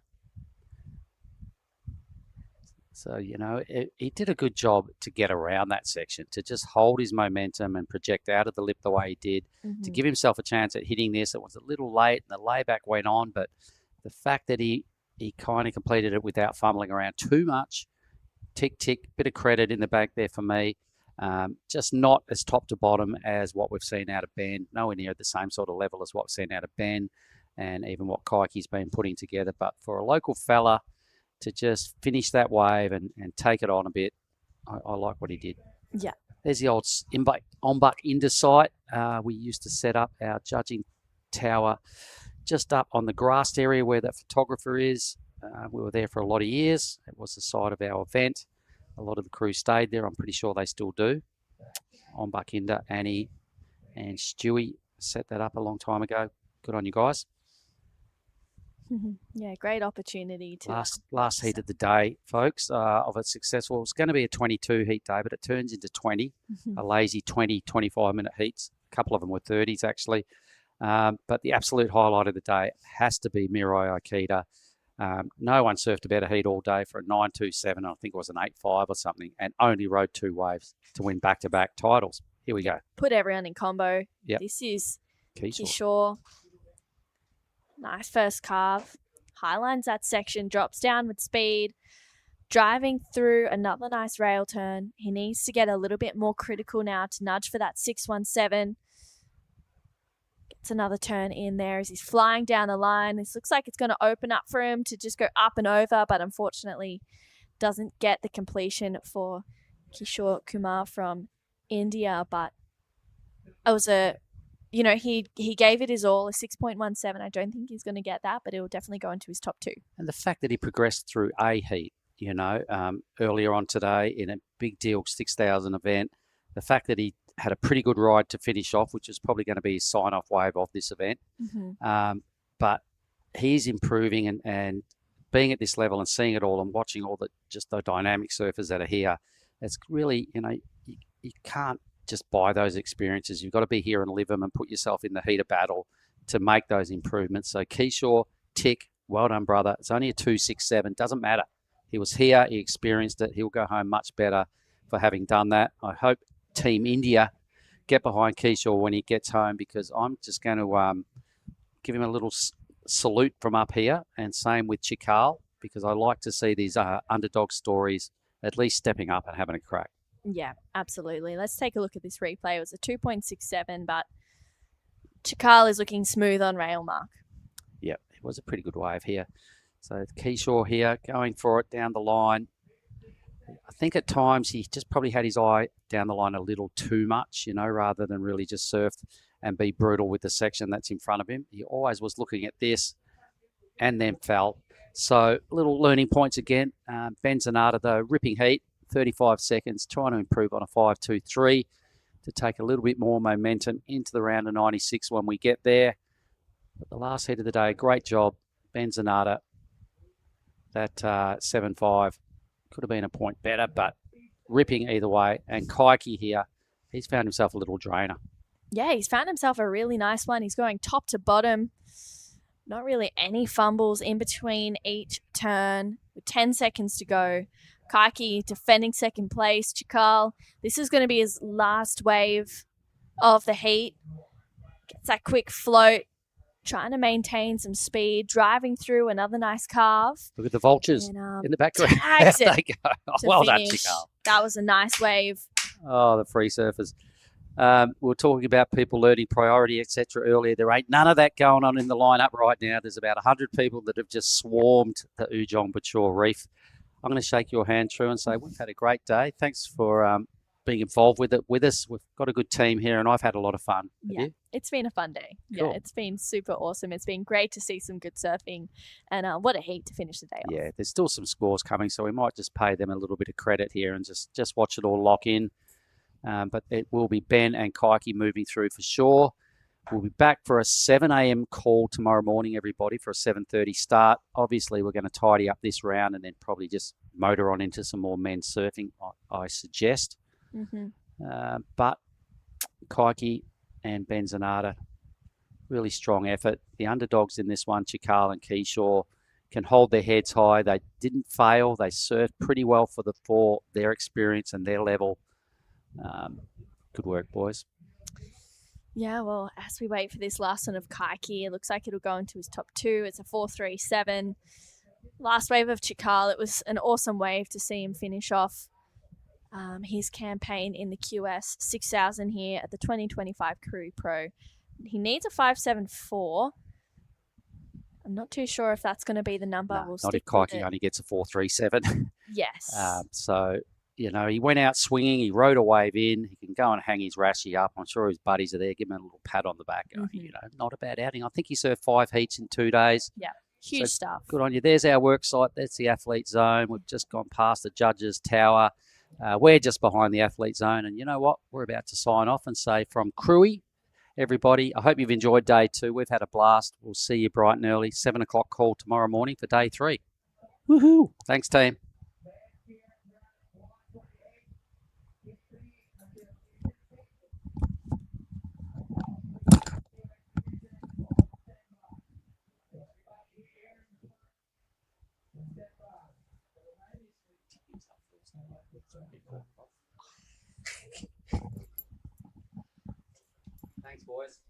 So, he did a good job to get around that section, to just hold his momentum and project out of the lip the way he did, to give himself a chance at hitting this. It was a little late and the layback went on, but the fact that he kind of completed it without fumbling around too much, tick, bit of credit in the back there for me. Just not as top to bottom as what we've seen out of Ben, nowhere near at the same sort of level as what we've seen out of Ben and even what Kaiki's been putting together. But for a local fella to just finish that wave and take it on a bit, I like what he did. Yeah. There's the old Ombak Inda site. We used to set up our judging tower just up on the grassed area where that photographer is. We were there for a lot of years. It was the site of our event. A lot of the crew stayed there. I'm pretty sure they still do. Ombak Inda, Annie and Stewie set that up a long time ago. Good on you guys. Yeah, great opportunity to last heat of the day, folks, of a successful. It was going to be a 22 heat day, but it turns into 20, a lazy 20, 25-minute heats. A couple of them were 30s, actually. But the absolute highlight of the day has to be Mirai Aikida. No one surfed a better heat all day for a 9.27, I think it was an 8.5 or something, and only rode 2 waves to win back-to-back titles. Here we go. Put everyone in combo. Yep. This is Keyshaw. Kishore. Nice first carve. Highlines that section, drops down with speed. Driving through another nice rail turn. He needs to get a little bit more critical now to nudge for that 617. Gets another turn in there as he's flying down the line. This looks like it's going to open up for him to just go up and over, but unfortunately doesn't get the completion for Kishore Kumar from India. But it was he gave it his all, a 6.17. I don't think he's going to get that, but it will definitely go into his top 2. And the fact that he progressed through a heat, earlier on today in a big deal 6,000 event, the fact that he had a pretty good ride to finish off, which is probably going to be his sign-off wave of this event. Mm-hmm. But he's improving and being at this level and seeing it all and watching all the dynamic surfers that are here. It's really, you can't just buy those experiences. You've got to be here and live them and put yourself in the heat of battle to make those improvements. So Kishore, tick, well done, brother. It's only a 2.67, doesn't matter. He was here, he experienced it. He'll go home much better for having done that. I hope Team India get behind Kishore when he gets home, because I'm just going to give him a little salute from up here, and same with Chikal, because I like to see these underdog stories at least stepping up and having a crack. Yeah, absolutely. Let's take a look at this replay. It was a 2.67, but Chikal is looking smooth on rail, Mark. Yep, it was a pretty good wave here. So Kishore here going for it down the line. I think at times he just probably had his eye down the line a little too much, rather than really just surf and be brutal with the section that's in front of him. He always was looking at this and then fell. So little learning points again. Ben Zanata, though, ripping heat, 35 seconds, trying to improve on a 5.23 to take a little bit more momentum into the round of 96 when we get there. But the last heat of the day, great job, Ben Zanata. That 7.5 could have been a point better, but ripping either way. And Kaiki here, he's found himself a little drainer. Yeah, he's found himself a really nice one. He's going top to bottom. Not really any fumbles in between each turn with 10 seconds to go. Kaiki defending second place. Chikal, this is going to be his last wave of the heat. Gets that quick float. Trying to maintain some speed, driving through another nice carve. Look at the vultures in the background. Tags it they go. Oh, well done, Chikal. That was a nice wave. Oh, the free surfers. We were talking about people learning priority, etc. earlier. There ain't none of that going on in the lineup right now. There's about 100 people that have just swarmed the Ujung Bocur Reef. I'm going to shake your hand, True, and say we've had a great day. Thanks for being involved with us. We've got a good team here, and I've had a lot of fun. Have you? It's been a fun day. Cool. Yeah, it's been super awesome. It's been great to see some good surfing, and what a heat to finish the day off. Yeah, there's still some scores coming, so we might just pay them a little bit of credit here and just watch it all lock in. But it will be Ben and Kaiki moving through for sure. We'll be back for a 7 a.m. call tomorrow morning, everybody, for a 7:30 start. Obviously, we're going to tidy up this round and then probably just motor on into some more men's surfing, I suggest. Mm-hmm. But Kaiki and Ben Zanata, really strong effort. The underdogs in this one, Chikal and Kishore, can hold their heads high. They didn't fail. They surfed pretty well for their experience and their level. Good work, boys. Yeah, well, as we wait for this last one of Kaiki, it looks like it'll go into his top 2. It's a 4.37. Last wave of Chikal, it was an awesome wave to see him finish off his campaign in the QS 6000 here at the 2025 Krui Pro. He needs a 5.74. I'm not too sure if that's going to be the number. No, we'll not if Kaiki only gets a 4.37. Yes. So, he went out swinging. He rode a wave in. He can go and hang his Rashi up. I'm sure his buddies are there. Give him a little pat on the back. Not a bad outing. I think he surfed 5 heats in 2 days. Yeah, huge stuff. Good on you. There's our work site. That's the athlete zone. We've just gone past the judges' tower. We're just behind the athlete zone. And you know what? We're about to sign off and say from Krui, everybody, I hope you've enjoyed day 2. We've had a blast. We'll see you bright and early. 7 o'clock call tomorrow morning for day 3. Woohoo. Thanks, team. Thanks, boys.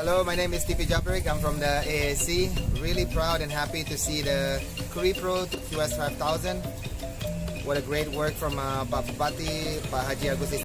Hello, my name is Tipi Japrik. I'm from the AAC. Really proud and happy to see the Krui Pro QS 5000. What a great work from Pak Bupati, Pak Haji Agus